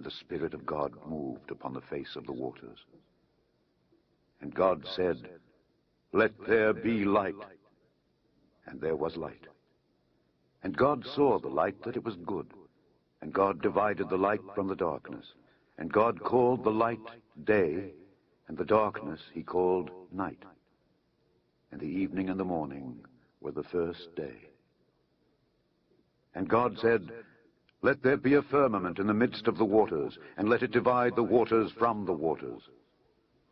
and the Spirit of God moved upon the face of the waters. And God said, "Let there be light." And there was light. And God saw the light that it was good. And God divided the light from the darkness. And God called the light day, and the darkness he called night. And the evening and the morning were the first day. And God said, "Let there be a firmament in the midst of the waters, and let it divide the waters from the waters."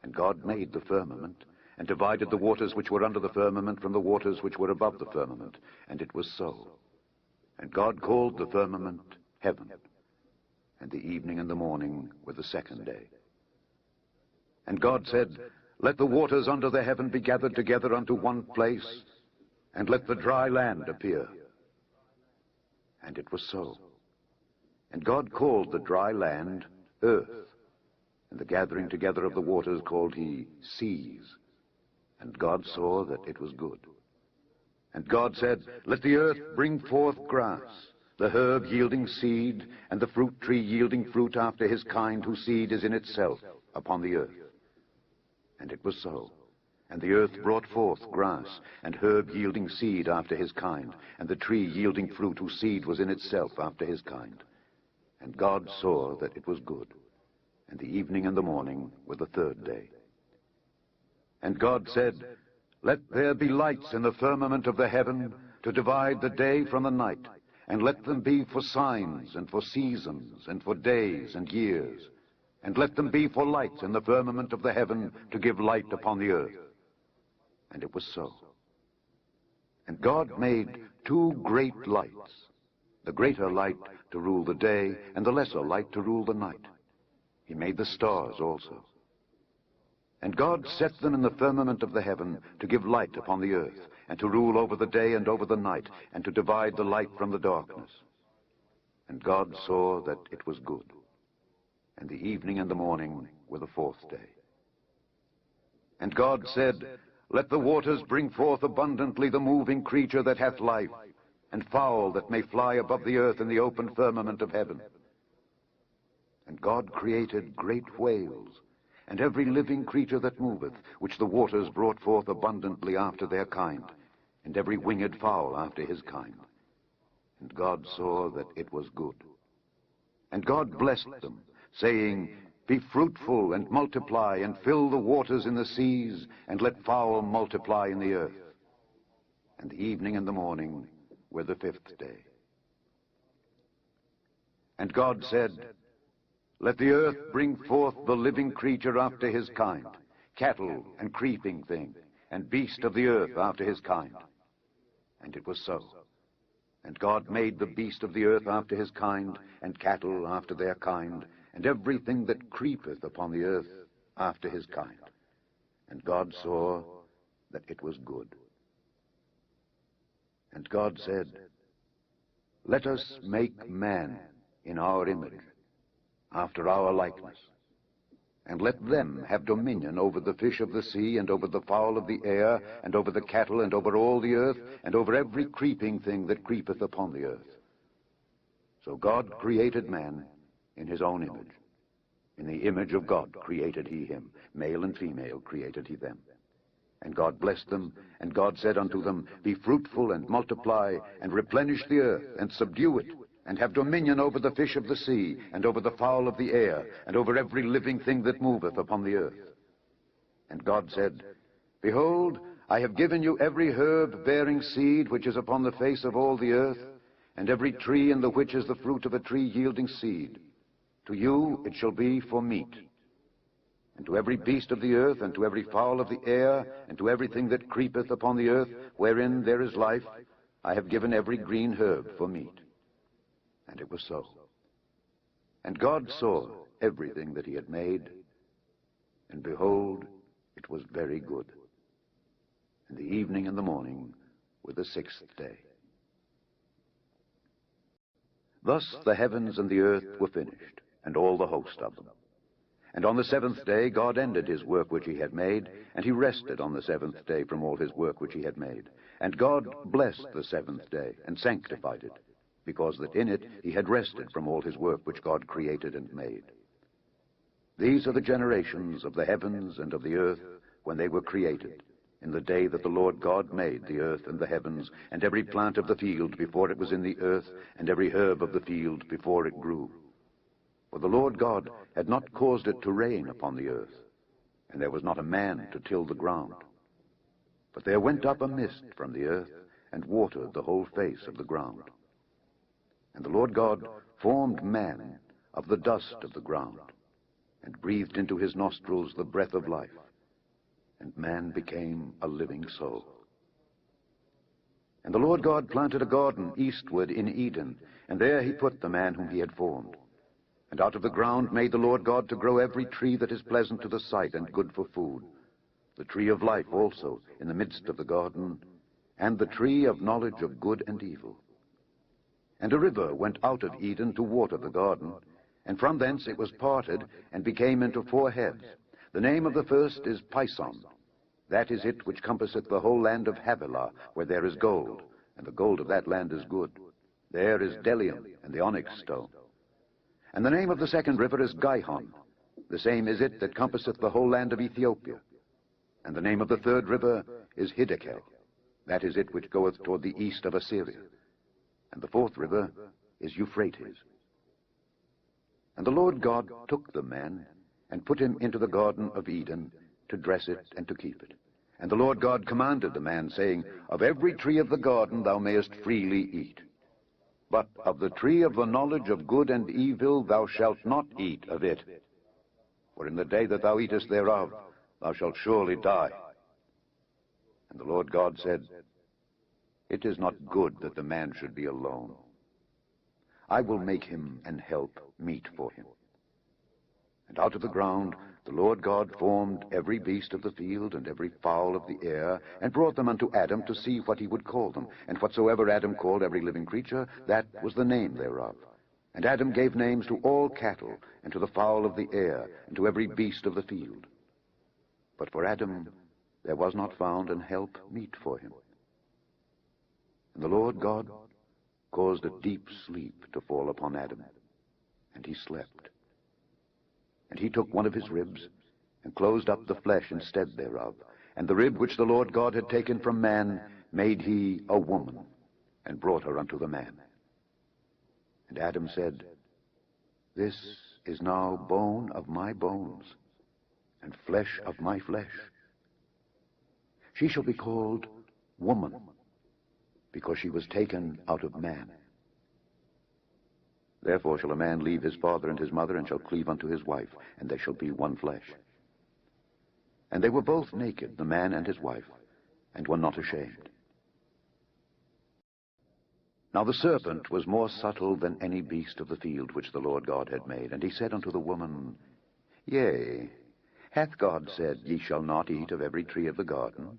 And God made the firmament, and divided the waters which were under the firmament from the waters which were above the firmament. And it was so. And God called the firmament heaven. And the evening and the morning were the second day. And God said, "Let the waters under the heaven be gathered together unto one place, and let the dry land appear." And it was so. And God called the dry land earth, and the gathering together of the waters called he seas. And God saw that it was good. And God said, "Let the earth bring forth grass, the herb yielding seed, and the fruit tree yielding fruit after his kind, whose seed is in itself upon the earth." And it was so. And the earth brought forth grass, and herb yielding seed after his kind, and the tree yielding fruit, whose seed was in itself after his kind. And God saw that it was good. And the evening and the morning were the third day. And God said, "Let there be lights in the firmament of the heaven, to divide the day from the night, and let them be for signs, and for seasons, and for days and years. And let them be for lights in the firmament of the heaven, to give light upon the earth." And it was so. And God made two great lights, the greater light to rule the day, and the lesser light to rule the night. He made the stars also. And God set them in the firmament of the heaven, to give light upon the earth, and to rule over the day and over the night, and to divide the light from the darkness. And God saw that it was good. And the evening and the morning were the fourth day. And God said, "Let the waters bring forth abundantly the moving creature that hath life, and fowl that may fly above the earth in the open firmament of heaven." And God created great whales, and every living creature that moveth, which the waters brought forth abundantly after their kind, and every winged fowl after his kind. And God saw that it was good. And God blessed them, saying, "Be fruitful and multiply, and fill the waters in the seas, and let fowl multiply in the earth." And the evening and the morning were the fifth day. And God said, "Let the earth bring forth the living creature after his kind, cattle and creeping thing, and beast of the earth after his kind." And it was so. And God made the beast of the earth after his kind, and cattle after their kind, and everything that creepeth upon the earth after his kind. And God saw that it was good. And God said, "Let us make man in our image, after our likeness, and let them have dominion over the fish of the sea, and over the fowl of the air, and over the cattle, and over all the earth, and over every creeping thing that creepeth upon the earth." So God created man in his own image. In the image of God created he him. Male and female created he them. And God blessed them, and God said unto them, "Be fruitful and multiply, and replenish the earth, and subdue it, and have dominion over the fish of the sea, and over the fowl of the air, and over every living thing that moveth upon the earth." And God said, "Behold, I have given you every herb bearing seed which is upon the face of all the earth, and every tree in the which is the fruit of a tree yielding seed. To you it shall be for meat. And to every beast of the earth, and to every fowl of the air, and to everything that creepeth upon the earth, wherein there is life, I have given every green herb for meat." And it was so. And God saw everything that he had made, and behold, it was very good. And the evening and the morning were the sixth day. Thus the heavens and the earth were finished, and all the host of them. And on the seventh day God ended his work which he had made, and he rested on the seventh day from all his work which he had made. And God blessed the seventh day, and sanctified it, because that in it he had rested from all his work which God created and made. These are the generations of the heavens and of the earth when they were created, in the day that the Lord God made the earth and the heavens, and every plant of the field before it was in the earth, and every herb of the field before it grew. For the Lord God had not caused it to rain upon the earth, and there was not a man to till the ground. But there went up a mist from the earth, and watered the whole face of the ground. And the Lord God formed man of the dust of the ground, and breathed into his nostrils the breath of life, and man became a living soul. And the Lord God planted a garden eastward in Eden, and there he put the man whom he had formed. And out of the ground made the Lord God to grow every tree that is pleasant to the sight and good for food, the tree of life also in the midst of the garden, and the tree of knowledge of good and evil. And a river went out of Eden to water the garden, and from thence it was parted, and became into 4 heads. The name of the first is Pison. That is it which compasseth the whole land of Havilah, where there is gold, and the gold of that land is good. There is bdellium, and the onyx stone. And the name of the second river is Gihon. The same is it that compasseth the whole land of Ethiopia. And the name of the third river is Hiddekel. That is it which goeth toward the east of Assyria. And the fourth river is Euphrates. And the Lord God took the man, and put him into the garden of Eden, to dress it and to keep it. And the Lord God commanded the man, saying, Of every tree of the garden thou mayest freely eat. But of the tree of the knowledge of good and evil thou shalt not eat of it. For in the day that thou eatest thereof, thou shalt surely die. And the Lord God said, It is not good that the man should be alone. I will make him an help meet for him. And out of the ground the Lord God formed every beast of the field and every fowl of the air, and brought them unto Adam to see what he would call them. And whatsoever Adam called every living creature, that was the name thereof. And Adam gave names to all cattle, and to the fowl of the air, and to every beast of the field. But for Adam there was not found an help meet for him. And the Lord God caused a deep sleep to fall upon Adam, and he slept. And he took one of his ribs, and closed up the flesh instead thereof. And the rib which the Lord God had taken from man made he a woman, and brought her unto the man. And Adam said, This is now bone of my bones, and flesh of my flesh. She shall be called woman, because she was taken out of man. Therefore shall a man leave his father and his mother, and shall cleave unto his wife, and they shall be one flesh. And they were both naked, the man and his wife, and were not ashamed. Now the serpent was more subtle than any beast of the field which the Lord God had made. And he said unto the woman, Yea, hath God said, Ye shall not eat of every tree of the garden?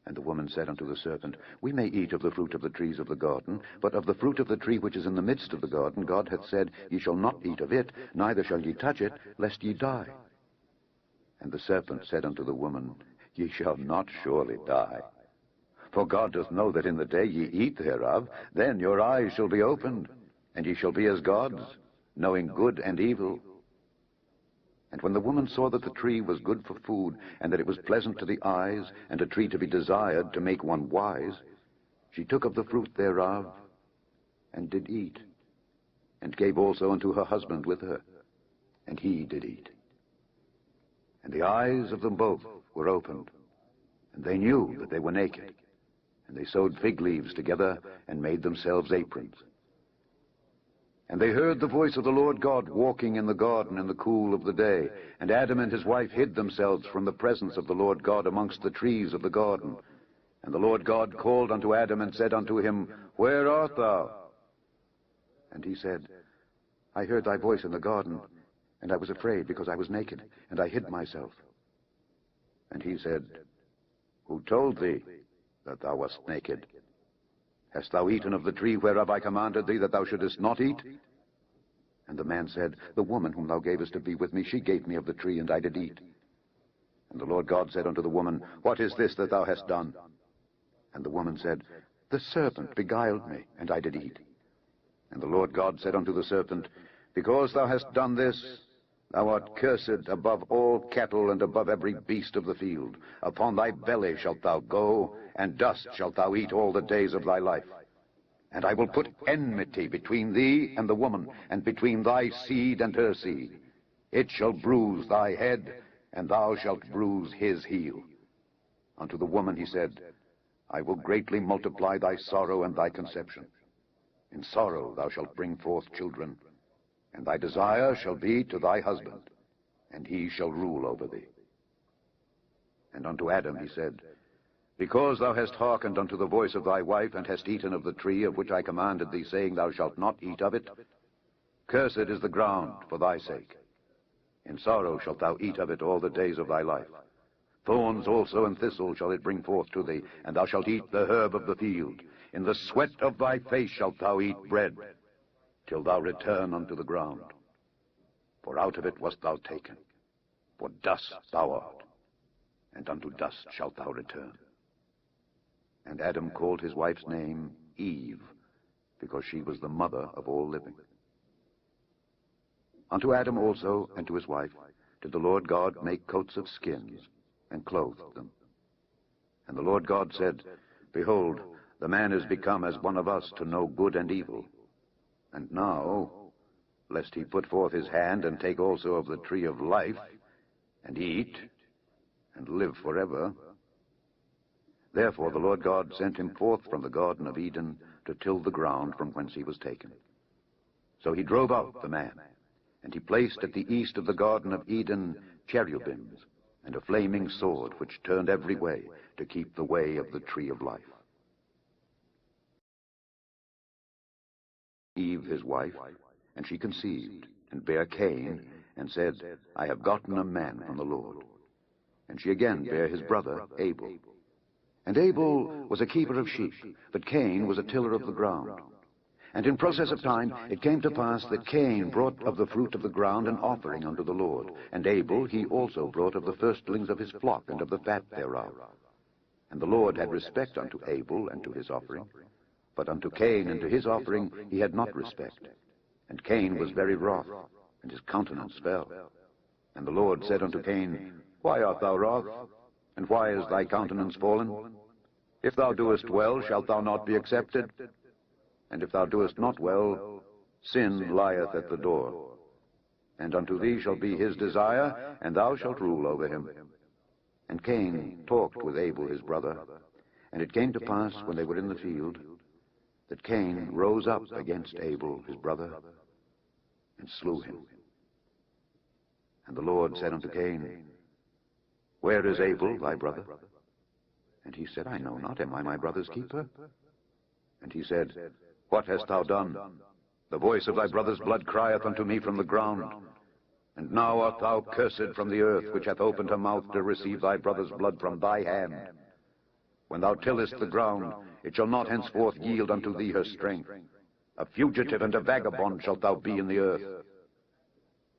And the woman said unto the serpent, We may eat of the fruit of the trees of the garden, but of the fruit of the tree which is in the midst of the garden, God hath said, Ye shall not eat of it, neither shall ye touch it, lest ye die. And the serpent said unto the woman, Ye shall not surely die. For God doth know that in the day ye eat thereof, then your eyes shall be opened, and ye shall be as gods, knowing good and evil. And when the woman saw that the tree was good for food, and that it was pleasant to the eyes, and a tree to be desired to make one wise, she took of the fruit thereof, and did eat, and gave also unto her husband with her, and he did eat. And the eyes of them both were opened, and they knew that they were naked. And they sewed fig leaves together, and made themselves aprons. And they heard the voice of the Lord God walking in the garden in the cool of the day. And Adam and his wife hid themselves from the presence of the Lord God amongst the trees of the garden. And the Lord God called unto Adam, and said unto him, Where art thou? And he said, I heard thy voice in the garden, and I was afraid, because I was naked, and I hid myself. And he said, Who told thee that thou wast naked? Hast thou eaten of the tree whereof I commanded thee that thou shouldest not eat? And the man said, The woman whom thou gavest to be with me, she gave me of the tree, and I did eat. And the Lord God said unto the woman, What is this that thou hast done? And the woman said, The serpent beguiled me, and I did eat. And the Lord God said unto the serpent, Because thou hast done this, thou art cursed above all cattle and above every beast of the field. Upon thy belly shalt thou go, and dust shalt thou eat all the days of thy life. And I will put enmity between thee and the woman, and between thy seed and her seed. It shall bruise thy head, and thou shalt bruise his heel. Unto the woman he said, I will greatly multiply thy sorrow and thy conception. In sorrow thou shalt bring forth children, and thy desire shall be to thy husband, and he shall rule over thee. And unto Adam he said, Because thou hast hearkened unto the voice of thy wife, and hast eaten of the tree of which I commanded thee, saying, Thou shalt not eat of it, cursed is the ground for thy sake. In sorrow shalt thou eat of it all the days of thy life. Thorns also and thistles shall it bring forth to thee, and thou shalt eat the herb of the field. In the sweat of thy face shalt thou eat bread, till thou return unto the ground. For out of it wast thou taken, for dust thou art, and unto dust shalt thou return. And Adam called his wife's name Eve, because she was the mother of all living. Unto Adam also and to his wife did the Lord God make coats of skins, and clothed them. And the Lord God said, Behold, the man is become as one of us to know good and evil. And now, lest he put forth his hand and take also of the tree of life, and eat, and live forever. Therefore the Lord God sent him forth from the Garden of Eden to till the ground from whence he was taken. So he drove out the man, and he placed at the east of the Garden of Eden cherubims, and a flaming sword which turned every way to keep the way of the tree of life. Eve his wife, and she conceived, and bare Cain, and said, I have gotten a man from the Lord. And she again bare his brother Abel. And Abel was a keeper of sheep, but Cain was a tiller of the ground. And in process of time it came to pass that Cain brought of the fruit of the ground an offering unto the Lord. And Abel he also brought of the firstlings of his flock and of the fat thereof. And the Lord had respect unto Abel and to his offering, but unto Cain and to his offering he had not respect. And Cain was very wroth, and his countenance fell. And the Lord said unto Cain, Why art thou wroth? And why is thy countenance fallen? If thou doest well, shalt thou not be accepted? And if thou doest not well, sin lieth at the door. And unto thee shall be his desire, and thou shalt rule over him. And Cain talked with Abel his brother. And it came to pass, when they were in the field, that Cain rose up against Abel his brother, and slew him. And the Lord said unto Cain, Where is Abel thy brother? And he said, I know not. Am I my brother's keeper? And he said, What hast thou done? The voice of thy brother's blood crieth unto me from the ground. And now art thou cursed from the earth, which hath opened her mouth to receive thy brother's blood from thy hand. When thou tillest the ground, it shall not henceforth yield unto thee her strength. A fugitive and a vagabond shalt thou be in the earth.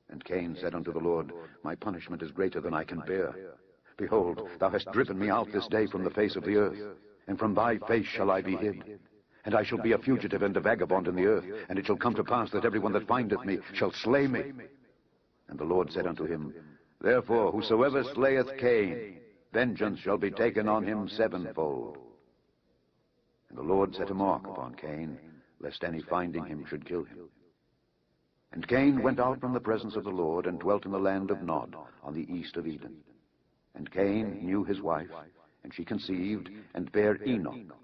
And Cain said unto the Lord, My punishment is greater than I can bear. Behold, thou hast driven me out this day from the face of the earth, and from thy face shall I be hid. And I shall be a fugitive and a vagabond in the earth, and it shall come to pass that every one that findeth me shall slay me. And the Lord said unto him, Therefore whosoever slayeth Cain, vengeance shall be taken on him sevenfold. And the Lord set a mark upon Cain, lest any finding him should kill him. And Cain went out from the presence of the Lord, and dwelt in the land of Nod, on the east of Eden. And Cain knew his wife, and she conceived, and bare Enoch.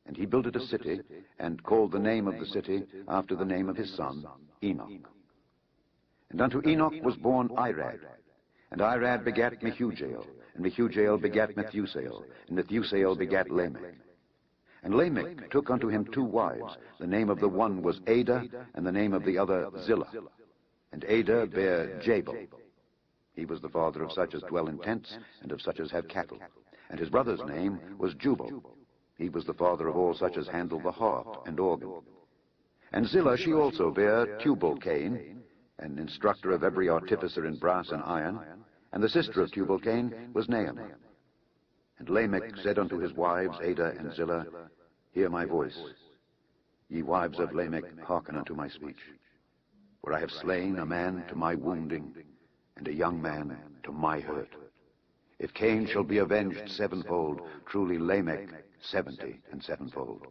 And he builded a city, and called the name of the city after the name of his son, Enoch. And unto Enoch was born Irad, and Irad begat Mehujael, and Mehujael begat Methusael, and Methusael begat Lamech. And Lamech took unto him 2 wives. The name of the one was Adah, and the name of the other Zillah. And Adah bare Jabal. He was the father of such as dwell in tents, and of such as have cattle. And his brother's name was Jubal. He was the father of all such as handle the harp and organ. And Zillah she also bare Tubal-Cain, an instructor of every artificer in brass and iron. And the sister of Tubal-Cain was Naamah. And Lamech said unto his wives, Adah and Zillah, Hear my voice. Ye wives of Lamech, hearken unto my speech. For I have slain a man to my wounding, and a young man to my hurt. If Cain shall be avenged sevenfold, truly Lamech 70 and sevenfold.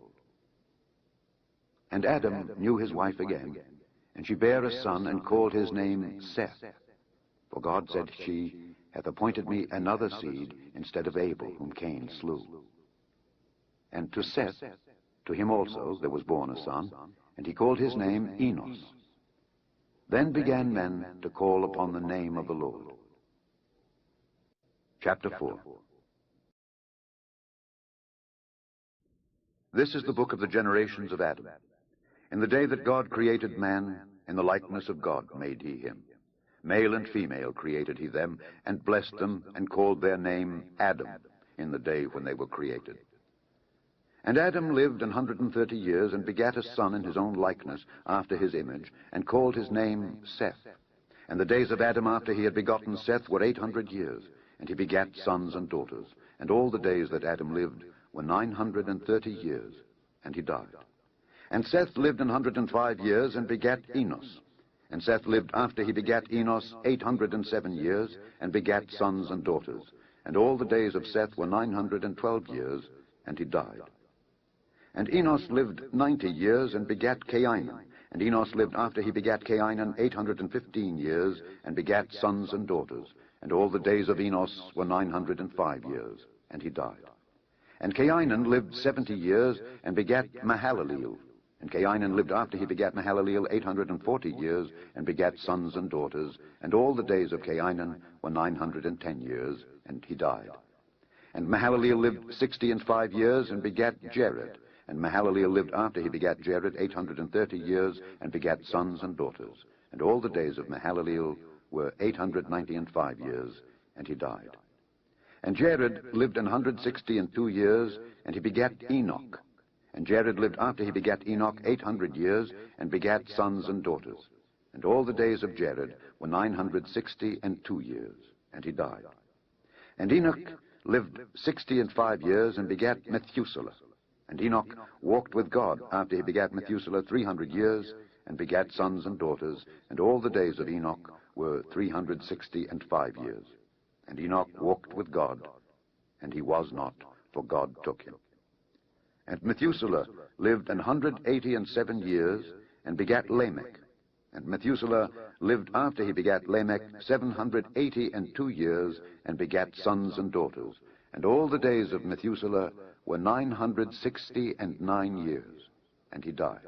And Adam knew his wife again, and she bare a son, and called his name Seth. For God said, She hath appointed me another seed instead of Abel, whom Cain slew. And to Seth, to him also there was born a son, and he called his name Enos. Then began men to call upon the name of the Lord. Chapter 4. This is the book of the generations of Adam. In the day that God created man, in the likeness of God made he him. Male and female created he them, and blessed them, and called their name Adam, in the day when they were created. And Adam lived 130 years, and begat a son in his own likeness, after his image, and called his name Seth. And the days of Adam after he had begotten Seth were 800 years, and he begat sons and daughters. And all the days that Adam lived were 930 years, and he died. And Seth lived 105 years, and begat Enos. And Seth lived after he begat Enos 807 years, and begat sons and daughters. And all the days of Seth were 912 years, and he died. And Enos lived 90 years, and begat Cainan. And Enos lived after he begat Cainan 815 years, and begat sons and daughters. And all the days of Enos were 905 years, and he died. And Cainan lived 70 years, and begat Mahalaleel. And Cainan lived after he begat Mahalaleel 840 years, and begat sons and daughters. And all the days of Cainan were 910 years, and he died. And Mahalaleel lived 65 years, and begat Jared. And Mahalaleel lived after he begat Jared 830 years, and begat sons and daughters. And all the days of Mahalaleel were 895 years, and he died. And Jared lived 162 years, and he begat Enoch. And Jared lived after he begat Enoch 800 years, and begat sons and daughters. And all the days of Jared were 962 years, and he died. And Enoch lived 65 years, and begat Methuselah. And Enoch walked with God after he begat Methuselah 300 years, and begat sons and daughters. And all the days of Enoch were 365 years. And Enoch walked with God, and he was not, for God took him. And Methuselah lived 187 years, and begat Lamech. And Methuselah lived after he begat Lamech 782 years, and begat sons and daughters. And all the days of Methuselah were 969 years, and he died.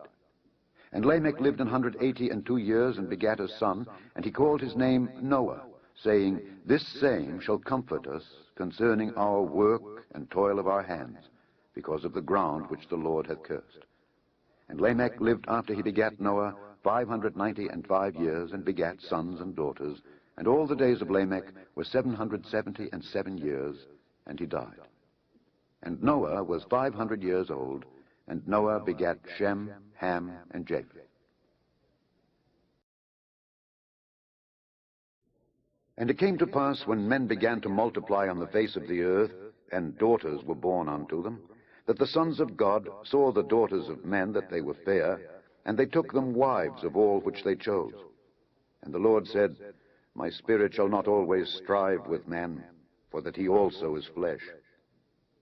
And Lamech lived 182 years, and begat a son, and he called his name Noah, saying, This same shall comfort us concerning our work and toil of our hands, because of the ground which the Lord hath cursed. And Lamech lived after he begat Noah 595 years, and begat sons and daughters. And all the days of Lamech were 777 years, and he died. And Noah was 500 years old, and Noah begat Shem, Ham, and Japheth. And it came to pass, when men began to multiply on the face of the earth, and daughters were born unto them, that the sons of God saw the daughters of men that they were fair, and they took them wives of all which they chose. And the Lord said, My spirit shall not always strive with man, for that he also is flesh.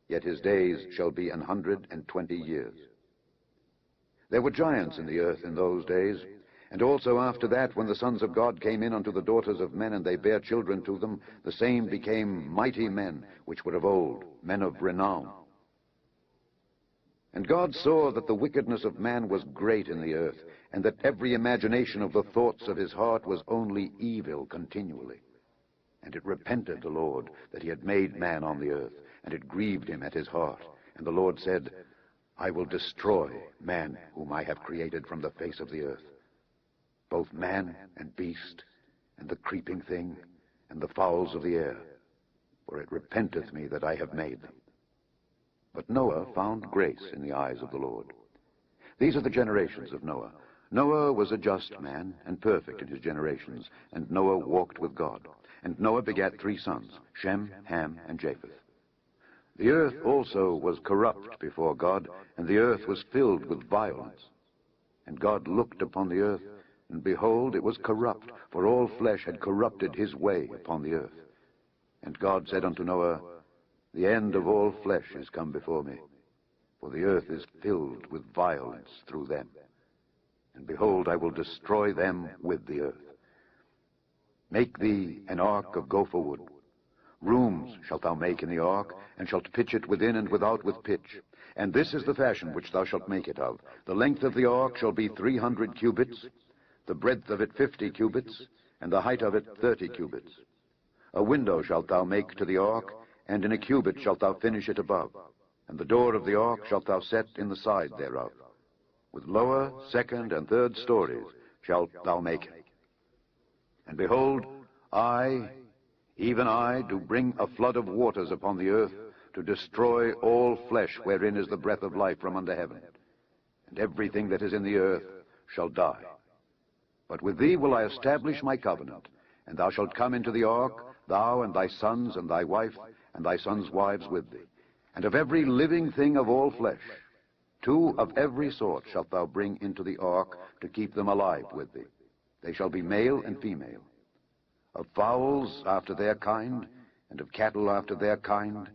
Yet his days shall be 120 years. There were giants in the earth in those days, and also after that, when the sons of God came in unto the daughters of men, and they bare children to them, the same became mighty men, which were of old, men of renown. And God saw that the wickedness of man was great in the earth, and that every imagination of the thoughts of his heart was only evil continually. And it repented the Lord that he had made man on the earth, and it grieved him at his heart. And the Lord said, I will destroy man whom I have created from the face of the earth, both man and beast, and the creeping thing, and the fowls of the air, for it repenteth me that I have made them. But Noah found grace in the eyes of the Lord. These are the generations of Noah. Noah was a just man, and perfect in his generations, and Noah walked with God. And Noah begat 3 sons, Shem, Ham, and Japheth. The earth also was corrupt before God, and the earth was filled with violence. And God looked upon the earth, and behold, it was corrupt, for all flesh had corrupted his way upon the earth. And God said unto Noah, The end of all flesh is come before me, for the earth is filled with violence through them. And behold, I will destroy them with the earth. Make thee an ark of gopher wood. Rooms shalt thou make in the ark, and shalt pitch it within and without with pitch. And this is the fashion which thou shalt make it of. The length of the ark shall be 300 cubits, the breadth of it 50 cubits, and the height of it 30 cubits. A window shalt thou make to the ark, and in a cubit shalt thou finish it above. And the door of the ark shalt thou set in the side thereof. With lower, second, and third stories shalt thou make it. And behold, I, even I, do bring a flood of waters upon the earth, to destroy all flesh wherein is the breath of life from under heaven. And everything that is in the earth shall die. But with thee will I establish my covenant, and thou shalt come into the ark, thou and thy sons and thy wife, and thy sons' wives with thee. And of every living thing of all flesh, 2 of every sort shalt thou bring into the ark, to keep them alive with thee. They shall be male and female. Of fowls after their kind, and of cattle after their kind,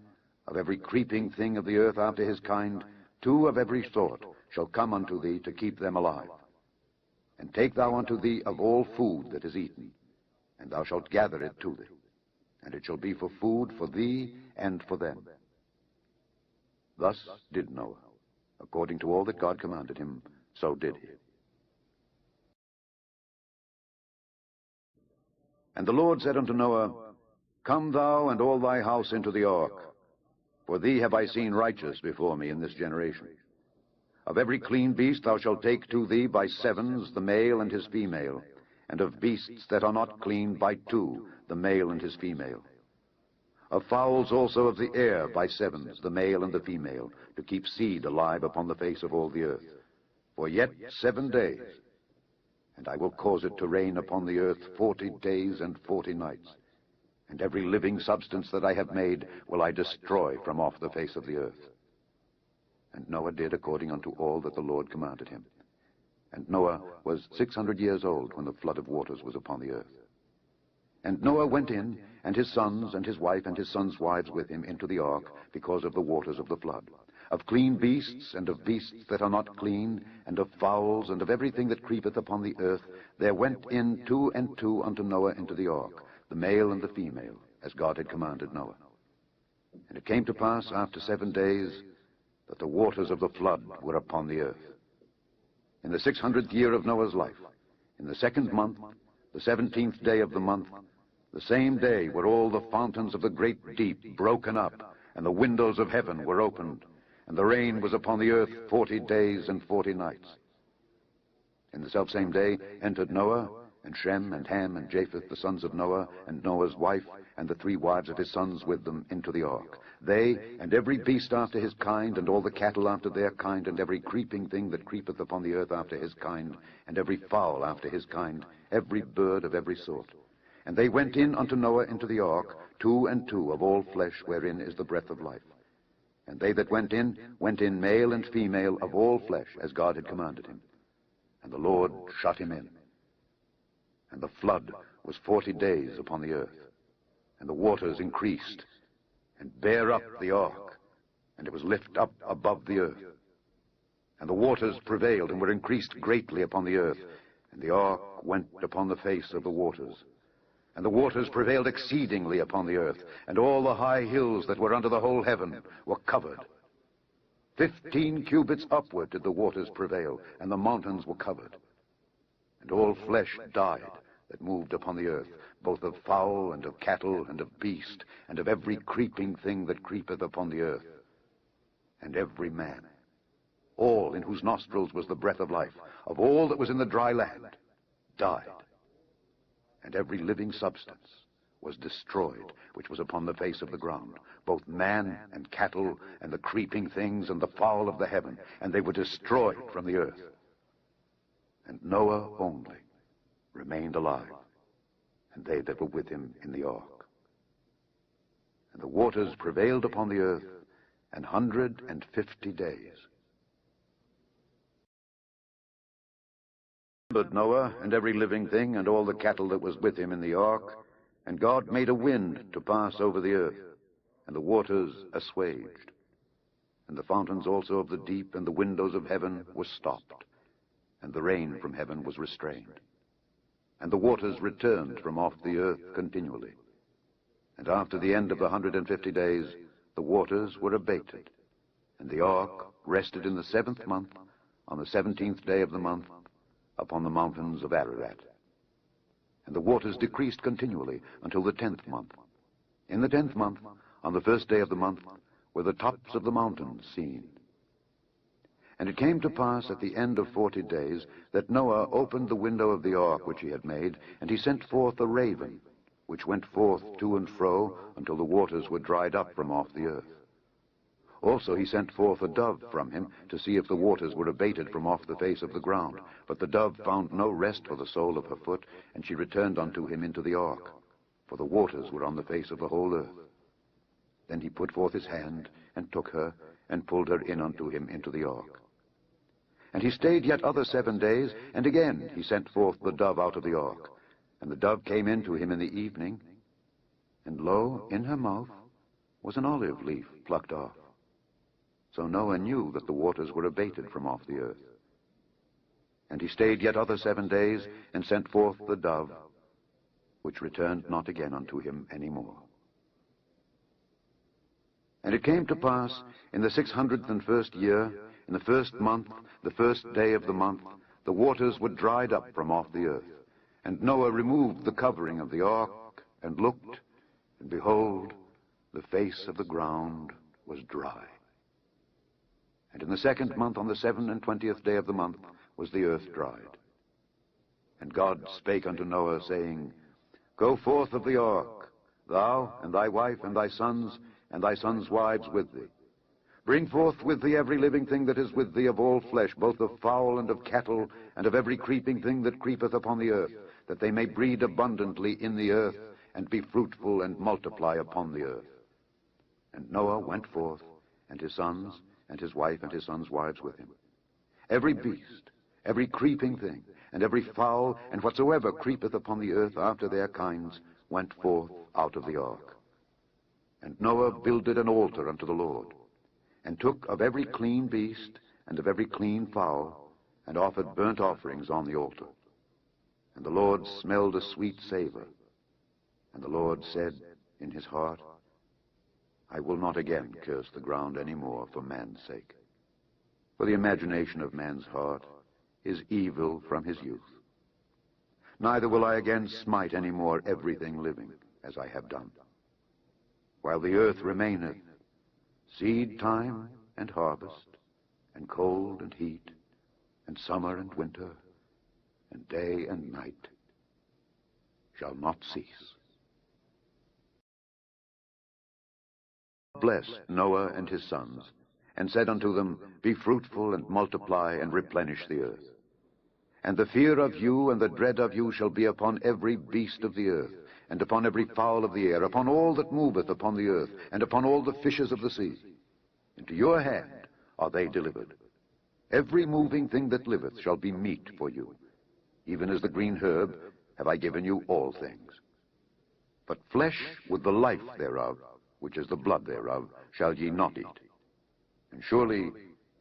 of every creeping thing of the earth after his kind, 2 of every sort shall come unto thee, to keep them alive. And take thou unto thee of all food that is eaten, and thou shalt gather it to thee, and it shall be for food for thee and for them. Thus did Noah, according to all that God commanded him, so did he. And the Lord said unto Noah, Come thou and all thy house into the ark, for thee have I seen righteous before me in this generation. Of every clean beast thou shalt take to thee by 7s the male and his female, and of beasts that are not clean by 2 the male and his female. Of fowls also of the air by 7s the male and the female, to keep seed alive upon the face of all the earth. For yet 7 days, and I will cause it to rain upon the earth 40 days and 40 nights. And every living substance that I have made will I destroy from off the face of the earth. And Noah did according unto all that the Lord commanded him. And Noah was 600 years old when the flood of waters was upon the earth. And Noah went in, and his sons and his wife and his sons' wives with him into the ark, because of the waters of the flood. Of clean beasts, and of beasts that are not clean, and of fowls, and of everything that creepeth upon the earth, there went in 2 and 2 unto Noah into the ark, the male and the female, as God had commanded Noah. And it came to pass after 7 days, that the waters of the flood were upon the earth. In the 600th year of Noah's life, in the 2nd month, the 17th day of the month, the same day were all the fountains of the great deep broken up, and the windows of heaven were opened, and the rain was upon the earth 40 days and 40 nights. In the selfsame day entered Noah, and Shem, and Ham, and Japheth, the sons of Noah, and Noah's wife, and the 3 wives of his sons with them, into the ark. They, and every beast after his kind, and all the cattle after their kind, and every creeping thing that creepeth upon the earth after his kind, and every fowl after his kind, every bird of every sort. And they went in unto Noah into the ark, 2 and 2 of all flesh wherein is the breath of life. And they that went in male and female of all flesh, as God had commanded him. And the Lord shut him in. And the flood was 40 days upon the earth. And the waters increased, and bare up the ark, and it was lift up above the earth. And the waters prevailed, and were increased greatly upon the earth. And the ark went upon the face of the waters. And the waters prevailed exceedingly upon the earth, and all the high hills that were under the whole heaven were covered. 15 cubits upward did the waters prevail, and the mountains were covered. And all flesh died that moved upon the earth, both of fowl, and of cattle, and of beast, and of every creeping thing that creepeth upon the earth. And every man, all in whose nostrils was the breath of life, of all that was in the dry land, died. And every living substance was destroyed, which was upon the face of the ground, both man and cattle, and the creeping things, and the fowl of the heaven, and they were destroyed from the earth. And Noah only remained alive, and they that were with him in the ark. And the waters prevailed upon the earth 150 days. Remembered Noah and every living thing and all the cattle that was with him in the ark, and God made a wind to pass over the earth, and the waters assuaged. And the fountains also of the deep and the windows of heaven were stopped, and the rain from heaven was restrained. And the waters returned from off the earth continually. And after the end of the 150 days, the waters were abated. And the ark rested in the 7th month, on the 17th day of the month, upon the mountains of Ararat. And the waters decreased continually until the 10th month. In the 10th month, on the 1st day of the month, were the tops of the mountains seen. And it came to pass at the end of 40 days that Noah opened the window of the ark which he had made, and he sent forth a raven, which went forth to and fro until the waters were dried up from off the earth. Also he sent forth a dove from him to see if the waters were abated from off the face of the ground. But the dove found no rest for the sole of her foot, and she returned unto him into the ark, for the waters were on the face of the whole earth. Then he put forth his hand, and took her, and pulled her in unto him into the ark. And he stayed yet other 7 days, and again he sent forth the dove out of the ark. And the dove came in to him in the evening, and lo, in her mouth was an olive leaf plucked off. So Noah knew that the waters were abated from off the earth. And he stayed yet other 7 days, and sent forth the dove, which returned not again unto him any more. And it came to pass in the 601st year, in the 1st month, the 1st day of the month, the waters were dried up from off the earth. And Noah removed the covering of the ark, and looked, and behold, the face of the ground was dry. And in the 2nd month, on the 27th day of the month, was the earth dried. And God spake unto Noah, saying, Go forth of the ark, thou, and thy wife, and thy sons wives with thee. Bring forth with thee every living thing that is with thee of all flesh, both of fowl and of cattle, and of every creeping thing that creepeth upon the earth, that they may breed abundantly in the earth, and be fruitful and multiply upon the earth. And Noah went forth, and his sons, and his wife, and his sons' wives with him. Every beast, every creeping thing, and every fowl, and whatsoever creepeth upon the earth after their kinds, went forth out of the ark. And Noah builded an altar unto the Lord, and took of every clean beast, and of every clean fowl, and offered burnt offerings on the altar. And the Lord smelled a sweet savor. And the Lord said in his heart, I will not again curse the ground any more for man's sake. For the imagination of man's heart is evil from his youth. Neither will I again smite any more everything living, as I have done. While the earth remaineth, seed time and harvest, and cold and heat, and summer and winter, and day and night shall not cease. Blessed Noah and his sons, and said unto them, Be fruitful, and multiply, and replenish the earth. And the fear of you and the dread of you shall be upon every beast of the earth, and upon every fowl of the air, upon all that moveth upon the earth, and upon all the fishes of the sea. Into your hand are they delivered. Every moving thing that liveth shall be meat for you. Even as the green herb have I given you all things. But flesh with the life thereof, which is the blood thereof, shall ye not eat. And surely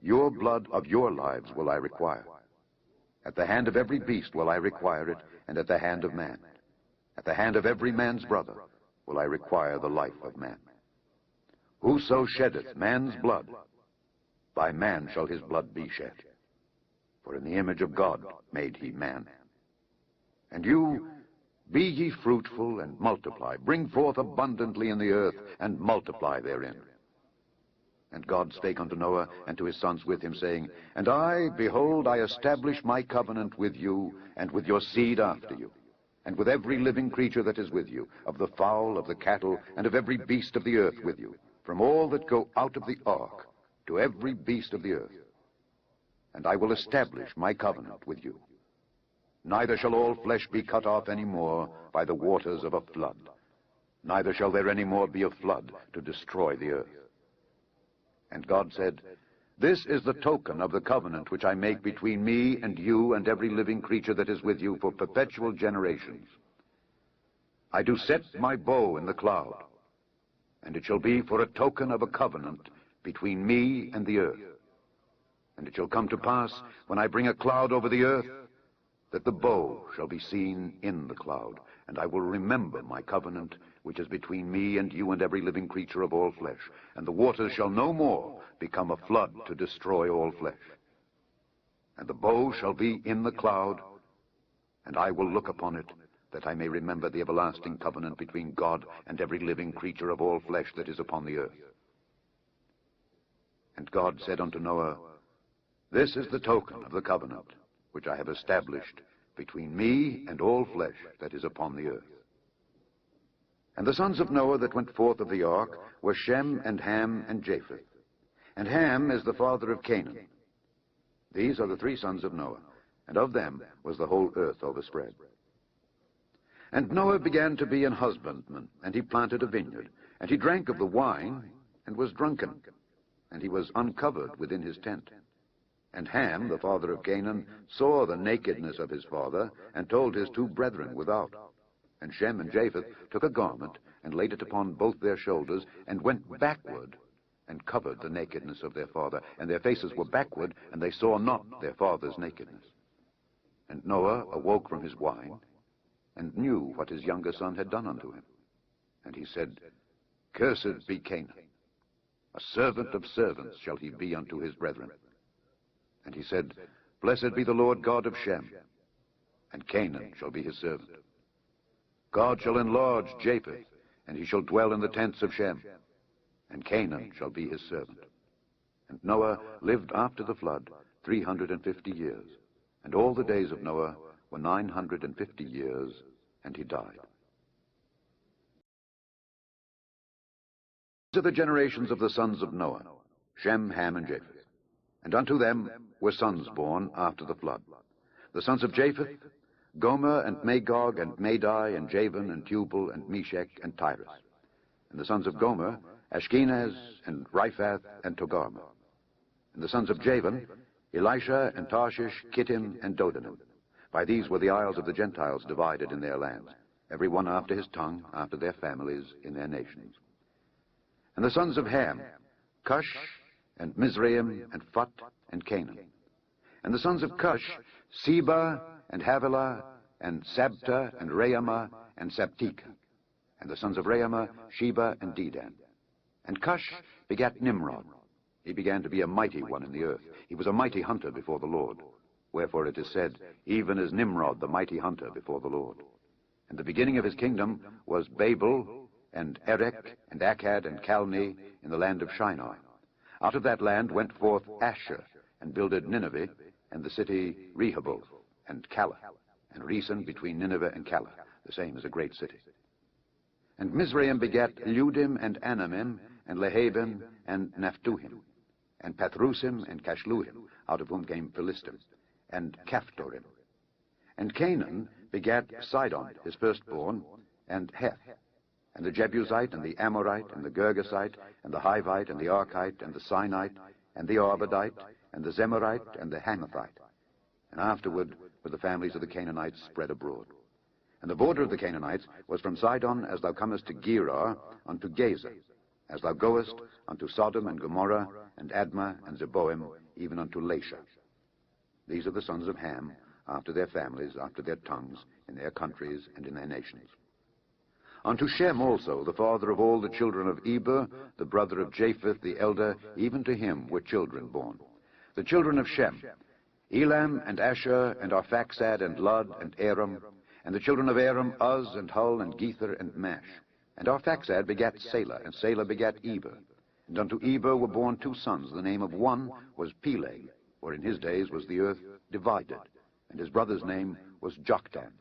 your blood of your lives will I require. At the hand of every beast will I require it, and at the hand of man. At the hand of every man's brother will I require the life of man. Whoso sheddeth man's blood, by man shall his blood be shed. For in the image of God made he man. And you, be ye fruitful and multiply. Bring forth abundantly in the earth, and multiply therein. And God spake unto Noah and to his sons with him, saying, And I, behold, I establish my covenant with you, and with your seed after you, and with every living creature that is with you, of the fowl, of the cattle, and of every beast of the earth with you, from all that go out of the ark, to every beast of the earth. And I will establish my covenant with you. Neither shall all flesh be cut off any more by the waters of a flood, neither shall there any more be a flood to destroy the earth. And God said, This is the token of the covenant which I make between me and you and every living creature that is with you for perpetual generations. I do set my bow in the cloud, and it shall be for a token of a covenant between me and the earth. And it shall come to pass, when I bring a cloud over the earth, that the bow shall be seen in the cloud, and I will remember my covenant, which is between me and you and every living creature of all flesh. And the waters shall no more become a flood to destroy all flesh. And the bow shall be in the cloud, and I will look upon it, that I may remember the everlasting covenant between God and every living creature of all flesh that is upon the earth. And God said unto Noah, This is the token of the covenant which I have established between me and all flesh that is upon the earth. And the sons of Noah that went forth of the ark were Shem and Ham and Japheth. And Ham is the father of Canaan. These are the three sons of Noah, and of them was the whole earth overspread. And Noah began to be an husbandman, and he planted a vineyard, and he drank of the wine, and was drunken, and he was uncovered within his tent. And Ham, the father of Canaan, saw the nakedness of his father, and told his two brethren without. And Shem and Japheth took a garment, and laid it upon both their shoulders, and went backward, and covered the nakedness of their father. And their faces were backward, and they saw not their father's nakedness. And Noah awoke from his wine, and knew what his younger son had done unto him. And he said, Cursed be Canaan, a servant of servants shall he be unto his brethren. And he said, Blessed be the Lord God of Shem, and Canaan shall be his servant. God shall enlarge Japheth, and he shall dwell in the tents of Shem, and Canaan shall be his servant. And Noah lived after the flood 350 years, and all the days of Noah were 950 years, and he died. These are the generations of the sons of Noah, Shem, Ham, and Japheth. And unto them were sons born after the flood. The sons of Japheth, Gomer, and Magog, and Madai, and Javan, and Tubal, and Meshech, and Tyrus. And the sons of Gomer, Ashkenaz, and Riphath, and Togarmah. And the sons of Javan, Elisha, and Tarshish, Kittim, and Dodanim. By these were the isles of the Gentiles divided in their lands, every one after his tongue, after their families, in their nations. And the sons of Ham, Cush, and Mizraim, and Phut, and Canaan. And the sons of Cush, Seba, and Havilah, and Sabta, and Raamah, and Sabteka. And the sons of Raamah, Sheba, and Dedan. And Cush begat Nimrod. He began to be a mighty one in the earth. He was a mighty hunter before the Lord. Wherefore it is said, even as Nimrod, the mighty hunter before the Lord. And the beginning of his kingdom was Babel, and Erech, and Akkad, and Calneh, in the land of Shinar. Out of that land went forth Asher, and builded Nineveh, and the city Rehoboth, and Calah, and Resen between Nineveh and Calah, the same as a great city. And Mizraim begat Ludim, and Anamim, and Lehabim, and Naphtuhim, and Pathrusim, and Cashluhim, out of whom came Philistim, and Caphtorim. And Canaan begat Sidon, his firstborn, and Heth, and the Jebusite, and the Amorite, and the Girgasite, and the Hivite, and the Archite, and the Sinite, and the Arbadite, and the Zemarite, and the Hamathite. And afterward were the families of the Canaanites spread abroad. And the border of the Canaanites was from Sidon as thou comest to Gerar unto Gaza, as thou goest unto Sodom and Gomorrah, and Admah, and Zeboim, even unto Lasha. These are the sons of Ham, after their families, after their tongues, in their countries, and in their nations. Unto Shem also, the father of all the children of Eber, the brother of Japheth the elder, even to him were children born. The children of Shem, Elam, and Asher, and Arphaxad, and Lud, and Aram. And the children of Aram, Uz, and Hul, and Gether, and Mash. And Arphaxad begat Salah, and Salah begat Eber. And unto Eber were born two sons. The name of one was Peleg, for in his days was the earth divided. And his brother's name was Joktan.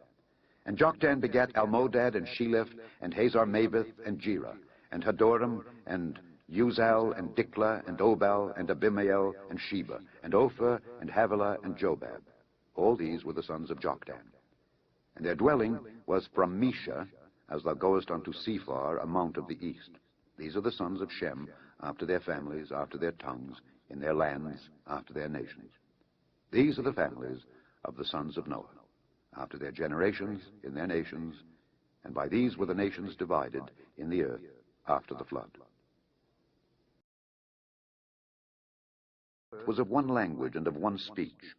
And Joktan begat Almodad, and Sheleph, and Hazar-Maveth, and Jerah, and Hadoram, and Uzal, and Diklah, and Obal, and Abimael, and Sheba, and Ophir, and Havilah, and Jobab. All these were the sons of Joktan. And their dwelling was from Mesha, as thou goest unto Sephar, a mount of the east. These are the sons of Shem, after their families, after their tongues, in their lands after their nations. These are the families of the sons of Noah, after their generations in their nations, and by these were the nations divided in the earth after the flood. It was of one language and of one speech.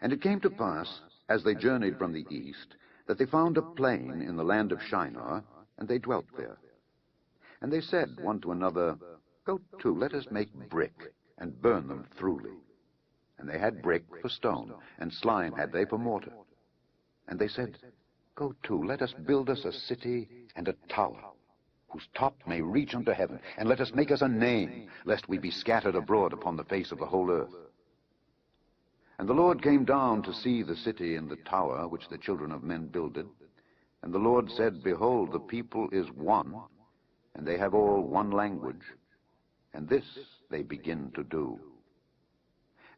And it came to pass, as they journeyed from the east, that they found a plain in the land of Shinar, and they dwelt there. And they said one to another, Go to, let us make brick, and burn them throughly. And they had brick for stone, and slime had they for mortar. And they said, Go to, let us build us a city and a tower, whose top may reach unto heaven, and let us make us a name, lest we be scattered abroad upon the face of the whole earth. And the Lord came down to see the city and the tower which the children of men builded. And the Lord said, Behold, the people is one, and they have all one language, and this they begin to do.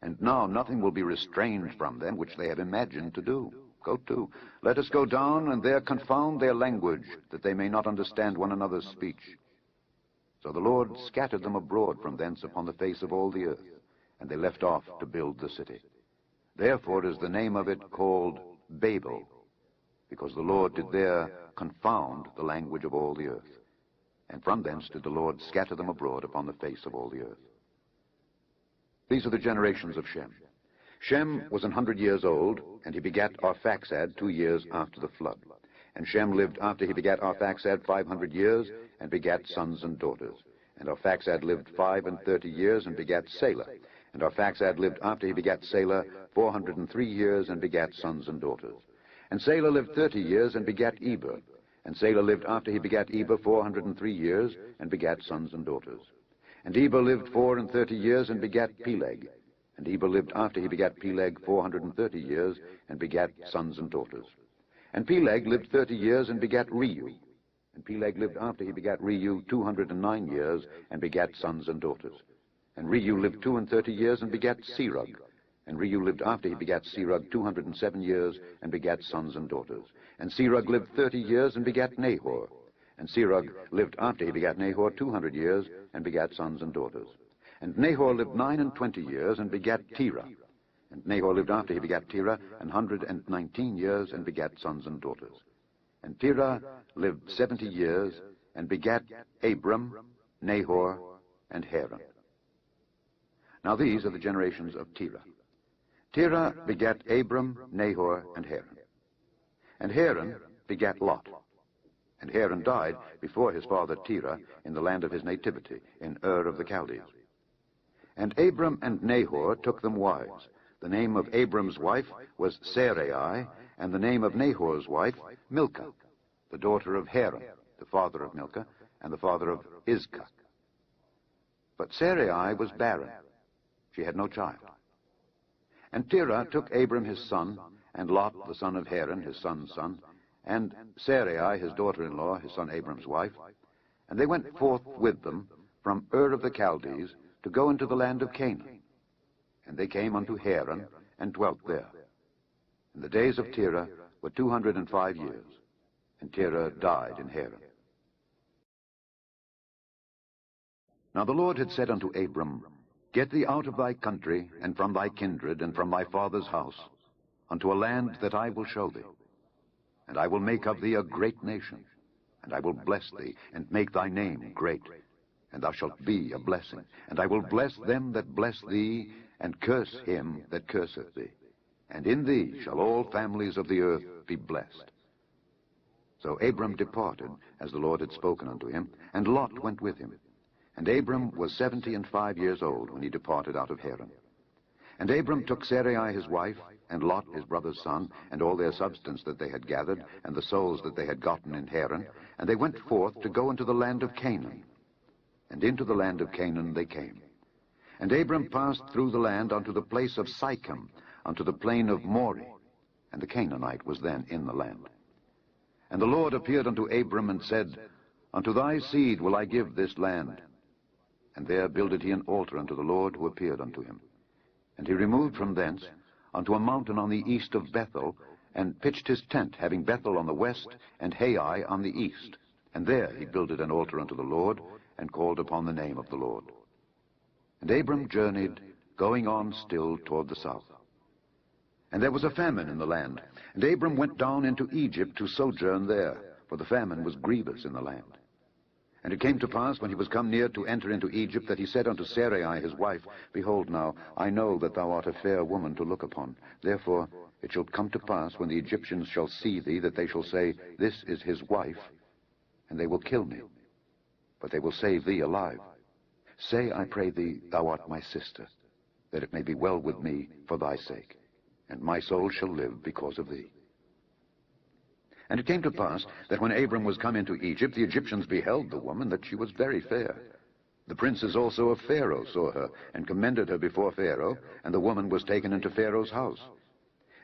And now nothing will be restrained from them which they have imagined to do. Go to, let us go down, and there confound their language, that they may not understand one another's speech. So the Lord scattered them abroad from thence upon the face of all the earth, and they left off to build the city. Therefore is the name of it called Babel, because the Lord did there confound the language of all the earth. And from thence did the Lord scatter them abroad upon the face of all the earth. These are the generations of Shem. Shem was 100 years old, and he begat Arphaxad 2 years after the flood. And Shem lived after he begat Arphaxad 500 years, and begat sons and daughters. And Arphaxad lived 35 years, and begat Salah. And Arphaxad lived after he begat Salah 403 years, and begat sons and daughters. And Salah lived 30 years, and begat Eber. And Salah lived after he begat Eber 403 years, and begat sons and daughters. And Eber lived 34 years, and begat Peleg. And Eber lived after he begat Peleg 430 years, and begat sons and daughters. And Peleg lived 30 years, and begat Reu. And Peleg lived after he begat Reu 209 years, and begat sons and daughters. And Reu lived 32 years, and begat Serug. And Reu lived after he begat Serug 207 years, and begat sons and daughters. And Serug lived 30 years, and begat Nahor. And Serug lived after he begat Nahor 200 years, and begat sons and daughters. And Nahor lived 29 years, and begat Terah. And Nahor lived after he begat Terah 119 years, and begat sons and daughters. And Terah lived 70 years, and begat Abram, Nahor, and Haran. Now these are the generations of Terah. Terah begat Abram, Nahor, and Haran. And Haran begat Lot. And Haran died before his father Terah in the land of his nativity, in Ur of the Chaldees. And Abram and Nahor took them wives. The name of Abram's wife was Sarai, and the name of Nahor's wife Milcah, the daughter of Haran, the father of Milcah, and the father of Iscah. But Sarai was barren. She had no child. And Terah took Abram his son, and Lot the son of Haran, his son's son, and Sarai his daughter-in-law, his son Abram's wife, and they went forth with them from Ur of the Chaldees to go into the land of Canaan. And they came unto Haran, and dwelt there. And the days of Terah were 205 years, and Terah died in Haran. Now the Lord had said unto Abram, Get thee out of thy country, and from thy kindred, and from thy father's house, unto a land that I will show thee. And I will make of thee a great nation, and I will bless thee, and make thy name great. And thou shalt be a blessing. And I will bless them that bless thee, and curse him that curseth thee. And in thee shall all families of the earth be blessed. So Abram departed, as the Lord had spoken unto him, and Lot went with him. And Abram was 75 years old when he departed out of Haran. And Abram took Sarai his wife, and Lot his brother's son, and all their substance that they had gathered, and the souls that they had gotten in Haran, and they went forth to go into the land of Canaan. And into the land of Canaan they came. And Abram passed through the land unto the place of Sichem, unto the plain of Moreh, and the Canaanite was then in the land. And the Lord appeared unto Abram, and said, Unto thy seed will I give this land. And there builded he an altar unto the Lord who appeared unto him. And he removed from thence unto a mountain on the east of Bethel, and pitched his tent, having Bethel on the west, and Hai on the east. And there he builded an altar unto the Lord, and called upon the name of the Lord. And Abram journeyed going on still toward the south. And there was a famine in the land, and Abram went down into Egypt to sojourn there, for the famine was grievous in the land. And it came to pass, when he was come near to enter into Egypt, that he said unto Sarai his wife, Behold now, I know that thou art a fair woman to look upon. Therefore it shall come to pass, when the Egyptians shall see thee, that they shall say, This is his wife, and they will kill me, but they will save thee alive. Say, I pray thee, thou art my sister, that it may be well with me for thy sake, and my soul shall live because of thee. And it came to pass that when Abram was come into Egypt, the Egyptians beheld the woman, that she was very fair. The princes also of Pharaoh saw her, and commended her before Pharaoh, and the woman was taken into Pharaoh's house.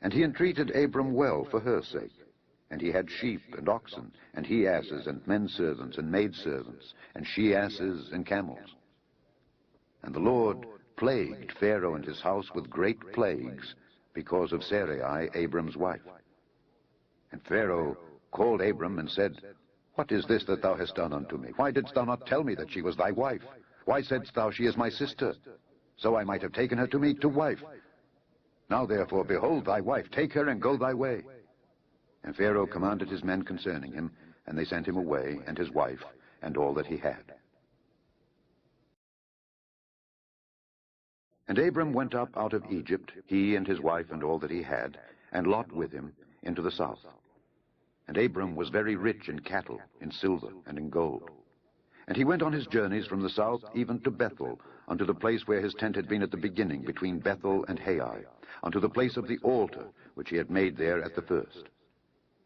And he entreated Abram well for her sake. And he had sheep and oxen, and he-asses, and men servants, and maidservants, and she-asses, and camels. And the Lord plagued Pharaoh and his house with great plagues, because of Sarai, Abram's wife. And Pharaoh called Abram and said, What is this that thou hast done unto me? Why didst thou not tell me that she was thy wife? Why saidst thou, She is my sister? So I might have taken her to me to wife. Now therefore, behold thy wife, take her and go thy way. And Pharaoh commanded his men concerning him, and they sent him away, and his wife, and all that he had. And Abram went up out of Egypt, he and his wife and all that he had, and Lot with him, into the south. And Abram was very rich in cattle, in silver, and in gold. And he went on his journeys from the south even to Bethel, unto the place where his tent had been at the beginning, between Bethel and Hai, unto the place of the altar, which he had made there at the first.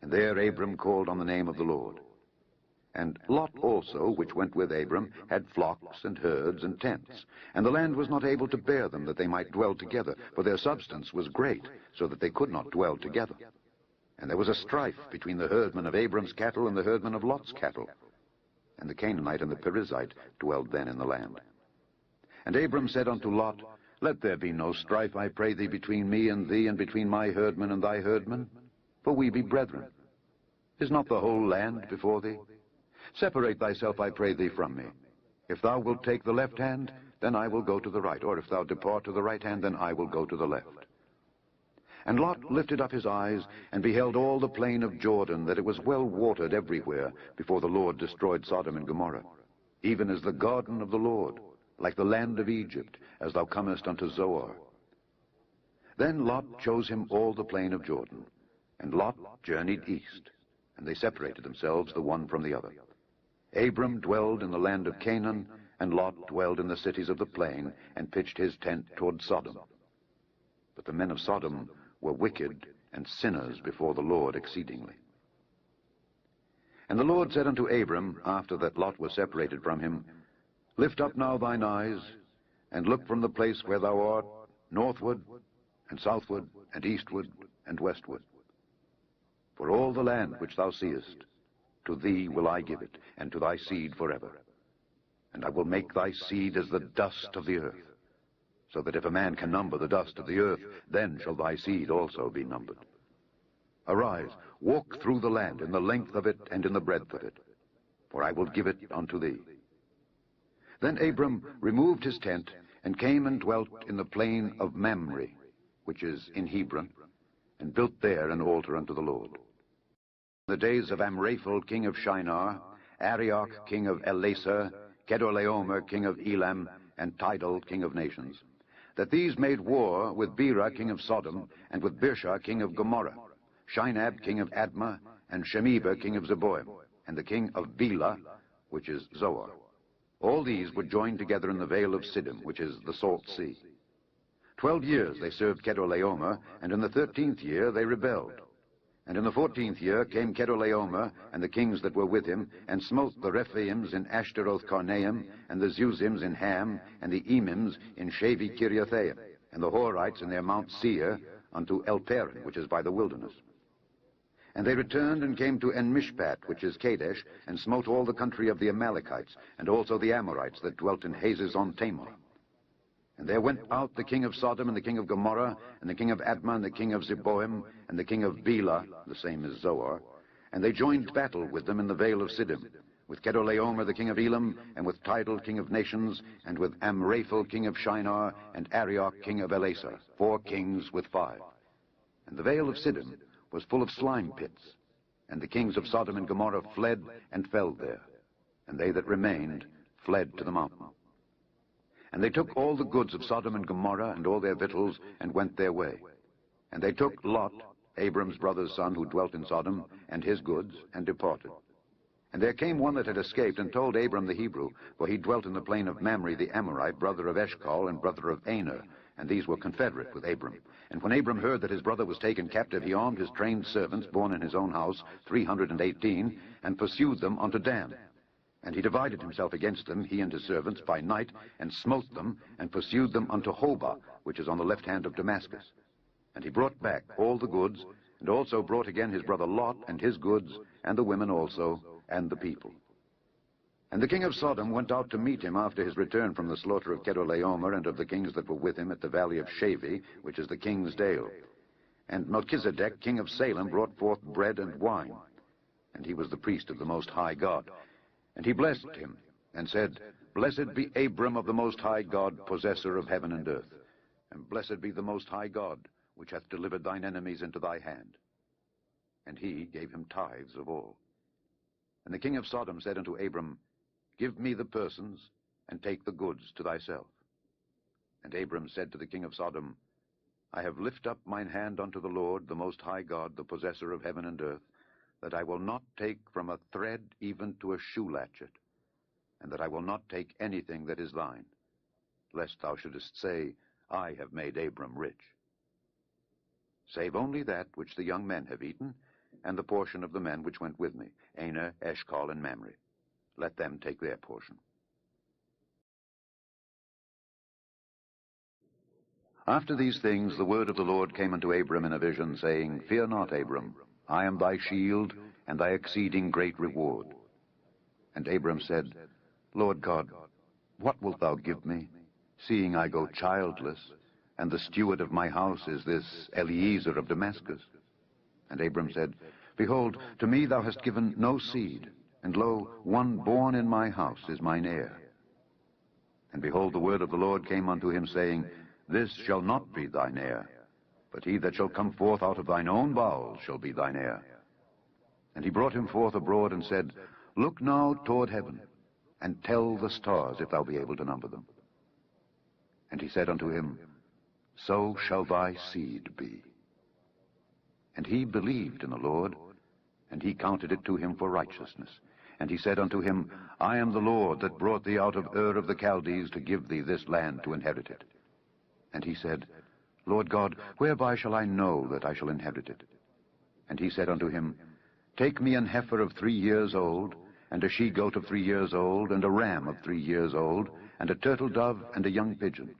And there Abram called on the name of the Lord. And Lot also, which went with Abram, had flocks and herds and tents. And the land was not able to bear them, that they might dwell together, for their substance was great, so that they could not dwell together. And there was a strife between the herdmen of Abram's cattle and the herdmen of Lot's cattle. And the Canaanite and the Perizzite dwelled then in the land. And Abram said unto Lot, Let there be no strife, I pray thee, between me and thee, and between my herdmen and thy herdmen, for we be brethren. Is not the whole land before thee? Separate thyself, I pray thee, from me. If thou wilt take the left hand, then I will go to the right, or if thou depart to the right hand, then I will go to the left. And Lot lifted up his eyes, and beheld all the plain of Jordan, that it was well watered everywhere, before the Lord destroyed Sodom and Gomorrah, even as the garden of the Lord, like the land of Egypt, as thou comest unto Zoar. Then Lot chose him all the plain of Jordan, and Lot journeyed east, and they separated themselves the one from the other. Abram dwelled in the land of Canaan, and Lot dwelled in the cities of the plain, and pitched his tent toward Sodom. But the men of Sodom were wicked and sinners before the Lord exceedingly. And the Lord said unto Abram, after that Lot was separated from him, Lift up now thine eyes, and look from the place where thou art, northward, and southward, and eastward, and westward. For all the land which thou seest, to thee will I give it, and to thy seed forever. And I will make thy seed as the dust of the earth, so that if a man can number the dust of the earth, then shall thy seed also be numbered. Arise, walk through the land, in the length of it and in the breadth of it, for I will give it unto thee. Then Abram removed his tent, and came and dwelt in the plain of Mamre, which is in Hebron, and built there an altar unto the Lord. In the days of Amraphel king of Shinar, Arioch king of Elasar, Kedorlaomer king of Elam, and Tidal king of nations, that these made war with Bera king of Sodom, and with Birsha king of Gomorrah, Shinab king of Admah, and Shemeba king of Zeboim, and the king of Bela, which is Zoar. All these were joined together in the vale of Siddim, which is the salt sea. 12 years they served Kedorlaomer, and in the 13th year they rebelled. And in the 14th year came Kedorlaomer and the kings that were with him, and smote the Rephaims in Ashtaroth Karnaim, and the Zuzims in Ham, and the Emims in Shavi Kiriathaim, and the Horites in their Mount Seir, unto El-Paran, which is by the wilderness. And they returned and came to En-Mishpat, which is Kadesh, and smote all the country of the Amalekites, and also the Amorites that dwelt in Hazezon Tamar. And there went out the king of Sodom, and the king of Gomorrah, and the king of Admah, and the king of Zeboim, and the king of Bela, the same as Zoar, and they joined battle with them in the vale of Siddim, with Chedorlaomer the king of Elam, and with Tidal king of nations, and with Amraphel king of Shinar, and Arioch king of Elasar, 4 kings with 5. And the vale of Siddim was full of slime pits, and the kings of Sodom and Gomorrah fled and fell there, and they that remained fled to the mountain. And they took all the goods of Sodom and Gomorrah, and all their victuals, and went their way. And they took Lot, Abram's brother's son, who dwelt in Sodom, and his goods, and departed. And there came one that had escaped, and told Abram the Hebrew, for he dwelt in the plain of Mamre the Amorite, brother of Eshcol, and brother of Aner, and these were confederate with Abram. And when Abram heard that his brother was taken captive, he armed his trained servants, born in his own house, 318, and pursued them unto Dan. And he divided himself against them, he and his servants, by night, and smote them, and pursued them unto Hobah, which is on the left hand of Damascus. And he brought back all the goods, and also brought again his brother Lot, and his goods, and the women also, and the people. And the king of Sodom went out to meet him after his return from the slaughter of Chedorlaomer and of the kings that were with him at the valley of Shavi, which is the king's dale. And Melchizedek, king of Salem, brought forth bread and wine, and he was the priest of the Most High God. And he blessed him, and said, Blessed be Abram of the Most High God, possessor of heaven and earth, and blessed be the Most High God, which hath delivered thine enemies into thy hand. And he gave him tithes of all. And the king of Sodom said unto Abram, Give me the persons, and take the goods to thyself. And Abram said to the king of Sodom, I have lifted up mine hand unto the Lord, the Most High God, the possessor of heaven and earth, that I will not take from a thread even to a shoe latchet, and that I will not take anything that is thine, lest thou shouldest say, I have made Abram rich. Save only that which the young men have eaten, and the portion of the men which went with me, Aner, Eshcol, and Mamre. Let them take their portion. After these things the word of the Lord came unto Abram in a vision, saying, Fear not, Abram, I am thy shield, and thy exceeding great reward. And Abram said, Lord God, what wilt thou give me, seeing I go childless, and the steward of my house is this Eliezer of Damascus? And Abram said, Behold, to me thou hast given no seed, and lo, one born in my house is mine heir. And behold, the word of the Lord came unto him, saying, This shall not be thine heir, but he that shall come forth out of thine own bowels shall be thine heir. And he brought him forth abroad, and said, Look now toward heaven, and tell the stars, if thou be able to number them. And he said unto him, So shall thy seed be. And he believed in the Lord, and he counted it to him for righteousness. And he said unto him, I am the Lord that brought thee out of Ur of the Chaldees to give thee this land to inherit it. And he said, Lord God, whereby shall I know that I shall inherit it? And he said unto him, Take me an heifer of 3 years old, and a she-goat of 3 years old, and a ram of 3 years old, and a turtle dove, and a young pigeon.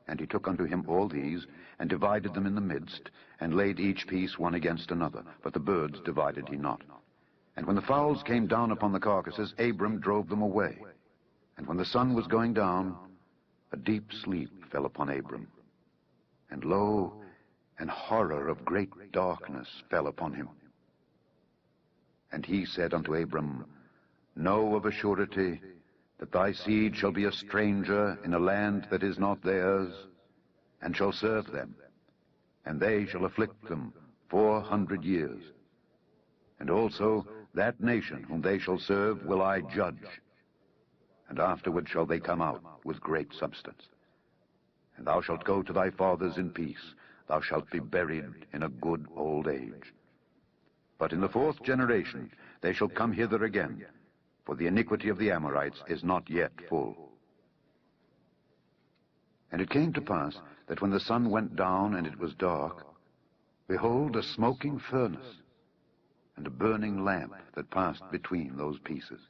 And he took unto him all these, and divided them in the midst, and laid each piece one against another, but the birds divided he not. And when the fowls came down upon the carcasses, Abram drove them away. And when the sun was going down, a deep sleep fell upon Abram. And lo, an horror of great darkness fell upon him. And he said unto Abram, Know of a surety that thy seed shall be a stranger in a land that is not theirs, and shall serve them, and they shall afflict them 400 years. And also that nation whom they shall serve will I judge, and afterward shall they come out with great substance. And thou shalt go to thy fathers in peace, thou shalt be buried in a good old age. But in the 4th generation they shall come hither again, for the iniquity of the Amorites is not yet full. And it came to pass that when the sun went down and it was dark, behold, a smoking furnace, and a burning lamp that passed between those pieces.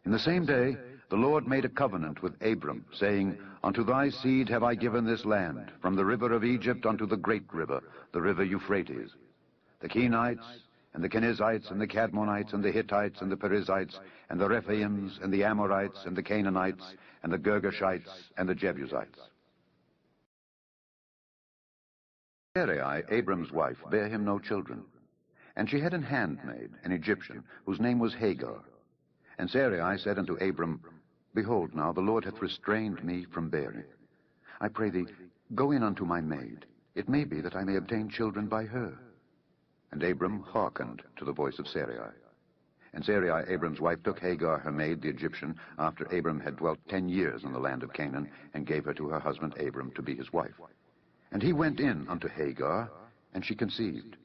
In the same day the Lord made a covenant with Abram, saying, Unto thy seed have I given this land, from the river of Egypt unto the great river, the river Euphrates. The Kenites, and the Kenizzites, and the Cadmonites, and the Hittites, and the Perizzites, and the Rephaims, and the Amorites, and the Canaanites, and the Girgashites, and the Jebusites. Sarai, Abram's wife, bare him no children. And she had an handmaid, an Egyptian, whose name was Hagar. And Sarai said unto Abram, Behold, now the Lord hath restrained me from bearing. I pray thee, go in unto my maid. It may be that I may obtain children by her. And Abram hearkened to the voice of Sarai. And Sarai, Abram's wife, took Hagar, her maid, the Egyptian, after Abram had dwelt 10 years in the land of Canaan, and gave her to her husband Abram to be his wife. And he went in unto Hagar, and she conceived.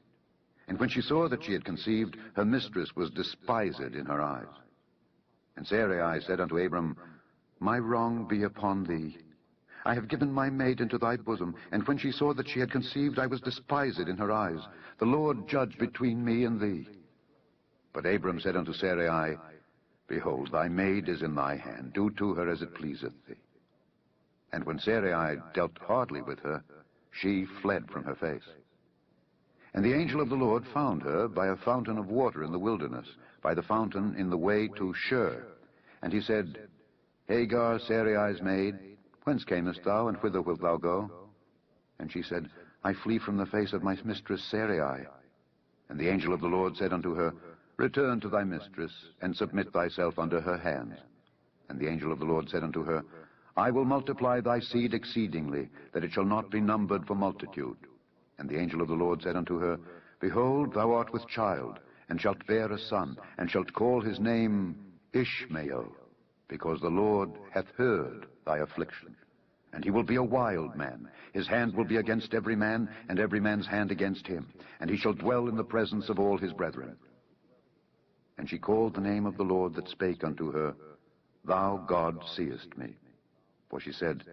And when she saw that she had conceived, her mistress was despised in her eyes. And Sarai said unto Abram, My wrong be upon thee. I have given my maid into thy bosom, and when she saw that she had conceived, I was despised in her eyes. The Lord judge between me and thee. But Abram said unto Sarai, Behold, thy maid is in thy hand. Do to her as it pleaseth thee. And when Sarai dealt hardly with her, she fled from her face. And the angel of the Lord found her by a fountain of water in the wilderness, by the fountain in the way to Shur. And he said, Hagar, Sarai's maid, whence camest thou, and whither wilt thou go? And she said, I flee from the face of my mistress Sarai. And the angel of the Lord said unto her, Return to thy mistress, and submit thyself under her hands. And the angel of the Lord said unto her, I will multiply thy seed exceedingly, that it shall not be numbered for multitude. And the angel of the Lord said unto her, Behold, thou art with child, and shalt bear a son, and shalt call his name Ishmael, because the Lord hath heard thy affliction. And he will be a wild man. His hand will be against every man, and every man's hand against him. And he shall dwell in the presence of all his brethren. And she called the name of the Lord that spake unto her, Thou, God, seest me. For she said,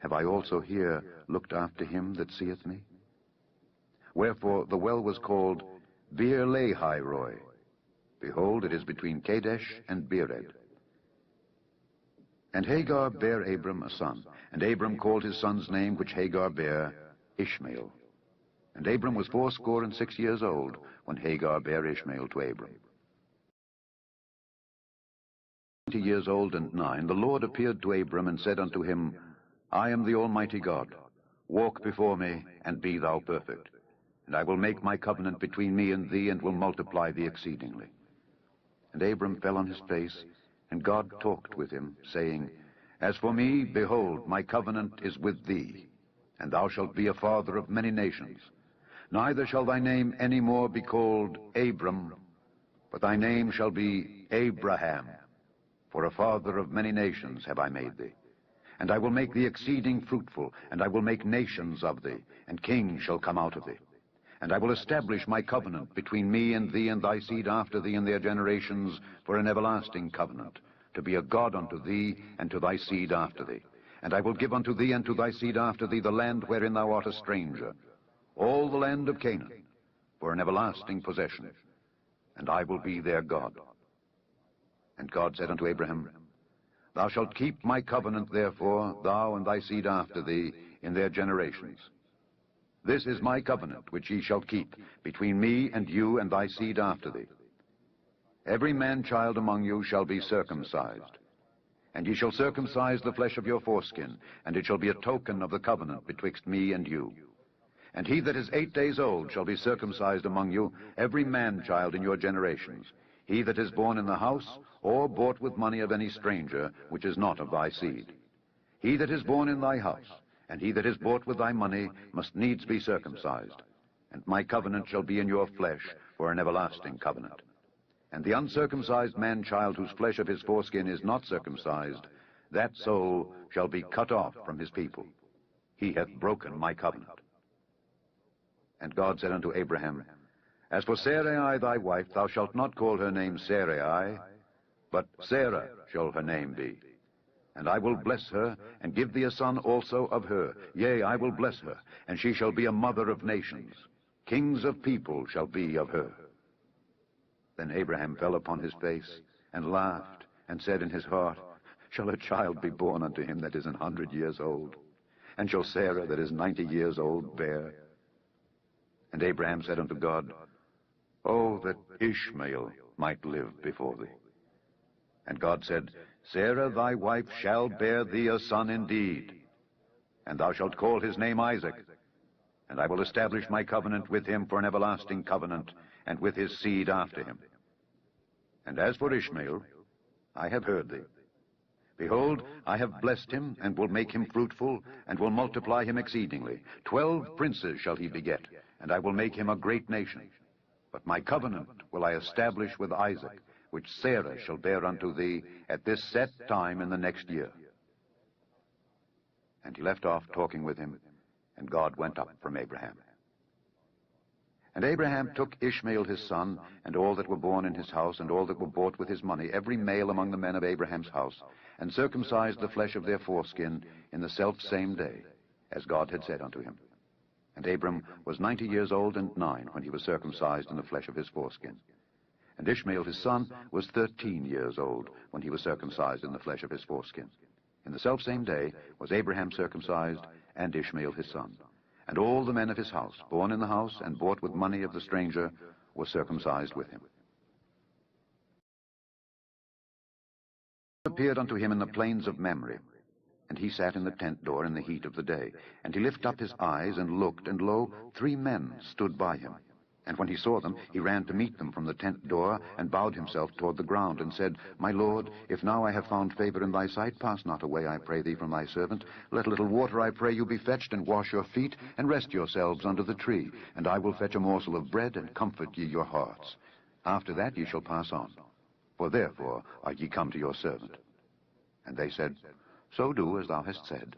Have I also here looked after him that seeth me? Wherefore the well was called Beer-lahai-roi. Behold, it is between Kadesh and Bered. And Hagar bare Abram a son, and Abram called his son's name, which Hagar bare, Ishmael. And Abram was 86 years old when Hagar bare Ishmael to Abram. 20 years old and 9, the Lord appeared to Abram and said unto him, I am the Almighty God. Walk before me, and be thou perfect. And I will make my covenant between me and thee, and will multiply thee exceedingly. And Abram fell on his face, and God talked with him, saying, As for me, behold, my covenant is with thee, and thou shalt be a father of many nations. Neither shall thy name any more be called Abram, but thy name shall be Abraham. For a father of many nations have I made thee. And I will make thee exceeding fruitful, and I will make nations of thee, and kings shall come out of thee. And I will establish my covenant between me and thee and thy seed after thee in their generations for an everlasting covenant, to be a God unto thee and to thy seed after thee. And I will give unto thee and to thy seed after thee the land wherein thou art a stranger, all the land of Canaan, for an everlasting possession. And I will be their God. And God said unto Abraham, Thou shalt keep my covenant, therefore, thou and thy seed after thee, in their generations. This is my covenant, which ye shall keep, between me and you and thy seed after thee. Every man-child among you shall be circumcised. And ye shall circumcise the flesh of your foreskin, and it shall be a token of the covenant betwixt me and you. And he that is 8 days old shall be circumcised among you, every man-child in your generations. He that is born in the house, or bought with money of any stranger, which is not of thy seed. He that is born in thy house, and he that is bought with thy money, must needs be circumcised. And my covenant shall be in your flesh for an everlasting covenant. And the uncircumcised man-child whose flesh of his foreskin is not circumcised, that soul shall be cut off from his people. He hath broken my covenant. And God said unto Abraham, As for Sarai thy wife, thou shalt not call her name Sarai, but Sarah shall her name be. And I will bless her, and give thee a son also of her. Yea, I will bless her, and she shall be a mother of nations. Kings of people shall be of her. Then Abraham fell upon his face, and laughed, and said in his heart, Shall a child be born unto him that is 100 years old? And shall Sarah that is 90 years old bear? And Abraham said unto God, Oh, that Ishmael might live before thee. And God said, Sarah thy wife shall bear thee a son indeed, and thou shalt call his name Isaac. And I will establish my covenant with him for an everlasting covenant, and with his seed after him. And as for Ishmael, I have heard thee. Behold, I have blessed him, and will make him fruitful, and will multiply him exceedingly. 12 princes shall he beget, and I will make him a great nation. But my covenant will I establish with Isaac, which Sarah shall bear unto thee at this set time in the next year. And he left off talking with him, and God went up from Abraham. And Abraham took Ishmael his son, and all that were born in his house, and all that were bought with his money, every male among the men of Abraham's house, and circumcised the flesh of their foreskin in the selfsame day, as God had said unto him. And Abram was 90 years old and 9 when he was circumcised in the flesh of his foreskin. And Ishmael his son was 13 years old when he was circumcised in the flesh of his foreskin. In the selfsame day was Abraham circumcised, and Ishmael his son. And all the men of his house, born in the house and bought with money of the stranger, were circumcised with him. Appeared unto him in the plains of Mamre, and he sat in the tent door in the heat of the day. And he lifted up his eyes and looked, and lo, 3 men stood by him. And when he saw them, he ran to meet them from the tent door, and bowed himself toward the ground, and said, My Lord, if now I have found favor in thy sight, pass not away, I pray thee, from thy servant. Let a little water, I pray you, be fetched, and wash your feet, and rest yourselves under the tree. And I will fetch a morsel of bread, and comfort ye your hearts. After that ye shall pass on. For therefore are ye come to your servant. And they said, So do as thou hast said.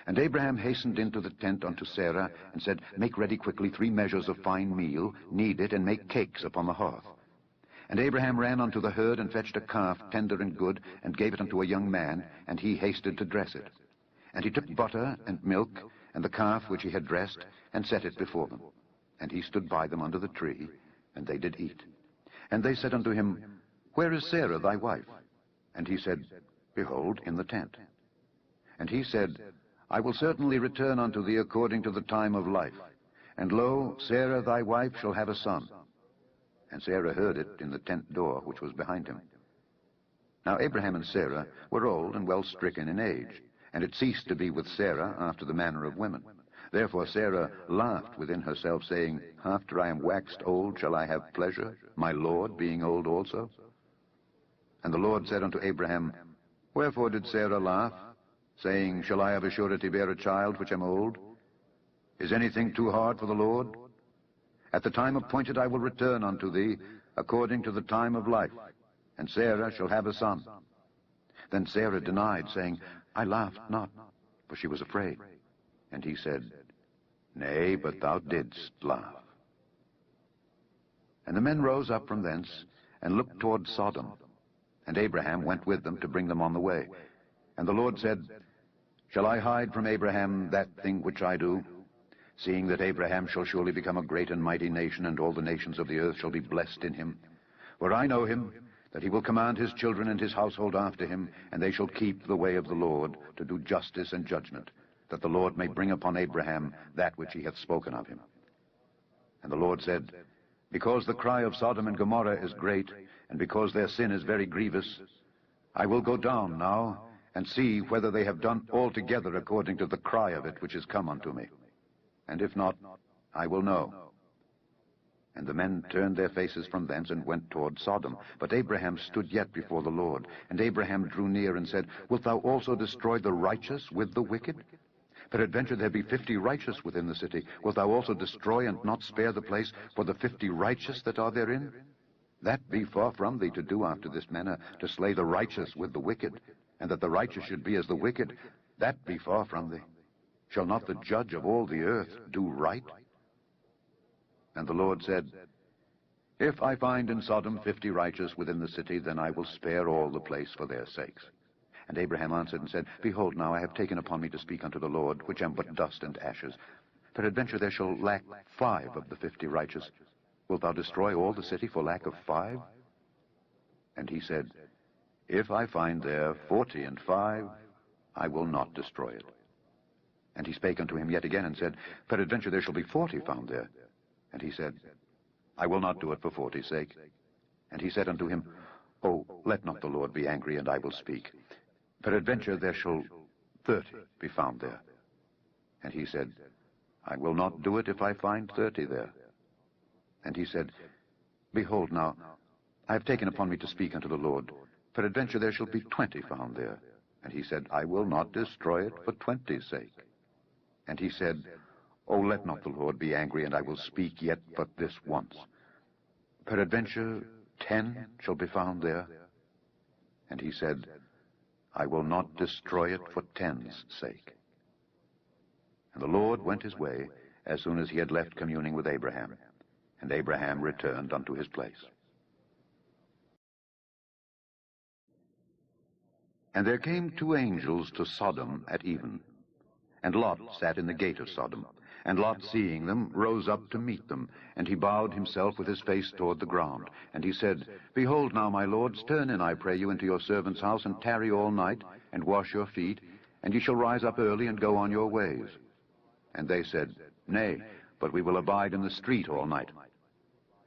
And Abraham hastened into the tent unto Sarah, and said, Make ready quickly 3 measures of fine meal, knead it, and make cakes upon the hearth. And Abraham ran unto the herd, and fetched a calf tender and good, and gave it unto a young man, and he hasted to dress it. And he took butter and milk, and the calf which he had dressed, and set it before them. And he stood by them under the tree, and they did eat. And they said unto him, Where is Sarah thy wife? And he said, Behold, in the tent. And he said, I will certainly return unto thee according to the time of life. And lo, Sarah thy wife shall have a son. And Sarah heard it in the tent door which was behind him. Now Abraham and Sarah were old and well stricken in age, and it ceased to be with Sarah after the manner of women. Therefore Sarah laughed within herself, saying, After I am waxed old shall I have pleasure, my Lord being old also? And the Lord said unto Abraham, Wherefore did Sarah laugh, saying, Shall I of a surety bear a child which am old? Is anything too hard for the Lord? At the time appointed I will return unto thee, according to the time of life, and Sarah shall have a son. Then Sarah denied, saying, I laughed not, for she was afraid. And he said, Nay, but thou didst laugh. And the men rose up from thence, and looked toward Sodom. And Abraham went with them to bring them on the way. And the Lord said, Shall I hide from Abraham that thing which I do? Seeing that Abraham shall surely become a great and mighty nation, and all the nations of the earth shall be blessed in him. For I know him, that he will command his children and his household after him, and they shall keep the way of the Lord, to do justice and judgment, that the Lord may bring upon Abraham that which he hath spoken of him. And the Lord said, Because the cry of Sodom and Gomorrah is great, and because their sin is very grievous, I will go down now, and see whether they have done altogether according to the cry of it which is come unto me. And if not, I will know. And the men turned their faces from thence, and went toward Sodom. But Abraham stood yet before the Lord. And Abraham drew near, and said, Wilt thou also destroy the righteous with the wicked? Peradventure there be 50 righteous within the city. Wilt thou also destroy and not spare the place for the 50 righteous that are therein? That be far from thee to do after this manner, to slay the righteous with the wicked, and that the righteous should be as the wicked. That be far from thee. Shall not the judge of all the earth do right? And the Lord said, If I find in Sodom 50 righteous within the city, then I will spare all the place for their sakes. And Abraham answered and said, Behold, now I have taken upon me to speak unto the Lord, which am but dust and ashes. Peradventure there shall lack 5 of the 50 righteous. Wilt thou destroy all the city for lack of 5? And he said, If I find there 40 and 5, I will not destroy it. And he spake unto him yet again, and said, Peradventure there shall be 40 found there. And he said, I will not do it for 40's sake. And he said unto him, Oh, let not the Lord be angry, and I will speak. Peradventure there shall 30 be found there. And he said, I will not do it if I find 30 there. And he said, Behold now, I have taken upon me to speak unto the Lord. Peradventure there shall be 20 found there. And he said, I will not destroy it for 20's sake. And he said, O let not the Lord be angry, and I will speak yet but this once. Peradventure 10 shall be found there. And he said, I will not destroy it for 10's sake. And the Lord went his way as soon as he had left communing with Abraham. And Abraham returned unto his place. And there came 2 angels to Sodom at even. And Lot sat in the gate of Sodom. And Lot, seeing them, rose up to meet them. And he bowed himself with his face toward the ground. And he said, Behold now, my lords, turn in, I pray you, into your servant's house, and tarry all night, and wash your feet, and ye shall rise up early, and go on your ways. And they said, Nay, but we will abide in the street all night.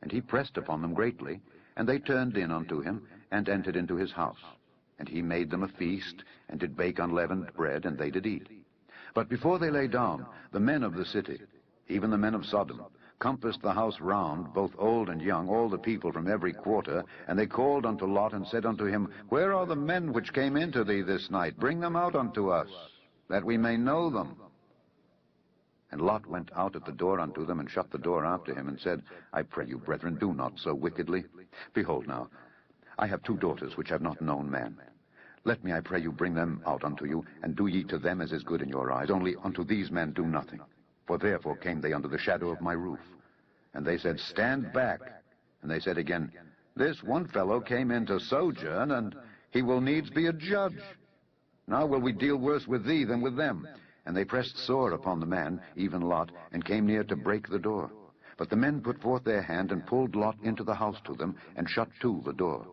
And he pressed upon them greatly, and they turned in unto him, and entered into his house. And he made them a feast, and did bake unleavened bread, and they did eat. But before they lay down, the men of the city, even the men of Sodom, compassed the house round, both old and young, all the people from every quarter. And they called unto Lot, and said unto him, Where are the men which came into thee this night? Bring them out unto us, that we may know them. And Lot went out at the door unto them, and shut the door after him, and said, I pray you, brethren, do not so wickedly. Behold now, I have 2 daughters which have not known man. Let me, I pray you, bring them out unto you, and do ye to them as is good in your eyes. Only unto these men do nothing. For therefore came they under the shadow of my roof. And they said, Stand back. And they said again, This one fellow came in to sojourn, and he will needs be a judge. Now will we deal worse with thee than with them. And they pressed sore upon the man, even Lot, and came near to break the door. But the men put forth their hand, and pulled Lot into the house to them, and shut to the door.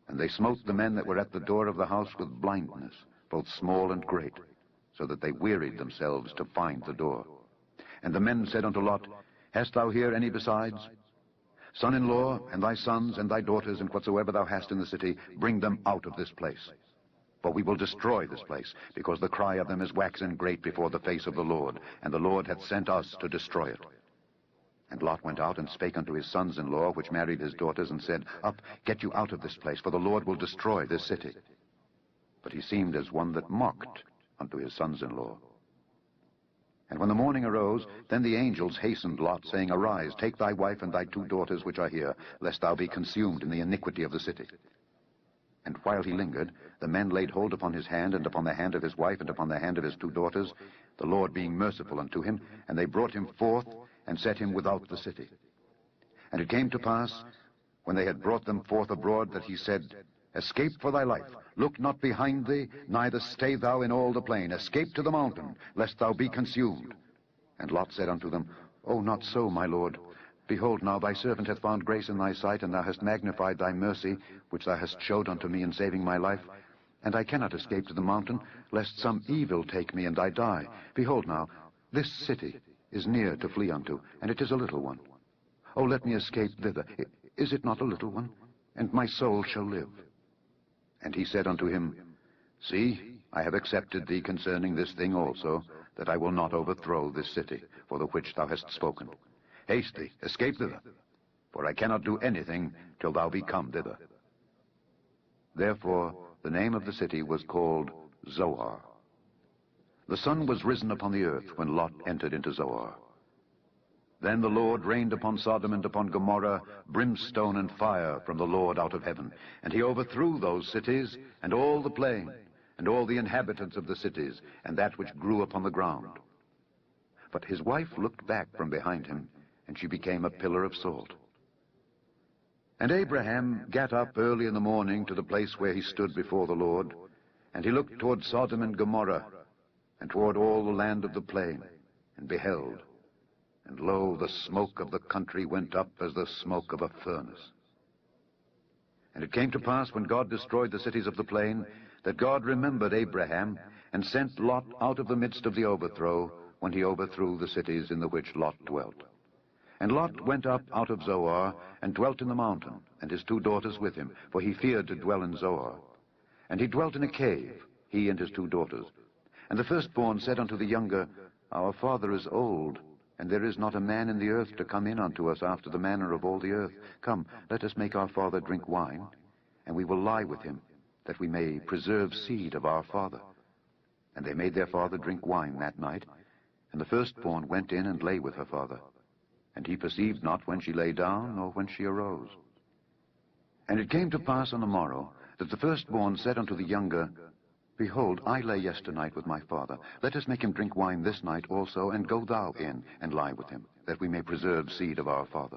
And they smote the men that were at the door of the house with blindness, both small and great, so that they wearied themselves to find the door. And the men said unto Lot, Hast thou here any besides? Son-in-law, and thy sons, and thy daughters, and whatsoever thou hast in the city, bring them out of this place. For we will destroy this place, because the cry of them is waxen great before the face of the Lord, and the Lord hath sent us to destroy it. And Lot went out and spake unto his sons-in-law, which married his daughters, and said, Up, get you out of this place, for the Lord will destroy this city. But he seemed as one that mocked unto his sons-in-law. And when the morning arose, then the angels hastened Lot, saying, Arise, take thy wife and thy 2 daughters which are here, lest thou be consumed in the iniquity of the city. And while he lingered, the men laid hold upon his hand, and upon the hand of his wife, and upon the hand of his 2 daughters, the Lord being merciful unto him, and they brought him forth, and set him without the city. And it came to pass, when they had brought them forth abroad, that he said, Escape for thy life, look not behind thee, neither stay thou in all the plain. Escape to the mountain, lest thou be consumed. And Lot said unto them, O not so, my lord. Behold, now thy servant hath found grace in thy sight, and thou hast magnified thy mercy, which thou hast showed unto me in saving my life. And I cannot escape to the mountain, lest some evil take me, and I die. Behold now, this city is near to flee unto, and it is a little one. O let me escape thither. Is it not a little one? And my soul shall live. And he said unto him, See, I have accepted thee concerning this thing also, that I will not overthrow this city, for the which thou hast spoken. Haste thee, escape thither, for I cannot do anything till thou be come thither. Therefore the name of the city was called Zoar. The sun was risen upon the earth when Lot entered into Zoar. Then the Lord rained upon Sodom and upon Gomorrah brimstone and fire from the Lord out of heaven. And he overthrew those cities, and all the plain, and all the inhabitants of the cities, and that which grew upon the ground. But his wife looked back from behind him, and she became a pillar of salt. And Abraham gat up early in the morning to the place where he stood before the Lord, and he looked toward Sodom and Gomorrah, and toward all the land of the plain, and beheld, and lo, the smoke of the country went up as the smoke of a furnace. And it came to pass, when God destroyed the cities of the plain, that God remembered Abraham, and sent Lot out of the midst of the overthrow, when he overthrew the cities in the which Lot dwelt. And Lot went up out of Zoar, and dwelt in the mountain, and his 2 daughters with him, for he feared to dwell in Zoar. And he dwelt in a cave, he and his 2 daughters. And the firstborn said unto the younger, Our father is old, and there is not a man in the earth to come in unto us after the manner of all the earth. Come, let us make our father drink wine, and we will lie with him, that we may preserve seed of our father. And they made their father drink wine that night, and the firstborn went in and lay with her father. And he perceived not when she lay down, nor when she arose. And it came to pass on the morrow, that the firstborn said unto the younger, Behold, I lay yesternight with my father. Let us make him drink wine this night also, and go thou in, and lie with him, that we may preserve seed of our father.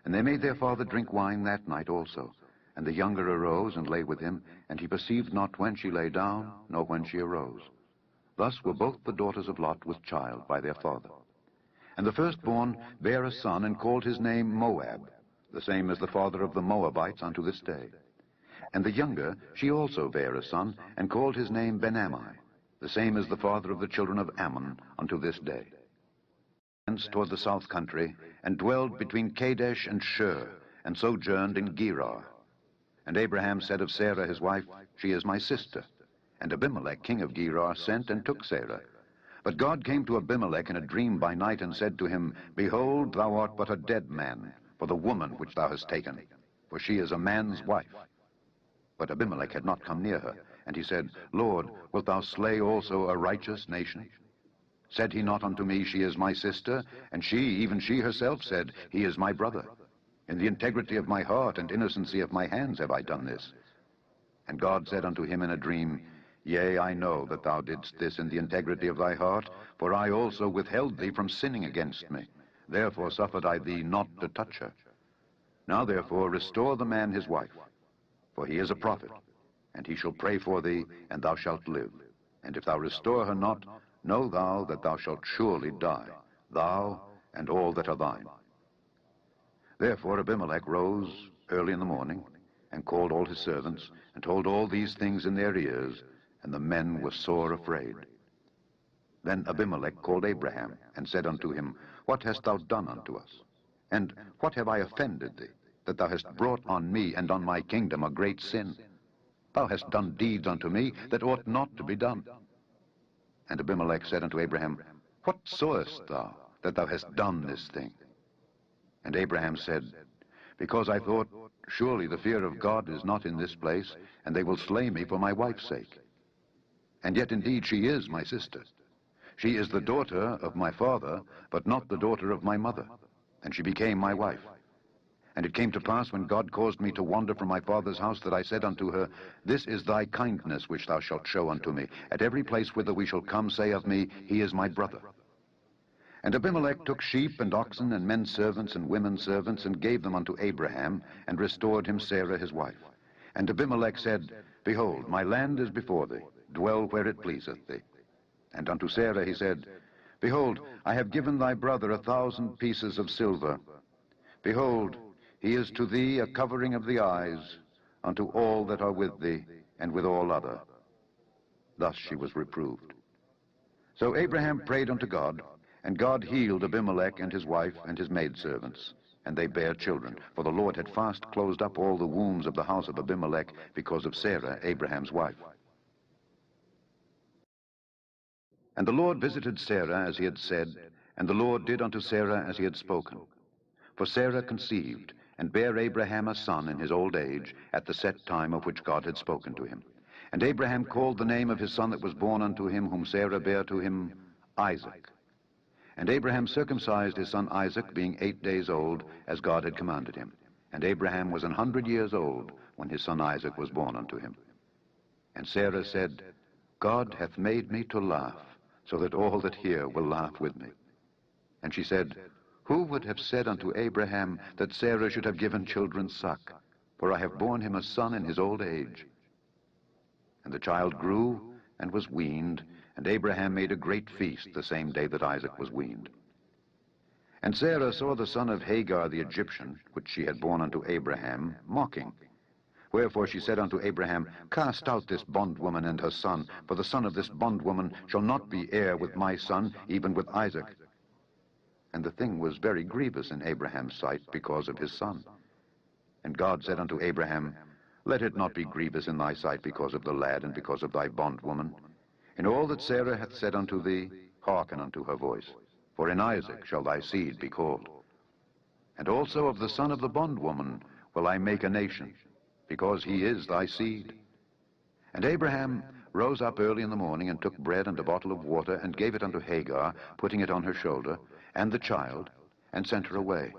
And they made their father drink wine that night also. And the younger arose and lay with him, and he perceived not when she lay down, nor when she arose. Thus were both the daughters of Lot with child by their father. And the firstborn bare a son, and called his name Moab, the same as the father of the Moabites unto this day. And the younger, she also bare a son, and called his name Ben-Ammi, the same as the father of the children of Ammon unto this day. Thence toward the south country, and dwelled between Kadesh and Shur, and sojourned in Gerar. And Abraham said of Sarah his wife, She is my sister. And Abimelech king of Gerar sent and took Sarah. But God came to Abimelech in a dream by night, and said to him, Behold, thou art but a dead man, for the woman which thou hast taken, for she is a man's wife. But Abimelech had not come near her. And he said, Lord, wilt thou slay also a righteous nation? Said he not unto me, She is my sister? And she, even she herself, said, He is my brother. In the integrity of my heart and innocency of my hands have I done this. And God said unto him in a dream, Yea, I know that thou didst this in the integrity of thy heart, for I also withheld thee from sinning against me. Therefore suffered I thee not to touch her. Now therefore restore the man his wife, for he is a prophet, and he shall pray for thee, and thou shalt live. And if thou restore her not, know thou that thou shalt surely die, thou and all that are thine. Therefore Abimelech rose early in the morning, and called all his servants, and told all these things in their ears, and the men were sore afraid. Then Abimelech called Abraham, and said unto him, What hast thou done unto us? And what have I offended thee, that thou hast brought on me and on my kingdom a great sin? Thou hast done deeds unto me that ought not to be done. And Abimelech said unto Abraham, What sawest thou, that thou hast done this thing? And Abraham said, Because I thought, Surely the fear of God is not in this place, and they will slay me for my wife's sake. And yet indeed she is my sister. She is the daughter of my father, but not the daughter of my mother. And she became my wife. And it came to pass, when God caused me to wander from my father's house, that I said unto her, This is thy kindness which thou shalt show unto me. At every place whither we shall come, say of me, He is my brother. And Abimelech took sheep and oxen and men servants and women servants, and gave them unto Abraham, and restored him Sarah his wife. And Abimelech said, Behold, my land is before thee, dwell where it pleaseth thee. And unto Sarah he said, Behold, I have given thy brother 1,000 pieces of silver. Behold, he is to thee a covering of the eyes, unto all that are with thee, and with all other. Thus she was reproved. So Abraham prayed unto God, and God healed Abimelech and his wife and his maidservants, and they bare children. For the Lord had fast closed up all the wombs of the house of Abimelech because of Sarah, Abraham's wife. And the Lord visited Sarah as he had said, and the Lord did unto Sarah as he had spoken. For Sarah conceived, and bare Abraham a son in his old age, at the set time of which God had spoken to him. And Abraham called the name of his son that was born unto him, whom Sarah bare to him, Isaac. And Abraham circumcised his son Isaac, being 8 days old, as God had commanded him. And Abraham was 100 years old when his son Isaac was born unto him. And Sarah said, God hath made me to laugh, so that all that hear will laugh with me. And she said, Who would have said unto Abraham that Sarah should have given children suck? For I have borne him a son in his old age. And the child grew and was weaned, and Abraham made a great feast the same day that Isaac was weaned. And Sarah saw the son of Hagar the Egyptian, which she had borne unto Abraham, mocking. Wherefore she said unto Abraham, Cast out this bondwoman and her son, for the son of this bondwoman shall not be heir with my son, even with Isaac. And the thing was very grievous in Abraham's sight because of his son. And God said unto Abraham, Let it not be grievous in thy sight because of the lad and because of thy bondwoman. In all that Sarah hath said unto thee, hearken unto her voice. for in Isaac shall thy seed be called. And also of the son of the bondwoman will I make a nation, because he is thy seed. And Abraham rose up early in the morning, and took bread and a bottle of water, and gave it unto Hagar, putting it on her shoulder, and the child, and sent her away.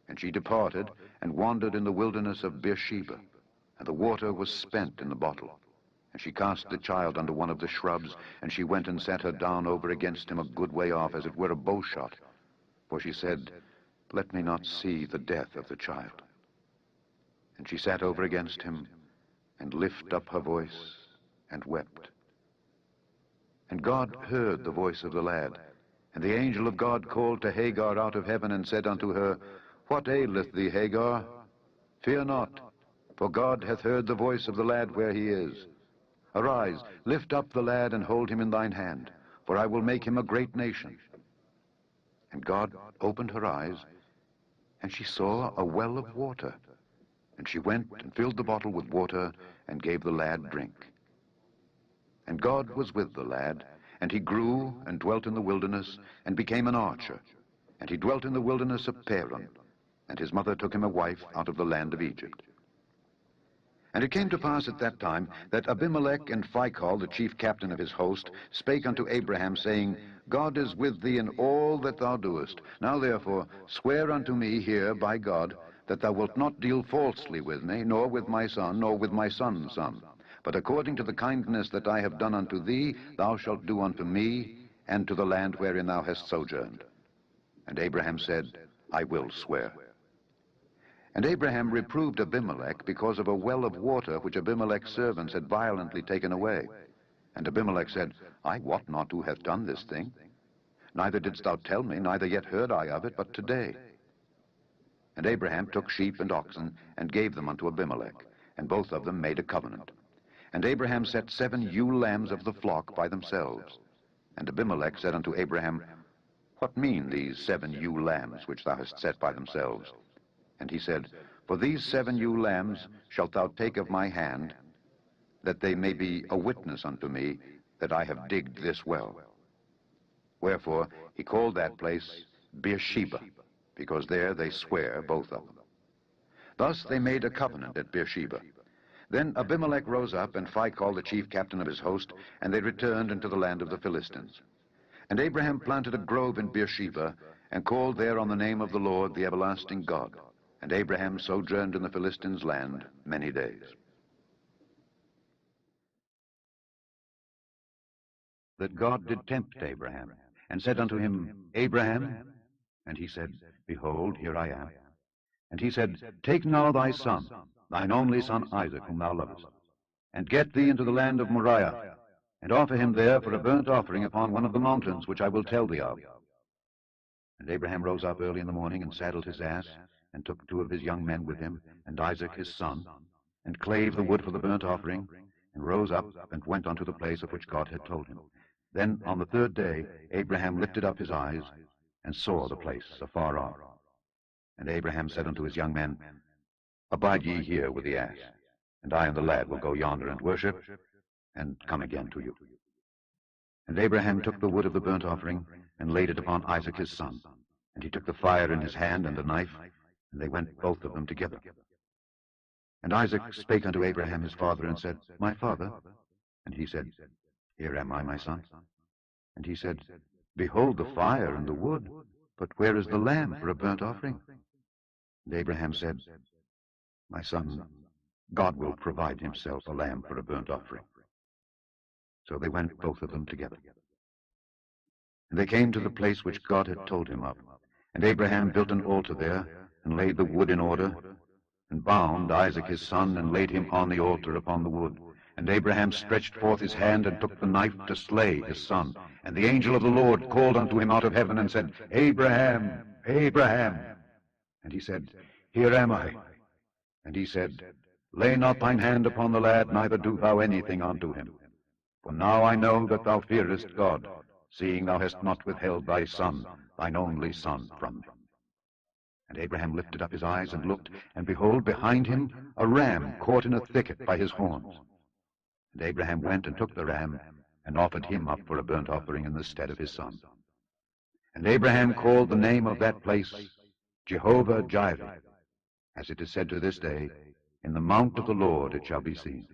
And she departed, and wandered in the wilderness of Beersheba. And the water was spent in the bottle. And she cast the child under one of the shrubs, and she went and sat her down over against him a good way off, as it were a bowshot. For she said, Let me not see the death of the child. And she sat over against him, and lifted up her voice, and wept. And God heard the voice of the lad. And the angel of God called to Hagar out of heaven, and said unto her, What aileth thee, Hagar? Fear not, for God hath heard the voice of the lad where he is. Arise, lift up the lad, and hold him in thine hand, for I will make him a great nation. And God opened her eyes, and she saw a well of water. And she went and filled the bottle with water, and gave the lad drink. And God was with the lad, and he grew and dwelt in the wilderness, and became an archer. And he dwelt in the wilderness of Paran, and his mother took him a wife out of the land of Egypt. And it came to pass at that time that Abimelech and Phicol, the chief captain of his host, spake unto Abraham, saying, God is with thee in all that thou doest. Now therefore swear unto me here by God, that thou wilt not deal falsely with me, nor with my son, nor with my son's son. But according to the kindness that I have done unto thee, thou shalt do unto me, and to the land wherein thou hast sojourned. And Abraham said, I will swear. And Abraham reproved Abimelech because of a well of water which Abimelech's servants had violently taken away. And Abimelech said, I wot not who hath done this thing. Neither didst thou tell me, neither yet heard I of it, but today. And Abraham took sheep and oxen, and gave them unto Abimelech, and both of them made a covenant. And Abraham set 7 ewe lambs of the flock by themselves. And Abimelech said unto Abraham, What mean these 7 ewe lambs which thou hast set by themselves? And he said, For these 7 ewe lambs shalt thou take of my hand, that they may be a witness unto me that I have digged this well. Wherefore he called that place Beersheba, because there they swear, both of them. Thus they made a covenant at Beersheba. Then Abimelech rose up, and Phicol, the chief captain of his host, and they returned into the land of the Philistines. And Abraham planted a grove in Beersheba, and called there on the name of the Lord, the everlasting God. And Abraham sojourned in the Philistines' land many days. That God did tempt Abraham, and said unto him, Abraham. And he said, Behold, here I am. And he said, Take now thy son, thine only son Isaac, whom thou lovest, and get thee into the land of Moriah, and offer him there for a burnt offering upon one of the mountains which I will tell thee of. And Abraham rose up early in the morning, and saddled his ass, and took 2 of his young men with him, and Isaac his son, and clave the wood for the burnt offering, and rose up, and went unto the place of which God had told him. Then on the 3rd day Abraham lifted up his eyes, and saw the place afar off. And Abraham said unto his young men, Abide ye here with the ass, and I and the lad will go yonder and worship, and come again to you. And Abraham took the wood of the burnt offering, and laid it upon Isaac his son. And he took the fire in his hand, and a knife, and they went both of them together. And Isaac spake unto Abraham his father, and said, My father? And he said, Here am I, my son. And he said, Behold the fire and the wood, but where is the lamb for a burnt offering? And Abraham said, My son, God will provide himself a lamb for a burnt offering. So they went both of them together. And they came to the place which God had told him of. And Abraham built an altar there, and laid the wood in order, and bound Isaac his son, and laid him on the altar upon the wood. And Abraham stretched forth his hand, and took the knife to slay his son. And the angel of the Lord called unto him out of heaven, and said, Abraham, Abraham. And he said, Here am I. And he said, Lay not thine hand upon the lad, neither do thou anything unto him. For now I know that thou fearest God, seeing thou hast not withheld thy son, thine only son, from me. And Abraham lifted up his eyes and looked, and behold, behind him a ram caught in a thicket by his horns. And Abraham went and took the ram, and offered him up for a burnt offering in the stead of his son. And Abraham called the name of that place Jehovah-Jireh, as it is said to this day, in the mount of the Lord it shall be seen.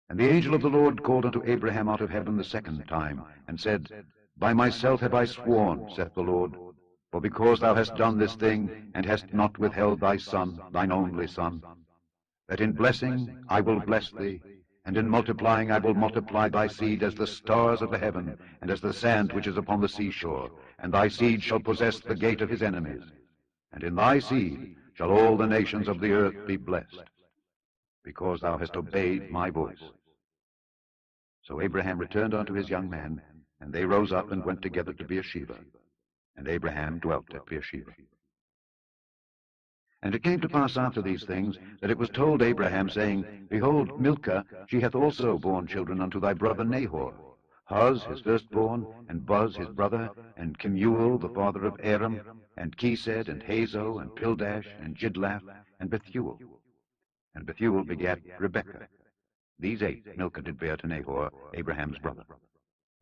And the angel of the Lord called unto Abraham out of heaven the second time, and said, By myself have I sworn, saith the Lord, for because thou hast done this thing, and hast not withheld thy son, thine only son, that in blessing I will bless thee, and in multiplying I will multiply thy seed as the stars of the heaven, and as the sand which is upon the seashore, and thy seed shall possess the gate of his enemies. And in thy seed shall all the nations of the earth be blessed, because thou hast obeyed my voice. So Abraham returned unto his young man, and they rose up and went together to Beersheba. And Abraham dwelt at Beersheba. And it came to pass after these things, that it was told Abraham, saying, Behold, Milcah, she hath also borne children unto thy brother Nahor, Huz his firstborn, and Buz his brother, and Kemuel the father of Aram, and Chesed, and Hazo, and Pildash, and Jidlaph, and Bethuel. And Bethuel begat Rebekah. These 8 Milcah did bear to Nahor, Abraham's brother.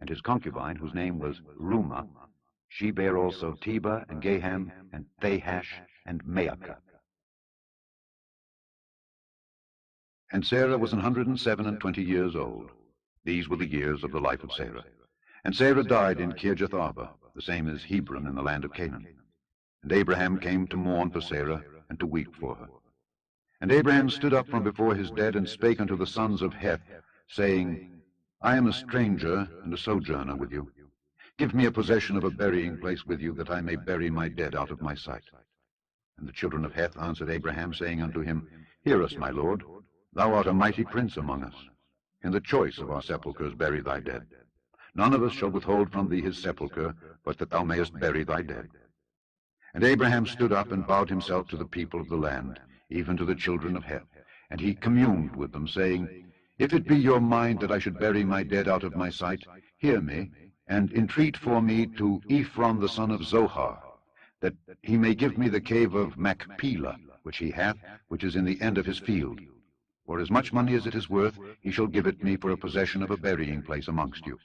And his concubine, whose name was Reumah, she bare also Tebah, and Gaham, and Thahash, and Maacah. And Sarah was 127 years old. These were the years of the life of Sarah. And Sarah died in Kirjath Arba, the same as Hebron in the land of Canaan. And Abraham came to mourn for Sarah, and to weep for her. And Abraham stood up from before his dead, and spake unto the sons of Heth, saying, I am a stranger and a sojourner with you. Give me a possession of a burying place with you, that I may bury my dead out of my sight. And the children of Heth answered Abraham, saying unto him, Hear us, my lord. Thou art a mighty prince among us. In the choice of our sepulchres bury thy dead. None of us shall withhold from thee his sepulchre, but that thou mayest bury thy dead. And Abraham stood up and bowed himself to the people of the land, even to the children of Heth. And he communed with them, saying, If it be your mind that I should bury my dead out of my sight, hear me, and entreat for me to Ephron the son of Zohar, that he may give me the cave of Machpelah, which he hath, which is in the end of his field. For as much money as it is worth, he shall give it me for a possession of a burying place amongst you.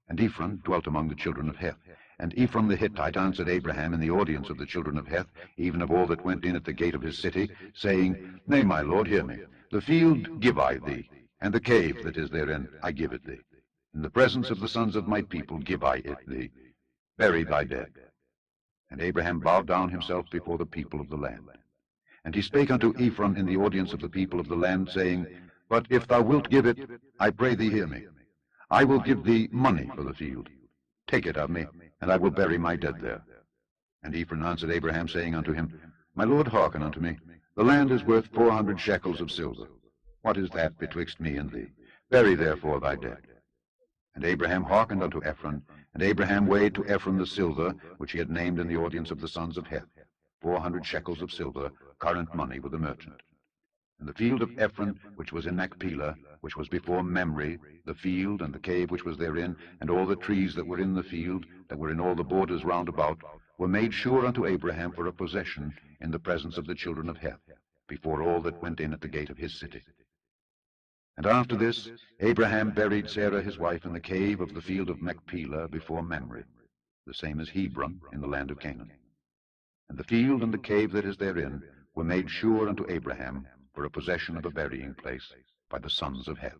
And Ephron dwelt among the children of Heth. And Ephron the Hittite answered Abraham in the audience of the children of Heth, even of all that went in at the gate of his city, saying, Nay, my lord, hear me. The field give I thee, and the cave that is therein I give it thee. In the presence of the sons of my people give I it thee. Bury thy dead. And Abraham bowed down himself before the people of the land. And he spake unto Ephron in the audience of the people of the land, saying, But if thou wilt give it, I pray thee hear me. I will give thee money for the field. Take it of me, and I will bury my dead there. And Ephron answered Abraham, saying unto him, My lord, hearken unto me. The land is worth 400 shekels of silver. What is that betwixt me and thee? Bury therefore thy dead. And Abraham hearkened unto Ephron, and Abraham weighed to Ephron the silver, which he had named in the audience of the sons of Heth, 400 shekels of silver, current money with the merchant. And the field of Ephron, which was in Machpelah, which was before Mamre, the field and the cave which was therein, and all the trees that were in the field, that were in all the borders round about, were made sure unto Abraham for a possession in the presence of the children of Heth, before all that went in at the gate of his city. And after this, Abraham buried Sarah his wife in the cave of the field of Machpelah before Mamre, the same as Hebron in the land of Canaan. And the field and the cave that is therein were made sure unto Abraham for a possession of a burying place by the sons of Heth.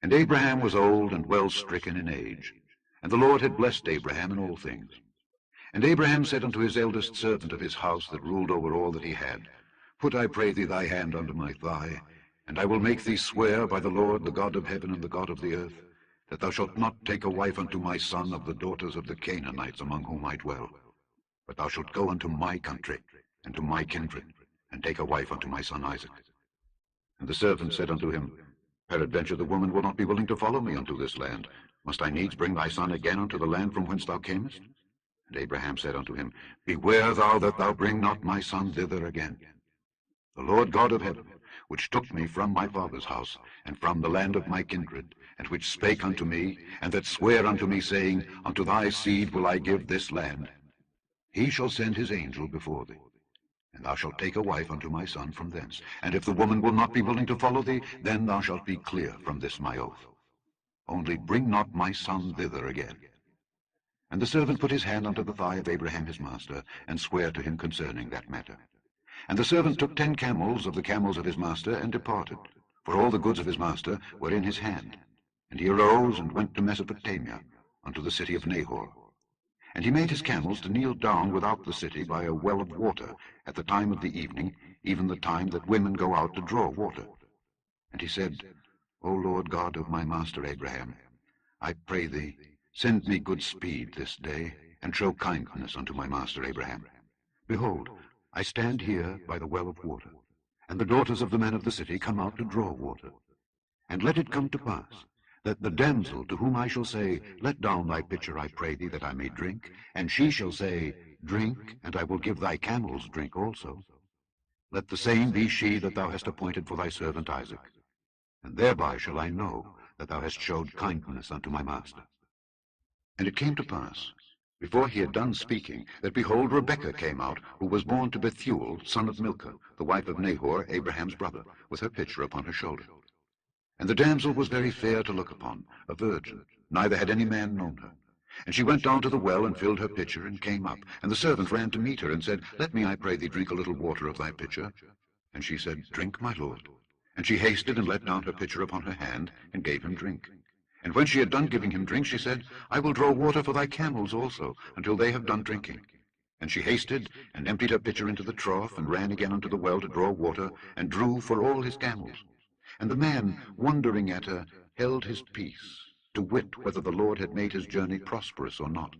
And Abraham was old and well stricken in age, and the Lord had blessed Abraham in all things. And Abraham said unto his eldest servant of his house that ruled over all that he had, Put, I pray thee, thy hand unto my thigh, and I will make thee swear by the Lord, the God of heaven and the God of the earth, that thou shalt not take a wife unto my son of the daughters of the Canaanites among whom I dwell, but thou shalt go unto my country and to my kindred, and take a wife unto my son Isaac. And the servant said unto him, Peradventure the woman will not be willing to follow me unto this land. Must I needs bring thy son again unto the land from whence thou camest? And Abraham said unto him, Beware thou that thou bring not my son thither again. The Lord God of heaven, which took me from my father's house, and from the land of my kindred, and which spake unto me, and that sware unto me, saying, Unto thy seed will I give this land, he shall send his angel before thee, And thou shalt take a wife unto my son from thence. And if the woman will not be willing to follow thee, then thou shalt be clear from this my oath. Only bring not my son thither again. And the servant put his hand unto the thigh of Abraham his master, and sware to him concerning that matter. And the servant took 10 camels of the camels of his master, and departed, for all the goods of his master were in his hand. And he arose and went to Mesopotamia, unto the city of Nahor. And he made his camels to kneel down without the city by a well of water, at the time of the evening, even the time that women go out to draw water. And he said, O Lord God of my master Abraham, I pray thee, send me good speed this day, and show kindness unto my master Abraham. Behold, I stand here by the well of water, and the daughters of the men of the city come out to draw water. And let it come to pass, that the damsel to whom I shall say, Let down thy pitcher, I pray thee, that I may drink, and she shall say, Drink, and I will give thy camels drink also. Let the same be she that thou hast appointed for thy servant Isaac. And thereby shall I know that thou hast showed kindness unto my master. And it came to pass, before he had done speaking, that behold, Rebekah came out, who was born to Bethuel, son of Milcah, the wife of Nahor, Abraham's brother, with her pitcher upon her shoulder. And the damsel was very fair to look upon, a virgin, neither had any man known her. And she went down to the well, and filled her pitcher, and came up. And the servant ran to meet her, and said, Let me, I pray thee, drink a little water of thy pitcher. And she said, Drink, my lord. And she hasted, and let down her pitcher upon her hand, and gave him drink. And when she had done giving him drink, she said, I will draw water for thy camels also, until they have done drinking. And she hasted, and emptied her pitcher into the trough, and ran again unto the well to draw water, and drew for all his camels. And the man, wondering at her, held his peace, to wit whether the Lord had made his journey prosperous or not.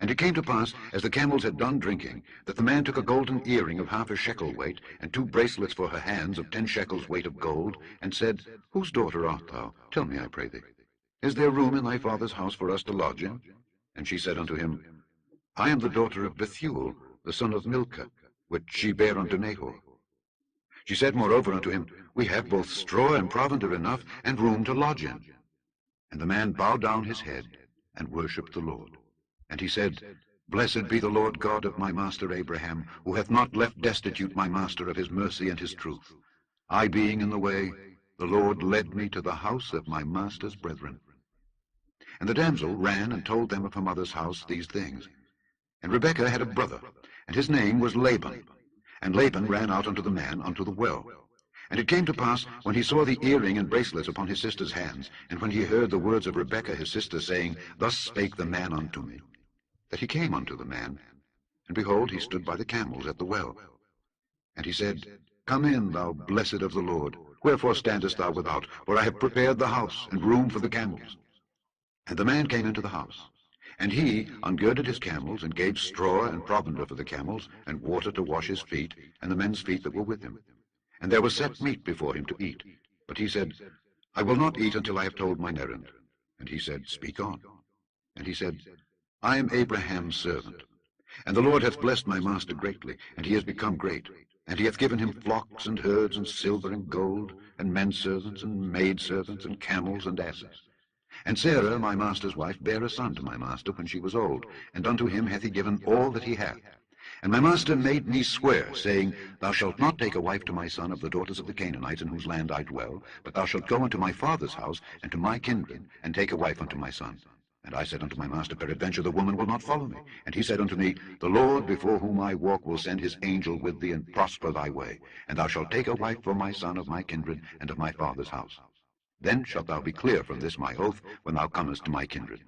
And it came to pass, as the camels had done drinking, that the man took a golden earring of 1/2 shekel weight, and 2 bracelets for her hands of 10 shekels weight of gold, and said, Whose daughter art thou? Tell me, I pray thee. Is there room in thy father's house for us to lodge in? And she said unto him, I am the daughter of Bethuel, the son of Milcah, which she bare unto Nahor. She said moreover unto him, We have both straw and provender enough, and room to lodge in. And the man bowed down his head, and worshipped the Lord. And he said, Blessed be the Lord God of my master Abraham, who hath not left destitute my master of his mercy and his truth. I being in the way, the Lord led me to the house of my master's brethren. And the damsel ran and told them of her mother's house these things. And Rebekah had a brother, and his name was Laban. And Laban ran out unto the man unto the well. And it came to pass, when he saw the earring and bracelets upon his sister's hands, and when he heard the words of Rebekah his sister, saying, Thus spake the man unto me, that he came unto the man. And behold, he stood by the camels at the well. And he said, Come in, thou blessed of the Lord. Wherefore standest thou without? For I have prepared the house, and room for the camels. And the man came into the house. And he ungirded his camels, and gave straw and provender for the camels, and water to wash his feet, and the men's feet that were with him. And there was set meat before him to eat. But he said, I will not eat until I have told mine errand. And he said, Speak on. And he said, I am Abraham's servant. And the Lord hath blessed my master greatly, and he has become great. And he hath given him flocks and herds, and silver and gold, and menservants and maidservants, and camels and asses. And Sarah, my master's wife, bare a son to my master when she was old, and unto him hath he given all that he hath. And my master made me swear, saying, Thou shalt not take a wife to my son of the daughters of the Canaanites in whose land I dwell, but thou shalt go unto my father's house, and to my kindred, and take a wife unto my son. And I said unto my master, Peradventure the woman will not follow me. And he said unto me, The Lord before whom I walk will send his angel with thee, and prosper thy way. And thou shalt take a wife for my son of my kindred, and of my father's house. Then shalt thou be clear from this my oath, when thou comest to my kindred.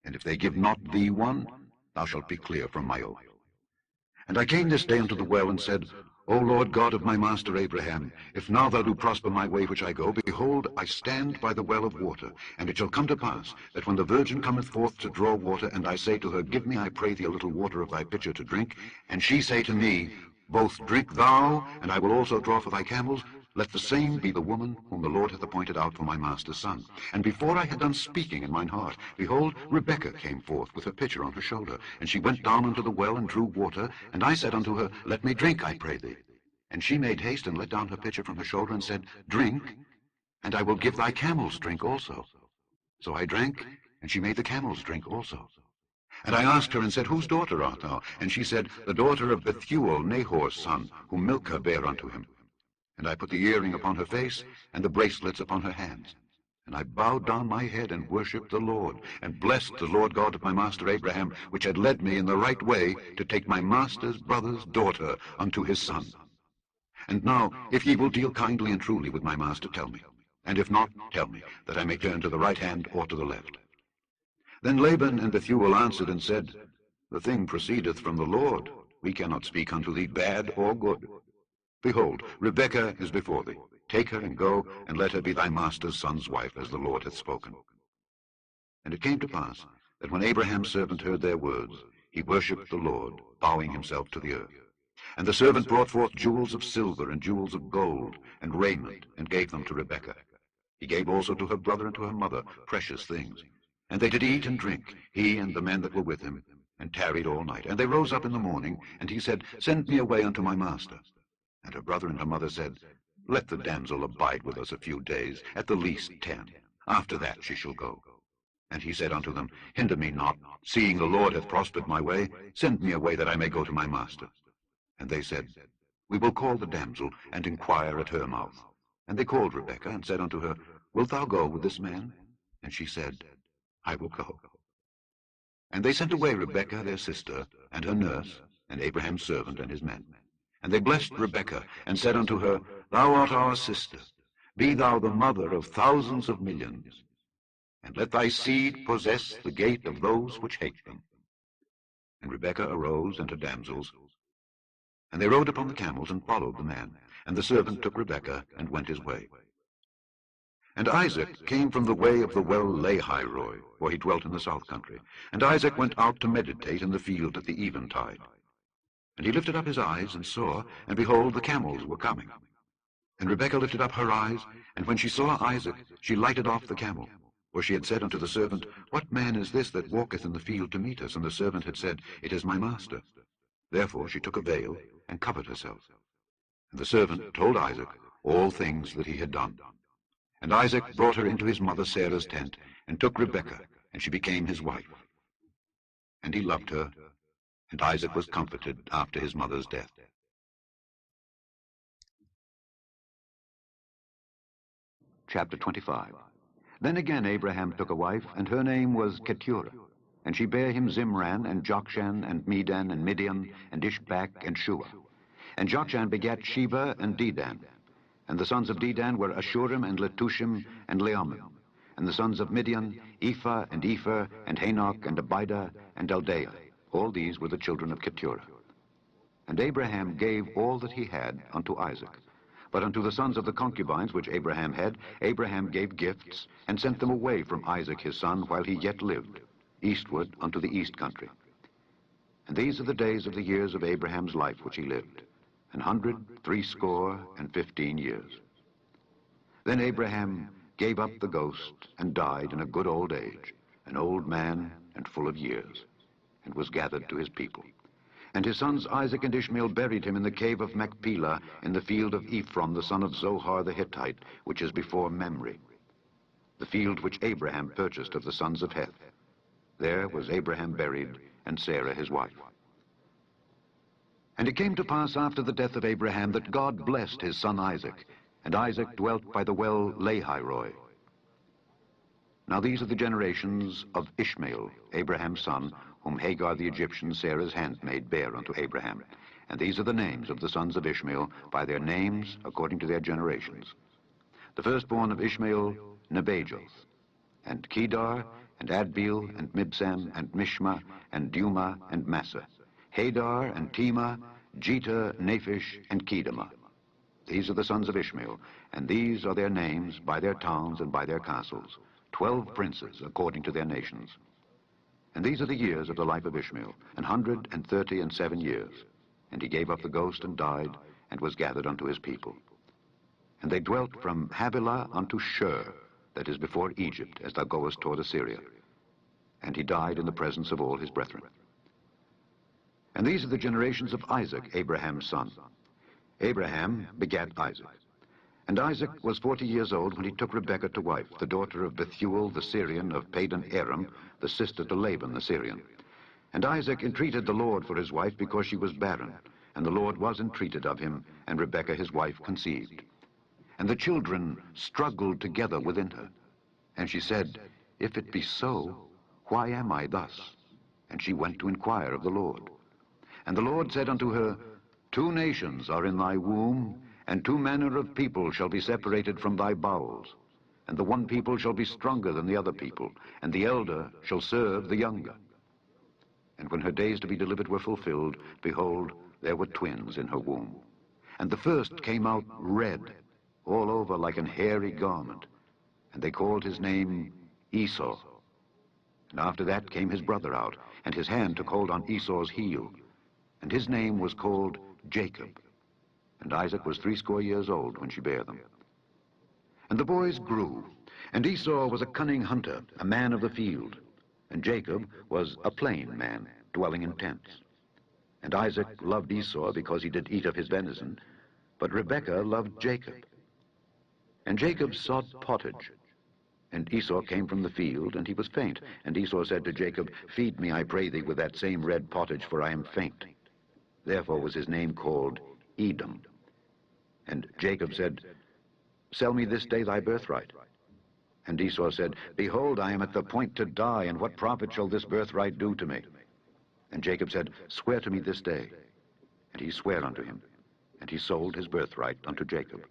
And if they give not thee one, thou shalt be clear from my oath. And I came this day unto the well, and said, O Lord God of my master Abraham, if now thou do prosper my way which I go, behold, I stand by the well of water. And it shall come to pass, that when the virgin cometh forth to draw water, and I say to her, Give me, I pray thee, a little water of thy pitcher to drink, and she say to me, Both drink thou, and I will also draw for thy camels, let the same be the woman whom the Lord hath appointed out for my master's son. And before I had done speaking in mine heart, behold, Rebekah came forth with her pitcher on her shoulder. And she went down unto the well, and drew water. And I said unto her, Let me drink, I pray thee. And she made haste, and let down her pitcher from her shoulder, and said, Drink, and I will give thy camels drink also. So I drank, and she made the camels drink also. And I asked her and said, Whose daughter art thou? And she said, The daughter of Bethuel, Nahor's son, whom Milcah bare unto him. And I put the earring upon her face, and the bracelets upon her hands. And I bowed down my head and worshipped the Lord, and blessed the Lord God of my master Abraham, which had led me in the right way to take my master's brother's daughter unto his son. And now, if ye will deal kindly and truly with my master, tell me. And if not, tell me, that I may turn to the right hand or to the left. Then Laban and Bethuel answered and said, The thing proceedeth from the Lord. We cannot speak unto thee bad or good. Behold, Rebekah is before thee. Take her and go, and let her be thy master's son's wife, as the Lord hath spoken. And it came to pass, that when Abraham's servant heard their words, he worshipped the Lord, bowing himself to the earth. And the servant brought forth jewels of silver and jewels of gold, and raiment, and gave them to Rebekah. He gave also to her brother and to her mother precious things. And they did eat and drink, he and the men that were with him, and tarried all night. And they rose up in the morning, and he said, Send me away unto my master. And her brother and her mother said, Let the damsel abide with us a few days, at the least 10. After that she shall go. And he said unto them, Hinder me not, seeing the Lord hath prospered my way. Send me away, that I may go to my master. And they said, We will call the damsel, and inquire at her mouth. And they called Rebekah, and said unto her, Wilt thou go with this man? And she said, I will go. And they sent away Rebekah their sister, and her nurse, and Abraham's servant and his men. And they blessed Rebekah, and said unto her, Thou art our sister. Be thou the mother of thousands of millions. And let thy seed possess the gate of those which hate them. And Rebekah arose and her damsels, and they rode upon the camels, and followed the man. And the servant took Rebekah, and went his way. And Isaac came from the way of the well Lahairoi, for he dwelt in the south country. And Isaac went out to meditate in the field at the eventide. And he lifted up his eyes, and saw, and behold, the camels were coming. And Rebekah lifted up her eyes, and when she saw Isaac, she lighted off the camel. For she had said unto the servant, What man is this that walketh in the field to meet us? And the servant had said, It is my master. Therefore she took a veil, and covered herself. And the servant told Isaac all things that he had done. And Isaac brought her into his mother Sarah's tent, and took Rebekah, and she became his wife. And he loved her, and Isaac was comforted after his mother's death. Chapter 25. Then again Abraham took a wife, and her name was Keturah. And she bare him Zimran, and Jokshan, and Medan, and Midian, and Ishbak, and Shua. And Jokshan begat Sheba and Dedan. And the sons of Dedan were Ashurim, and Letushim, and Leammim. And the sons of Midian, Ephah, and Epher, and Hanok, and Abidah, and Eldaah. All these were the children of Keturah. And Abraham gave all that he had unto Isaac. But unto the sons of the concubines which Abraham had, Abraham gave gifts, and sent them away from Isaac his son while he yet lived, eastward unto the east country. And these are the days of the years of Abraham's life which he lived, 160 years. Then Abraham gave up the ghost, and died in a good old age, an old man and full of years, and was gathered to his people. And his sons Isaac and Ishmael buried him in the cave of Machpelah, in the field of Ephron the son of Zohar the Hittite, which is before Mamre, the field which Abraham purchased of the sons of Heth. There was Abraham buried, and Sarah his wife. And it came to pass after the death of Abraham that God blessed his son Isaac, and Isaac dwelt by the well Lahairoi. Now these are the generations of Ishmael, Abraham's son, whom Hagar the Egyptian, Sarah's handmaid, bare unto Abraham. And these are the names of the sons of Ishmael, by their names according to their generations. The firstborn of Ishmael, Nebajoth, and Kedar, and Adbeel, and Mibsam, and Mishma, and Duma, and Massa, Hadar, and Tema, Jetah, Naphish, and Kedemah. These are the sons of Ishmael, and these are their names by their towns and by their castles, 12 princes according to their nations. And these are the years of the life of Ishmael, 137 years. And he gave up the ghost and died, and was gathered unto his people. And they dwelt from Havilah unto Shur, that is before Egypt, as thou goest toward Assyria. And he died in the presence of all his brethren. And these are the generations of Isaac, Abraham's son. Abraham begat Isaac. And Isaac was 40 years old when he took Rebekah to wife, the daughter of Bethuel the Syrian of Padan Aram, the sister to Laban the Syrian. And Isaac entreated the Lord for his wife because she was barren. And the Lord was entreated of him, and Rebekah his wife conceived. And the children struggled together within her. And she said, If it be so, why am I thus? And she went to inquire of the Lord. And the Lord said unto her, 2 nations are in thy womb, and 2 manner of people shall be separated from thy bowels. And the one people shall be stronger than the other people, and the elder shall serve the younger. And when her days to be delivered were fulfilled, behold, there were twins in her womb. And the first came out red, all over like an hairy garment, and they called his name Esau. And after that came his brother out, and his hand took hold on Esau's heel, and his name was called Jacob. And Isaac was 80 years old when she bare them. And the boys grew, and Esau was a cunning hunter, a man of the field, and Jacob was a plain man, dwelling in tents. And Isaac loved Esau because he did eat of his venison, but Rebekah loved Jacob. And Jacob sought pottage. And Esau came from the field, and he was faint. And Esau said to Jacob, Feed me, I pray thee, with that same red pottage, for I am faint. Therefore was his name called Edom. And Jacob said, Sell me this day thy birthright. And Esau said, Behold, I am at the point to die, and what profit shall this birthright do to me? And Jacob said, Swear to me this day. And he sware unto him, and he sold his birthright unto Jacob.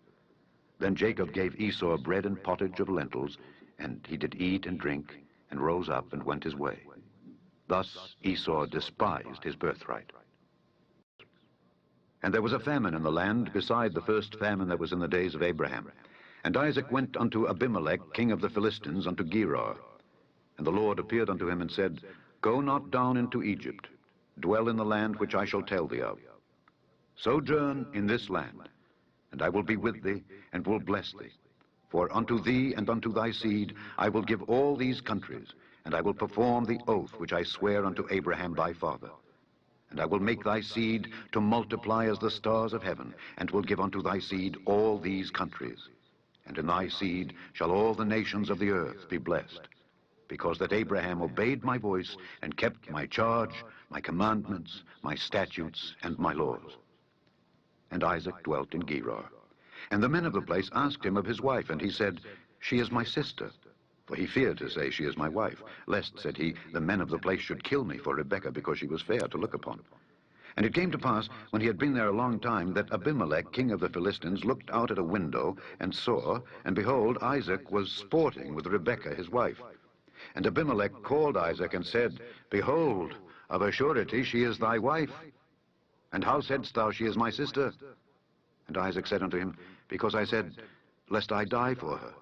Then Jacob gave Esau bread and pottage of lentils, and he did eat and drink, and rose up and went his way. Thus Esau despised his birthright. And there was a famine in the land, beside the first famine that was in the days of Abraham. And Isaac went unto Abimelech, king of the Philistines, unto Gerar. And the Lord appeared unto him and said, Go not down into Egypt, dwell in the land which I shall tell thee of. Sojourn in this land, and I will be with thee, and will bless thee. For unto thee and unto thy seed I will give all these countries, and I will perform the oath which I sware unto Abraham thy father. And I will make thy seed to multiply as the stars of heaven, and will give unto thy seed all these countries. And in thy seed shall all the nations of the earth be blessed, because that Abraham obeyed my voice, and kept my charge, my commandments, my statutes, and my laws. And Isaac dwelt in Gerar. And the men of the place asked him of his wife, and he said, She is my sister. For he feared to say, She is my wife, lest, said he, the men of the place should kill me for Rebekah, because she was fair to look upon. And it came to pass, when he had been there a long time, that Abimelech, king of the Philistines, looked out at a window, and saw, and behold, Isaac was sporting with Rebekah his wife. And Abimelech called Isaac, and said, Behold, of a surety she is thy wife. And how saidst thou, She is my sister? And Isaac said unto him, Because I said, Lest I die for her.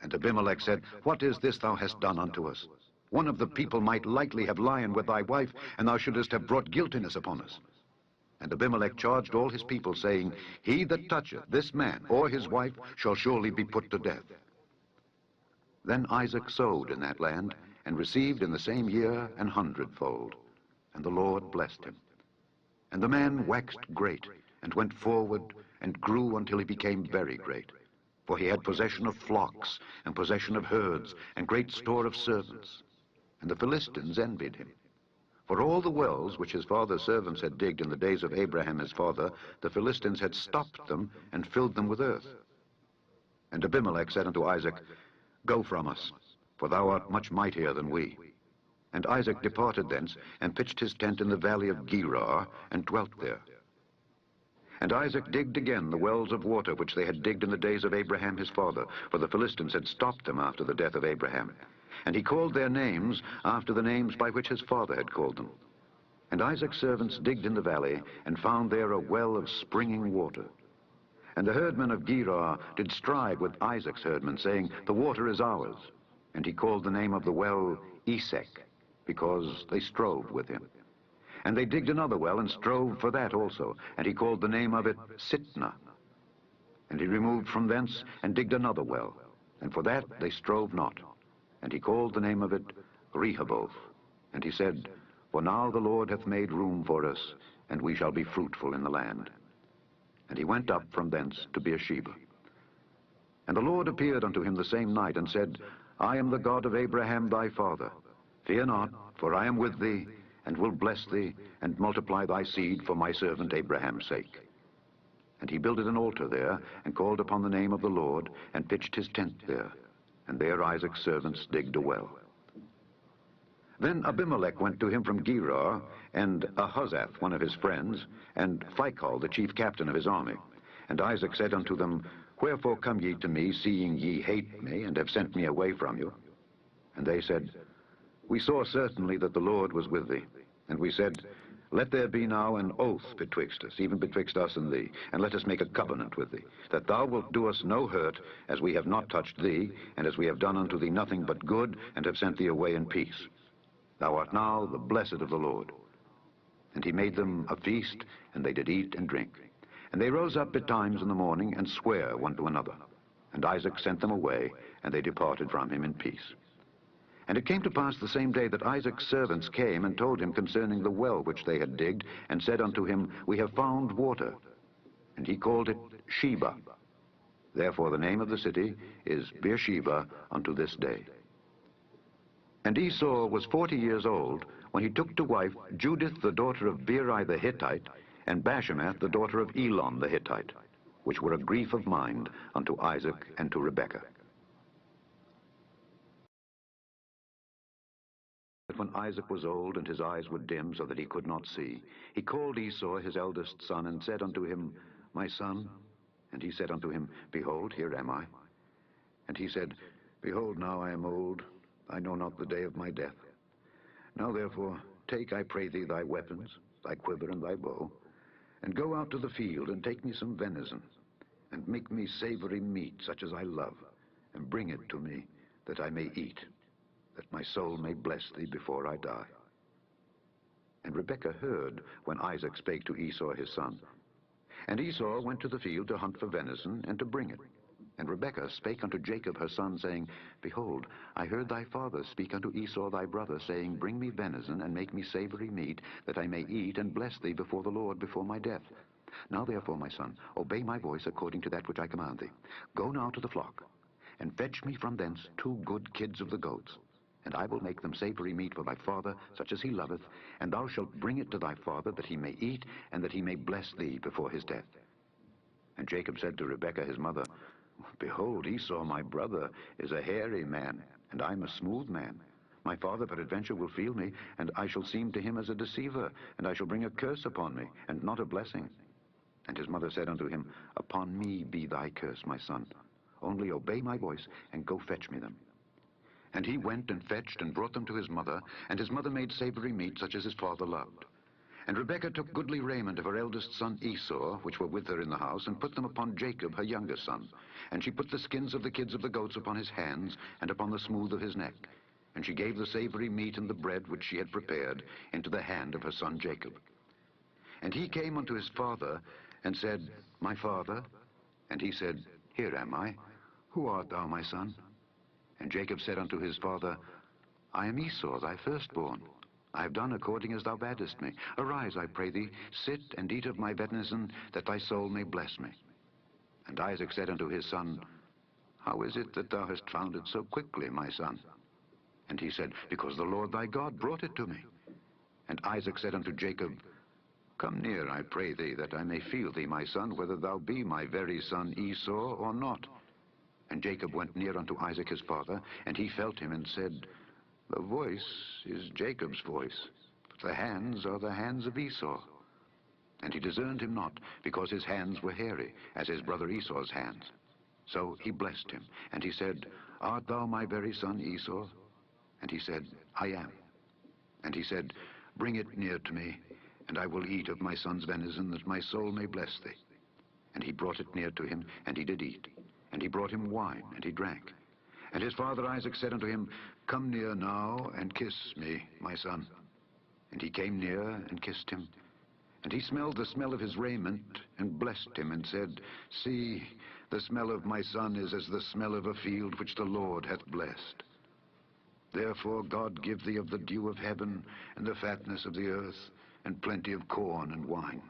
And Abimelech said, What is this thou hast done unto us? One of the people might lightly have lion with thy wife, and thou shouldest have brought guiltiness upon us. And Abimelech charged all his people, saying, He that toucheth this man or his wife shall surely be put to death. Then Isaac sowed in that land, and received in the same year 100-fold. And the Lord blessed him. And the man waxed great, and went forward, and grew until he became very great. For he had possession of flocks, and possession of herds, and great store of servants. And the Philistines envied him. For all the wells which his father's servants had digged in the days of Abraham his father, the Philistines had stopped them, and filled them with earth. And Abimelech said unto Isaac, Go from us, for thou art much mightier than we. And Isaac departed thence, and pitched his tent in the valley of Gerar, and dwelt there. And Isaac digged again the wells of water which they had digged in the days of Abraham his father, for the Philistines had stopped them after the death of Abraham. And he called their names after the names by which his father had called them. And Isaac's servants digged in the valley, and found there a well of springing water. And the herdmen of Gerar did strive with Isaac's herdmen, saying, The water is ours. And he called the name of the well Esek, because they strove with him. And they digged another well, and strove for that also, and he called the name of it Sitnah. And he removed from thence, and digged another well, and for that they strove not. And he called the name of it Rehoboth. And he said, For now the Lord hath made room for us, and we shall be fruitful in the land. And he went up from thence to Beersheba. And the Lord appeared unto him the same night, and said, I am the God of Abraham thy father. Fear not, for I am with thee, and will bless thee, and multiply thy seed for my servant Abraham's sake. And he builded an altar there, and called upon the name of the Lord, and pitched his tent there. And there Isaac's servants digged a well. Then Abimelech went to him from Gerar, and Ahuzzath, one of his friends, and Phicol, the chief captain of his army. And Isaac said unto them, Wherefore come ye to me, seeing ye hate me, and have sent me away from you? And they said, We saw certainly that the Lord was with thee. And we said, Let there be now an oath betwixt us, even betwixt us and thee, and let us make a covenant with thee, that thou wilt do us no hurt, as we have not touched thee, and as we have done unto thee nothing but good, and have sent thee away in peace. Thou art now the blessed of the Lord. And he made them a feast, and they did eat and drink. And they rose up betimes in the morning, and sware one to another. And Isaac sent them away, and they departed from him in peace. And it came to pass the same day that Isaac's servants came and told him concerning the well which they had digged, and said unto him, We have found water. And he called it Sheba. Therefore the name of the city is Beersheba unto this day. And Esau was 40 years old when he took to wife Judith the daughter of Beeri the Hittite, and Bashemath the daughter of Elon the Hittite, which were a grief of mind unto Isaac and to Rebekah. But when Isaac was old, and his eyes were dim, so that he could not see, he called Esau his eldest son, and said unto him, My son. And he said unto him, Behold, here am I. And he said, Behold, now I am old, I know not the day of my death. Now therefore, take, I pray thee, thy weapons, thy quiver and thy bow, and go out to the field, and take me some venison, and make me savory meat, such as I love, and bring it to me, that I may eat, that my soul may bless thee before I die. And Rebekah heard when Isaac spake to Esau his son. And Esau went to the field to hunt for venison, and to bring it. And Rebekah spake unto Jacob her son, saying, Behold, I heard thy father speak unto Esau thy brother, saying, Bring me venison, and make me savory meat, that I may eat and bless thee before the Lord before my death. Now therefore, my son, obey my voice according to that which I command thee. Go now to the flock, and fetch me from thence 2 good kids of the goats, and I will make them savory meat for thy father, such as he loveth, and thou shalt bring it to thy father, that he may eat, and that he may bless thee before his death. And Jacob said to Rebekah his mother, Behold, Esau my brother is a hairy man, and I am a smooth man. My father peradventure will feel me, and I shall seem to him as a deceiver, and I shall bring a curse upon me, and not a blessing. And his mother said unto him, Upon me be thy curse, my son. Only obey my voice, and go fetch me them. And he went and fetched, and brought them to his mother, and his mother made savory meat, such as his father loved. And Rebekah took goodly raiment of her eldest son Esau, which were with her in the house, and put them upon Jacob her younger son. And she put the skins of the kids of the goats upon his hands, and upon the smooth of his neck. And she gave the savory meat and the bread which she had prepared into the hand of her son Jacob. And he came unto his father, and said, My father. And he said, Here am I. Who art thou, my son? And Jacob said unto his father, I am Esau, thy firstborn. I have done according as thou badest me. Arise, I pray thee, sit and eat of my venison, that thy soul may bless me. And Isaac said unto his son, How is it that thou hast found it so quickly, my son? And he said, Because the Lord thy God brought it to me. And Isaac said unto Jacob, Come near, I pray thee, that I may feel thee, my son, whether thou be my very son Esau or not. And Jacob went near unto Isaac his father, and he felt him, and said, The voice is Jacob's voice, but the hands are the hands of Esau. And he discerned him not, because his hands were hairy, as his brother Esau's hands. So he blessed him, and he said, Art thou my very son Esau? And he said, I am. And he said, Bring it near to me, and I will eat of my son's venison, that my soul may bless thee. And he brought it near to him, and he did eat. And he brought him wine, and he drank. And his father Isaac said unto him, Come near now, and kiss me, my son. And he came near, and kissed him. And he smelled the smell of his raiment, and blessed him, and said, See, the smell of my son is as the smell of a field which the Lord hath blessed. Therefore God give thee of the dew of heaven, and the fatness of the earth, and plenty of corn and wine.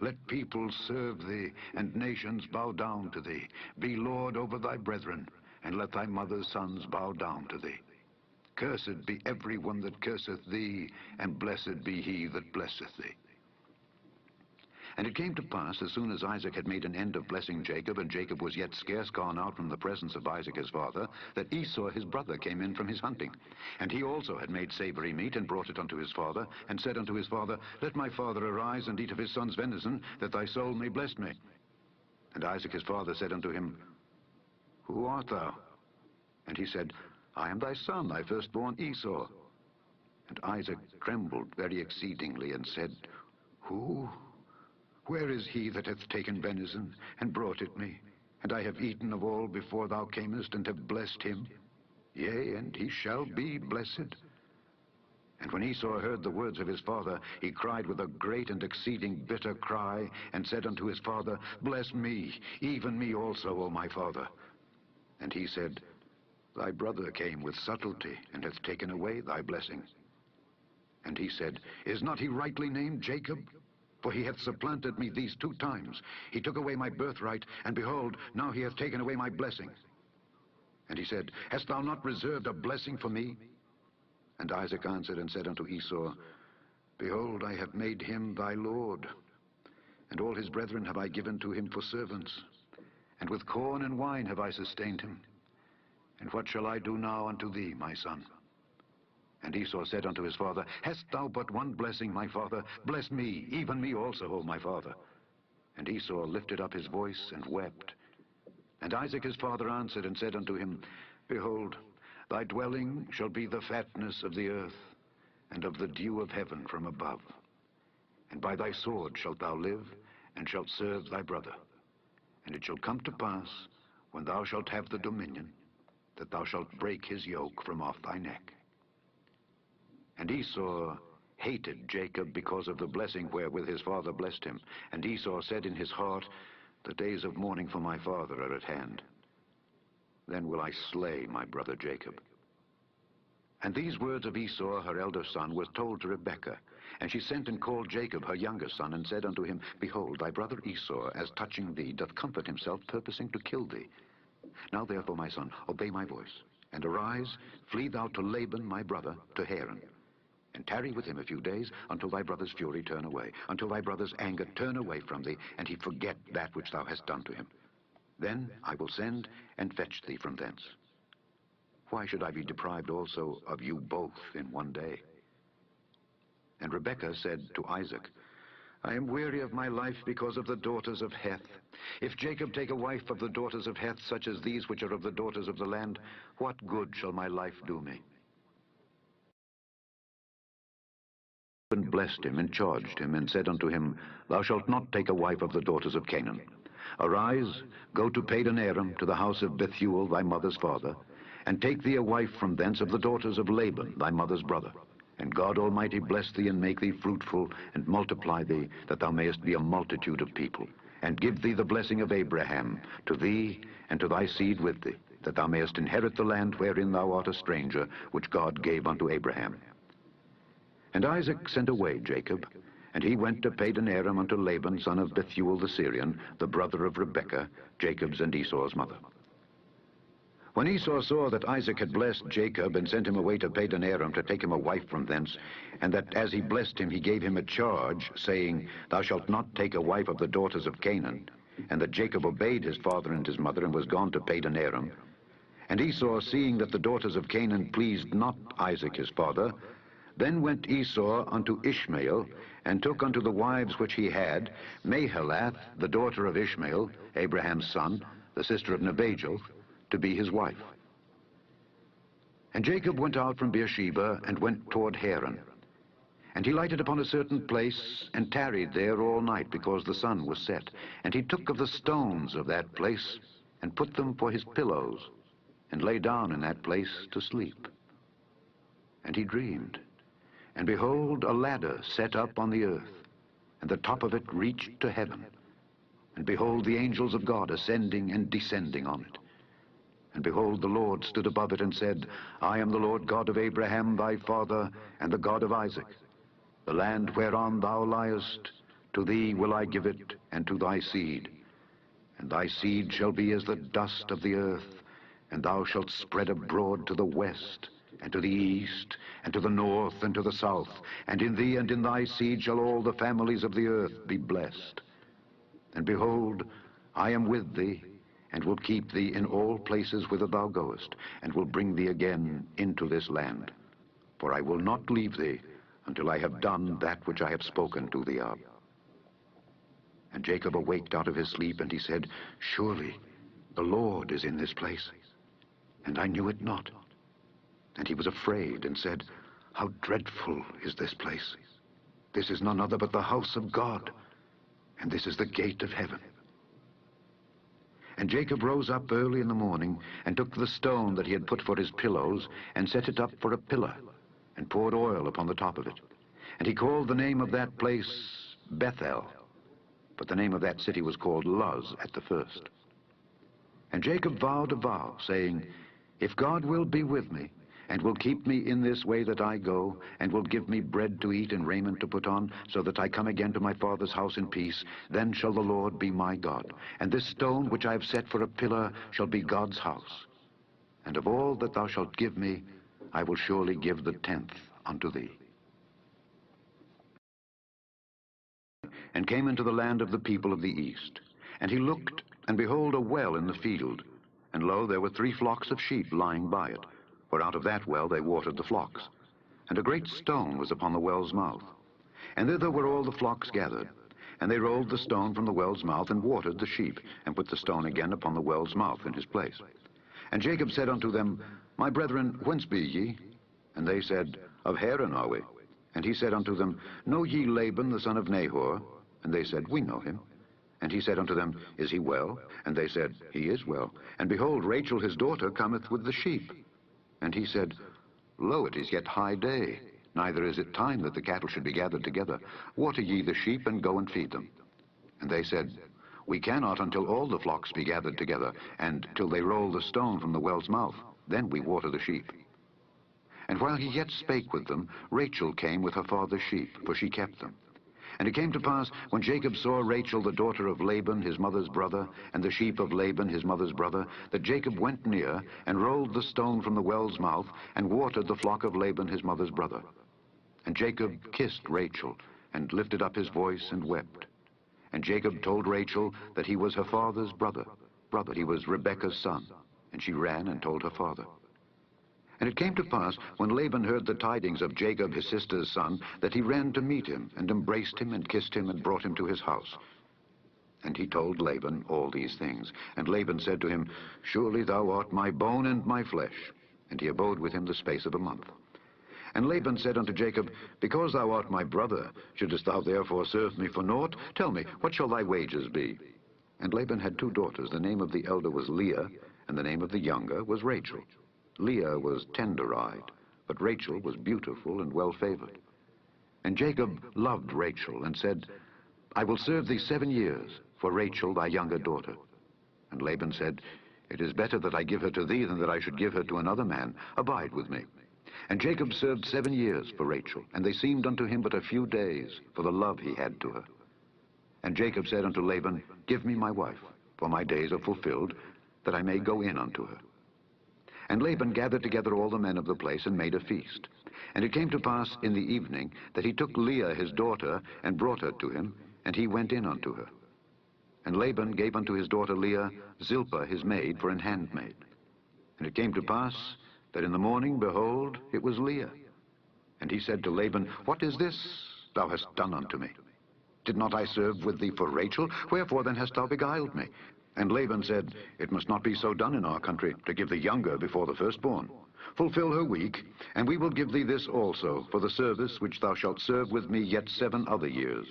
Let peoples serve thee, and nations bow down to thee. Be Lord over thy brethren, and let thy mother's sons bow down to thee. Cursed be every one that curseth thee, and blessed be he that blesseth thee. And it came to pass, as soon as Isaac had made an end of blessing Jacob, and Jacob was yet scarce gone out from the presence of Isaac his father, that Esau his brother came in from his hunting. And he also had made savory meat, and brought it unto his father, and said unto his father, Let my father arise, and eat of his son's venison, that thy soul may bless me. And Isaac his father said unto him, Who art thou? And he said, I am thy son, thy firstborn Esau. And Isaac trembled very exceedingly, and said, Who? Where is he that hath taken venison, and brought it me? And I have eaten of all before thou camest, and have blessed him. Yea, and he shall be blessed. And when Esau heard the words of his father, he cried with a great and exceeding bitter cry, and said unto his father, Bless me, even me also, O my father. And he said, Thy brother came with subtlety, and hath taken away thy blessing. And he said, Is not he rightly named Jacob? For he hath supplanted me these 2 times. He took away my birthright, and behold, now he hath taken away my blessing. And he said, Hast thou not reserved a blessing for me? And Isaac answered and said unto Esau, Behold, I have made him thy lord, and all his brethren have I given to him for servants, and with corn and wine have I sustained him. And what shall I do now unto thee, my son? And Esau said unto his father, Hast thou but one blessing, my father? Bless me, even me also, O my father. And Esau lifted up his voice and wept. And Isaac his father answered and said unto him, Behold, thy dwelling shall be the fatness of the earth, and of the dew of heaven from above. And by thy sword shalt thou live, and shalt serve thy brother. And it shall come to pass, when thou shalt have the dominion, that thou shalt break his yoke from off thy neck. And Esau hated Jacob because of the blessing wherewith his father blessed him. And Esau said in his heart, The days of mourning for my father are at hand. Then will I slay my brother Jacob. And these words of Esau, her elder son, were told to Rebekah. And she sent and called Jacob, her younger son, and said unto him, Behold, thy brother Esau, as touching thee, doth comfort himself, purposing to kill thee. Now therefore, my son, obey my voice, and arise, flee thou to Laban my brother, to Haran. And tarry with him a few days, until thy brother's fury turn away, until thy brother's anger turn away from thee, and he forget that which thou hast done to him. Then I will send and fetch thee from thence. Why should I be deprived also of you both in one day? And Rebekah said to Isaac, I am weary of my life because of the daughters of Heth. If Jacob take a wife of the daughters of Heth, such as these which are of the daughters of the land, what good shall my life do me? And blessed him, and charged him, and said unto him, Thou shalt not take a wife of the daughters of Canaan. Arise, go to Padan Aram, to the house of Bethuel thy mother's father, and take thee a wife from thence of the daughters of Laban thy mother's brother. And God Almighty bless thee, and make thee fruitful, and multiply thee, that thou mayest be a multitude of people, and give thee the blessing of Abraham, to thee and to thy seed with thee, that thou mayest inherit the land wherein thou art a stranger, which God gave unto Abraham. And Isaac sent away Jacob, and he went to Padan Aram unto Laban, son of Bethuel the Syrian, the brother of Rebekah, Jacob's and Esau's mother. When Esau saw that Isaac had blessed Jacob, and sent him away to Padan Aram to take him a wife from thence, and that as he blessed him he gave him a charge, saying, Thou shalt not take a wife of the daughters of Canaan, and that Jacob obeyed his father and his mother, and was gone to Padan Aram. And Esau, seeing that the daughters of Canaan pleased not Isaac his father, then went Esau unto Ishmael, and took unto the wives which he had, Mahalath, the daughter of Ishmael, Abraham's son, the sister of Nebajoth, to be his wife. And Jacob went out from Beersheba, and went toward Haran. And he lighted upon a certain place, and tarried there all night, because the sun was set. And he took of the stones of that place, and put them for his pillows, and lay down in that place to sleep. And he dreamed, and behold, a ladder set up on the earth, and the top of it reached to heaven. And behold, the angels of God ascending and descending on it. And behold, the Lord stood above it, and said, I am the Lord God of Abraham thy father, and the God of Isaac. The land whereon thou liest, to thee will I give it, and to thy seed. And thy seed shall be as the dust of the earth, and thou shalt spread abroad to the west, and to the east, and to the north, and to the south. And in thee and in thy seed shall all the families of the earth be blessed. And behold, I am with thee, and will keep thee in all places whither thou goest, and will bring thee again into this land. For I will not leave thee until I have done that which I have spoken to thee of. And Jacob awaked out of his sleep, and he said, Surely the Lord is in this place, and I knew it not. And he was afraid, and said, How dreadful is this place! This is none other but the house of God, and this is the gate of heaven. And Jacob rose up early in the morning, and took the stone that he had put for his pillows, and set it up for a pillar, and poured oil upon the top of it. And he called the name of that place Bethel, but the name of that city was called Luz at the first. And Jacob vowed a vow, saying, If God will be with me, and will keep me in this way that I go, and will give me bread to eat and raiment to put on, so that I come again to my father's house in peace, then shall the Lord be my God. And this stone which I have set for a pillar shall be God's house. And of all that thou shalt give me, I will surely give the 10th unto thee. And came into the land of the people of the east. And he looked, and behold, a well in the field. And lo, there were 3 flocks of sheep lying by it, for out of that well they watered the flocks. And a great stone was upon the well's mouth. And thither were all the flocks gathered. And they rolled the stone from the well's mouth, and watered the sheep, and put the stone again upon the well's mouth in his place. And Jacob said unto them, My brethren, whence be ye? And they said, Of Haran are we. And he said unto them, Know ye Laban the son of Nahor? And they said, We know him. And he said unto them, Is he well? And they said, He is well. And behold, Rachel his daughter cometh with the sheep. And he said, Lo, it is yet high day, neither is it time that the cattle should be gathered together. Water ye the sheep, and go and feed them. And they said, We cannot until all the flocks be gathered together, and till they roll the stone from the well's mouth. Then we water the sheep. And while he yet spake with them, Rachel came with her father's sheep, for she kept them. And it came to pass, when Jacob saw Rachel the daughter of Laban his mother's brother, and the sheep of Laban his mother's brother, that Jacob went near, and rolled the stone from the well's mouth, and watered the flock of Laban his mother's brother. And Jacob kissed Rachel, and lifted up his voice, and wept. And Jacob told Rachel that he was her father's brother. He was Rebekah's son. And she ran and told her father. And it came to pass, when Laban heard the tidings of Jacob his sister's son, that he ran to meet him, and embraced him, and kissed him, and brought him to his house. And he told Laban all these things. And Laban said to him, Surely thou art my bone and my flesh. And he abode with him the space of a month. And Laban said unto Jacob, Because thou art my brother, shouldest thou therefore serve me for naught? Tell me, what shall thy wages be? And Laban had 2 daughters. The name of the elder was Leah, and the name of the younger was Rachel. Leah was tender-eyed, but Rachel was beautiful and well-favored. And Jacob loved Rachel, and said, I will serve thee 7 years for Rachel thy younger daughter. And Laban said, It is better that I give her to thee than that I should give her to another man. Abide with me. And Jacob served 7 years for Rachel, and they seemed unto him but a few days, for the love he had to her. And Jacob said unto Laban, Give me my wife, for my days are fulfilled, that I may go in unto her. And Laban gathered together all the men of the place, and made a feast. And it came to pass in the evening, that he took Leah his daughter, and brought her to him, and he went in unto her. And Laban gave unto his daughter Leah Zilpah his maid for an handmaid. And it came to pass, that in the morning, behold, it was Leah. And he said to Laban, What is this thou hast done unto me? Did not I serve with thee for Rachel? Wherefore then hast thou beguiled me? And Laban said, It must not be so done in our country, to give the younger before the firstborn. Fulfill her week, and we will give thee this also, for the service which thou shalt serve with me yet 7 other years.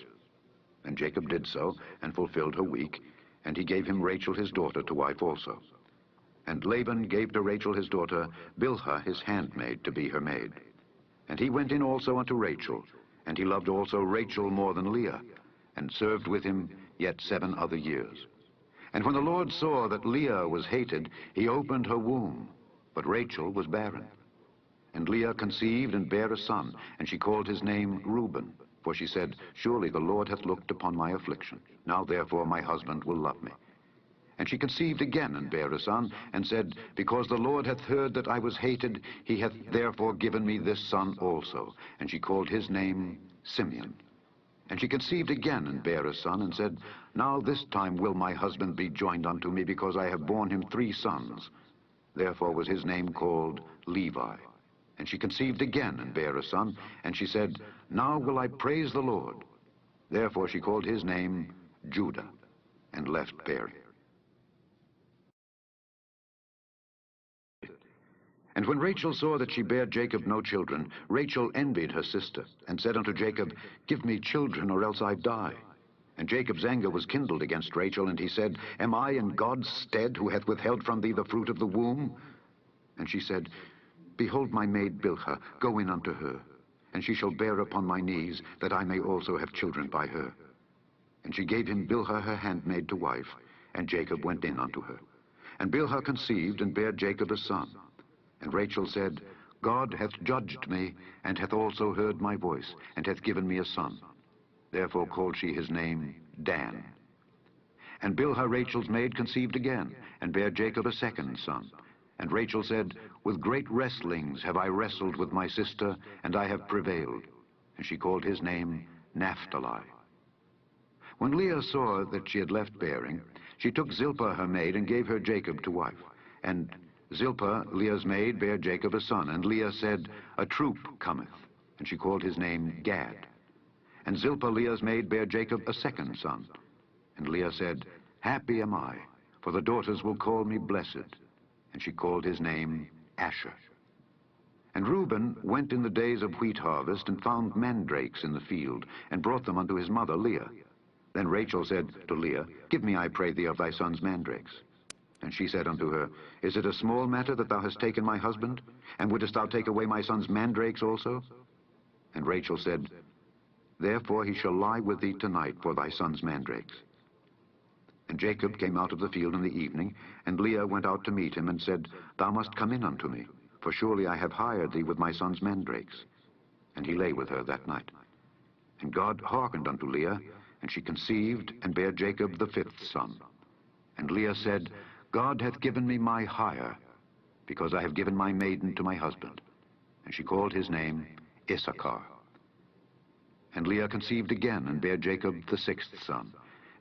And Jacob did so, and fulfilled her week, and he gave him Rachel his daughter to wife also. And Laban gave to Rachel his daughter Bilhah his handmaid to be her maid. And he went in also unto Rachel, and he loved also Rachel more than Leah, and served with him yet 7 other years. And when the Lord saw that Leah was hated, he opened her womb, but Rachel was barren. And Leah conceived and bare a son, and she called his name Reuben, for she said, Surely the Lord hath looked upon my affliction. Now therefore my husband will love me. And she conceived again and bare a son, and said, Because the Lord hath heard that I was hated, he hath therefore given me this son also. And she called his name Simeon. And she conceived again and bare a son, and said, Now this time will my husband be joined unto me, because I have borne him 3 sons. Therefore was his name called Levi. And she conceived again and bare a son, and she said, Now will I praise the Lord. Therefore she called his name Judah, and left bearing. And when Rachel saw that she bare Jacob no children, Rachel envied her sister, and said unto Jacob, Give me children, or else I die. And Jacob's anger was kindled against Rachel, and he said, Am I in God's stead, who hath withheld from thee the fruit of the womb? And she said, Behold my maid Bilhah, go in unto her, and she shall bear upon my knees, that I may also have children by her. And she gave him Bilhah her handmaid to wife, and Jacob went in unto her. And Bilhah conceived, and bare Jacob a son. And Rachel said, God hath judged me, and hath also heard my voice, and hath given me a son. Therefore called she his name Dan. And Bilhah Rachel's maid conceived again, and bare Jacob a second son. And Rachel said, With great wrestlings have I wrestled with my sister, and I have prevailed. And she called his name Naphtali. When Leah saw that she had left bearing, she took Zilpah her maid, and gave her Jacob to wife. And Zilpah, Leah's maid, bare Jacob a son. And Leah said, A troop cometh. And she called his name Gad. And Zilpah, Leah's maid, bare Jacob a second son. And Leah said, Happy am I, for the daughters will call me blessed. And she called his name Asher. And Reuben went in the days of wheat harvest, and found mandrakes in the field, and brought them unto his mother Leah. Then Rachel said to Leah, Give me, I pray thee, of thy son's mandrakes. And she said unto her, Is it a small matter that thou hast taken my husband? And wouldest thou take away my son's mandrakes also? And Rachel said, Therefore he shall lie with thee tonight for thy son's mandrakes. And Jacob came out of the field in the evening, and Leah went out to meet him, and said, Thou must come in unto me, for surely I have hired thee with my son's mandrakes. And he lay with her that night. And God hearkened unto Leah, and she conceived, and bare Jacob the 5th son. And Leah said, God hath given me my hire, because I have given my maiden to my husband. And she called his name Issachar. And Leah conceived again, and bare Jacob the 6th son.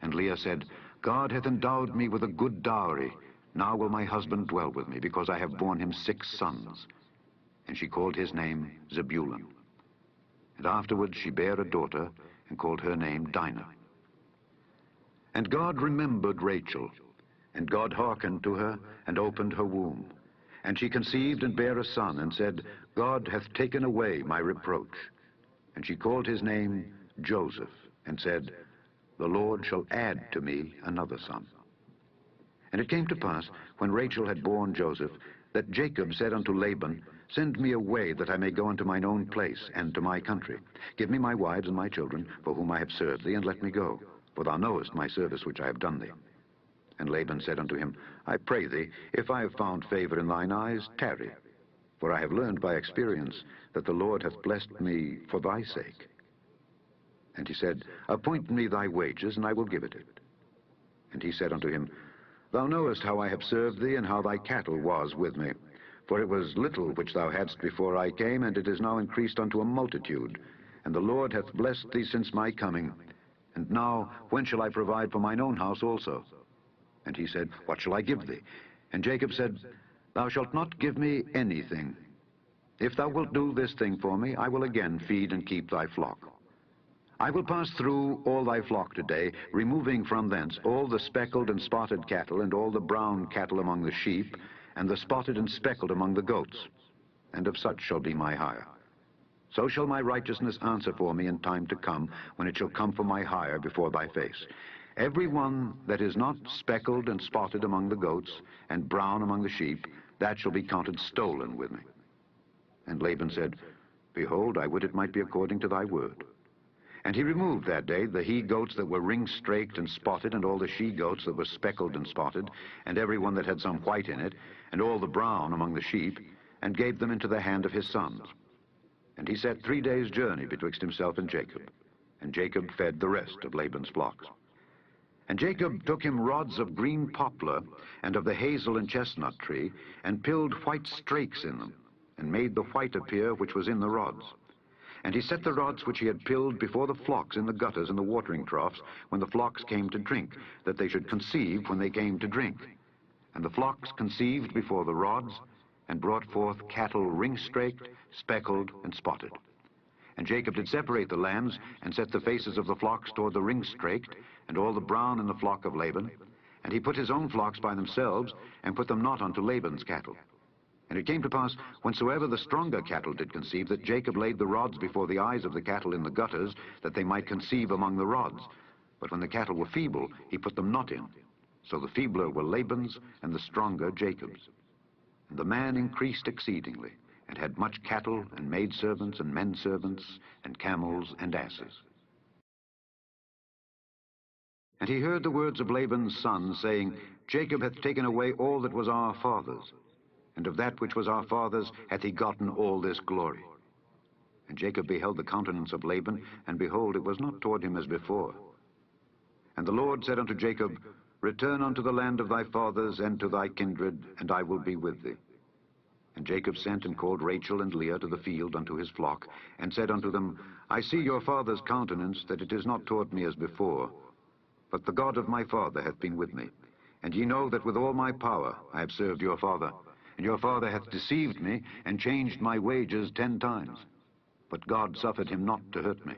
And Leah said, God hath endowed me with a good dowry. Now will my husband dwell with me, because I have borne him 6 sons. And she called his name Zebulun. And afterwards she bare a daughter, and called her name Dinah. And God remembered Rachel, and God hearkened to her, and opened her womb. And she conceived, and bare a son, and said, God hath taken away my reproach. And she called his name Joseph, and said, The Lord shall add to me another son. And it came to pass, when Rachel had borne Joseph, that Jacob said unto Laban, Send me away, that I may go unto mine own place, and to my country. Give me my wives and my children, for whom I have served thee, and let me go. For thou knowest my service which I have done thee. And Laban said unto him, I pray thee, if I have found favor in thine eyes, tarry. For I have learned by experience that the Lord hath blessed me for thy sake. And he said, Appoint me thy wages, and I will give it. And he said unto him, Thou knowest how I have served thee, and how thy cattle was with me. For it was little which thou hadst before I came, and it is now increased unto a multitude. And the Lord hath blessed thee since my coming. And now, when shall I provide for mine own house also? And he said, What shall I give thee? And Jacob said, Thou shalt not give me anything. If thou wilt do this thing for me, I will again feed and keep thy flock. I will pass through all thy flock today, removing from thence all the speckled and spotted cattle, and all the brown cattle among the sheep, and the spotted and speckled among the goats. And of such shall be my hire. So shall my righteousness answer for me in time to come, when it shall come for my hire before thy face. Every one that is not speckled and spotted among the goats, and brown among the sheep, that shall be counted stolen with me. And Laban said, Behold, I would it might be according to thy word. And he removed that day the he-goats that were ring-straked and spotted, and all the she-goats that were speckled and spotted, and every one that had some white in it, and all the brown among the sheep, and gave them into the hand of his sons. And he set 3 days' journey betwixt himself and Jacob. And Jacob fed the rest of Laban's flocks. And Jacob took him rods of green poplar and of the hazel and chestnut tree, and pilled white strakes in them, and made the white appear which was in the rods. And he set the rods which he had pilled before the flocks in the gutters and the watering troughs, when the flocks came to drink, that they should conceive when they came to drink. And the flocks conceived before the rods, and brought forth cattle ring-straked, speckled, and spotted. And Jacob did separate the lambs, and set the faces of the flocks toward the ring-straked, and all the brown in the flock of Laban. And he put his own flocks by themselves, and put them not unto Laban's cattle. And it came to pass, whensoever the stronger cattle did conceive, that Jacob laid the rods before the eyes of the cattle in the gutters, that they might conceive among the rods. But when the cattle were feeble, he put them not in. So the feebler were Laban's, and the stronger Jacob's. And the man increased exceedingly, and had much cattle, and maidservants, and menservants, and camels, and asses. And he heard the words of Laban's son, saying, Jacob hath taken away all that was our father's, and of that which was our father's hath he gotten all this glory. And Jacob beheld the countenance of Laban, and behold, it was not toward him as before. And the Lord said unto Jacob, Return unto the land of thy fathers, and to thy kindred, and I will be with thee. And Jacob sent and called Rachel and Leah to the field unto his flock, and said unto them, I see your father's countenance, that it is not toward me as before, but the God of my father hath been with me. And ye know that with all my power I have served your father, and your father hath deceived me, and changed my wages 10 times. But God suffered him not to hurt me.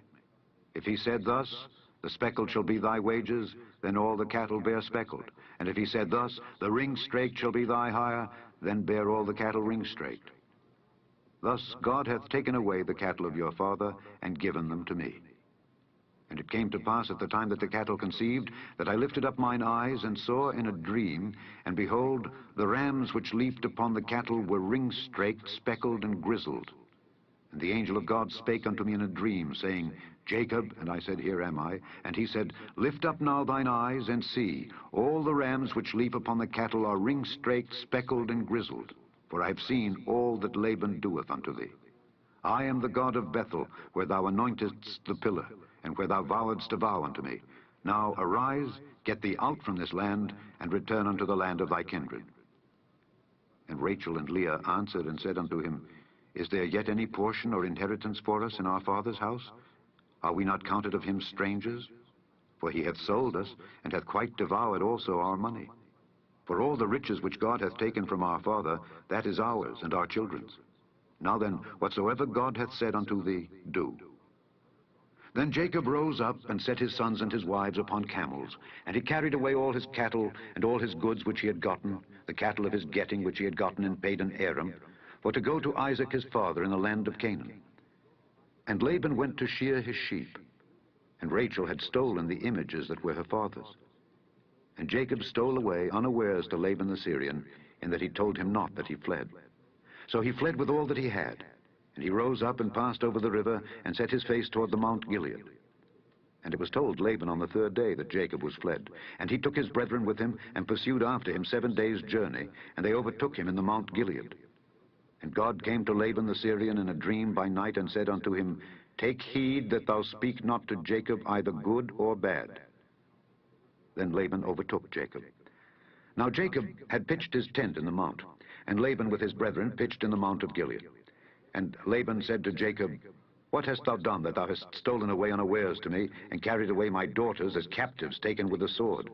If he said thus, The speckled shall be thy wages, then all the cattle bear speckled. And if he said thus, The ring-straked shall be thy hire, then bear all the cattle ring-straked. Thus God hath taken away the cattle of your father, and given them to me. And it came to pass at the time that the cattle conceived, that I lifted up mine eyes, and saw in a dream, and behold, the rams which leaped upon the cattle were ring-straked, speckled, and grizzled. And the angel of God spake unto me in a dream, saying, Jacob, and I said, Here am I. And he said, Lift up now thine eyes, and see, all the rams which leap upon the cattle are ring-straked, speckled, and grizzled. For I have seen all that Laban doeth unto thee. I am the God of Bethel, where thou anointedst the pillar, and where thou vowedst a vow unto me. Now arise, get thee out from this land, and return unto the land of thy kindred. And Rachel and Leah answered and said unto him, Is there yet any portion or inheritance for us in our father's house? Are we not counted of him strangers? For he hath sold us, and hath quite devoured also our money. For all the riches which God hath taken from our father, that is ours and our children's. Now then, whatsoever God hath said unto thee, do. Then Jacob rose up, and set his sons and his wives upon camels, and he carried away all his cattle, and all his goods which he had gotten, the cattle of his getting which he had gotten in Padan Aram, for to go to Isaac his father in the land of Canaan. And Laban went to shear his sheep, and Rachel had stolen the images that were her father's. And Jacob stole away unawares to Laban the Syrian, in that he told him not that he fled. So he fled with all that he had. And he rose up and passed over the river, and set his face toward the Mount Gilead. And it was told Laban on the 3rd day that Jacob was fled. And he took his brethren with him, and pursued after him 7 days' journey, and they overtook him in the Mount Gilead. And God came to Laban the Syrian in a dream by night, and said unto him, Take heed that thou speak not to Jacob either good or bad. Then Laban overtook Jacob. Now Jacob had pitched his tent in the mount, and Laban with his brethren pitched in the Mount of Gilead. And Laban said to Jacob, What hast thou done, that thou hast stolen away unawares to me, and carried away my daughters as captives taken with the sword?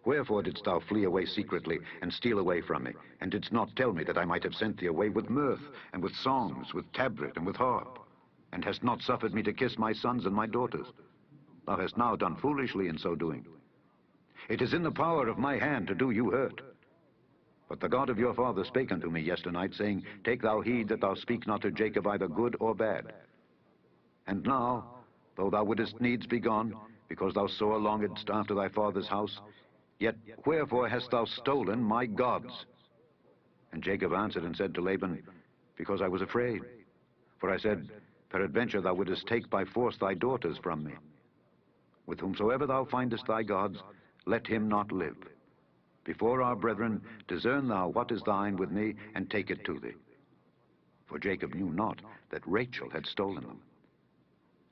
Wherefore didst thou flee away secretly, and steal away from me, and didst not tell me that I might have sent thee away with mirth, and with songs, with tabret, and with harp, and hast not suffered me to kiss my sons and my daughters? Thou hast now done foolishly in so doing. It is in the power of my hand to do you hurt. But the God of your father spake unto me yesternight, saying, Take thou heed that thou speak not to Jacob either good or bad. And now, though thou wouldest needs be gone, because thou sore longedst after thy father's house, yet wherefore hast thou stolen my gods? And Jacob answered and said to Laban, Because I was afraid. For I said, Peradventure thou wouldest take by force thy daughters from me. With whomsoever thou findest thy gods, let him not live. Before our brethren, discern thou what is thine with me, and take it to thee. For Jacob knew not that Rachel had stolen them.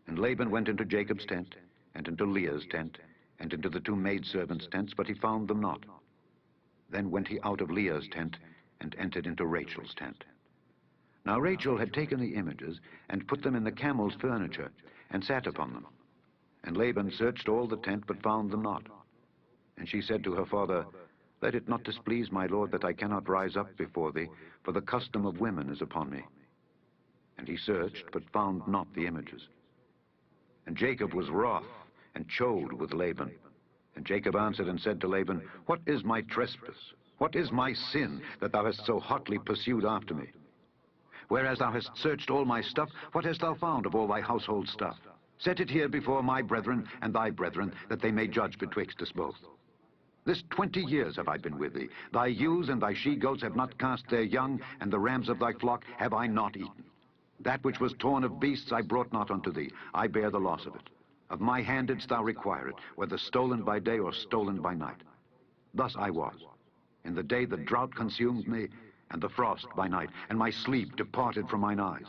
And Laban went into Jacob's tent, and into Leah's tent, and into the two maidservants' tents, but he found them not. Then went he out of Leah's tent, and entered into Rachel's tent. Now Rachel had taken the images, and put them in the camel's furniture, and sat upon them. And Laban searched all the tent, but found them not. And she said to her father, Let it not displease my lord that I cannot rise up before thee, for the custom of women is upon me. And he searched, but found not the images. And Jacob was wroth, and chode with Laban. And Jacob answered and said to Laban, What is my trespass? What is my sin, that thou hast so hotly pursued after me? Whereas thou hast searched all my stuff, what hast thou found of all thy household stuff? Set it here before my brethren and thy brethren, that they may judge betwixt us both. This 20 years have I been with thee. Thy ewes and thy she-goats have not cast their young, and the rams of thy flock have I not eaten. That which was torn of beasts I brought not unto thee. I bear the loss of it. Of my hand didst thou require it, whether stolen by day or stolen by night. Thus I was. In the day the drought consumed me, and the frost by night, and my sleep departed from mine eyes.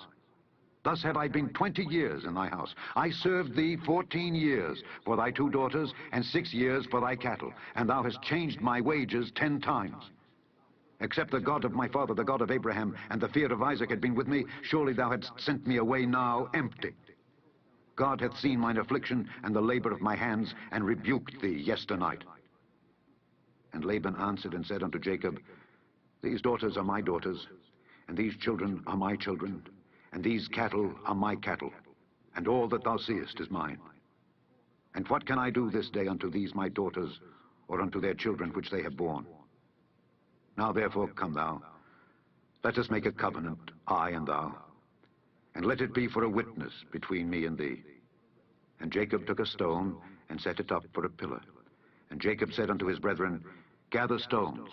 Thus have I been 20 years in thy house. I served thee 14 years for thy 2 daughters, and 6 years for thy cattle, and thou hast changed my wages 10 times. Except the God of my father, the God of Abraham, and the fear of Isaac had been with me, surely thou hadst sent me away now empty. God hath seen mine affliction and the labor of my hands, and rebuked thee yesternight. And Laban answered and said unto Jacob, These daughters are my daughters, and these children are my children, and these cattle are my cattle, and all that thou seest is mine. And what can I do this day unto these my daughters, or unto their children which they have borne? Now therefore come thou, let us make a covenant, I and thou, and let it be for a witness between me and thee. And Jacob took a stone, and set it up for a pillar. And Jacob said unto his brethren, Gather stones.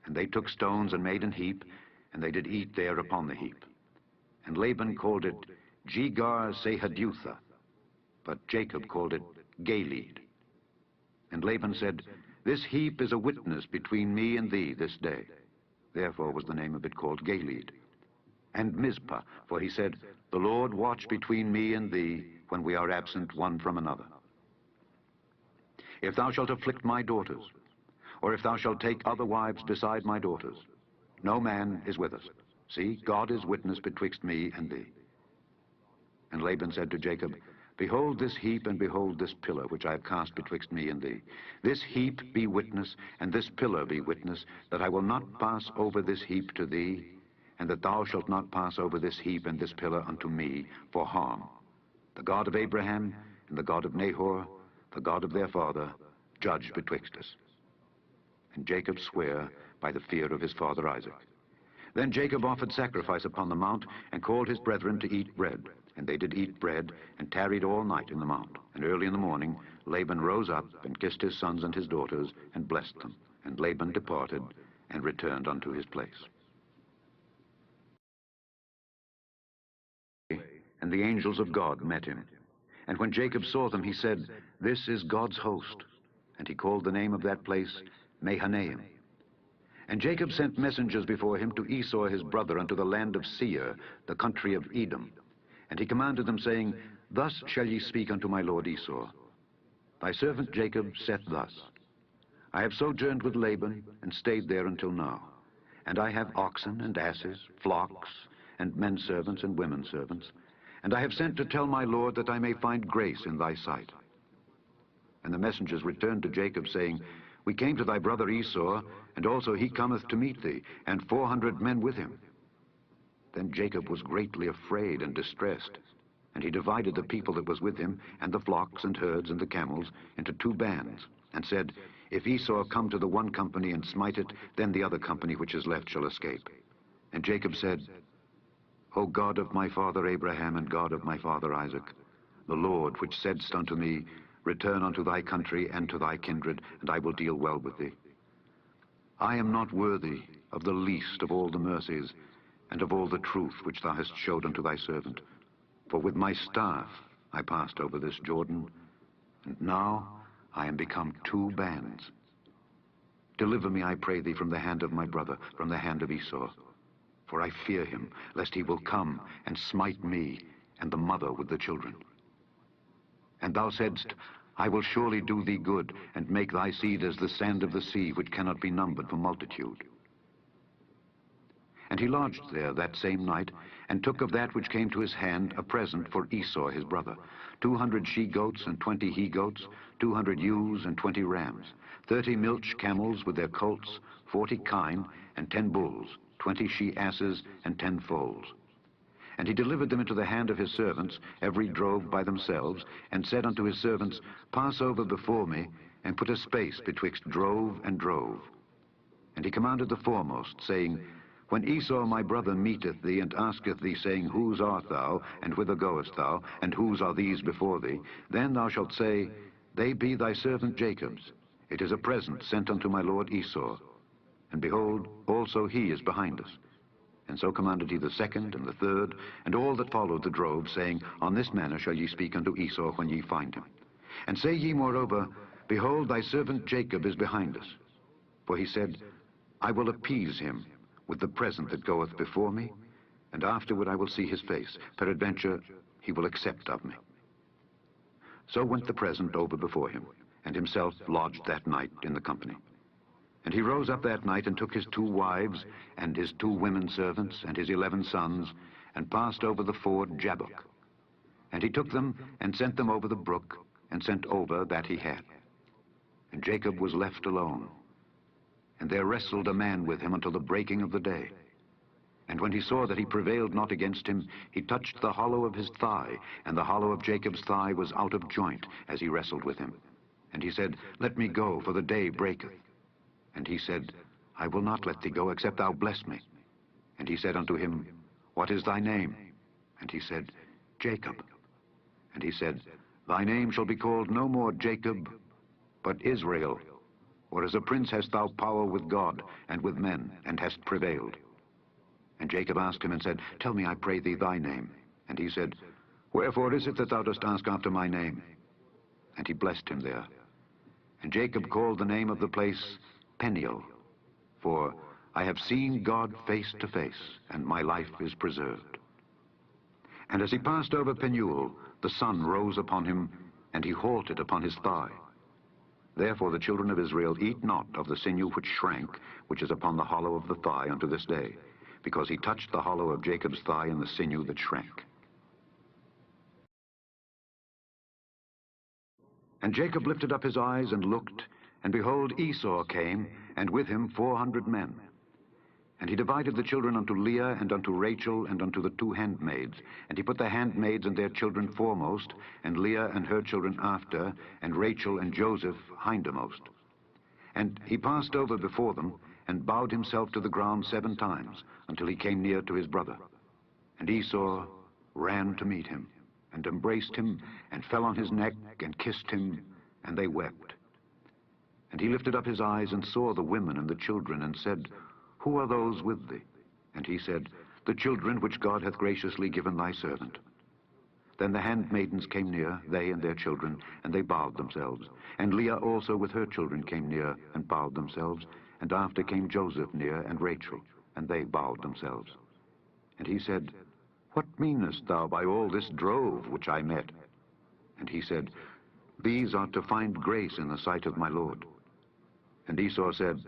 And they took stones, and made an heap, and they did eat there upon the heap. And Laban called it Jegar-sahadutha, but Jacob called it Galeed. And Laban said, This heap is a witness between me and thee this day. Therefore was the name of it called Galeed. And Mizpah, for he said, The Lord watch between me and thee when we are absent one from another. If thou shalt afflict my daughters, or if thou shalt take other wives beside my daughters, no man is with us. See, God is witness betwixt me and thee. And Laban said to Jacob, Behold this heap, and behold this pillar, which I have cast betwixt me and thee. This heap be witness, and this pillar be witness, that I will not pass over this heap to thee, and that thou shalt not pass over this heap and this pillar unto me for harm. The God of Abraham, and the God of Nahor, the God of their father, judge betwixt us. And Jacob sware by the fear of his father Isaac. Then Jacob offered sacrifice upon the mount, and called his brethren to eat bread. And they did eat bread, and tarried all night in the mount. And early in the morning Laban rose up, and kissed his sons and his daughters, and blessed them. And Laban departed, and returned unto his place. And the angels of God met him. And when Jacob saw them, he said, This is God's host. And he called the name of that place Mahanaim. And Jacob sent messengers before him to Esau his brother unto the land of Seir, the country of Edom. And he commanded them, saying, Thus shall ye speak unto my lord Esau. Thy servant Jacob saith thus, I have sojourned with Laban, and stayed there until now. And I have oxen and asses, flocks, and men servants and women servants. And I have sent to tell my lord that I may find grace in thy sight. And the messengers returned to Jacob, saying, We came to thy brother Esau, and also he cometh to meet thee, and 400 men with him. Then Jacob was greatly afraid and distressed, and he divided the people that was with him, and the flocks and herds and the camels, into 2 bands, and said, If Esau come to the one company and smite it, then the other company which is left shall escape. And Jacob said, O God of my father Abraham, and God of my father Isaac, the Lord which saidst unto me, Return unto thy country and to thy kindred, and I will deal well with thee. I am not worthy of the least of all the mercies, and of all the truth which thou hast showed unto thy servant. For with my staff I passed over this Jordan, and now I am become 2 bands. Deliver me, I pray thee, from the hand of my brother, from the hand of Esau. For I fear him, lest he will come and smite me and the mother with the children. And thou saidst, I will surely do thee good, and make thy seed as the sand of the sea, which cannot be numbered for multitude. And he lodged there that same night, and took of that which came to his hand a present for Esau his brother, 200 she-goats and 20 he-goats, 200 ewes and 20 rams, 30 milch camels with their colts, 40 kine, and 10 bulls, 20 she-asses, and 10 foals. And he delivered them into the hand of his servants, every drove by themselves, and said unto his servants, Pass over before me, and put a space betwixt drove and drove. And he commanded the foremost, saying, When Esau my brother meeteth thee, and asketh thee, saying, Whose art thou, and whither goest thou, and whose are these before thee? Then thou shalt say, They be thy servant Jacob's. It is a present sent unto my lord Esau. And behold, also he is behind us. And so commanded he the second and the third, and all that followed the drove, saying, On this manner shall ye speak unto Esau when ye find him. And say ye moreover, Behold, thy servant Jacob is behind us. For he said, I will appease him with the present that goeth before me, and afterward I will see his face. Peradventure he will accept of me. So went the present over before him, and himself lodged that night in the company. And he rose up that night, and took his 2 wives, and his 2 women servants, and his 11 sons, and passed over the ford Jabbok. And he took them, and sent them over the brook, and sent over that he had. And Jacob was left alone. And there wrestled a man with him until the breaking of the day. And when he saw that he prevailed not against him, he touched the hollow of his thigh, and the hollow of Jacob's thigh was out of joint, as he wrestled with him. And he said, Let me go, for the day breaketh. And he said, I will not let thee go, except thou bless me. And he said unto him, What is thy name? And he said, Jacob. And he said, Thy name shall be called no more Jacob, but Israel. For as a prince hast thou power with God and with men, and hast prevailed. And Jacob asked him and said, Tell me, I pray thee, thy name. And he said, Wherefore is it that thou dost ask after my name? And he blessed him there. And Jacob called the name of the place Peniel, for I have seen God face to face, and my life is preserved. And as he passed over Penuel, the sun rose upon him, and he halted upon his thigh. Therefore the children of Israel eat not of the sinew which shrank, which is upon the hollow of the thigh unto this day, because he touched the hollow of Jacob's thigh and the sinew that shrank. And Jacob lifted up his eyes and looked, and behold, Esau came, and with him 400 men. And he divided the children unto Leah, and unto Rachel, and unto the 2 handmaids. And he put the handmaids and their children foremost, and Leah and her children after, and Rachel and Joseph hindermost. And he passed over before them, and bowed himself to the ground 7 times, until he came near to his brother. And Esau ran to meet him, and embraced him, and fell on his neck, and kissed him, and they wept. And he lifted up his eyes, and saw the women and the children, and said, Who are those with thee? And he said, The children which God hath graciously given thy servant. Then the handmaidens came near, they and their children, and they bowed themselves. And Leah also with her children came near, and bowed themselves. And after came Joseph near, and Rachel, and they bowed themselves. And he said, What meanest thou by all this drove which I met? And he said, These are to find grace in the sight of my Lord. And Esau said,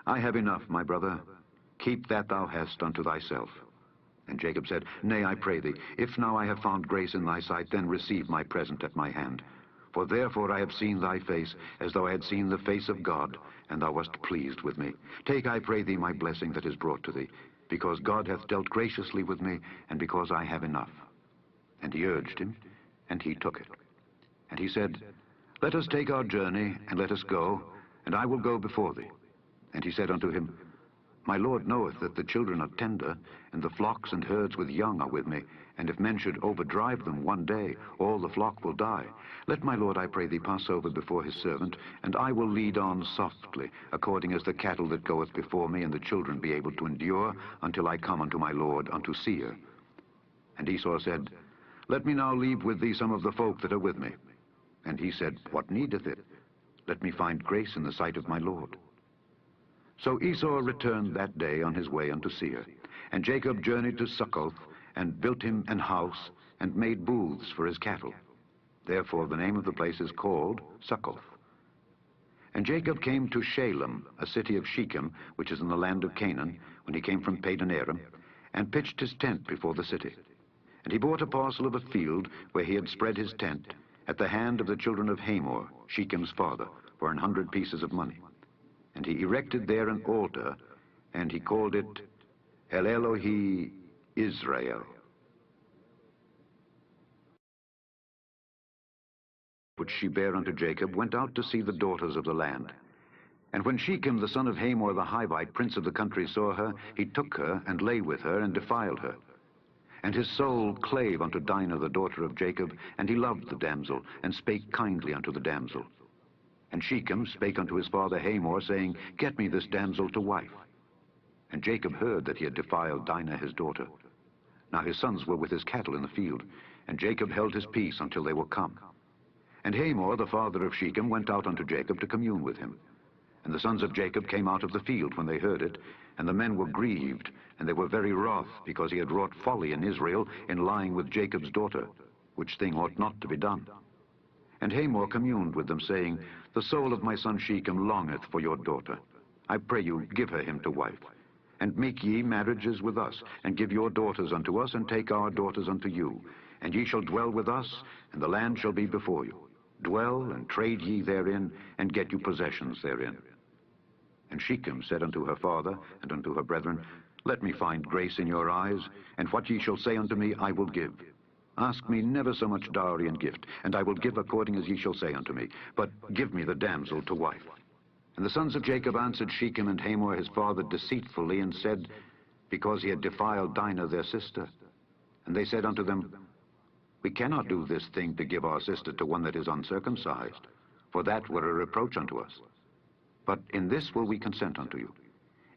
I have enough, my brother. Keep that thou hast unto thyself. And Jacob said, Nay, I pray thee, if now I have found grace in thy sight, then receive my present at my hand. For therefore I have seen thy face, as though I had seen the face of God, and thou wast pleased with me. Take, I pray thee, my blessing that is brought to thee, because God hath dealt graciously with me, and because I have enough. And he urged him, and he took it. And he said, Let us take our journey, and let us go, and I will go before thee. And he said unto him, My Lord knoweth that the children are tender, and the flocks and herds with young are with me, and if men should overdrive them one day, all the flock will die. Let my Lord, I pray thee, pass over before his servant, and I will lead on softly, according as the cattle that goeth before me, and the children be able to endure, until I come unto my Lord, unto Seir. And Esau said, Let me now leave with thee some of the folk that are with me. And he said, What needeth it? Let me find grace in the sight of my Lord. So Esau returned that day on his way unto Seir. And Jacob journeyed to Succoth, and built him an house, and made booths for his cattle. Therefore the name of the place is called Succoth. And Jacob came to Shalem, a city of Shechem, which is in the land of Canaan, when he came from Padan Aram, and pitched his tent before the city. And he bought a parcel of a field where he had spread his tent at the hand of the children of Hamor, Shechem's father, for 100 pieces of money. And he erected there an altar, and he called it El Elohi Israel, which she bare unto Jacob, went out to see the daughters of the land. And when Shechem the son of Hamor the Hivite, prince of the country, saw her, he took her, and lay with her, and defiled her. And his soul clave unto Dinah the daughter of Jacob, and he loved the damsel, and spake kindly unto the damsel. And Shechem spake unto his father Hamor, saying, Get me this damsel to wife. And Jacob heard that he had defiled Dinah his daughter. Now his sons were with his cattle in the field, and Jacob held his peace until they were come. And Hamor, the father of Shechem, went out unto Jacob to commune with him. And the sons of Jacob came out of the field when they heard it, and the men were grieved, and they were very wroth, because he had wrought folly in Israel in lying with Jacob's daughter, which thing ought not to be done. And Hamor communed with them, saying, The soul of my son Shechem longeth for your daughter. I pray you, give her him to wife. And make ye marriages with us, and give your daughters unto us, and take our daughters unto you. And ye shall dwell with us, and the land shall be before you. Dwell and trade ye therein, and get you possessions therein. And Shechem said unto her father and unto her brethren, Let me find grace in your eyes, and what ye shall say unto me I will give. Ask me never so much dowry and gift, and I will give according as ye shall say unto me. But give me the damsel to wife. And the sons of Jacob answered Shechem and Hamor his father deceitfully, and said, Because he had defiled Dinah their sister. And they said unto them, We cannot do this thing to give our sister to one that is uncircumcised, for that were a reproach unto us. But in this will we consent unto you.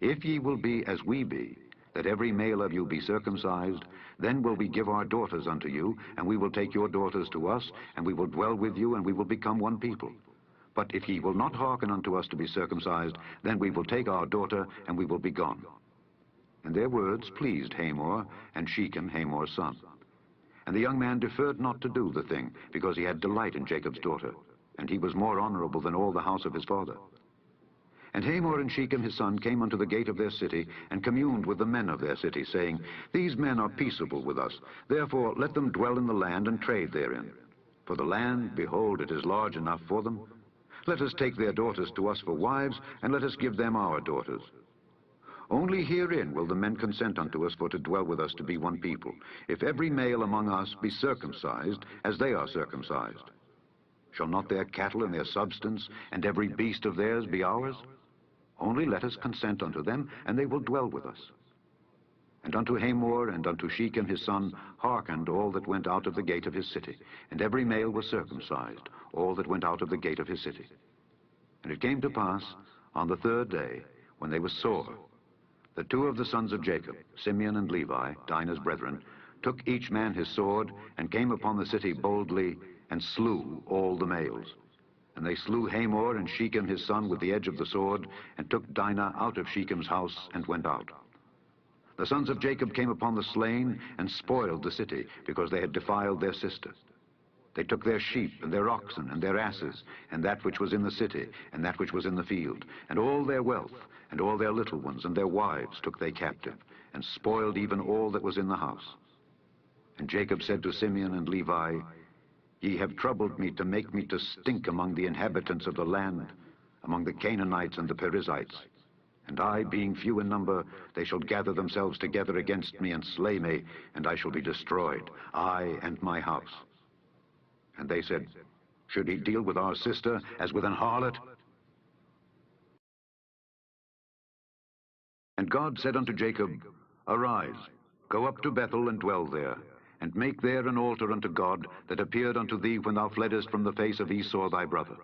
If ye will be as we be, that every male of you be circumcised, then will we give our daughters unto you, and we will take your daughters to us, and we will dwell with you, and we will become one people. But if ye will not hearken unto us to be circumcised, then we will take our daughter, and we will be gone. And their words pleased Hamor, and Shechem, Hamor's son. And the young man deferred not to do the thing, because he had delight in Jacob's daughter, and he was more honorable than all the house of his father. And Hamor and Shechem his son came unto the gate of their city, and communed with the men of their city, saying, These men are peaceable with us, therefore let them dwell in the land and trade therein. For the land, behold, it is large enough for them. Let us take their daughters to us for wives, and let us give them our daughters. Only herein will the men consent unto us for to dwell with us to be one people, if every male among us be circumcised, as they are circumcised. Shall not their cattle and their substance, and every beast of theirs be ours? Only let us consent unto them, and they will dwell with us. And unto Hamor and unto Shechem his son hearkened all that went out of the gate of his city, and every male was circumcised, all that went out of the gate of his city. And it came to pass, on the third day, when they were sore, the two of the sons of Jacob, Simeon and Levi, Dinah's brethren, took each man his sword, and came upon the city boldly, and slew all the males. And they slew Hamor and Shechem his son with the edge of the sword, and took Dinah out of Shechem's house, and went out. The sons of Jacob came upon the slain, and spoiled the city, because they had defiled their sister. They took their sheep, and their oxen, and their asses, and that which was in the city, and that which was in the field, and all their wealth, and all their little ones, and their wives took they captive, and spoiled even all that was in the house. And Jacob said to Simeon and Levi, Ye have troubled me to make me to stink among the inhabitants of the land, among the Canaanites and the Perizzites. And I, being few in number, they shall gather themselves together against me and slay me, and I shall be destroyed, I and my house. And they said, Should he deal with our sister as with an harlot? And God said unto Jacob, Arise, go up to Bethel and dwell there, and make there an altar unto God that appeared unto thee when thou fleddest from the face of Esau thy brother.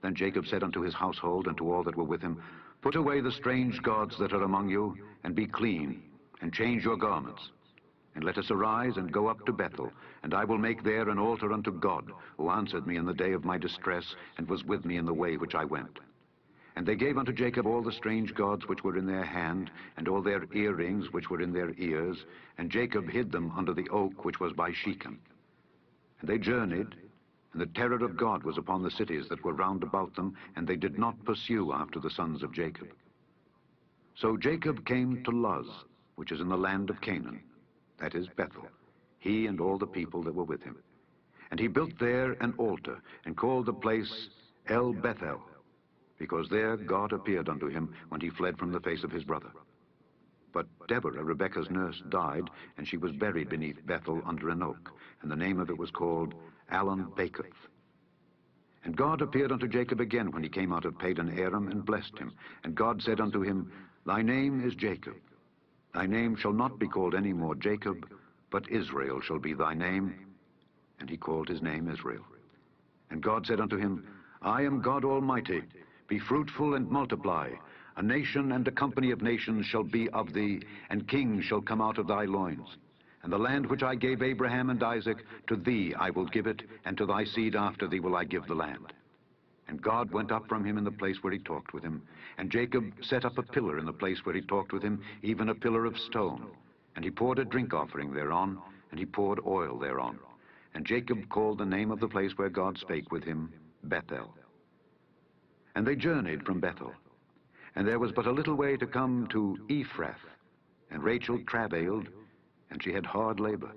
Then Jacob said unto his household and to all that were with him, Put away the strange gods that are among you, and be clean, and change your garments. And let us arise and go up to Bethel, and I will make there an altar unto God, who answered me in the day of my distress, and was with me in the way which I went. And they gave unto Jacob all the strange gods which were in their hand, and all their earrings which were in their ears, and Jacob hid them under the oak which was by Shechem. And they journeyed, And the terror of God was upon the cities that were round about them, and they did not pursue after the sons of Jacob. So Jacob came to Luz, which is in the land of Canaan, that is Bethel, he and all the people that were with him. And he built there an altar, and called the place El Bethel, because there God appeared unto him when he fled from the face of his brother. But Deborah, Rebekah's nurse, died, and she was buried beneath Bethel under an oak, and the name of it was called Allon Bacuth. And God appeared unto Jacob again when he came out of Padan Aram, and blessed him. And God said unto him, Thy name is Jacob. Thy name shall not be called any more Jacob, but Israel shall be thy name. And he called his name Israel. And God said unto him, I am God Almighty. Be fruitful and multiply. A nation and a company of nations shall be of thee, and kings shall come out of thy loins. And the land which I gave Abraham and Isaac, to thee I will give it, and to thy seed after thee will I give the land. And God went up from him in the place where he talked with him. And Jacob set up a pillar in the place where he talked with him, even a pillar of stone. And he poured a drink offering thereon, and he poured oil thereon. And Jacob called the name of the place where God spake with him, Bethel. And they journeyed from Bethel. And there was but a little way to come to Ephrath. And Rachel travailed, and she had hard labor.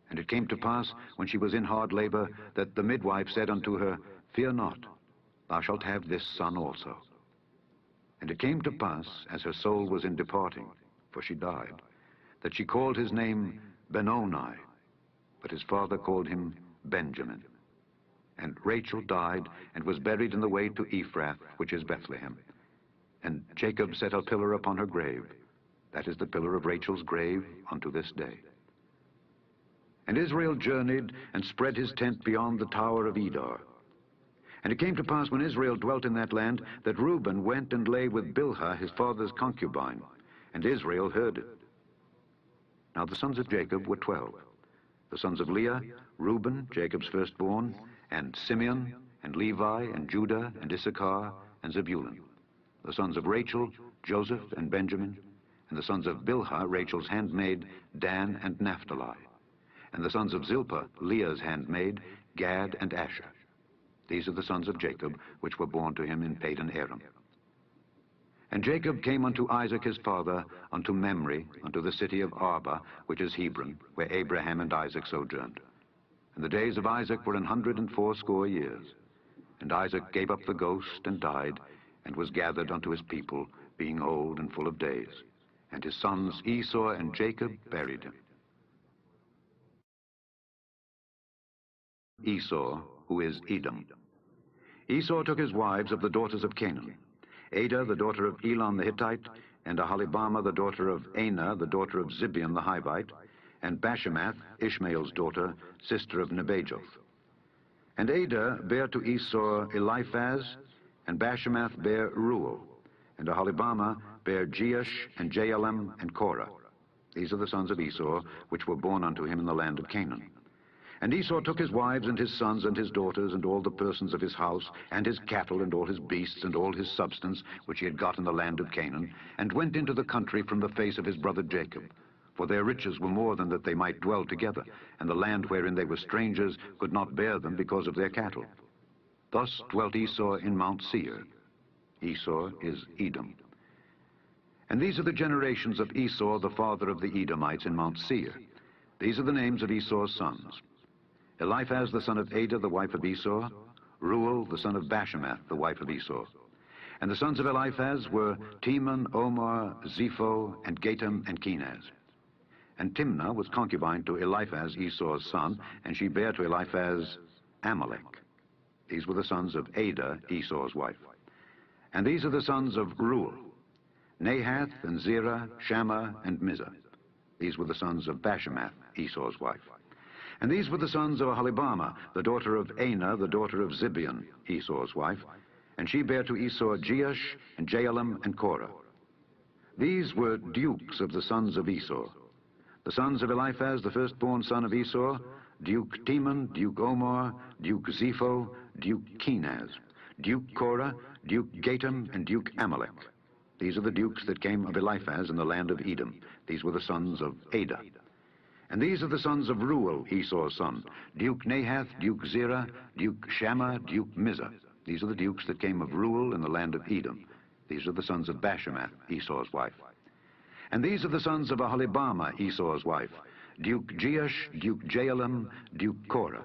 And it came to pass, when she was in hard labor, that the midwife said unto her, Fear not, thou shalt have this son also. And it came to pass, as her soul was in departing, for she died, that she called his name Benoni, but his father called him Benjamin. And Rachel died, and was buried in the way to Ephrath, which is Bethlehem. And Jacob set a pillar upon her grave. That is the pillar of Rachel's grave unto this day. And Israel journeyed, and spread his tent beyond the tower of Edar. And it came to pass, when Israel dwelt in that land, that Reuben went and lay with Bilhah his father's concubine, and Israel heard it. Now the sons of Jacob were 12. The sons of Leah, Reuben, Jacob's firstborn, and Simeon, and Levi, and Judah, and Issachar, and Zebulun. The sons of Rachel, Joseph, and Benjamin. And the sons of Bilhah, Rachel's handmaid, Dan and Naphtali. And the sons of Zilpah, Leah's handmaid, Gad and Asher. These are the sons of Jacob, which were born to him in Padan Aram. And Jacob came unto Isaac his father, unto Mamre, unto the city of Arba, which is Hebron, where Abraham and Isaac sojourned. And the days of Isaac were 180 years. And Isaac gave up the ghost, and died, and was gathered unto his people, being old and full of days. And his sons Esau and Jacob buried him. Esau, who is Edom. Esau took his wives of the daughters of Canaan, Adah, the daughter of Elon the Hittite, and Aholibamah, the daughter of Anah, the daughter of Zibeon the Hivite, and Bashemath, Ishmael's daughter, sister of Nebajoth. And Adah bare to Esau Eliphaz, and Bashemath bare Reuel, and Aholibamah bare Jeush, and Jaalam, and Korah. These are the sons of Esau, which were born unto him in the land of Canaan. And Esau took his wives and his sons and his daughters and all the persons of his house and his cattle and all his beasts and all his substance which he had got in the land of Canaan, and went into the country from the face of his brother Jacob. For their riches were more than that they might dwell together, and the land wherein they were strangers could not bear them because of their cattle. Thus dwelt Esau in Mount Seir. Esau is Edom. And these are the generations of Esau, the father of the Edomites, in Mount Seir. These are the names of Esau's sons: Eliphaz the son of Adah, the wife of Esau; Reuel the son of Bashemath, the wife of Esau. And the sons of Eliphaz were Teman, Omar, Zepho, and Gatam, and Kenaz. And Timnah was concubine to Eliphaz, Esau's son, and she bare to Eliphaz Amalek. These were the sons of Adah, Esau's wife. And these are the sons of Reuel: Nahath, and Zerah, Shammah, and Mizah. These were the sons of Bashemath, Esau's wife. And these were the sons of Aholibamah, the daughter of Anah, the daughter of Zibeon, Esau's wife. And she bare to Esau Jeush, and Jaalam, and Korah. These were dukes of the sons of Esau. The sons of Eliphaz, the firstborn son of Esau: Duke Teman, Duke Omar, Duke Zepho, Duke Kenaz, Duke Korah, Duke Gatam, and Duke Amalek. These are the dukes that came of Eliphaz in the land of Edom. These were the sons of Adah. And these are the sons of Reuel, Esau's son, Duke Nahath, Duke Zerah, Duke Shammah, Duke Mizah. These are the dukes that came of Reuel in the land of Edom. These are the sons of Bashemath, Esau's wife. And these are the sons of Aholibamah, Esau's wife, Duke Jeush, Duke Jaalam, Duke Korah.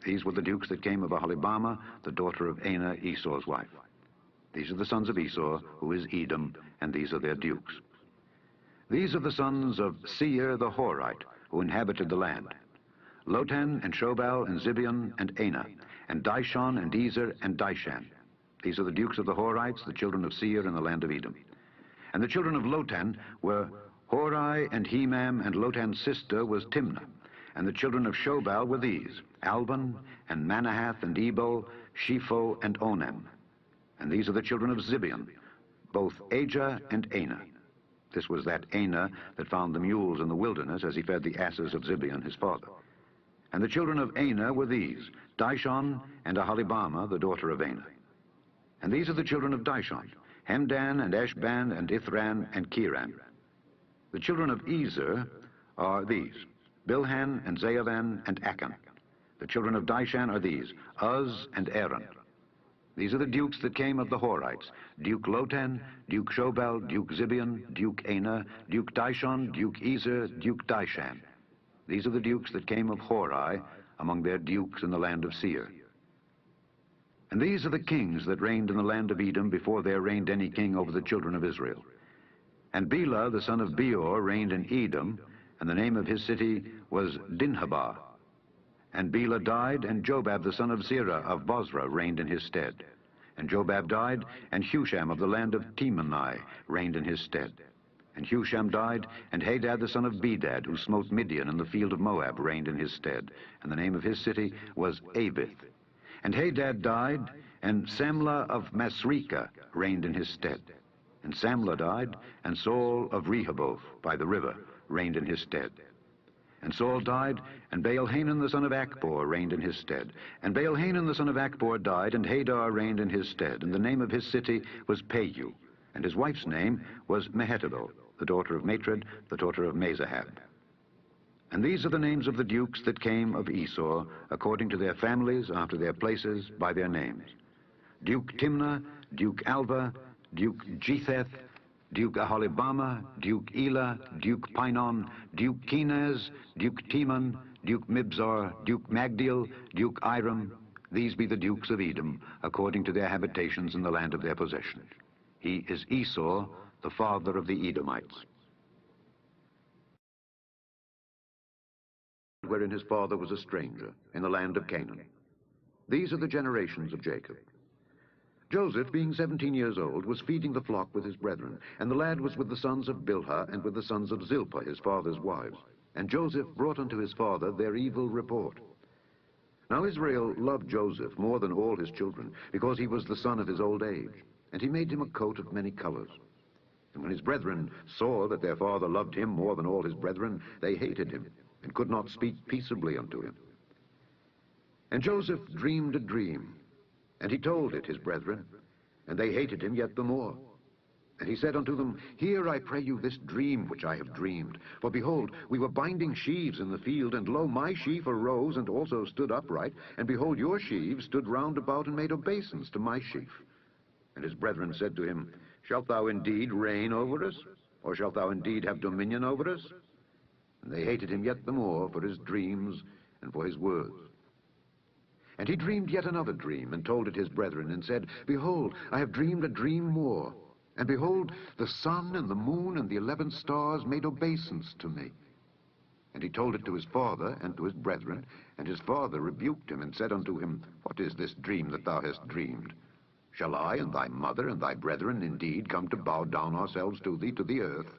These were the dukes that came of Aholibamah, the daughter of Anah, Esau's wife. These are the sons of Esau, who is Edom, and these are their dukes. These are the sons of Seir the Horite, who inhabited the land, Lotan and Shobal and Zibeon and Anah, and Dishon and Ezer and Dishan. These are the dukes of the Horites, the children of Seir in the land of Edom. And the children of Lotan were Hori and Hemam, and Lotan's sister was Timnah. And the children of Shobal were these, Alban and Manahath and Ebal, Shepho and Onem. And these are the children of Zibeon, both Ajah and Anah. This was that Anah that found the mules in the wilderness as he fed the asses of Zibeon his father. And the children of Anah were these, Dishon and Aholibamah, the daughter of Anah. And these are the children of Dishon, Hemdan and Eshban and Ithran and Kiran. The children of Ezer are these, Bilhan and Zaavan and Achan. The children of Dishan are these, Uz and Aaron. These are the dukes that came of the Horites, Duke Lotan, Duke Shobal, Duke Zibeon, Duke Anah, Duke Dishon, Duke Ezer, Duke Dishan. These are the dukes that came of Hori among their dukes in the land of Seir. And these are the kings that reigned in the land of Edom before there reigned any king over the children of Israel. And Bela, the son of Beor, reigned in Edom, and the name of his city was Dinhabah. And Bela died, and Jobab, the son of Zerah of Bozrah, reigned in his stead. And Jobab died, and Husham of the land of Temani reigned in his stead. And Husham died, and Hadad, the son of Bedad, who smote Midian in the field of Moab, reigned in his stead. And the name of his city was Avith. And Hadad died, and Samlah of Masrekah reigned in his stead. And Samlah died, and Saul of Rehoboth by the river reigned in his stead. And Saul died, and Baal-Hanan the son of Achbor reigned in his stead. And Baal-Hanan the son of Achbor died, and Hadar reigned in his stead. And the name of his city was Payu, and his wife's name was Mehetabel, the daughter of Matred, the daughter of Mezahab. And these are the names of the dukes that came of Esau, according to their families, after their places, by their names. Duke Timnah, Duke Alva, Duke Jetheth, Duke Aholibamah, Duke Elah, Duke Pinon, Duke Kenaz, Duke Teman, Duke Mibzar, Duke Magdiel, Duke Iram. These be the dukes of Edom, according to their habitations in the land of their possession. He is Esau, the father of the Edomites, wherein his father was a stranger, in the land of Canaan. These are the generations of Jacob. Joseph, being 17 years old, was feeding the flock with his brethren, and the lad was with the sons of Bilhah and with the sons of Zilpah, his father's wives. And Joseph brought unto his father their evil report. Now Israel loved Joseph more than all his children, because he was the son of his old age, and he made him a coat of many colors. And when his brethren saw that their father loved him more than all his brethren, they hated him, and could not speak peaceably unto him. And Joseph dreamed a dream, and he told it his brethren, and they hated him yet the more. And he said unto them, Hear, I pray you, this dream which I have dreamed. For behold, we were binding sheaves in the field, and lo, my sheaf arose and also stood upright, and behold, your sheaves stood round about and made obeisance to my sheaf. And his brethren said to him, Shalt thou indeed reign over us? Or shalt thou indeed have dominion over us? And they hated him yet the more for his dreams and for his words. And he dreamed yet another dream, and told it his brethren, and said, Behold, I have dreamed a dream more. And behold, the sun and the moon and the 11 stars made obeisance to me. And he told it to his father and to his brethren, and his father rebuked him, and said unto him, What is this dream that thou hast dreamed? Shall I and thy mother and thy brethren indeed come to bow down ourselves to thee to the earth?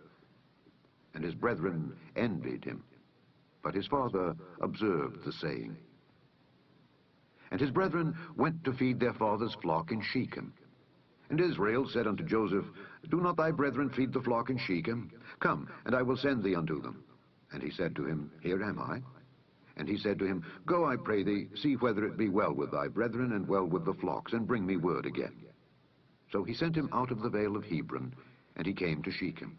And his brethren envied him, but his father observed the saying. And his brethren went to feed their father's flock in Shechem. And Israel said unto Joseph, Do not thy brethren feed the flock in Shechem? Come, and I will send thee unto them. And he said to him, Here am I. And he said to him, Go, I pray thee, see whether it be well with thy brethren and well with the flocks, and bring me word again. So he sent him out of the vale of Hebron, and he came to Shechem.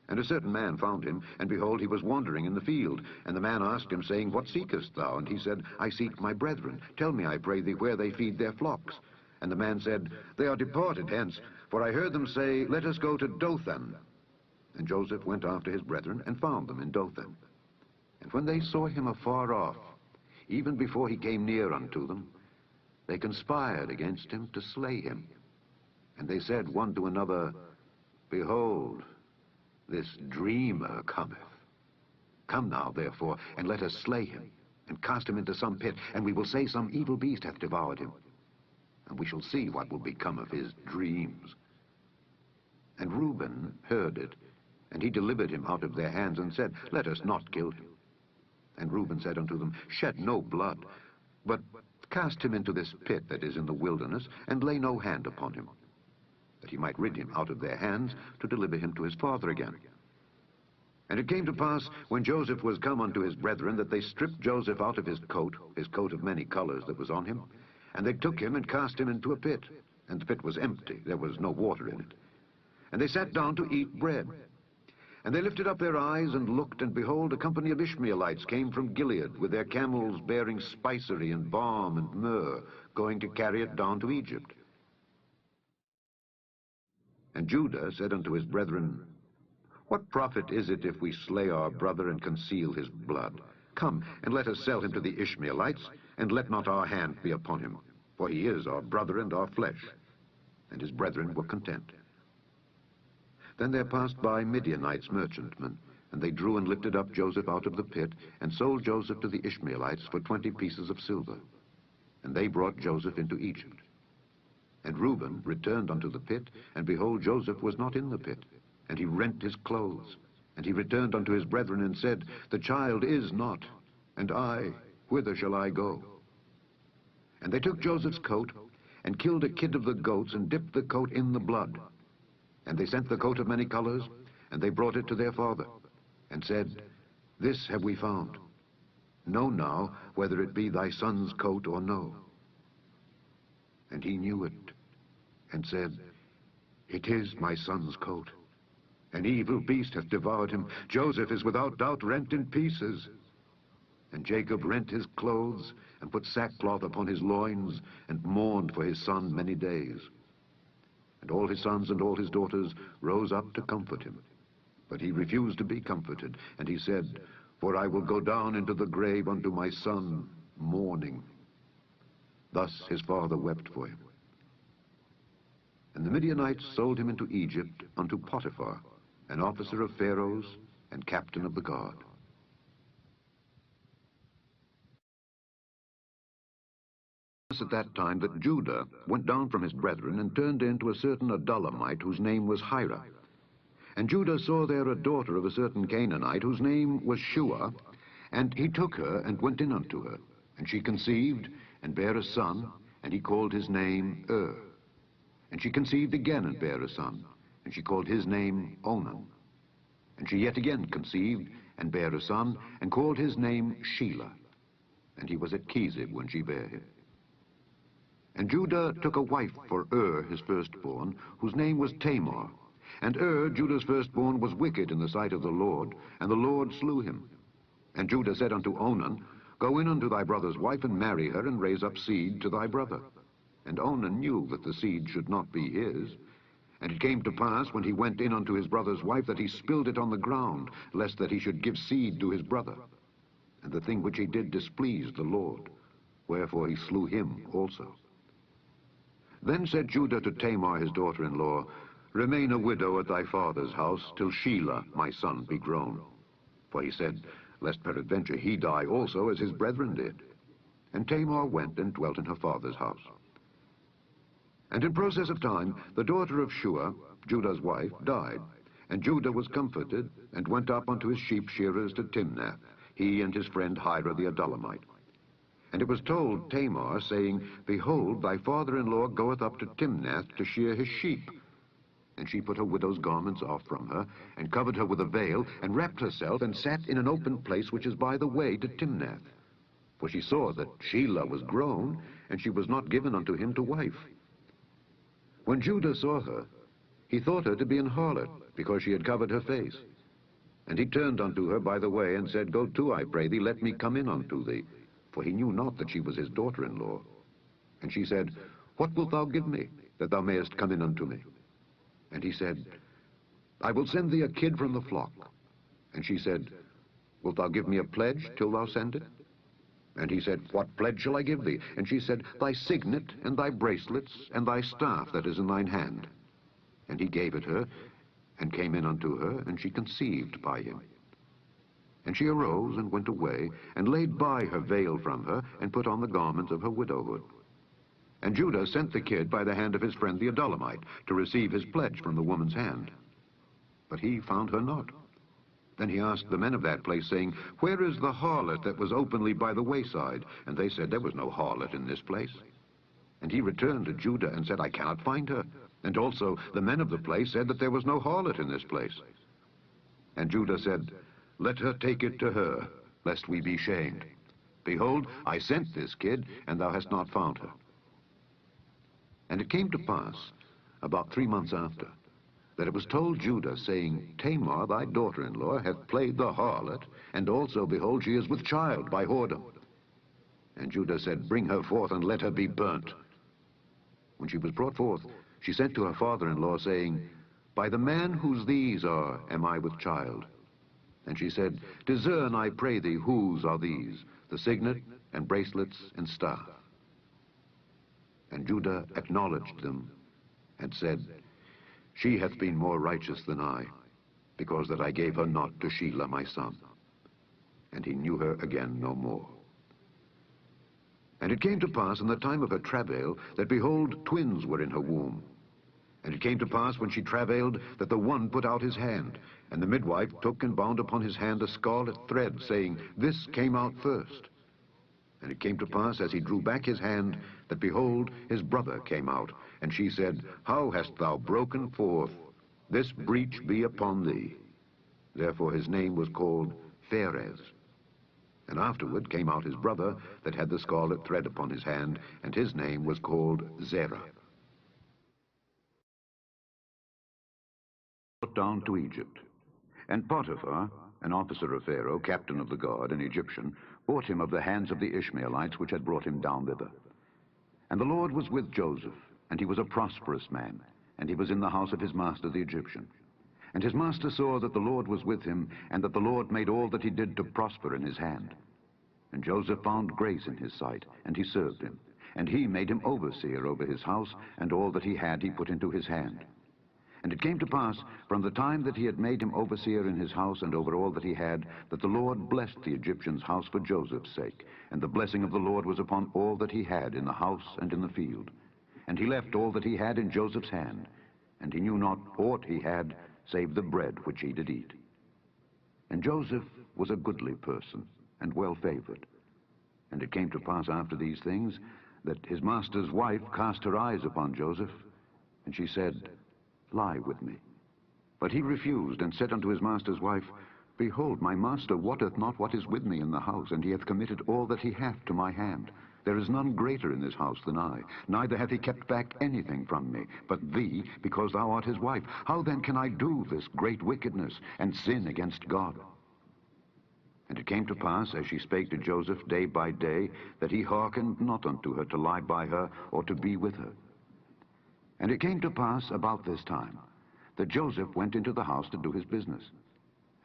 And a certain man found him, and behold, he was wandering in the field. And the man asked him, saying, What seekest thou? And he said, I seek my brethren. Tell me, I pray thee, where they feed their flocks. And the man said, They are departed hence, for I heard them say, Let us go to Dothan. And Joseph went after his brethren, and found them in Dothan. And when they saw him afar off, even before he came near unto them, they conspired against him to slay him. And they said one to another, Behold, this dreamer cometh. Come now, therefore, and let us slay him, and cast him into some pit, and we will say some evil beast hath devoured him, and we shall see what will become of his dreams. And Reuben heard it, and he delivered him out of their hands, and said, Let us not kill him. And Reuben said unto them, Shed no blood, but cast him into this pit that is in the wilderness, and lay no hand upon him, that he might rid him out of their hands, to deliver him to his father again. And it came to pass, when Joseph was come unto his brethren, that they stripped Joseph out of his coat of many colors that was on him, and they took him and cast him into a pit, and the pit was empty, there was no water in it. And they sat down to eat bread. And they lifted up their eyes and looked, and behold, a company of Ishmaelites came from Gilead, with their camels bearing spicery and balm and myrrh, going to carry it down to Egypt. And Judah said unto his brethren, What profit is it if we slay our brother and conceal his blood? Come, and let us sell him to the Ishmaelites, and let not our hand be upon him, for he is our brother and our flesh. And his brethren were content. Then there passed by Midianites merchantmen, and they drew and lifted up Joseph out of the pit, and sold Joseph to the Ishmaelites for 20 pieces of silver. And they brought Joseph into Egypt. And Reuben returned unto the pit, and behold, Joseph was not in the pit. And he rent his clothes. And he returned unto his brethren, and said, The child is not, and I, whither shall I go? And they took Joseph's coat, and killed a kid of the goats, and dipped the coat in the blood. And they sent the coat of many colors, and they brought it to their father, and said, This have we found. Know now whether it be thy son's coat or no. And he knew it, and said, It is my son's coat. An evil beast hath devoured him. Joseph is without doubt rent in pieces. And Jacob rent his clothes, and put sackcloth upon his loins, and mourned for his son many days. And all his sons and all his daughters rose up to comfort him. But he refused to be comforted, and he said, For I will go down into the grave unto my son, mourning. Thus his father wept for him. And the Midianites sold him into Egypt unto Potiphar, an officer of Pharaoh's and captain of the guard. At that time that Judah went down from his brethren, and turned into a certain Adullamite, whose name was Hira. And Judah saw there a daughter of a certain Canaanite, whose name was Shua, and he took her, and went in unto her. And she conceived, and bare a son, and he called his name And she conceived again, and bare a son, and she called his name Onan. And she yet again conceived, and bare a son, and called his name Shelah. And he was at Chezib when she bare him. And Judah took a wife for his firstborn, whose name was Tamar. And Judah's firstborn, was wicked in the sight of the Lord, and the Lord slew him. And Judah said unto Onan, Go in unto thy brother's wife, and marry her, and raise up seed to thy brother. And Onan knew that the seed should not be his. And it came to pass, when he went in unto his brother's wife, that he spilled it on the ground, lest that he should give seed to his brother. And the thing which he did displeased the Lord, wherefore he slew him also. Then said Judah to Tamar his daughter-in-law, Remain a widow at thy father's house, till Shelah my son be grown. For he said, Lest peradventure he die also, as his brethren did. And Tamar went and dwelt in her father's house. And in process of time, the daughter of Shua, Judah's wife, died. And Judah was comforted, and went up unto his sheep shearers to Timnath, he and his friend Hira the Adullamite. And it was told Tamar, saying, Behold, thy father-in-law goeth up to Timnath to shear his sheep. And she put her widow's garments off from her, and covered her with a veil, and wrapped herself, and sat in an open place which is by the way to Timnath. For she saw that Shelah was grown, and she was not given unto him to wife. When Judah saw her, he thought her to be an harlot, because she had covered her face. And he turned unto her by the way, and said, Go to, I pray thee, let me come in unto thee. For he knew not that she was his daughter-in-law. And she said, What wilt thou give me, that thou mayest come in unto me? And he said, I will send thee a kid from the flock. And she said, Wilt thou give me a pledge till thou send it? And he said, What pledge shall I give thee? And she said, Thy signet, and thy bracelets, and thy staff that is in thine hand. And he gave it her, and came in unto her, and she conceived by him. And she arose, and went away, and laid by her veil from her, and put on the garments of her widowhood. And Judah sent the kid by the hand of his friend the Adullamite, to receive his pledge from the woman's hand. But he found her not. Then he asked the men of that place, saying, Where is the harlot that was openly by the wayside? And they said, There was no harlot in this place. And he returned to Judah, and said, I cannot find her. And also the men of the place said that there was no harlot in this place. And Judah said, Let her take it to her, lest we be shamed. Behold, I sent this kid, and thou hast not found her. And it came to pass, about 3 months after, that it was told Judah, saying, Tamar, thy daughter-in-law, hath played the harlot, and also, behold, she is with child by whoredom. And Judah said, Bring her forth, and let her be burnt. When she was brought forth, she sent to her father-in-law, saying, By the man whose these are, am I with child. And she said, Discern, I pray thee, whose are these, the signet, and bracelets, and staff. And Judah acknowledged them, and said, She hath been more righteous than I, because that I gave her not to Shelah my son. And he knew her again no more. And it came to pass in the time of her travail, that behold, twins were in her womb. And it came to pass when she travailed, that the one put out his hand, and the midwife took and bound upon his hand a scarlet thread, saying, This came out first. And it came to pass, as he drew back his hand, that behold, his brother came out. And she said, How hast thou broken forth? This breach be upon thee. Therefore his name was called Pharez. And afterward came out his brother that had the scarlet thread upon his hand, and his name was called Zerah. Brought down to Egypt. And Potiphar, an officer of Pharaoh, captain of the guard, an Egyptian, bought him of the hands of the Ishmaelites which had brought him down thither. And the Lord was with Joseph, and he was a prosperous man, and he was in the house of his master the Egyptian. And his master saw that the Lord was with him, and that the Lord made all that he did to prosper in his hand. And Joseph found grace in his sight, and he served him. And he made him overseer over his house, and all that he had he put into his hand. And it came to pass, from the time that he had made him overseer in his house and over all that he had, that the Lord blessed the Egyptian's house for Joseph's sake. And the blessing of the Lord was upon all that he had in the house and in the field. And he left all that he had in Joseph's hand, and he knew not aught he had, save the bread which he did eat. And Joseph was a goodly person, and well favored. And it came to pass after these things, that his master's wife cast her eyes upon Joseph, and she said, Lie with me. But he refused, and said unto his master's wife, Behold, my master wotteth not what is with me in the house, and he hath committed all that he hath to my hand. There is none greater in this house than I, neither hath he kept back anything from me, but thee, because thou art his wife. How then can I do this great wickedness, and sin against God? And it came to pass, as she spake to Joseph day by day, that he hearkened not unto her to lie by her, or to be with her. And it came to pass about this time, that Joseph went into the house to do his business.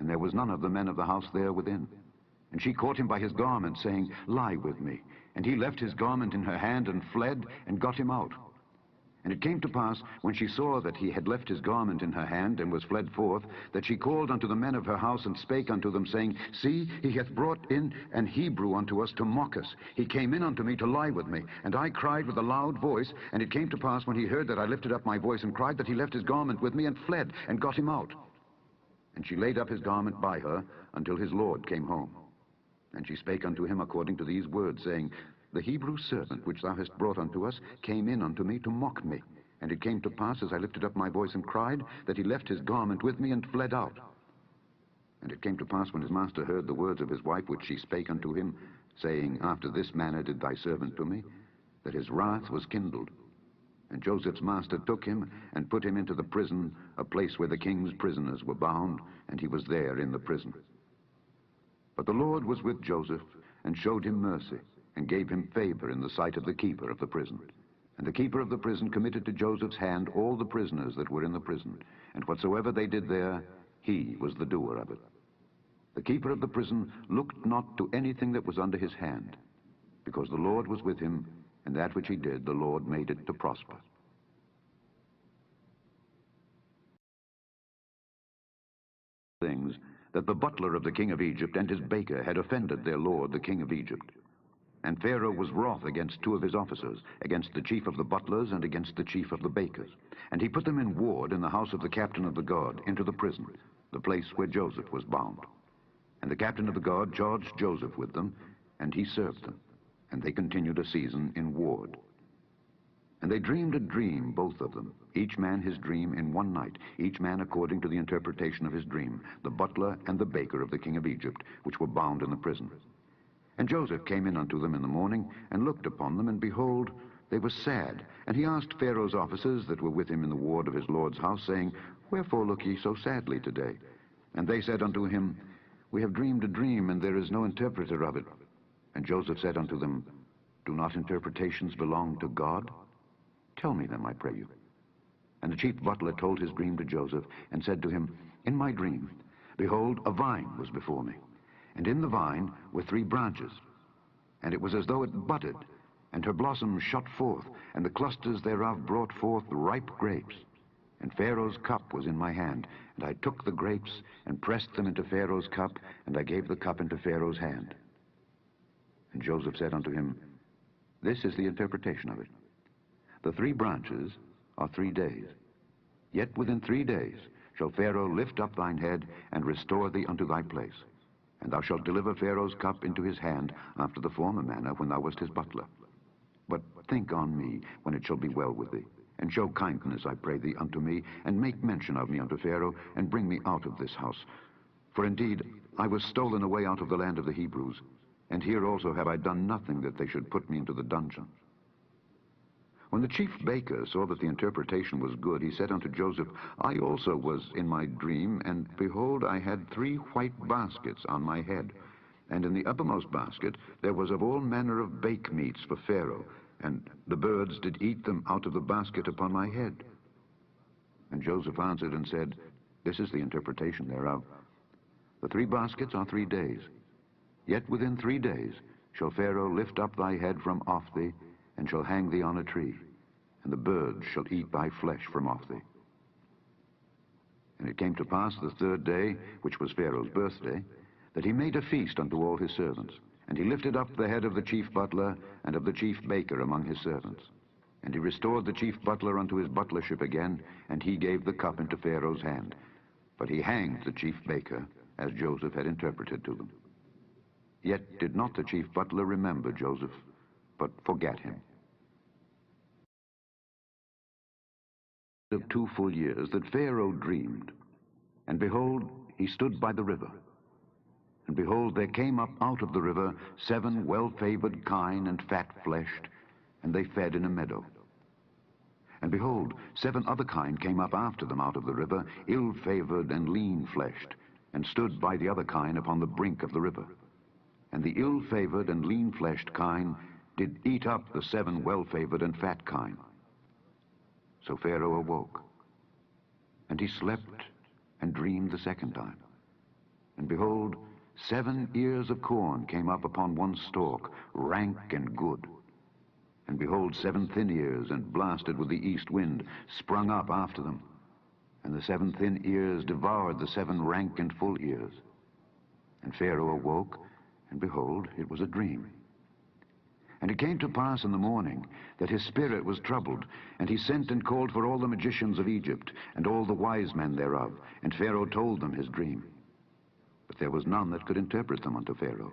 And there was none of the men of the house there within. And she caught him by his garment, saying, Lie with me. And he left his garment in her hand, and fled, and got him out. And it came to pass, when she saw that he had left his garment in her hand, and was fled forth, that she called unto the men of her house, and spake unto them, saying, See, he hath brought in an Hebrew unto us to mock us. He came in unto me to lie with me. And I cried with a loud voice. And it came to pass, when he heard that I lifted up my voice and cried, that he left his garment with me, and fled, and got him out. And she laid up his garment by her, until his Lord came home. And she spake unto him according to these words, saying, The Hebrew servant which thou hast brought unto us came in unto me to mock me. And it came to pass, as I lifted up my voice and cried, that he left his garment with me, and fled out. And it came to pass, when his master heard the words of his wife which she spake unto him, saying, After this manner did thy servant to me, that his wrath was kindled. And Joseph's master took him and put him into the prison, a place where the king's prisoners were bound, and he was there in the prison. But the Lord was with Joseph, and showed him mercy, and gave him favor in the sight of the keeper of the prison. And the keeper of the prison committed to Joseph's hand all the prisoners that were in the prison, and whatsoever they did there, he was the doer of it. The keeper of the prison looked not to anything that was under his hand, because the Lord was with him, and that which he did, the Lord made it to prosper. Things that the butler of the king of Egypt and his baker had offended their lord, the king of Egypt. And Pharaoh was wroth against two of his officers, against the chief of the butlers and against the chief of the bakers. And he put them in ward in the house of the captain of the guard, into the prison, the place where Joseph was bound. And the captain of the guard charged Joseph with them, and he served them. And they continued a season in ward. And they dreamed a dream, both of them, each man his dream in one night, each man according to the interpretation of his dream, the butler and the baker of the king of Egypt, which were bound in the prison. And Joseph came in unto them in the morning, and looked upon them, and behold, they were sad. And he asked Pharaoh's officers that were with him in the ward of his lord's house, saying, Wherefore look ye so sadly today? And they said unto him, We have dreamed a dream, and there is no interpreter of it. And Joseph said unto them, Do not interpretations belong to God? Tell me them, I pray you. And the chief butler told his dream to Joseph, and said to him, In my dream, behold, a vine was before me, and in the vine were 3 branches. And it was as though it budded, and her blossoms shot forth, and the clusters thereof brought forth ripe grapes. And Pharaoh's cup was in my hand, and I took the grapes, and pressed them into Pharaoh's cup, and I gave the cup into Pharaoh's hand. And Joseph said unto him, This is the interpretation of it. The 3 branches are 3 days. Yet within 3 days shall Pharaoh lift up thine head, and restore thee unto thy place. And thou shalt deliver Pharaoh's cup into his hand, after the former manner when thou wast his butler. But think on me when it shall be well with thee, and show kindness, I pray thee, unto me, and make mention of me unto Pharaoh, and bring me out of this house. For indeed I was stolen away out of the land of the Hebrews, and here also have I done nothing that they should put me into the dungeon. When the chief baker saw that the interpretation was good, he said unto Joseph, I also was in my dream, and behold, I had 3 white baskets on my head. And in the uppermost basket there was of all manner of bake meats for Pharaoh, and the birds did eat them out of the basket upon my head. And Joseph answered and said, This is the interpretation thereof. The 3 baskets are 3 days. Yet within 3 days shall Pharaoh lift up thy head from off thee, and shall hang thee on a tree, and the birds shall eat thy flesh from off thee. And it came to pass the 3rd day, which was Pharaoh's birthday, that he made a feast unto all his servants. And he lifted up the head of the chief butler and of the chief baker among his servants. And he restored the chief butler unto his butlership again, and he gave the cup into Pharaoh's hand. But he hanged the chief baker, as Joseph had interpreted to them. Yet did not the chief butler remember Joseph, but forgat him. Of 2 full years that Pharaoh dreamed, and behold, he stood by the river. And behold, there came up out of the river 7 well-favored kine and fat-fleshed, and they fed in a meadow. And behold, 7 other kine came up after them out of the river, ill-favored and lean-fleshed, and stood by the other kine upon the brink of the river. And the ill-favored and lean-fleshed kine did eat up the 7 well-favored and fat kine. So Pharaoh awoke, and he slept and dreamed the 2nd time. And behold, 7 ears of corn came up upon one stalk, rank and good. And behold, 7 thin ears, and blasted with the east wind, sprung up after them. And the 7 thin ears devoured the 7 rank and full ears. And Pharaoh awoke, and behold, it was a dream. And it came to pass in the morning that his spirit was troubled, and he sent and called for all the magicians of Egypt, and all the wise men thereof. And Pharaoh told them his dream. But there was none that could interpret them unto Pharaoh.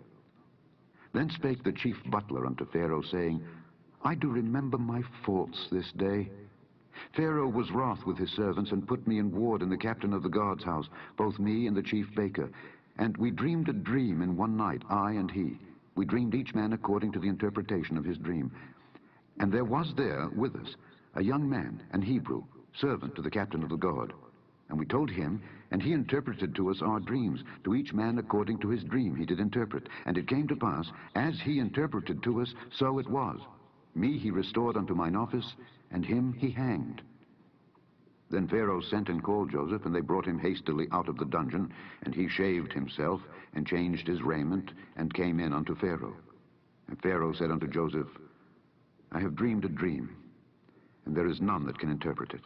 Then spake the chief butler unto Pharaoh, saying, I do remember my faults this day. Pharaoh was wroth with his servants, and put me in ward in the captain of the guard's house, both me and the chief baker. And we dreamed a dream in one night, I and he. We dreamed each man according to the interpretation of his dream. And there was there with us a young man, an Hebrew, servant to the captain of the guard. And we told him, and he interpreted to us our dreams, to each man according to his dream he did interpret. And it came to pass, as he interpreted to us, so it was. Me he restored unto mine office, and him he hanged. Then Pharaoh sent and called Joseph, and they brought him hastily out of the dungeon, and he shaved himself, and changed his raiment, and came in unto Pharaoh. And Pharaoh said unto Joseph, I have dreamed a dream, and there is none that can interpret it.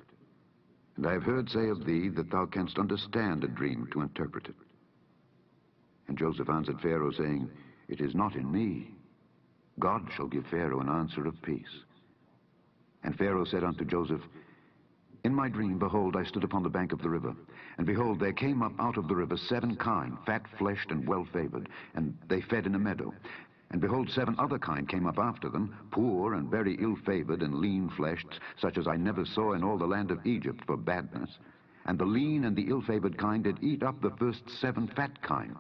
And I have heard say of thee that thou canst understand a dream to interpret it. And Joseph answered Pharaoh, saying, It is not in me. God shall give Pharaoh an answer of peace. And Pharaoh said unto Joseph, In my dream, behold, I stood upon the bank of the river, and behold, there came up out of the river 7 kine, fat-fleshed and well-favored, and they fed in a meadow. And behold, 7 other kine came up after them, poor and very ill-favored and lean-fleshed, such as I never saw in all the land of Egypt for badness. And the lean and the ill-favored kine did eat up the first 7 fat kine.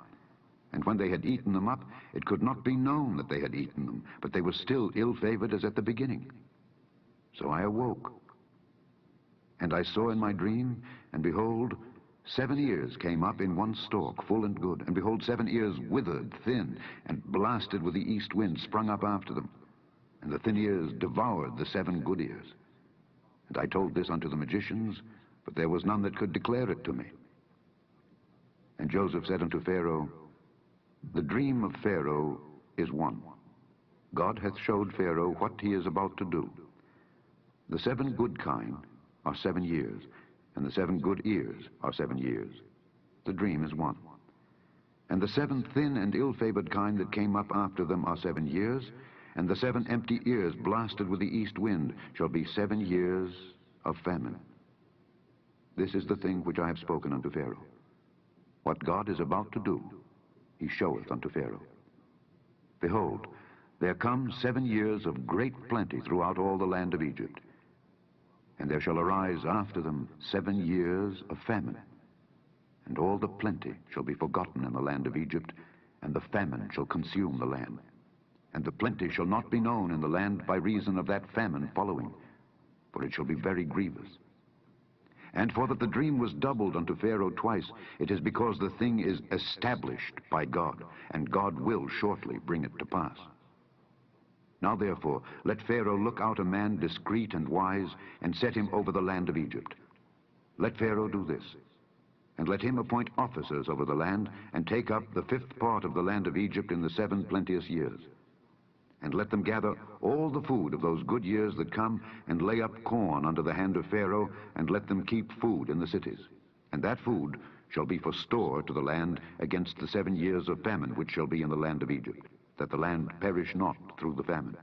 And when they had eaten them up, it could not be known that they had eaten them, but they were still ill-favored as at the beginning. So I awoke. And I saw in my dream, and behold, 7 ears came up in one stalk, full and good. And behold, 7 ears withered, thin, and blasted with the east wind, sprung up after them. And the thin ears devoured the 7 good ears. And I told this unto the magicians, but there was none that could declare it to me. And Joseph said unto Pharaoh, The dream of Pharaoh is one. God hath showed Pharaoh what he is about to do. The 7 good kine are 7 years, and the 7 good ears are 7 years. The dream is one. And the 7 thin and ill-favored kine that came up after them are 7 years, and the 7 empty ears blasted with the east wind shall be 7 years of famine. This is the thing which I have spoken unto Pharaoh. What God is about to do, he showeth unto Pharaoh. Behold, there come 7 years of great plenty throughout all the land of Egypt. And there shall arise after them 7 years of famine, and all the plenty shall be forgotten in the land of Egypt, and the famine shall consume the land. And the plenty shall not be known in the land by reason of that famine following, for it shall be very grievous. And for that the dream was doubled unto Pharaoh twice, it is because the thing is established by God, and God will shortly bring it to pass. Now therefore, let Pharaoh look out a man discreet and wise, and set him over the land of Egypt. Let Pharaoh do this, and let him appoint officers over the land, and take up the 5th part of the land of Egypt in the 7 plenteous years. And let them gather all the food of those good years that come, and lay up corn under the hand of Pharaoh, and let them keep food in the cities. And that food shall be for store to the land against the 7 years of famine which shall be in the land of Egypt, that the land perish not through the famine.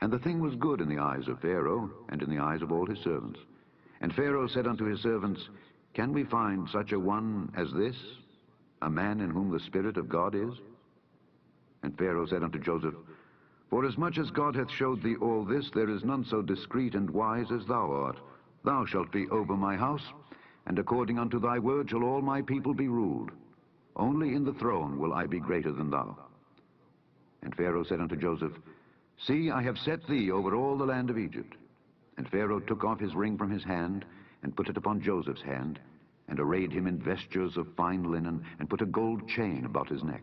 And the thing was good in the eyes of Pharaoh, and in the eyes of all his servants. And Pharaoh said unto his servants, Can we find such a one as this, a man in whom the Spirit of God is? And Pharaoh said unto Joseph, Forasmuch as God hath showed thee all this, there is none so discreet and wise as thou art. Thou shalt be over my house, and according unto thy word shall all my people be ruled. Only in the throne will I be greater than thou. And Pharaoh said unto Joseph, See, I have set thee over all the land of Egypt. And Pharaoh took off his ring from his hand, and put it upon Joseph's hand, and arrayed him in vestures of fine linen, and put a gold chain about his neck.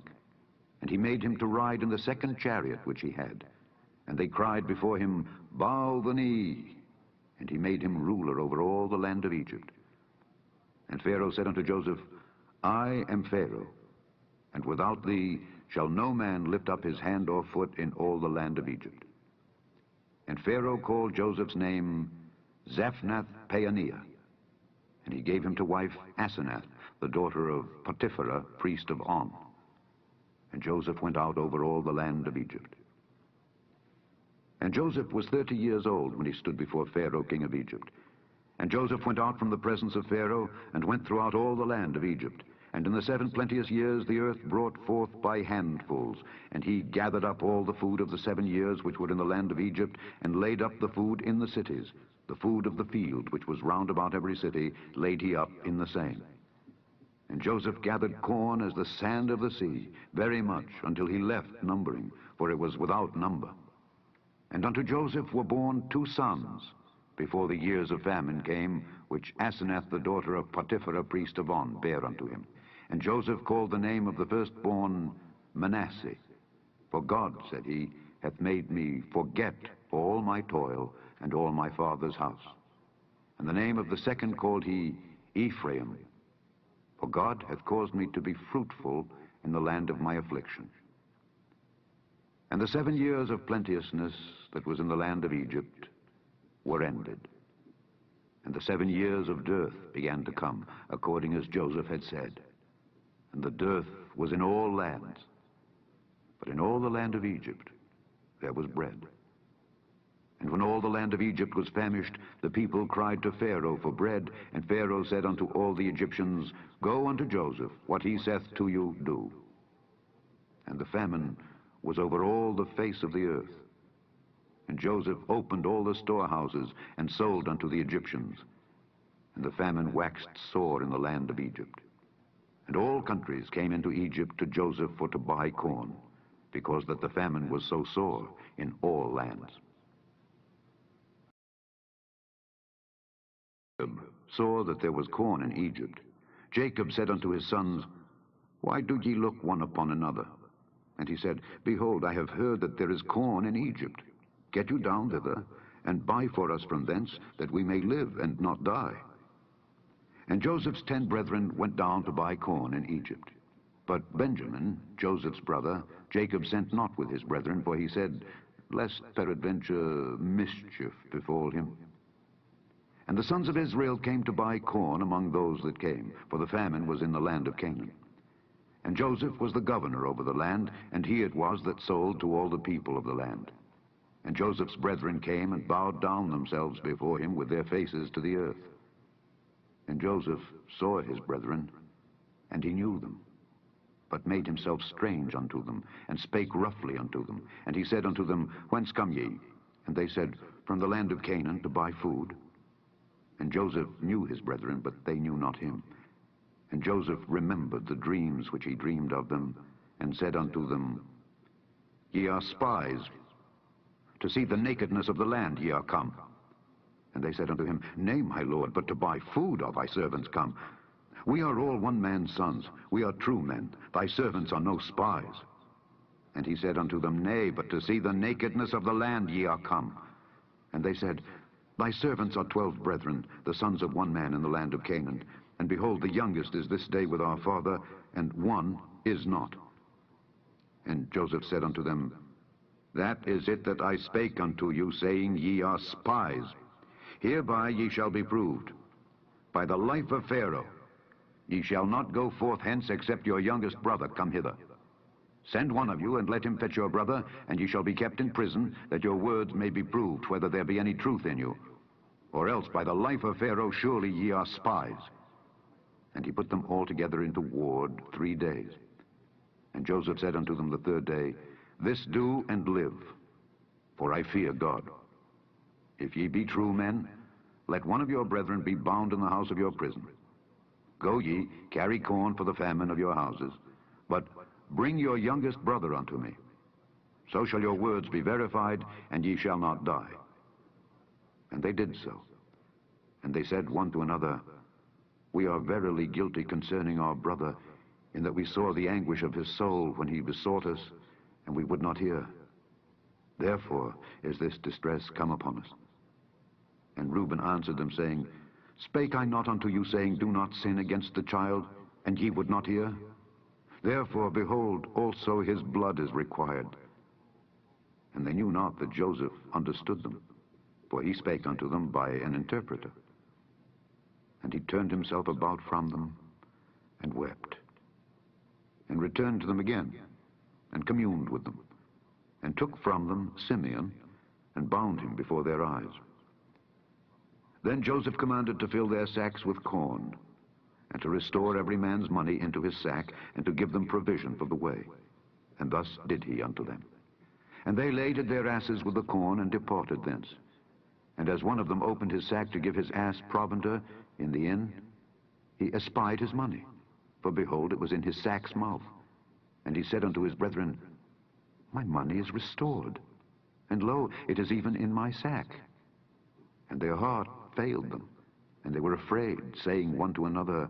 And he made him to ride in the 2nd chariot which he had. And they cried before him, Bow the knee. And he made him ruler over all the land of Egypt. And Pharaoh said unto Joseph, I am Pharaoh, and without thee shall no man lift up his hand or foot in all the land of Egypt. And Pharaoh called Joseph's name Zaphnath-Paaneah, and he gave him to wife Asenath, the daughter of Potiphera, priest of On. And Joseph went out over all the land of Egypt. And Joseph was 30 years old when he stood before Pharaoh, king of Egypt. And Joseph went out from the presence of Pharaoh, and went throughout all the land of Egypt. And in the 7 plenteous years the earth brought forth by handfuls. And he gathered up all the food of the 7 years which were in the land of Egypt, and laid up the food in the cities. The food of the field, which was round about every city, laid he up in the same. And Joseph gathered corn as the sand of the sea, very much, until he left numbering, for it was without number. And unto Joseph were born 2 sons, before the years of famine came, which Asenath the daughter of Potiphera priest of On bare unto him. And Joseph called the name of the firstborn Manasseh. For God, said he, hath made me forget all my toil and all my father's house. And the name of the second called he Ephraim. For God hath caused me to be fruitful in the land of my affliction. And the 7 years of plenteousness that was in the land of Egypt were ended. And the 7 years of dearth began to come, according as Joseph had said. And the dearth was in all lands. But in all the land of Egypt there was bread. And when all the land of Egypt was famished, the people cried to Pharaoh for bread. And Pharaoh said unto all the Egyptians, Go unto Joseph, what he saith to you, do. And the famine was over all the face of the earth. And Joseph opened all the storehouses, and sold unto the Egyptians. And the famine waxed sore in the land of Egypt. And all countries came into Egypt to Joseph for to buy corn, because that the famine was so sore in all lands. Jacob saw that there was corn in Egypt. Jacob said unto his sons, Why do ye look one upon another? And he said, Behold, I have heard that there is corn in Egypt. Get you down thither, and buy for us from thence, that we may live and not die. And Joseph's 10 brethren went down to buy corn in Egypt. But Benjamin, Joseph's brother, Jacob sent not with his brethren, for he said, Lest peradventure mischief befall him. And the sons of Israel came to buy corn among those that came, for the famine was in the land of Canaan. And Joseph was the governor over the land, and he it was that sold to all the people of the land. And Joseph's brethren came and bowed down themselves before him with their faces to the earth. And Joseph saw his brethren, and he knew them, but made himself strange unto them, and spake roughly unto them. And he said unto them, Whence come ye? And they said, From the land of Canaan, to buy food. And Joseph knew his brethren, but they knew not him. And Joseph remembered the dreams which he dreamed of them, and said unto them, Ye are spies. To see the nakedness of the land ye are come. And they said unto him, Nay, my lord, but to buy food are thy servants come. We are all one man's sons. We are true men. Thy servants are no spies. And he said unto them, Nay, but to see the nakedness of the land ye are come. And they said, Thy servants are 12 brethren, the sons of one man in the land of Canaan. And behold, the youngest is this day with our father, and one is not. And Joseph said unto them, That is it that I spake unto you, saying, Ye are spies. Hereby ye shall be proved. By the life of Pharaoh, ye shall not go forth hence, except your youngest brother come hither. Send one of you, and let him fetch your brother, and ye shall be kept in prison, that your words may be proved, whether there be any truth in you. Or else by the life of Pharaoh surely ye are spies. And he put them all together into ward 3 days. And Joseph said unto them the 3rd day, This do and live, for I fear God. If ye be true men, let one of your brethren be bound in the house of your prison. Go ye, carry corn for the famine of your houses, but bring your youngest brother unto me. So shall your words be verified, and ye shall not die. And they did so. And they said one to another, We are verily guilty concerning our brother, in that we saw the anguish of his soul when he besought us, and we would not hear. Therefore is this distress come upon us. And Reuben answered them, saying, Spake I not unto you, saying, Do not sin against the child, and ye would not hear? Therefore, behold, also his blood is required. And they knew not that Joseph understood them, for he spake unto them by an interpreter. And he turned himself about from them, and wept, and returned to them again, and communed with them, and took from them Simeon, and bound him before their eyes. Then Joseph commanded to fill their sacks with corn, and to restore every man's money into his sack, and to give them provision for the way. And thus did he unto them. And they laded their asses with the corn, and departed thence. And as one of them opened his sack to give his ass provender in the inn, he espied his money, for behold, it was in his sack's mouth. And he said unto his brethren, My money is restored. and lo, it is even in my sack. And their heart failed them, and they were afraid, saying one to another,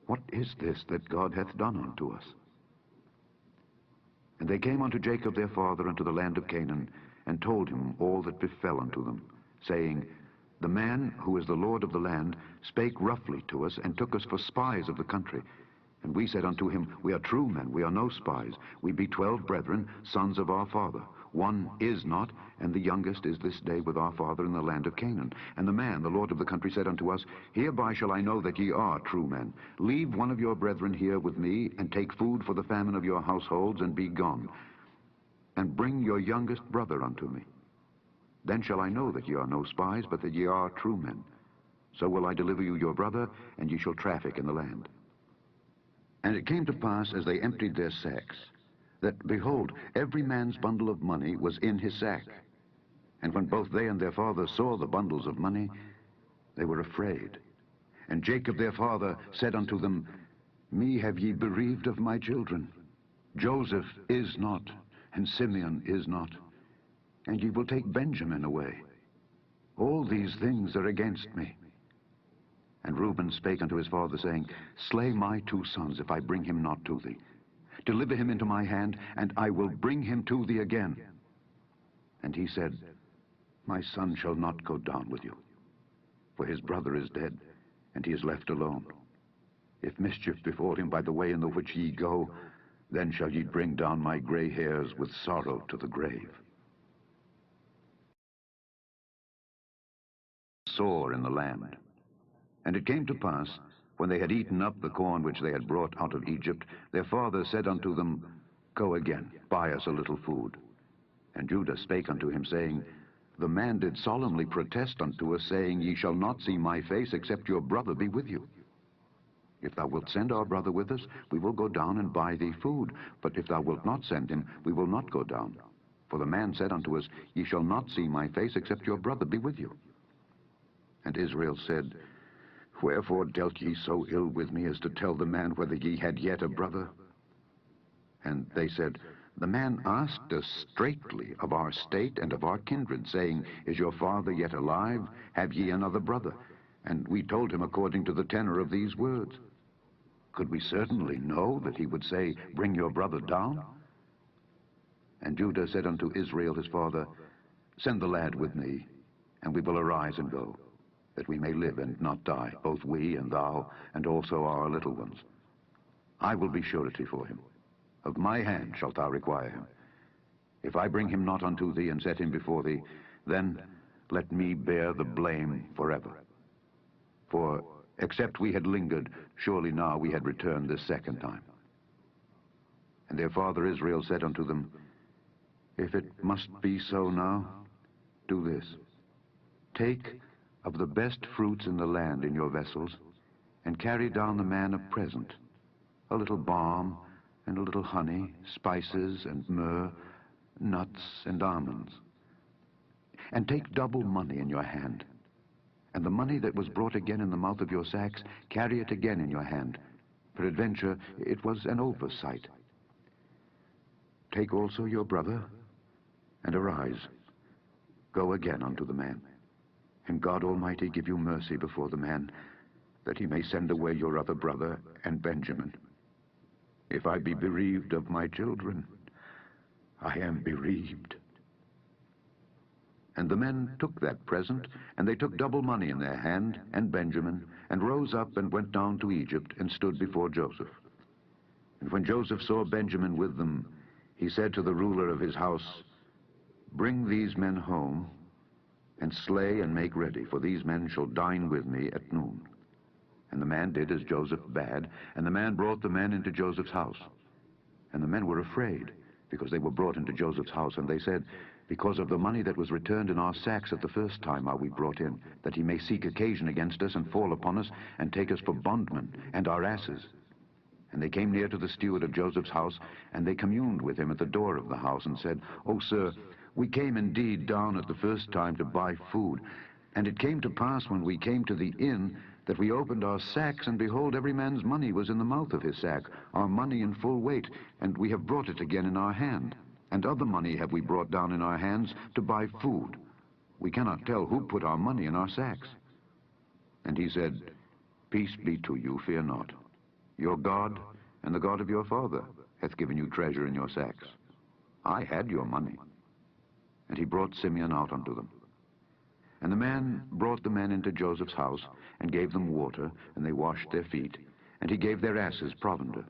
What is this that God hath done unto us? And they came unto Jacob their father unto the land of Canaan, and told him all that befell unto them, saying, The man who is the Lord of the land spake roughly to us, and took us for spies of the country. And we said unto him, We are true men, we are no spies. We be 12 brethren, sons of our father. One is not, and the youngest is this day with our father in the land of Canaan. And the man, the Lord of the country, said unto us, Hereby shall I know that ye are true men. Leave one of your brethren here with me, and take food for the famine of your households, and be gone. And bring your youngest brother unto me. Then shall I know that ye are no spies, but that ye are true men. So will I deliver you your brother, and ye shall traffic in the land. And it came to pass, as they emptied their sacks, that, behold, every man's bundle of money was in his sack. And when both they and their father saw the bundles of money, they were afraid. And Jacob their father said unto them, Me have ye bereaved of my children. Joseph is not, and Simeon is not, and ye will take Benjamin away. All these things are against me. And Reuben spake unto his father, saying, Slay my 2 sons, if I bring him not to thee. Deliver him into my hand, and I will bring him to thee again. And he said, My son shall not go down with you, for his brother is dead, and he is left alone. If mischief befall him by the way in the which ye go, then shall ye bring down my gray hairs with sorrow to the grave. Sore in the land. And it came to pass, when they had eaten up the corn which they had brought out of Egypt, their father said unto them, Go again, buy us a little food. And Judah spake unto him, saying, The man did solemnly protest unto us, saying, Ye shall not see my face, except your brother be with you. If thou wilt send our brother with us, we will go down and buy thee food. But if thou wilt not send him, we will not go down. For the man said unto us, Ye shall not see my face, except your brother be with you. And Israel said, Wherefore dealt ye so ill with me, as to tell the man whether ye had yet a brother? And they said, The man asked us straitly of our state and of our kindred, saying, Is your father yet alive? Have ye another brother? And we told him according to the tenor of these words. Could we certainly know that he would say, Bring your brother down? And Judah said unto Israel his father, Send the lad with me, and we will arise and go, that we may live and not die, both we and thou, and also our little ones. I will be surety for him. Of my hand shalt thou require him. If I bring him not unto thee, and set him before thee, then let me bear the blame forever. For except we had lingered, surely now we had returned this second time. And their father Israel said unto them, If it must be so now, do this. Take of the best fruits in the land in your vessels, and carry down the man a present, a little balm, and a little honey, spices and myrrh, nuts and almonds. And take double money in your hand, and the money that was brought again in the mouth of your sacks, carry it again in your hand. Peradventure it was an oversight. Take also your brother, and arise, go again unto the man. And God Almighty give you mercy before the man, that he may send away your other brother and Benjamin. If I be bereaved of my children, I am bereaved. And the men took that present, and they took double money in their hand, and Benjamin, and rose up and went down to Egypt, and stood before Joseph. And when Joseph saw Benjamin with them, he said to the ruler of his house, Bring these men home, and slay and make ready, for these men shall dine with me at noon. And the man did as Joseph bade, and the man brought the men into Joseph's house. And the men were afraid, because they were brought into Joseph's house, and they said, Because of the money that was returned in our sacks at the first time are we brought in, that he may seek occasion against us, and fall upon us, and take us for bondmen, and our asses. And they came near to the steward of Joseph's house, and they communed with him at the door of the house, and said, O sir, we came indeed down at the first time to buy food. And it came to pass, when we came to the inn, that we opened our sacks, and behold, every man's money was in the mouth of his sack, our money in full weight, and we have brought it again in our hand. And other money have we brought down in our hands to buy food. We cannot tell who put our money in our sacks. And he said, Peace be to you, fear not. Your God and the God of your father hath given you treasure in your sacks. I had your money. And he brought Simeon out unto them. And the man brought the men into Joseph's house, and gave them water, and they washed their feet, and he gave their asses provender.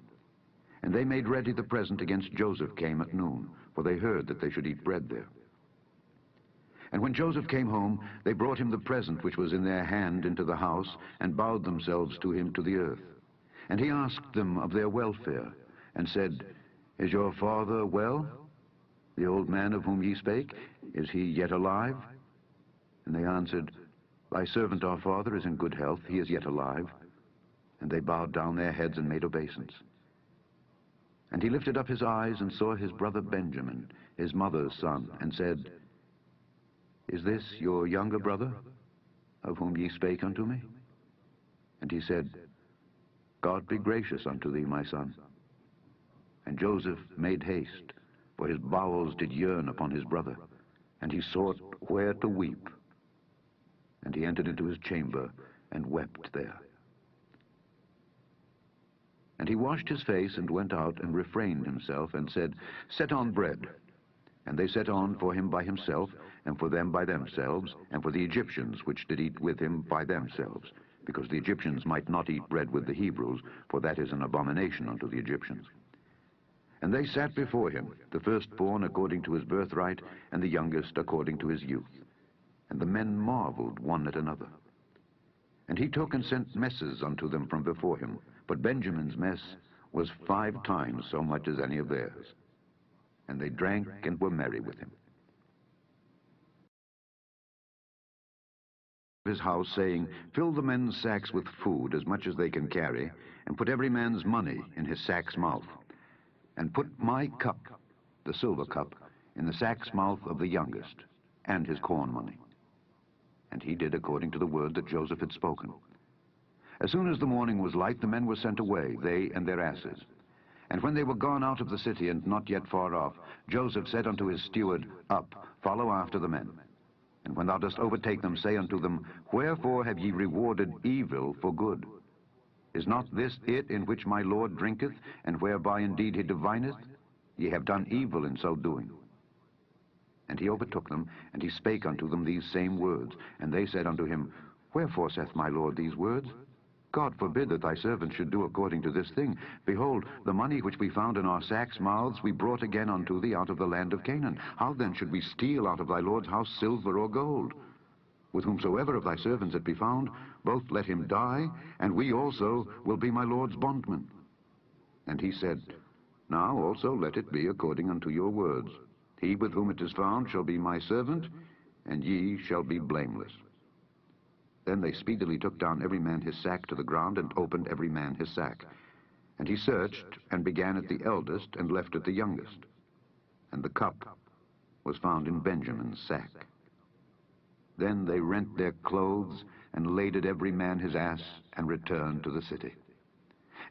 And they made ready the present against Joseph came at noon, for they heard that they should eat bread there. And when Joseph came home, they brought him the present which was in their hand into the house, and bowed themselves to him to the earth. And he asked them of their welfare, and said, Is your father well? The old man of whom ye spake, is he yet alive? And they answered, Thy servant our father is in good health, he is yet alive. And they bowed down their heads and made obeisance. And he lifted up his eyes and saw his brother Benjamin, his mother's son, and said, Is this your younger brother, of whom ye spake unto me? And he said, God be gracious unto thee, my son. And Joseph made haste, for his bowels did yearn upon his brother, and he sought where to weep. And he entered into his chamber, and wept there. And he washed his face, and went out, and refrained himself, and said, Set on bread. And they set on for him by himself, and for them by themselves, and for the Egyptians which did eat with him by themselves, because the Egyptians might not eat bread with the Hebrews, for that is an abomination unto the Egyptians. And they sat before him, the firstborn according to his birthright, and the youngest according to his youth. And the men marveled one at another. And he took and sent messes unto them from before him, but Benjamin's mess was 5 times so much as any of theirs. And they drank and were merry with him. His house, saying, Fill the men's sacks with food as much as they can carry, and put every man's money in his sack's mouth. And put my cup, the silver cup, in the sack's mouth of the youngest, and his corn money. And he did according to the word that Joseph had spoken. As soon as the morning was light, the men were sent away, they and their asses. And when they were gone out of the city, and not yet far off, Joseph said unto his steward, Up, follow after the men. And when thou dost overtake them, say unto them, Wherefore have ye rewarded evil for good? Is not this it in which my Lord drinketh, and whereby indeed he divineth? Ye have done evil in so doing. And he overtook them, and he spake unto them these same words. And they said unto him, Wherefore saith my Lord these words? God forbid that thy servants should do according to this thing. Behold, the money which we found in our sacks' mouths we brought again unto thee out of the land of Canaan. How then should we steal out of thy Lord's house silver or gold? With whomsoever of thy servants it be found, both let him die, and we also will be my Lord's bondmen. And he said, Now also let it be according unto your words. He with whom it is found shall be my servant, and ye shall be blameless. Then they speedily took down every man his sack to the ground, and opened every man his sack. And he searched, and began at the eldest, and left at the youngest. And the cup was found in Benjamin's sack. Then they rent their clothes, and laded every man his ass, and returned to the city.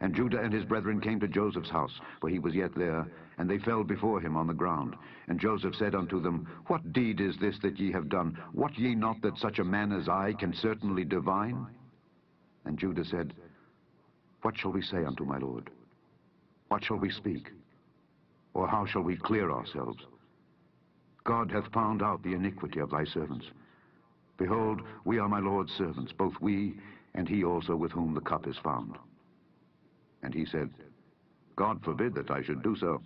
And Judah and his brethren came to Joseph's house, for he was yet there, and they fell before him on the ground. And Joseph said unto them, What deed is this that ye have done? Wot ye not that such a man as I can certainly divine? And Judah said, What shall we say unto my Lord? What shall we speak? Or how shall we clear ourselves? God hath found out the iniquity of thy servants. Behold, we are my Lord's servants, both we and he also with whom the cup is found. And he said, God forbid that I should do so.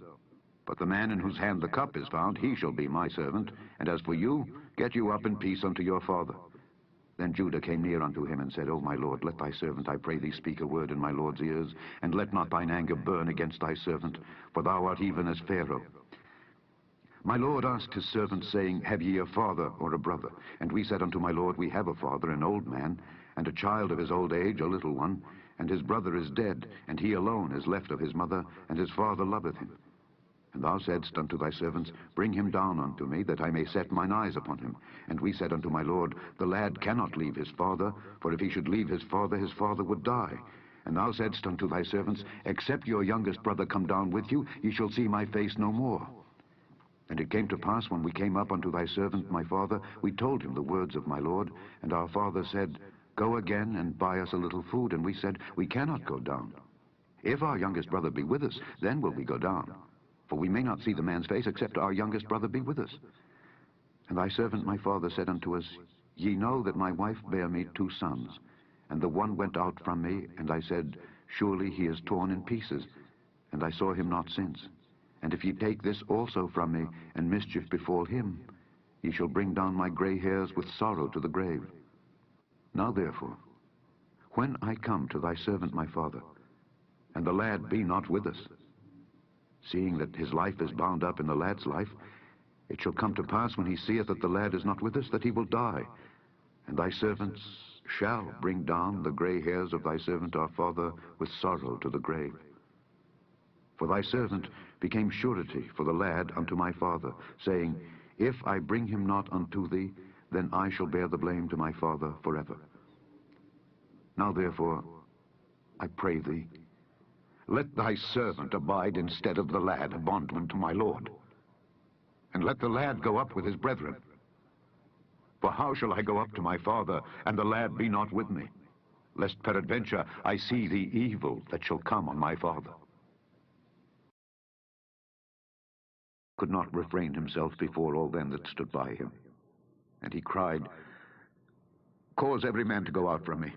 But the man in whose hand the cup is found, he shall be my servant. And as for you, get you up in peace unto your father. Then Judah came near unto him and said, O my Lord, let thy servant, I pray thee, speak a word in my Lord's ears, and let not thine anger burn against thy servant, for thou art even as Pharaoh. My Lord asked his servants, saying, Have ye a father or a brother? And we said unto my Lord, We have a father, an old man, and a child of his old age, a little one. And his brother is dead, and he alone is left of his mother, and his father loveth him. And thou saidst unto thy servants, Bring him down unto me, that I may set mine eyes upon him. And we said unto my Lord, The lad cannot leave his father, for if he should leave his father would die. And thou saidst unto thy servants, Except your youngest brother come down with you, ye shall see my face no more. And it came to pass, when we came up unto thy servant my father, we told him the words of my lord. And our father said, Go again and buy us a little food. And we said, We cannot go down. If our youngest brother be with us, then will we go down. For we may not see the man's face, except our youngest brother be with us. And thy servant my father said unto us, Ye know that my wife bare me 2 sons, and the one went out from me, and I said, Surely he is torn in pieces, and I saw him not since. And if ye take this also from me, and mischief befall him, ye shall bring down my gray hairs with sorrow to the grave. Now therefore, when I come to thy servant my father, and the lad be not with us, seeing that his life is bound up in the lad's life, it shall come to pass, when he seeth that the lad is not with us, that he will die. And thy servants shall bring down the gray hairs of thy servant our father with sorrow to the grave. For thy servant became surety for the lad unto my father, saying, If I bring him not unto thee, then I shall bear the blame to my father forever. Now therefore, I pray thee, let thy servant abide instead of the lad, a bondman to my lord. And let the lad go up with his brethren. For how shall I go up to my father, and the lad be not with me? Lest peradventure I see the evil that shall come on my father. Could not refrain himself before all them that stood by him. And he cried, Cause every man to go out from me.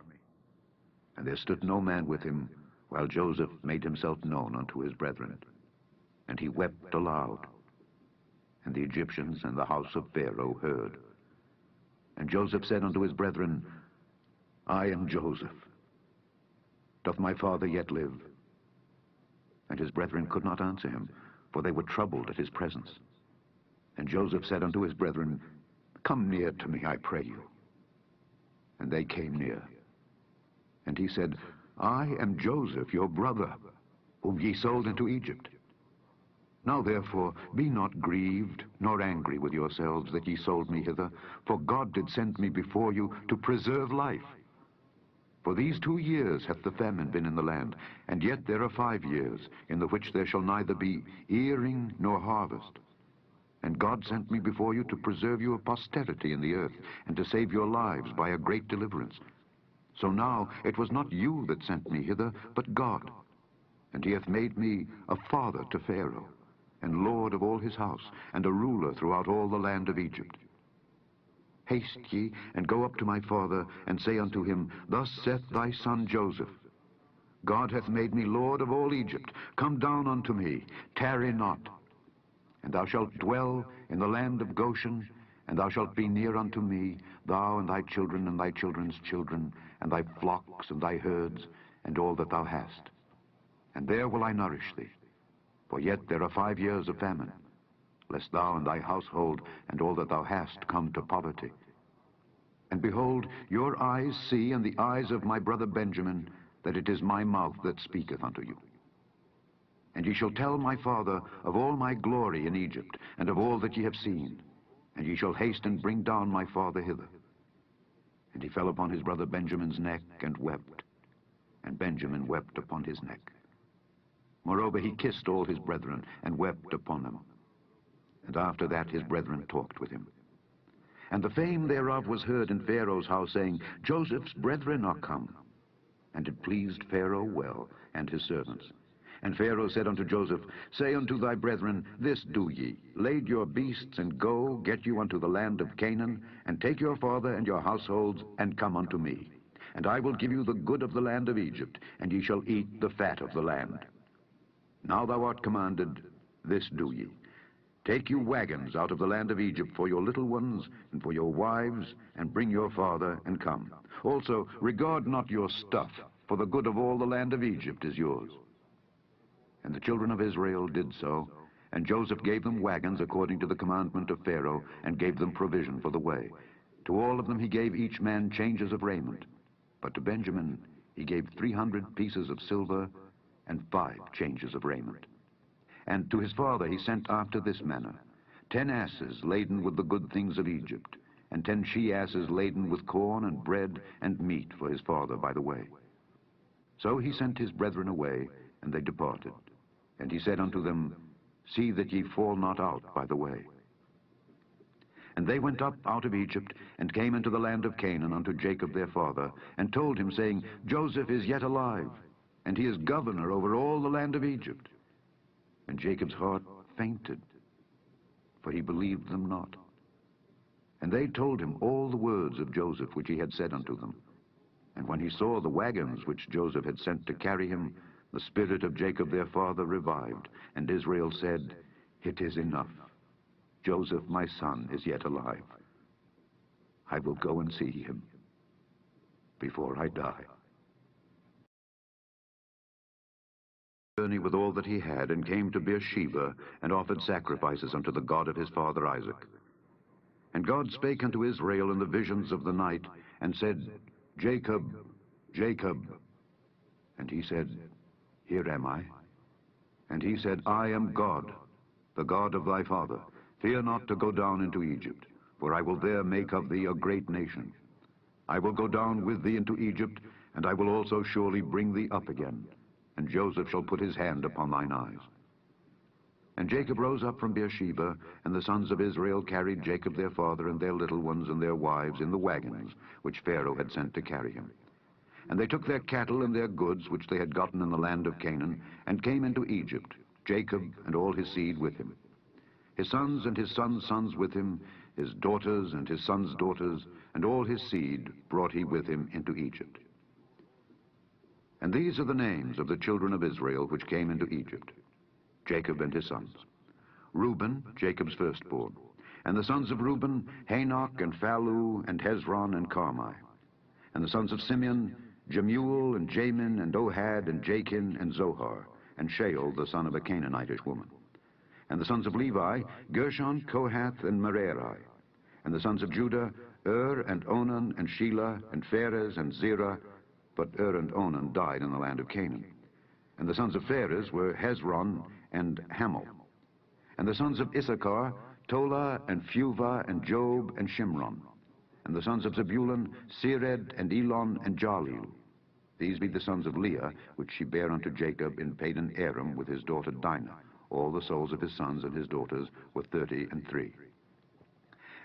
And there stood no man with him, while Joseph made himself known unto his brethren. And he wept aloud. And the Egyptians and the house of Pharaoh heard. And Joseph said unto his brethren, I am Joseph. Doth my father yet live? And his brethren could not answer him, for they were troubled at his presence. And Joseph said unto his brethren, Come near to me, I pray you. And they came near. And he said, I am Joseph, your brother, whom ye sold into Egypt. Now therefore be not grieved, nor angry with yourselves that ye sold me hither, for God did send me before you to preserve life. For these 2 years hath the famine been in the land, and yet there are 5 years, in the which there shall neither be earing nor harvest. And God sent me before you to preserve you a posterity in the earth, and to save your lives by a great deliverance. So now it was not you that sent me hither, but God. And he hath made me a father to Pharaoh, and lord of all his house, and a ruler throughout all the land of Egypt. Haste ye, and go up to my father, and say unto him, Thus saith thy son Joseph, God hath made me lord of all Egypt. Come down unto me, tarry not. And thou shalt dwell in the land of Goshen, and thou shalt be near unto me, thou and thy children and thy children's children, and thy flocks and thy herds, and all that thou hast. And there will I nourish thee. For yet there are 5 years of famine, lest thou and thy household and all that thou hast come to poverty. And behold, your eyes see, and the eyes of my brother Benjamin, that it is my mouth that speaketh unto you. And ye shall tell my father of all my glory in Egypt, and of all that ye have seen. And ye shall haste and bring down my father hither. And he fell upon his brother Benjamin's neck, and wept. And Benjamin wept upon his neck. Moreover, he kissed all his brethren, and wept upon them. And after that his brethren talked with him. And the fame thereof was heard in Pharaoh's house, saying, Joseph's brethren are come. And it pleased Pharaoh well, and his servants. And Pharaoh said unto Joseph, Say unto thy brethren, This do ye, lade your beasts, and go, get you unto the land of Canaan, and take your father and your households, and come unto me. And I will give you the good of the land of Egypt, and ye shall eat the fat of the land. Now thou art commanded, this do ye. Take you wagons out of the land of Egypt for your little ones, and for your wives, and bring your father, and come. Also regard not your stuff, for the good of all the land of Egypt is yours. And the children of Israel did so, and Joseph gave them wagons according to the commandment of Pharaoh, and gave them provision for the way. To all of them he gave each man changes of raiment. But to Benjamin he gave 300 pieces of silver, and 5 changes of raiment. And to his father he sent after this manner, 10 asses laden with the good things of Egypt, and 10 she-asses laden with corn and bread and meat for his father by the way. So he sent his brethren away, and they departed. And he said unto them, see that ye fall not out by the way. And they went up out of Egypt, and came into the land of Canaan unto Jacob their father, and told him, saying, Joseph is yet alive, and he is governor over all the land of Egypt. And Jacob's heart fainted, for he believed them not. And they told him all the words of Joseph which he had said unto them. And when he saw the wagons which Joseph had sent to carry him, the spirit of Jacob their father revived, and Israel said, It is enough. Joseph my son is yet alive. I will go and see him before I die. Journey with all that he had, and came to Beersheba, and offered sacrifices unto the God of his father Isaac. And God spake unto Israel in the visions of the night, and said, Jacob, Jacob. And he said, Here am I. And he said, I am God, the God of thy father. Fear not to go down into Egypt, for I will there make of thee a great nation. I will go down with thee into Egypt, and I will also surely bring thee up again, and Joseph shall put his hand upon thine eyes. And Jacob rose up from Beersheba, and the sons of Israel carried Jacob their father and their little ones and their wives in the wagons which Pharaoh had sent to carry him. And they took their cattle and their goods which they had gotten in the land of Canaan, and came into Egypt, Jacob and all his seed with him. His sons and his sons' sons with him, his daughters and his sons' daughters, and all his seed brought he with him into Egypt. And these are the names of the children of Israel which came into Egypt, Jacob and his sons. Reuben, Jacob's firstborn. And the sons of Reuben, Hanok and Phallu and Hezron and Carmi. And the sons of Simeon, Jemuel and Jamin and Ohad and Jachin and Zohar, and Shael, the son of a Canaanitish woman. And the sons of Levi, Gershon, Kohath, and Merari. And the sons of Judah, and Onan, and Shelah, and Pharez, and Zerah, but and Onan died in the land of Canaan. And the sons of Pharez were Hezron and Hamel. And the sons of Issachar, Tola, and Phuvah, and Job, and Shimron. And the sons of Zebulun, Sered, and Elon, and Jalil. These be the sons of Leah, which she bare unto Jacob in Padan Aram with his daughter Dinah. All the souls of his sons and his daughters were 33.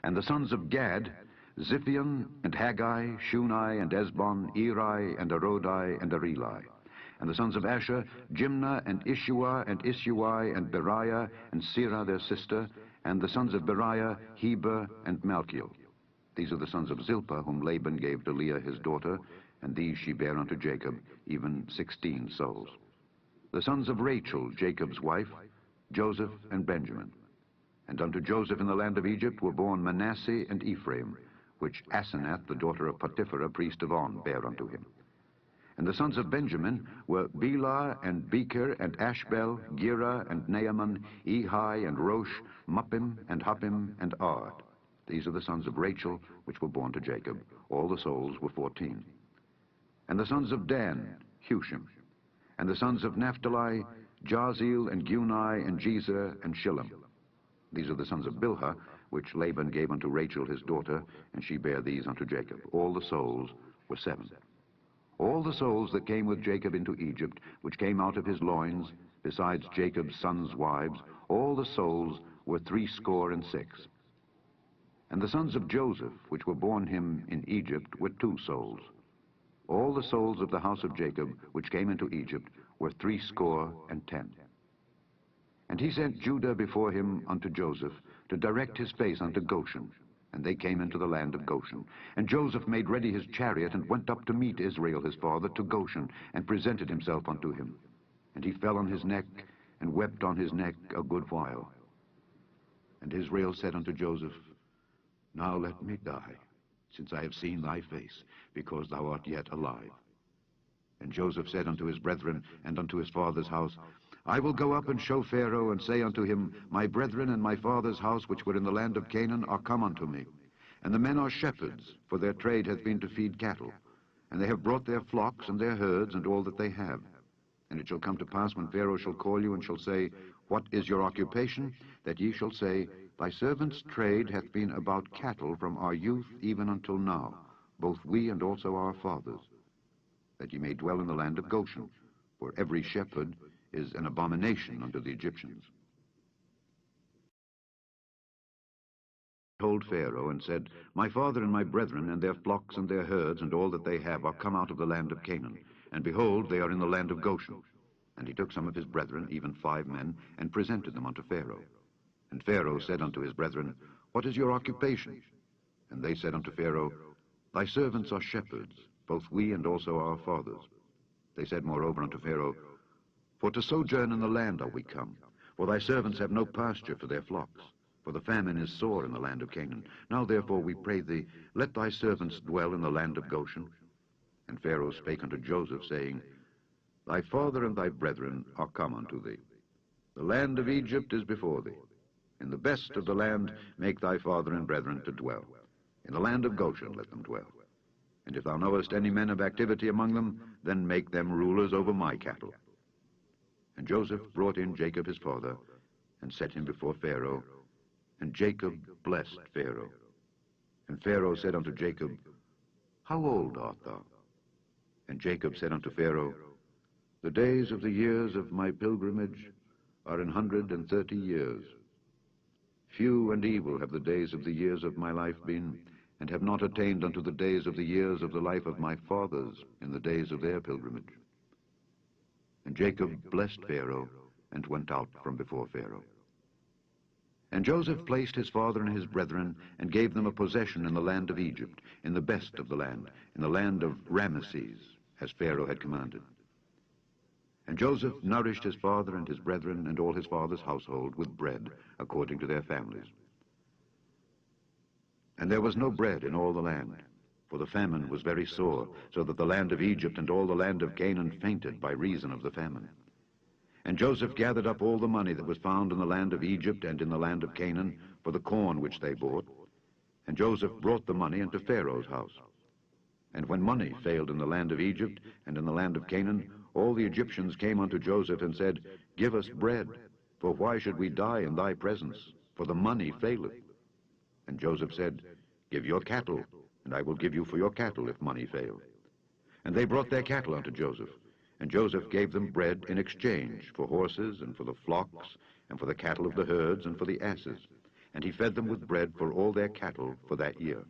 And the sons of Gad, Ziphion, and Haggai, Shunai, and Esbon, Eri, and Arodai, and Areli. And the sons of Asher, Jimnah, and Ishua, and Isui, and Beriah, and Serah their sister. And the sons of Beriah, Heber, and Malchiel. These are the sons of Zilpah, whom Laban gave to Leah his daughter, and these she bare unto Jacob, even 16 souls. The sons of Rachel, Jacob's wife, Joseph and Benjamin. And unto Joseph in the land of Egypt were born Manasseh and Ephraim, which Asenath, the daughter of Potipherah, priest of On, bare unto him. And the sons of Benjamin were Bela and Becher and Ashbel, Gera and Naaman, Ehi and Rosh, Muppim and Huppim and Ard. These are the sons of Rachel, which were born to Jacob. All the souls were 14. And the sons of Dan, Hushim. And the sons of Naphtali, Jahzeel and Guni and Jezer and Shillem. These are the sons of Bilhah, which Laban gave unto Rachel his daughter, and she bare these unto Jacob. All the souls were 7. All the souls that came with Jacob into Egypt, which came out of his loins, besides Jacob's sons' wives, all the souls were 66. And the sons of Joseph, which were born him in Egypt, were 2 souls. All the souls of the house of Jacob, which came into Egypt, were 70. And he sent Judah before him unto Joseph, to direct his face unto Goshen. And they came into the land of Goshen. And Joseph made ready his chariot, and went up to meet Israel his father to Goshen, and presented himself unto him. And he fell on his neck, and wept on his neck a good while. And Israel said unto Joseph, Now let me die, since I have seen thy face, because thou art yet alive. And Joseph said unto his brethren and unto his father's house, I will go up and show Pharaoh, and say unto him, My brethren and my father's house, which were in the land of Canaan, are come unto me. And the men are shepherds, for their trade hath been to feed cattle. And they have brought their flocks and their herds, and all that they have. And it shall come to pass, when Pharaoh shall call you, and shall say, What is your occupation? That ye shall say, Thy servant's trade hath been about cattle from our youth even until now, both we and also our fathers, that ye may dwell in the land of Goshen, for every shepherd is an abomination unto the Egyptians. told Pharaoh and said, My father and my brethren and their flocks and their herds and all that they have are come out of the land of Canaan, and behold, they are in the land of Goshen. And he took some of his brethren, even 5 men, and presented them unto Pharaoh. And Pharaoh said unto his brethren, What is your occupation? And they said unto Pharaoh, Thy servants are shepherds, both we and also our fathers. They said moreover unto Pharaoh, For to sojourn in the land are we come, for thy servants have no pasture for their flocks, for the famine is sore in the land of Canaan. Now therefore we pray thee, let thy servants dwell in the land of Goshen. And Pharaoh spake unto Joseph, saying, Thy father and thy brethren are come unto thee. The land of Egypt is before thee. In the best of the land make thy father and brethren to dwell. In the land of Goshen let them dwell. And if thou knowest any men of activity among them, then make them rulers over my cattle. And Joseph brought in Jacob his father, and set him before Pharaoh. And Jacob blessed Pharaoh. And Pharaoh said unto Jacob, How old art thou? And Jacob said unto Pharaoh, The days of the years of my pilgrimage are 130 years. Few and evil have the days of the years of my life been, and have not attained unto the days of the years of the life of my fathers in the days of their pilgrimage. And Jacob blessed Pharaoh, and went out from before Pharaoh. And Joseph placed his father and his brethren, and gave them a possession in the land of Egypt, in the best of the land, in the land of Ramesses, as Pharaoh had commanded. And Joseph nourished his father and his brethren and all his father's household with bread, according to their families. And there was no bread in all the land, for the famine was very sore, so that the land of Egypt and all the land of Canaan fainted by reason of the famine. And Joseph gathered up all the money that was found in the land of Egypt and in the land of Canaan for the corn which they bought. And Joseph brought the money into Pharaoh's house. And when money failed in the land of Egypt and in the land of Canaan, all the Egyptians came unto Joseph and said, Give us bread, for why should we die in thy presence? For the money faileth. And Joseph said, Give your cattle, and I will give you for your cattle if money fail. And they brought their cattle unto Joseph. And Joseph gave them bread in exchange for horses and for the flocks and for the cattle of the herds and for the asses. And he fed them with bread for all their cattle for that year.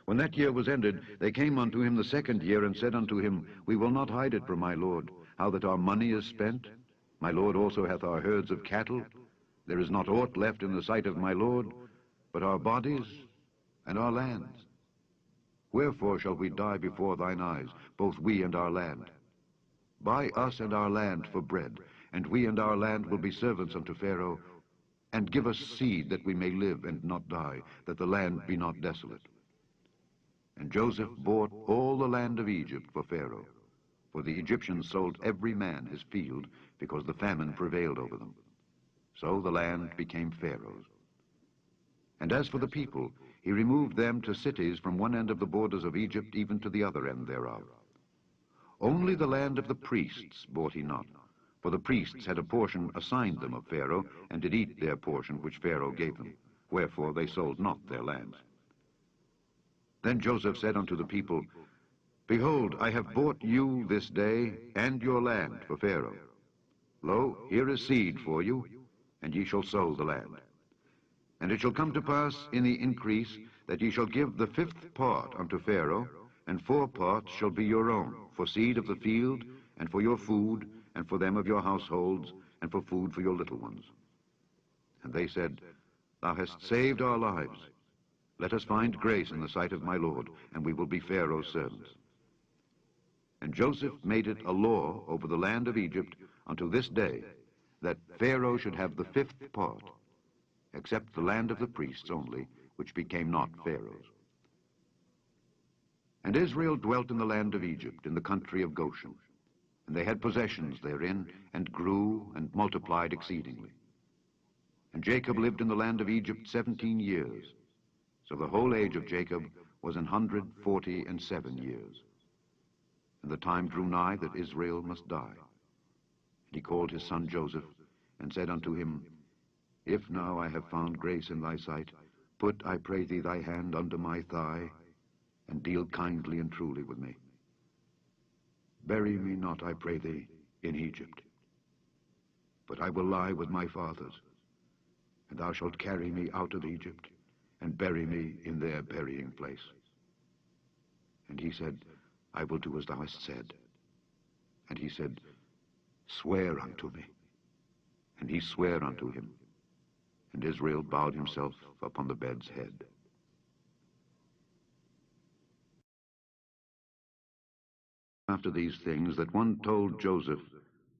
When that year was ended, they came unto him the 2nd year, and said unto him, We will not hide it from my lord, how that our money is spent. My lord also hath our herds of cattle. There is not aught left in the sight of my lord, but our bodies and our lands. Wherefore shall we die before thine eyes, both we and our land? Buy us and our land for bread, and we and our land will be servants unto Pharaoh, and give us seed that we may live and not die, that the land be not desolate. And Joseph bought all the land of Egypt for Pharaoh, for the Egyptians sold every man his field, because the famine prevailed over them. So the land became Pharaoh's. And as for the people, he removed them to cities from one end of the borders of Egypt even to the other end thereof. Only the land of the priests bought he not, for the priests had a portion assigned them of Pharaoh, and did eat their portion which Pharaoh gave them. Wherefore they sold not their lands. Then Joseph said unto the people, Behold, I have bought you this day and your land for Pharaoh. Lo, here is seed for you, and ye shall sow the land. And it shall come to pass in the increase that ye shall give the 5th part unto Pharaoh, and 4 parts shall be your own, for seed of the field, and for your food, and for them of your households, and for food for your little ones. And they said, Thou hast saved our lives. Let us find grace in the sight of my lord, and we will be Pharaoh's servants. And Joseph made it a law over the land of Egypt unto this day, that Pharaoh should have the 5th part, except the land of the priests only, which became not Pharaoh's. And Israel dwelt in the land of Egypt, in the country of Goshen. And they had possessions therein, and grew and multiplied exceedingly. And Jacob lived in the land of Egypt 17 years. So the whole age of Jacob was 147 years. And the time drew nigh that Israel must die. And he called his son Joseph, and said unto him, If now I have found grace in thy sight, put, I pray thee, thy hand under my thigh, and deal kindly and truly with me. Bury me not, I pray thee, in Egypt, but I will lie with my fathers. And thou shalt carry me out of Egypt, and bury me in their burying place. And he said, I will do as thou hast said. And he said, Swear unto me. And he sware unto him. And Israel bowed himself upon the bed's head. After these things, that one told Joseph,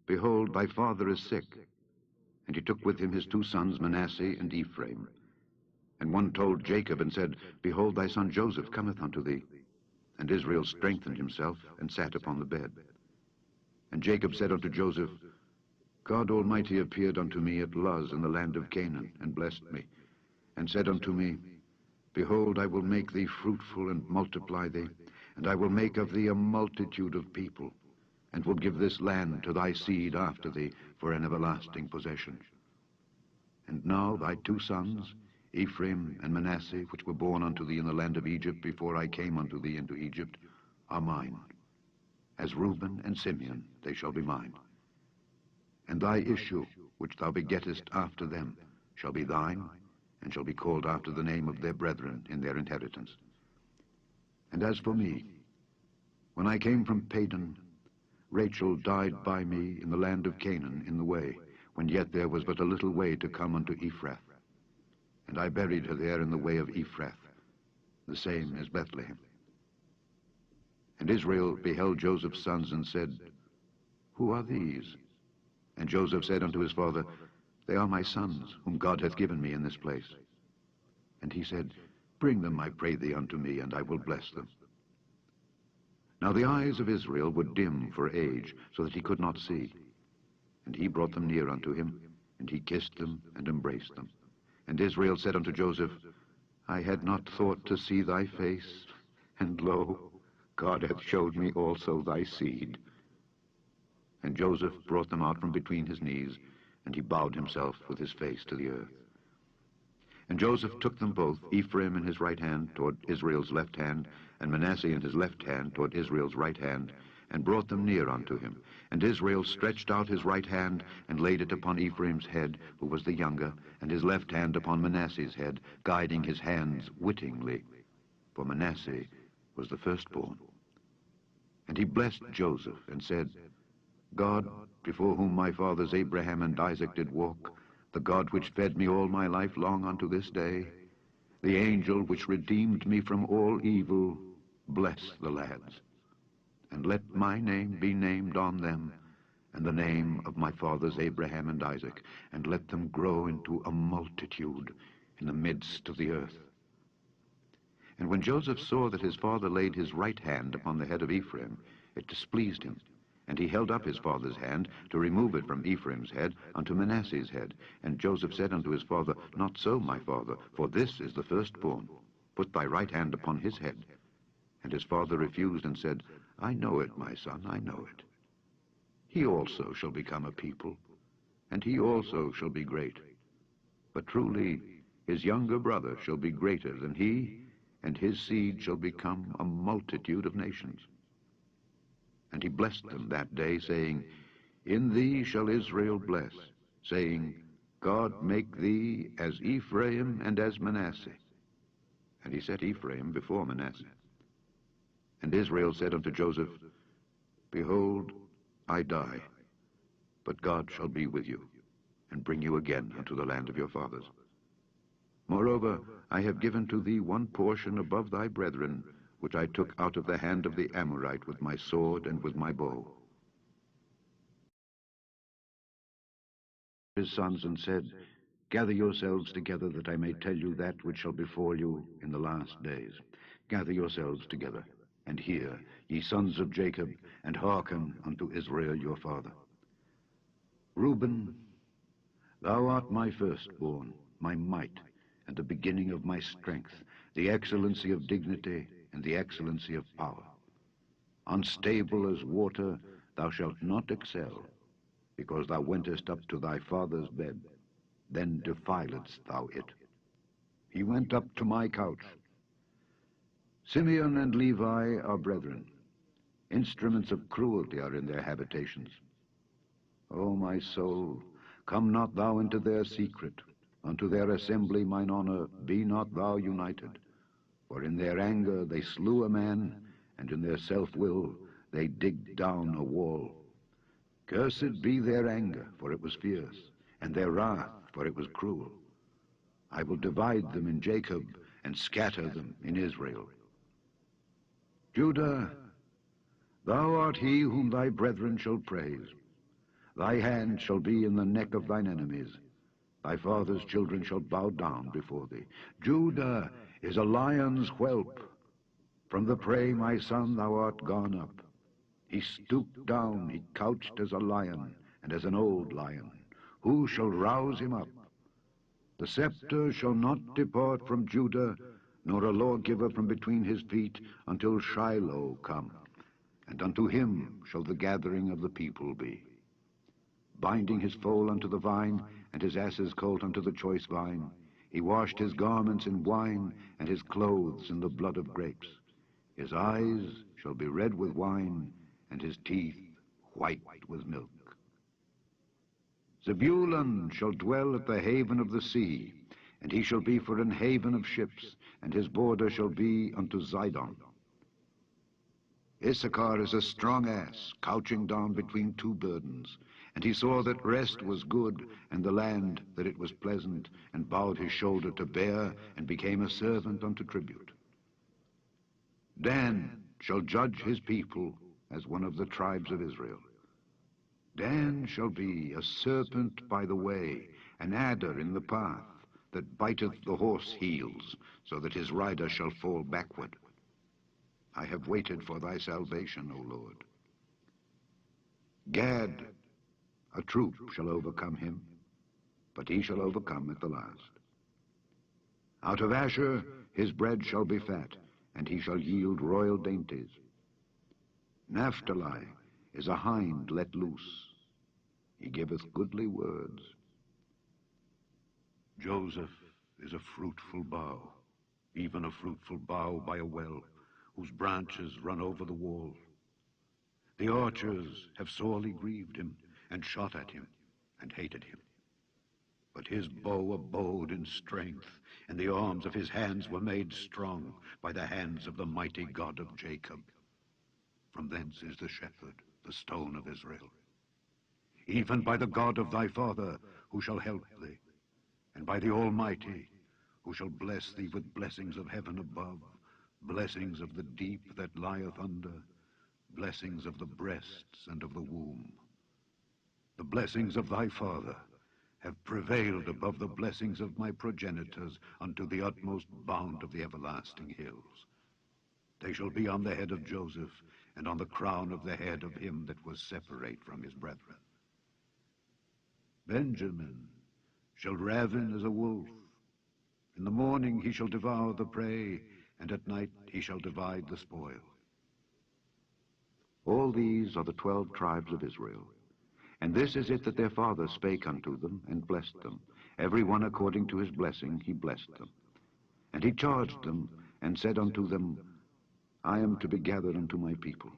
Behold, thy father is sick. And he took with him his two sons, Manasseh and Ephraim. And one told Jacob, and said, Behold, thy son Joseph cometh unto thee. And Israel strengthened himself, and sat upon the bed. And Jacob said unto Joseph, God Almighty appeared unto me at Luz in the land of Canaan, and blessed me, and said unto me, Behold, I will make thee fruitful, and multiply thee, and I will make of thee a multitude of people, and will give this land to thy seed after thee for an everlasting possession. And now thy two sons, Ephraim and Manasseh, which were born unto thee in the land of Egypt before I came unto thee into Egypt, are mine. As Reuben and Simeon they shall be mine. And thy issue, which thou begettest after them, shall be thine, and shall be called after the name of their brethren in their inheritance. And as for me, when I came from Padan, Rachel died by me in the land of Canaan in the way, when yet there was but a little way to come unto Ephrath. And I buried her there in the way of Ephrath, the same as Bethlehem. And Israel beheld Joseph's sons, and said, Who are these? And Joseph said unto his father, They are my sons, whom God hath given me in this place. And he said, Bring them, I pray thee, unto me, and I will bless them. Now the eyes of Israel were dim for age, so that he could not see. And he brought them near unto him, and he kissed them, and embraced them. And Israel said unto Joseph, I had not thought to see thy face, and lo, God hath showed me also thy seed. And Joseph brought them out from between his knees, and he bowed himself with his face to the earth. And Joseph took them both, Ephraim in his right hand toward Israel's left hand, and Manasseh in his left hand toward Israel's right hand, and brought them near unto him. And Israel stretched out his right hand, and laid it upon Ephraim's head, who was the younger, and his left hand upon Manasseh's head, guiding his hands wittingly, for Manasseh was the firstborn. And he blessed Joseph, and said, God, before whom my fathers Abraham and Isaac did walk, the God which fed me all my life long unto this day, the angel which redeemed me from all evil, bless the lads. And let my name be named on them, and the name of my fathers Abraham and Isaac, and let them grow into a multitude in the midst of the earth. And when Joseph saw that his father laid his right hand upon the head of Ephraim, it displeased him. And he held up his father's hand to remove it from Ephraim's head unto Manasseh's head. And Joseph said unto his father, Not so, my father, for this is the firstborn. Put thy right hand upon his head. And his father refused and said, I know it, my son, I know it. He also shall become a people, and he also shall be great. But truly his younger brother shall be greater than he, and his seed shall become a multitude of nations. And he blessed them that day, saying, In thee shall Israel bless, saying, God make thee as Ephraim and as Manasseh. And he set Ephraim before Manasseh. And Israel said unto Joseph, Behold, I die, but God shall be with you, and bring you again unto the land of your fathers. Moreover, I have given to thee one portion above thy brethren, which I took out of the hand of the Amorite with my sword and with my bow. His sons, and said, Gather yourselves together, that I may tell you that which shall befall you in the last days. Gather yourselves together, and hear, ye sons of Jacob, and hearken unto Israel your father. Reuben, thou art my firstborn, my might, and the beginning of my strength, the excellency of dignity, and the excellency of power. Unstable as water, thou shalt not excel, because thou wentest up to thy father's bed, then defiledst thou it. He went up to my couch. Simeon and Levi are brethren. Instruments of cruelty are in their habitations. O my soul, come not thou into their secret. Unto their assembly, mine honor, be not thou united. For in their anger they slew a man, and in their self-will they digged down a wall. Cursed be their anger, for it was fierce, and their wrath, for it was cruel. I will divide them in Jacob, and scatter them in Israel. Judah, thou art he whom thy brethren shall praise. Thy hand shall be in the neck of thine enemies. Thy father's children shall bow down before thee. Judah is a lion's whelp. From the prey, my son, thou art gone up. He stooped down, he couched as a lion, and as an old lion. Who shall rouse him up? The scepter shall not depart from Judah, nor a lawgiver from between his feet, until Shiloh come, and unto him shall the gathering of the people be. Binding his foal unto the vine, and his ass's colt unto the choice vine, he washed his garments in wine, and his clothes in the blood of grapes. His eyes shall be red with wine, and his teeth white with milk. Zebulun shall dwell at the haven of the sea, and he shall be for an haven of ships, and his border shall be unto Zidon. Issachar is a strong ass, couching down between two burdens. And he saw that rest was good, and the land that it was pleasant, and bowed his shoulder to bear, and became a servant unto tribute. Dan shall judge his people as one of the tribes of Israel. Dan shall be a serpent by the way, an adder in the path, that biteth the horse heels, so that his rider shall fall backward. I have waited for thy salvation, O Lord. Gad, a troop shall overcome him, but he shall overcome at the last. Out of Asher his bread shall be fat, and he shall yield royal dainties. Naphtali is a hind let loose. He giveth goodly words. Joseph is a fruitful bough, even a fruitful bough by a well, whose branches run over the wall. The archers have sorely grieved him, and shot at him, and hated him. But his bow abode in strength, and the arms of his hands were made strong by the hands of the mighty God of Jacob. From thence is the shepherd, the stone of Israel. Even by the God of thy father, who shall help thee, and by the Almighty, who shall bless thee with blessings of heaven above, blessings of the deep that lieth under, blessings of the breasts and of the womb. The blessings of thy father have prevailed above the blessings of my progenitors unto the utmost bound of the everlasting hills. They shall be on the head of Joseph, and on the crown of the head of him that was separate from his brethren. Benjamin shall ravin as a wolf. In the morning he shall devour the prey, and at night he shall divide the spoil. All these are the 12 tribes of Israel. And this is it that their father spake unto them, and blessed them. Every one according to his blessing he blessed them. And he charged them, and said unto them, I am to be gathered unto my people.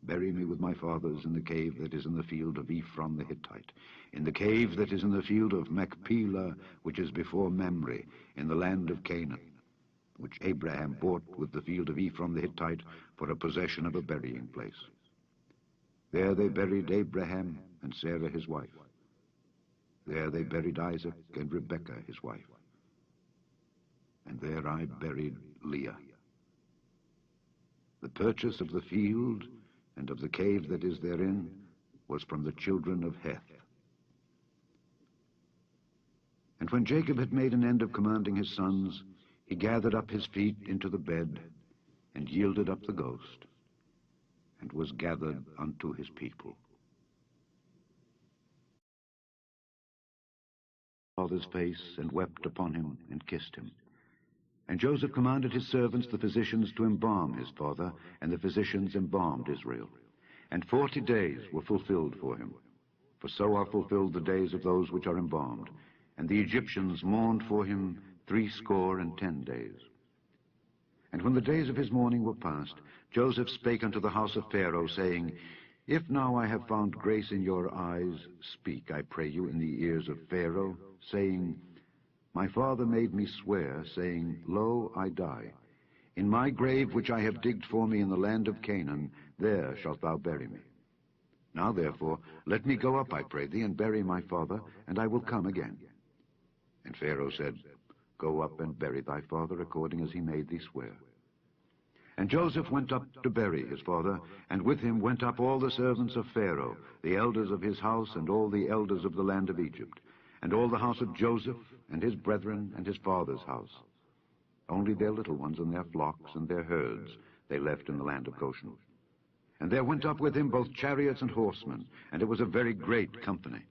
Bury me with my fathers in the cave that is in the field of Ephron the Hittite, in the cave that is in the field of Machpelah, which is before Mamre, in the land of Canaan, which Abraham bought with the field of Ephron the Hittite for a possession of a burying place. There they buried Abraham and Sarah his wife. There they buried Isaac and Rebekah his wife. And there I buried Leah. The purchase of the field and of the cave that is therein was from the children of Heth. And when Jacob had made an end of commanding his sons, he gathered up his feet into the bed, and yielded up the ghost, and was gathered unto his people. Father's face, and wept upon him, and kissed him. And Joseph commanded his servants, the physicians, to embalm his father, and the physicians embalmed Israel. And 40 days were fulfilled for him, for so are fulfilled the days of those which are embalmed. And the Egyptians mourned for him 60 days. And when the days of his mourning were past, Joseph spake unto the house of Pharaoh, saying, If now I have found grace in your eyes, speak, I pray you, in the ears of Pharaoh, saying, My father made me swear, saying, Lo, I die. In my grave which I have digged for me in the land of Canaan, there shalt thou bury me. Now therefore, let me go up, I pray thee, and bury my father, and I will come again. And Pharaoh said, Go up and bury thy father, according as he made thee swear. And Joseph went up to bury his father, and with him went up all the servants of Pharaoh, the elders of his house, and all the elders of the land of Egypt, and all the house of Joseph, and his brethren, and his father's house. Only their little ones and their flocks and their herds they left in the land of Goshen. And there went up with him both chariots and horsemen, and it was a very great company.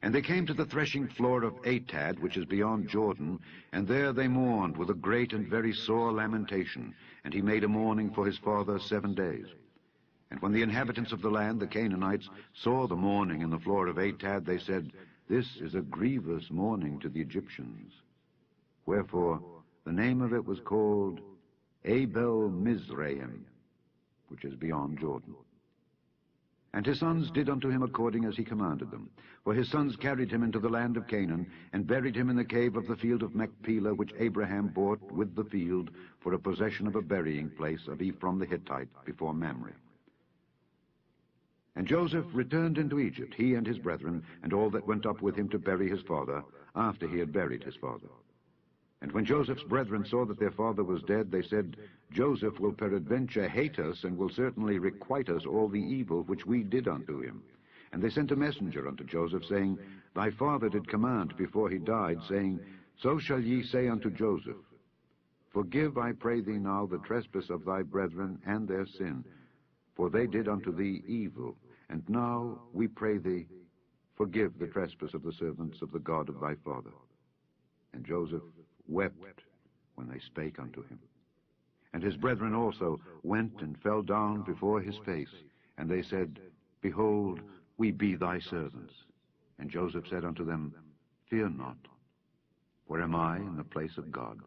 And they came to the threshing floor of Atad, which is beyond Jordan, and there they mourned with a great and very sore lamentation, and he made a mourning for his father 7 days. And when the inhabitants of the land, the Canaanites, saw the mourning in the floor of Atad, they said, This is a grievous mourning to the Egyptians. Wherefore the name of it was called Abel Mizraim, which is beyond Jordan. And his sons did unto him according as he commanded them. For his sons carried him into the land of Canaan, and buried him in the cave of the field of Machpelah, which Abraham bought with the field for a possession of a burying place of Ephron the Hittite before Mamre. And Joseph returned into Egypt, he and his brethren, and all that went up with him to bury his father, after he had buried his father. And when Joseph's brethren saw that their father was dead, they said, Joseph will peradventure hate us, and will certainly requite us all the evil which we did unto him. And they sent a messenger unto Joseph, saying, Thy father did command before he died, saying, So shall ye say unto Joseph, Forgive, I pray thee now, the trespass of thy brethren and their sin, for they did unto thee evil. And now, we pray thee, forgive the trespass of the servants of the God of thy father. And Joseph wept when they spake unto him. And his brethren also went and fell down before his face, and they said, Behold, we be thy servants. And Joseph said unto them, Fear not, for am I in the place of God?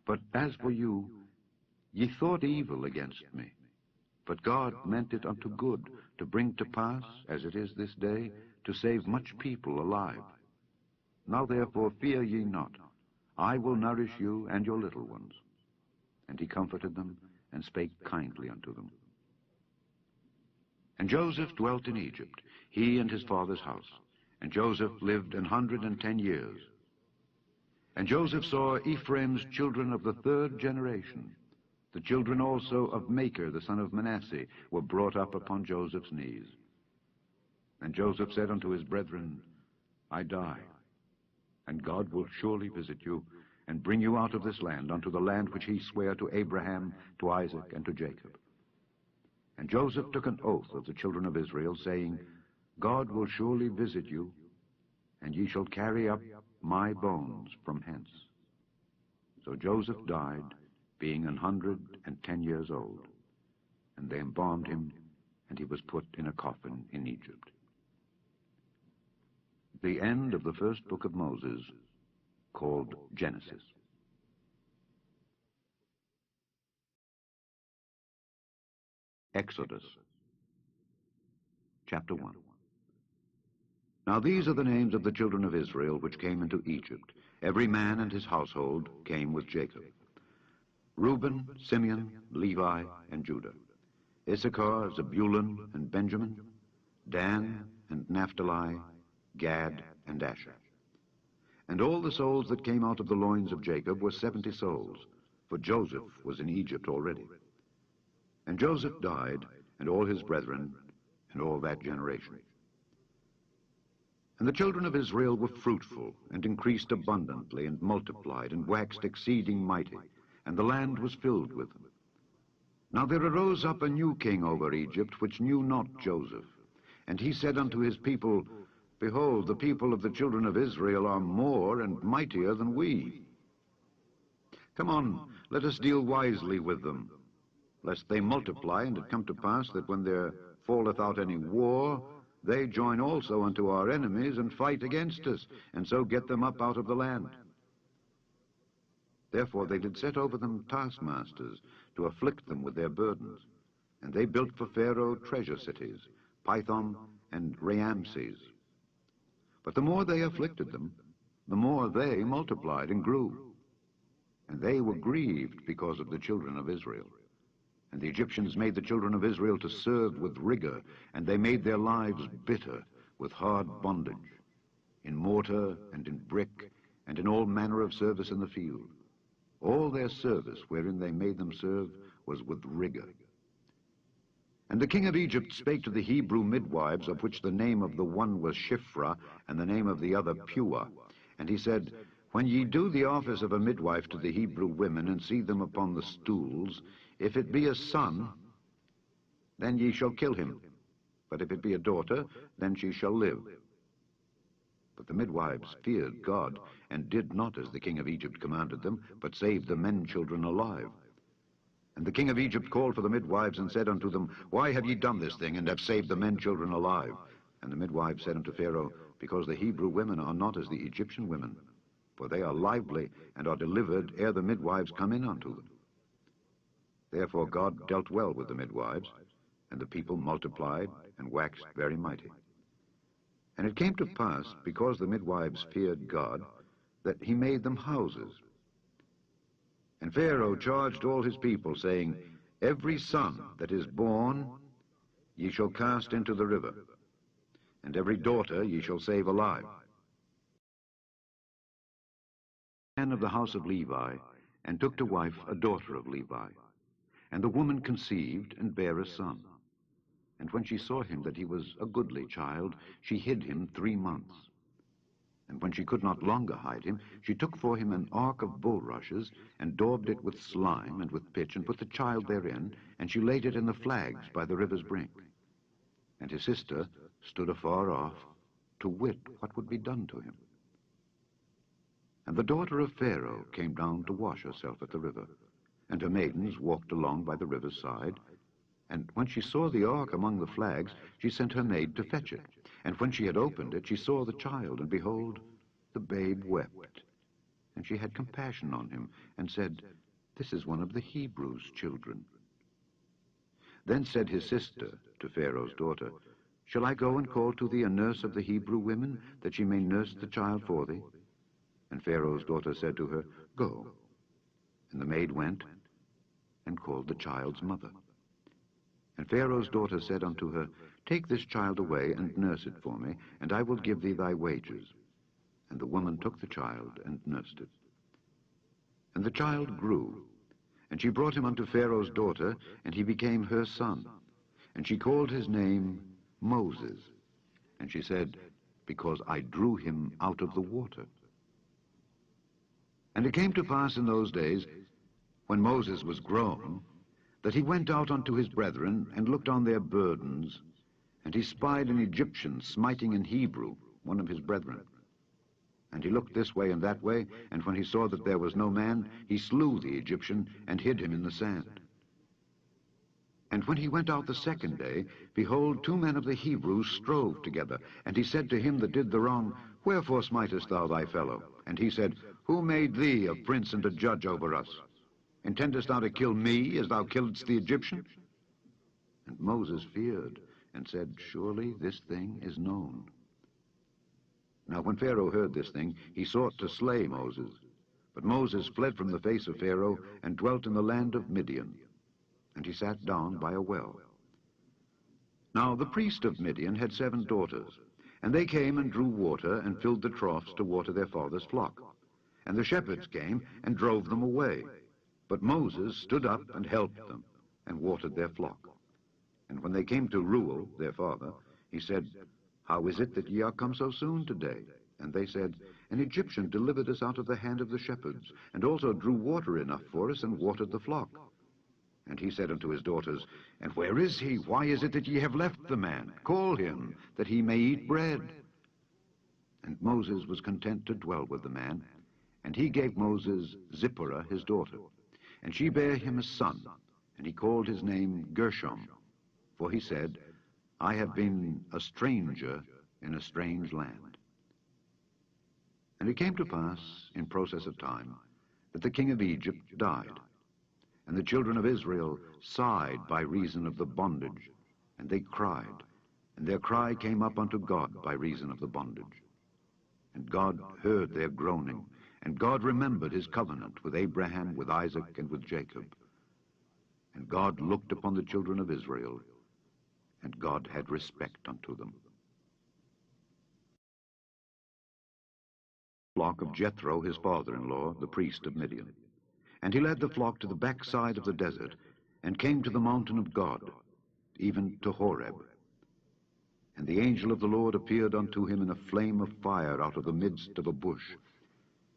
But as for you, ye thought evil against me, but God meant it unto good, to bring to pass, as it is this day, to save much people alive. Now therefore fear ye not, I will nourish you and your little ones. And he comforted them, and spake kindly unto them. And Joseph dwelt in Egypt, he and his father's house. And Joseph lived 110 years. And Joseph saw Ephraim's children of the 3rd generation. The children also of Machir, the son of Manasseh, were brought up upon Joseph's knees. And Joseph said unto his brethren, I die, and God will surely visit you, and bring you out of this land unto the land which he sware to Abraham, to Isaac, and to Jacob. And Joseph took an oath of the children of Israel, saying, God will surely visit you, and ye shall carry up my bones from hence. So Joseph died, being 110 years old. And they embalmed him, and he was put in a coffin in Egypt. The end of the first book of Moses, called Genesis. Exodus, chapter 1. Now these are the names of the children of Israel which came into Egypt. Every man and his household came with Jacob. Reuben, Simeon, Levi, and Judah. Issachar, Zebulun, and Benjamin. Dan, and Naphtali, Gad, and Asher. And all the souls that came out of the loins of Jacob were 70 souls, for Joseph was in Egypt already. And Joseph died, and all his brethren, and all that generation. And the children of Israel were fruitful, and increased abundantly, and multiplied, and waxed exceeding mighty, and the land was filled with them. Now there arose up a new king over Egypt, which knew not Joseph. And he said unto his people, Behold, the people of the children of Israel are more and mightier than we. Come on, let us deal wisely with them, lest they multiply, and it come to pass that when there falleth out any war, they join also unto our enemies, and fight against us, and so get them up out of the land. Therefore they did set over them taskmasters, to afflict them with their burdens. And they built for Pharaoh treasure cities, Pithom and Raamses. But the more they afflicted them, the more they multiplied and grew. And they were grieved because of the children of Israel. And the Egyptians made the children of Israel to serve with rigor, and they made their lives bitter with hard bondage, in mortar and in brick, and in all manner of service in the field. All their service wherein they made them serve was with rigor. And the king of Egypt spake to the Hebrew midwives, of which the name of the one was Shiphrah, and the name of the other Puah. And he said, When ye do the office of a midwife to the Hebrew women, and see them upon the stools, if it be a son, then ye shall kill him. But if it be a daughter, then she shall live. But the midwives feared God, and did not as the king of Egypt commanded them, but saved the men-children alive. And the king of Egypt called for the midwives, and said unto them, Why have ye done this thing, and have saved the men-children alive? And the midwives said unto Pharaoh, Because the Hebrew women are not as the Egyptian women, for they are lively, and are delivered ere the midwives come in unto them. Therefore God dealt well with the midwives, and the people multiplied, and waxed very mighty. And it came to pass, because the midwives feared God, that he made them houses. And Pharaoh charged all his people, saying, Every son that is born ye shall cast into the river, and every daughter ye shall save alive. Man of the house of Levi, and took to wife a daughter of Levi. And the woman conceived, and bare a son. And when she saw him that he was a goodly child, she hid him 3 months. And when she could not longer hide him, she took for him an ark of bulrushes, and daubed it with slime and with pitch, and put the child therein, and she laid it in the flags by the river's brink. And his sister stood afar off, to wit what would be done to him. And the daughter of Pharaoh came down to wash herself at the river, and her maidens walked along by the river's side. And when she saw the ark among the flags, she sent her maid to fetch it. And when she had opened it, she saw the child, and behold, the babe wept. And she had compassion on him, and said, This is one of the Hebrews' children. Then said his sister to Pharaoh's daughter, Shall I go and call to thee a nurse of the Hebrew women, that she may nurse the child for thee? And Pharaoh's daughter said to her, Go. And the maid went, and called the child's mother. And Pharaoh's daughter said unto her, Take this child away, and nurse it for me, and I will give thee thy wages. And the woman took the child, and nursed it. And the child grew, and she brought him unto Pharaoh's daughter, and he became her son. And she called his name Moses. And she said, Because I drew him out of the water. And it came to pass in those days, when Moses was grown, that he went out unto his brethren, and looked on their burdens, and he spied an Egyptian smiting an Hebrew, one of his brethren. And he looked this way and that way, and when he saw that there was no man, he slew the Egyptian, and hid him in the sand. And when he went out the second day, behold, 2 men of the Hebrews strove together. And he said to him that did the wrong, Wherefore smitest thou thy fellow? And he said, Who made thee a prince and a judge over us? Intendest thou to kill me, as thou killedst the Egyptian? And Moses feared, and said, Surely this thing is known. Now when Pharaoh heard this thing, he sought to slay Moses. But Moses fled from the face of Pharaoh, and dwelt in the land of Midian. And he sat down by a well. Now the priest of Midian had 7 daughters, and they came and drew water, and filled the troughs to water their father's flock. And the shepherds came, and drove them away. But Moses stood up, and helped them, and watered their flock. And when they came to Reuel, their father, he said, How is it that ye are come so soon today? And they said, An Egyptian delivered us out of the hand of the shepherds, and also drew water enough for us, and watered the flock. And he said unto his daughters, And where is he? Why is it that ye have left the man? Call him, that he may eat bread. And Moses was content to dwell with the man, and he gave Moses Zipporah his daughter. And she bare him a son, and he called his name Gershom, for he said, I have been a stranger in a strange land. And it came to pass, in process of time, that the king of Egypt died, and the children of Israel sighed by reason of the bondage, and they cried, and their cry came up unto God by reason of the bondage. And God heard their groaning, and God remembered his covenant with Abraham, with Isaac, and with Jacob. And God looked upon the children of Israel, and God had respect unto them. Flock of Jethro, his father-in-law, the priest of Midian. And he led the flock to the backside of the desert, and came to the mountain of God, even to Horeb. And the angel of the Lord appeared unto him in a flame of fire out of the midst of a bush.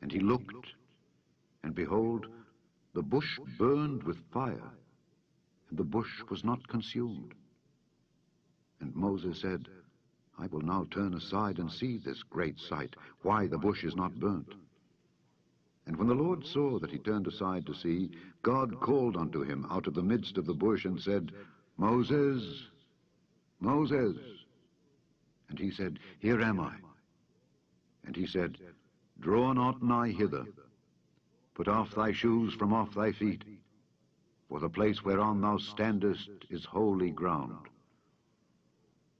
And he looked, and behold, the bush burned with fire, and the bush was not consumed. And Moses said, I will now turn aside and see this great sight, why the bush is not burnt. And when the Lord saw that he turned aside to see, God called unto him out of the midst of the bush, and said, Moses, Moses. And he said, Here am I. And he said, Draw not nigh hither. Put off thy shoes from off thy feet, for the place whereon thou standest is holy ground.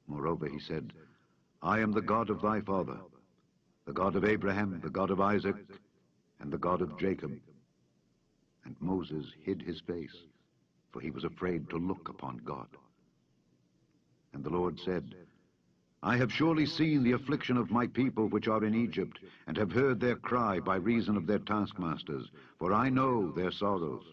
Moreover he said, I am the God of thy father, the God of Abraham, the God of Isaac, and the God of Jacob. And Moses hid his face, for he was afraid to look upon God. And the Lord said, I have surely seen the affliction of my people which are in Egypt, and have heard their cry by reason of their taskmasters, for I know their sorrows.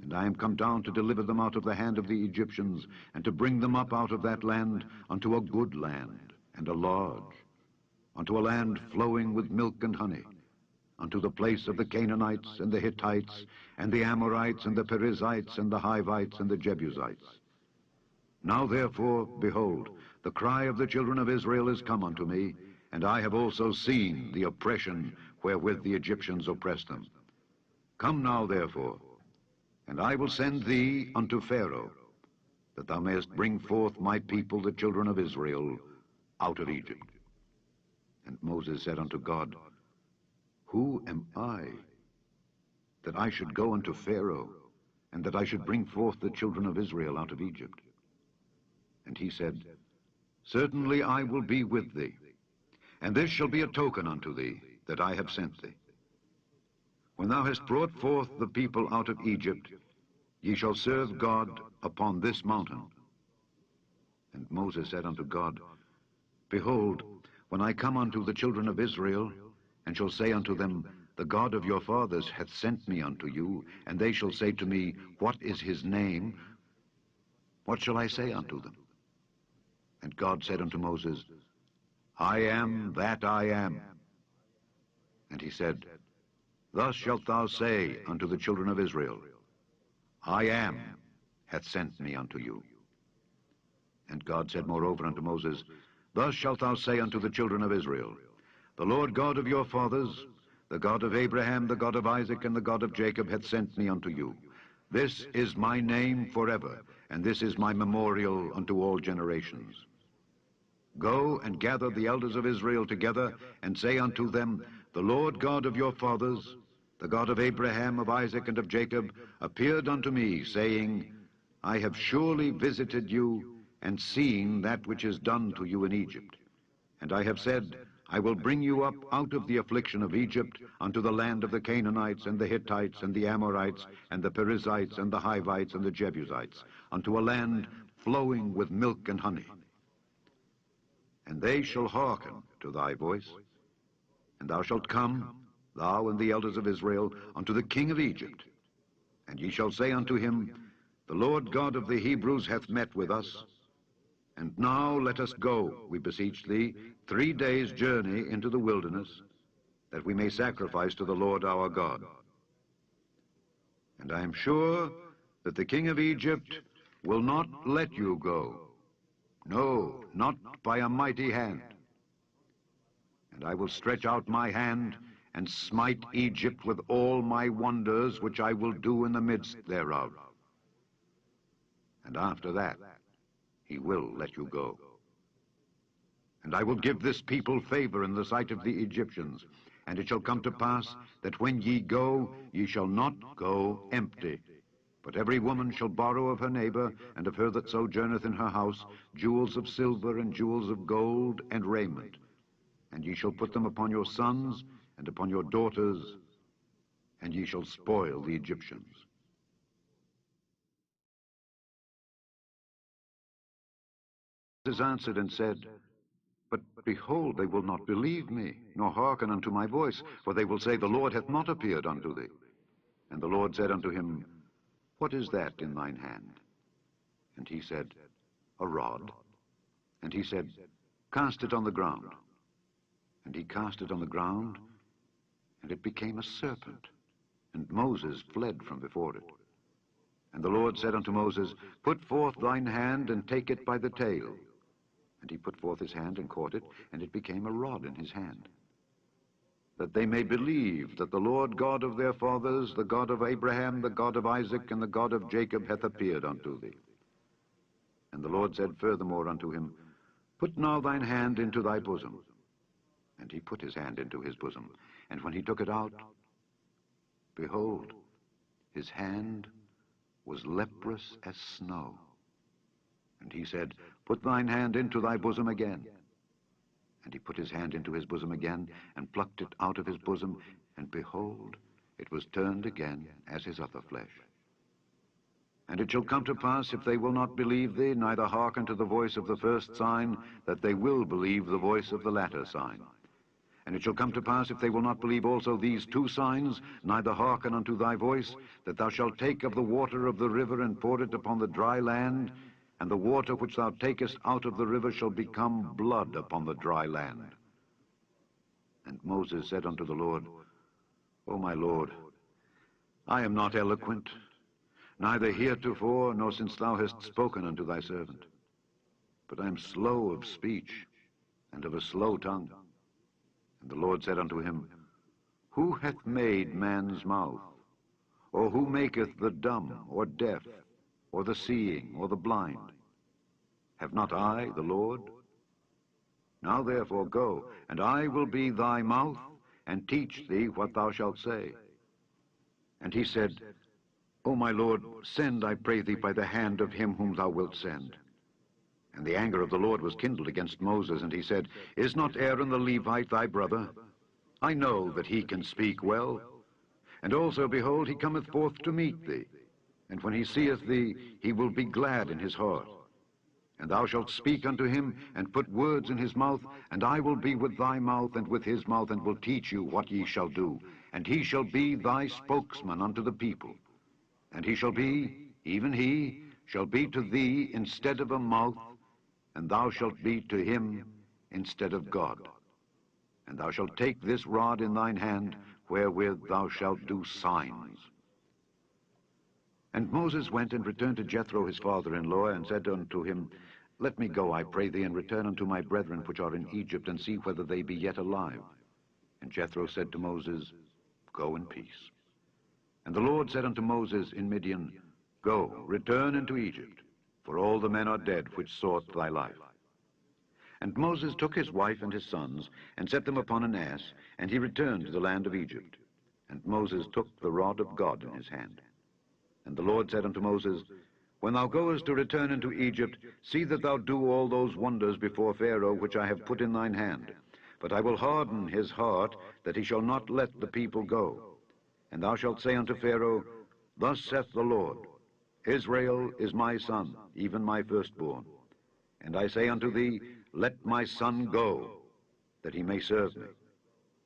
And I am come down to deliver them out of the hand of the Egyptians, and to bring them up out of that land unto a good land, and a large, unto a land flowing with milk and honey, unto the place of the Canaanites, and the Hittites, and the Amorites, and the Perizzites, and the Hivites, and the Jebusites. Now therefore, behold, the cry of the children of Israel is come unto me, and I have also seen the oppression wherewith the Egyptians oppress them. Come now therefore, and I will send thee unto Pharaoh, that thou mayest bring forth my people, the children of Israel, out of Egypt. And Moses said unto God, Who am I, that I should go unto Pharaoh, and that I should bring forth the children of Israel out of Egypt? And he said, Certainly I will be with thee, and this shall be a token unto thee, that I have sent thee. When thou hast brought forth the people out of Egypt, ye shall serve God upon this mountain. And Moses said unto God, Behold, when I come unto the children of Israel, and shall say unto them, The God of your fathers hath sent me unto you, and they shall say to me, What is his name? What shall I say unto them? And God said unto Moses, I am that I am. And he said, Thus shalt thou say unto the children of Israel, I am hath sent me unto you. And God said moreover unto Moses, Thus shalt thou say unto the children of Israel, The Lord God of your fathers, the God of Abraham, the God of Isaac, and the God of Jacob, hath sent me unto you. This is my name forever, and this is my memorial unto all generations. Go and gather the elders of Israel together, and say unto them, The Lord God of your fathers, the God of Abraham, of Isaac, and of Jacob, appeared unto me, saying, I have surely visited you, and seen that which is done to you in Egypt. And I have said, I will bring you up out of the affliction of Egypt unto the land of the Canaanites, and the Hittites, and the Amorites, and the Perizzites, and the Hivites, and the Jebusites, unto a land flowing with milk and honey. And they shall hearken to thy voice, and thou shalt come, thou and the elders of Israel, unto the king of Egypt. And ye shall say unto him, The Lord God of the Hebrews hath met with us. And now let us go, we beseech thee, 3 days' journey into the wilderness, that we may sacrifice to the Lord our God. And I am sure that the king of Egypt will not let you go. No, not by a mighty hand. And I will stretch out my hand, and smite Egypt with all my wonders, which I will do in the midst thereof. And after that, he will let you go. And I will give this people favor in the sight of the Egyptians. And it shall come to pass that when ye go, ye shall not go empty. But every woman shall borrow of her neighbor, and of her that sojourneth in her house, jewels of silver, and jewels of gold, and raiment. and ye shall put them upon your sons and upon your daughters, and ye shall spoil the Egyptians. Moses answered and said, But behold, they will not believe me, nor hearken unto my voice, for they will say, The Lord hath not appeared unto thee. And the Lord said unto him, What is that in thine hand? And he said, A rod. And he said, Cast it on the ground. And he cast it on the ground, and it became a serpent. And Moses fled from before it. And the Lord said unto Moses, Put forth thine hand, and take it by the tail. And he put forth his hand, and caught it, and it became a rod in his hand. That they may believe that the Lord God of their fathers, the God of Abraham, the God of Isaac, and the God of Jacob, hath appeared unto thee. And the Lord said furthermore unto him, Put now thine hand into thy bosom. And he put his hand into his bosom. And when he took it out, behold, his hand was leprous as snow. And he said, Put thine hand into thy bosom again. And he put his hand into his bosom again, and plucked it out of his bosom, and behold, it was turned again as his other flesh. And it shall come to pass, if they will not believe thee, neither hearken to the voice of the first sign, that they will believe the voice of the latter sign. And it shall come to pass, if they will not believe also these two signs, neither hearken unto thy voice, that thou shalt take of the water of the river, and pour it upon the dry land, and the water which thou takest out of the river shall become blood upon the dry land. And Moses said unto the Lord, O my Lord, I am not eloquent, neither heretofore, nor since thou hast spoken unto thy servant. But I am slow of speech, and of a slow tongue. And the Lord said unto him, Who hath made man's mouth? Or who maketh the dumb, or deaf, or the seeing, or the blind? Have not I, the Lord? Now therefore go, and I will be thy mouth, and teach thee what thou shalt say. And he said, O my Lord, send, I pray thee, by the hand of him whom thou wilt send. And the anger of the Lord was kindled against Moses, and he said, Is not Aaron the Levite thy brother? I know that he can speak well. And also, behold, he cometh forth to meet thee. And when he seeth thee, he will be glad in his heart. And thou shalt speak unto him, and put words in his mouth, and I will be with thy mouth and with his mouth, and will teach you what ye shall do. And he shall be thy spokesman unto the people. And he shall be, even he, shall be to thee instead of a mouth, and thou shalt be to him instead of God. And thou shalt take this rod in thine hand, wherewith thou shalt do signs. And Moses went and returned to Jethro his father-in-law, and said unto him, Let me go, I pray thee, and return unto my brethren which are in Egypt, and see whether they be yet alive. And Jethro said to Moses, Go in peace. And the Lord said unto Moses in Midian, Go, return into Egypt, for all the men are dead which sought thy life. And Moses took his wife and his sons, and set them upon an ass, and he returned to the land of Egypt. And Moses took the rod of God in his hand. And the Lord said unto Moses, When thou goest to return into Egypt, see that thou do all those wonders before Pharaoh which I have put in thine hand. But I will harden his heart, that he shall not let the people go. And thou shalt say unto Pharaoh, Thus saith the Lord, Israel is my son, even my firstborn. And I say unto thee, Let my son go, that he may serve me.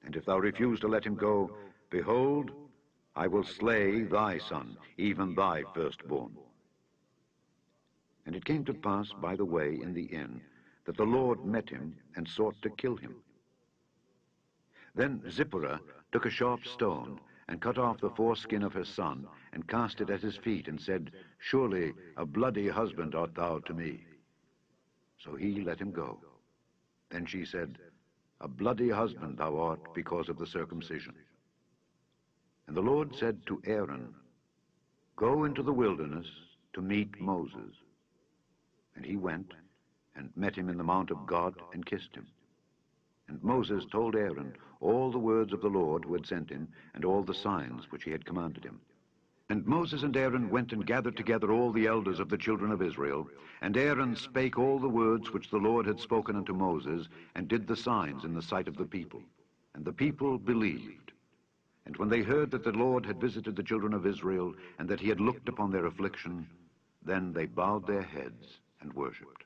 And if thou refuse to let him go, behold, I will slay thy son, even thy firstborn. And it came to pass by the way in the inn, that the Lord met him, and sought to kill him. Then Zipporah took a sharp stone, and cut off the foreskin of her son, and cast it at his feet, and said, Surely a bloody husband art thou to me. So he let him go. Then she said, A bloody husband thou art because of the circumcision. And the Lord said to Aaron, Go into the wilderness to meet Moses. And he went, and met him in the mount of God, and kissed him. And Moses told Aaron all the words of the Lord who had sent him, and all the signs which he had commanded him. And Moses and Aaron went and gathered together all the elders of the children of Israel. And Aaron spake all the words which the Lord had spoken unto Moses, and did the signs in the sight of the people. And the people believed. And when they heard that the Lord had visited the children of Israel, and that he had looked upon their affliction, then they bowed their heads and worshipped.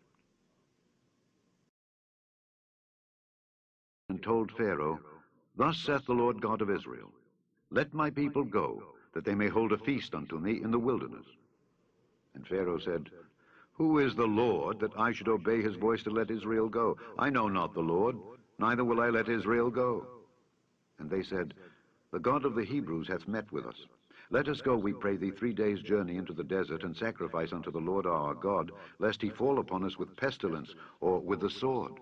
And told Pharaoh, Thus saith the Lord God of Israel, Let my people go, that they may hold a feast unto me in the wilderness. And Pharaoh said, Who is the Lord, that I should obey his voice to let Israel go? I know not the Lord, neither will I let Israel go. And they said, The God of the Hebrews hath met with us. Let us go, we pray thee, 3 days' journey into the desert, and sacrifice unto the Lord our God, lest he fall upon us with pestilence, or with the sword.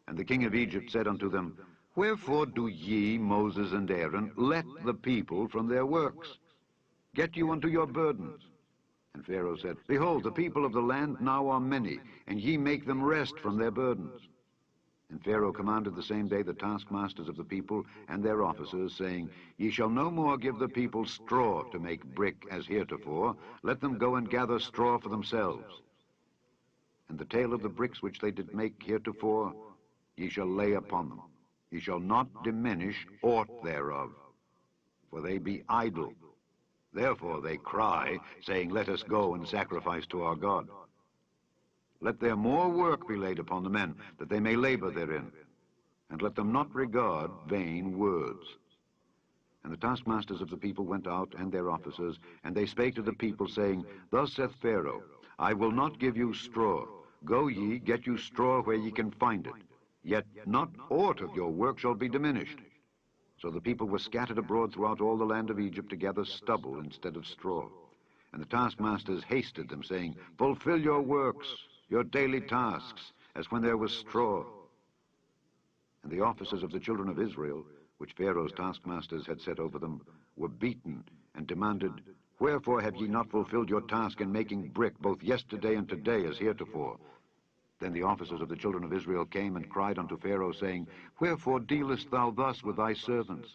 And the king of Egypt said unto them, Wherefore do ye, Moses and Aaron, let the people from their works? Get you unto your burdens. And Pharaoh said, Behold, the people of the land now are many, and ye make them rest from their burdens. And Pharaoh commanded the same day the taskmasters of the people and their officers, saying, Ye shall no more give the people straw to make brick as heretofore. Let them go and gather straw for themselves. And the tale of the bricks which they did make heretofore, ye shall lay upon them. Ye shall not diminish aught thereof, for they be idle. Therefore they cry, saying, Let us go and sacrifice to our God. Let their more work be laid upon the men, that they may labor therein. And let them not regard vain words. And the taskmasters of the people went out, and their officers, and they spake to the people, saying, Thus saith Pharaoh, I will not give you straw. Go ye, get you straw where ye can find it. Yet not aught of your work shall be diminished. So the people were scattered abroad throughout all the land of Egypt to gather stubble instead of straw. And the taskmasters hasted them, saying, Fulfill your works, your daily tasks, as when there was straw. And the officers of the children of Israel, which Pharaoh's taskmasters had set over them, were beaten, and demanded, Wherefore have ye not fulfilled your task in making brick, both yesterday and today as heretofore? Then the officers of the children of Israel came and cried unto Pharaoh, saying, Wherefore dealest thou thus with thy servants?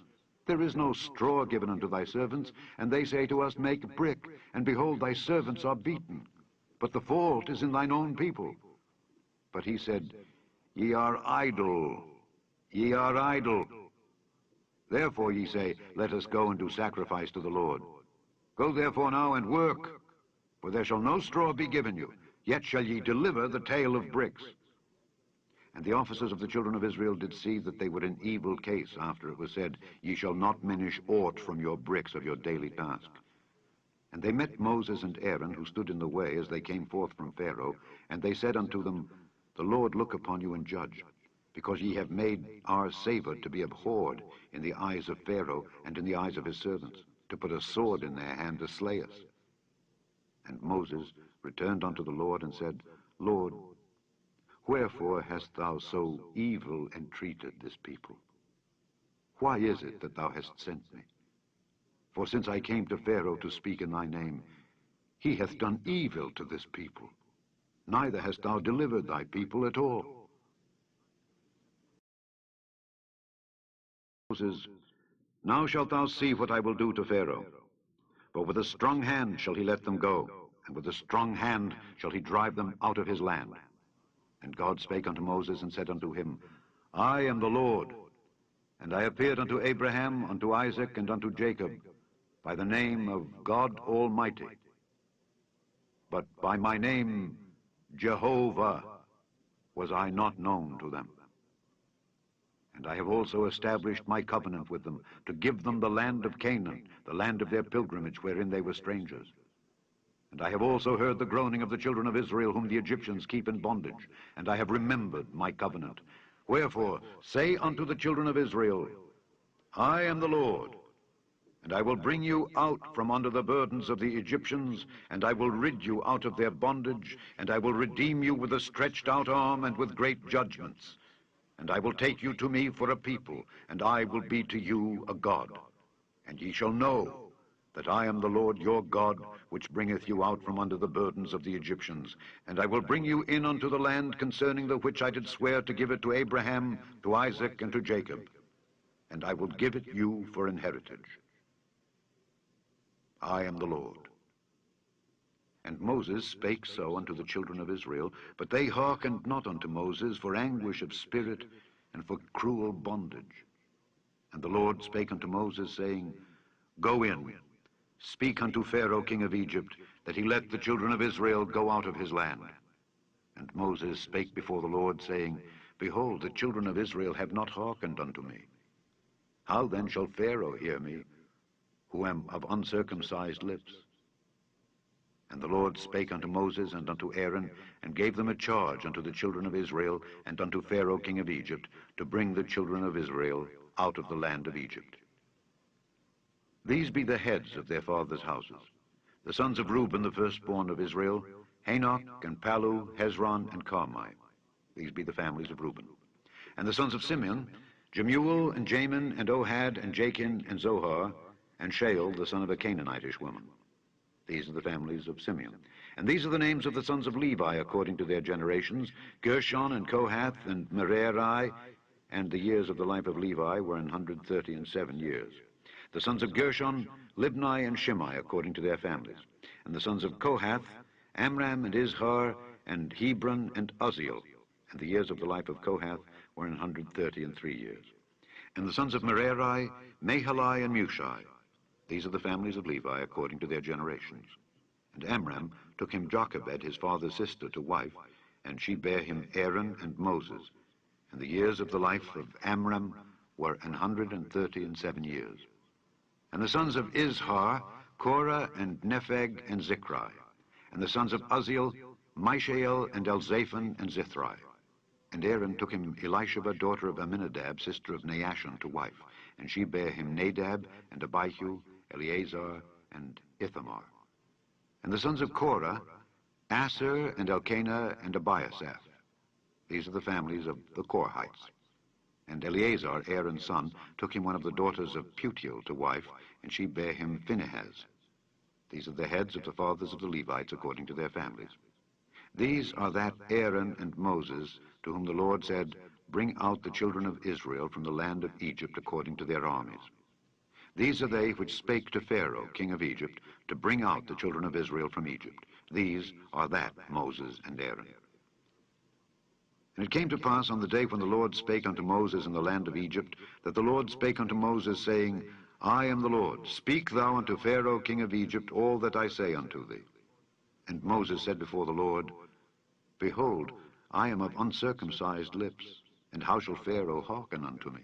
There is no straw given unto thy servants, and they say to us, Make brick, and behold, thy servants are beaten. But the fault is in thine own people. But he said, Ye are idle, ye are idle. Therefore ye say, Let us go and do sacrifice to the Lord. Go therefore now and work, for there shall no straw be given you, yet shall ye deliver the tale of bricks. And the officers of the children of Israel did see that they were in evil case, after it was said, Ye shall not diminish aught from your bricks of your daily task. And they met Moses and Aaron, who stood in the way as they came forth from Pharaoh, and they said unto them, The Lord look upon you and judge, because ye have made our savor to be abhorred in the eyes of Pharaoh and in the eyes of his servants, to put a sword in their hand to slay us. And Moses returned unto the Lord and said, Lord, wherefore hast thou so evil entreated this people? Why is it that thou hast sent me? For since I came to Pharaoh to speak in thy name, he hath done evil to this people. Neither hast thou delivered thy people at all. Moses, now shalt thou see what I will do to Pharaoh. For with a strong hand shall he let them go, and with a strong hand shall he drive them out of his land. And God spake unto Moses, and said unto him, I am the Lord, and I appeared unto Abraham, unto Isaac, and unto Jacob, by the name of God Almighty. But by my name, Jehovah, was I not known to them. And I have also established my covenant with them, to give them the land of Canaan, the land of their pilgrimage, wherein they were strangers. And I have also heard the groaning of the children of Israel, whom the Egyptians keep in bondage, and I have remembered my covenant. Wherefore, say unto the children of Israel, I am the Lord, and I will bring you out from under the burdens of the Egyptians, and I will rid you out of their bondage, and I will redeem you with a stretched out arm and with great judgments. And I will take you to me for a people, and I will be to you a God. And ye shall know that I am the Lord your God, which bringeth you out from under the burdens of the Egyptians. And I will bring you in unto the land concerning the which I did swear to give it to Abraham, to Isaac, and to Jacob. And I will give it you for an heritage. I am the Lord. And Moses spake so unto the children of Israel, but they hearkened not unto Moses for anguish of spirit and for cruel bondage. And the Lord spake unto Moses, saying, Go in, speak unto Pharaoh king of Egypt, that he let the children of Israel go out of his land. And Moses spake before the Lord, saying, Behold, the children of Israel have not hearkened unto me. How then shall Pharaoh hear me, who am of uncircumcised lips? And the Lord spake unto Moses and unto Aaron, and gave them a charge unto the children of Israel, and unto Pharaoh king of Egypt, to bring the children of Israel out of the land of Egypt. These be the heads of their fathers' houses. The sons of Reuben, the firstborn of Israel, Hanok, and Palu, Hezron, and Carmi. These be the families of Reuben. And the sons of Simeon, Jemuel, and Jamin, and Ohad, and Jachin, and Zohar, and Shael, the son of a Canaanitish woman. These are the families of Simeon. And these are the names of the sons of Levi according to their generations, Gershon, and Kohath, and Merari, and the years of the life of Levi were 137 years. The sons of Gershon, Libni, and Shimei according to their families. And the sons of Kohath, Amram, and Izhar, and Hebron, and Uzziel. And the years of the life of Kohath were 133 years. And the sons of Merari, Mahali, and Mushi. These are the families of Levi according to their generations. And Amram took him Jochebed, his father's sister, to wife, and she bare him Aaron and Moses. And the years of the life of Amram were 137 years. And the sons of Izhar, Korah, and Nepheg, and Zichri. And the sons of Uzziel, Mishael, and Elzaphan, and Zithri. And Aaron took him Elisheba, daughter of Amminadab, sister of Naashon, to wife. And she bare him Nadab, and Abihu, Eleazar, and Ithamar. And the sons of Korah, Aser, and Elkanah, and Abiasaph. These are the families of the Korahites. And Eleazar, Aaron's son, took him one of the daughters of Putiel to wife, and she bare him Phinehas. These are the heads of the fathers of the Levites according to their families. These are that Aaron and Moses, to whom the Lord said, Bring out the children of Israel from the land of Egypt according to their armies. These are they which spake to Pharaoh, king of Egypt, to bring out the children of Israel from Egypt. These are that Moses and Aaron. And it came to pass on the day when the Lord spake unto Moses in the land of Egypt, that the Lord spake unto Moses, saying, I am the Lord. Speak thou unto Pharaoh, king of Egypt, all that I say unto thee. And Moses said before the Lord, Behold, I am of uncircumcised lips, and how shall Pharaoh hearken unto me?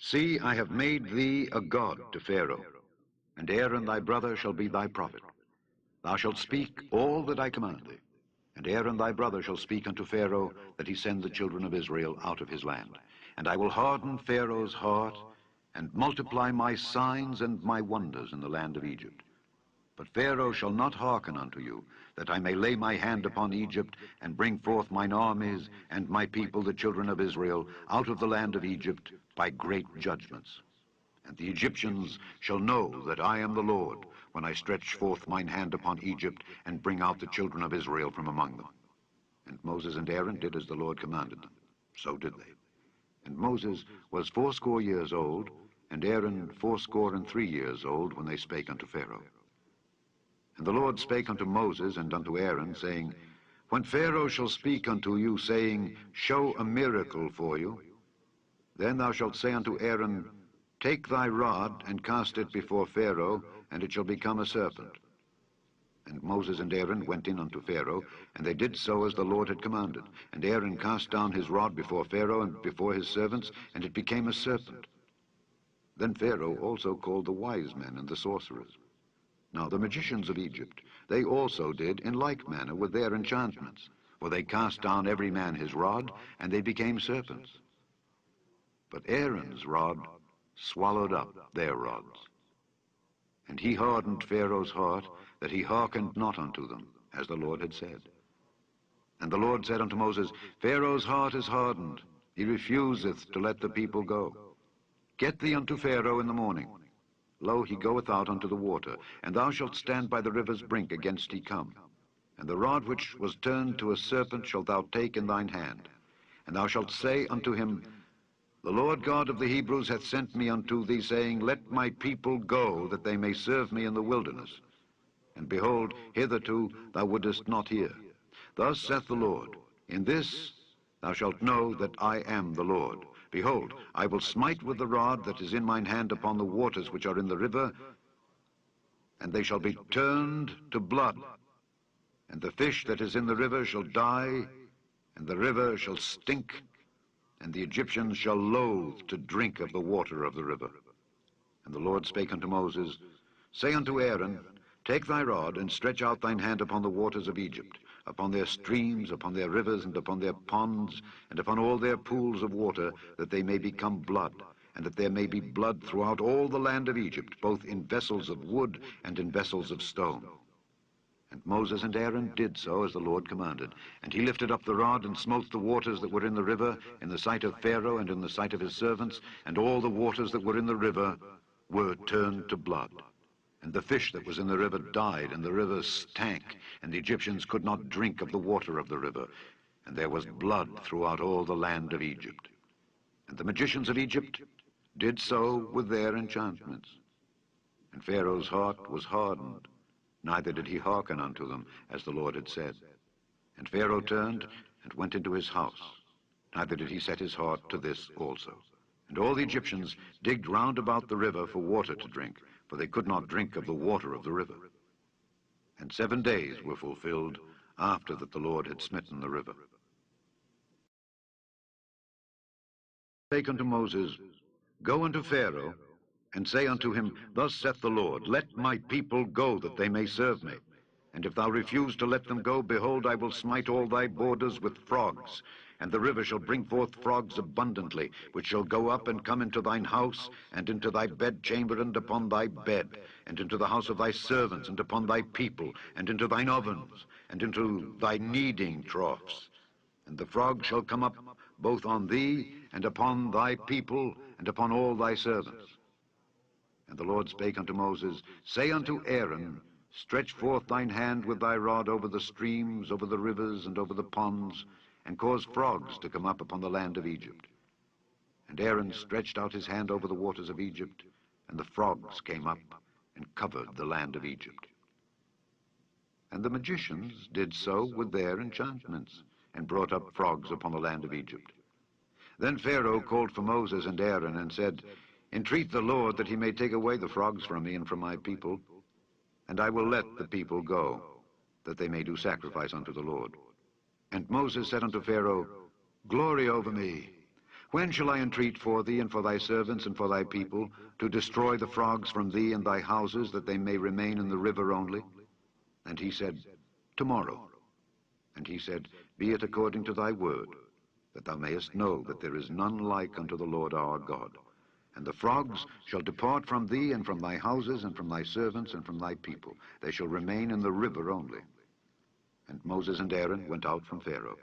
See, I have made thee a god to Pharaoh, and Aaron thy brother shall be thy prophet. Thou shalt speak all that I command thee, and Aaron thy brother shall speak unto Pharaoh, that he send the children of Israel out of his land. And I will harden Pharaoh's heart, and multiply my signs and my wonders in the land of Egypt. But Pharaoh shall not hearken unto you, that I may lay my hand upon Egypt, and bring forth mine armies and my people, the children of Israel, out of the land of Egypt by great judgments. And the Egyptians shall know that I am the Lord, when I stretch forth mine hand upon Egypt, and bring out the children of Israel from among them. And Moses and Aaron did as the Lord commanded them. So did they. And Moses was 80 years old, and Aaron 83 years old, when they spake unto Pharaoh. And the Lord spake unto Moses and unto Aaron, saying, When Pharaoh shall speak unto you, saying, Show a miracle for you, then thou shalt say unto Aaron, Take thy rod, and cast it before Pharaoh, and it shall become a serpent. And Moses and Aaron went in unto Pharaoh, and they did so as the Lord had commanded. And Aaron cast down his rod before Pharaoh and before his servants, and it became a serpent. Then Pharaoh also called the wise men and the sorcerers. Now the magicians of Egypt, they also did in like manner with their enchantments, for they cast down every man his rod, and they became serpents. But Aaron's rod swallowed up their rods. And he hardened Pharaoh's heart, that he hearkened not unto them, as the Lord had said. And the Lord said unto Moses, Pharaoh's heart is hardened, he refuseth to let the people go. Get thee unto Pharaoh in the morning. Lo, he goeth out unto the water, and thou shalt stand by the river's brink against he come. And the rod which was turned to a serpent shalt thou take in thine hand. And thou shalt say unto him, The Lord God of the Hebrews hath sent me unto thee, saying, Let my people go, that they may serve me in the wilderness. And behold, hitherto thou wouldest not hear. Thus saith the Lord, In this thou shalt know that I am the Lord. Behold, I will smite with the rod that is in mine hand upon the waters which are in the river, and they shall be turned to blood. And the fish that is in the river shall die, and the river shall stink, and the Egyptians shall loathe to drink of the water of the river. And the Lord spake unto Moses, Say unto Aaron, Take thy rod, and stretch out thine hand upon the waters of Egypt, upon their streams, upon their rivers, and upon their ponds, and upon all their pools of water, that they may become blood, and that there may be blood throughout all the land of Egypt, both in vessels of wood and in vessels of stone. And Moses and Aaron did so as the Lord commanded. And he lifted up the rod and smote the waters that were in the river, in the sight of Pharaoh and in the sight of his servants, and all the waters that were in the river were turned to blood. And the fish that was in the river died, and the river stank, and the Egyptians could not drink of the water of the river. And there was blood throughout all the land of Egypt. And the magicians of Egypt did so with their enchantments. And Pharaoh's heart was hardened, neither did he hearken unto them, as the Lord had said. And Pharaoh turned and went into his house, neither did he set his heart to this also. And all the Egyptians digged round about the river for water to drink, for they could not drink of the water of the river. And 7 days were fulfilled after that the Lord had smitten the river. Spake unto Moses, Go unto Pharaoh, and say unto him, Thus saith the Lord, Let my people go, that they may serve me. And if thou refuse to let them go, behold, I will smite all thy borders with frogs. And the river shall bring forth frogs abundantly, which shall go up and come into thine house, and into thy bedchamber, and upon thy bed, and into the house of thy servants, and upon thy people, and into thine ovens, and into thy kneading troughs. And the frog shall come up both on thee, and upon thy people, and upon all thy servants. And the Lord spake unto Moses, Say unto Aaron, Stretch forth thine hand with thy rod over the streams, over the rivers, and over the ponds, and cause frogs to come up upon the land of Egypt. And Aaron stretched out his hand over the waters of Egypt, and the frogs came up and covered the land of Egypt. And the magicians did so with their enchantments, and brought up frogs upon the land of Egypt. Then Pharaoh called for Moses and Aaron, and said, Entreat the Lord that he may take away the frogs from me and from my people, and I will let the people go, that they may do sacrifice unto the Lord. And Moses said unto Pharaoh, Glory over me. When shall I entreat for thee and for thy servants and for thy people, to destroy the frogs from thee and thy houses, that they may remain in the river only? And he said, Tomorrow. And he said, Be it according to thy word, that thou mayest know that there is none like unto the Lord our God. And the frogs shall depart from thee, and from thy houses, and from thy servants, and from thy people. They shall remain in the river only. And Moses and Aaron went out from Pharaoh.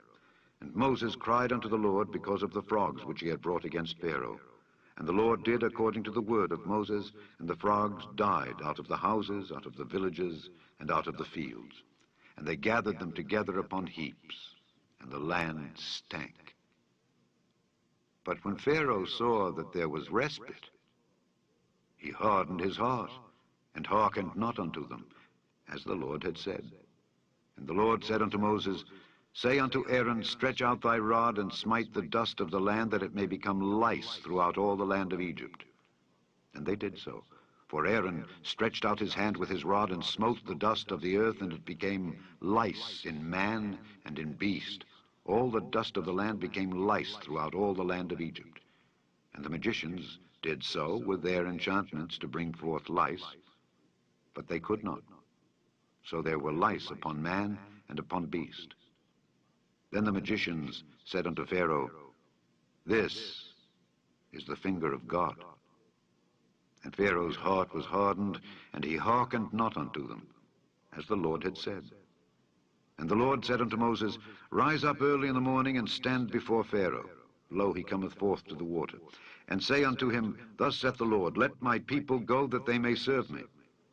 And Moses cried unto the Lord because of the frogs which he had brought against Pharaoh. And the Lord did according to the word of Moses, and the frogs died out of the houses, out of the villages, and out of the fields. And they gathered them together upon heaps, and the land stank. But when Pharaoh saw that there was respite, he hardened his heart, and hearkened not unto them, as the Lord had said. And the Lord said unto Moses, Say unto Aaron, Stretch out thy rod, and smite the dust of the land, that it may become lice throughout all the land of Egypt. And they did so. For Aaron stretched out his hand with his rod, and smote the dust of the earth, and it became lice in man and in beast. All the dust of the land became lice throughout all the land of Egypt. And the magicians did so with their enchantments to bring forth lice, but they could not. So there were lice upon man and upon beast. Then the magicians said unto Pharaoh, This is the finger of God. And Pharaoh's heart was hardened, and he hearkened not unto them, as the Lord had said. And the Lord said unto Moses, Rise up early in the morning, and stand before Pharaoh. Lo, he cometh forth to the water. And say unto him, Thus saith the Lord, Let my people go, that they may serve me.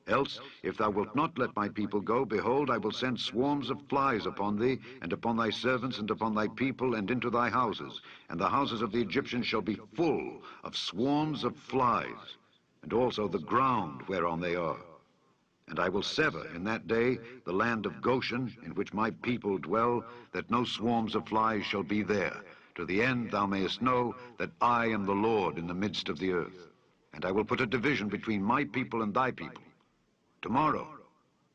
Else, if thou wilt not let my people go, behold, I will send swarms of flies upon thee, and upon thy servants, and upon thy people, and into thy houses. And the houses of the Egyptians shall be full of swarms of flies, and also the ground whereon they are. And I will sever in that day the land of Goshen, in which my people dwell, that no swarms of flies shall be there, to the end thou mayest know that I am the Lord in the midst of the earth. And I will put a division between my people and thy people. Tomorrow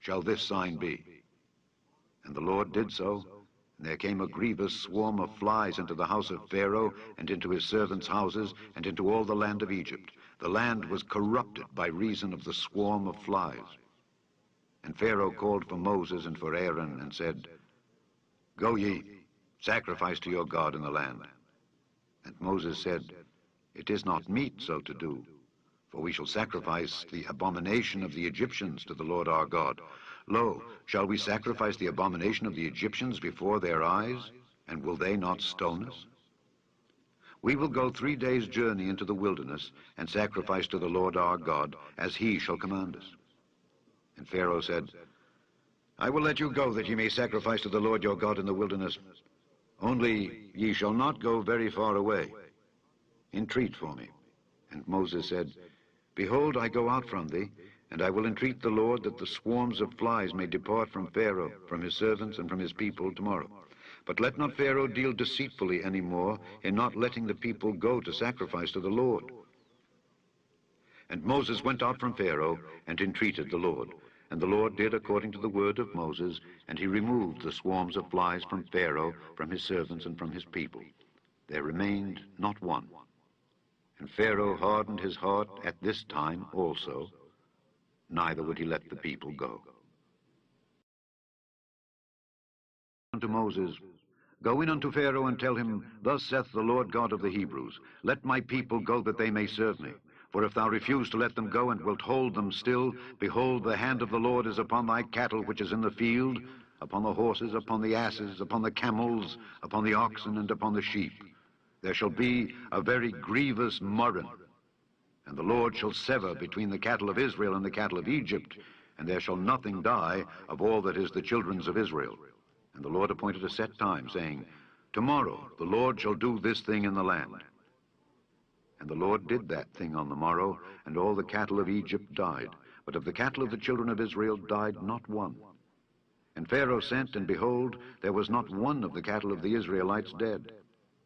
shall this sign be. And the Lord did so, and there came a grievous swarm of flies into the house of Pharaoh, and into his servants' houses, and into all the land of Egypt. The land was corrupted by reason of the swarm of flies. And Pharaoh called for Moses and for Aaron, and said, Go ye, sacrifice to your God in the land. And Moses said, It is not meet so to do, for we shall sacrifice the abomination of the Egyptians to the Lord our God. Lo, shall we sacrifice the abomination of the Egyptians before their eyes, and will they not stone us? We will go 3 days' journey into the wilderness, and sacrifice to the Lord our God, as he shall command us. And Pharaoh said, I will let you go, that ye may sacrifice to the Lord your God in the wilderness. Only ye shall not go very far away. Entreat for me. And Moses said, Behold, I go out from thee, and I will entreat the Lord that the swarms of flies may depart from Pharaoh, from his servants, and from his people tomorrow. But let not Pharaoh deal deceitfully any more in not letting the people go to sacrifice to the Lord. And Moses went out from Pharaoh and entreated the Lord. And the Lord did according to the word of Moses, and he removed the swarms of flies from Pharaoh, from his servants, and from his people. There remained not one. And Pharaoh hardened his heart at this time also, neither would he let the people go. Unto Moses, Go in unto Pharaoh, and tell him, Thus saith the Lord God of the Hebrews, Let my people go, that they may serve me. For if thou refuse to let them go, and wilt hold them still, behold, the hand of the Lord is upon thy cattle which is in the field, upon the horses, upon the asses, upon the camels, upon the oxen, and upon the sheep. There shall be a very grievous murrain, and the Lord shall sever between the cattle of Israel and the cattle of Egypt, and there shall nothing die of all that is the children's of Israel. And the Lord appointed a set time, saying, Tomorrow the Lord shall do this thing in the land. And the Lord did that thing on the morrow, and all the cattle of Egypt died. But of the cattle of the children of Israel died not one. And Pharaoh sent, and behold, there was not one of the cattle of the Israelites dead.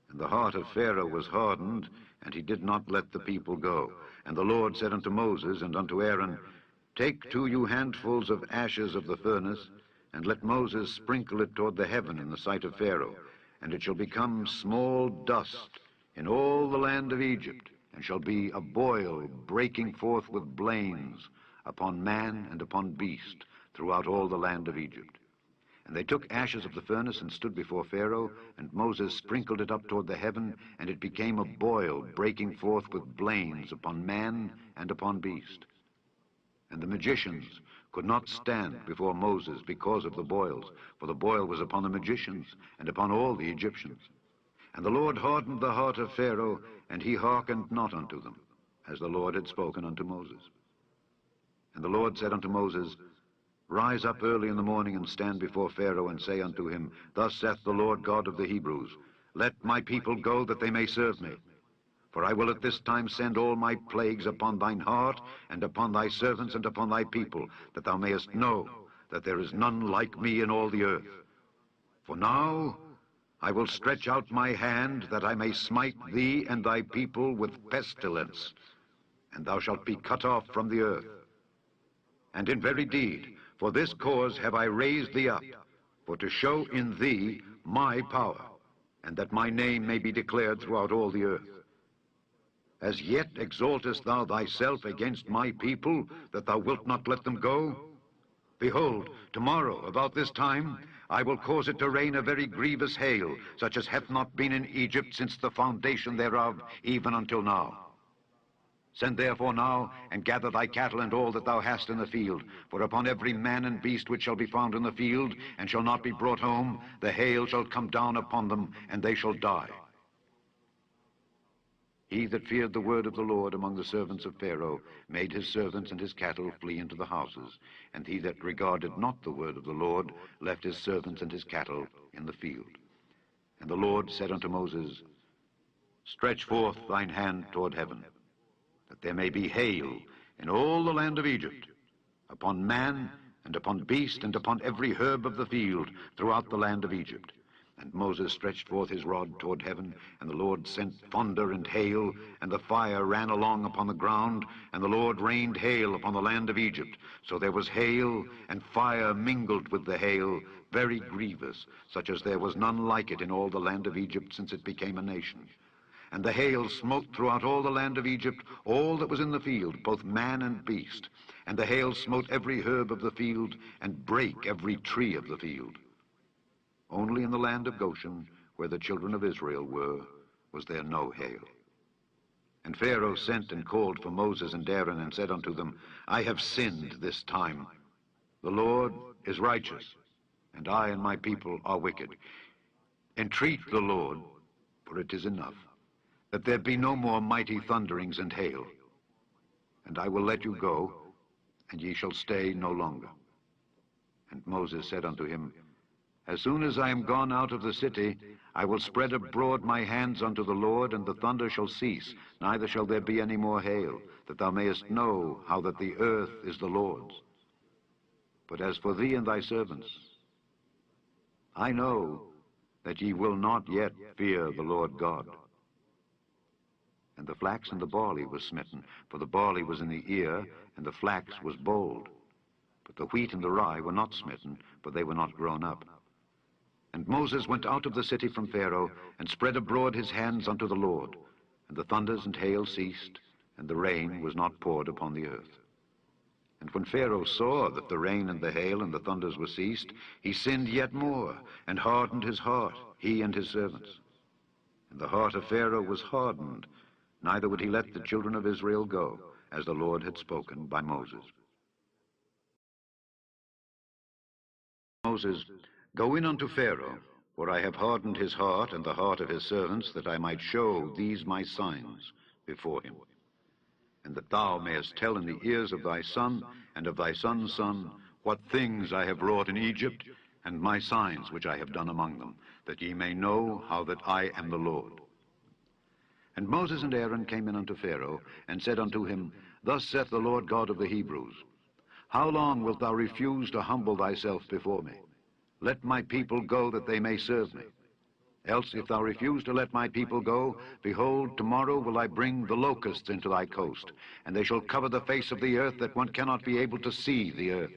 And the heart of Pharaoh was hardened, and he did not let the people go. And the Lord said unto Moses and unto Aaron, Take 2 you handfuls of ashes of the furnace, and let Moses sprinkle it toward the heaven in the sight of Pharaoh. And it shall become small dust in all the land of Egypt, and shall be a boil breaking forth with blains upon man and upon beast throughout all the land of Egypt. And they took ashes of the furnace and stood before Pharaoh, and Moses sprinkled it up toward the heaven, and it became a boil breaking forth with blains upon man and upon beast. And the magicians could not stand before Moses because of the boils, for the boil was upon the magicians and upon all the Egyptians. And the Lord hardened the heart of Pharaoh, and he hearkened not unto them, as the Lord had spoken unto Moses. And the Lord said unto Moses, Rise up early in the morning, and stand before Pharaoh, and say unto him, Thus saith the Lord God of the Hebrews, Let my people go, that they may serve me. For I will at this time send all my plagues upon thine heart, and upon thy servants, and upon thy people, that thou mayest know that there is none like me in all the earth. For now I will stretch out my hand, that I may smite thee and thy people with pestilence, and thou shalt be cut off from the earth. And in very deed, for this cause have I raised thee up, for to show in thee my power, and that my name may be declared throughout all the earth. As yet exaltest thou thyself against my people, that thou wilt not let them go? Behold, tomorrow, about this time, I will cause it to rain a very grievous hail, such as hath not been in Egypt since the foundation thereof, even until now. Send therefore now, and gather thy cattle and all that thou hast in the field. For upon every man and beast which shall be found in the field, and shall not be brought home, the hail shall come down upon them, and they shall die. He that feared the word of the Lord among the servants of Pharaoh made his servants and his cattle flee into the houses, and he that regarded not the word of the Lord left his servants and his cattle in the field. And the Lord said unto Moses, Stretch forth thine hand toward heaven, that there may be hail in all the land of Egypt, upon man, and upon beast, and upon every herb of the field throughout the land of Egypt. And Moses stretched forth his rod toward heaven, and the Lord sent thunder and hail, and the fire ran along upon the ground, and the Lord rained hail upon the land of Egypt. So there was hail, and fire mingled with the hail, very grievous, such as there was none like it in all the land of Egypt since it became a nation. And the hail smote throughout all the land of Egypt all that was in the field, both man and beast. And the hail smote every herb of the field, and brake every tree of the field. Only in the land of Goshen, where the children of Israel were, was there no hail. And Pharaoh sent and called for Moses and Aaron, and said unto them, I have sinned this time. The Lord is righteous, and I and my people are wicked. Entreat the Lord, for it is enough, that there be no more mighty thunderings and hail. And I will let you go, and ye shall stay no longer. And Moses said unto him, As soon as I am gone out of the city, I will spread abroad my hands unto the Lord, and the thunder shall cease, neither shall there be any more hail, that thou mayest know how that the earth is the Lord's. But as for thee and thy servants, I know that ye will not yet fear the Lord God. And the flax and the barley was smitten, for the barley was in the ear, and the flax was bold. But the wheat and the rye were not smitten, for they were not grown up. And Moses went out of the city from Pharaoh, and spread abroad his hands unto the Lord. And the thunders and hail ceased, and the rain was not poured upon the earth. And when Pharaoh saw that the rain and the hail and the thunders were ceased, he sinned yet more, and hardened his heart, he and his servants. And the heart of Pharaoh was hardened, neither would he let the children of Israel go, as the Lord had spoken by Moses. Moses, Go in unto Pharaoh, for I have hardened his heart and the heart of his servants, that I might show these my signs before him, and that thou mayest tell in the ears of thy son and of thy son's son what things I have wrought in Egypt, and my signs which I have done among them, that ye may know how that I am the Lord. And Moses and Aaron came in unto Pharaoh, and said unto him, Thus saith the Lord God of the Hebrews, How long wilt thou refuse to humble thyself before me? Let my people go, that they may serve me. Else, if thou refuse to let my people go, behold, tomorrow will I bring the locusts into thy coast, and they shall cover the face of the earth, that one cannot be able to see the earth.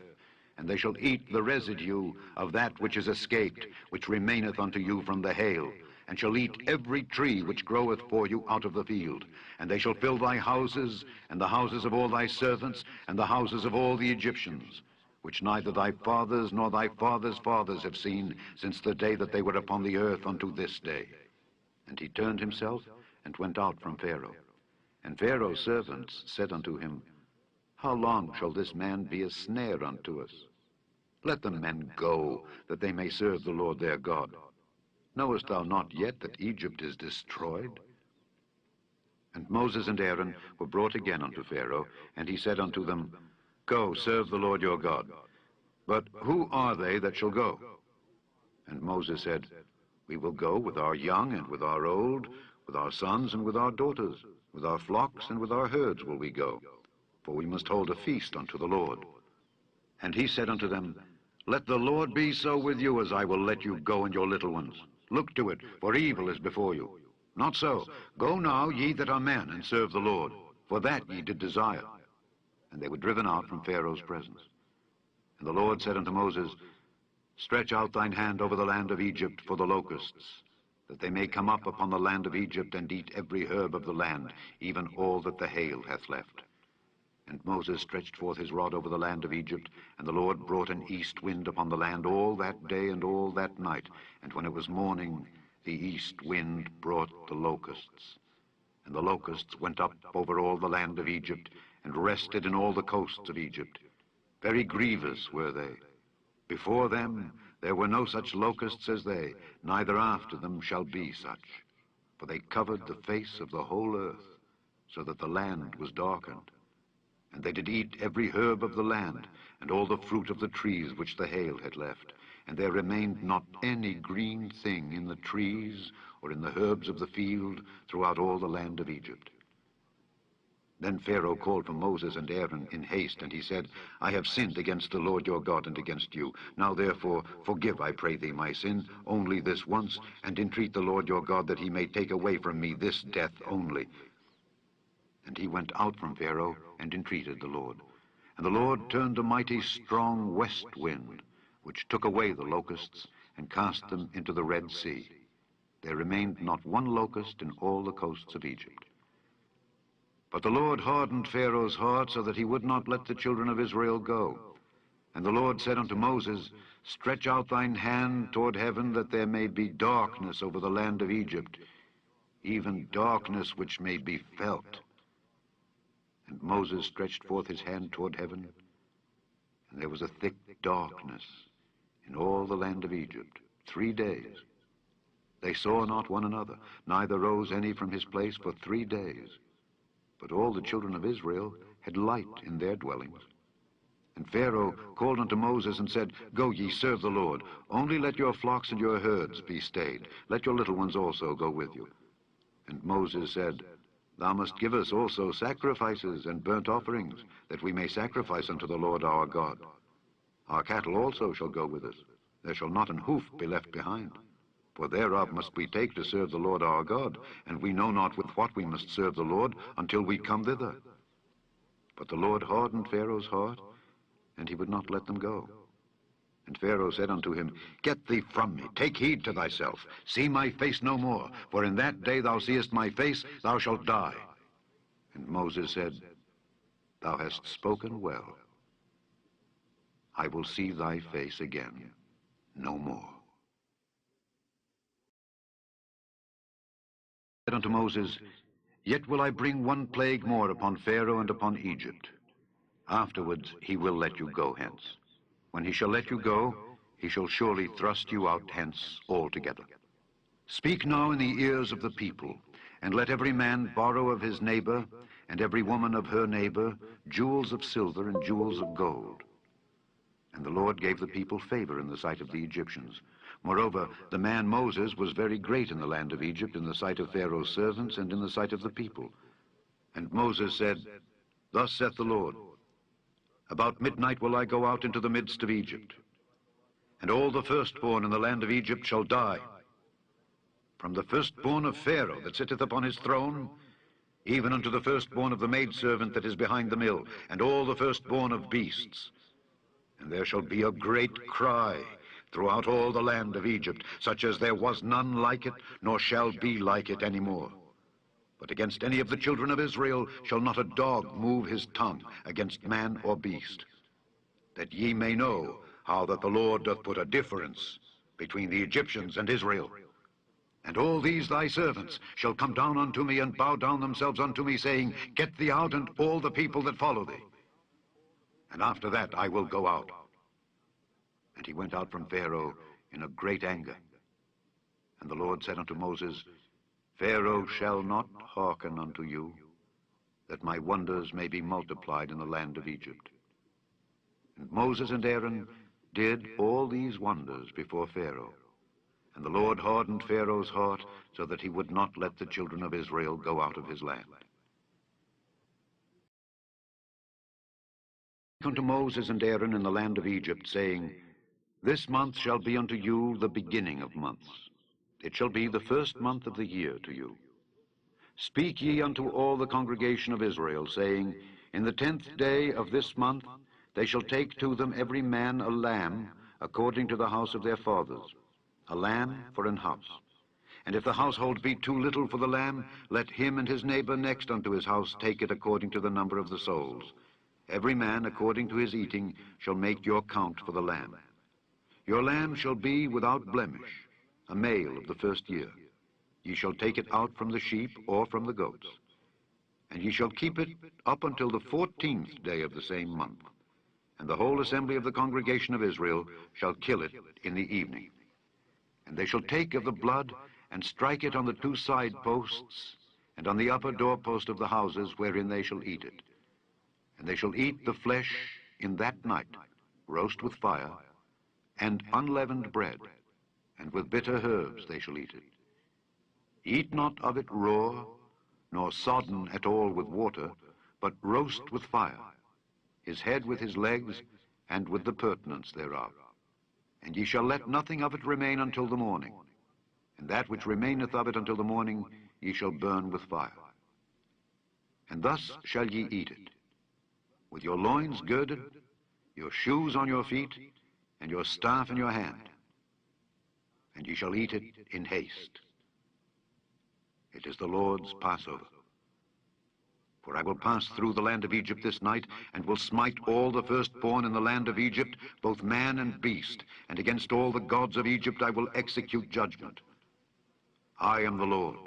And they shall eat the residue of that which is escaped, which remaineth unto you from the hail, and shall eat every tree which groweth for you out of the field. And they shall fill thy houses, and the houses of all thy servants, and the houses of all the Egyptians, which neither thy fathers nor thy fathers' fathers have seen, since the day that they were upon the earth unto this day. And he turned himself, and went out from Pharaoh. And Pharaoh's servants said unto him, How long shall this man be a snare unto us? Let the men go, that they may serve the Lord their God. Knowest thou not yet that Egypt is destroyed? And Moses and Aaron were brought again unto Pharaoh, and he said unto them, Go, serve the Lord your God. But who are they that shall go? And Moses said, We will go with our young and with our old, with our sons and with our daughters, with our flocks and with our herds will we go, for we must hold a feast unto the Lord. And he said unto them, Let the Lord be so with you, as I will let you go and your little ones. Look to it, for evil is before you. Not so. Go now, ye that are men, and serve the Lord, for that ye did desire. And they were driven out from Pharaoh's presence. And the Lord said unto Moses, Stretch out thine hand over the land of Egypt for the locusts, that they may come up upon the land of Egypt, and eat every herb of the land, even all that the hail hath left. And Moses stretched forth his rod over the land of Egypt, and the Lord brought an east wind upon the land all that day and all that night. And when it was morning, the east wind brought the locusts. And the locusts went up over all the land of Egypt, and rested in all the coasts of Egypt. Very grievous were they. Before them there were no such locusts as they, neither after them shall be such. for they covered the face of the whole earth, so that the land was darkened. And they did eat every herb of the land, and all the fruit of the trees which the hail had left. And there remained not any green thing in the trees or in the herbs of the field throughout all the land of Egypt. Then Pharaoh called for Moses and Aaron in haste, and he said, I have sinned against the Lord your God and against you. Now therefore forgive, I pray thee, my sin, only this once, and entreat the Lord your God that he may take away from me this death only. And he went out from Pharaoh and entreated the Lord. And the Lord turned a mighty strong west wind, which took away the locusts and cast them into the Red Sea. There remained not one locust in all the coasts of Egypt. But the Lord hardened Pharaoh's heart so that he would not let the children of Israel go. And the Lord said unto Moses, Stretch out thine hand toward heaven, that there may be darkness over the land of Egypt, even darkness which may be felt. And Moses stretched forth his hand toward heaven, and there was a thick darkness in all the land of Egypt 3 days. They saw not one another, neither rose any from his place for 3 days. But all the children of Israel had light in their dwellings. And Pharaoh called unto Moses and said, Go ye, serve the Lord. Only let your flocks and your herds be stayed. Let your little ones also go with you. And Moses said, Thou must give us also sacrifices and burnt offerings, that we may sacrifice unto the Lord our God. Our cattle also shall go with us. There shall not an hoof be left behind. For thereof must we take to serve the Lord our God, and we know not with what we must serve the Lord until we come thither. But the Lord hardened Pharaoh's heart, and he would not let them go. And Pharaoh said unto him, Get thee from me, take heed to thyself, see my face no more, for in that day thou seest my face, thou shalt die. And Moses said, Thou hast spoken well. I will see thy face again no more. Said unto Moses, Yet will I bring one plague more upon Pharaoh and upon Egypt. Afterwards he will let you go hence. When he shall let you go, he shall surely thrust you out hence altogether. Speak now in the ears of the people, and let every man borrow of his neighbor, and every woman of her neighbor, jewels of silver and jewels of gold. And the Lord gave the people favor in the sight of the Egyptians. Moreover, the man Moses was very great in the land of Egypt, in the sight of Pharaoh's servants and in the sight of the people. And Moses said, Thus saith the Lord, About midnight will I go out into the midst of Egypt, and all the firstborn in the land of Egypt shall die, from the firstborn of Pharaoh that sitteth upon his throne, even unto the firstborn of the maidservant that is behind the mill, and all the firstborn of beasts. And there shall be a great cry throughout all the land of Egypt, such as there was none like it, nor shall be like it any more. But against any of the children of Israel shall not a dog move his tongue against man or beast, that ye may know how that the Lord doth put a difference between the Egyptians and Israel. And all these thy servants shall come down unto me and bow down themselves unto me, saying, Get thee out, and all the people that follow thee. And after that I will go out. And he went out from Pharaoh in a great anger. And the Lord said unto Moses, Pharaoh shall not hearken unto you, that my wonders may be multiplied in the land of Egypt. And Moses and Aaron did all these wonders before Pharaoh. And the Lord hardened Pharaoh's heart, so that he would not let the children of Israel go out of his land. Unto Moses and Aaron in the land of Egypt, saying, This month shall be unto you the beginning of months. It shall be the first month of the year to you. Speak ye unto all the congregation of Israel, saying, In the 10th day of this month they shall take to them every man a lamb, according to the house of their fathers, a lamb for an house. And if the household be too little for the lamb, let him and his neighbor next unto his house take it according to the number of the souls. Every man according to his eating shall make your count for the lamb. Your lamb shall be without blemish, a male of the first year. Ye shall take it out from the sheep or from the goats. And ye shall keep it up until the 14th day of the same month. And the whole assembly of the congregation of Israel shall kill it in the evening. And they shall take of the blood and strike it on the 2 side posts, and on the upper doorpost of the houses wherein they shall eat it. And they shall eat the flesh in that night, roast with fire, and unleavened bread, and with bitter herbs they shall eat it. Eat not of it raw, nor sodden at all with water, but roast with fire, his head with his legs, and with the purtenance thereof. And ye shall let nothing of it remain until the morning, and that which remaineth of it until the morning ye shall burn with fire. And thus shall ye eat it, with your loins girded, your shoes on your feet, and your staff in your hand. And ye shall eat it in haste. It is the Lord's Passover. For I will pass through the land of Egypt this night, and will smite all the firstborn in the land of Egypt, both man and beast, and against all the gods of Egypt I will execute judgment. I am the Lord.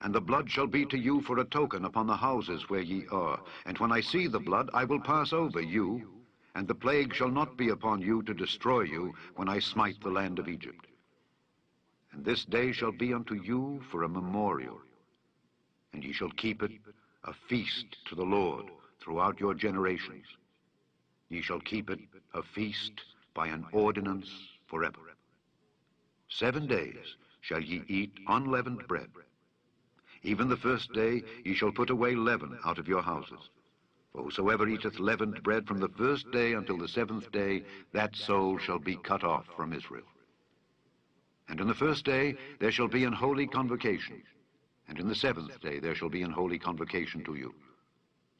And the blood shall be to you for a token upon the houses where ye are. And when I see the blood, I will pass over you, and the plague shall not be upon you to destroy you when I smite the land of Egypt. And this day shall be unto you for a memorial, and ye shall keep it a feast to the Lord throughout your generations. Ye shall keep it a feast by an ordinance forever. 7 days shall ye eat unleavened bread. Even the first day ye shall put away leaven out of your houses. For whosoever eateth leavened bread from the first day until the 7th day, that soul shall be cut off from Israel. And in the first day there shall be an holy convocation, and in the 7th day there shall be an holy convocation to you.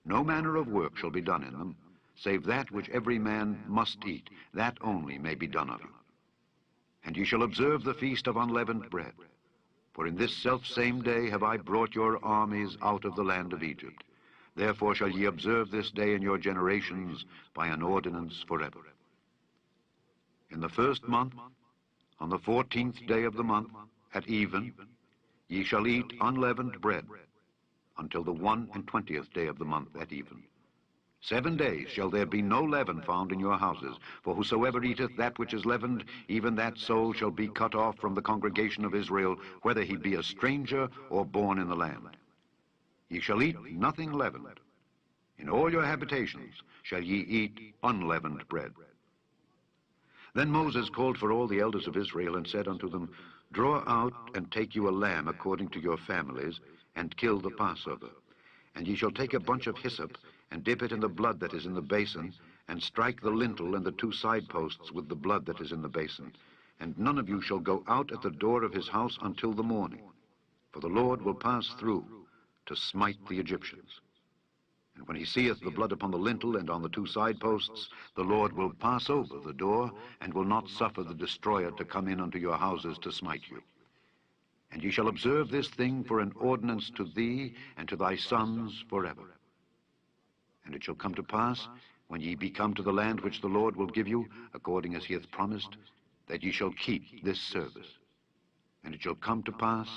No manner of work shall be done in them, save that which every man must eat, that only may be done of you. And ye shall observe the feast of unleavened bread. For in this selfsame day have I brought your armies out of the land of Egypt. Therefore shall ye observe this day in your generations by an ordinance forever. In the 1st month, on the 14th day of the month, at even, ye shall eat unleavened bread, until the 21st day of the month at even. 7 days shall there be no leaven found in your houses, for whosoever eateth that which is leavened, even that soul shall be cut off from the congregation of Israel, whether he be a stranger or born in the land. Ye shall eat nothing leavened. In all your habitations shall ye eat unleavened bread. Then Moses called for all the elders of Israel, and said unto them, Draw out and take you a lamb according to your families, and kill the Passover. And ye shall take a bunch of hyssop, and dip it in the blood that is in the basin, and strike the lintel and the 2 side posts with the blood that is in the basin. And none of you shall go out at the door of his house until the morning, for the Lord will pass through to smite the Egyptians. And when he seeth the blood upon the lintel and on the 2 side posts, the Lord will pass over the door, and will not suffer the destroyer to come in unto your houses to smite you. And ye shall observe this thing for an ordinance to thee and to thy sons forever. And it shall come to pass, when ye be come to the land which the Lord will give you, according as he hath promised, that ye shall keep this service. And it shall come to pass,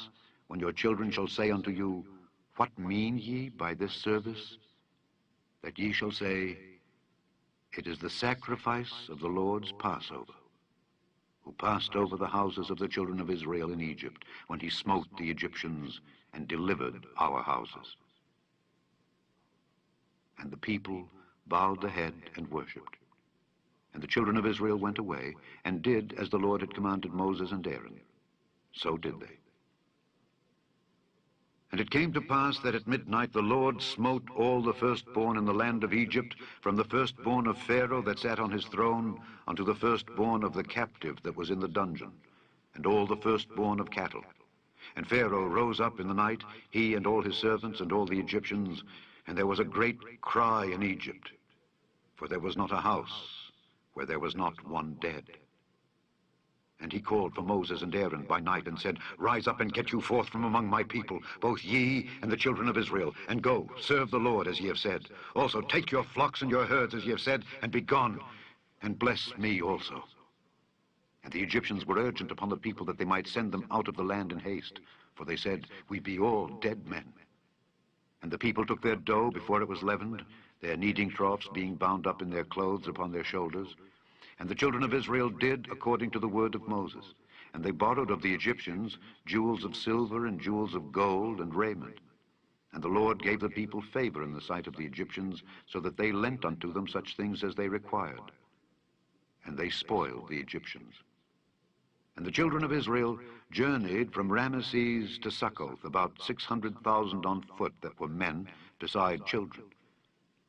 when your children shall say unto you, What mean ye by this service? That ye shall say, It is the sacrifice of the Lord's Passover, who passed over the houses of the children of Israel in Egypt, when he smote the Egyptians and delivered our houses. And the people bowed the head and worshipped. And the children of Israel went away, and did as the Lord had commanded Moses and Aaron. So did they. And it came to pass that at midnight the Lord smote all the firstborn in the land of Egypt, from the firstborn of Pharaoh that sat on his throne, unto the firstborn of the captive that was in the dungeon, and all the firstborn of cattle. And Pharaoh rose up in the night, he and all his servants and all the Egyptians, and there was a great cry in Egypt, for there was not a house where there was not one dead. And he called for Moses and Aaron by night, and said, Rise up and get you forth from among my people, both ye and the children of Israel, and go, serve the Lord as ye have said. Also take your flocks and your herds as ye have said, and be gone, and bless me also. And the Egyptians were urgent upon the people that they might send them out of the land in haste, for they said, We be all dead men. And the people took their dough before it was leavened, their kneading troughs being bound up in their clothes upon their shoulders. And the children of Israel did according to the word of Moses. And they borrowed of the Egyptians jewels of silver and jewels of gold and raiment. And the Lord gave the people favor in the sight of the Egyptians, so that they lent unto them such things as they required. And they spoiled the Egyptians. And the children of Israel journeyed from Ramesses to Succoth, about 600,000 on foot that were men, beside children.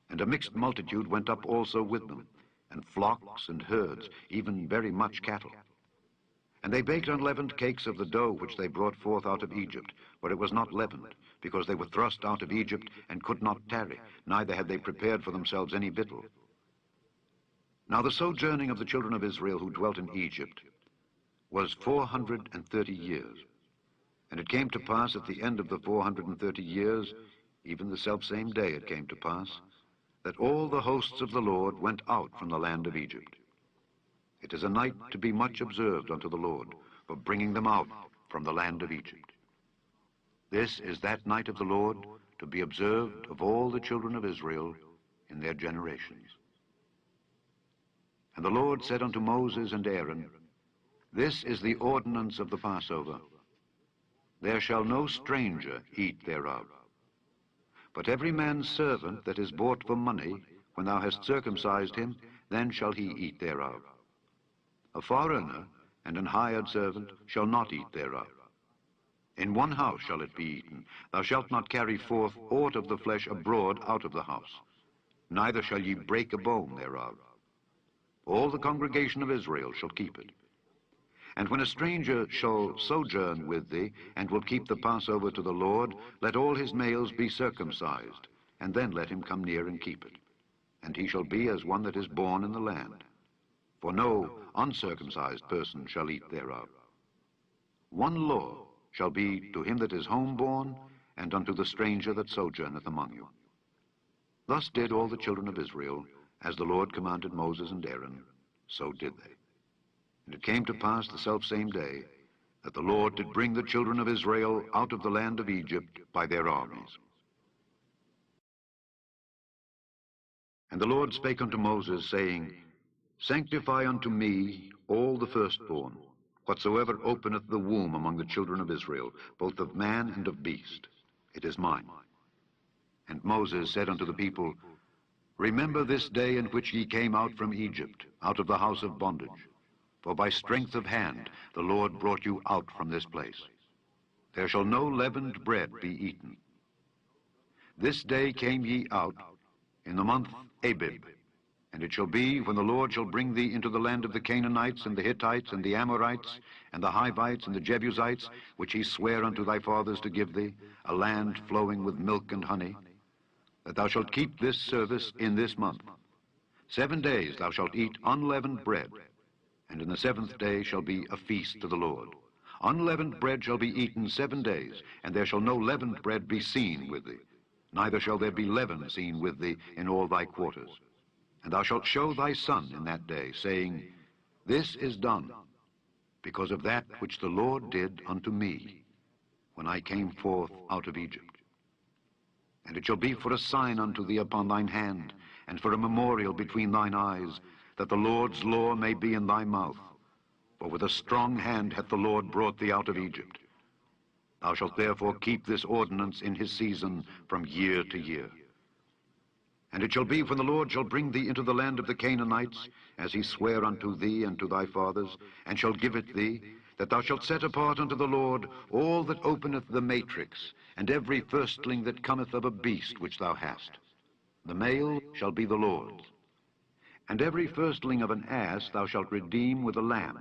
And a mixed multitude went up also with them, and flocks and herds, even very much cattle. And they baked unleavened cakes of the dough which they brought forth out of Egypt, where it was not leavened, because they were thrust out of Egypt, and could not tarry, neither had they prepared for themselves any victual. Now the sojourning of the children of Israel who dwelt in Egypt was 430 years. And it came to pass at the end of the 430 years, even the selfsame day it came to pass, that all the hosts of the Lord went out from the land of Egypt. It is a night to be much observed unto the Lord, for bringing them out from the land of Egypt. This is that night of the Lord, to be observed of all the children of Israel in their generations. And the Lord said unto Moses and Aaron, This is the ordinance of the Passover. There shall no stranger eat thereof. But every man's servant that is bought for money, when thou hast circumcised him, then shall he eat thereof. A foreigner and an hired servant shall not eat thereof. In one house shall it be eaten. Thou shalt not carry forth aught of the flesh abroad out of the house, neither shall ye break a bone thereof. All the congregation of Israel shall keep it. And when a stranger shall sojourn with thee, and will keep the Passover to the Lord, let all his males be circumcised, and then let him come near and keep it. And he shall be as one that is born in the land. For no uncircumcised person shall eat thereof. One law shall be to him that is homeborn, and unto the stranger that sojourneth among you. Thus did all the children of Israel, as the Lord commanded Moses and Aaron, so did they. And it came to pass the selfsame day, that the Lord did bring the children of Israel out of the land of Egypt by their armies. And the Lord spake unto Moses, saying, Sanctify unto me all the firstborn, whatsoever openeth the womb among the children of Israel, both of man and of beast. It is mine. And Moses said unto the people, Remember this day in which ye came out from Egypt, out of the house of bondage. For by strength of hand the Lord brought you out from this place. There shall no leavened bread be eaten. This day came ye out in the month Abib. And it shall be, when the Lord shall bring thee into the land of the Canaanites, and the Hittites, and the Amorites, and the Hivites, and the Jebusites, which he sware unto thy fathers to give thee, a land flowing with milk and honey, that thou shalt keep this service in this month. 7 days thou shalt eat unleavened bread, and in the 7th day shall be a feast to the Lord. Unleavened bread shall be eaten 7 days, and there shall no leavened bread be seen with thee, neither shall there be leaven seen with thee in all thy quarters. And thou shalt show thy son in that day, saying, This is done because of that which the Lord did unto me when I came forth out of Egypt. And it shall be for a sign unto thee upon thine hand, and for a memorial between thine eyes, that the Lord's law may be in thy mouth. For with a strong hand hath the Lord brought thee out of Egypt. Thou shalt therefore keep this ordinance in his season from year to year. And it shall be, when the Lord shall bring thee into the land of the Canaanites, as he sware unto thee and to thy fathers, and shall give it thee, that thou shalt set apart unto the Lord all that openeth the matrix, and every firstling that cometh of a beast which thou hast. The male shall be the Lord's. And every firstling of an ass thou shalt redeem with a lamb.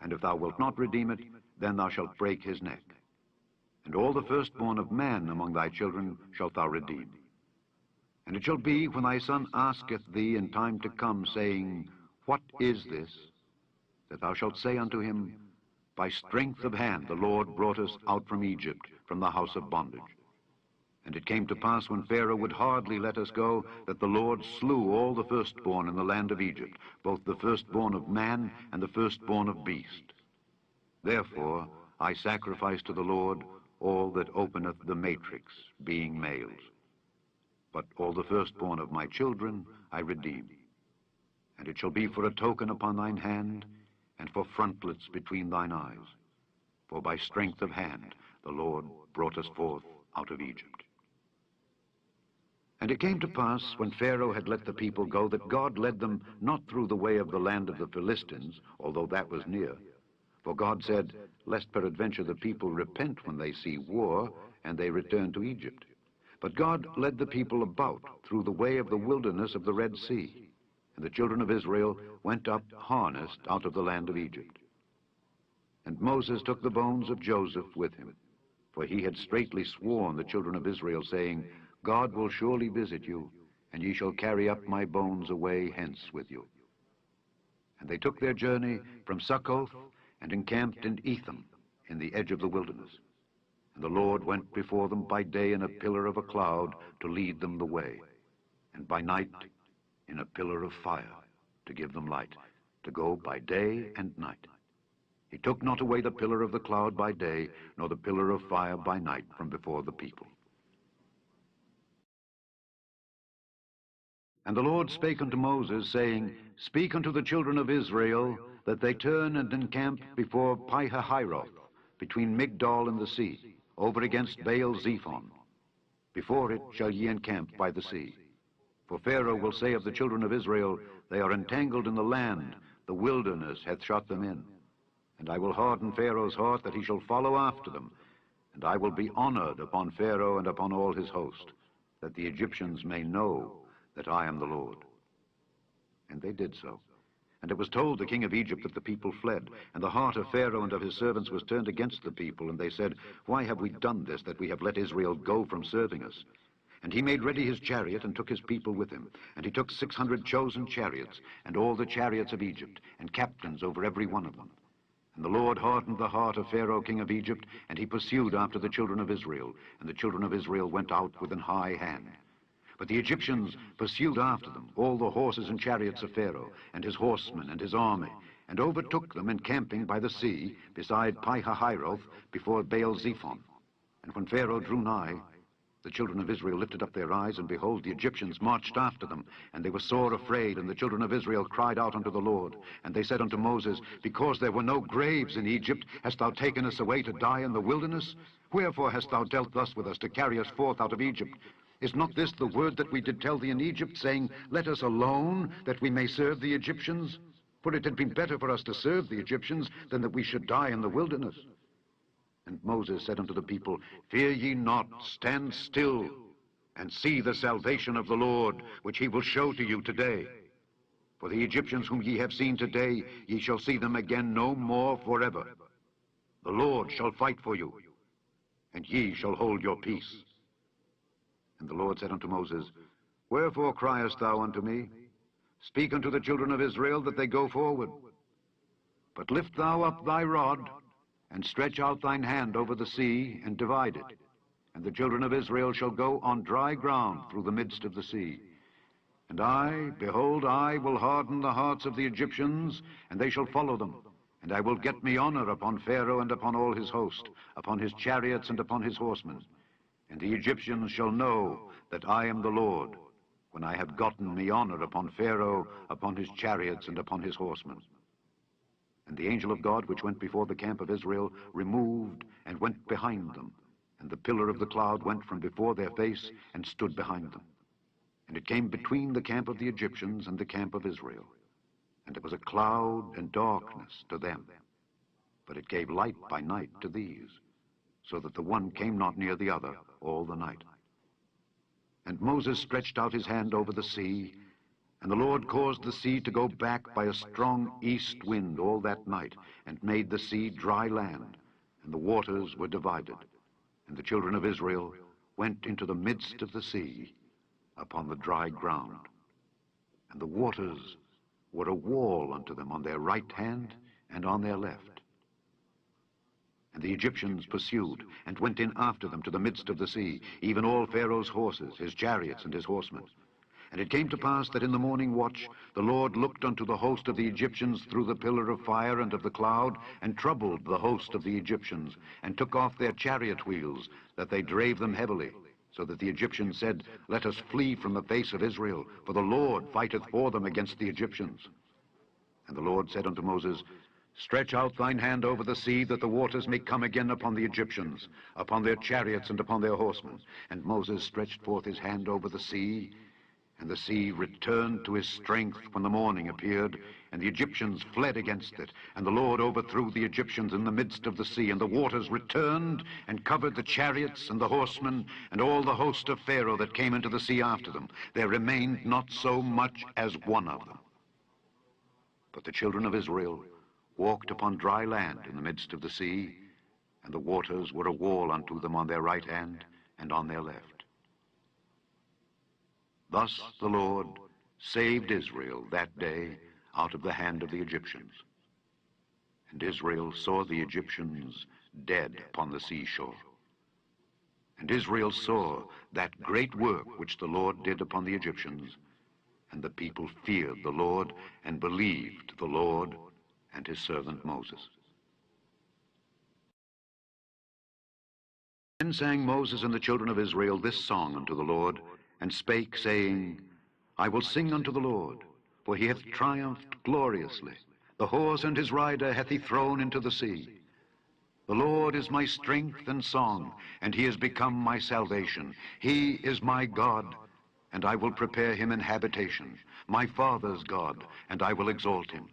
And if thou wilt not redeem it, then thou shalt break his neck. And all the firstborn of man among thy children shalt thou redeem. And it shall be, when thy son asketh thee in time to come, saying, What is this? That thou shalt say unto him, By strength of hand the Lord brought us out from Egypt, from the house of bondage. And it came to pass, when Pharaoh would hardly let us go, that the Lord slew all the firstborn in the land of Egypt, both the firstborn of man and the firstborn of beast. Therefore I sacrifice to the Lord all that openeth the matrix, being males. But all the firstborn of my children I redeem. And it shall be for a token upon thine hand, and for frontlets between thine eyes. For by strength of hand the Lord brought us forth out of Egypt. And it came to pass, when Pharaoh had let the people go, that God led them not through the way of the land of the Philistines, although that was near. For God said, lest peradventure the people repent when they see war, and they return to Egypt. But God led the people about through the way of the wilderness of the Red Sea. And the children of Israel went up harnessed out of the land of Egypt. And Moses took the bones of Joseph with him, for he had straitly sworn the children of Israel, saying, God will surely visit you, and ye shall carry up my bones away hence with you. And they took their journey from Succoth, and encamped in Etham, in the edge of the wilderness. And the Lord went before them by day in a pillar of a cloud to lead them the way, and by night in a pillar of fire to give them light, to go by day and night. He took not away the pillar of the cloud by day, nor the pillar of fire by night from before the people. And the Lord spake unto Moses, saying, Speak unto the children of Israel, that they turn and encamp before Pi-hahiroth, between Migdol and the sea, over against Baal-zephon. Before it shall ye encamp by the sea. For Pharaoh will say of the children of Israel, They are entangled in the land, the wilderness hath shut them in. And I will harden Pharaoh's heart, that he shall follow after them. And I will be honored upon Pharaoh and upon all his host, that the Egyptians may know that I am the Lord. And they did so. And it was told the king of Egypt that the people fled, and the heart of Pharaoh and of his servants was turned against the people, and they said, Why have we done this, that we have let Israel go from serving us? And he made ready his chariot, and took his people with him. And he took 600 chosen chariots, and all the chariots of Egypt, and captains over every one of them. And the Lord hardened the heart of Pharaoh king of Egypt, and he pursued after the children of Israel. And the children of Israel went out with an high hand. But the Egyptians pursued after them, all the horses and chariots of Pharaoh, and his horsemen and his army, and overtook them encamping by the sea, beside Pi-hahiroth, before Baal-zephon. And when Pharaoh drew nigh, the children of Israel lifted up their eyes, and behold, the Egyptians marched after them, and they were sore afraid. And the children of Israel cried out unto the Lord. And they said unto Moses, Because there were no graves in Egypt, hast thou taken us away to die in the wilderness? Wherefore hast thou dealt thus with us, to carry us forth out of Egypt? Is not this the word that we did tell thee in Egypt, saying, Let us alone, that we may serve the Egyptians? For it had been better for us to serve the Egyptians, than that we should die in the wilderness. And Moses said unto the people, Fear ye not, stand still, and see the salvation of the Lord, which he will show to you today. For the Egyptians whom ye have seen today, ye shall see them again no more forever. The Lord shall fight for you, and ye shall hold your peace. And the Lord said unto Moses, Wherefore criest thou unto me? Speak unto the children of Israel, that they go forward. But lift thou up thy rod, and stretch out thine hand over the sea, and divide it. And the children of Israel shall go on dry ground through the midst of the sea. And I, behold, I will harden the hearts of the Egyptians, and they shall follow them. And I will get me honor upon Pharaoh and upon all his host, upon his chariots and upon his horsemen. And the Egyptians shall know that I am the Lord, when I have gotten me honor upon Pharaoh, upon his chariots, and upon his horsemen. And the angel of God, which went before the camp of Israel, removed and went behind them. And the pillar of the cloud went from before their face, and stood behind them. And it came between the camp of the Egyptians and the camp of Israel. And it was a cloud and darkness to them. But it gave light by night to these, so that the one came not near the other all the night. And Moses stretched out his hand over the sea, and the Lord caused the sea to go back by a strong east wind all that night, and made the sea dry land, and the waters were divided. And the children of Israel went into the midst of the sea upon the dry ground. And the waters were a wall unto them on their right hand and on their left. And the Egyptians pursued, and went in after them to the midst of the sea, even all Pharaoh's horses, his chariots, and his horsemen. And it came to pass that in the morning watch the Lord looked unto the host of the Egyptians through the pillar of fire and of the cloud, and troubled the host of the Egyptians, and took off their chariot wheels, that they drave them heavily, so that the Egyptians said, Let us flee from the face of Israel, for the Lord fighteth for them against the Egyptians. And the Lord said unto Moses, Stretch out thine hand over the sea, that the waters may come again upon the Egyptians, upon their chariots and upon their horsemen. And Moses stretched forth his hand over the sea, and the sea returned to his strength when the morning appeared, and the Egyptians fled against it. And the Lord overthrew the Egyptians in the midst of the sea, and the waters returned and covered the chariots and the horsemen and all the host of Pharaoh that came into the sea after them. There remained not so much as one of them. But the children of Israel walked upon dry land in the midst of the sea, and the waters were a wall unto them on their right hand and on their left. Thus the Lord saved Israel that day out of the hand of the Egyptians. And Israel saw the Egyptians dead upon the seashore. And Israel saw that great work which the Lord did upon the Egyptians, and the people feared the Lord and believed the Lord and his servant Moses. Then sang Moses and the children of Israel this song unto the Lord, and spake, saying, I will sing unto the Lord, for he hath triumphed gloriously. The horse and his rider hath he thrown into the sea. The Lord is my strength and song, and he has become my salvation. He is my God, and I will prepare him an habitation, my father's God, and I will exalt him.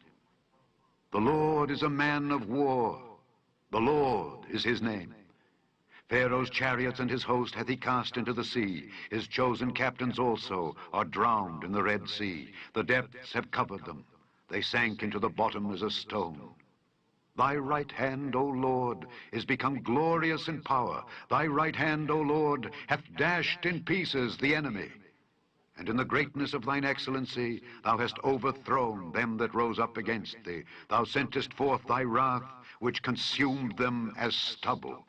The Lord is a man of war. The Lord is his name. Pharaoh's chariots and his host hath he cast into the sea. His chosen captains also are drowned in the Red Sea. The depths have covered them. They sank into the bottom as a stone. Thy right hand, O Lord, is become glorious in power. Thy right hand, O Lord, hath dashed in pieces the enemy. And in the greatness of thine excellency thou hast overthrown them that rose up against thee. Thou sentest forth thy wrath, which consumed them as stubble.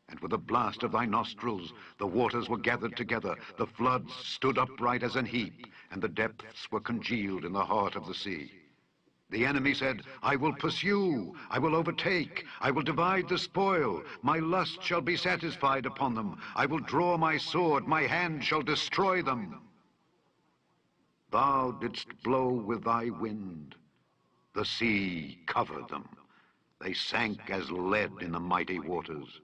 And with the blast of thy nostrils the waters were gathered together, the floods stood upright as an heap, and the depths were congealed in the heart of the sea. The enemy said, I will pursue, I will overtake, I will divide the spoil, my lust shall be satisfied upon them, I will draw my sword, my hand shall destroy them. Thou didst blow with thy wind, the sea covered them, they sank as lead in the mighty waters.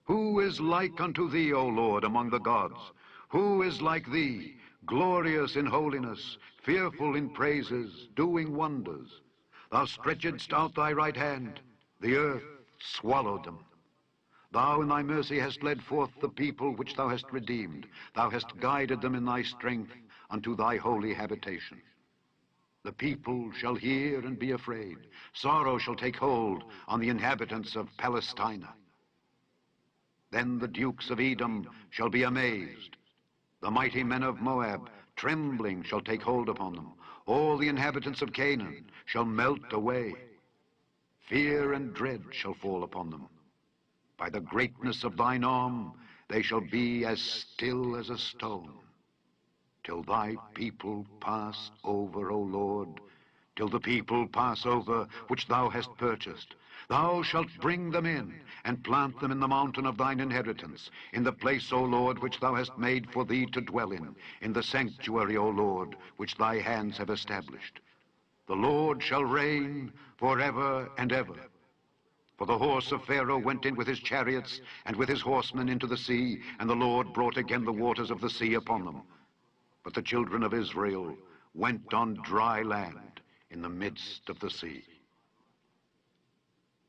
Who is like unto thee, O Lord, among the gods? Who is like thee, glorious in holiness, fearful in praises, doing wonders? Thou stretchedst out thy right hand, the earth swallowed them. Thou in thy mercy hast led forth the people which thou hast redeemed. Thou hast guided them in thy strength unto thy holy habitation. The people shall hear and be afraid. Sorrow shall take hold on the inhabitants of Palestina. Then the dukes of Edom shall be amazed. The mighty men of Moab, trembling, shall take hold upon them. All the inhabitants of Canaan shall melt away. Fear and dread shall fall upon them. By the greatness of thine arm they shall be as still as a stone, till thy people pass over, O Lord, till the people pass over which thou hast purchased. Thou shalt bring them in, and plant them in the mountain of thine inheritance, in the place, O Lord, which thou hast made for thee to dwell in the sanctuary, O Lord, which thy hands have established. The Lord shall reign forever and ever. For the horse of Pharaoh went in with his chariots and with his horsemen into the sea, and the Lord brought again the waters of the sea upon them. But the children of Israel went on dry land in the midst of the sea.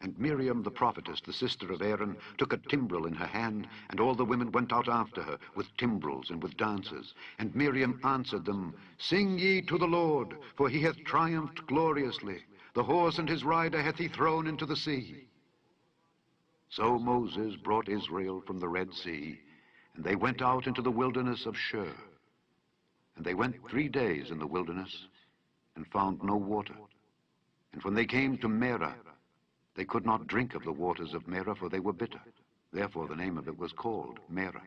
And Miriam the prophetess, the sister of Aaron, took a timbrel in her hand, and all the women went out after her with timbrels and with dances. And Miriam answered them, Sing ye to the Lord, for he hath triumphed gloriously. The horse and his rider hath he thrown into the sea. So Moses brought Israel from the Red Sea, and they went out into the wilderness of Shur. And they went 3 days in the wilderness, and found no water. And when they came to Merah, they could not drink of the waters of Merah, for they were bitter. Therefore the name of it was called Merah.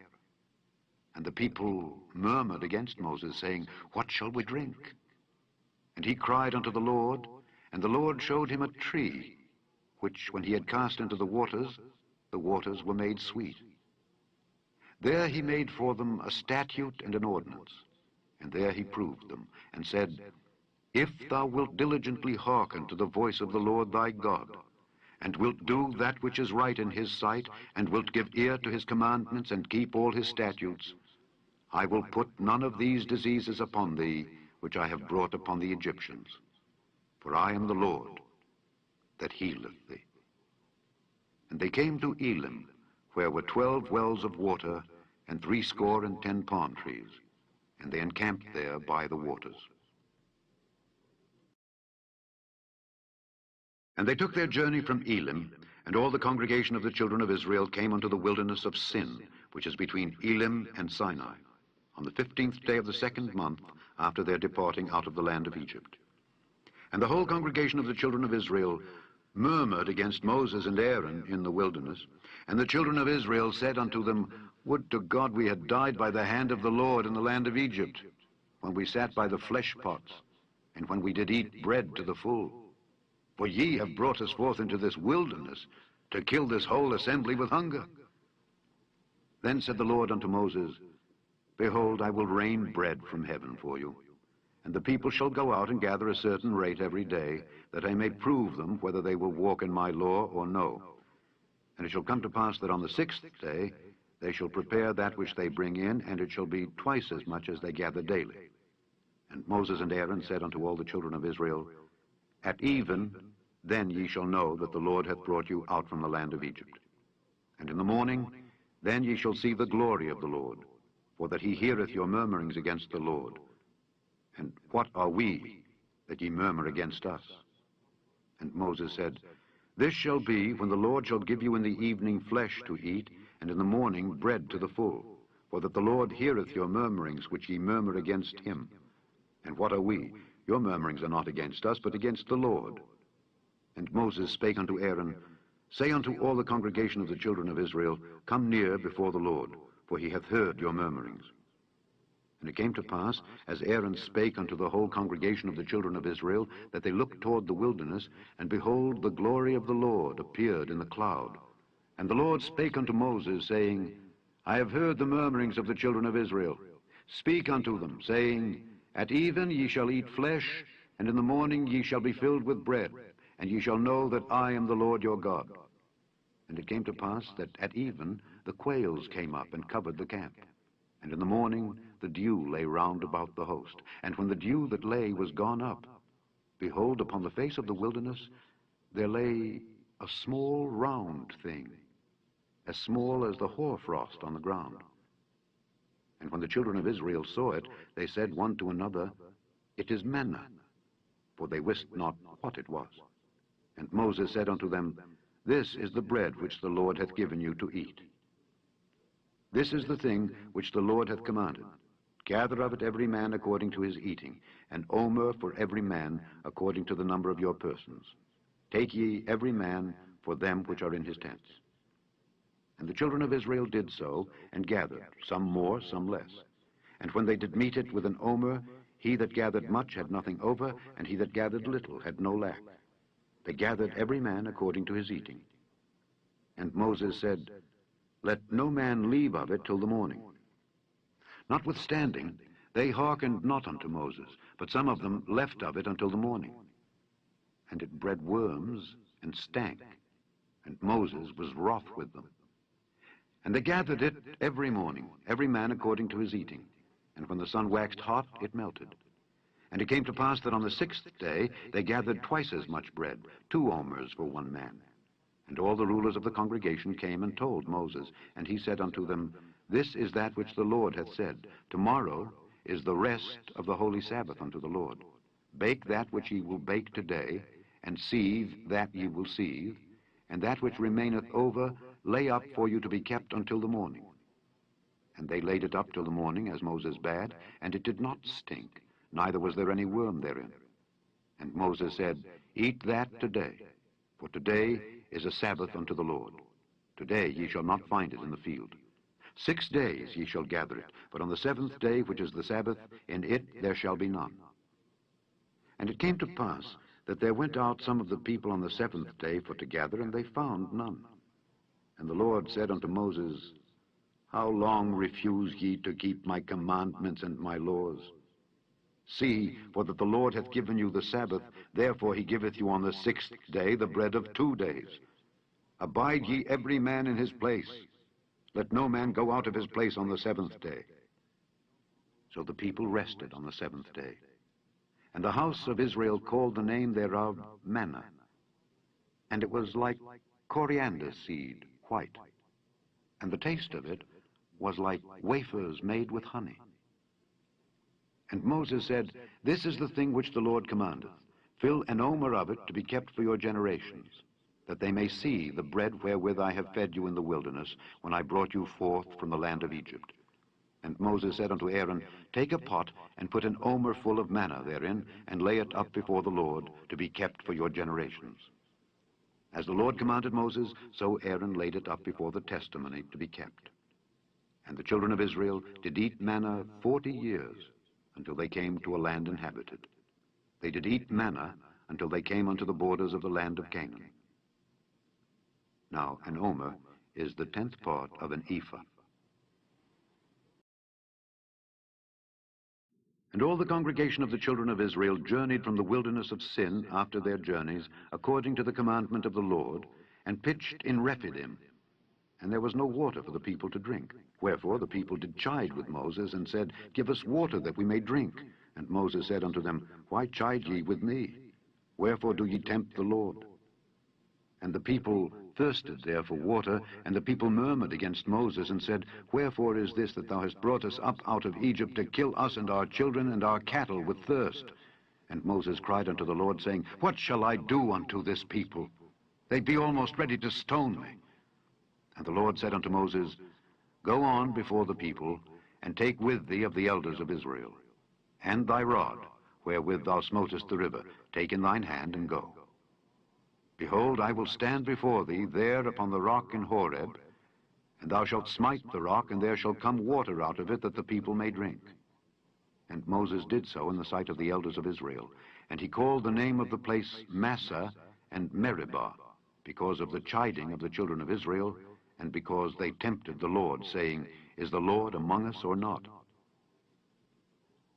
And the people murmured against Moses, saying, What shall we drink? And he cried unto the Lord, and the Lord showed him a tree, which when he had cast into the waters were made sweet. There he made for them a statute and an ordinance, and there he proved them, and said, If thou wilt diligently hearken to the voice of the Lord thy God, and wilt do that which is right in his sight, and wilt give ear to his commandments, and keep all his statutes, I will put none of these diseases upon thee, which I have brought upon the Egyptians. For I am the Lord that healeth thee. And they came to Elim, where were 12 wells of water, and 70 palm trees, and they encamped there by the waters. And they took their journey from Elim, and all the congregation of the children of Israel came unto the wilderness of Sin, which is between Elim and Sinai, on the 15th day of the 2nd month after their departing out of the land of Egypt. And the whole congregation of the children of Israel murmured against Moses and Aaron in the wilderness. And the children of Israel said unto them, Would to God we had died by the hand of the Lord in the land of Egypt, when we sat by the flesh pots, and when we did eat bread to the full. For ye have brought us forth into this wilderness, to kill this whole assembly with hunger. Then said the Lord unto Moses, Behold, I will rain bread from heaven for you, and the people shall go out and gather a certain rate every day, that I may prove them whether they will walk in my law or no. And it shall come to pass that on the 6th day they shall prepare that which they bring in, and it shall be twice as much as they gather daily. And Moses and Aaron said unto all the children of Israel, At even then ye shall know that the Lord hath brought you out from the land of Egypt. And in the morning then ye shall see the glory of the Lord, for that he heareth your murmurings against the Lord. And what are we, that ye murmur against us? And Moses said, This shall be, when the Lord shall give you in the evening flesh to eat, and in the morning bread to the full, for that the Lord heareth your murmurings which ye murmur against him. And what are we? Your murmurings are not against us, but against the Lord. And Moses spake unto Aaron, Say unto all the congregation of the children of Israel, Come near before the Lord, for he hath heard your murmurings. And it came to pass, as Aaron spake unto the whole congregation of the children of Israel, that they looked toward the wilderness, and behold, the glory of the Lord appeared in the cloud. And the Lord spake unto Moses, saying, I have heard the murmurings of the children of Israel. Speak unto them, saying, At even ye shall eat flesh, and in the morning ye shall be filled with bread, and ye shall know that I am the Lord your God. And it came to pass that at even the quails came up and covered the camp. And in the morning the dew lay round about the host. And when the dew that lay was gone up, behold, upon the face of the wilderness there lay a small round thing, as small as the hoarfrost on the ground. And when the children of Israel saw it, they said one to another, It is manna, for they wist not what it was. And Moses said unto them, This is the bread which the Lord hath given you to eat. This is the thing which the Lord hath commanded. Gather of it every man according to his eating, an omer for every man according to the number of your persons. Take ye every man for them which are in his tents. And the children of Israel did so, and gathered, some more, some less. And when they did meet it with an omer, he that gathered much had nothing over, and he that gathered little had no lack. They gathered every man according to his eating. And Moses said, Let no man leave of it till the morning. Notwithstanding, they hearkened not unto Moses, but some of them left of it until the morning. And it bred worms and stank, and Moses was wroth with them. And they gathered it every morning, every man according to his eating. And when the sun waxed hot, it melted. And it came to pass that on the 6th day they gathered twice as much bread, 2 omers for one man. And all the rulers of the congregation came and told Moses. And he said unto them, This is that which the Lord hath said. Tomorrow is the rest of the holy Sabbath unto the Lord. Bake that which ye will bake today, and seethe that ye will seethe, and that which remaineth over lay up for you to be kept until the morning. And they laid it up till the morning, as Moses bade, and it did not stink, neither was there any worm therein. And Moses said, Eat that today, for today is a Sabbath unto the Lord. Today ye shall not find it in the field. 6 days ye shall gather it, but on the 7th day, which is the Sabbath, in it there shall be none. And it came to pass that there went out some of the people on the 7th day for to gather, and they found none. And the Lord said unto Moses, How long refuse ye to keep my commandments and my laws? See, for that the Lord hath given you the Sabbath, therefore he giveth you on the 6th day the bread of 2 days. Abide ye every man in his place. Let no man go out of his place on the 7th day. So the people rested on the 7th day. And the house of Israel called the name thereof manna. And it was like coriander seed, white. And the taste of it was like wafers made with honey. And Moses said, This is the thing which the Lord commandeth. Fill an omer of it to be kept for your generations, that they may see the bread wherewith I have fed you in the wilderness, when I brought you forth from the land of Egypt. And Moses said unto Aaron, Take a pot, and put an omer full of manna therein, and lay it up before the Lord, to be kept for your generations. As the Lord commanded Moses, so Aaron laid it up before the testimony to be kept. And the children of Israel did eat manna 40 years, until they came to a land inhabited. They did eat manna until they came unto the borders of the land of Canaan. Now an omer is the 10th part of an ephah. And all the congregation of the children of Israel journeyed from the wilderness of Sin after their journeys, according to the commandment of the Lord, and pitched in Rephidim. And there was no water for the people to drink. Wherefore the people did chide with Moses, and said, Give us water that we may drink. And Moses said unto them, Why chide ye with me? Wherefore do ye tempt the Lord? And the people thirsted there for water, and the people murmured against Moses, and said, Wherefore is this that thou hast brought us up out of Egypt, to kill us and our children and our cattle with thirst? And Moses cried unto the Lord, saying, What shall I do unto this people? They be almost ready to stone me. And the Lord said unto Moses, Go on before the people, and take with thee of the elders of Israel, and thy rod, wherewith thou smotest the river, take in thine hand, and go. Behold, I will stand before thee there upon the rock in Horeb, and thou shalt smite the rock, and there shall come water out of it, that the people may drink. And Moses did so in the sight of the elders of Israel. And he called the name of the place Massah and Meribah, because of the chiding of the children of Israel, and because they tempted the Lord, saying, Is the Lord among us or not?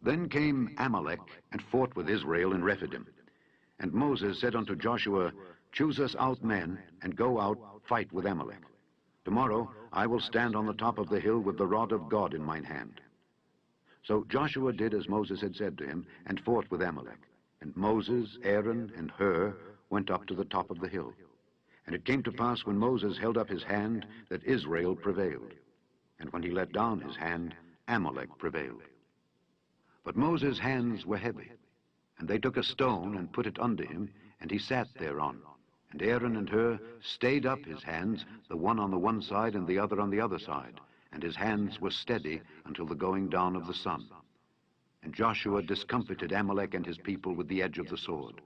Then came Amalek, and fought with Israel in Rephidim. And Moses said unto Joshua, Choose us out men, and go out, fight with Amalek. Tomorrow I will stand on the top of the hill with the rod of God in mine hand. So Joshua did as Moses had said to him, and fought with Amalek. And Moses, Aaron, and Hur went up to the top of the hill. And it came to pass, when Moses held up his hand, that Israel prevailed. And when he let down his hand, Amalek prevailed. But Moses' hands were heavy. And they took a stone, and put it unto him, and he sat thereon. And Aaron and Hur stayed up his hands, the one on the one side, and the other on the other side. And his hands were steady until the going down of the sun. And Joshua discomfited Amalek and his people with the edge of the sword.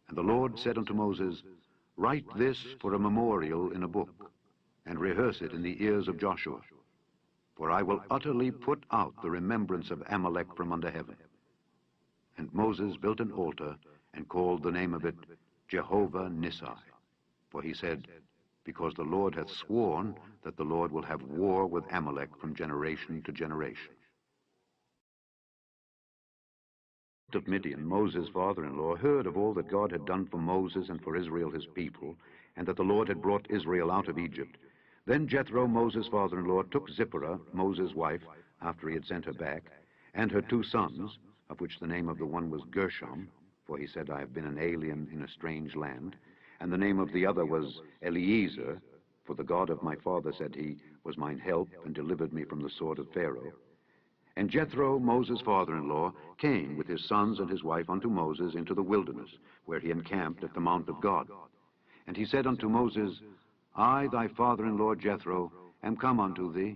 And the Lord said unto Moses, Write this for a memorial in a book, and rehearse it in the ears of Joshua. For I will utterly put out the remembrance of Amalek from under heaven. And Moses built an altar, and called the name of it Jehovah Nissi. For he said, Because the Lord hath sworn that the Lord will have war with Amalek from generation to generation. Of Midian, Moses' father-in-law, heard of all that God had done for Moses and for Israel his people, and that the Lord had brought Israel out of Egypt. Then Jethro, Moses' father-in-law, took Zipporah, Moses' wife, after he had sent her back, and her 2 sons, of which the name of the one was Gershom, for he said, I have been an alien in a strange land, and the name of the other was Eliezer, for the God of my father, said he, was mine help, and delivered me from the sword of Pharaoh. And Jethro, Moses' father-in-law, came with his sons and his wife unto Moses into the wilderness, where he encamped at the mount of God. And he said unto Moses, I, thy father-in-law Jethro, am come unto thee,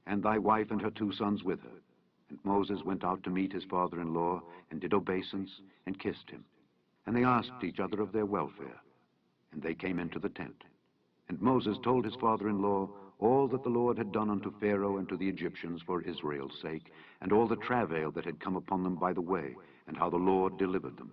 and thy wife and her 2 sons with her. And Moses went out to meet his father-in-law, and did obeisance, and kissed him. And they asked each other of their welfare. And they came into the tent. And Moses told his father-in-law all that the Lord had done unto Pharaoh and to the Egyptians for Israel's sake, and all the travail that had come upon them by the way, and how the Lord delivered them.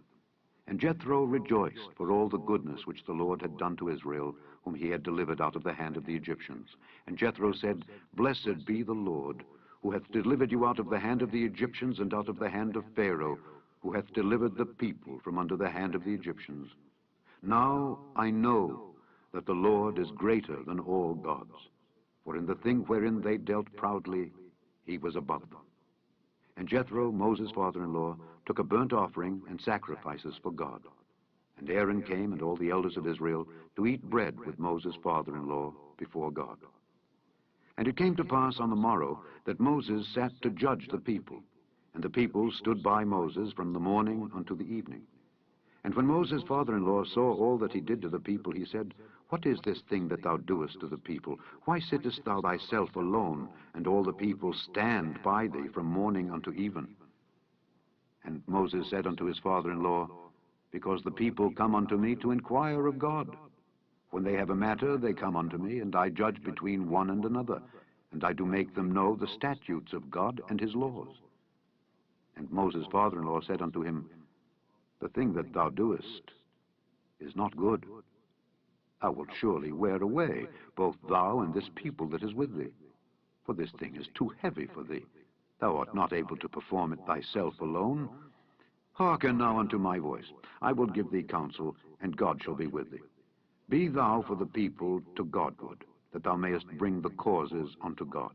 And Jethro rejoiced for all the goodness which the Lord had done to Israel, whom he had delivered out of the hand of the Egyptians. And Jethro said, Blessed be the Lord, who hath delivered you out of the hand of the Egyptians and out of the hand of Pharaoh, who hath delivered the people from under the hand of the Egyptians. Now I know that the Lord is greater than all gods, for in the thing wherein they dealt proudly, he was above them. And Jethro, Moses' father-in-law, took a burnt offering and sacrifices for God. And Aaron came and all the elders of Israel to eat bread with Moses' father-in-law before God. And it came to pass on the morrow that Moses sat to judge the people, and the people stood by Moses from the morning unto the evening. And when Moses' father-in-law saw all that he did to the people, he said, What is this thing that thou doest to the people? Why sittest thou thyself alone, and all the people stand by thee from morning unto even? And Moses said unto his father-in-law, Because the people come unto me to inquire of God. When they have a matter, they come unto me, and I judge between one and another, and I do make them know the statutes of God and his laws. And Moses' father-in-law said unto him, The thing that thou doest is not good. Thou wilt surely wear away, both thou and this people that is with thee. For this thing is too heavy for thee. Thou art not able to perform it thyself alone. Hearken now unto my voice. I will give thee counsel, and God shall be with thee. Be thou for the people to Godward, that thou mayest bring the causes unto God.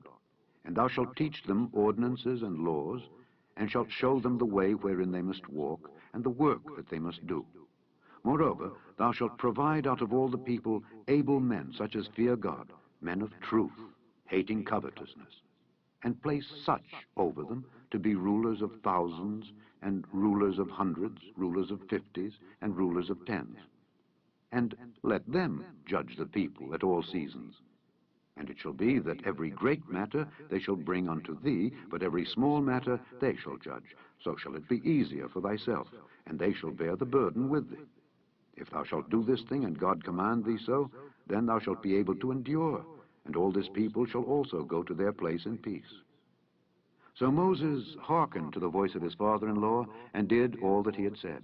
And thou shalt teach them ordinances and laws, and shalt show them the way wherein they must walk, and the work that they must do. Moreover, thou shalt provide out of all the people able men, such as fear God, men of truth, hating covetousness, and place such over them to be rulers of thousands, and rulers of hundreds, rulers of fifties, and rulers of tens. And let them judge the people at all seasons. And it shall be that every great matter they shall bring unto thee, but every small matter they shall judge. So shall it be easier for thyself, and they shall bear the burden with thee. If thou shalt do this thing, and God command thee so, then thou shalt be able to endure, and all this people shall also go to their place in peace. So Moses hearkened to the voice of his father-in-law, and did all that he had said.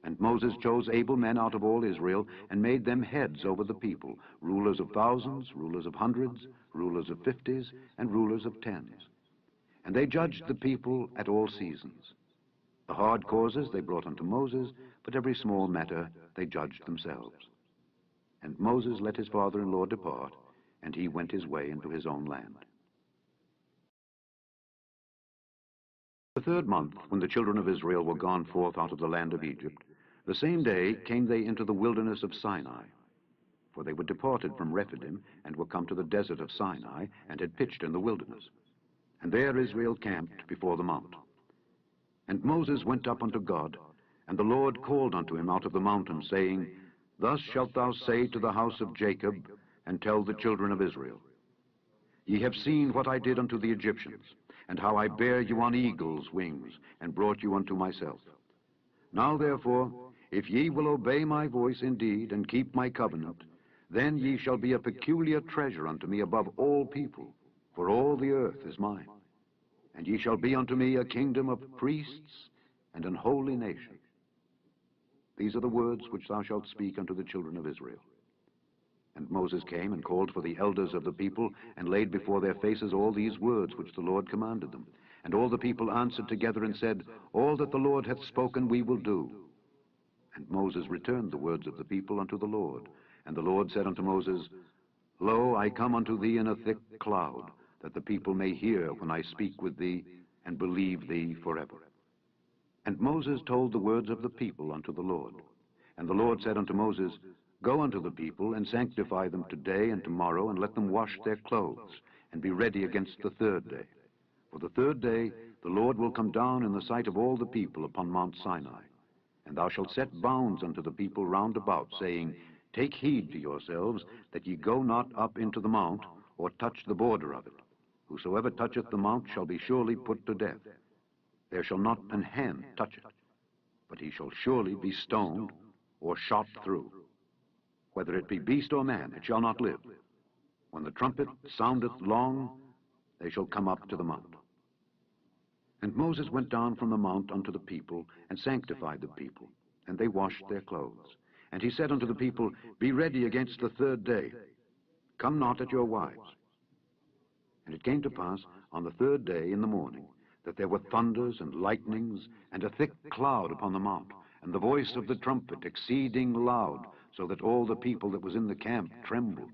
And Moses chose able men out of all Israel, and made them heads over the people, rulers of thousands, rulers of hundreds, rulers of fifties, and rulers of tens. And they judged the people at all seasons. The hard causes they brought unto Moses, but every small matter they judged themselves. And Moses let his father-in-law depart, and he went his way into his own land. The 3rd month, when the children of Israel were gone forth out of the land of Egypt, the same day came they into the wilderness of Sinai. For they were departed from Rephidim, and were come to the desert of Sinai, and had pitched in the wilderness. And there Israel camped before the mount. And Moses went up unto God, and the Lord called unto him out of the mountain, saying, Thus shalt thou say to the house of Jacob, and tell the children of Israel, Ye have seen what I did unto the Egyptians, and how I bare you on eagles' wings, and brought you unto myself. Now therefore, if ye will obey my voice indeed, and keep my covenant, then ye shall be a peculiar treasure unto me above all people, for all the earth is mine. And ye shall be unto me a kingdom of priests, and an holy nation. These are the words which thou shalt speak unto the children of Israel. And Moses came and called for the elders of the people, and laid before their faces all these words which the Lord commanded them. And all the people answered together and said, All that the Lord hath spoken we will do. And Moses returned the words of the people unto the Lord. And the Lord said unto Moses, Lo, I come unto thee in a thick cloud, that the people may hear when I speak with thee, and believe thee forever. And Moses told the words of the people unto the Lord. And the Lord said unto Moses, Go unto the people, and sanctify them today and tomorrow, and let them wash their clothes, and be ready against the 3rd day. For the 3rd day the Lord will come down in the sight of all the people upon Mount Sinai. And thou shalt set bounds unto the people round about, saying, Take heed to yourselves, that ye go not up into the mount, or touch the border of it. Whosoever toucheth the mount shall be surely put to death. There shall not an hand touch it, but he shall surely be stoned, or shot through. Whether it be beast or man, it shall not live. When the trumpet soundeth long, they shall come up to the mount. And Moses went down from the mount unto the people, and sanctified the people, and they washed their clothes. And he said unto the people, Be ready against the 3rd day. Come not at your wives. And it came to pass on the third day in the morning that there were thunders and lightnings and a thick cloud upon the mount, and the voice of the trumpet exceeding loud, so that all the people that was in the camp trembled.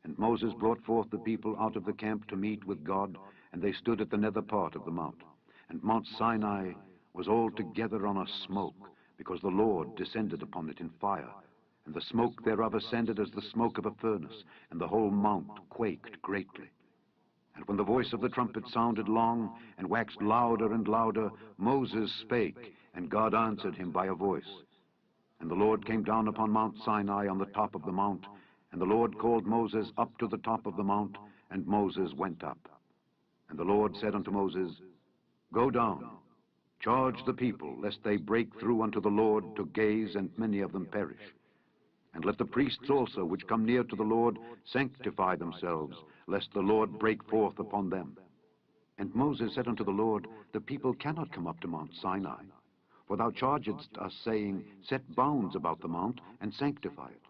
And Moses brought forth the people out of the camp to meet with God, and they stood at the nether part of the mount. And Mount Sinai was altogether on a smoke, because the Lord descended upon it in fire, and the smoke thereof ascended as the smoke of a furnace, and the whole mount quaked greatly. And when the voice of the trumpet sounded long, and waxed louder and louder, Moses spake, and God answered him by a voice. And the Lord came down upon Mount Sinai on the top of the mount, and the Lord called Moses up to the top of the mount, and Moses went up. And the Lord said unto Moses, Go down, charge the people, lest they break through unto the Lord to gaze, and many of them perish. And let the priests also, which come near to the Lord, sanctify themselves, lest the Lord break forth upon them. And Moses said unto the Lord, The people cannot come up to Mount Sinai. For thou chargedst us, saying, Set bounds about the mount, and sanctify it.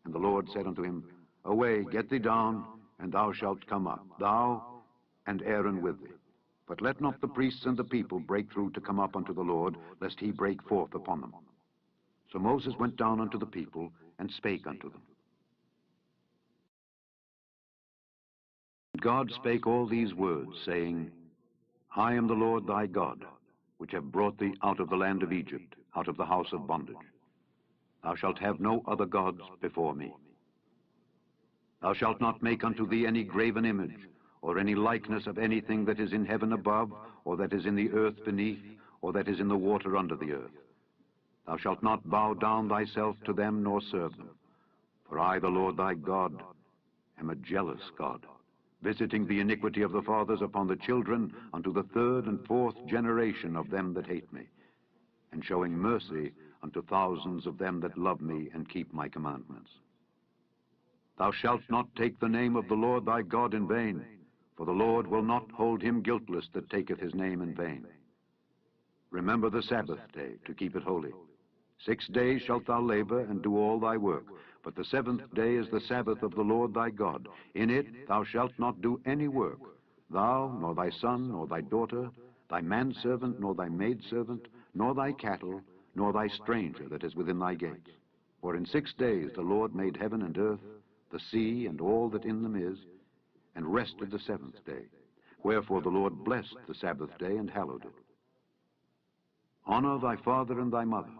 And the Lord said unto him, Away, get thee down, and thou shalt come up, thou and Aaron with thee. But let not the priests and the people break through to come up unto the Lord, lest he break forth upon them. So Moses went down unto the people, and spake unto them. God spake all these words, saying, I am the Lord thy God, which have brought thee out of the land of Egypt, out of the house of bondage. Thou shalt have no other gods before me. Thou shalt not make unto thee any graven image, or any likeness of anything that is in heaven above, or that is in the earth beneath, or that is in the water under the earth. Thou shalt not bow down thyself to them, nor serve them. For I, the Lord thy God, am a jealous God, visiting the iniquity of the fathers upon the children unto the third and fourth generation of them that hate me, and showing mercy unto thousands of them that love me and keep my commandments. Thou shalt not take the name of the Lord thy God in vain, for the Lord will not hold him guiltless that taketh his name in vain. Remember the Sabbath day, to keep it holy. 6 days shalt thou labor and do all thy work, but the seventh day is the Sabbath of the Lord thy God. In it thou shalt not do any work, thou, nor thy son, nor thy daughter, thy manservant, nor thy maidservant, nor thy cattle, nor thy stranger that is within thy gates. For in 6 days the Lord made heaven and earth, the sea, and all that in them is, and rested the seventh day. Wherefore the Lord blessed the Sabbath day and hallowed it. Honor thy father and thy mother,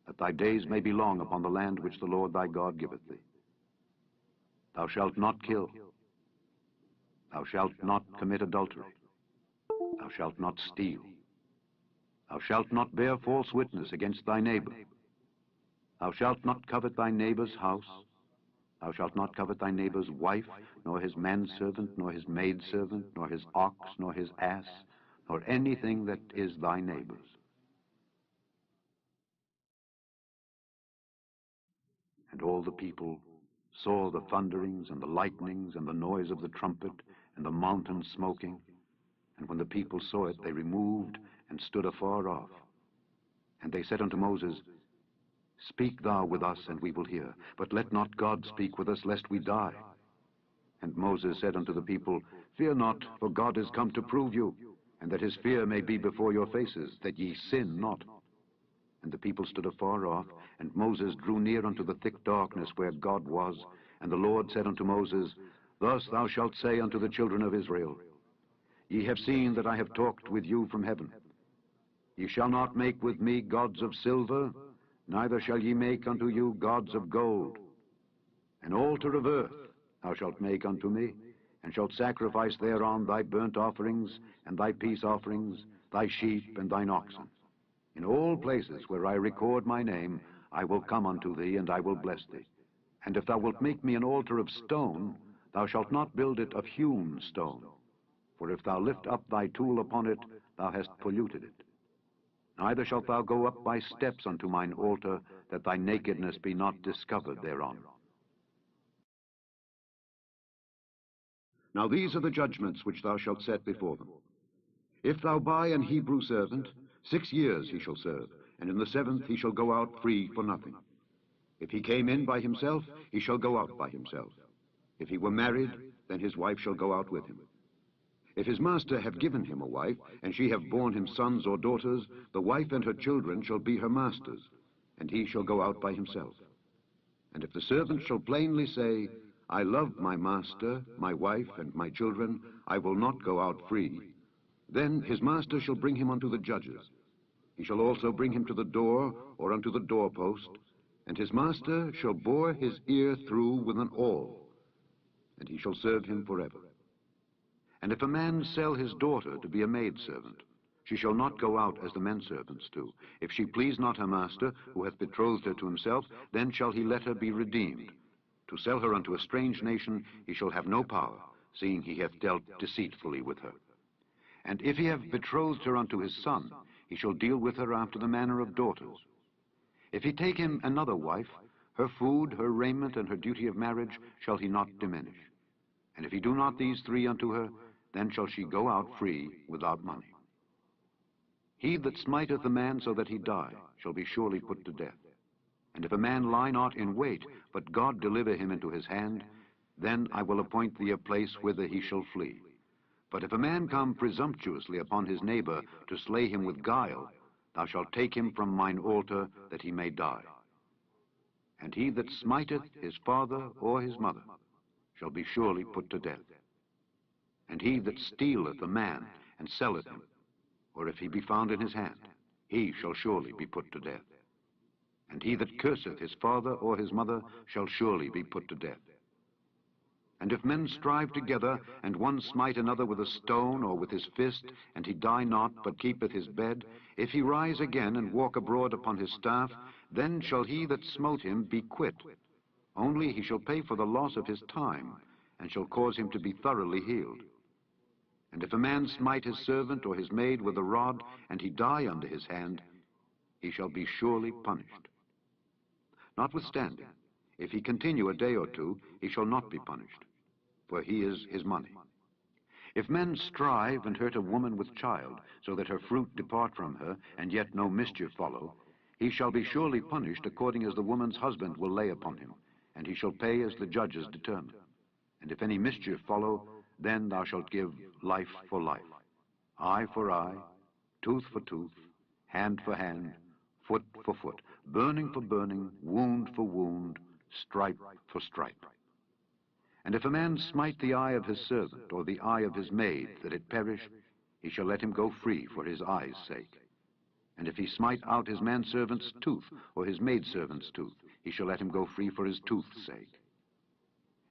that thy days may be long upon the land which the Lord thy God giveth thee. Thou shalt not kill. Thou shalt not commit adultery. Thou shalt not steal. Thou shalt not bear false witness against thy neighbor. Thou shalt not covet thy neighbor's house. Thou shalt not covet thy neighbor's wife, nor his manservant, nor his maidservant, nor his ox, nor his ass, nor anything that is thy neighbor's. And all the people saw the thunderings and the lightnings and the noise of the trumpet and the mountain smoking. And when the people saw it, they removed and stood afar off. And they said unto Moses, Speak thou with us, and we will hear. But let not God speak with us, lest we die. And Moses said unto the people, Fear not, for God is come to prove you, and that his fear may be before your faces, that ye sin not. And the people stood afar off, and Moses drew near unto the thick darkness where God was. And the Lord said unto Moses, Thus thou shalt say unto the children of Israel, Ye have seen that I have talked with you from heaven. Ye shall not make with me gods of silver, neither shall ye make unto you gods of gold. An altar of earth thou shalt make unto me, and shalt sacrifice thereon thy burnt offerings, and thy peace offerings, thy sheep, and thine oxen. In all places where I record my name, I will come unto thee, and I will bless thee. And if thou wilt make me an altar of stone, thou shalt not build it of hewn stone. For if thou lift up thy tool upon it, thou hast polluted it. Neither shalt thou go up by steps unto mine altar, that thy nakedness be not discovered thereon. Now these are the judgments which thou shalt set before them. If thou buy an Hebrew servant, 6 years he shall serve, and in the 7th he shall go out free for nothing. If he came in by himself, he shall go out by himself. If he were married, then his wife shall go out with him. If his master have given him a wife, and she have borne him sons or daughters, the wife and her children shall be her master's, and he shall go out by himself. And if the servant shall plainly say, I love my master, my wife, and my children, I will not go out free, then his master shall bring him unto the judges. He shall also bring him to the door, or unto the doorpost, and his master shall bore his ear through with an awl, and he shall serve him forever. And if a man sell his daughter to be a maidservant, she shall not go out as the men servants do. If she please not her master, who hath betrothed her to himself, then shall he let her be redeemed. To sell her unto a strange nation he shall have no power, seeing he hath dealt deceitfully with her. And if he have betrothed her unto his son, he shall deal with her after the manner of daughters. If he take him another wife, her food, her raiment, and her duty of marriage shall he not diminish. And if he do not these three unto her, then shall she go out free without money. He that smiteth a man so that he die shall be surely put to death. And if a man lie not in wait, but God deliver him into his hand, then I will appoint thee a place whither he shall flee. But if a man come presumptuously upon his neighbor to slay him with guile, thou shalt take him from mine altar, that he may die. And he that smiteth his father or his mother shall be surely put to death. And he that stealeth a man and selleth him, or if he be found in his hand, he shall surely be put to death. And he that curseth his father or his mother shall surely be put to death. And if men strive together, and one smite another with a stone or with his fist, and he die not, but keepeth his bed, if he rise again and walk abroad upon his staff, then shall he that smote him be quit. Only he shall pay for the loss of his time, and shall cause him to be thoroughly healed. And if a man smite his servant or his maid with a rod, and he die under his hand, he shall be surely punished. Notwithstanding, if he continue a day or two, he shall not be punished, for he is his money. If men strive and hurt a woman with child, so that her fruit depart from her, and yet no mischief follow, he shall be surely punished according as the woman's husband will lay upon him, and he shall pay as the judges determine. And if any mischief follow, then thou shalt give life for life, eye for eye, tooth for tooth, hand for hand, foot for foot, burning for burning, wound for wound, stripe for stripe. And if a man smite the eye of his servant, or the eye of his maid, that it perish, he shall let him go free for his eye's sake. And if he smite out his manservant's tooth, or his maidservant's tooth, he shall let him go free for his tooth's sake.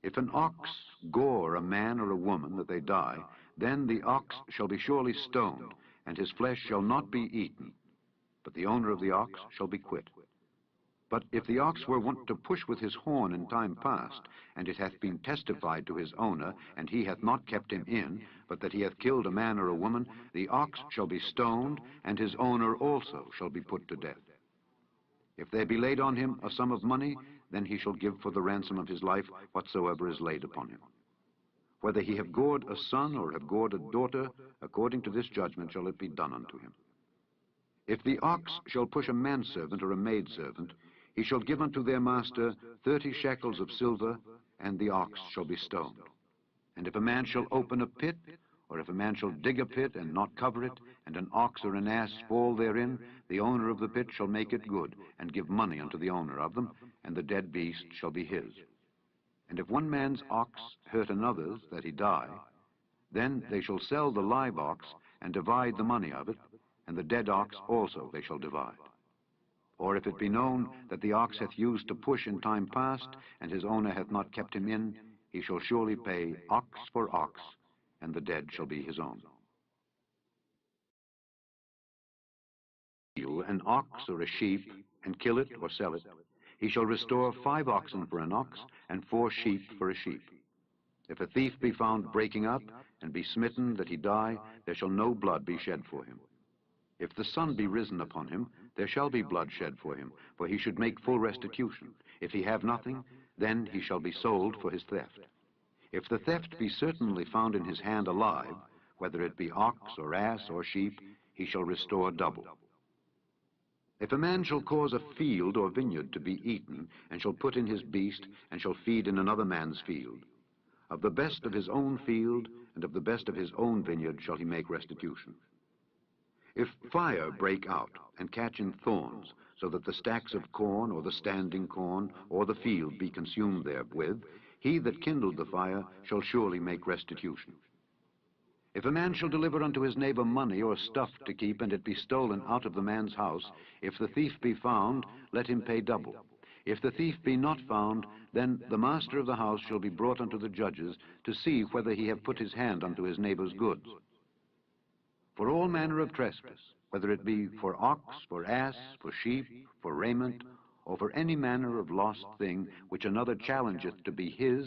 If an ox gore a man or a woman that they die, then the ox shall be surely stoned, and his flesh shall not be eaten, but the owner of the ox shall be quit. But if the ox were wont to push with his horn in time past, and it hath been testified to his owner, and he hath not kept him in, but that he hath killed a man or a woman, the ox shall be stoned, and his owner also shall be put to death. If there be laid on him a sum of money, then he shall give for the ransom of his life whatsoever is laid upon him. Whether he have gored a son or have gored a daughter, according to this judgment shall it be done unto him. If the ox shall push a manservant or a maidservant, he shall give unto their master 30 shekels of silver, and the ox shall be stoned. And if a man shall open a pit, or if a man shall dig a pit and not cover it, and an ox or an ass fall therein, the owner of the pit shall make it good, and give money unto the owner of them, and the dead beast shall be his. And if one man's ox hurt another's, that he die, then they shall sell the live ox, and divide the money of it, and the dead ox also they shall divide. Or if it be known that the ox hath used to push in time past, and his owner hath not kept him in, he shall surely pay ox for ox, and the dead shall be his own. An ox or a sheep, and kill it or sell it, he shall restore 5 oxen for an ox, and 4 sheep for a sheep. If a thief be found breaking up, and be smitten that he die, there shall no blood be shed for him. If the sun be risen upon him, there shall be blood shed for him, for he should make full restitution. If he have nothing, then he shall be sold for his theft. If the theft be certainly found in his hand alive, whether it be ox or ass or sheep, he shall restore double. If a man shall cause a field or vineyard to be eaten, and shall put in his beast, and shall feed in another man's field, Of the best of his own field and of the best of his own vineyard shall he make restitution. If fire break out and catch in thorns, so that the stacks of corn or the standing corn or the field be consumed therewith, he that kindled the fire shall surely make restitution. If a man shall deliver unto his neighbor money or stuff to keep, and it be stolen out of the man's house, if the thief be found, let him pay double. If the thief be not found, then the master of the house shall be brought unto the judges, to see whether he have put his hand unto his neighbor's goods. For all manner of trespass, whether it be for ox, for ass, for sheep, for raiment, or for any manner of lost thing which another challengeth to be his,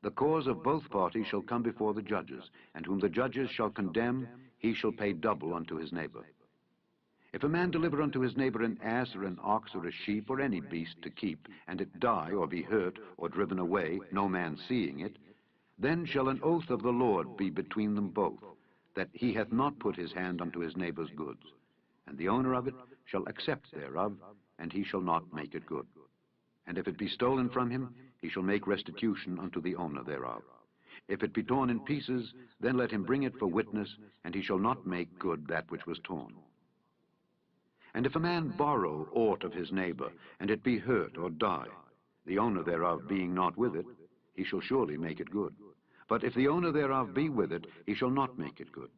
the cause of both parties shall come before the judges, and whom the judges shall condemn, he shall pay double unto his neighbor. If a man deliver unto his neighbor an ass or an ox or a sheep or any beast to keep, and it die or be hurt or driven away, no man seeing it, then shall an oath of the Lord be between them both, that he hath not put his hand unto his neighbor's goods. And the owner of it shall accept thereof, and he shall not make it good. And if it be stolen from him, he shall make restitution unto the owner thereof. If it be torn in pieces, then let him bring it for witness, and he shall not make good that which was torn. And if a man borrow aught of his neighbor, and it be hurt or die, the owner thereof being not with it, he shall surely make it good. But if the owner thereof be with it, he shall not make it good.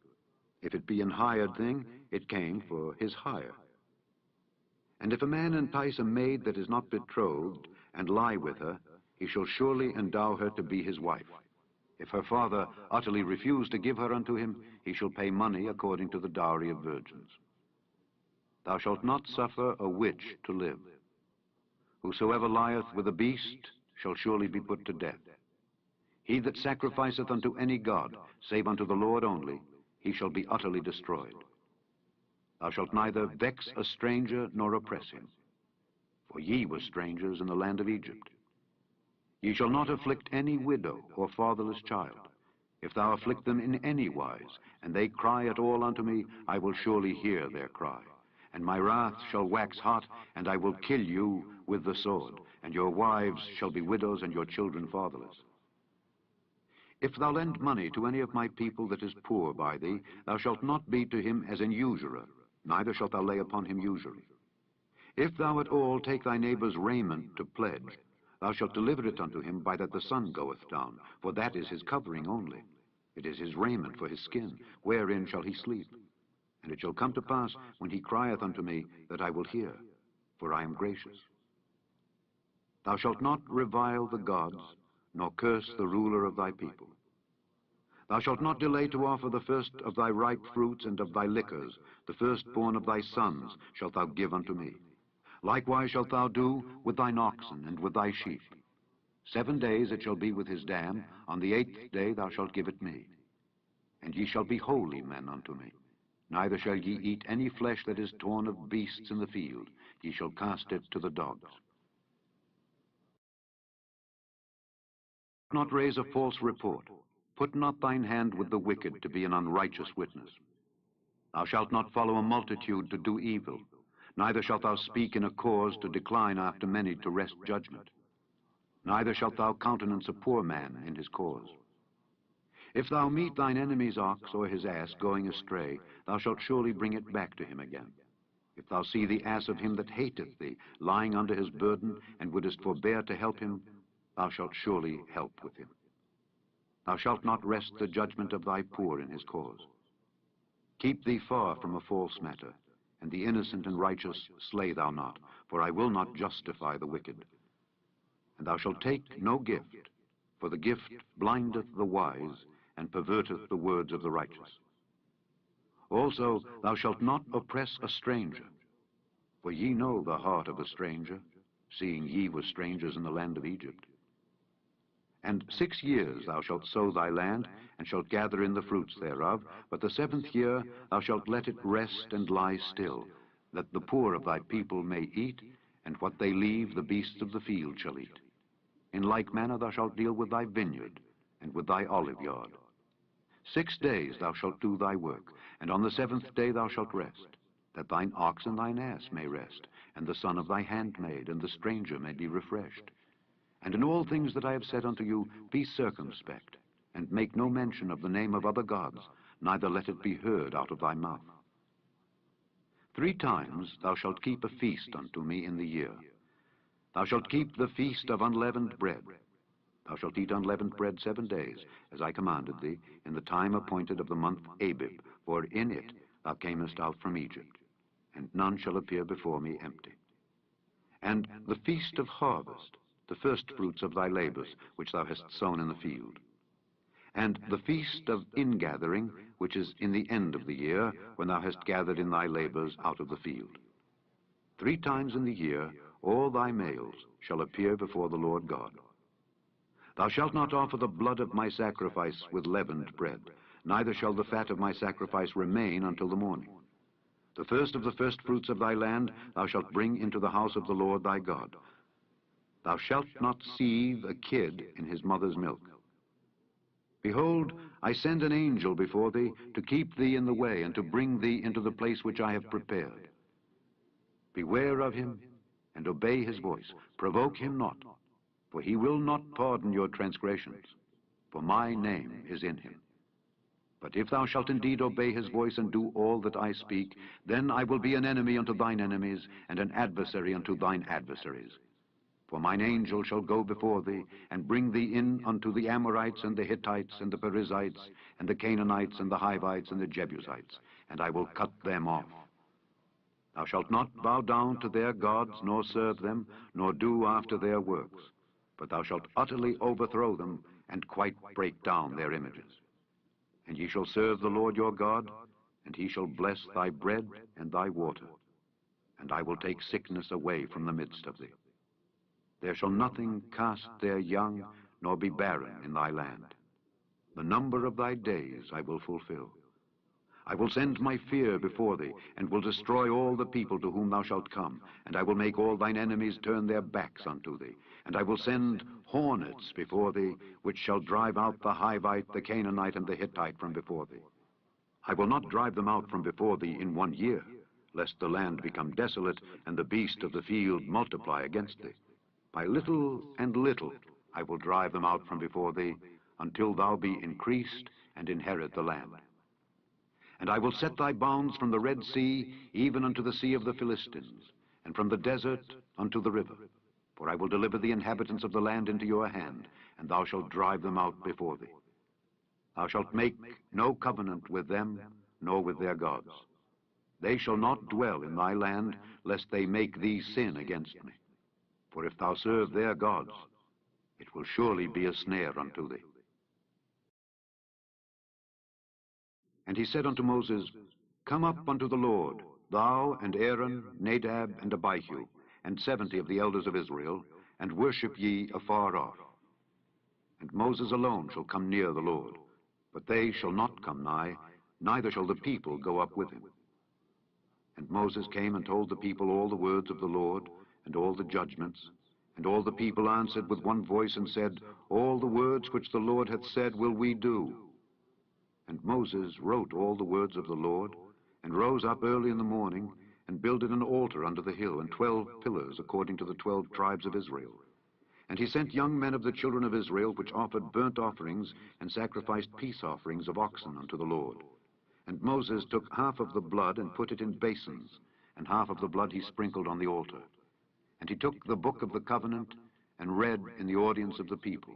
If it be an hired thing, it came for his hire. And if a man entice a maid that is not betrothed, and lie with her, he shall surely endow her to be his wife. If her father utterly refuse to give her unto him, he shall pay money according to the dowry of virgins. Thou shalt not suffer a witch to live. Whosoever lieth with a beast shall surely be put to death. He that sacrificeth unto any god, save unto the Lord only, he shall be utterly destroyed. Thou shalt neither vex a stranger nor oppress him, for ye were strangers in the land of Egypt. Ye shall not afflict any widow or fatherless child. If thou afflict them in any wise, and they cry at all unto me, I will surely hear their cry. And my wrath shall wax hot, and I will kill you with the sword, and your wives shall be widows, and your children fatherless. If thou lend money to any of my people that is poor by thee, thou shalt not be to him as an usurer, neither shalt thou lay upon him usury. If thou at all take thy neighbor's raiment to pledge, thou shalt deliver it unto him by that the sun goeth down, for that is his covering only. It is his raiment for his skin, wherein shall he sleep. And it shall come to pass, when he crieth unto me, that I will hear, for I am gracious. Thou shalt not revile the gods, nor curse the ruler of thy people. Thou shalt not delay to offer the first of thy ripe fruits and of thy liquors, the firstborn of thy sons shalt thou give unto me. Likewise shalt thou do with thine oxen and with thy sheep. 7 days it shall be with his dam, on the 8th day thou shalt give it me. And ye shall be holy men unto me. Neither shall ye eat any flesh that is torn of beasts in the field. Ye shall cast it to the dogs. Do not raise a false report. Put not thine hand with the wicked to be an unrighteous witness. Thou shalt not follow a multitude to do evil, neither shalt thou speak in a cause to decline after many to wrest judgment. Neither shalt thou countenance a poor man in his cause. If thou meet thine enemy's ox or his ass going astray, thou shalt surely bring it back to him again. If thou see the ass of him that hateth thee lying under his burden, and wouldest forbear to help him, thou shalt surely help with him. Thou shalt not wrest the judgment of thy poor in his cause. Keep thee far from a false matter, and the innocent and righteous slay thou not, for I will not justify the wicked. And thou shalt take no gift, for the gift blindeth the wise, and perverteth the words of the righteous. Also thou shalt not oppress a stranger, for ye know the heart of a stranger, seeing ye were strangers in the land of Egypt. And 6 years thou shalt sow thy land, and shalt gather in the fruits thereof, but the 7th year thou shalt let it rest and lie still, that the poor of thy people may eat, and what they leave the beasts of the field shall eat. In like manner thou shalt deal with thy vineyard, and with thy olive yard. 6 days thou shalt do thy work, and on the 7th day thou shalt rest, that thine ox and thine ass may rest, and the son of thy handmaid and the stranger may be refreshed. And in all things that I have said unto you, be circumspect, and make no mention of the name of other gods, neither let it be heard out of thy mouth. 3 times thou shalt keep a feast unto me in the year. Thou shalt keep the feast of unleavened bread. Thou shalt eat unleavened bread 7 days, as I commanded thee, in the time appointed of the month Abib, for in it thou camest out from Egypt, and none shall appear before me empty. And the feast of harvest, the first fruits of thy labors, which thou hast sown in the field. And the feast of ingathering, which is in the end of the year, when thou hast gathered in thy labors out of the field. 3 times in the year all thy males shall appear before the Lord God. Thou shalt not offer the blood of my sacrifice with leavened bread, neither shall the fat of my sacrifice remain until the morning. The first of the first fruits of thy land thou shalt bring into the house of the Lord thy God. Thou shalt not seethe a kid in his mother's milk. Behold, I send an angel before thee to keep thee in the way, and to bring thee into the place which I have prepared. Beware of him, and obey his voice. Provoke him not, for he will not pardon your transgressions, for my name is in him. But if thou shalt indeed obey his voice and do all that I speak, then I will be an enemy unto thine enemies, and an adversary unto thine adversaries. For mine angel shall go before thee, and bring thee in unto the Amorites, and the Hittites, and the Perizzites, and the Canaanites, and the Hivites, and the Jebusites, and I will cut them off. Thou shalt not bow down to their gods, nor serve them, nor do after their works, but thou shalt utterly overthrow them, and quite break down their images. And ye shall serve the Lord your God, and he shall bless thy bread and thy water, and I will take sickness away from the midst of thee. There shall nothing cast their young, nor be barren in thy land. The number of thy days I will fulfill. I will send my fear before thee, and will destroy all the people to whom thou shalt come, and I will make all thine enemies turn their backs unto thee. And I will send hornets before thee, which shall drive out the Hivite, the Canaanite, and the Hittite from before thee. I will not drive them out from before thee in 1 year, lest the land become desolate, and the beast of the field multiply against thee. By little and little I will drive them out from before thee, until thou be increased and inherit the land. And I will set thy bounds from the Red Sea even unto the sea of the Philistines, and from the desert unto the river. For I will deliver the inhabitants of the land into your hand, and thou shalt drive them out before thee. Thou shalt make no covenant with them, nor with their gods. They shall not dwell in thy land, lest they make thee sin against me. For if thou serve their gods, it will surely be a snare unto thee. And he said unto Moses, Come up unto the Lord, thou and Aaron, Nadab, and Abihu, and 70 of the elders of Israel, and worship ye afar off. And Moses alone shall come near the Lord, but they shall not come nigh, neither shall the people go up with him. And Moses came and told the people all the words of the Lord, and all the judgments. And all the people answered with one voice and said, All the words which the Lord hath said will we do. And Moses wrote all the words of the Lord, and rose up early in the morning, and builded an altar under the hill, and 12 pillars according to the 12 tribes of Israel. And he sent young men of the children of Israel, which offered burnt offerings, and sacrificed peace offerings of oxen unto the Lord. And Moses took half of the blood, and put it in basins, and half of the blood he sprinkled on the altar. And he took the book of the covenant, and read in the audience of the people.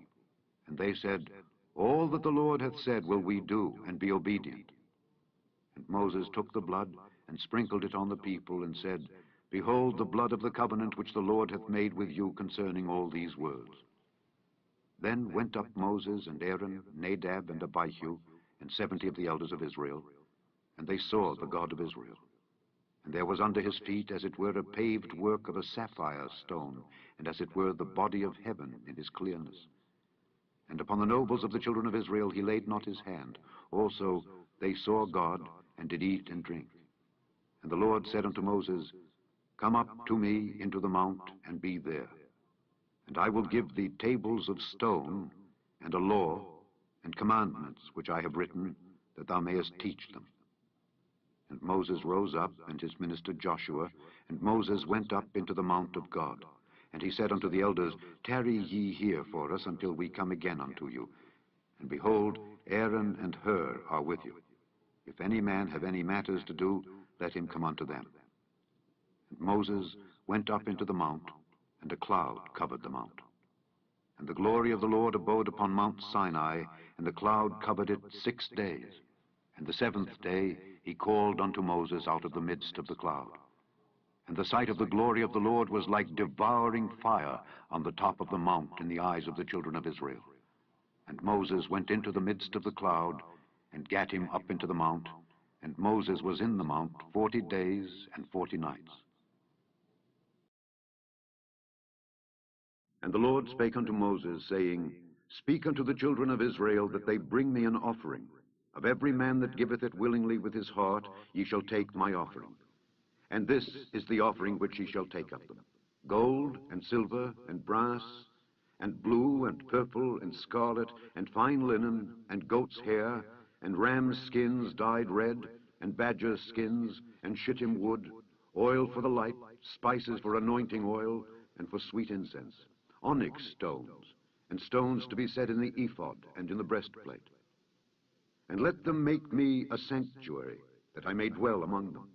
And they said, All that the Lord hath said will we do, and be obedient. And Moses took the blood, and sprinkled it on the people, and said, Behold the blood of the covenant which the Lord hath made with you concerning all these words. Then went up Moses and Aaron, Nadab and Abihu, and 70 of the elders of Israel, and they saw the God of Israel. And there was under his feet as it were a paved work of a sapphire stone, and as it were the body of heaven in his clearness. And upon the nobles of the children of Israel he laid not his hand. Also they saw God, and did eat and drink. And the Lord said unto Moses, Come up to me into the mount, and be there. And I will give thee tables of stone, and a law, and commandments which I have written, that thou mayest teach them. And Moses rose up, and his minister Joshua, and Moses went up into the mount of God. And he said unto the elders, Tarry ye here for us until we come again unto you. And behold, Aaron and Hur are with you. If any man have any matters to do, let him come unto them. And Moses went up into the mount, and a cloud covered the mount. And the glory of the Lord abode upon Mount Sinai, and the cloud covered it 6 days. And the 7th day he called unto Moses out of the midst of the cloud. And the sight of the glory of the Lord was like devouring fire on the top of the mount in the eyes of the children of Israel. And Moses went into the midst of the cloud, and gat him up into the mount, and Moses was in the mount 40 days and 40 nights. And the Lord spake unto Moses, saying, Speak unto the children of Israel, that they bring me an offering. Of every man that giveth it willingly with his heart, ye shall take my offering. And this is the offering which ye shall take of them: gold, and silver, and brass, and blue, and purple, and scarlet, and fine linen, and goat's hair, and rams' skins dyed red, and badgers' skins, and shittim wood, oil for the light, spices for anointing oil, and for sweet incense, onyx stones, and stones to be set in the ephod and in the breastplate. And let them make me a sanctuary, that I may dwell among them.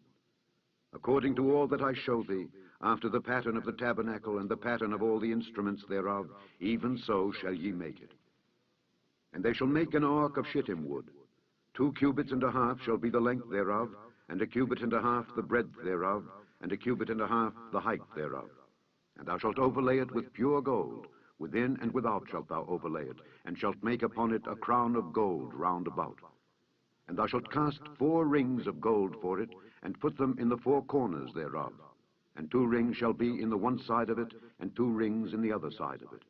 According to all that I show thee, after the pattern of the tabernacle and the pattern of all the instruments thereof, even so shall ye make it. And they shall make an ark of shittim wood. 2 cubits and a half shall be the length thereof, and 1 cubit and a half the breadth thereof, and 1 cubit and a half the height thereof. And thou shalt overlay it with pure gold, within and without shalt thou overlay it, and shalt make upon it a crown of gold round about. And thou shalt cast 4 rings of gold for it, and put them in the 4 corners thereof. And 2 rings shall be in the one side of it, and 2 rings in the other side of it.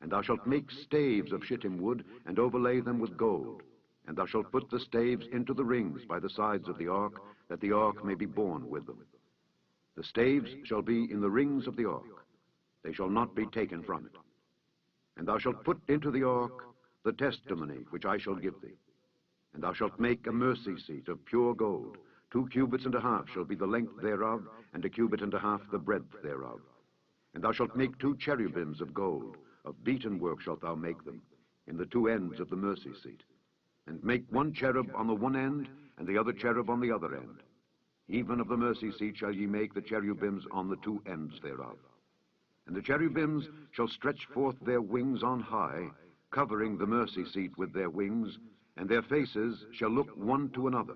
And thou shalt make staves of shittim wood, and overlay them with gold. And thou shalt put the staves into the rings by the sides of the ark, that the ark may be borne with them. The staves shall be in the rings of the ark. They shall not be taken from it. And thou shalt put into the ark the testimony which I shall give thee. And thou shalt make a mercy seat of pure gold. 2 cubits and a half shall be the length thereof, and 1 cubit and a half the breadth thereof. And thou shalt make 2 cherubims of gold. Of beaten work shalt thou make them, in the 2 ends of the mercy seat. And make 1 cherub on the one end, and the other cherub on the other end. Even of the mercy seat shall ye make the cherubims on the 2 ends thereof. And the cherubims shall stretch forth their wings on high, covering the mercy seat with their wings, and their faces shall look one to another.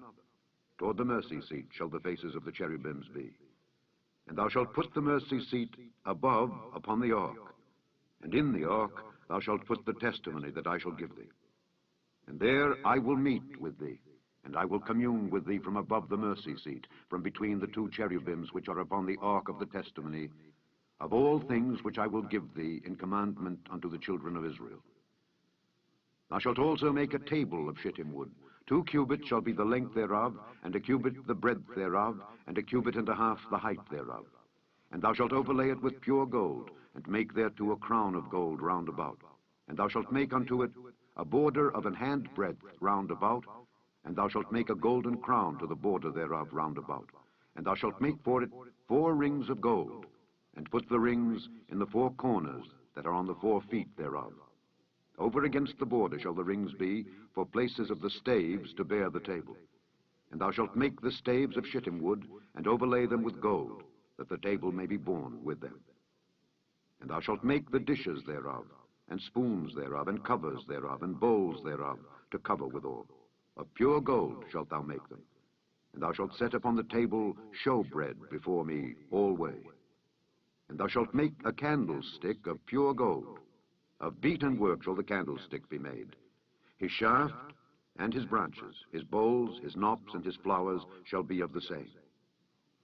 Toward the mercy seat shall the faces of the cherubims be. And thou shalt put the mercy seat above upon the ark, and in the ark thou shalt put the testimony that I shall give thee. And there I will meet with thee, and I will commune with thee from above the mercy seat, from between the 2 cherubims which are upon the ark of the testimony, of all things which I will give thee in commandment unto the children of Israel. Thou shalt also make a table of shittim wood. 2 cubits shall be the length thereof, and 1 cubit the breadth thereof, and 1 cubit and a half the height thereof. And thou shalt overlay it with pure gold, and make thereto a crown of gold round about. And thou shalt make unto it a border of an hand breadth round about, and thou shalt make a golden crown to the border thereof round about. And thou shalt make for it 4 rings of gold, and put the rings in the 4 corners that are on the 4 feet thereof. Over against the border shall the rings be, for places of the staves to bear the table. And thou shalt make the staves of shittim wood, and overlay them with gold, that the table may be borne with them. And thou shalt make the dishes thereof, and spoons thereof, and covers thereof, and bowls thereof, to cover withal. Of pure gold shalt thou make them. And thou shalt set upon the table showbread before me alway. And thou shalt make a candlestick of pure gold. Of beaten work shall the candlestick be made. His shaft and his branches, his bowls, his knops, and his flowers shall be of the same.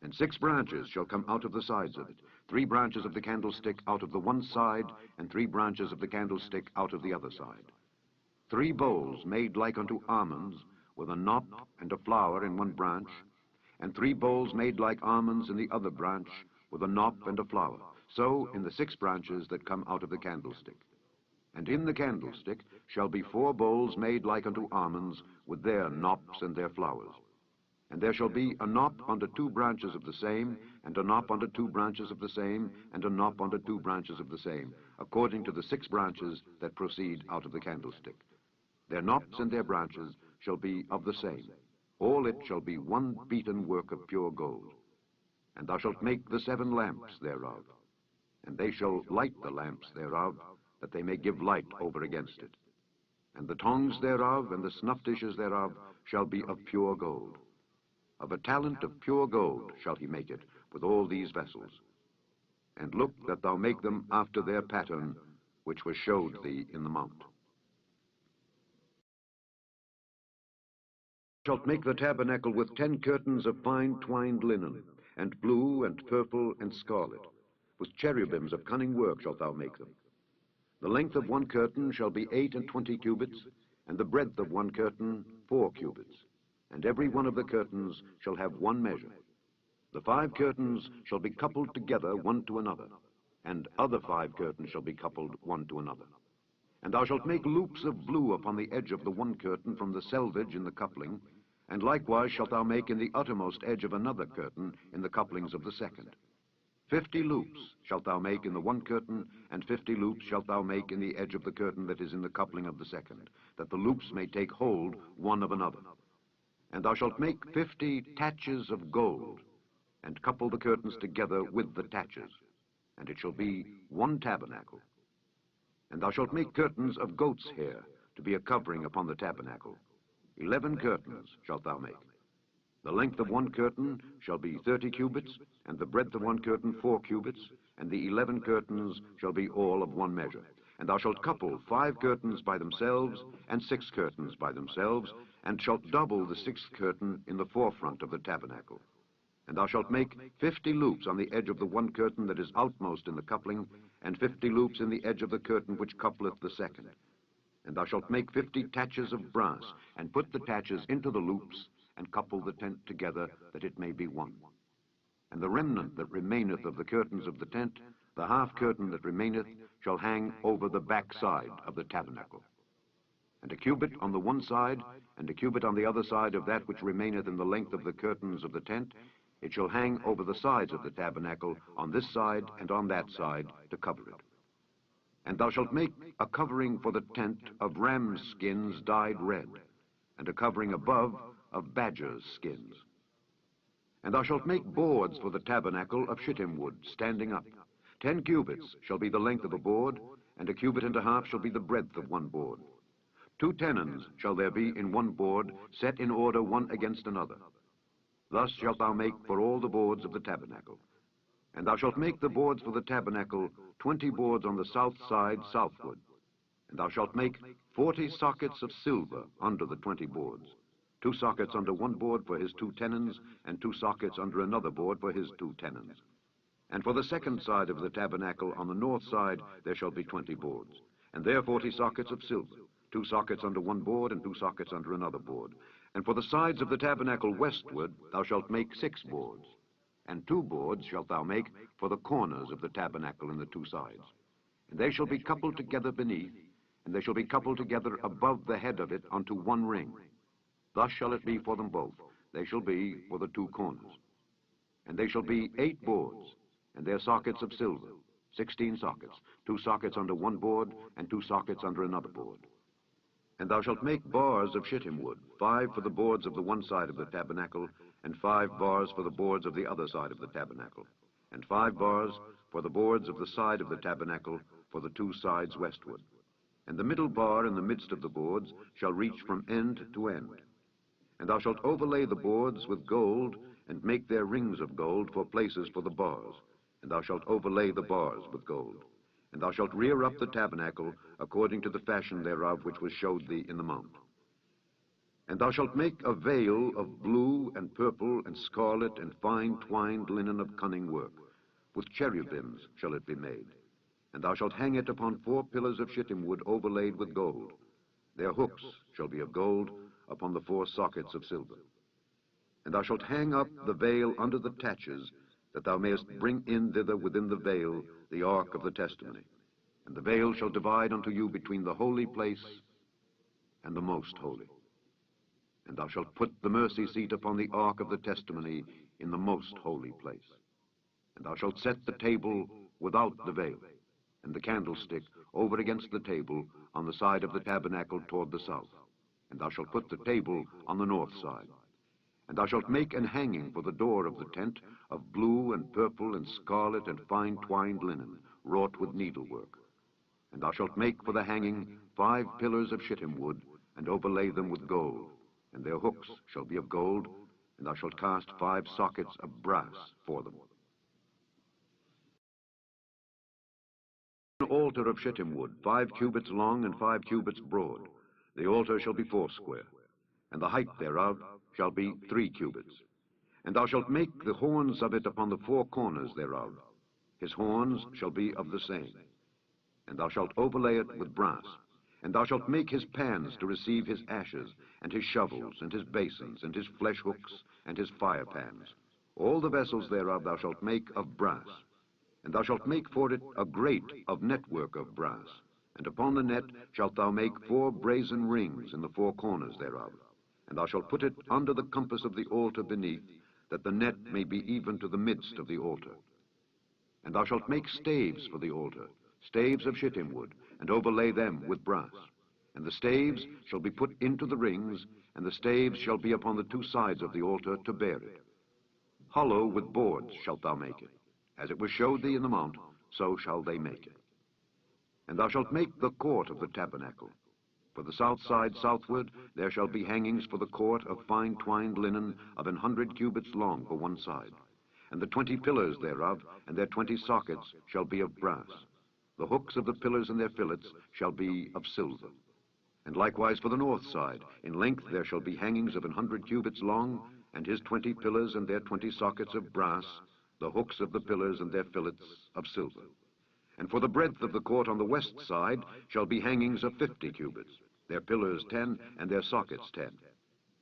And 6 branches shall come out of the sides of it, 3 branches of the candlestick out of the one side, and 3 branches of the candlestick out of the other side. 3 bowls made like unto almonds, with a knop and a flower in one branch, and 3 bowls made like almonds in the other branch, with a knop and a flower. So in the 6 branches that come out of the candlestick. And in the candlestick shall be 4 bowls made like unto almonds, with their knops and their flowers. And there shall be a knop under 2 branches of the same, and a knop under 2 branches of the same, and a knop under 2 branches of the same, according to the 6 branches that proceed out of the candlestick. Their knops and their branches shall be of the same. All it shall be one beaten work of pure gold. And thou shalt make the 7 lamps thereof, and they shall light the lamps thereof, that they may give light over against it. And the tongs thereof and the snuff dishes thereof shall be of pure gold. Of a talent of pure gold shall he make it, with all these vessels. And look that thou make them after their pattern, which was showed thee in the mount. Thou shalt make the tabernacle with 10 curtains of fine twined linen, and blue and purple and scarlet. With cherubims of cunning work shalt thou make them. The length of 1 curtain shall be 28 cubits, and the breadth of 1 curtain 4 cubits. And every one of the curtains shall have 1 measure. The 5 curtains shall be coupled together one to another, and other 5 curtains shall be coupled one to another. And thou shalt make loops of blue upon the edge of the 1 curtain from the selvage in the coupling, and likewise shalt thou make in the uttermost edge of another curtain in the couplings of the second. 50 loops shalt thou make in the 1 curtain, and 50 loops shalt thou make in the edge of the curtain that is in the coupling of the second, that the loops may take hold one of another. And thou shalt make 50 taches of gold, and couple the curtains together with the taches, and it shall be 1 tabernacle. And thou shalt make curtains of goat's hair, to be a covering upon the tabernacle. 11 curtains shalt thou make. The length of 1 curtain shall be 30 cubits, and the breadth of 1 curtain 4 cubits, and the 11 curtains shall be all of 1 measure. And thou shalt couple 5 curtains by themselves, and 6 curtains by themselves, and shalt double the 6th curtain in the forefront of the tabernacle. And thou shalt make 50 loops on the edge of the 1 curtain that is outmost in the coupling, and 50 loops in the edge of the curtain which coupleth the second. And thou shalt make 50 taches of brass, and put the taches into the loops, and couple the tent together, that it may be one. And the remnant that remaineth of the curtains of the tent, the half curtain that remaineth, shall hang over the back side of the tabernacle. And a cubit on the 1 side, and a cubit on the other side of that which remaineth in the length of the curtains of the tent, it shall hang over the sides of the tabernacle, on this side and on that side, to cover it. And thou shalt make a covering for the tent of rams' skins dyed red, and a covering above of badgers' skins. And thou shalt make boards for the tabernacle of shittim wood, standing up. 10 cubits shall be the length of a board, and a cubit and a half shall be the breadth of 1 board. 2 tenons shall there be in 1 board, set in order one against another. Thus shalt thou make for all the boards of the tabernacle. And thou shalt make the boards for the tabernacle 20 boards on the south side southward. And thou shalt make 40 sockets of silver under the 20 boards. 2 sockets under 1 board for his 2 tenons, and 2 sockets under another board for his 2 tenons. And for the second side of the tabernacle on the north side there shall be 20 boards, and there 40 sockets of silver, 2 sockets under 1 board, and 2 sockets under another board. And for the sides of the tabernacle westward thou shalt make 6 boards, and 2 boards shalt thou make for the corners of the tabernacle in the 2 sides. And they shall be coupled together beneath, and they shall be coupled together above the head of it unto 1 ring. Thus shall it be for them both. They shall be for the 2 corners. And they shall be 8 boards, and their sockets of silver, 16 sockets, 2 sockets under 1 board, and 2 sockets under another board. And thou shalt make bars of shittim wood, 5 for the boards of the 1 side of the tabernacle, and 5 bars for the boards of the other side of the tabernacle, and 5 bars for the boards of the side of the tabernacle for the 2 sides westward. And the middle bar in the midst of the boards shall reach from end to end. And thou shalt overlay the boards with gold, and make their rings of gold for places for the bars. And thou shalt overlay the bars with gold. And thou shalt rear up the tabernacle according to the fashion thereof which was showed thee in the mount. And thou shalt make a veil of blue and purple and scarlet and fine twined linen of cunning work. With cherubims shall it be made. And thou shalt hang it upon 4 pillars of shittim wood overlaid with gold. Their hooks shall be of gold upon the 4 sockets of silver. And thou shalt hang up the veil under the taches, that thou mayest bring in thither within the veil the ark of the testimony. And the veil shall divide unto you between the holy place and the most holy. And thou shalt put the mercy seat upon the ark of the testimony in the most holy place. And thou shalt set the table without the veil, and the candlestick over against the table on the side of the tabernacle toward the south. And thou shalt put the table on the north side. And thou shalt make an hanging for the door of the tent of blue and purple and scarlet and fine twined linen, wrought with needlework. And thou shalt make for the hanging 5 pillars of shittim wood, and overlay them with gold, and their hooks shall be of gold, and thou shalt cast 5 sockets of brass for them. An altar of shittim wood, 5 cubits long and 5 cubits broad. The altar shall be 4 square, and the height thereof shall be 3 cubits. And thou shalt make the horns of it upon the 4 corners thereof. His horns shall be of the same. And thou shalt overlay it with brass. And thou shalt make his pans to receive his ashes, and his shovels, and his basins, and his flesh hooks, and his fire pans. All the vessels thereof thou shalt make of brass. And thou shalt make for it a grate of network of brass. And upon the net shalt thou make 4 brazen rings in the 4 corners thereof. And thou shalt put it under the compass of the altar beneath, that the net may be even to the midst of the altar. And thou shalt make staves for the altar, staves of shittim wood, and overlay them with brass. And the staves shall be put into the rings, and the staves shall be upon the 2 sides of the altar to bear it. Hollow with boards shalt thou make it. As it was showed thee in the mount, so shall they make it. And thou shalt make the court of the tabernacle. For the south side southward there shall be hangings for the court of fine twined linen of 100 cubits long for one side. And the 20 pillars thereof, and their 20 sockets, shall be of brass. The hooks of the pillars and their fillets shall be of silver. And likewise for the north side, in length there shall be hangings of 100 cubits long, and his 20 pillars and their 20 sockets of brass, the hooks of the pillars and their fillets of silver. And for the breadth of the court on the west side shall be hangings of 50 cubits, their pillars 10, and their sockets 10.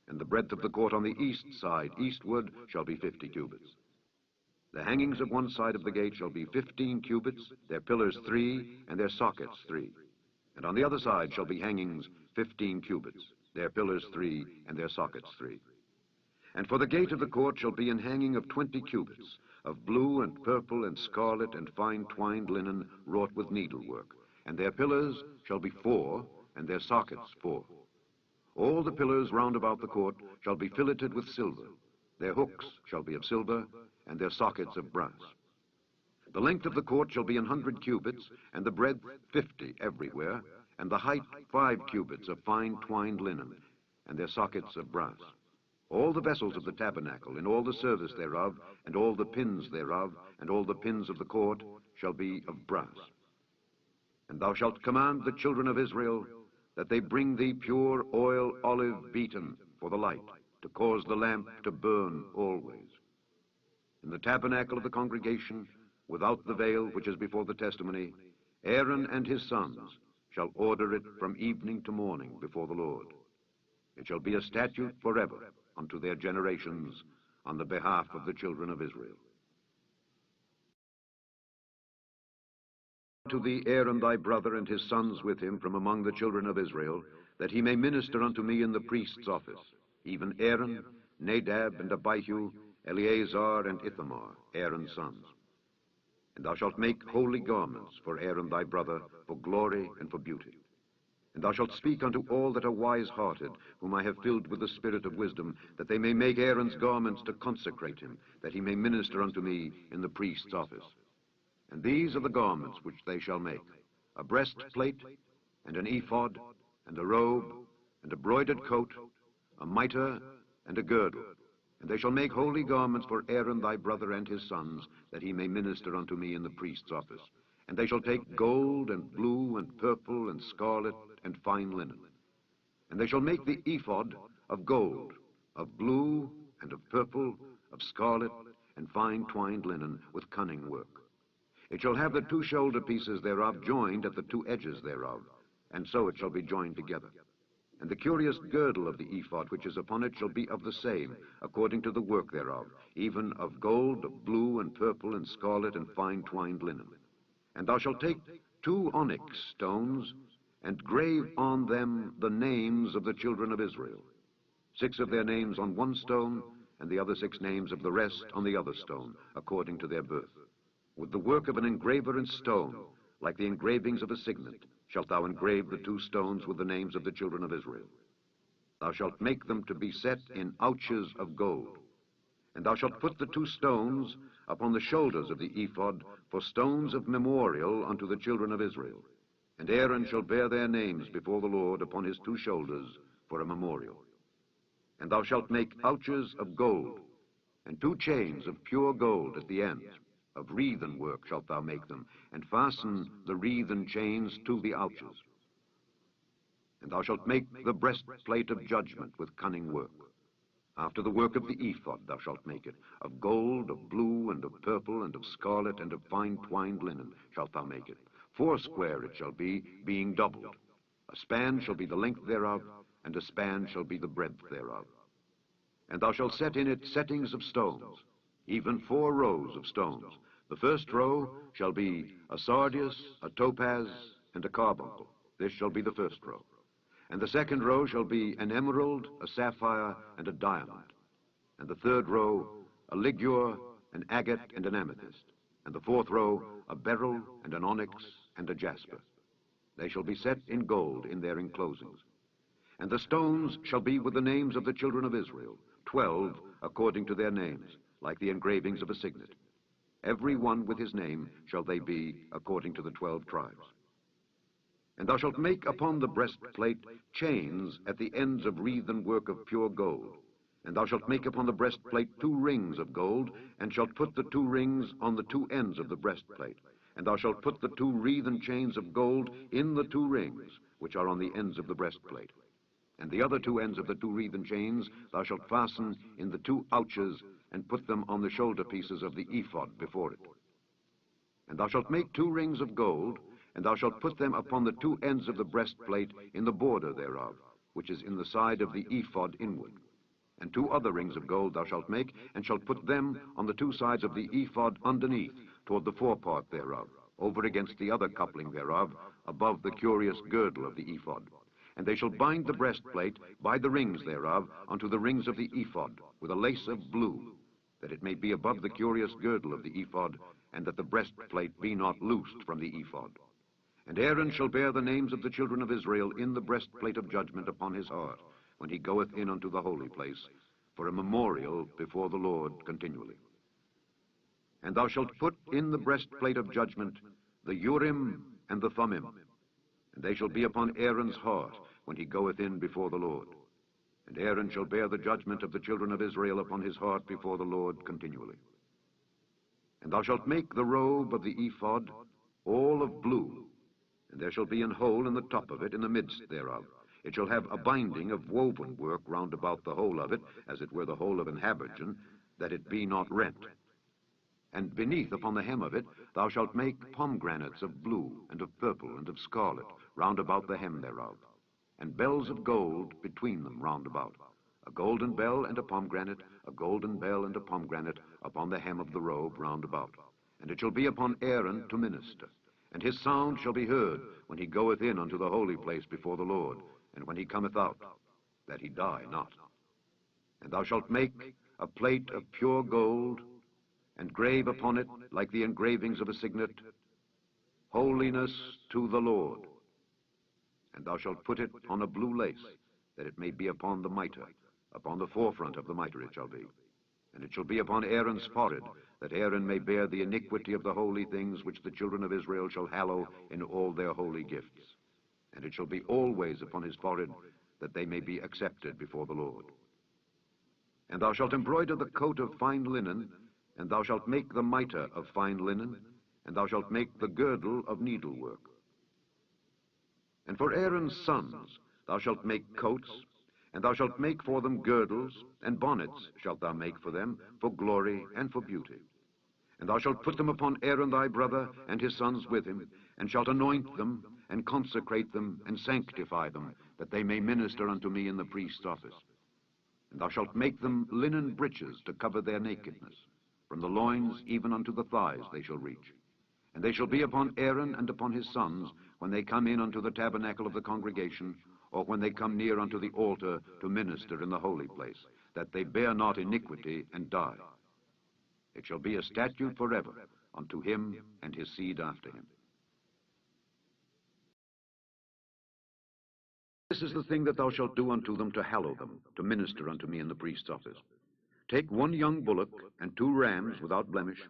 And the breadth of the court on the east side eastward shall be 50 cubits. The hangings of one side of the gate shall be 15 cubits, their pillars 3, and their sockets 3. And on the other side shall be hangings 15 cubits, their pillars 3, and their sockets 3. And for the gate of the court shall be an hanging of 20 cubits, of blue and purple and scarlet and fine twined linen wrought with needlework. And their pillars shall be 4, and their sockets 4. All the pillars round about the court shall be filleted with silver. Their hooks shall be of silver, and their sockets of brass. The length of the court shall be 100 cubits, and the breadth 50 everywhere, and the height 5 cubits of fine twined linen, and their sockets of brass. All the vessels of the tabernacle, in all the service thereof, and all the pins thereof, and all the pins of the court, shall be of brass. And thou shalt command the children of Israel that they bring thee pure oil olive beaten for the light, to cause the lamp to burn always. In the tabernacle of the congregation, without the veil which is before the testimony, Aaron and his sons shall order it from evening to morning before the Lord. It shall be a statute forever unto their generations on the behalf of the children of Israel. To thee Aaron thy brother and his sons with him from among the children of Israel, that he may minister unto me in the priest's office, even Aaron, Nadab, and Abihu, Eleazar, and Ithamar, Aaron's sons. And thou shalt make holy garments for Aaron thy brother, for glory and for beauty. And thou shalt speak unto all that are wise-hearted, whom I have filled with the spirit of wisdom, that they may make Aaron's garments to consecrate him, that he may minister unto me in the priest's office. And these are the garments which they shall make: a breastplate, and an ephod, and a robe, and a broidered coat, a mitre, and a girdle. And they shall make holy garments for Aaron thy brother and his sons, that he may minister unto me in the priest's office. And they shall take gold, and blue, and purple, and scarlet, and fine linen. And they shall make the ephod of gold, of blue, and of purple, of scarlet, and fine twined linen, with cunning work. It shall have the 2 shoulder pieces thereof joined at the 2 edges thereof, and so it shall be joined together. And the curious girdle of the ephod which is upon it shall be of the same, according to the work thereof, even of gold, of blue, and purple, and scarlet, and fine twined linen. And thou shalt take 2 onyx stones, and grave on them the names of the children of Israel. 6 of their names on one stone, and the other 6 names of the rest on the other stone, according to their birth. With the work of an engraver in stone, like the engravings of a signet, shalt thou engrave the 2 stones with the names of the children of Israel. Thou shalt make them to be set in ouches of gold. And thou shalt put the 2 stones upon the shoulders of the ephod for stones of memorial unto the children of Israel. And Aaron shall bear their names before the Lord upon his 2 shoulders for a memorial. And thou shalt make ouches of gold, and 2 chains of pure gold at the ends. Of wreathen work shalt thou make them, and fasten the wreathen chains to the ouches. And thou shalt make the breastplate of judgment with cunning work. After the work of the ephod thou shalt make it. Of gold, of blue, and of purple, and of scarlet, and of fine twined linen shalt thou make it. 4 it shall be, being doubled. A span shall be the length thereof, and a span shall be the breadth thereof. And thou shalt set in it settings of stones, even 4 rows of stones. The first row shall be a sardius, a topaz, and a carbuncle. This shall be the first row. And the second row shall be an emerald, a sapphire, and a diamond. And the third row, a ligure, an agate, and an amethyst. And the 4th row, a beryl, and an onyx, and a jasper. They shall be set in gold in their enclosings. And the stones shall be with the names of the children of Israel, 12 according to their names, like the engravings of a signet. Every one with his name shall they be according to the 12 tribes. And thou shalt make upon the breastplate chains at the ends of wreathen work of pure gold. And thou shalt make upon the breastplate 2 rings of gold, and shalt put the 2 rings on the 2 ends of the breastplate. And thou shalt put the 2 wreathen chains of gold in the 2 rings, which are on the ends of the breastplate. And the other 2 ends of the 2 wreathen chains thou shalt fasten in the 2 ouches, and put them on the shoulder pieces of the ephod before it. And thou shalt make 2 rings of gold, and thou shalt put them upon the 2 ends of the breastplate in the border thereof, which is in the side of the ephod inward. And 2 other rings of gold thou shalt make, and shalt put them on the 2 sides of the ephod underneath, toward the forepart thereof, over against the other coupling thereof, above the curious girdle of the ephod. And they shall bind the breastplate by the rings thereof unto the rings of the ephod, with a lace of blue, that it may be above the curious girdle of the ephod, and that the breastplate be not loosed from the ephod. And Aaron shall bear the names of the children of Israel in the breastplate of judgment upon his heart, when he goeth in unto the holy place, for a memorial before the Lord continually. And thou shalt put in the breastplate of judgment the Urim and the Thummim, and they shall be upon Aaron's heart when he goeth in before the Lord. And Aaron shall bear the judgment of the children of Israel upon his heart before the Lord continually. And thou shalt make the robe of the ephod all of blue, and there shall be an hole in the top of it in the midst thereof. It shall have a binding of woven work round about the whole of it, as it were the whole of an habergeon, that it be not rent. And beneath upon the hem of it thou shalt make pomegranates of blue, and of purple, and of scarlet, round about the hem thereof, and bells of gold between them round about, a golden bell and a pomegranate, a golden bell and a pomegranate, upon the hem of the robe round about. And it shall be upon Aaron to minister. And his sound shall be heard when he goeth in unto the holy place before the Lord, and when he cometh out, that he die not. And thou shalt make a plate of pure gold, and grave upon it, like the engravings of a signet, Holiness to the Lord. And thou shalt put it on a blue lace, that it may be upon the mitre, upon the forefront of the mitre it shall be. And it shall be upon Aaron's forehead, that Aaron may bear the iniquity of the holy things which the children of Israel shall hallow in all their holy gifts. And it shall be always upon his forehead, that they may be accepted before the Lord. And thou shalt embroider the coat of fine linen, and thou shalt make the mitre of fine linen, and thou shalt make the girdle of needlework. And for Aaron's sons thou shalt make coats, and thou shalt make for them girdles, and bonnets shalt thou make for them, for glory and for beauty. And thou shalt put them upon Aaron thy brother, and his sons with him, and shalt anoint them, and consecrate them, and sanctify them, that they may minister unto me in the priest's office. And thou shalt make them linen breeches to cover their nakedness. From the loins even unto the thighs they shall reach. And they shall be upon Aaron and upon his sons, when they come in unto the tabernacle of the congregation, or when they come near unto the altar to minister in the holy place, that they bear not iniquity and die. It shall be a statute forever unto him and his seed after him. This is the thing that thou shalt do unto them to hallow them, to minister unto me in the priest's office. Take 1 young bullock, and 2 rams without blemish,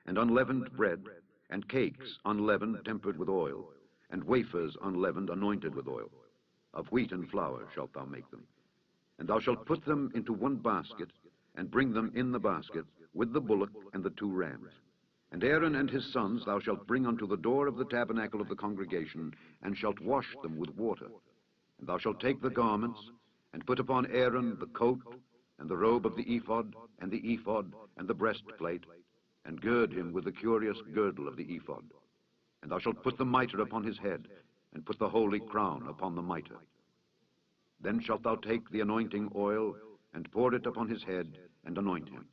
and unleavened bread, and cakes unleavened tempered with oil, and wafers unleavened anointed with oil. Of wheat and flour shalt thou make them. And thou shalt put them into 1 basket, and bring them in the basket, with the bullock and the 2 rams. And Aaron and his sons thou shalt bring unto the door of the tabernacle of the congregation, and shalt wash them with water. And thou shalt take the garments, and put upon Aaron the coat, and the robe of the ephod, and the breastplate, and gird him with the curious girdle of the ephod. And thou shalt put the mitre upon his head, and put the holy crown upon the mitre. Then shalt thou take the anointing oil, and pour it upon his head, and anoint him.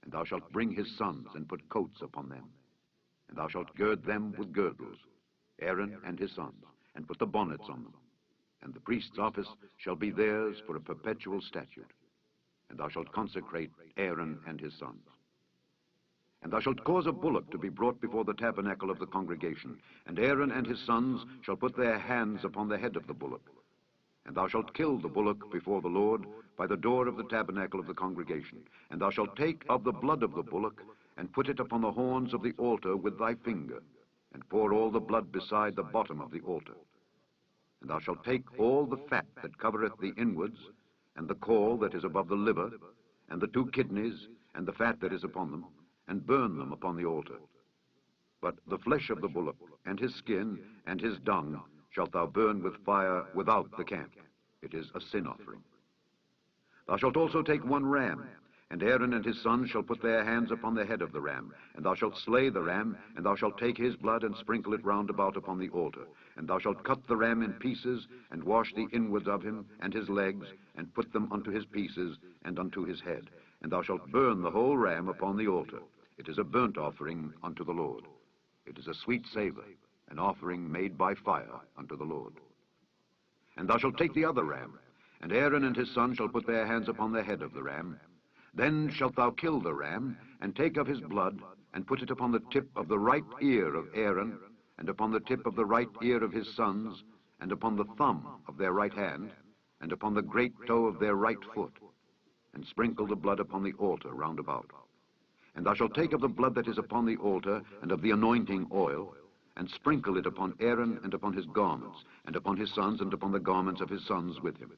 And thou shalt bring his sons, and put coats upon them. And thou shalt gird them with girdles, Aaron and his sons, and put the bonnets on them. And the priest's office shall be theirs for a perpetual statute. And thou shalt consecrate Aaron and his sons. And thou shalt cause a bullock to be brought before the tabernacle of the congregation, and Aaron and his sons shall put their hands upon the head of the bullock. And thou shalt kill the bullock before the Lord by the door of the tabernacle of the congregation. And thou shalt take of the blood of the bullock, and put it upon the horns of the altar with thy finger, and pour all the blood beside the bottom of the altar. And thou shalt take all the fat that covereth the inwards, and the caul that is above the liver, and the 2 kidneys, and the fat that is upon them, and burn them upon the altar. But the flesh of the bullock, and his skin, and his dung, shalt thou burn with fire without the camp. It is a sin offering. Thou shalt also take 1 ram, and Aaron and his sons shall put their hands upon the head of the ram. And thou shalt slay the ram, and thou shalt take his blood, and sprinkle it round about upon the altar. And thou shalt cut the ram in pieces, and wash the inwards of him, and his legs, and put them unto his pieces, and unto his head. And thou shalt burn the whole ram upon the altar. It is a burnt offering unto the Lord. It is a sweet savor, an offering made by fire unto the Lord. And thou shalt take the other ram, and Aaron and his sons shall put their hands upon the head of the ram. Then shalt thou kill the ram, and take of his blood, and put it upon the tip of the right ear of Aaron, and upon the tip of the right ear of his sons, and upon the thumb of their right hand, and upon the great toe of their right foot, and sprinkle the blood upon the altar round about. And thou shalt take of the blood that is upon the altar, and of the anointing oil, and sprinkle it upon Aaron, and upon his garments, and upon his sons, and upon the garments of his sons with him.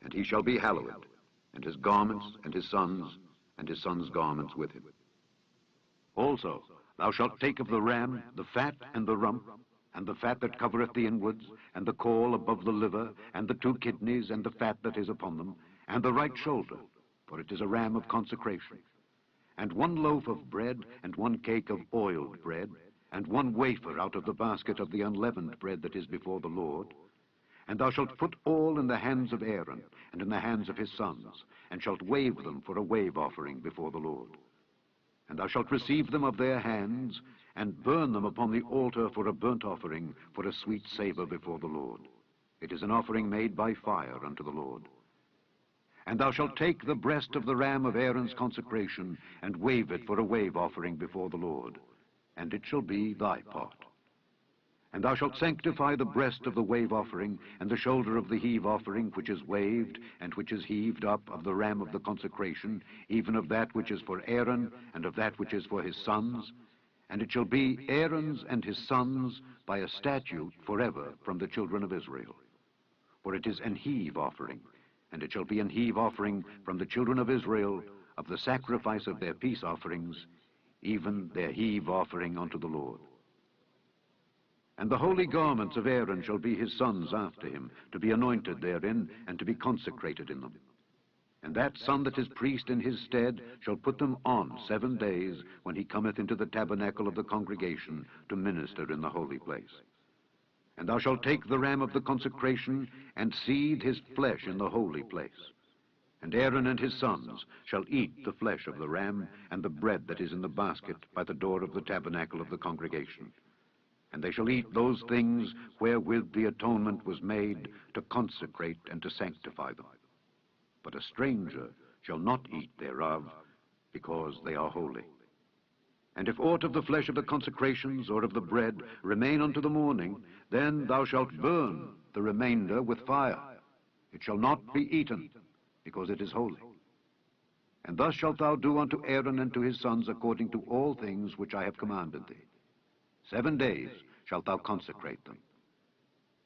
And he shall be hallowed, and his garments, and his sons' garments with him. Also thou shalt take of the ram the fat and the rump, and the fat that covereth the inwards, and the caul above the liver, and the 2 kidneys, and the fat that is upon them, and the right shoulder, for it is a ram of consecration. And 1 loaf of bread, and 1 cake of oiled bread, and 1 wafer out of the basket of the unleavened bread that is before the Lord. And thou shalt put all in the hands of Aaron, and in the hands of his sons, and shalt wave them for a wave offering before the Lord. And thou shalt receive them of their hands, and burn them upon the altar for a burnt offering, for a sweet savor before the Lord. It is an offering made by fire unto the Lord. And thou shalt take the breast of the ram of Aaron's consecration, and wave it for a wave offering before the Lord, and it shall be thy part. And thou shalt sanctify the breast of the wave offering, and the shoulder of the heave offering, which is waved, and which is heaved up, of the ram of the consecration, even of that which is for Aaron, and of that which is for his sons. And it shall be Aaron's and his sons by a statute forever from the children of Israel. For it is an heave offering, and it shall be an heave offering from the children of Israel of the sacrifice of their peace offerings, even their heave offering unto the Lord. And the holy garments of Aaron shall be his sons after him, to be anointed therein, and to be consecrated in them. And that son that is priest in his stead shall put them on 7 days, when he cometh into the tabernacle of the congregation to minister in the holy place. And thou shalt take the ram of the consecration, and seethe his flesh in the holy place. And Aaron and his sons shall eat the flesh of the ram, and the bread that is in the basket by the door of the tabernacle of the congregation. and they shall eat those things wherewith the atonement was made, to consecrate and to sanctify them. But a stranger shall not eat thereof, because they are holy. And if aught of the flesh of the consecrations or of the bread remain unto the morning, then thou shalt burn the remainder with fire. It shall not be eaten, because it is holy. And thus shalt thou do unto Aaron and to his sons according to all things which I have commanded thee. 7 days shalt thou consecrate them.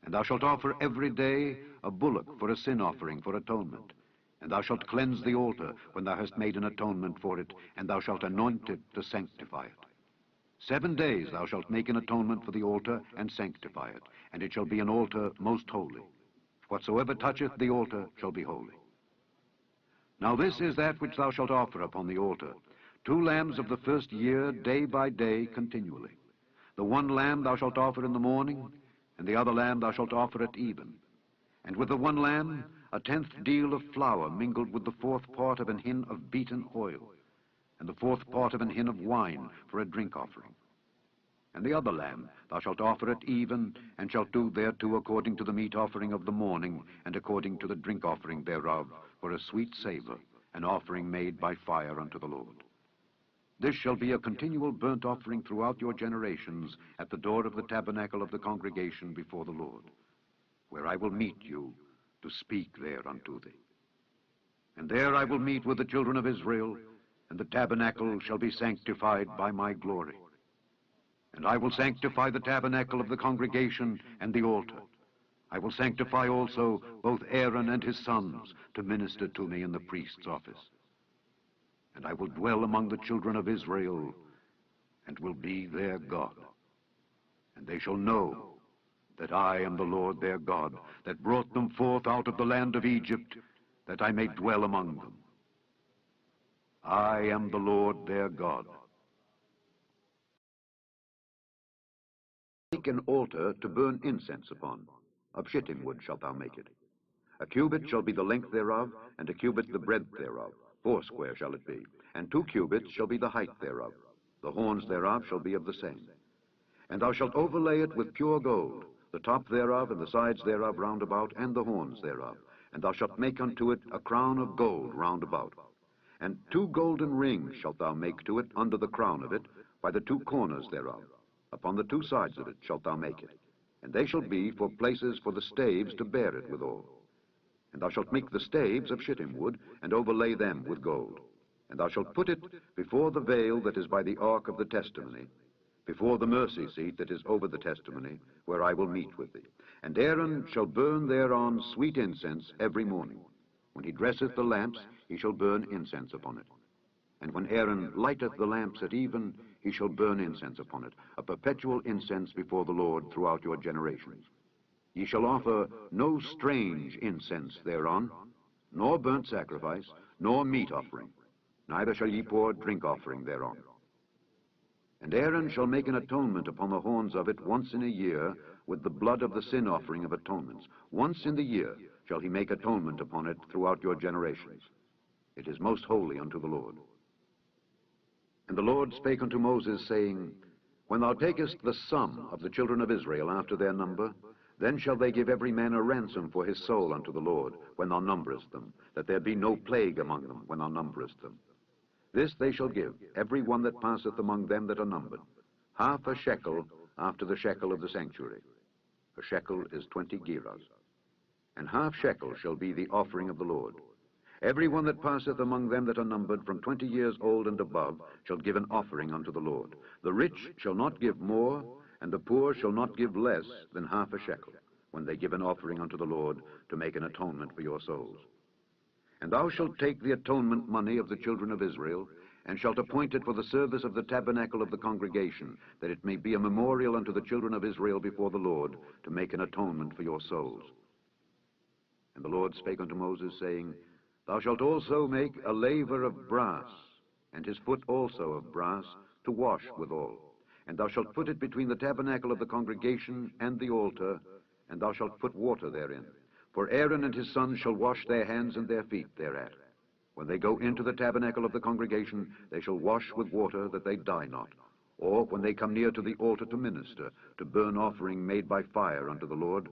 And thou shalt offer every day a bullock for a sin offering for atonement. And thou shalt cleanse the altar when thou hast made an atonement for it, and thou shalt anoint it to sanctify it. 7 days thou shalt make an atonement for the altar and sanctify it, and it shall be an altar most holy. Whatsoever toucheth the altar shall be holy. Now this is that which thou shalt offer upon the altar: 2 lambs of the first year, day by day, continually. The one lamb thou shalt offer in the morning, and the other lamb thou shalt offer at even. And with the one lamb 1/10 deal of flour mingled with the 4th part of an hin of beaten oil, and the 4th part of an hin of wine for a drink offering. And the other lamb thou shalt offer at even, and shalt do thereto according to the meat offering of the morning, and according to the drink offering thereof, for a sweet savour, an offering made by fire unto the Lord. This shall be a continual burnt offering throughout your generations at the door of the tabernacle of the congregation before the Lord, where I will meet you to speak there unto thee. And there I will meet with the children of Israel, and the tabernacle shall be sanctified by my glory. And I will sanctify the tabernacle of the congregation and the altar. I will sanctify also both Aaron and his sons to minister to me in the priest's office. And I will dwell among the children of Israel, and will be their God. And they shall know that I am the Lord their God, that brought them forth out of the land of Egypt, that I may dwell among them. I am the Lord their God. Make an altar to burn incense upon. Of shittim wood shalt thou make it. A cubit shall be the length thereof, and a cubit the breadth thereof. 4 shall it be, and 2 cubits shall be the height thereof. The horns thereof shall be of the same. And thou shalt overlay it with pure gold, the top thereof and the sides thereof round about, and the horns thereof. And thou shalt make unto it a crown of gold round about. And 2 golden rings shalt thou make to it under the crown of it, by the 2 corners thereof. Upon the 2 sides of it shalt thou make it. And they shall be for places for the staves to bear it withal. And thou shalt make the staves of shittim wood, and overlay them with gold. And thou shalt put it before the veil that is by the ark of the testimony, before the mercy seat that is over the testimony, where I will meet with thee. And Aaron shall burn thereon sweet incense every morning. When he dresseth the lamps, he shall burn incense upon it. And when Aaron lighteth the lamps at even, he shall burn incense upon it, a perpetual incense before the Lord throughout your generations. Ye shall offer no strange incense thereon, nor burnt sacrifice, nor meat offering, neither shall ye pour drink offering thereon. And Aaron shall make an atonement upon the horns of it once in a year, with the blood of the sin offering of atonements. Once in the year shall he make atonement upon it throughout your generations. It is most holy unto the Lord. And the Lord spake unto Moses, saying, When thou takest the sum of the children of Israel after their number, then shall they give every man a ransom for his soul unto the Lord, when thou numberest them, that there be no plague among them when thou numberest them. This they shall give, every one that passeth among them that are numbered, 1/2 shekel after the shekel of the sanctuary. A shekel is 20 gerahs. And 1/2 shekel shall be the offering of the Lord. Every one that passeth among them that are numbered from 20 years old and above shall give an offering unto the Lord. The rich shall not give more, and the poor shall not give less than 1/2 shekel, when they give an offering unto the Lord to make an atonement for your souls. And thou shalt take the atonement money of the children of Israel, and shalt appoint it for the service of the tabernacle of the congregation, that it may be a memorial unto the children of Israel before the Lord, to make an atonement for your souls. And the Lord spake unto Moses, saying, Thou shalt also make a laver of brass, and his foot also of brass, to wash withal. And thou shalt put it between the tabernacle of the congregation and the altar, and thou shalt put water therein. For Aaron and his sons shall wash their hands and their feet thereat. When they go into the tabernacle of the congregation, they shall wash with water, that they die not. or when they come near to the altar to minister, to burn offering made by fire unto the Lord,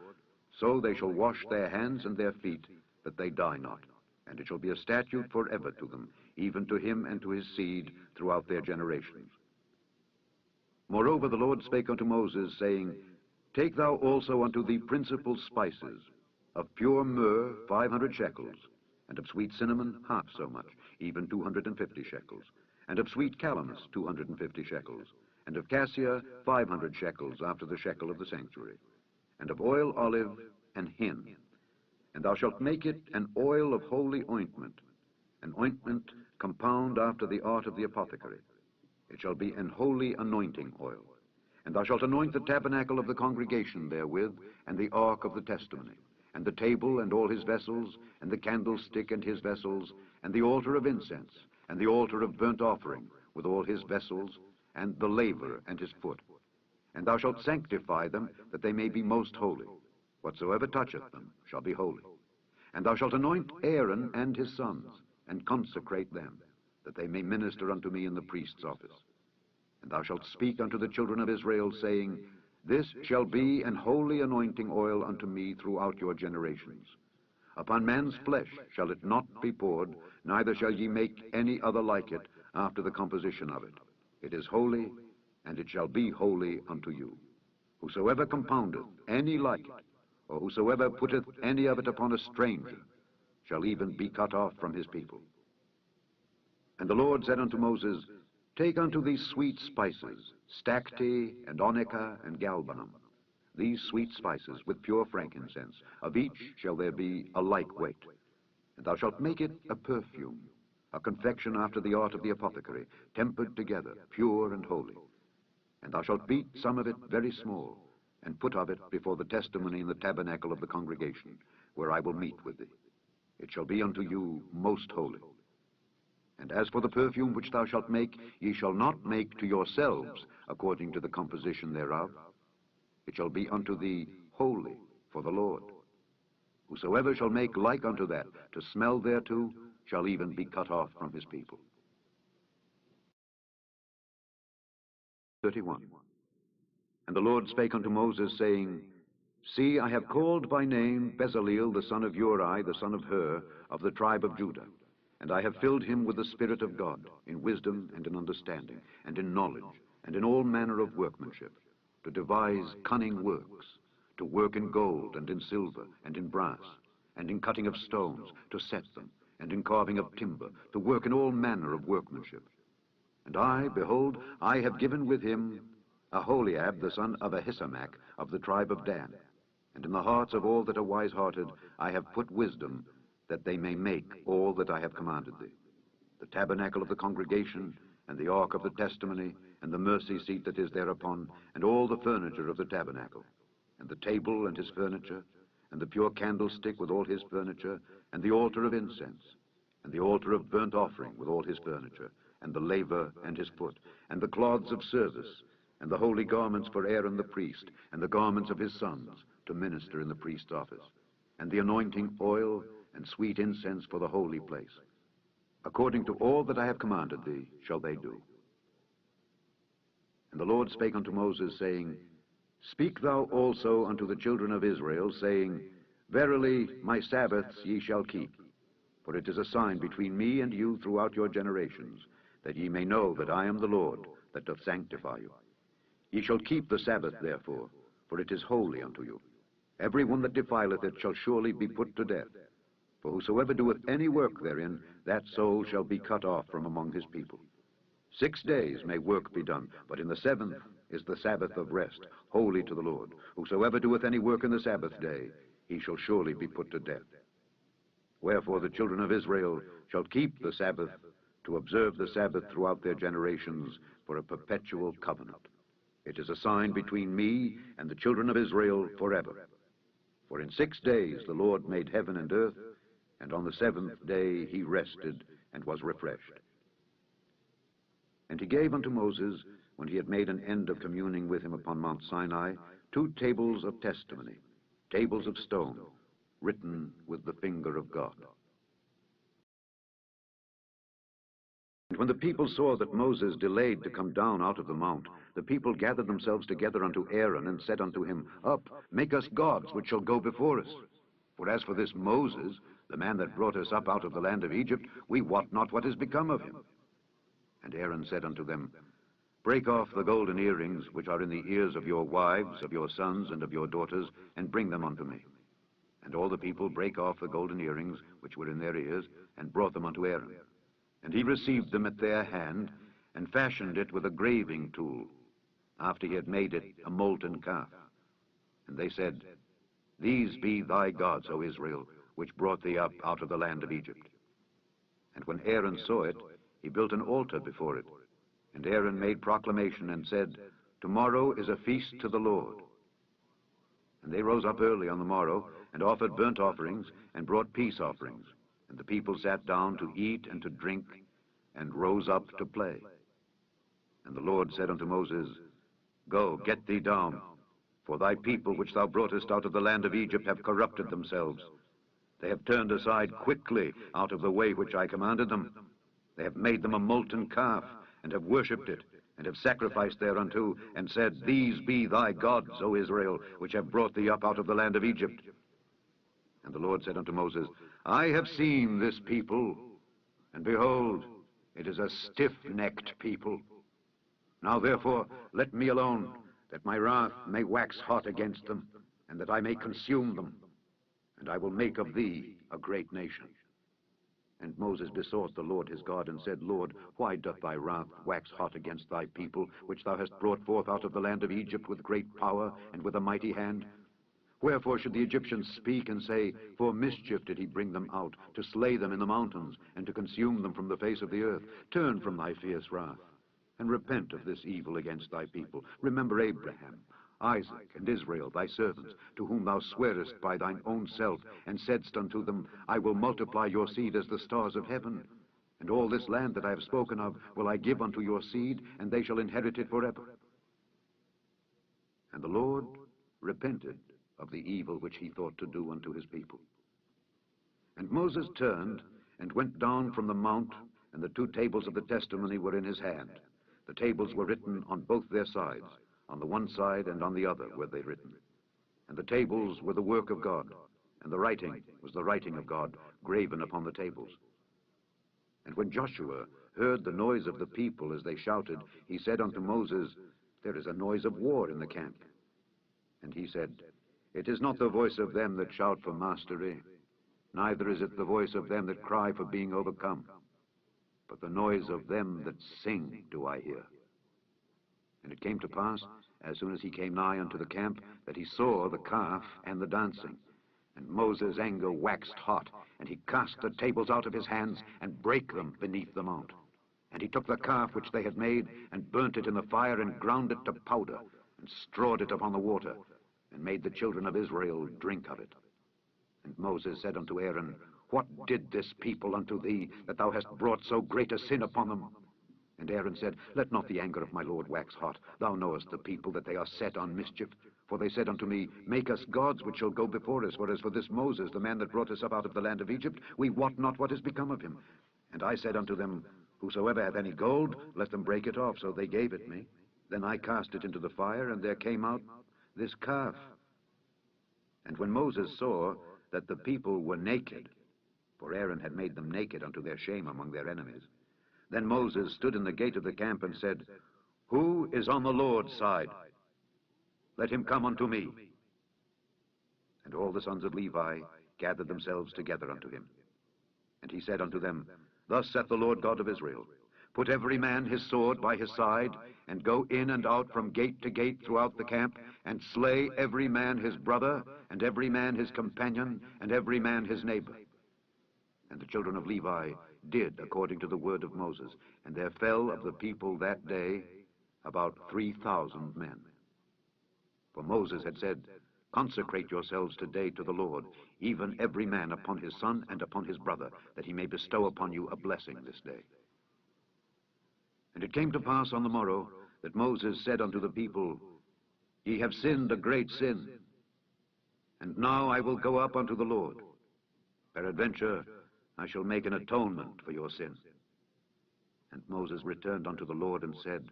so they shall wash their hands and their feet, that they die not. And it shall be a statute forever to them, even to him and to his seed throughout their generations. Moreover the Lord spake unto Moses, saying, Take thou also unto thee principal spices, of pure myrrh 500 shekels, and of sweet cinnamon half so much, even 250 shekels, and of sweet calamus 250 shekels, and of cassia 500 shekels after the shekel of the sanctuary, and of oil olive and hin. And thou shalt make it an oil of holy ointment, an ointment compound after the art of the apothecary. It shall be an holy anointing oil. And thou shalt anoint the tabernacle of the congregation therewith, and the ark of the testimony, and the table and all his vessels, and the candlestick and his vessels, and the altar of incense, and the altar of burnt offering, with all his vessels, and the laver and his foot. And thou shalt sanctify them, that they may be most holy. Whatsoever toucheth them shall be holy. And thou shalt anoint Aaron and his sons, and consecrate them, that they may minister unto me in the priest's office. And thou shalt speak unto the children of Israel, saying, This shall be an holy anointing oil unto me throughout your generations. Upon man's flesh shall it not be poured, neither shall ye make any other like it after the composition of it. It is holy, and it shall be holy unto you. Whosoever compoundeth any like it, or whosoever putteth any of it upon a stranger, shall even be cut off from his people. And the Lord said unto Moses, Take unto thee sweet spices, stacte, and onycha, and galbanum, these sweet spices with pure frankincense. Of each shall there be a like weight. And thou shalt make it a perfume, a confection after the art of the apothecary, tempered together, pure and holy. And thou shalt beat some of it very small, and put of it before the testimony in the tabernacle of the congregation, where I will meet with thee. It shall be unto you most holy. And as for the perfume which thou shalt make, ye shall not make to yourselves according to the composition thereof. It shall be unto thee holy for the Lord. Whosoever shall make like unto that, to smell thereto, shall even be cut off from his people. 31. And the Lord spake unto Moses, saying, See, I have called by name Bezaleel the son of Uri, the son of Hur, of the tribe of Judah. And I have filled him with the Spirit of God, in wisdom and in understanding, and in knowledge, and in all manner of workmanship, to devise cunning works, to work in gold, and in silver, and in brass, and in cutting of stones, to set them, and in carving of timber, to work in all manner of workmanship. And I, behold, I have given with him Aholiab the son of Ahisamach, of the tribe of Dan. And in the hearts of all that are wise-hearted I have put wisdom, that they may make all that I have commanded thee. The tabernacle of the congregation, and the ark of the testimony, and the mercy seat that is thereupon, and all the furniture of the tabernacle, and the table and his furniture, and the pure candlestick with all his furniture, and the altar of incense, and the altar of burnt offering with all his furniture, and the laver and his foot, and the cloths of service, and the holy garments for Aaron the priest, and the garments of his sons, to minister in the priest's office, and the anointing oil, and sweet incense for the holy place. According to all that I have commanded thee shall they do. And the Lord spake unto Moses, saying, Speak thou also unto the children of Israel, saying, Verily my Sabbaths ye shall keep, for it is a sign between me and you throughout your generations, that ye may know that I am the Lord that doth sanctify you. Ye shall keep the Sabbath therefore, for it is holy unto you. Every one that defileth it shall surely be put to death. For whosoever doeth any work therein, that soul shall be cut off from among his people. 6 days may work be done, but in the 7th is the Sabbath of rest, holy to the Lord. Whosoever doeth any work in the Sabbath day, he shall surely be put to death. Wherefore the children of Israel shall keep the Sabbath, to observe the Sabbath throughout their generations, for a perpetual covenant. It is a sign between me and the children of Israel forever. For in 6 days the Lord made heaven and earth, and on the 7th day he rested and was refreshed. And he gave unto Moses, when he had made an end of communing with him upon Mount Sinai, 2 tables of testimony, tables of stone, written with the finger of God. when the people saw that Moses delayed to come down out of the mount, the people gathered themselves together unto Aaron, and said unto him, Up, make us gods which shall go before us. For as for this Moses, the man that brought us up out of the land of Egypt, we wot not what is become of him. And Aaron said unto them, Break off the golden earrings which are in the ears of your wives, of your sons, and of your daughters, and bring them unto me. And all the people brake off the golden earrings which were in their ears, and brought them unto Aaron. And he received them at their hand, and fashioned it with a graving tool, after he had made it a molten calf. And they said, These be thy gods, O Israel, which brought thee up out of the land of Egypt. And when Aaron saw it, he built an altar before it. And Aaron made proclamation and said, Tomorrow is a feast to the Lord. And they rose up early on the morrow, and offered burnt offerings, and brought peace offerings. And the people sat down to eat and to drink, and rose up to play. And the Lord said unto Moses, Go, get thee down, for thy people which thou broughtest out of the land of Egypt have corrupted themselves. They have turned aside quickly out of the way which I commanded them. They have made them a molten calf, and have worshipped it, and have sacrificed thereunto, and said, These be thy gods, O Israel, which have brought thee up out of the land of Egypt. And the Lord said unto Moses, I have seen this people, and behold, it is a stiff-necked people. Now therefore let me alone, that my wrath may wax hot against them, and that I may consume them, and I will make of thee a great nation. And Moses besought the Lord his God, and said, Lord, why doth thy wrath wax hot against thy people, which thou hast brought forth out of the land of Egypt with great power and with a mighty hand? Wherefore should the Egyptians speak and say, For mischief did he bring them out, to slay them in the mountains, and to consume them from the face of the earth? Turn from thy fierce wrath, and repent of this evil against thy people. Remember Abraham, Isaac, and Israel, thy servants, to whom thou swarest by thine own self, and saidst unto them, I will multiply your seed as the stars of heaven. And all this land that I have spoken of will I give unto your seed, and they shall inherit it forever. And the Lord repented of the evil which he thought to do unto his people. And Moses turned and went down from the mount, and the 2 tables of the testimony were in his hand. The tables were written on both their sides. On the one side and on the other were they written. And the tables were the work of God, and the writing was the writing of God, graven upon the tables. And when Joshua heard the noise of the people as they shouted, he said unto Moses, There is a noise of war in the camp. And he said, It is not the voice of them that shout for mastery, neither is it the voice of them that cry for being overcome, but the noise of them that sing do I hear. And it came to pass, as soon as he came nigh unto the camp, that he saw the calf and the dancing. And Moses' anger waxed hot, and he cast the tables out of his hands, and brake them beneath the mount. And he took the calf which they had made, and burnt it in the fire, and ground it to powder, and strawed it upon the water, and made the children of Israel drink of it. And Moses said unto Aaron, What did this people unto thee, that thou hast brought so great a sin upon them? And Aaron said, Let not the anger of my Lord wax hot. Thou knowest the people, that they are set on mischief. For they said unto me, Make us gods which shall go before us. Whereas for this Moses, the man that brought us up out of the land of Egypt, we wot not what is become of him. And I said unto them, Whosoever hath any gold, let them break it off. So they gave it me. Then I cast it into the fire, and there came out this calf. And when Moses saw that the people were naked, for Aaron had made them naked unto their shame among their enemies, then Moses stood in the gate of the camp and said, Who is on the Lord's side? Let him come unto me. And all the sons of Levi gathered themselves together unto him. And he said unto them, Thus saith the Lord God of Israel, Put every man his sword by his side, and go in and out from gate to gate throughout the camp, and slay every man his brother, and every man his companion, and every man his neighbor. And the children of Levi did according to the word of Moses, and there fell of the people that day about 3,000 men. For Moses had said, Consecrate yourselves today to the Lord, even every man upon his son and upon his brother, that he may bestow upon you a blessing this day. And it came to pass on the morrow that Moses said unto the people, Ye have sinned a great sin, and now I will go up unto the Lord. Peradventure I shall make an atonement for your sin. And Moses returned unto the Lord and said,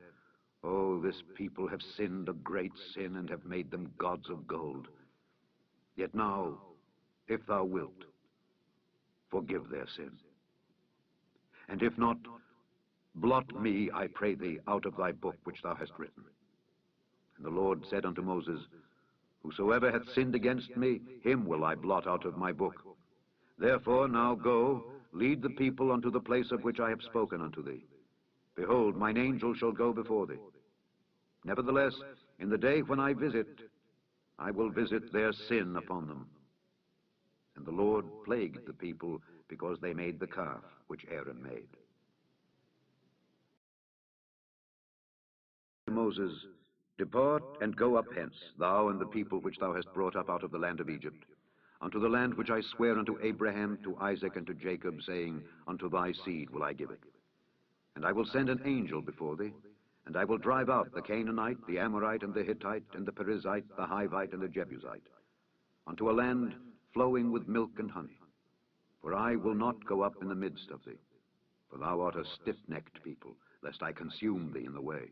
O, this people have sinned a great sin, and have made them gods of gold. Yet now, if thou wilt, forgive their sin. And if not, blot me, I pray thee, out of thy book which thou hast written. And the Lord said unto Moses, Whosoever hath sinned against me, him will I blot out of my book. Therefore now go, lead the people unto the place of which I have spoken unto thee. Behold, mine angel shall go before thee. Nevertheless, in the day when I visit, I will visit their sin upon them. And the Lord plagued the people because they made the calf which Aaron made. Moses, depart and go up hence, thou and the people which thou hast brought up out of the land of Egypt, unto the land which I swear unto Abraham, to Isaac, and to Jacob, saying, Unto thy seed will I give it. And I will send an angel before thee, and I will drive out the Canaanite, the Amorite, and the Hittite, and the Perizzite, the Hivite, and the Jebusite, unto a land flowing with milk and honey. For I will not go up in the midst of thee, for thou art a stiff-necked people, lest I consume thee in the way.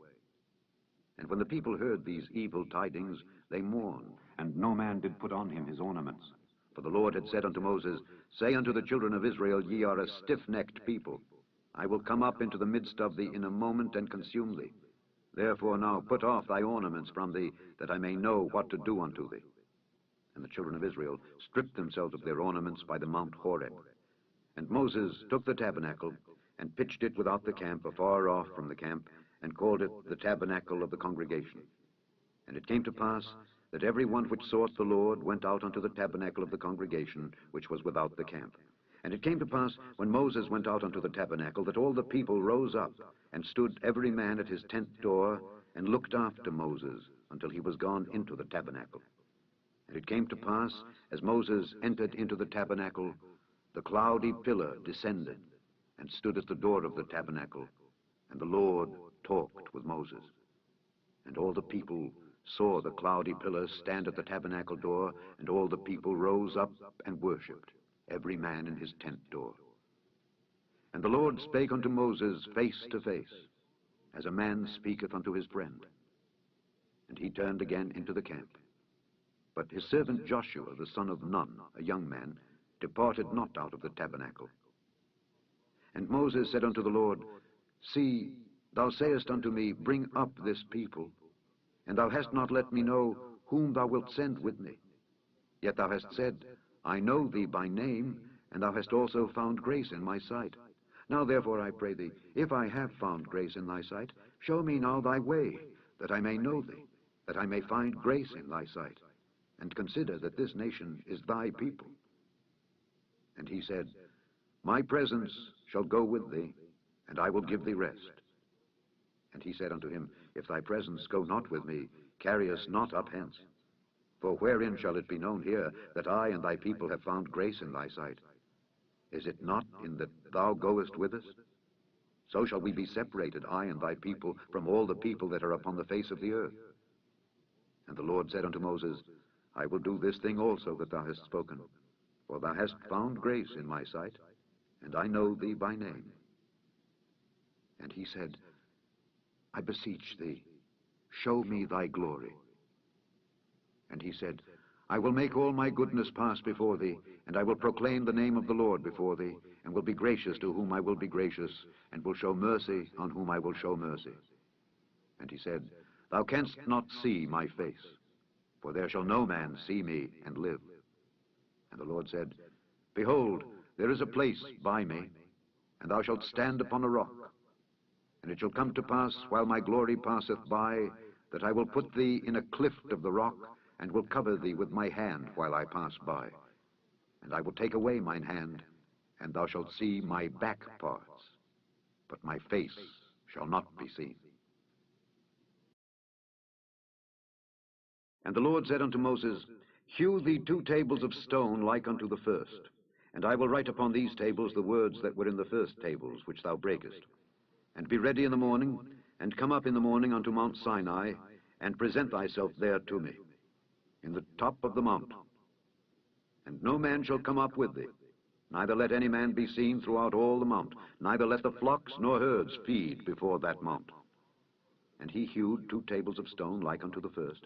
And when the people heard these evil tidings, they mourned, and no man did put on him his ornaments. For the Lord had said unto Moses, Say unto the children of Israel, Ye are a stiff-necked people. I will come up into the midst of thee in a moment, and consume thee. Therefore now put off thy ornaments from thee, that I may know what to do unto thee. And the children of Israel stripped themselves of their ornaments by the Mount Horeb. And Moses took the tabernacle, and pitched it without the camp, afar off from the camp, and called it the tabernacle of the congregation. And it came to pass that every one which sought the Lord went out unto the tabernacle of the congregation, which was without the camp. And it came to pass, when Moses went out unto the tabernacle, that all the people rose up, and stood every man at his tent door, and looked after Moses, until he was gone into the tabernacle. And it came to pass, as Moses entered into the tabernacle, the cloudy pillar descended, and stood at the door of the tabernacle, and the Lord talked with Moses. And all the people saw the cloudy pillar stand at the tabernacle door, and all the people rose up and worshipped, every man in his tent door. And the Lord spake unto Moses face to face, as a man speaketh unto his friend. And he turned again into the camp. But his servant Joshua, the son of Nun, a young man, departed not out of the tabernacle. And Moses said unto the Lord, See, thou sayest unto me, Bring up this people, and thou hast not let me know whom thou wilt send with me. Yet thou hast said, I know thee by name, and thou hast also found grace in my sight. Now therefore I pray thee, if I have found grace in thy sight, show me now thy way, that I may know thee, that I may find grace in thy sight, and consider that this nation is thy people. And he said, My presence shall go with thee, and I will give thee rest. And he said unto him, If thy presence go not with me, carry us not up hence. For wherein shall it be known here that I and thy people have found grace in thy sight? Is it not in that thou goest with us? So shall we be separated, I and thy people, from all the people that are upon the face of the earth. And the Lord said unto Moses, I will do this thing also that thou hast spoken, for thou hast found grace in my sight, and I know thee by name. And he said, I beseech thee, show me thy glory. And he said, I will make all my goodness pass before thee, and I will proclaim the name of the Lord before thee, and will be gracious to whom I will be gracious, and will show mercy on whom I will show mercy. And he said, Thou canst not see my face, for there shall no man see me and live. And the Lord said, Behold, there is a place by me, and thou shalt stand upon a rock. And it shall come to pass, while my glory passeth by, that I will put thee in a clift of the rock, and will cover thee with my hand while I pass by. And I will take away mine hand, and thou shalt see my back parts, but my face shall not be seen. And the Lord said unto Moses, Hew thee 2 tables of stone like unto the first, and I will write upon these tables the words that were in the first tables, which thou breakest. And be ready in the morning, and come up in the morning unto Mount Sinai, and present thyself there to me, in the top of the mount. And no man shall come up with thee, Neither let any man be seen throughout all the mount, neither let the flocks nor herds feed before that mount. And he hewed 2 tables of stone like unto the first.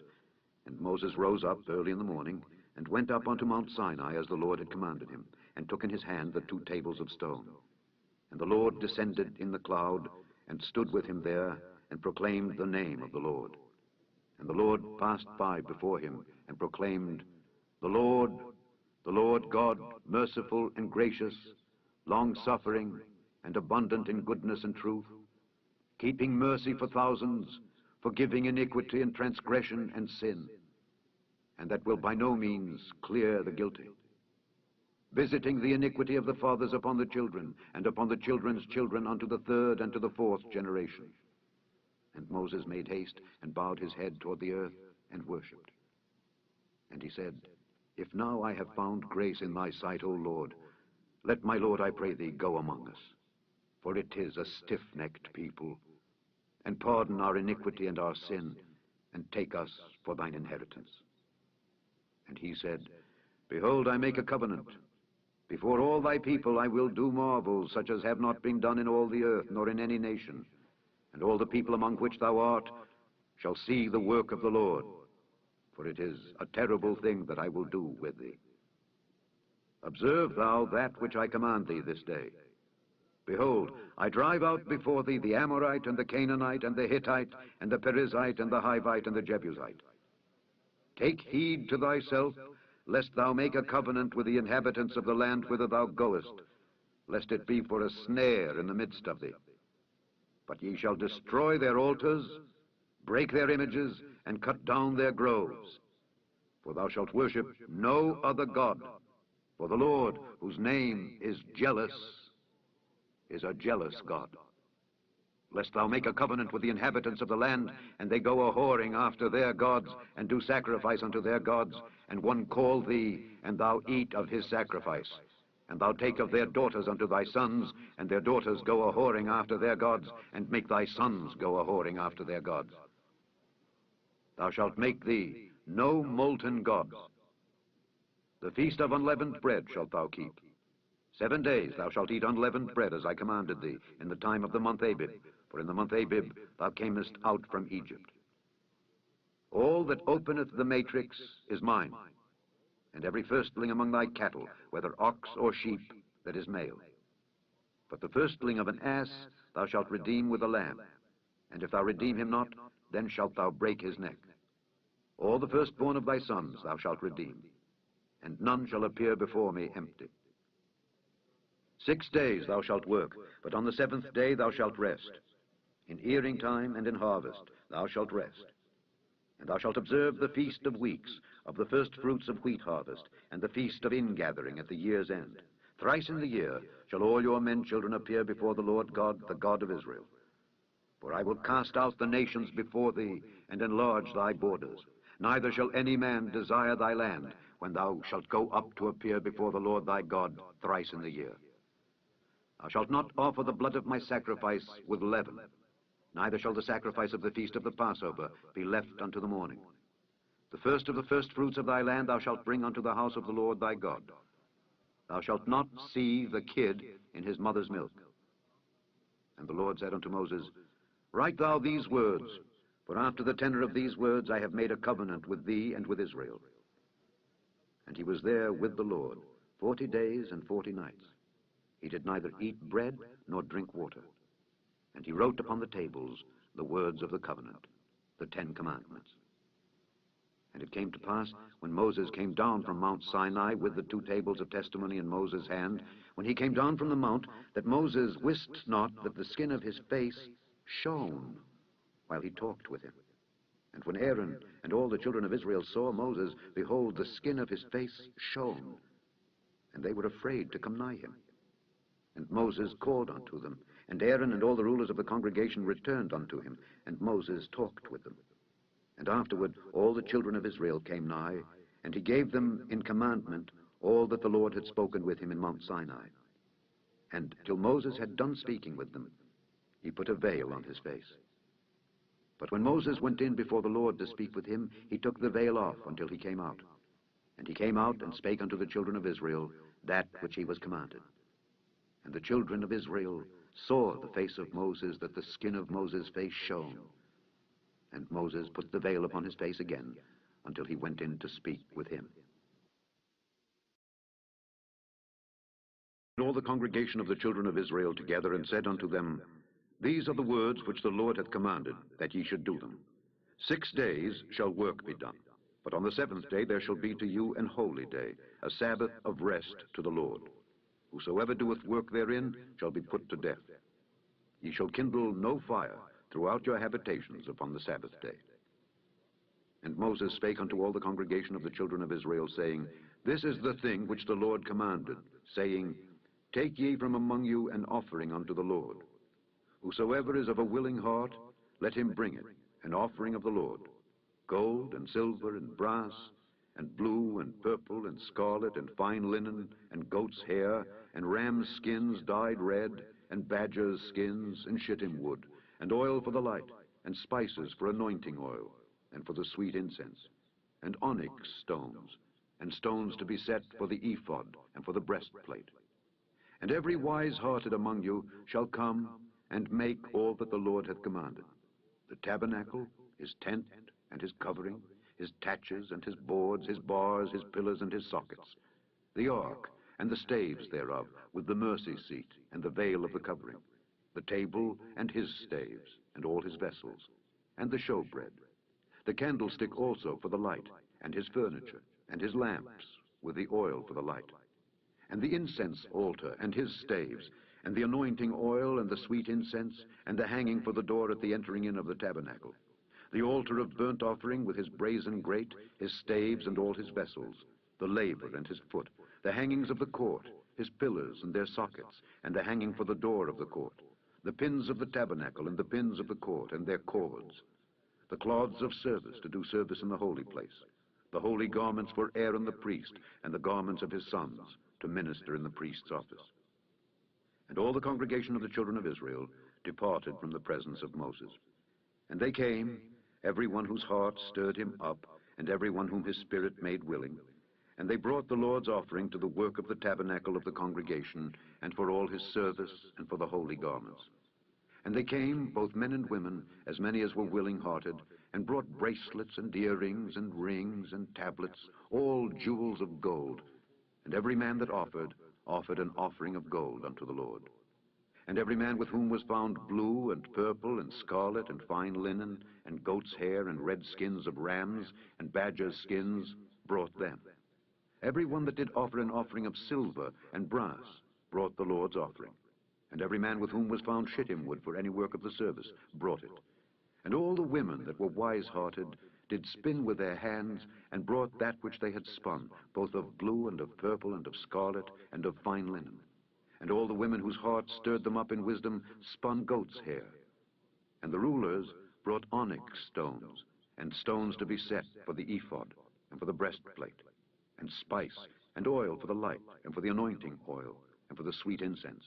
And Moses rose up early in the morning, and went up unto Mount Sinai as the Lord had commanded him, and took in his hand the 2 tables of stone. And the Lord descended in the cloud, and stood with him there, and proclaimed the name of the Lord. And the Lord passed by before him, and proclaimed, the Lord God, merciful and gracious, long-suffering, and abundant in goodness and truth, keeping mercy for thousands, forgiving iniquity and transgression and sin, and that will by no means clear the guilty, visiting the iniquity of the fathers upon the children, and upon the children's children unto the 3rd and to the 4th generation. And Moses made haste, and bowed his head toward the earth, and worshipped. And he said, if now I have found grace in thy sight, O Lord, let my Lord, I pray thee, go among us. For it is a stiff-necked people, and pardon our iniquity and our sin, and take us for thine inheritance. And he said, behold, I make a covenant. Before all thy people I will do marvels, such as have not been done in all the earth, nor in any nation. And all the people among which thou art shall see the work of the Lord, for it is a terrible thing that I will do with thee. Observe thou that which I command thee this day. Behold, I drive out before thee the Amorite, and the Canaanite, and the Hittite, and the Perizzite, and the Hivite, and the Jebusite. Take heed to thyself, lest thou make a covenant with the inhabitants of the land whither thou goest, lest it be for a snare in the midst of thee. But ye shall destroy their altars, break their images, and cut down their groves. For thou shalt worship no other God, for the Lord, whose name is jealous, is a jealous God. Lest thou make a covenant with the inhabitants of the land, and they go a-whoring after their gods, and do sacrifice unto their gods, and one call thee, and thou eat of his sacrifice. And thou take of their daughters unto thy sons, and their daughters go a-whoring after their gods, and make thy sons go a-whoring after their gods. Thou shalt make thee no molten gods. The feast of unleavened bread shalt thou keep. 7 days thou shalt eat unleavened bread, as I commanded thee, in the time of the month Abib, for in the month Abib thou camest out from Egypt. All that openeth the matrix is mine, and every firstling among thy cattle, whether ox or sheep, that is male. But the firstling of an ass thou shalt redeem with a lamb, and if thou redeem him not, then shalt thou break his neck. All the firstborn of thy sons thou shalt redeem, and none shall appear before me empty. 6 days thou shalt work, but on the 7th day thou shalt rest. In earing time and in harvest thou shalt rest. And thou shalt observe the feast of weeks, of the first fruits of wheat harvest, and the feast of ingathering at the year's end. Thrice in the year shall all your men children appear before the Lord God, the God of Israel. For I will cast out the nations before thee, and enlarge thy borders. Neither shall any man desire thy land, when thou shalt go up to appear before the Lord thy God thrice in the year. Thou shalt not offer the blood of my sacrifice with leaven, neither shall the sacrifice of the feast of the Passover be left unto the morning. The first of the firstfruits of thy land thou shalt bring unto the house of the Lord thy God. Thou shalt not see the kid in his mother's milk. And the Lord said unto Moses, write thou these words, for after the tenor of these words I have made a covenant with thee and with Israel. And he was there with the Lord 40 days and 40 nights. He did neither eat bread nor drink water. And he wrote upon the tables the words of the covenant, the 10 commandments. And it came to pass, when Moses came down from Mount Sinai with the 2 tables of testimony in Moses' hand, when he came down from the mount, that Moses wist not that the skin of his face shone while he talked with him. And when Aaron and all the children of Israel saw Moses, behold, the skin of his face shone, and they were afraid to come nigh him. And Moses called unto them, and Aaron and all the rulers of the congregation returned unto him, and Moses talked with them. And afterward all the children of Israel came nigh, and he gave them in commandment all that the Lord had spoken with him in Mount Sinai. And till Moses had done speaking with them, he put a veil on his face. But when Moses went in before the Lord to speak with him, he took the veil off until he came out. And he came out and spake unto the children of Israel, that which he was commanded. And the children of Israel saw the face of Moses, that the skin of Moses' face shone. And Moses put the veil upon his face again, until he went in to speak with him. And all the congregation of the children of Israel together, and said unto them, These are the words which the Lord hath commanded, that ye should do them. 6 days shall work be done, but on the 7th day there shall be to you an holy day, a Sabbath of rest to the Lord. Whosoever doeth work therein shall be put to death. Ye shall kindle no fire throughout your habitations upon the Sabbath day. And Moses spake unto all the congregation of the children of Israel, saying, This is the thing which the Lord commanded, saying, Take ye from among you an offering unto the Lord. Whosoever is of a willing heart, let him bring it, an offering of the Lord, gold and silver and brass, and blue and purple and scarlet and fine linen and goat's hair and ram's skins dyed red and badger's skins and shittim wood, and oil for the light, and spices for anointing oil, and for the sweet incense, and onyx stones, and stones to be set for the ephod and for the breastplate. And every wise-hearted among you shall come and make all that the Lord hath commanded: the tabernacle, his tent, and his covering, his taches, and his boards, his bars, his pillars, and his sockets, the ark, and the staves thereof, with the mercy seat, and the veil of the covering, the table, and his staves, and all his vessels, and the showbread, the candlestick also for the light, and his furniture, and his lamps, with the oil for the light, and the incense altar, and his staves, and the anointing oil, and the sweet incense, and the hanging for the door at the entering in of the tabernacle, the altar of burnt offering with his brazen grate, his staves, and all his vessels, the laver and his foot, the hangings of the court, his pillars and their sockets, and the hanging for the door of the court, the pins of the tabernacle, and the pins of the court, and their cords, the cloths of service to do service in the holy place, the holy garments for Aaron the priest, and the garments of his sons, to minister in the priest's office. And all the congregation of the children of Israel departed from the presence of Moses. And they came, every one whose heart stirred him up, and every one whom his spirit made willing. And they brought the Lord's offering to the work of the tabernacle of the congregation, and for all his service, and for the holy garments. And they came, both men and women, as many as were willing-hearted, and brought bracelets and earrings and rings and tablets, all jewels of gold. And every man that offered an offering of gold unto the Lord. And every man with whom was found blue and purple and scarlet and fine linen and goat's hair and red skins of rams and badger's skins brought them. Every one that did offer an offering of silver and brass brought the Lord's offering. And every man with whom was found shittim wood for any work of the service brought it. And all the women that were wise-hearted did spin with their hands, and brought that which they had spun, both of blue and of purple and of scarlet and of fine linen. And all the women whose hearts stirred them up in wisdom spun goat's hair. And the rulers brought onyx stones, and stones to be set for the ephod, and for the breastplate, and spice, and oil for the light, and for the anointing oil, and for the sweet incense.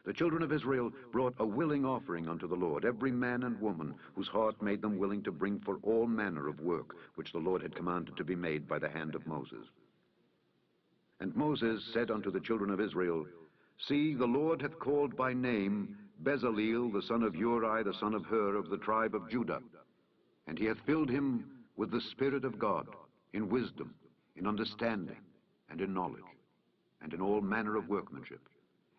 The children of Israel brought a willing offering unto the Lord, every man and woman whose heart made them willing to bring for all manner of work which the Lord had commanded to be made by the hand of Moses. And Moses said unto the children of Israel, See, the Lord hath called by name Bezaleel, the son of Uri, the son of Hur, of the tribe of Judah. And he hath filled him with the Spirit of God, in wisdom, in understanding, and in knowledge, and in all manner of workmanship,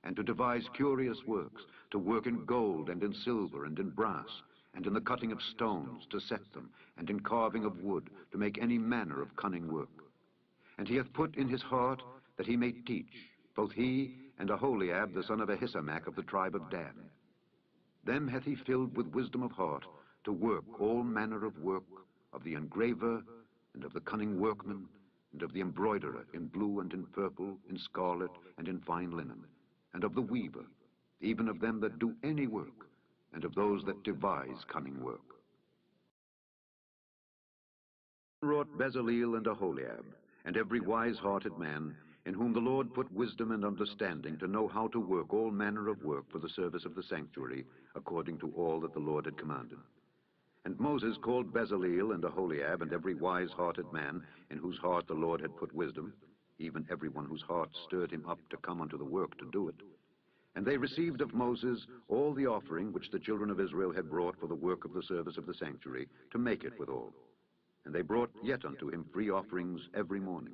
and to devise curious works, to work in gold, and in silver, and in brass, and in the cutting of stones, to set them, and in carving of wood, to make any manner of cunning work. And he hath put in his heart that he may teach, both he and Aholiab, the son of Ahisamach, of the tribe of Dan. Them hath he filled with wisdom of heart, to work all manner of work, of the engraver, and of the cunning workman, and of the embroiderer, in blue and in purple, in scarlet, and in fine linen, and of the weaver, even of them that do any work, and of those that devise cunning work. Wrought Bezaleel and Aholiab, and every wise-hearted man, in whom the Lord put wisdom and understanding to know how to work all manner of work for the service of the sanctuary, according to all that the Lord had commanded. And Moses called Bezaleel and Aholiab, and every wise-hearted man, in whose heart the Lord had put wisdom, even everyone whose heart stirred him up to come unto the work to do it. And they received of Moses all the offering which the children of Israel had brought for the work of the service of the sanctuary, to make it withal. And they brought yet unto him free offerings every morning.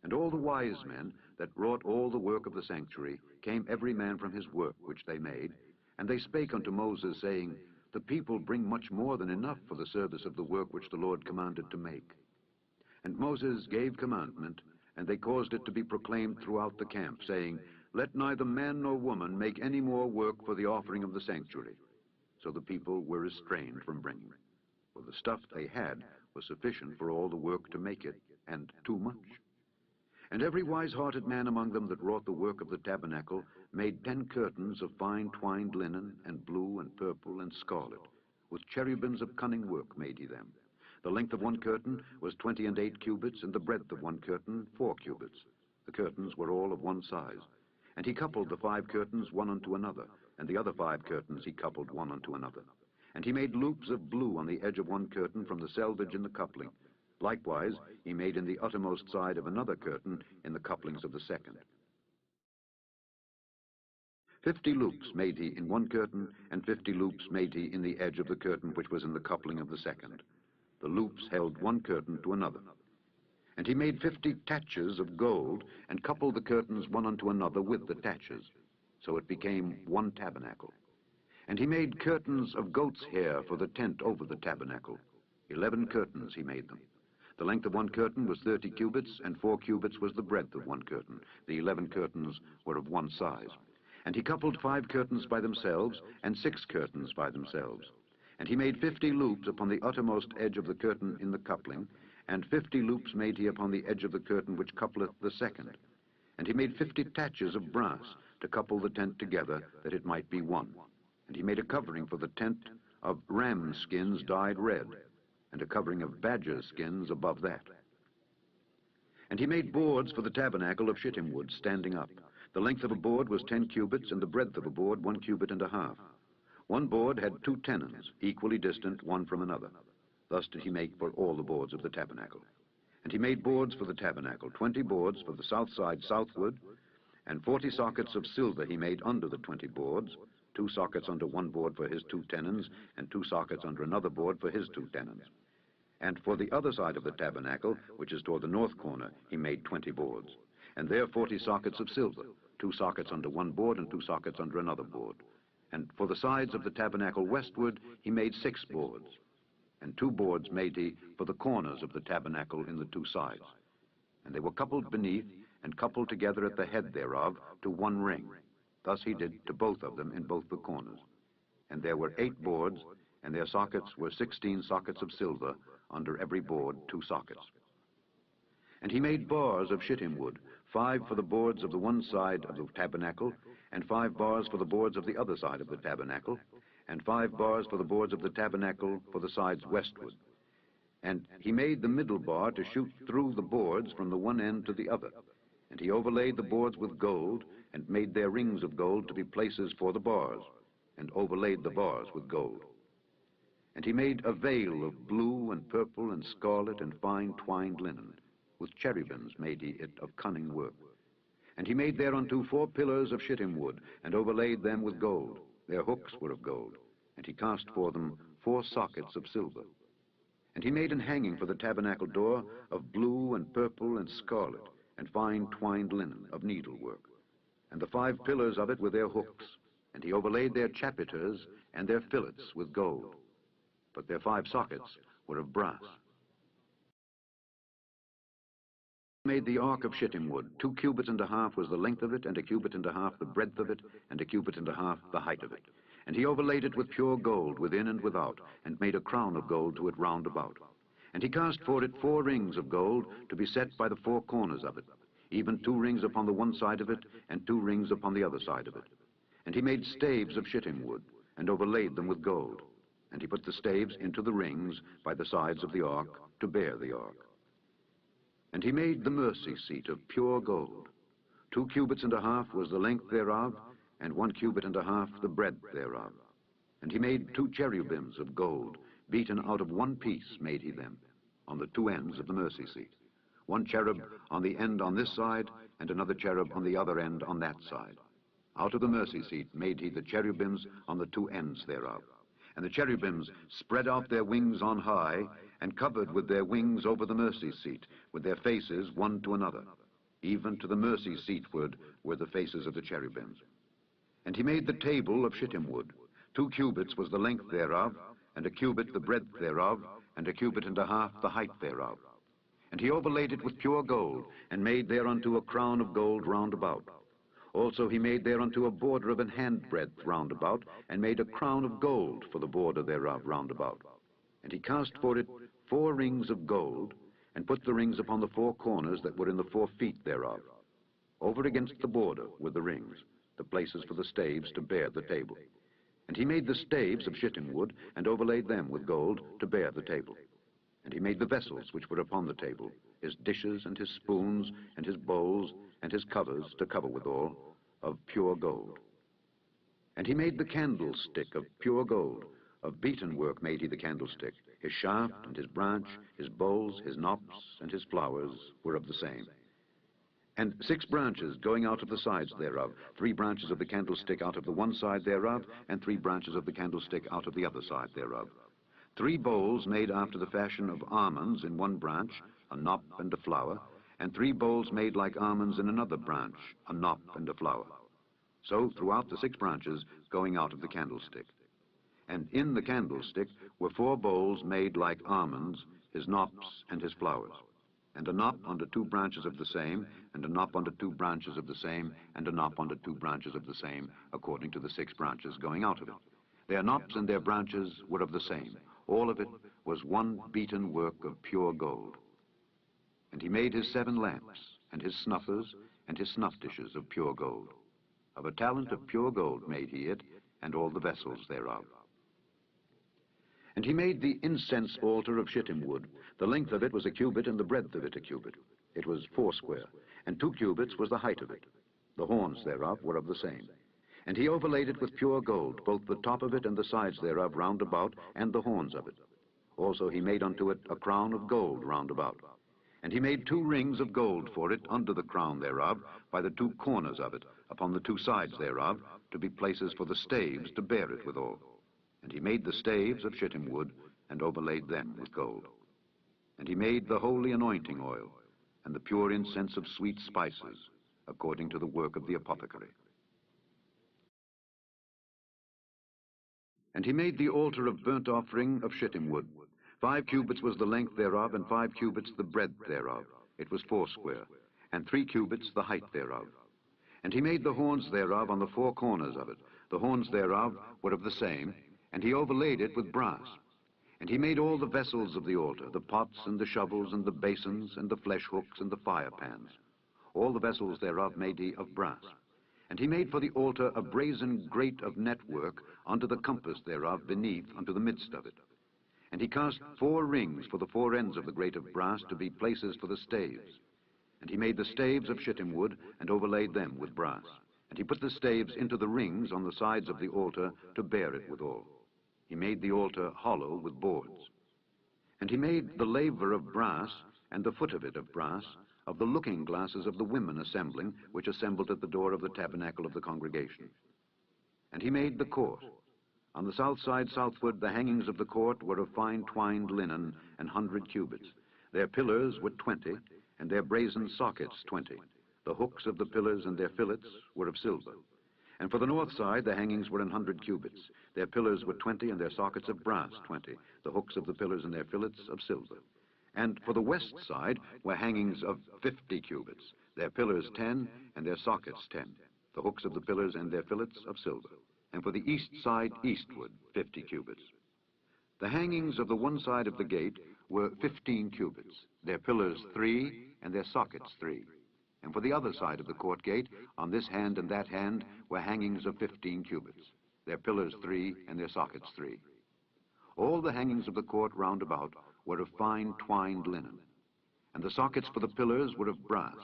And all the wise men that wrought all the work of the sanctuary came every man from his work which they made, and they spake unto Moses, saying, The people bring much more than enough for the service of the work which the Lord commanded to make. And Moses gave commandment, and they caused it to be proclaimed throughout the camp, saying, Let neither man nor woman make any more work for the offering of the sanctuary. So the people were restrained from bringing, for the stuff they had was sufficient for all the work to make it, and too much. And every wise-hearted man among them that wrought the work of the tabernacle made 10 curtains of fine twined linen, and blue, and purple, and scarlet. With cherubims of cunning work made he them. The length of one curtain was 28 cubits, and the breadth of one curtain 4 cubits. The curtains were all of one size. And he coupled the 5 curtains one unto another, and the other 5 curtains he coupled one unto another. And he made loops of blue on the edge of one curtain from the selvage in the coupling. Likewise he made in the uttermost side of another curtain in the couplings of the second. 50 loops made he in one curtain, and 50 loops made he in the edge of the curtain which was in the coupling of the second. The loops held one curtain to another. And he made 50 taches of gold, and coupled the curtains one unto another with the taches. So it became one tabernacle. And he made curtains of goat's hair for the tent over the tabernacle. 11 curtains he made them. The length of one curtain was 30 cubits, and 4 cubits was the breadth of one curtain. The 11 curtains were of one size. And he coupled 5 curtains by themselves, and 6 curtains by themselves. And he made 50 loops upon the uttermost edge of the curtain in the coupling, and 50 loops made he upon the edge of the curtain which coupleth the second. And he made 50 taches of brass to couple the tent together, that it might be one. And he made a covering for the tent of ram skins dyed red, and a covering of badger skins above that. And he made boards for the tabernacle of shittim wood, standing up. The length of a board was 10 cubits, and the breadth of a board 1 cubit and a half. One board had 2 tenons, equally distant one from another. Thus did he make for all the boards of the tabernacle. And he made boards for the tabernacle, 20 boards for the south side southward, and 40 sockets of silver he made under the 20 boards, 2 sockets under one board for his 2 tenons, and 2 sockets under another board for his 2 tenons. And for the other side of the tabernacle, which is toward the north corner, he made 20 boards. And there 40 sockets of silver, 2 sockets under one board and 2 sockets under another board. And for the sides of the tabernacle westward, he made 6 boards. And 2 boards made he for the corners of the tabernacle in the 2 sides. And they were coupled beneath, and coupled together at the head thereof to one ring. Thus he did to both of them in both the corners. And there were 8 boards, and their sockets were 16 sockets of silver, under every board 2 sockets. And he made bars of shittim wood, 5 for the boards of the one side of the tabernacle, and 5 bars for the boards of the other side of the tabernacle, and 5 bars for the boards of the tabernacle for the sides westward. And he made the middle bar to shoot through the boards from the one end to the other. And he overlaid the boards with gold, and made their rings of gold to be places for the bars, and overlaid the bars with gold. And he made a veil of blue and purple and scarlet and fine twined linen. With cherubims made he it of cunning work. And he made thereunto 4 pillars of shittim wood, and overlaid them with gold. Their hooks were of gold. And he cast for them 4 sockets of silver. And he made an hanging for the tabernacle door of blue and purple and scarlet, and fine twined linen of needlework. And the 5 pillars of it were their hooks. And he overlaid their chapiters and their fillets with gold. But their 5 sockets were of brass. He made the ark of shittim wood. 2 cubits and a half was the length of it, and 1 cubit and a half the breadth of it, and 1 cubit and a half the height of it. And he overlaid it with pure gold within and without, and made a crown of gold to it round about. And he cast for it 4 rings of gold to be set by the 4 corners of it, even 2 rings upon the one side of it, and 2 rings upon the other side of it. And he made staves of shittim wood, and overlaid them with gold. And he put the staves into the rings by the sides of the ark to bear the ark. And he made the mercy seat of pure gold. 2 cubits and a half was the length thereof, and 1 cubit and a half the breadth thereof. And he made 2 cherubims of gold, beaten out of one piece made he them, on the 2 ends of the mercy seat. one cherub on the end on this side, and another cherub on the other end on that side. Out of the mercy seat made he the cherubims on the two ends thereof. And the cherubims spread out their wings on high, and covered with their wings over the mercy seat, with their faces one to another. Even to the mercy seatward were the faces of the cherubims. And he made the table of shittim wood. 2 cubits was the length thereof, and a cubit the breadth thereof, and a cubit and a half the height thereof. And he overlaid it with pure gold, and made thereunto a crown of gold round about. Also he made thereunto a border of an handbreadth round about, and made a crown of gold for the border thereof round about. And he cast for it 4 rings of gold, and put the rings upon the 4 corners that were in the 4 feet thereof. Over against the border were the rings, the places for the staves to bear the table. And he made the staves of shittim wood, and overlaid them with gold to bear the table. And he made the vessels which were upon the table, his dishes and his spoons and his bowls and his covers to cover withal, of pure gold. And he made the candlestick of pure gold. Of beaten work made he the candlestick. His shaft and his branch, his bowls, his knops, and his flowers were of the same. And 6 branches going out of the sides thereof, 3 branches of the candlestick out of the one side thereof, and 3 branches of the candlestick out of the other side thereof. 3 bowls made after the fashion of almonds in one branch, a knop and a flower, and 3 bowls made like almonds in another branch, a knop and a flower. So throughout the 6 branches going out of the candlestick. And in the candlestick were 4 bowls made like almonds, his knops and his flowers, and a knop under 2 branches of the same, and a knop under 2 branches of the same, and a knop under 2 branches of the same, according to the 6 branches going out of it. Their knops and their branches were of the same. All of it was one beaten work of pure gold. And he made his 7 lamps, and his snuffers, and his snuff dishes of pure gold. Of a talent of pure gold made he it, and all the vessels thereof. And he made the incense altar of shittim wood. The length of it was a cubit, and the breadth of it a cubit. It was 4 square, and 2 cubits was the height of it. The horns thereof were of the same. And he overlaid it with pure gold, both the top of it and the sides thereof round about, and the horns of it. Also he made unto it a crown of gold round about. And he made 2 rings of gold for it under the crown thereof, by the 2 corners of it, upon the 2 sides thereof, to be places for the staves to bear it withal. And he made the staves of shittim wood, and overlaid them with gold. And he made the holy anointing oil, and the pure incense of sweet spices, according to the work of the apothecary. And he made the altar of burnt offering of shittim wood. 5 cubits was the length thereof, and 5 cubits the breadth thereof. It was 4 square, and 3 cubits the height thereof. And he made the horns thereof on the 4 corners of it. The horns thereof were of the same, and he overlaid it with brass. And he made all the vessels of the altar, the pots and the shovels and the basins and the flesh hooks and the fire pans. All the vessels thereof made he of brass. And he made for the altar a brazen grate of network unto the compass thereof beneath unto the midst of it. And he cast 4 rings for the 4 ends of the grate of brass to be places for the staves. And he made the staves of shittim wood, and overlaid them with brass. And he put the staves into the rings on the sides of the altar to bear it withal. He made the altar hollow with boards. And he made the laver of brass, and the foot of it of brass, of the looking glasses of the women assembling, which assembled at the door of the tabernacle of the congregation. And he made the court. On the south side southward, the hangings of the court were of fine twined linen, 100 cubits. Their pillars were 20, and their brazen sockets 20. The hooks of the pillars and their fillets were of silver. And for the north side, the hangings were 100 cubits. Their pillars were 20, and their sockets of brass 20. The hooks of the pillars and their fillets of silver. And for the west side were hangings of 50 cubits. Their pillars 10, and their sockets 10. The hooks of the pillars and their fillets of silver. And for the east side eastward, 50 cubits. The hangings of the one side of the gate were 15 cubits. Their pillars 3, and their sockets 3. And for the other side of the court gate, on this hand and that hand, were hangings of 15 cubits. Their pillars 3, and their sockets 3. All the hangings of the court round about were of fine twined linen. And the sockets for the pillars were of brass.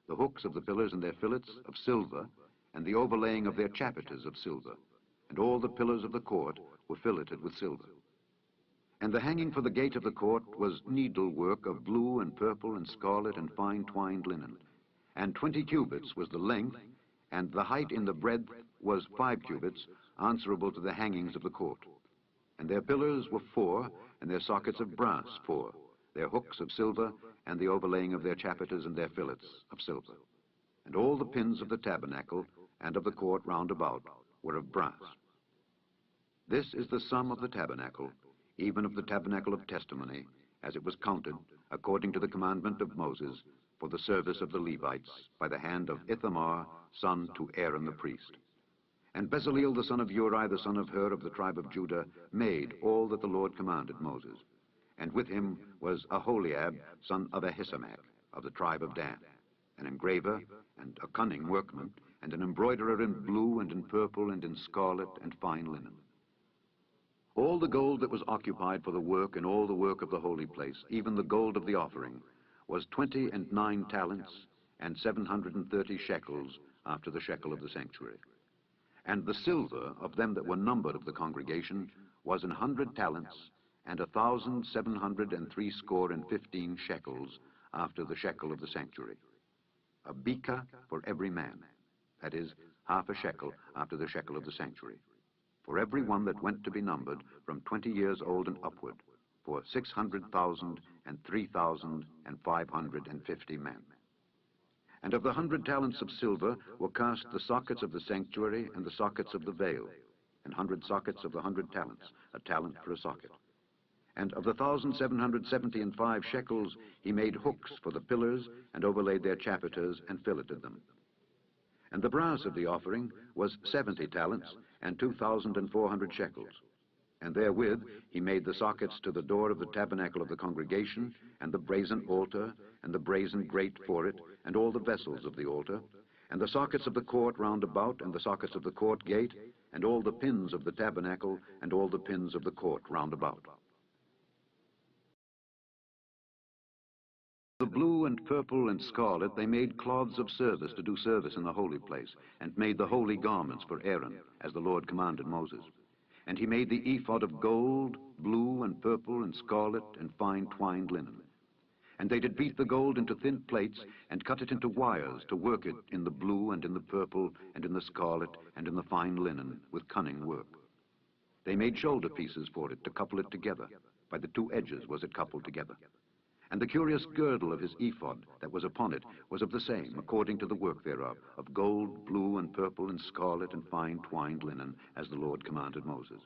The hooks of the pillars and their fillets of silver, and the overlaying of their chapiters of silver. And all the pillars of the court were filleted with silver. And the hanging for the gate of the court was needlework of blue and purple and scarlet and fine twined linen. And 20 cubits was the length, and the height in the breadth was 5 cubits, answerable to the hangings of the court. And their pillars were 4, and their sockets of brass 4, their hooks of silver, and the overlaying of their chapiters and their fillets of silver. And all the pins of the tabernacle and of the court round about were of brass. This is the sum of the tabernacle, even of the tabernacle of testimony, as it was counted, according to the commandment of Moses, for the service of the Levites, by the hand of Ithamar, son to Aaron the priest. And Bezaleel the son of Uri, the son of Hur of the tribe of Judah, made all that the Lord commanded Moses. And with him was Aholiab, son of Ahisamach, of the tribe of Dan, an engraver and a cunning workman, and an embroiderer in blue and in purple and in scarlet and fine linen. All the gold that was occupied for the work and all the work of the holy place, even the gold of the offering, was 29 talents and 730 shekels after the shekel of the sanctuary. And the silver of them that were numbered of the congregation was 100 talents and 1,760 shekels after the shekel of the sanctuary. A beka for every man, that is, half a shekel after the shekel of the sanctuary, for every one that went to be numbered from 20 years old and upward, for 600,000 and 3,550 men. And of the 100 talents of silver were cast the sockets of the sanctuary and the sockets of the veil, and 100 sockets of the 100 talents, a talent for a socket. And of the 1,775 shekels he made hooks for the pillars, and overlaid their chapiters, and filleted them. And the brass of the offering was 70 talents, and 2,400 shekels. And therewith he made the sockets to the door of the tabernacle of the congregation, and the brazen altar, and the brazen grate for it, and all the vessels of the altar, and the sockets of the court round about, and the sockets of the court gate, and all the pins of the tabernacle, and all the pins of the court round about. The blue and purple and scarlet they made cloths of service to do service in the holy place, and made the holy garments for Aaron, as the Lord commanded Moses. And he made the ephod of gold, blue and purple and scarlet and fine twined linen. And they did beat the gold into thin plates, and cut it into wires to work it in the blue and in the purple and in the scarlet and in the fine linen with cunning work. They made shoulder pieces for it to couple it together. By the 2 edges was it coupled together. And the curious girdle of his ephod that was upon it was of the same, according to the work thereof, of gold, blue, and purple, and scarlet, and fine twined linen, as the Lord commanded Moses.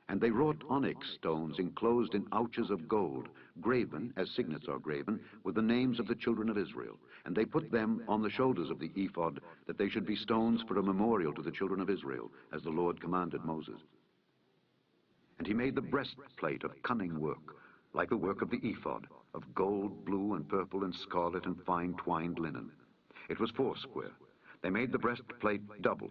And they wrought onyx stones enclosed in ouches of gold, graven, as signets are graven, with the names of the children of Israel. And they put them on the shoulders of the ephod, that they should be stones for a memorial to the children of Israel, as the Lord commanded Moses. And he made the breastplate of cunning work, like the work of the ephod, of gold, blue, and purple, and scarlet, and fine twined linen. It was 4 square. They made the breastplate double.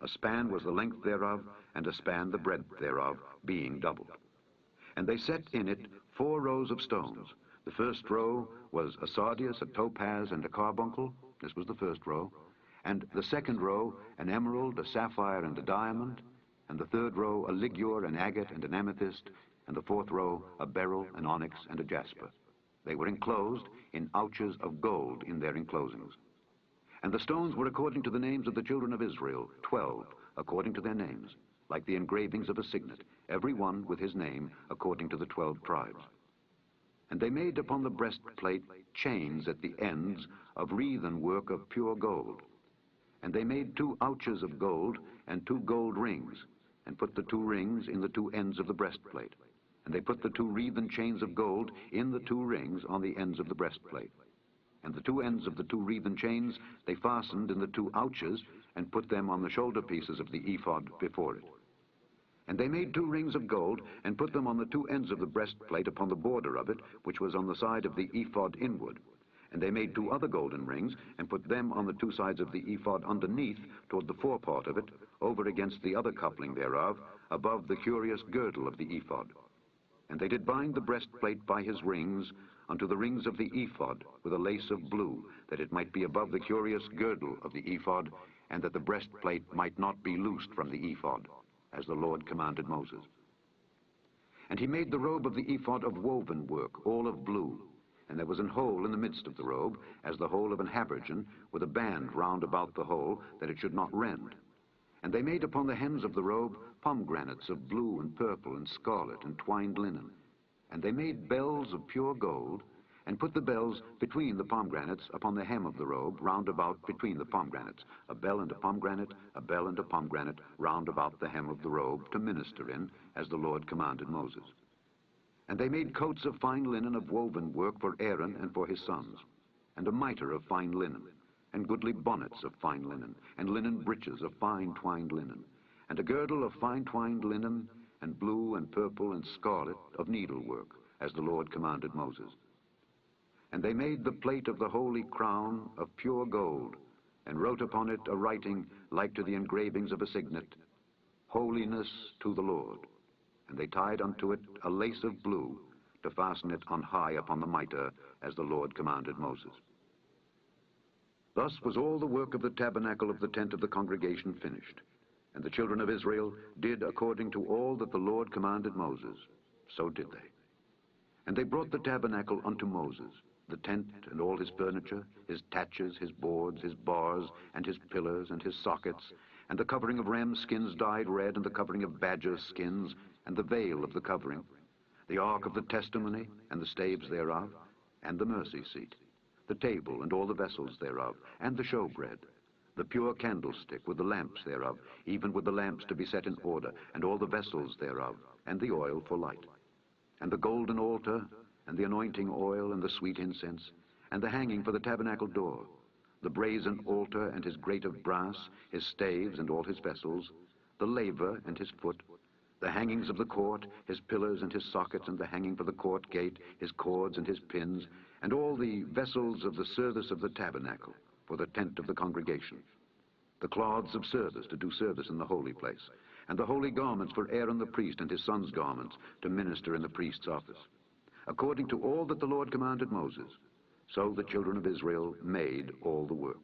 A span was the length thereof, and a span the breadth thereof, being doubled. And they set in it 4 rows of stones. The first row was a sardius, a topaz, and a carbuncle. This was the first row. And the second row, an emerald, a sapphire, and a diamond. And the third row, a ligure, an agate, and an amethyst. And the fourth row, a beryl, an onyx, and a jasper. They were enclosed in ouches of gold in their enclosings. And the stones were according to the names of the children of Israel, 12, according to their names, like the engravings of a signet, every one with his name, according to the 12 tribes. And they made upon the breastplate chains at the ends of wreathen work of pure gold. And they made 2 ouches of gold and 2 gold rings, and put the 2 rings in the 2 ends of the breastplate. And they put the 2 wreathen chains of gold in the 2 rings on the ends of the breastplate. And the 2 ends of the 2 wreathen chains they fastened in the 2 ouches, and put them on the shoulder pieces of the ephod before it. And they made 2 rings of gold, and put them on the 2 ends of the breastplate upon the border of it, which was on the side of the ephod inward. And they made 2 other golden rings, and put them on the 2 sides of the ephod underneath, toward the forepart of it, over against the other coupling thereof, above the curious girdle of the ephod. And they did bind the breastplate by his rings unto the rings of the ephod with a lace of blue, that it might be above the curious girdle of the ephod, and that the breastplate might not be loosed from the ephod, as the Lord commanded Moses. And he made the robe of the ephod of woven work, all of blue. And there was an hole in the midst of the robe, as the hole of an habergeon, with a band round about the hole, that it should not rend. And they made upon the hems of the robe pomegranates of blue and purple and scarlet and twined linen. And they made bells of pure gold, and put the bells between the pomegranates upon the hem of the robe, round about between the pomegranates, a bell and a pomegranate, a bell and a pomegranate, round about the hem of the robe, to minister in, as the Lord commanded Moses. And they made coats of fine linen of woven work for Aaron and for his sons, and a mitre of fine linen, and goodly bonnets of fine linen, and linen breeches of fine twined linen, and a girdle of fine twined linen, and blue and purple and scarlet of needlework, as the Lord commanded Moses. And they made the plate of the holy crown of pure gold, and wrote upon it a writing like to the engravings of a signet, Holiness to the Lord. And they tied unto it a lace of blue, to fasten it on high upon the mitre, as the Lord commanded Moses. Thus was all the work of the tabernacle of the tent of the congregation finished. And the children of Israel did according to all that the Lord commanded Moses. So did they. And they brought the tabernacle unto Moses, the tent and all his furniture, his taches, his boards, his bars, and his pillars, and his sockets, and the covering of ram skins dyed red, and the covering of badger skins, and the veil of the covering, the ark of the testimony, and the staves thereof, and the mercy seat, the table and all the vessels thereof, and the showbread, the pure candlestick with the lamps thereof, even with the lamps to be set in order, and all the vessels thereof, and the oil for light, and the golden altar, and the anointing oil, and the sweet incense, and the hanging for the tabernacle door, the brazen altar and his grate of brass, his staves and all his vessels, the laver and his foot, the hangings of the court, his pillars and his sockets, and the hanging for the court gate, his cords and his pins, and all the vessels of the service of the tabernacle, for the tent of the congregation, the cloths of service to do service in the holy place, and the holy garments for Aaron the priest and his sons' garments to minister in the priest's office. According to all that the Lord commanded Moses, so the children of Israel made all the work.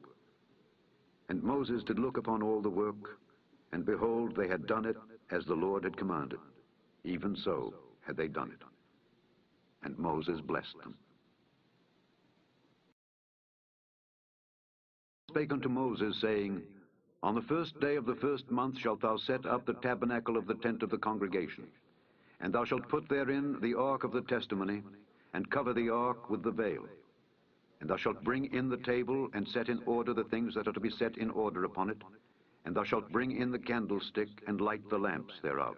And Moses did look upon all the work, and behold, they had done it as the Lord had commanded. Even so had they done it. And Moses blessed them. Spake unto Moses, saying, On the first day of the first month shalt thou set up the tabernacle of the tent of the congregation, and thou shalt put therein the ark of the testimony, and cover the ark with the veil. And thou shalt bring in the table, and set in order the things that are to be set in order upon it, and thou shalt bring in the candlestick, and light the lamps thereof.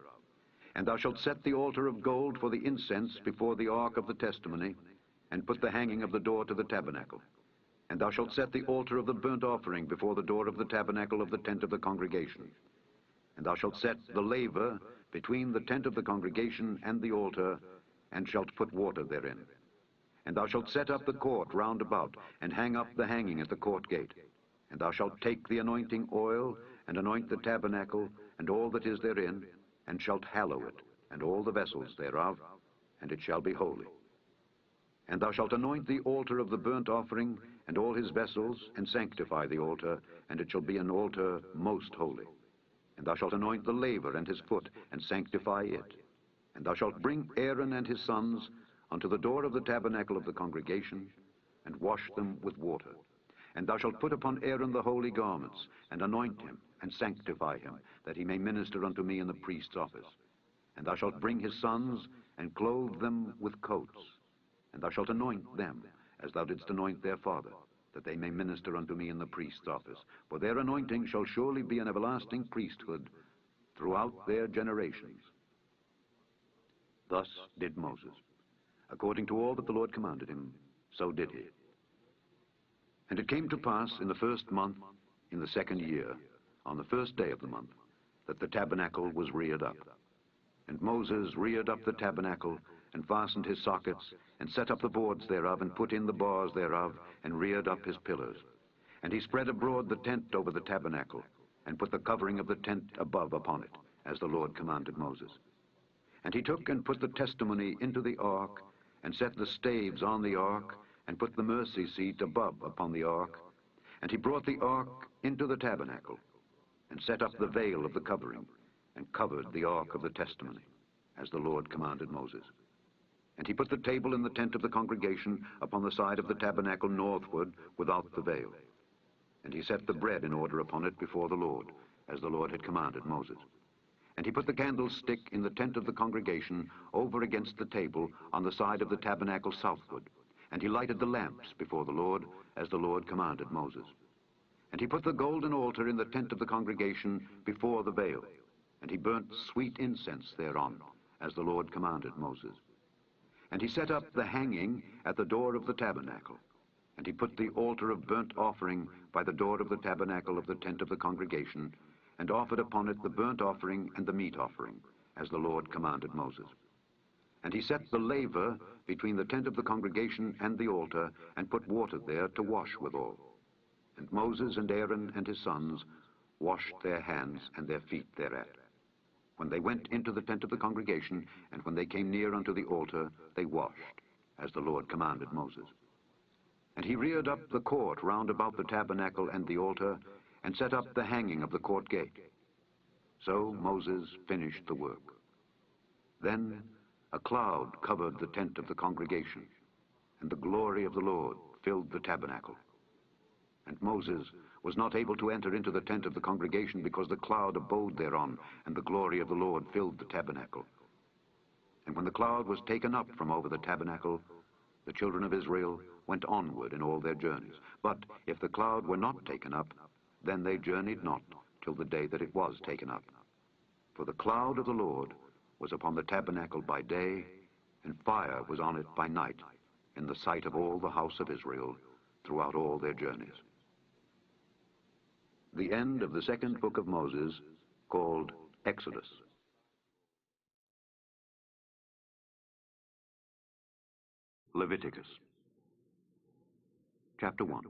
And thou shalt set the altar of gold for the incense before the ark of the testimony, and put the hanging of the door to the tabernacle. And thou shalt set the altar of the burnt offering before the door of the tabernacle of the tent of the congregation. And thou shalt set the laver between the tent of the congregation and the altar, and shalt put water therein. And thou shalt set up the court round about, and hang up the hanging at the court gate. And thou shalt take the anointing oil, and anoint the tabernacle, and all that is therein, and shalt hallow it, and all the vessels thereof, and it shall be holy. And thou shalt anoint the altar of the burnt offering, and all his vessels, and sanctify the altar, and it shall be an altar most holy. And thou shalt anoint the laver and his foot, and sanctify it. And thou shalt bring Aaron and his sons unto the door of the tabernacle of the congregation, and wash them with water. And thou shalt put upon Aaron the holy garments, and anoint him, and sanctify him, that he may minister unto me in the priest's office. And thou shalt bring his sons, and clothe them with coats. And thou shalt anoint them, as thou didst anoint their father, that they may minister unto me in the priest's office. For their anointing shall surely be an everlasting priesthood throughout their generations. Thus did Moses. According to all that the Lord commanded him, so did he. And it came to pass in the first month, in the second year, on the first day of the month, that the tabernacle was reared up. And Moses reared up the tabernacle, and fastened his sockets, and set up the boards thereof, and put in the bars thereof, and reared up his pillars. And he spread abroad the tent over the tabernacle, and put the covering of the tent above upon it, as the Lord commanded Moses. And he took and put the testimony into the ark, and set the staves on the ark, and put the mercy seat above upon the ark. And he brought the ark into the tabernacle, and set up the veil of the covering, and covered the ark of the testimony. as the Lord commanded Moses. And he put the table in the tent of the congregation upon the side of the tabernacle northward without the veil. And he set the bread in order upon it before the Lord, as the Lord had commanded Moses. And he put the candlestick in the tent of the congregation over against the table on the side of the tabernacle southward. And he lighted the lamps before the Lord, as the Lord commanded Moses. And he put the golden altar in the tent of the congregation before the veil. And he burnt sweet incense thereon, as the Lord commanded Moses. And he set up the hanging at the door of the tabernacle. And he put the altar of burnt offering by the door of the tabernacle of the tent of the congregation, and offered upon it the burnt offering and the meat offering, as the Lord commanded Moses. And he set the laver between the tent of the congregation and the altar, and put water there to wash withal. And Moses and Aaron and his sons washed their hands and their feet thereat. When they went into the tent of the congregation, and when they came near unto the altar, they washed, as the Lord commanded Moses. And he reared up the court round about the tabernacle and the altar, and set up the hanging of the court gate. So Moses finished the work. Then a cloud covered the tent of the congregation, and the glory of the Lord filled the tabernacle. And Moses was not able to enter into the tent of the congregation, because the cloud abode thereon, and the glory of the Lord filled the tabernacle. And when the cloud was taken up from over the tabernacle, the children of Israel went onward in all their journeys. But if the cloud were not taken up, then they journeyed not till the day that it was taken up. For the cloud of the Lord was upon the tabernacle by day, and fire was on it by night, in the sight of all the house of Israel, throughout all their journeys. The end of the second book of Moses, called Exodus. Leviticus. Chapter 1.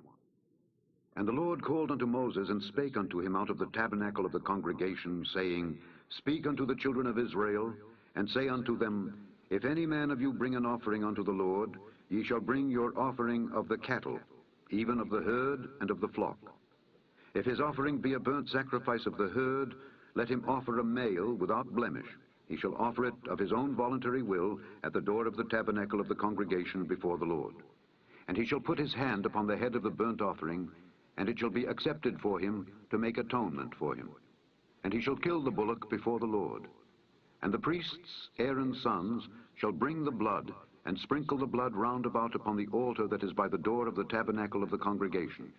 And the Lord called unto Moses, and spake unto him out of the tabernacle of the congregation, saying, Speak unto the children of Israel, and say unto them, If any man of you bring an offering unto the Lord, ye shall bring your offering of the cattle, even of the herd and of the flock. If his offering be a burnt sacrifice of the herd, let him offer a male without blemish. He shall offer it of his own voluntary will at the door of the tabernacle of the congregation before the Lord. And he shall put his hand upon the head of the burnt offering, and it shall be accepted for him to make atonement for him. And he shall kill the bullock before the Lord. And the priests, Aaron's sons, shall bring the blood, and sprinkle the blood round about upon the altar that is by the door of the tabernacle of the congregation.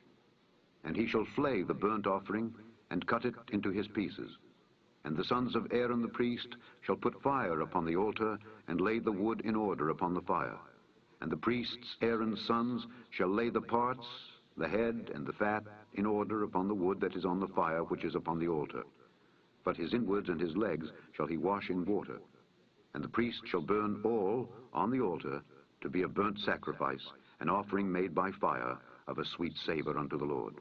And he shall flay the burnt offering, and cut it into his pieces. And the sons of Aaron the priest shall put fire upon the altar, and lay the wood in order upon the fire. And the priests, Aaron's sons, shall lay the parts, the head and the fat, in order upon the wood that is on the fire which is upon the altar. But his inwards and his legs shall he wash in water. And the priest shall burn all on the altar to be a burnt sacrifice, an offering made by fire, of a sweet savor unto the Lord.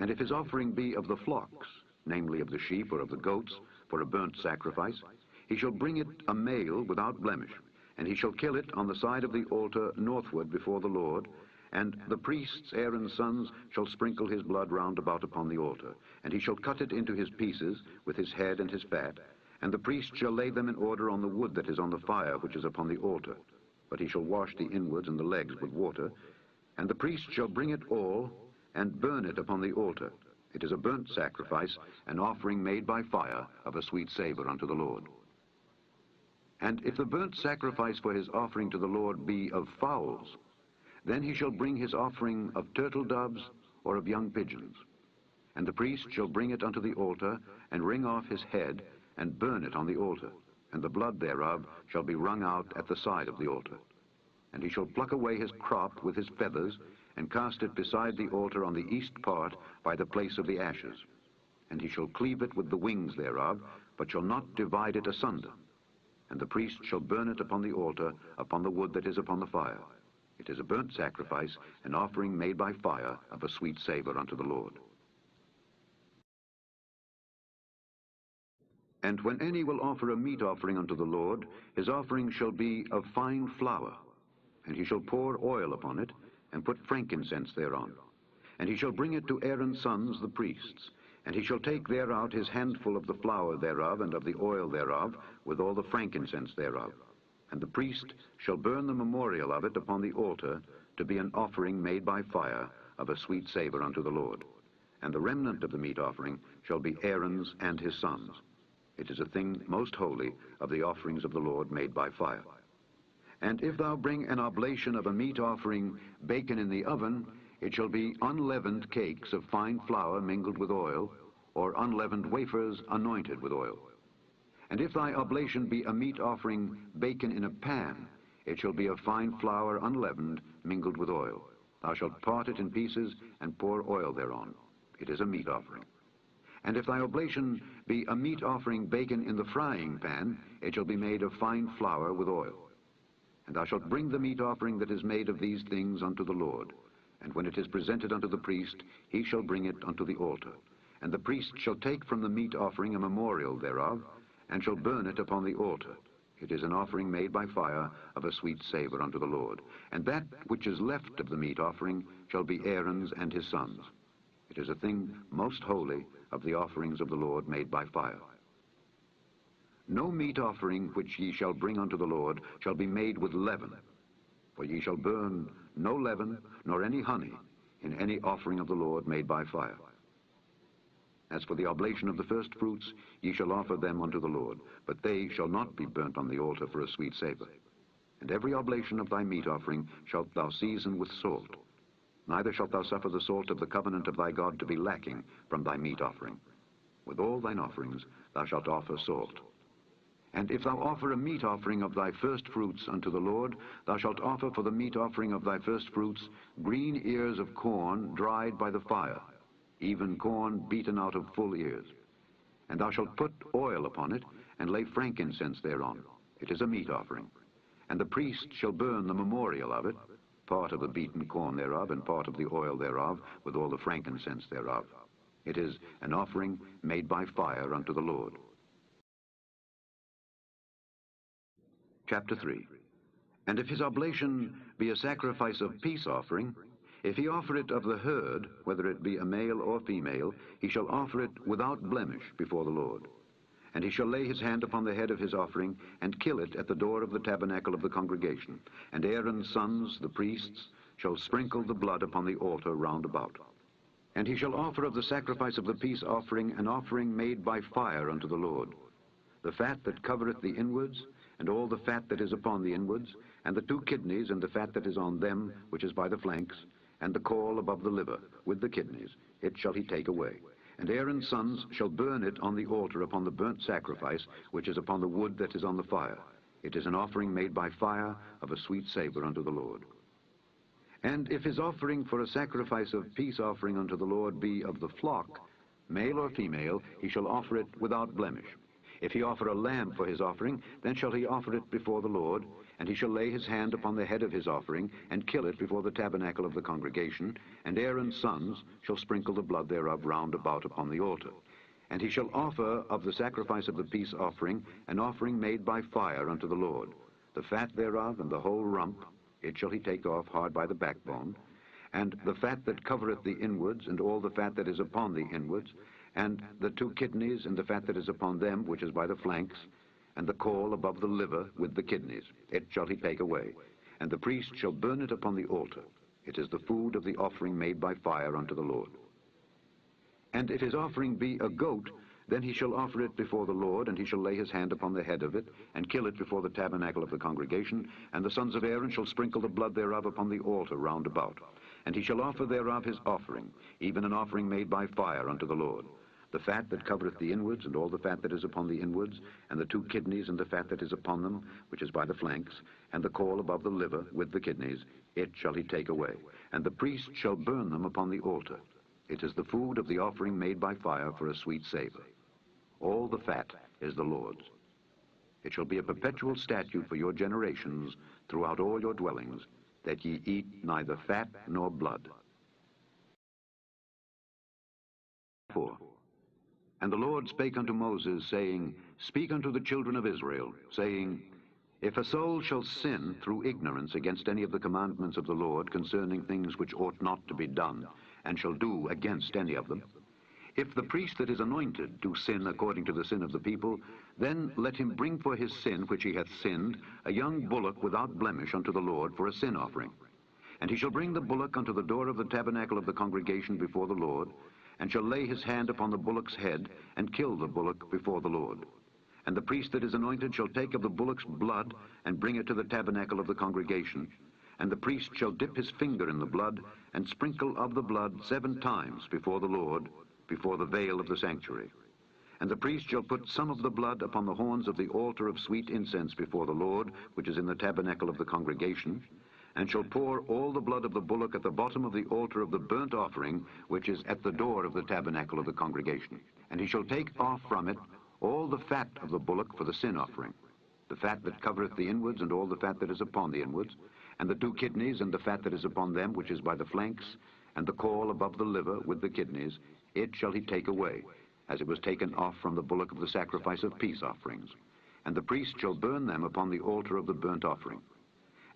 And if his offering be of the flocks, namely of the sheep or of the goats, for a burnt sacrifice, he shall bring it a male without blemish, and he shall kill it on the side of the altar northward before the Lord, and the priests, Aaron's sons, shall sprinkle his blood round about upon the altar, and he shall cut it into his pieces with his head and his fat, and the priest shall lay them in order on the wood that is on the fire which is upon the altar. But he shall wash the inwards and the legs with water, and the priest shall bring it all, and burn it upon the altar. It is a burnt sacrifice, an offering made by fire, of a sweet savor unto the Lord. And if the burnt sacrifice for his offering to the Lord be of fowls, then he shall bring his offering of turtle doves or of young pigeons. And the priest shall bring it unto the altar, and wring off his head, and burn it on the altar, and the blood thereof shall be wrung out at the side of the altar. And he shall pluck away his crop with his feathers, and cast it beside the altar on the east part by the place of the ashes. And he shall cleave it with the wings thereof, but shall not divide it asunder. And the priest shall burn it upon the altar, upon the wood that is upon the fire. It is a burnt sacrifice, an offering made by fire, of a sweet savor unto the Lord. And when any will offer a meat offering unto the Lord, his offering shall be of fine flour. And he shall pour oil upon it, and put frankincense thereon. And he shall bring it to Aaron's sons the priests, And he shall take thereout his handful of the flour thereof, and of the oil thereof, with all the frankincense thereof. And the priest shall burn the memorial of it upon the altar, to be an offering made by fire, of a sweet savour unto the Lord. And the remnant of the meat offering shall be Aaron's and his sons. It is a thing most holy of the offerings of the Lord made by fire. And if thou bring an oblation of a meat offering baken in the oven, it shall be unleavened cakes of fine flour mingled with oil, or unleavened wafers anointed with oil. And if thy oblation be a meat offering baken in a pan, it shall be of fine flour unleavened mingled with oil. Thou shalt part it in pieces and pour oil thereon. It is a meat offering. And if thy oblation be a meat offering baken in the frying pan, it shall be made of fine flour with oil. And thou shalt bring the meat offering that is made of these things unto the Lord. And when it is presented unto the priest, he shall bring it unto the altar. And the priest shall take from the meat offering a memorial thereof, and shall burn it upon the altar. It is an offering made by fire, of a sweet savour unto the Lord. And that which is left of the meat offering shall be Aaron's and his sons. It is a thing most holy of the offerings of the Lord made by fire. No meat offering which ye shall bring unto the Lord shall be made with leaven, for ye shall burn no leaven nor any honey in any offering of the Lord made by fire. As for the oblation of the first fruits, ye shall offer them unto the Lord, but they shall not be burnt on the altar for a sweet savour. And every oblation of thy meat offering shalt thou season with salt. Neither shalt thou suffer the salt of the covenant of thy God to be lacking from thy meat offering. With all thine offerings thou shalt offer salt. And if thou offer a meat offering of thy first fruits unto the Lord, thou shalt offer for the meat offering of thy first fruits green ears of corn dried by the fire, even corn beaten out of full ears. And thou shalt put oil upon it, and lay frankincense thereon. It is a meat offering. And the priest shall burn the memorial of it, part of the beaten corn thereof, and part of the oil thereof, with all the frankincense thereof. It is an offering made by fire unto the Lord. Chapter 3. And if his oblation be a sacrifice of peace offering, if he offer it of the herd, whether it be a male or female, he shall offer it without blemish before the Lord. And he shall lay his hand upon the head of his offering, and kill it at the door of the tabernacle of the congregation. And Aaron's sons, the priests, shall sprinkle the blood upon the altar round about. And he shall offer of the sacrifice of the peace offering an offering made by fire unto the Lord. The fat that covereth the inwards, and all the fat that is upon the inwards, and the 2 kidneys, and the fat that is on them, which is by the flanks, and the caul above the liver, with the kidneys, it shall he take away. And Aaron's sons shall burn it on the altar upon the burnt sacrifice, which is upon the wood that is on the fire. It is an offering made by fire, of a sweet savour unto the Lord. And if his offering for a sacrifice of peace offering unto the Lord be of the flock, male or female, he shall offer it without blemish. If he offer a lamb for his offering, then shall he offer it before the Lord, and he shall lay his hand upon the head of his offering, and kill it before the tabernacle of the congregation, and Aaron's sons shall sprinkle the blood thereof round about upon the altar. And he shall offer of the sacrifice of the peace offering an offering made by fire unto the Lord. The fat thereof and the whole rump, it shall he take off hard by the backbone, and the fat that covereth the inwards, and all the fat that is upon the inwards, and the 2 kidneys, and the fat that is upon them, which is by the flanks, and the caul above the liver, with the kidneys, it shall he take away. And the priest shall burn it upon the altar. It is the food of the offering made by fire unto the Lord. And if his offering be a goat, then he shall offer it before the Lord, and he shall lay his hand upon the head of it, and kill it before the tabernacle of the congregation, and the sons of Aaron shall sprinkle the blood thereof upon the altar round about. And he shall offer thereof his offering, even an offering made by fire unto the Lord. The fat that covereth the inwards, and all the fat that is upon the inwards, and the 2 kidneys, and the fat that is upon them, which is by the flanks, and the caul above the liver, with the kidneys, it shall he take away. And the priest shall burn them upon the altar. It is the food of the offering made by fire for a sweet savour. All the fat is the Lord's. It shall be a perpetual statute for your generations throughout all your dwellings, that ye eat neither fat nor blood. 4. And the Lord spake unto Moses, saying, Speak unto the children of Israel, saying, If a soul shall sin through ignorance against any of the commandments of the Lord concerning things which ought not to be done, and shall do against any of them, If the priest that is anointed do sin according to the sin of the people, then let him bring for his sin which he hath sinned a young bullock without blemish unto the Lord for a sin offering. And he shall bring the bullock unto the door of the tabernacle of the congregation before the Lord, and shall lay his hand upon the bullock's head, and kill the bullock before the Lord. And the priest that is anointed shall take of the bullock's blood, and bring it to the tabernacle of the congregation. And the priest shall dip his finger in the blood, and sprinkle of the blood 7 times before the Lord, before the veil of the sanctuary. And the priest shall put some of the blood upon the horns of the altar of sweet incense before the Lord, which is in the tabernacle of the congregation, and shall pour all the blood of the bullock at the bottom of the altar of the burnt offering, which is at the door of the tabernacle of the congregation. And he shall take off from it all the fat of the bullock for the sin offering, the fat that covereth the inwards, and all the fat that is upon the inwards, and the 2 kidneys, and the fat that is upon them, which is by the flanks, and the caul above the liver with the kidneys, it shall he take away, as it was taken off from the bullock of the sacrifice of peace offerings. And the priest shall burn them upon the altar of the burnt offering.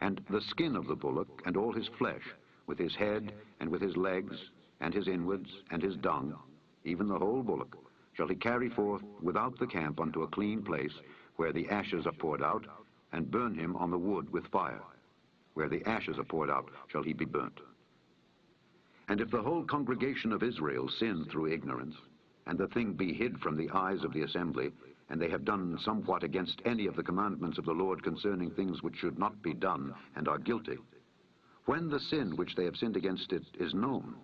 And the skin of the bullock, and all his flesh, with his head, and with his legs, and his inwards, and his dung, even the whole bullock, shall he carry forth without the camp unto a clean place, where the ashes are poured out, and burn him on the wood with fire. Where the ashes are poured out shall he be burnt. And if the whole congregation of Israel sin through ignorance, and the thing be hid from the eyes of the assembly, and they have done somewhat against any of the commandments of the Lord concerning things which should not be done, and are guilty, when the sin which they have sinned against it is known,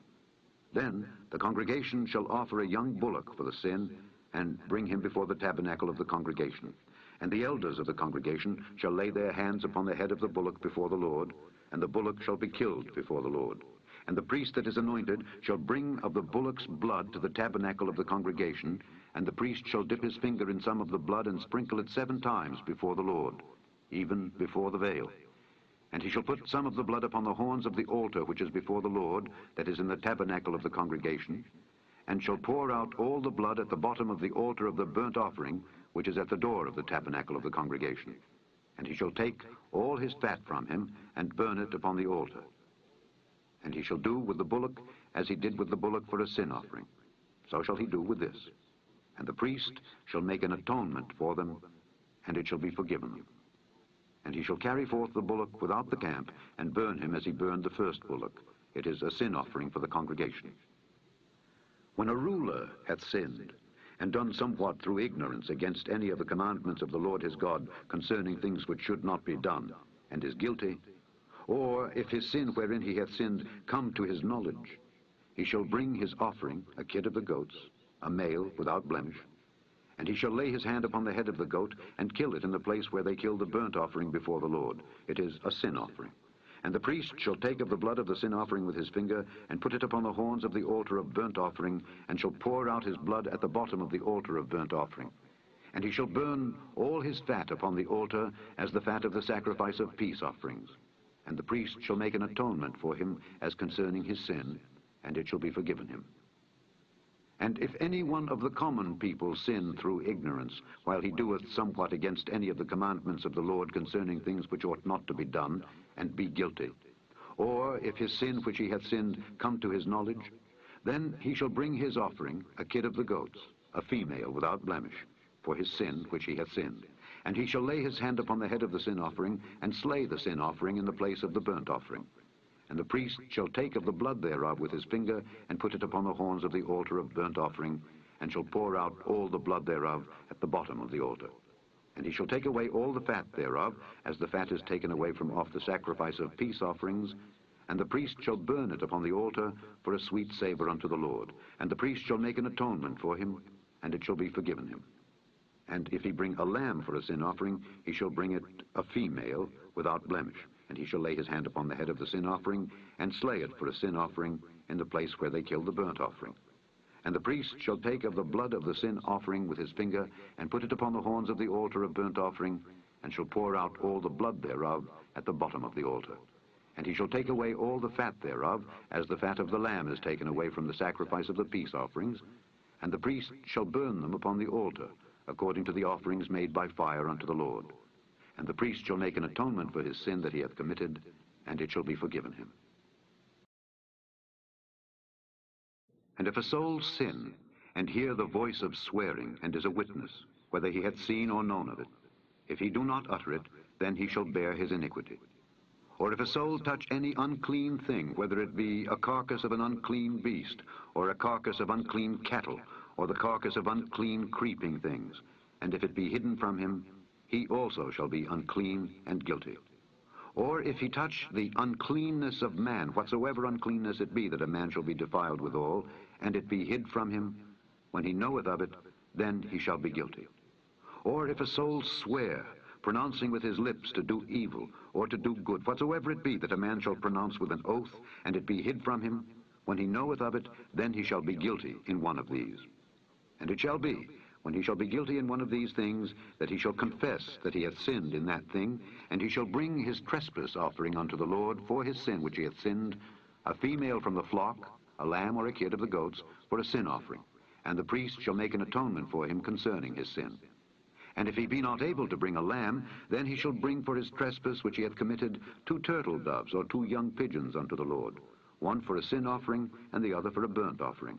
then the congregation shall offer a young bullock for the sin, and bring him before the tabernacle of the congregation. And the elders of the congregation shall lay their hands upon the head of the bullock before the Lord, and the bullock shall be killed before the Lord. And the priest that is anointed shall bring of the bullock's blood to the tabernacle of the congregation, and the priest shall dip his finger in some of the blood, and sprinkle it 7 times before the Lord, even before the veil. And he shall put some of the blood upon the horns of the altar which is before the Lord, that is in the tabernacle of the congregation, and shall pour out all the blood at the bottom of the altar of the burnt offering, which is at the door of the tabernacle of the congregation. And he shall take all his fat from him, and burn it upon the altar. And he shall do with the bullock as he did with the bullock for a sin offering. So shall he do with this. And the priest shall make an atonement for them, and it shall be forgiven them. And he shall carry forth the bullock without the camp, and burn him as he burned the first bullock. It is a sin offering for the congregation. When a ruler hath sinned, and done somewhat through ignorance against any of the commandments of the Lord his God concerning things which should not be done, and is guilty, or if his sin wherein he hath sinned come to his knowledge, he shall bring his offering, a kid of the goats, a male without blemish, and he shall lay his hand upon the head of the goat, and kill it in the place where they kill the burnt offering before the Lord. It is a sin offering. And the priest shall take of the blood of the sin offering with his finger, and put it upon the horns of the altar of burnt offering, and shall pour out his blood at the bottom of the altar of burnt offering. And he shall burn all his fat upon the altar, as the fat of the sacrifice of peace offerings. And the priest shall make an atonement for him as concerning his sin, and it shall be forgiven him. And if any one of the common people sin through ignorance, while he doeth somewhat against any of the commandments of the Lord concerning things which ought not to be done, and be guilty, or if his sin which he hath sinned come to his knowledge, then he shall bring his offering, a kid of the goats, a female without blemish, for his sin which he hath sinned. And he shall lay his hand upon the head of the sin offering, and slay the sin offering in the place of the burnt offering. And the priest shall take of the blood thereof with his finger, and put it upon the horns of the altar of burnt offering, and shall pour out all the blood thereof at the bottom of the altar. And he shall take away all the fat thereof, as the fat is taken away from off the sacrifice of peace offerings, and the priest shall burn it upon the altar for a sweet savor unto the Lord. And the priest shall make an atonement for him, and it shall be forgiven him. And if he bring a lamb for a sin offering, he shall bring it a female without blemish. And he shall lay his hand upon the head of the sin offering, and slay it for a sin offering in the place where they kill the burnt offering. And the priest shall take of the blood of the sin offering with his finger, and put it upon the horns of the altar of burnt offering, and shall pour out all the blood thereof at the bottom of the altar. And he shall take away all the fat thereof, as the fat of the lamb is taken away from the sacrifice of the peace offerings, and the priest shall burn them upon the altar, according to the offerings made by fire unto the Lord. And the priest shall make an atonement for his sin that he hath committed, and it shall be forgiven him. And if a soul sin, and hear the voice of swearing, and is a witness, whether he hath seen or known of it. If he do not utter it, then he shall bear his iniquity. Or if a soul touch any unclean thing, whether it be a carcass of an unclean beast, or a carcass of unclean cattle, or the carcass of unclean creeping things, and if it be hidden from him, he also shall be unclean and guilty. Or if he touch the uncleanness of man, whatsoever uncleanness it be that a man shall be defiled withal, and it be hid from him, when he knoweth of it, then he shall be guilty. Or if a soul swear, pronouncing with his lips to do evil, or to do good, whatsoever it be that a man shall pronounce with an oath, and it be hid from him, when he knoweth of it, then he shall be guilty in one of these. And it shall be, when he shall be guilty in one of these things, that he shall confess that he hath sinned in that thing, and he shall bring his trespass offering unto the Lord for his sin which he hath sinned, a female from the flock, a lamb or a kid of the goats, for a sin offering. And the priest shall make an atonement for him concerning his sin. And if he be not able to bring a lamb, then he shall bring for his trespass which he hath committed 2 turtle doves or 2 young pigeons unto the Lord, one for a sin offering, and the other for a burnt offering.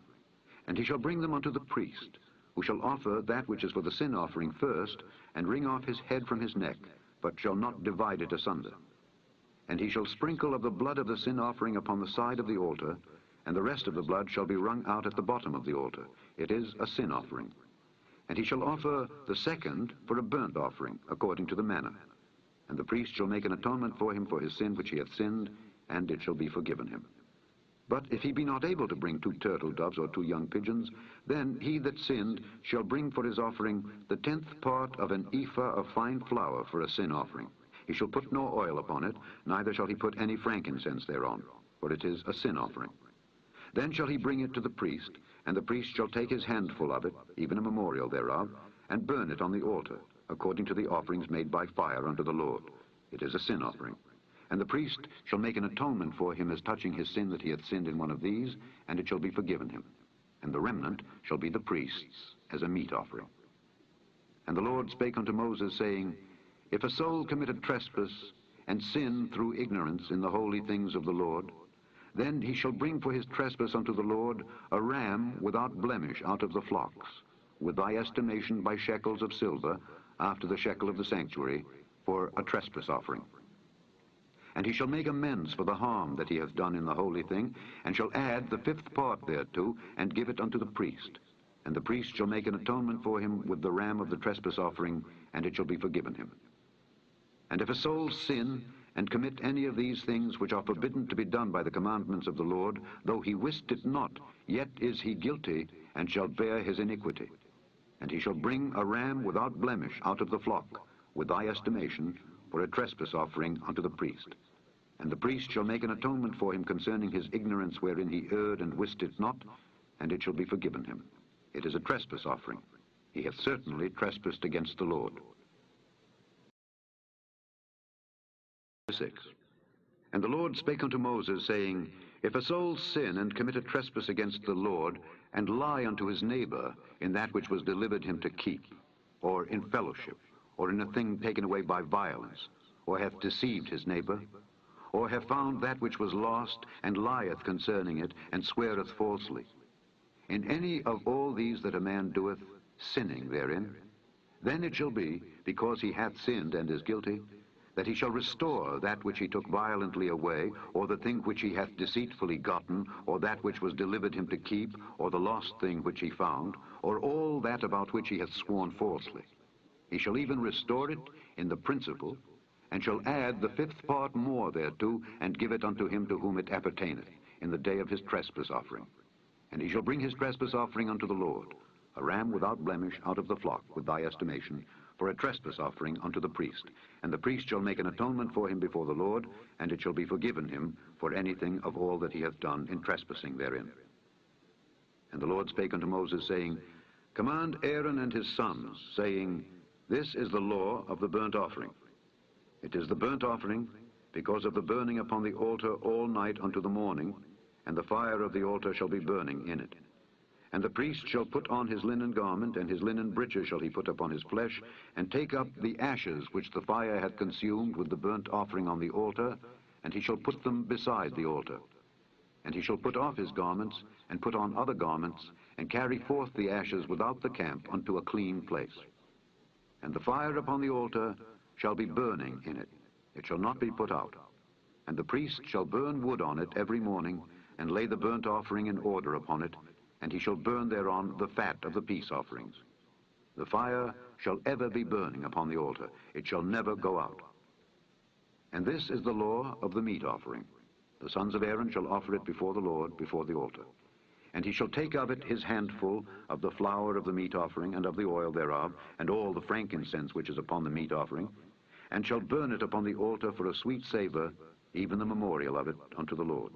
And he shall bring them unto the priest, who shall offer that which is for the sin offering first, and wring off his head from his neck, but shall not divide it asunder. And he shall sprinkle of the blood of the sin offering upon the side of the altar, and the rest of the blood shall be wrung out at the bottom of the altar. It is a sin offering. And he shall offer the second for a burnt offering, according to the manner. And the priest shall make an atonement for him for his sin which he hath sinned, and it shall be forgiven him. But if he be not able to bring 2 turtle doves or 2 young pigeons, then he that sinned shall bring for his offering the 10th part of an ephah of fine flour for a sin offering. He shall put no oil upon it, neither shall he put any frankincense thereon, for it is a sin offering. Then shall he bring it to the priest, and the priest shall take his handful of it, even a memorial thereof, and burn it on the altar, according to the offerings made by fire unto the Lord. It is a sin offering. And the priest shall make an atonement for him as touching his sin that he hath sinned in one of these, and it shall be forgiven him. And the remnant shall be the priest's as a meat offering. And the Lord spake unto Moses, saying, If a soul commit a trespass, and sin through ignorance in the holy things of the Lord, then he shall bring for his trespass unto the Lord a ram without blemish out of the flocks, with thy estimation by shekels of silver, after the shekel of the sanctuary, for a trespass offering. And he shall make amends for the harm that he hath done in the holy thing, and shall add the 5th part thereto, and give it unto the priest. And the priest shall make an atonement for him with the ram of the trespass offering, and it shall be forgiven him. And if a soul sin, and commit any of these things which are forbidden to be done by the commandments of the Lord, though he wist it not, yet is he guilty, and shall bear his iniquity. And he shall bring a ram without blemish out of the flock, with thy estimation, for a trespass offering unto the priest. And the priest shall make an atonement for him concerning his ignorance wherein he erred and wist it not, and it shall be forgiven him. It is a trespass offering. He hath certainly trespassed against the Lord. 6. And the Lord spake unto Moses, saying, If a soul sin and commit a trespass against the Lord, and lie unto his neighbor in that which was delivered him to keep, or in fellowship, or in a thing taken away by violence, or hath deceived his neighbor, or have found that which was lost, and lieth concerning it, and sweareth falsely, in any of all these that a man doeth, sinning therein, then it shall be, because he hath sinned and is guilty, that he shall restore that which he took violently away, or the thing which he hath deceitfully gotten, or that which was delivered him to keep, or the lost thing which he found, or all that about which he hath sworn falsely. He shall even restore it in the principal, and shall add the 5th part more thereto, and give it unto him to whom it appertaineth, in the day of his trespass offering. And he shall bring his trespass offering unto the Lord, a ram without blemish out of the flock, with thy estimation, for a trespass offering unto the priest. And the priest shall make an atonement for him before the Lord, and it shall be forgiven him for anything of all that he hath done in trespassing therein. And the Lord spake unto Moses, saying, Command Aaron and his sons, saying, This is the law of the burnt offering. It is the burnt offering, because of the burning upon the altar all night unto the morning, and the fire of the altar shall be burning in it. And the priest shall put on his linen garment, and his linen breeches shall he put upon his flesh, and take up the ashes which the fire hath consumed with the burnt offering on the altar, and he shall put them beside the altar. And he shall put off his garments, and put on other garments, and carry forth the ashes without the camp unto a clean place. And the fire upon the altar shall be burning in it. It shall not be put out. And the priest shall burn wood on it every morning, and lay the burnt offering in order upon it, and he shall burn thereon the fat of the peace offerings. The fire shall ever be burning upon the altar. It shall never go out. And this is the law of the meat offering. The sons of Aaron shall offer it before the Lord, before the altar. And he shall take of it his handful of the flour of the meat offering, and of the oil thereof, and all the frankincense which is upon the meat offering, and shall burn it upon the altar for a sweet savour, even the memorial of it unto the Lord.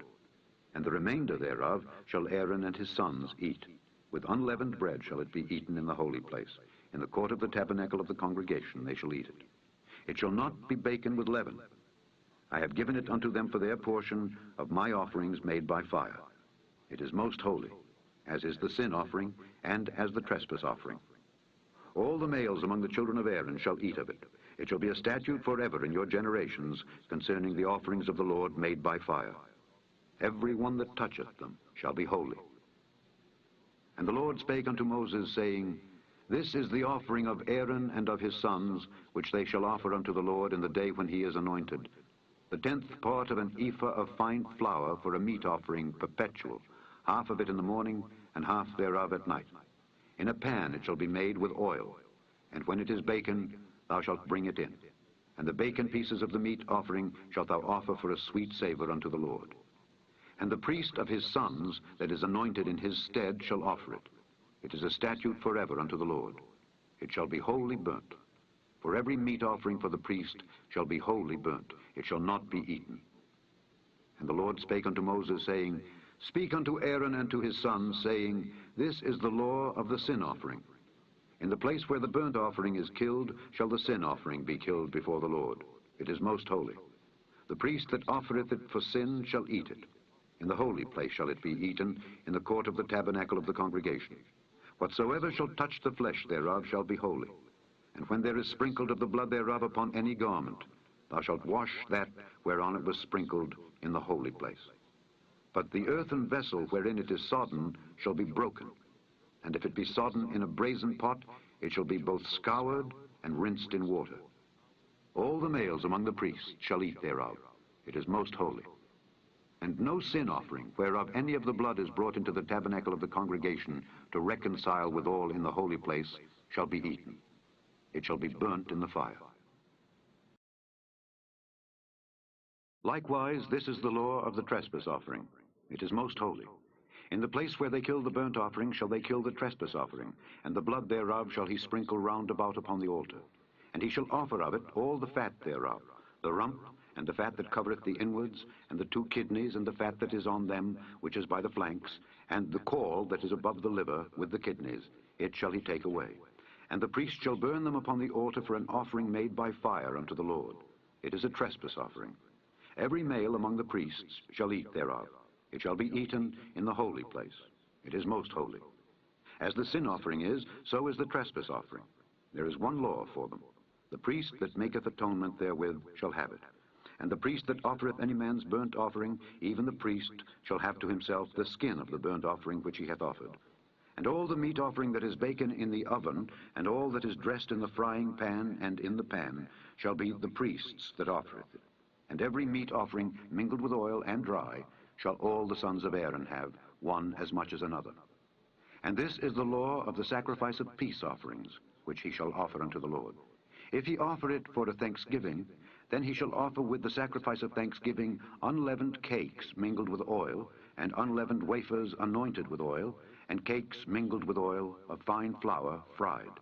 And the remainder thereof shall Aaron and his sons eat. With unleavened bread shall it be eaten in the holy place. In the court of the tabernacle of the congregation they shall eat it. It shall not be baken with leaven. I have given it unto them for their portion of my offerings made by fire. It is most holy, as is the sin offering, and as the trespass offering. All the males among the children of Aaron shall eat of it. It shall be a statute forever in your generations concerning the offerings of the Lord made by fire. Every one that toucheth them shall be holy. And the Lord spake unto Moses, saying, This is the offering of Aaron and of his sons, which they shall offer unto the Lord in the day when he is anointed. The 10th part of an ephah of fine flour for a meat offering perpetual, half of it in the morning, and half thereof at night. In a pan it shall be made with oil, and when it is baken, thou shalt bring it in. And the baken pieces of the meat offering shalt thou offer for a sweet savour unto the Lord. And the priest of his sons that is anointed in his stead shall offer it. It is a statute forever unto the Lord. It shall be wholly burnt. For every meat offering for the priest shall be wholly burnt. It shall not be eaten. And the Lord spake unto Moses, saying, Speak unto Aaron and to his sons, saying, This is the law of the sin offering. In the place where the burnt offering is killed shall the sin offering be killed before the Lord. It is most holy. The priest that offereth it for sin shall eat it. In the holy place shall it be eaten, in the court of the tabernacle of the congregation. Whatsoever shall touch the flesh thereof shall be holy. And when there is sprinkled of the blood thereof upon any garment, thou shalt wash that whereon it was sprinkled in the holy place. But the earthen vessel wherein it is sodden shall be broken. And if it be sodden in a brazen pot, it shall be both scoured and rinsed in water. All the males among the priests shall eat thereof. It is most holy. And no sin offering, whereof any of the blood is brought into the tabernacle of the congregation to reconcile with all in the holy place, shall be eaten. It shall be burnt in the fire. Likewise, this is the law of the trespass offering. It is most holy. In the place where they kill the burnt offering shall they kill the trespass offering, and the blood thereof shall he sprinkle round about upon the altar. And he shall offer of it all the fat thereof, the rump, and the fat that covereth the inwards, and the 2 kidneys, and the fat that is on them, which is by the flanks, and the caul that is above the liver, with the kidneys. It shall he take away. And the priest shall burn them upon the altar for an offering made by fire unto the Lord. It is a trespass offering. Every male among the priests shall eat thereof. It shall be eaten in the holy place. It is most holy. As the sin offering is, so is the trespass offering. There is one law for them. The priest that maketh atonement therewith shall have it. And the priest that offereth any man's burnt offering, even the priest, shall have to himself the skin of the burnt offering which he hath offered. And all the meat offering that is baken in the oven, and all that is dressed in the frying pan and in the pan, shall be the priest's that offereth it. And every meat offering mingled with oil and dry shall all the sons of Aaron have, one as much as another. And this is the law of the sacrifice of peace offerings, which he shall offer unto the Lord. If he offer it for a thanksgiving, then he shall offer with the sacrifice of thanksgiving unleavened cakes mingled with oil, and unleavened wafers anointed with oil, and cakes mingled with oil of fine flour fried.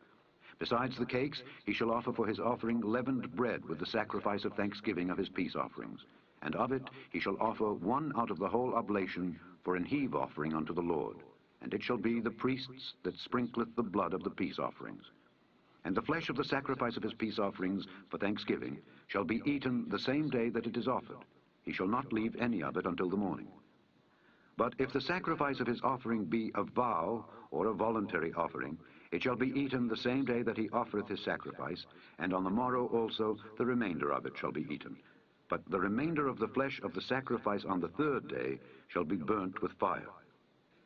Besides the cakes, he shall offer for his offering leavened bread with the sacrifice of thanksgiving of his peace offerings. And of it he shall offer one out of the whole oblation for an heave offering unto the Lord. And it shall be the priest's that sprinkleth the blood of the peace offerings. And the flesh of the sacrifice of his peace offerings for thanksgiving shall be eaten the same day that it is offered. He shall not leave any of it until the morning. But if the sacrifice of his offering be a vow or a voluntary offering, it shall be eaten the same day that he offereth his sacrifice, and on the morrow also the remainder of it shall be eaten. But the remainder of the flesh of the sacrifice on the 3rd day shall be burnt with fire.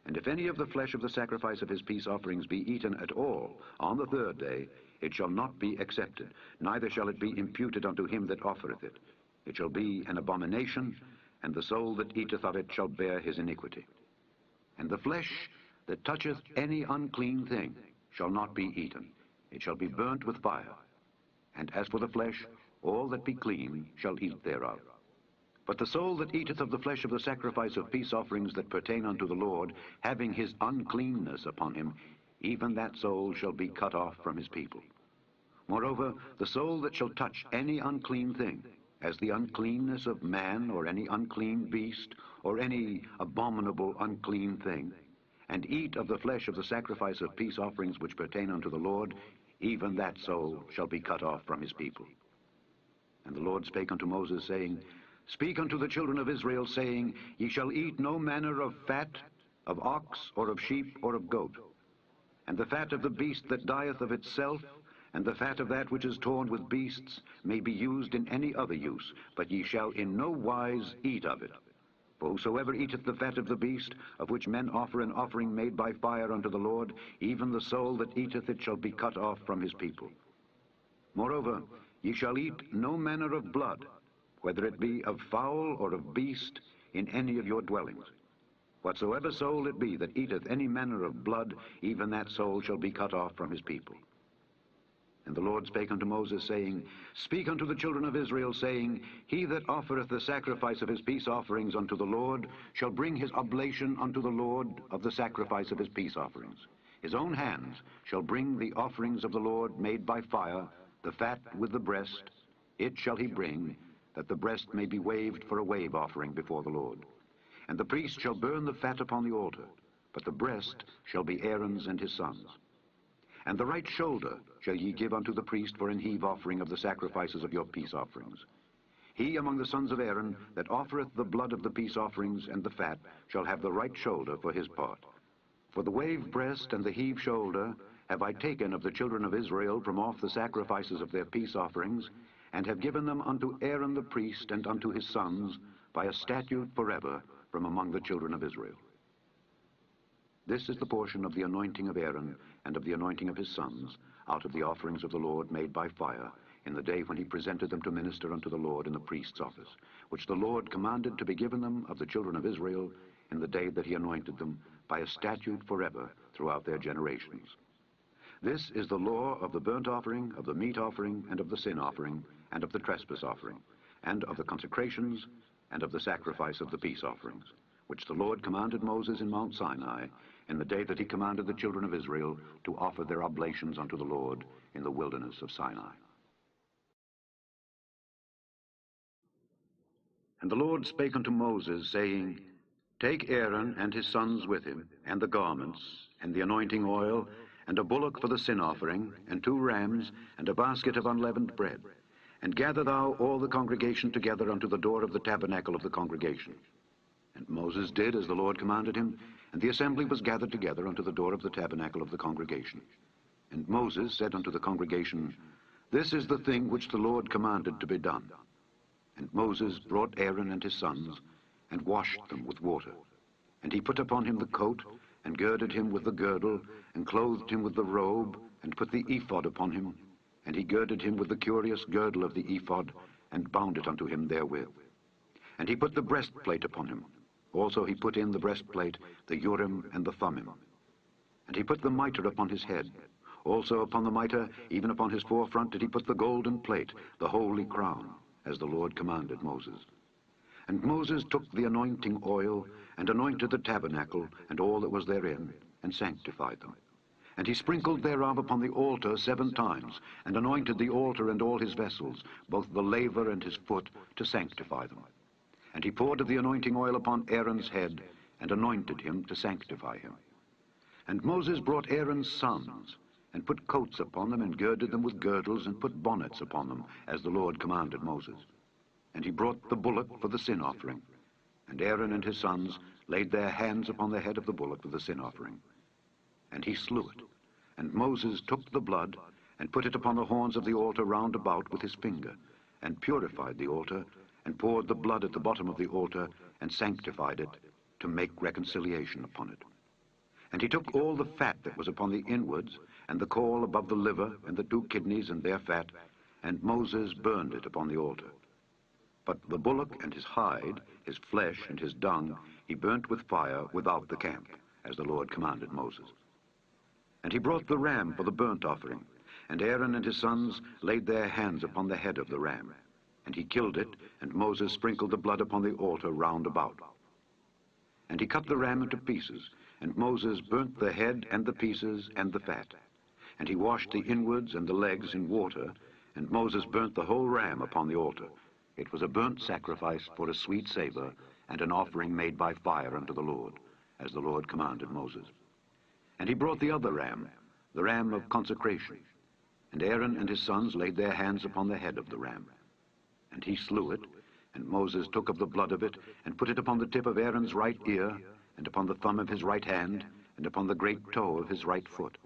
And if any of the flesh of the sacrifice of his peace offerings be eaten at all on the third day, it shall not be accepted, neither shall it be imputed unto him that offereth it. It shall be an abomination, and the soul that eateth of it shall bear his iniquity. And the flesh that toucheth any unclean thing shall not be eaten. It shall be burnt with fire. And as for the flesh, all that be clean shall eat thereof. But the soul that eateth of the flesh of the sacrifice of peace offerings that pertain unto the Lord, having his uncleanness upon him, even that soul shall be cut off from his people. Moreover, the soul that shall touch any unclean thing, as the uncleanness of man, or any unclean beast, or any abominable unclean thing, and eat of the flesh of the sacrifice of peace offerings which pertain unto the Lord, even that soul shall be cut off from his people. And the Lord spake unto Moses, saying, Speak unto the children of Israel, saying, Ye shall eat no manner of fat, of ox, or of sheep, or of goat. And the fat of the beast that dieth of itself, and the fat of that which is torn with beasts, may be used in any other use, but ye shall in no wise eat of it. For whosoever eateth the fat of the beast, of which men offer an offering made by fire unto the Lord, even the soul that eateth it shall be cut off from his people. Moreover, ye shall eat no manner of blood, whether it be of fowl or of beast, in any of your dwellings. Whatsoever soul it be that eateth any manner of blood, even that soul shall be cut off from his people. And the Lord spake unto Moses, saying, Speak unto the children of Israel, saying, He that offereth the sacrifice of his peace offerings unto the Lord shall bring his oblation unto the Lord of the sacrifice of his peace offerings. His own hands shall bring the offerings of the Lord made by fire, the fat with the breast, it shall he bring, that the breast may be waved for a wave offering before the Lord. And the priest shall burn the fat upon the altar, but the breast shall be Aaron's and his sons'. And the right shoulder shall ye give unto the priest for an heave offering of the sacrifices of your peace offerings. He among the sons of Aaron that offereth the blood of the peace offerings and the fat shall have the right shoulder for his part. For the wave breast and the heave shoulder have I taken of the children of Israel from off the sacrifices of their peace offerings, and have given them unto Aaron the priest and unto his sons by a statute forever from among the children of Israel. This is the portion of the anointing of Aaron and of the anointing of his sons out of the offerings of the Lord made by fire in the day when he presented them to minister unto the Lord in the priest's office, which the Lord commanded to be given them of the children of Israel in the day that he anointed them by a statute forever throughout their generations. This is the law of the burnt offering, of the meat offering, and of the sin offering, and of the trespass offering, and of the consecrations, and of the sacrifice of the peace offerings, which the Lord commanded Moses in Mount Sinai in the day that he commanded the children of Israel to offer their oblations unto the Lord in the wilderness of Sinai. And the Lord spake unto Moses, saying, Take Aaron and his sons with him, and the garments, and the anointing oil, and a bullock for the sin offering, and 2 rams, and a basket of unleavened bread. And gather thou all the congregation together unto the door of the tabernacle of the congregation. And Moses did as the Lord commanded him, and the assembly was gathered together unto the door of the tabernacle of the congregation. And Moses said unto the congregation, This is the thing which the Lord commanded to be done. And Moses brought Aaron and his sons, and washed them with water. And he put upon him the coat, and girded him with the girdle, and clothed him with the robe, and put the ephod upon him. And he girded him with the curious girdle of the ephod, and bound it unto him therewith. And he put the breastplate upon him. Also he put in the breastplate the Urim and the Thummim. And he put the mitre upon his head. Also upon the mitre, even upon his forefront, did he put the golden plate, the holy crown, as the Lord commanded Moses. And Moses took the anointing oil, and anointed the tabernacle, and all that was therein, and sanctified them. And he sprinkled thereof upon the altar 7 times, and anointed the altar and all his vessels, both the laver and his foot, to sanctify them. And he poured of the anointing oil upon Aaron's head, and anointed him to sanctify him. And Moses brought Aaron's sons, and put coats upon them, and girded them with girdles, and put bonnets upon them, as the Lord commanded Moses. And he brought the bullock for the sin offering. And Aaron and his sons laid their hands upon the head of the bullock for the sin offering. And he slew it. And Moses took the blood, and put it upon the horns of the altar round about with his finger, and purified the altar, and poured the blood at the bottom of the altar, and sanctified it, to make reconciliation upon it. And he took all the fat that was upon the inwards, and the caul above the liver, and the 2 kidneys and their fat, and Moses burned it upon the altar. But the bullock and his hide, his flesh and his dung, he burnt with fire without the camp, as the Lord commanded Moses. And he brought the ram for the burnt offering, and Aaron and his sons laid their hands upon the head of the ram. And he killed it, and Moses sprinkled the blood upon the altar round about. And he cut the ram into pieces, and Moses burnt the head and the pieces and the fat. And he washed the inwards and the legs in water, and Moses burnt the whole ram upon the altar. It was a burnt sacrifice for a sweet savor, and an offering made by fire unto the Lord, as the Lord commanded Moses. And he brought the other ram, the ram of consecration. And Aaron and his sons laid their hands upon the head of the ram. And he slew it, and Moses took of the blood of it, and put it upon the tip of Aaron's right ear, and upon the thumb of his right hand, and upon the great toe of his right foot.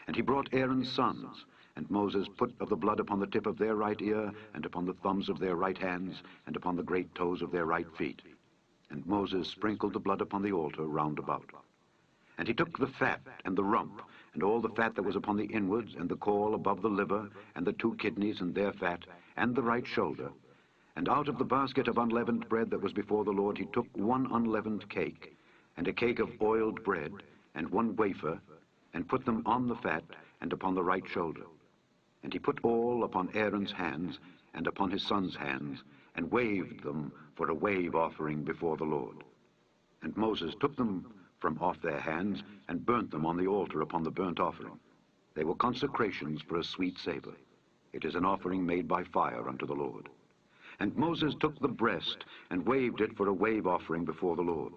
And he brought Aaron's sons, and Moses put of the blood upon the tip of their right ear, and upon the thumbs of their right hands, and upon the great toes of their right feet. And Moses sprinkled the blood upon the altar round about. And he took the fat and the rump, and all the fat that was upon the inwards, and the caul above the liver, and the 2 kidneys and their fat, and the right shoulder. And out of the basket of unleavened bread that was before the Lord he took 1 unleavened cake, and a cake of oiled bread, and 1 wafer, and put them on the fat, and upon the right shoulder. And he put all upon Aaron's hands, and upon his sons' hands, and waved them for a wave offering before the Lord. And Moses took them from off their hands, and burnt them on the altar upon the burnt offering. They were consecrations for a sweet savor. It is an offering made by fire unto the Lord. And Moses took the breast, and waved it for a wave offering before the Lord.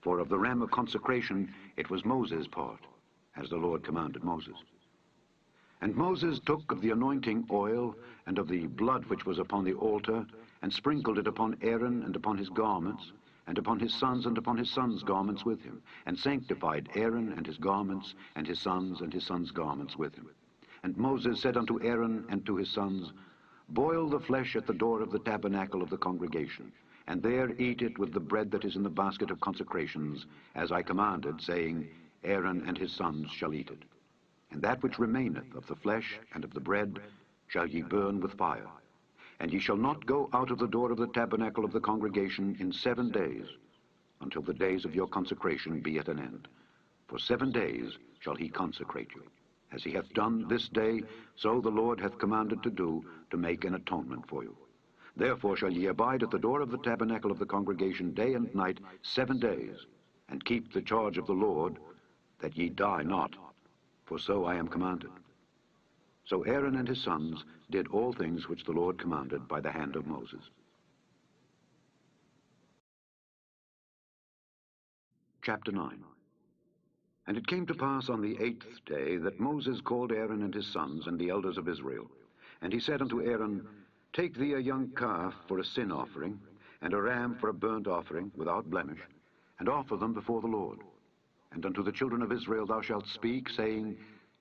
For of the ram of consecration it was Moses' part, as the Lord commanded Moses. And Moses took of the anointing oil, and of the blood which was upon the altar, and sprinkled it upon Aaron, and upon his garments, and upon his sons, and upon his sons' garments with him, and sanctified Aaron and his garments, and his sons' garments with him. And Moses said unto Aaron and to his sons, Boil the flesh at the door of the tabernacle of the congregation, and there eat it with the bread that is in the basket of consecrations, as I commanded, saying, Aaron and his sons shall eat it. And that which remaineth of the flesh and of the bread shall ye burn with fire. And ye shall not go out of the door of the tabernacle of the congregation in 7 days, until the days of your consecration be at an end. For 7 days shall he consecrate you. As he hath done this day, so the Lord hath commanded to do, to make an atonement for you. Therefore shall ye abide at the door of the tabernacle of the congregation day and night 7 days, and keep the charge of the Lord, that ye die not, for so I am commanded. So Aaron and his sons did all things which the Lord commanded by the hand of Moses. Chapter 9. And it came to pass on the 8th day that Moses called Aaron and his sons and the elders of Israel. And he said unto Aaron, Take thee a young calf for a sin offering, and a ram for a burnt offering without blemish, and offer them before the Lord. And unto the children of Israel thou shalt speak, saying,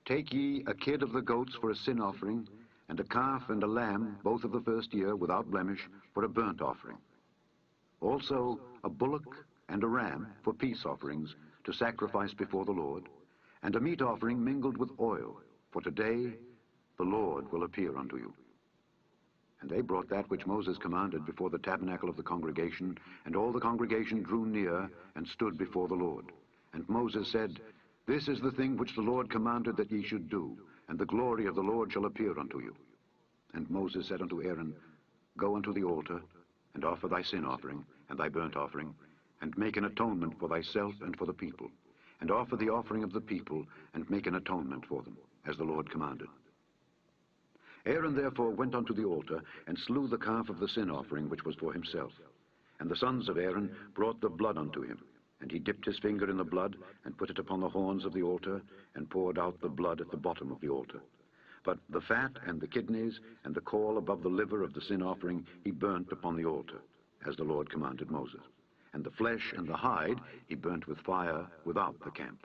Take ye a kid of the goats for a sin offering, and a calf and a lamb, both of the first year, without blemish, for a burnt offering. Also a bullock and a ram for peace offerings, to sacrifice before the Lord, and a meat offering mingled with oil, for today the Lord will appear unto you. And they brought that which Moses commanded before the tabernacle of the congregation, and all the congregation drew near and stood before the Lord. And Moses said, This is the thing which the Lord commanded that ye should do, and the glory of the Lord shall appear unto you. And Moses said unto Aaron, Go unto the altar, and offer thy sin offering, and thy burnt offering, and make an atonement for thyself and for the people, and offer the offering of the people, and make an atonement for them, as the Lord commanded. Aaron therefore went unto the altar, and slew the calf of the sin offering which was for himself. And the sons of Aaron brought the blood unto him, and he dipped his finger in the blood, and put it upon the horns of the altar, and poured out the blood at the bottom of the altar. But the fat and the kidneys, and the caul above the liver of the sin offering, he burnt upon the altar, as the Lord commanded Moses. And the flesh and the hide he burnt with fire without the camp.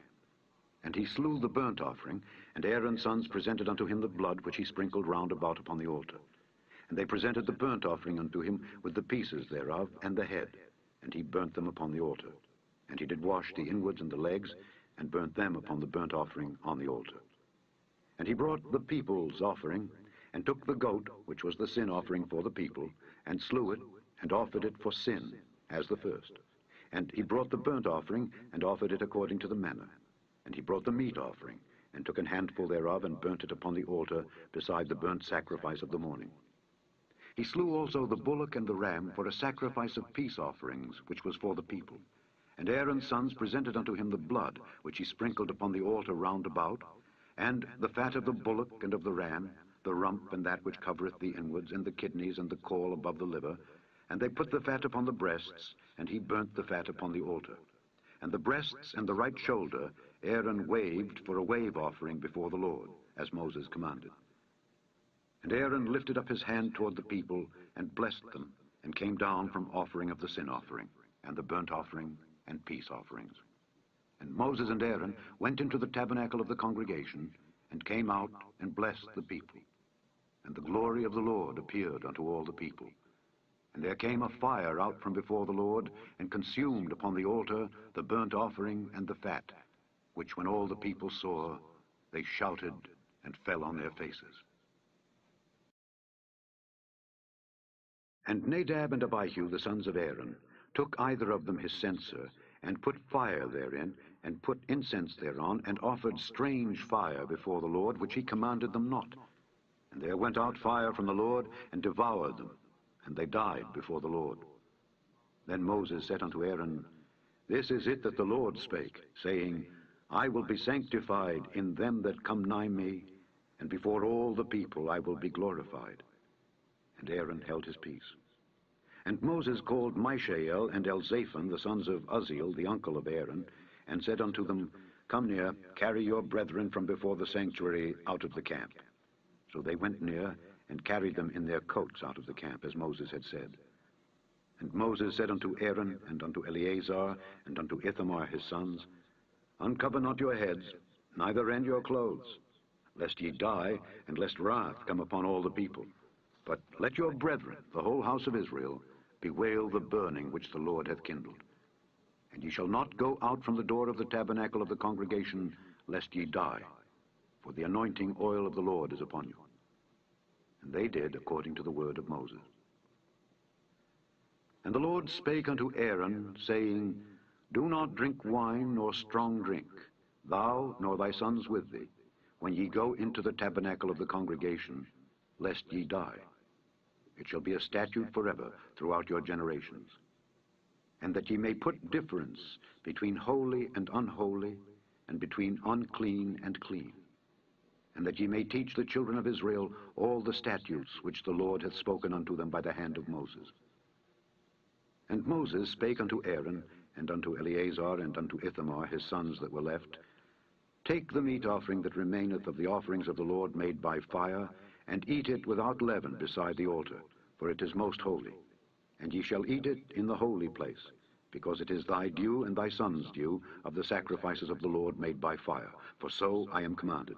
And he slew the burnt offering, and Aaron's sons presented unto him the blood which he sprinkled round about upon the altar. And they presented the burnt offering unto him with the pieces thereof, and the head, and he burnt them upon the altar. And he did wash the inwards and the legs, and burnt them upon the burnt offering on the altar. And he brought the people's offering, and took the goat, which was the sin offering for the people, and slew it, and offered it for sin, as the first. And he brought the burnt offering, and offered it according to the manner. And he brought the meat offering, and took an handful thereof, and burnt it upon the altar, beside the burnt sacrifice of the morning. He slew also the bullock and the ram for a sacrifice of peace offerings, which was for the people. And Aaron's sons presented unto him the blood, which he sprinkled upon the altar round about, and the fat of the bullock and of the ram, the rump and that which covereth the inwards, and the kidneys and the caul above the liver. And they put the fat upon the breasts, and he burnt the fat upon the altar. And the breasts and the right shoulder Aaron waved for a wave offering before the Lord, as Moses commanded. And Aaron lifted up his hand toward the people, and blessed them, and came down from offering of the sin offering, and the burnt offering, and peace offerings. And Moses and Aaron went into the tabernacle of the congregation, and came out and blessed the people. And the glory of the Lord appeared unto all the people. And there came a fire out from before the Lord, and consumed upon the altar the burnt offering and the fat, which when all the people saw, they shouted and fell on their faces. And Nadab and Abihu, the sons of Aaron, took either of them his censer, and put fire therein, and put incense thereon, and offered strange fire before the Lord, which he commanded them not. And there went out fire from the Lord, and devoured them, and they died before the Lord. Then Moses said unto Aaron, This is it that the Lord spake, saying, I will be sanctified in them that come nigh me, and before all the people I will be glorified. And Aaron held his peace. And Moses called Mishael and Elzaphan, the sons of Uzziel, the uncle of Aaron, and said unto them, Come near, carry your brethren from before the sanctuary out of the camp. So they went near, and carried them in their coats out of the camp, as Moses had said. And Moses said unto Aaron, and unto Eleazar, and unto Ithamar his sons, Uncover not your heads, neither rend your clothes, lest ye die, and lest wrath come upon all the people. But let your brethren, the whole house of Israel, bewail the burning which the Lord hath kindled. And ye shall not go out from the door of the tabernacle of the congregation, lest ye die, for the anointing oil of the Lord is upon you. And they did according to the word of Moses. And the Lord spake unto Aaron, saying, Do not drink wine nor strong drink, thou nor thy sons with thee, when ye go into the tabernacle of the congregation, lest ye die. It shall be a statute forever throughout your generations. And that ye may put difference between holy and unholy, and between unclean and clean. And that ye may teach the children of Israel all the statutes which the Lord hath spoken unto them by the hand of Moses. And Moses spake unto Aaron, and unto Eleazar, and unto Ithamar his sons that were left, Take the meat offering that remaineth of the offerings of the Lord made by fire, and eat it without leaven beside the altar, for it is most holy. And ye shall eat it in the holy place, because it is thy due and thy son's due of the sacrifices of the Lord made by fire, for so I am commanded.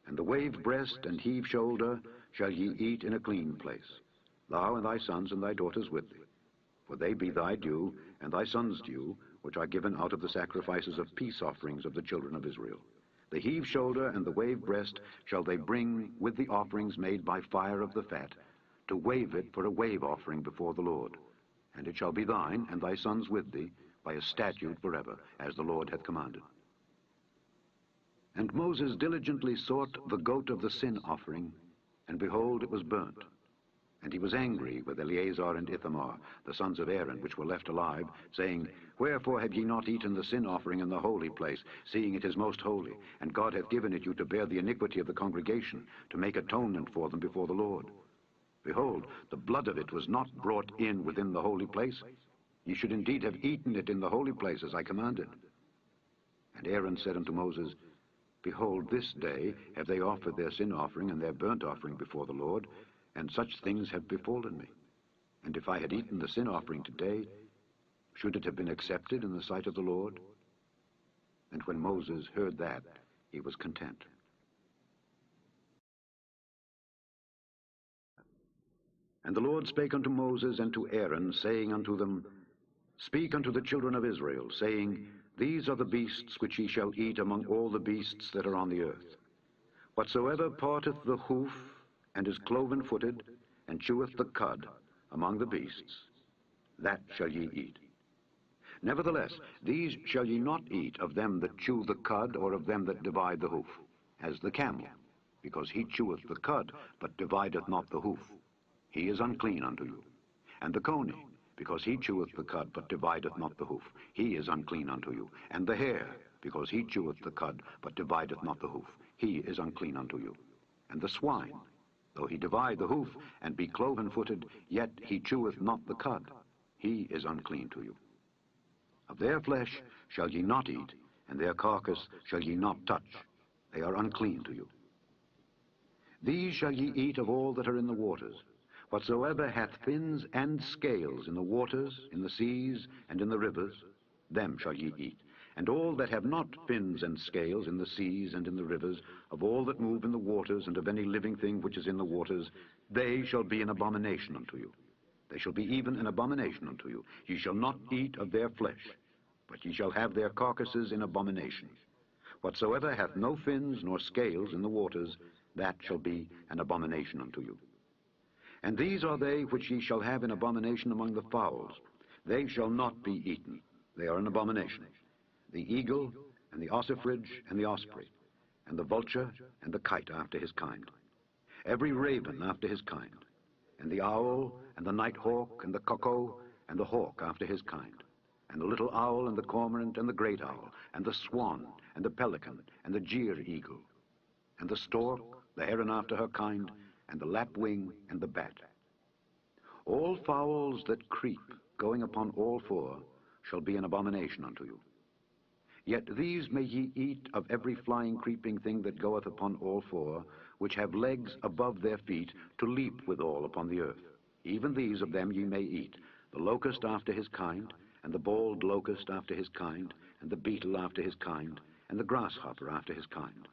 And the wave breast and heave shoulder shall ye eat in a clean place, thou and thy sons and thy daughters with thee, for they be thy due and thy son's due, which are given out of the sacrifices of peace offerings of the children of Israel. The heave shoulder and the wave breast shall they bring with the offerings made by fire of the fat, to wave it for a wave offering before the Lord. And it shall be thine and thy sons with thee by a statute forever, as the Lord hath commanded. And Moses diligently sought the goat of the sin offering, and behold, it was burnt. And he was angry with Eleazar and Ithamar, the sons of Aaron, which were left alive, saying, Wherefore have ye not eaten the sin offering in the holy place, seeing it is most holy, and God hath given it you to bear the iniquity of the congregation, to make atonement for them before the Lord? Behold, the blood of it was not brought in within the holy place. Ye should indeed have eaten it in the holy place, as I commanded. And Aaron said unto Moses, Behold, this day have they offered their sin offering and their burnt offering before the Lord, and such things have befallen me. And if I had eaten the sin offering today, should it have been accepted in the sight of the Lord? And when Moses heard that, he was content. And the Lord spake unto Moses and to Aaron, saying unto them, Speak unto the children of Israel, saying, These are the beasts which ye shall eat among all the beasts that are on the earth. Whatsoever parteth the hoof, and is cloven-footed, and cheweth the cud among the beasts, that shall ye eat. Nevertheless, these shall ye not eat of them that chew the cud, or of them that divide the hoof, as the camel, because he cheweth the cud, but divideth not the hoof. He is unclean unto you. And the coney, because he cheweth the cud, but divideth not the hoof. He is unclean unto you. And the hare, because he cheweth the cud, but divideth not the hoof. He is unclean unto you. And the swine, though he divide the hoof, and be cloven-footed, yet he cheweth not the cud. He is unclean to you. Of their flesh shall ye not eat, and their carcass shall ye not touch. They are unclean to you. These shall ye eat of all that are in the waters. Whatsoever hath fins and scales in the waters, in the seas, and in the rivers, them shall ye eat. And all that have not fins and scales in the seas and in the rivers, of all that move in the waters, and of any living thing which is in the waters, they shall be an abomination unto you. They shall be even an abomination unto you. Ye shall not eat of their flesh, but ye shall have their carcasses in abomination. Whatsoever hath no fins nor scales in the waters, that shall be an abomination unto you. And these are they which ye shall have in abomination among the fowls. They shall not be eaten. They are an abomination. The eagle, and the ossifrage, and the osprey, and the vulture, and the kite after his kind. Every raven after his kind. And the owl, and the night hawk, and the cuckoo, and the hawk after his kind. And the little owl, and the cormorant, and the great owl, and the swan, and the pelican, and the jeer eagle, and the stork, the heron after her kind, and the lapwing, and the bat. All fowls that creep, going upon all four, shall be an abomination unto you. Yet these may ye eat of every flying creeping thing that goeth upon all four, which have legs above their feet, to leap withal upon the earth. Even these of them ye may eat, the locust after his kind, and the bald locust after his kind, and the beetle after his kind, and the grasshopper after his kind.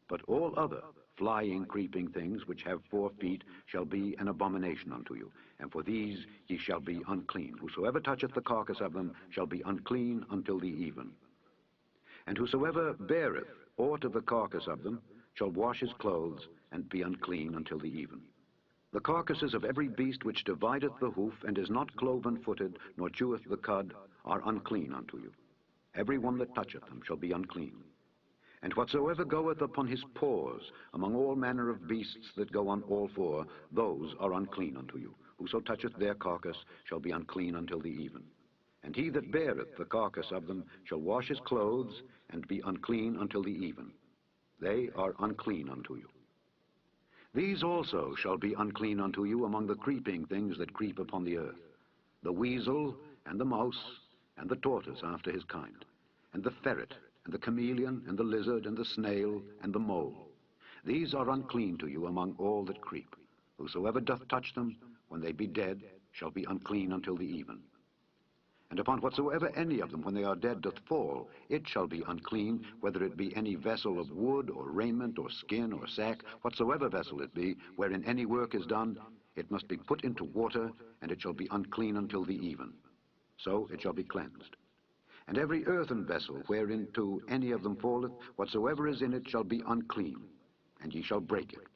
But all other flying, creeping things which have 4 feet shall be an abomination unto you, and for these ye shall be unclean. Whosoever toucheth the carcass of them shall be unclean until the even. And whosoever beareth aught of the carcass of them shall wash his clothes, and be unclean until the even. The carcasses of every beast which divideth the hoof, and is not cloven-footed, nor cheweth the cud, are unclean unto you. Every one that toucheth them shall be unclean. And whatsoever goeth upon his paws, among all manner of beasts that go on all four, those are unclean unto you. Whoso toucheth their carcass shall be unclean until the even. And he that beareth the carcass of them shall wash his clothes, and be unclean until the even. They are unclean unto you. These also shall be unclean unto you among the creeping things that creep upon the earth, the weasel, and the mouse, and the tortoise after his kind, and the ferret, and the chameleon, and the lizard, and the snail, and the mole. These are unclean to you among all that creep. Whosoever doth touch them, when they be dead, shall be unclean until the even. And upon whatsoever any of them, when they are dead, doth fall, it shall be unclean, whether it be any vessel of wood, or raiment, or skin, or sack, whatsoever vessel it be, wherein any work is done, it must be put into water, and it shall be unclean until the even. So it shall be cleansed. And every earthen vessel, whereinto any of them falleth, whatsoever is in it shall be unclean, and ye shall break it.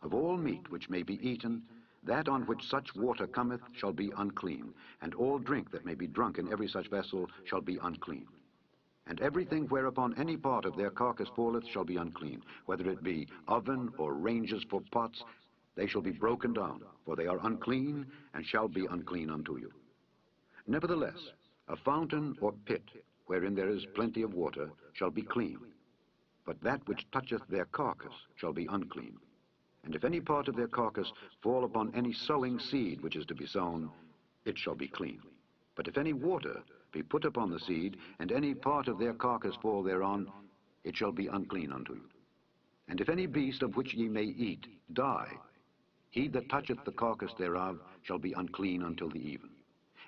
Of all meat which may be eaten, that on which such water cometh shall be unclean, and all drink that may be drunk in every such vessel shall be unclean. And everything whereupon any part of their carcass falleth shall be unclean, whether it be oven or ranges for pots, they shall be broken down, for they are unclean, and shall be unclean unto you. Nevertheless, a fountain or pit, wherein there is plenty of water, shall be clean, but that which toucheth their carcass shall be unclean. And if any part of their carcass fall upon any sowing seed which is to be sown, it shall be clean. But if any water be put upon the seed, and any part of their carcass fall thereon, it shall be unclean unto you. And if any beast of which ye may eat die, he that toucheth the carcass thereof shall be unclean until the even.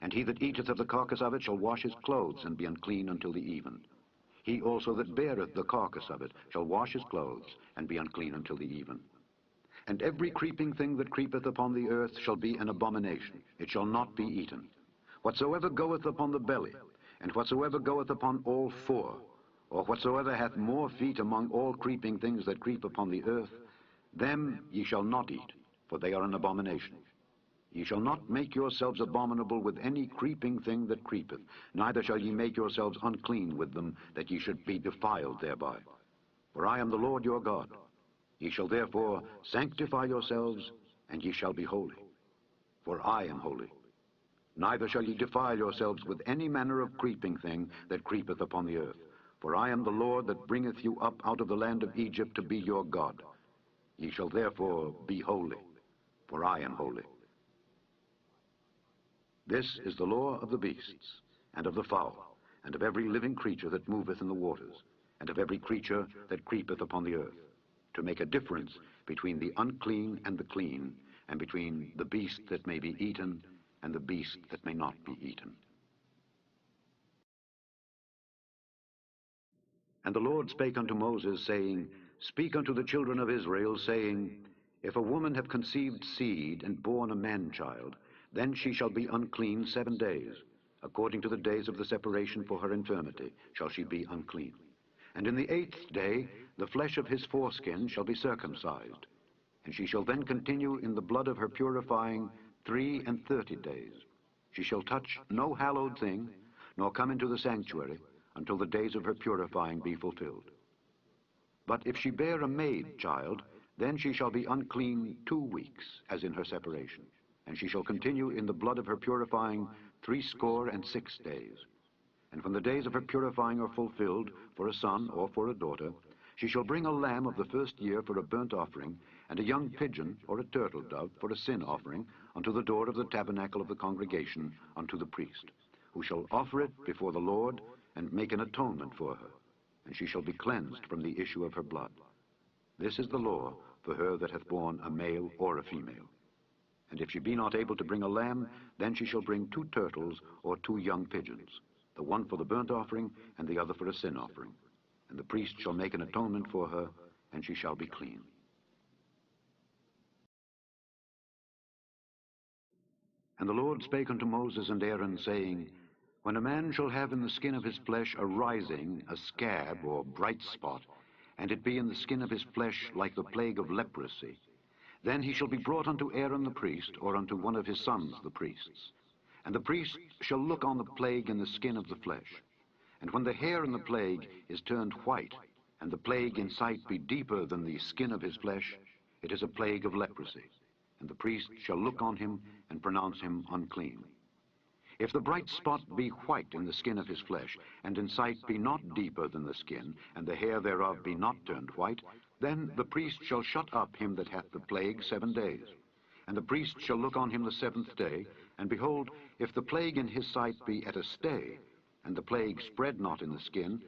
And he that eateth of the carcass of it shall wash his clothes, and be unclean until the even. He also that beareth the carcass of it shall wash his clothes, and be unclean until the even. And every creeping thing that creepeth upon the earth shall be an abomination. It shall not be eaten. Whatsoever goeth upon the belly, And whatsoever goeth upon all four, or whatsoever hath more feet among all creeping things that creep upon the earth, them ye shall not eat, for they are an abomination. Ye shall not make yourselves abominable with any creeping thing that creepeth, neither shall ye make yourselves unclean with them, that ye should be defiled thereby. For I am the Lord your God. Ye shall therefore sanctify yourselves, and ye shall be holy. For I am holy. Neither shall ye defile yourselves with any manner of creeping thing that creepeth upon the earth. For I am the Lord that bringeth you up out of the land of Egypt to be your God. Ye shall therefore be holy, for I am holy. This is the law of the beasts, and of the fowl, and of every living creature that moveth in the waters, and of every creature that creepeth upon the earth, to make a difference between the unclean and the clean, and between the beast that may be eaten and the beast that may not be eaten. And the Lord spake unto Moses, saying, Speak unto the children of Israel, saying, If a woman have conceived seed, and born a man-child, then she shall be unclean 7 days. According to the days of the separation for her infirmity shall she be unclean. And in the 8th day the flesh of his foreskin shall be circumcised. And she shall then continue in the blood of her purifying 33 days. She shall touch no hallowed thing, nor come into the sanctuary, until the days of her purifying be fulfilled. But if she bear a maid child, then she shall be unclean 2 weeks, as in her separation. And she shall continue in the blood of her purifying 66 days. And when the days of her purifying are fulfilled, for a son or for a daughter, she shall bring a lamb of the first year for a burnt offering, and a young pigeon or a turtle dove for a sin offering, unto the door of the tabernacle of the congregation, unto the priest, who shall offer it before the Lord, and make an atonement for her, and she shall be cleansed from the issue of her blood. This is the law for her that hath borne a male or a female. And if she be not able to bring a lamb, then she shall bring 2 turtles or 2 young pigeons, the one for the burnt offering, and the other for a sin offering. And the priest shall make an atonement for her, and she shall be clean. And the Lord spake unto Moses and Aaron, saying, When a man shall have in the skin of his flesh a rising, a scab, or bright spot, and it be in the skin of his flesh like the plague of leprosy, then he shall be brought unto Aaron the priest, or unto one of his sons the priests. And the priest shall look on the plague in the skin of the flesh. And when the hair in the plague is turned white, and the plague in sight be deeper than the skin of his flesh, it is a plague of leprosy. And the priest shall look on him, and pronounce him unclean. If the bright spot be white in the skin of his flesh, and in sight be not deeper than the skin, and the hair thereof be not turned white, then the priest shall shut up him that hath the plague 7 days. And the priest shall look on him the 7th day, and behold, if the plague in his sight be at a stay, and the plague spread not in the skin,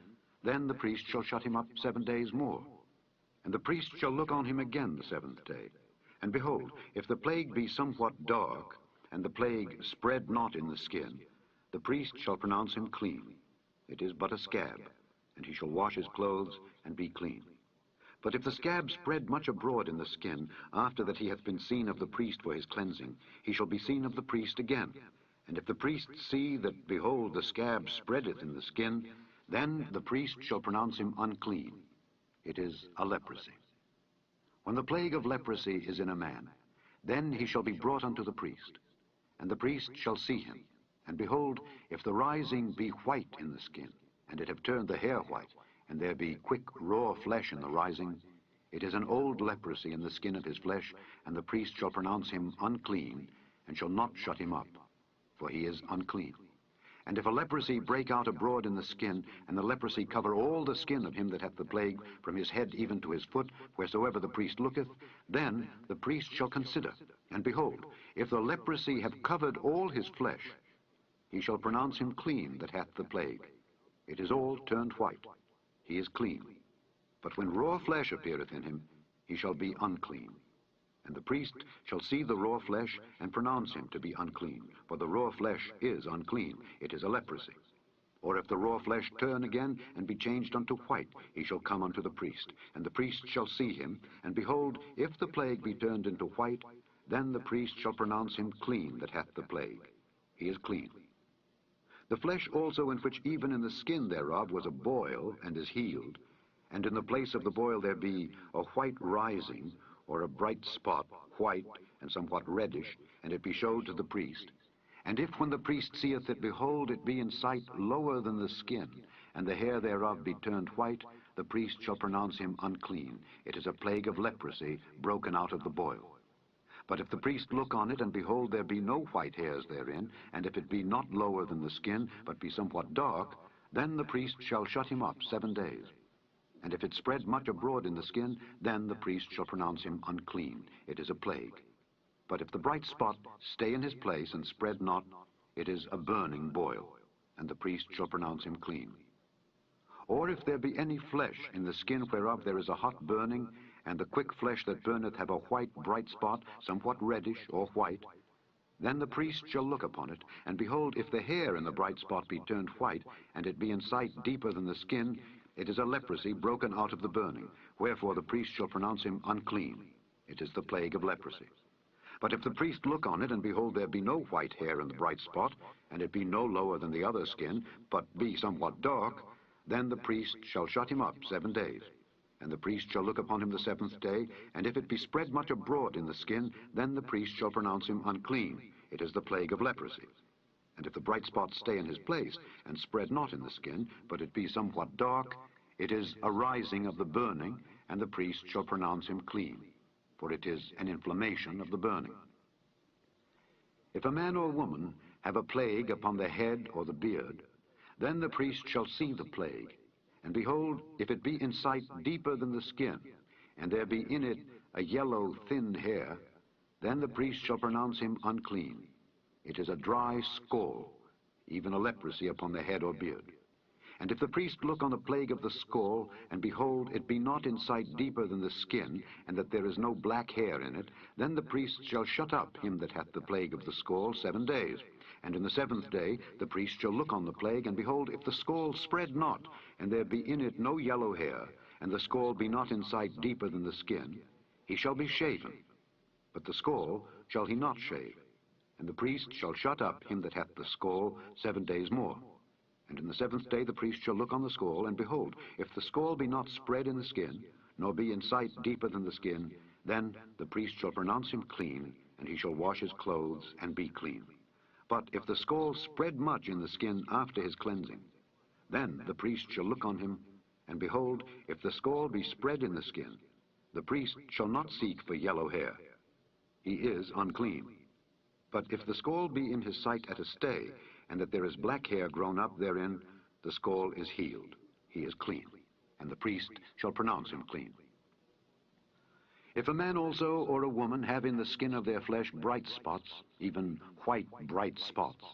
then the priest shall shut him up 7 days more. And the priest shall look on him again the 7th day. And behold, if the plague be somewhat dark, and the plague spread not in the skin, the priest shall pronounce him clean. It is but a scab, and he shall wash his clothes, and be clean. But if the scab spread much abroad in the skin, after that he hath been seen of the priest for his cleansing, he shall be seen of the priest again. And if the priest see that, behold, the scab spreadeth in the skin, then the priest shall pronounce him unclean. It is a leprosy. When the plague of leprosy is in a man, then he shall be brought unto the priest. And the priest shall see him. And behold, if the rising be white in the skin, and it have turned the hair white, and there be quick raw flesh in the rising, it is an old leprosy in the skin of his flesh, and the priest shall pronounce him unclean, and shall not shut him up, for he is unclean. And if a leprosy break out abroad in the skin, and the leprosy cover all the skin of him that hath the plague, from his head even to his foot, wheresoever the priest looketh, then the priest shall consider. And behold, if the leprosy have covered all his flesh, he shall pronounce him clean that hath the plague. It is all turned white. He is clean. But when raw flesh appeareth in him, he shall be unclean. And the priest shall see the raw flesh, and pronounce him to be unclean. For the raw flesh is unclean. It is a leprosy. Or if the raw flesh turn again, and be changed unto white, he shall come unto the priest. And the priest shall see him. And behold, if the plague be turned into white, then the priest shall pronounce him clean that hath the plague. He is clean. The flesh also in which even in the skin thereof was a boil, and is healed, and in the place of the boil there be a white rising, or a bright spot, white and somewhat reddish, and it be showed to the priest. And if when the priest seeth it, behold, it be in sight lower than the skin, and the hair thereof be turned white, the priest shall pronounce him unclean. It is a plague of leprosy broken out of the boil. But if the priest look on it, and behold, there be no white hairs therein, and if it be not lower than the skin, but be somewhat dark, then the priest shall shut him up 7 days. And if it spread much abroad in the skin, then the priest shall pronounce him unclean. It is a plague. But if the bright spot stay in his place and spread not, it is a burning boil, and the priest shall pronounce him clean. Or if there be any flesh in the skin whereof there is a hot burning, and the quick flesh that burneth have a white bright spot, somewhat reddish or white, then the priest shall look upon it, and behold, if the hair in the bright spot be turned white, and it be in sight deeper than the skin, it is a leprosy broken out of the burning, wherefore the priest shall pronounce him unclean. It is the plague of leprosy. But if the priest look on it, and behold, there be no white hair in the bright spot, and it be no lower than the other skin, but be somewhat dark, then the priest shall shut him up 7 days. And the priest shall look upon him the 7th day, and if it be spread much abroad in the skin, then the priest shall pronounce him unclean. It is the plague of leprosy. And if the bright spot stay in his place, and spread not in the skin, but it be somewhat dark, it is a rising of the burning, and the priest shall pronounce him clean, for it is an inflammation of the burning. If a man or woman have a plague upon the head or the beard, then the priest shall see the plague. And behold, if it be in sight deeper than the skin, and there be in it a yellow thin hair, then the priest shall pronounce him unclean. It is a dry scall, even a leprosy upon the head or beard. And if the priest look on the plague of the scall, and behold, it be not in sight deeper than the skin, and that there is no black hair in it, then the priest shall shut up him that hath the plague of the scall 7 days. And in the 7th day the priest shall look on the plague, and behold, if the scall spread not, and there be in it no yellow hair, and the scall be not in sight deeper than the skin, he shall be shaven. But the scall shall he not shave. And the priest shall shut up him that hath the scall 7 days more. And in the 7th day the priest shall look on the scall, and behold, if the scall be not spread in the skin, nor be in sight deeper than the skin, then the priest shall pronounce him clean, and he shall wash his clothes and be clean. But if the scall spread much in the skin after his cleansing, then the priest shall look on him, and behold, if the scall be spread in the skin, the priest shall not seek for yellow hair. He is unclean. But if the scall be in his sight at a stay, and that there is black hair grown up therein, the scall is healed. He is clean, and the priest shall pronounce him clean. If a man also or a woman have in the skin of their flesh bright spots, even white bright spots,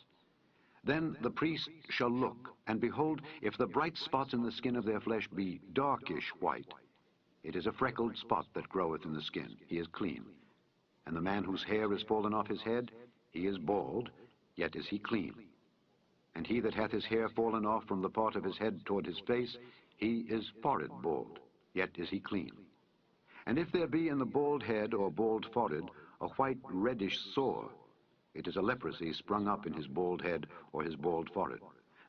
then the priest shall look, and behold, if the bright spots in the skin of their flesh be darkish white, it is a freckled spot that groweth in the skin. He is clean. And the man whose hair is fallen off his head, he is bald, yet is he clean. And he that hath his hair fallen off from the part of his head toward his face, he is forehead bald, yet is he clean. And if there be in the bald head or bald forehead a white reddish sore, it is a leprosy sprung up in his bald head or his bald forehead.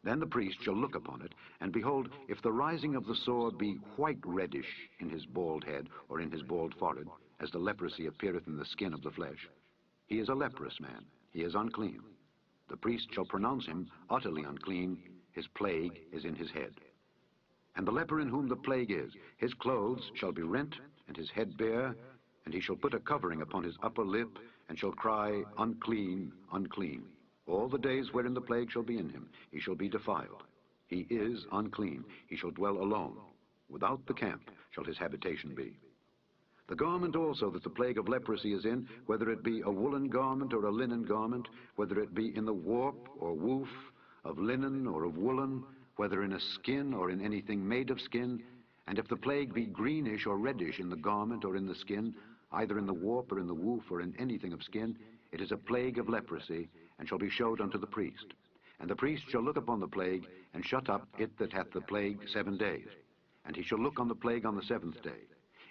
Then the priest shall look upon it, and behold, if the rising of the sore be white reddish in his bald head or in his bald forehead, as the leprosy appeareth in the skin of the flesh, he is a leprous man, he is unclean. The priest shall pronounce him utterly unclean, his plague is in his head. And the leper in whom the plague is, his clothes shall be rent, and his head bare, and he shall put a covering upon his upper lip, and shall cry, Unclean, unclean. All the days wherein the plague shall be in him, he shall be defiled. He is unclean, he shall dwell alone. Without the camp shall his habitation be. The garment also that the plague of leprosy is in, whether it be a woolen garment or a linen garment, whether it be in the warp or woof of linen or of woolen, whether in a skin or in anything made of skin, and if the plague be greenish or reddish in the garment or in the skin, either in the warp or in the woof or in anything of skin, it is a plague of leprosy, and shall be showed unto the priest. And the priest shall look upon the plague, and shut up it that hath the plague 7 days. And he shall look on the plague on the 7th day.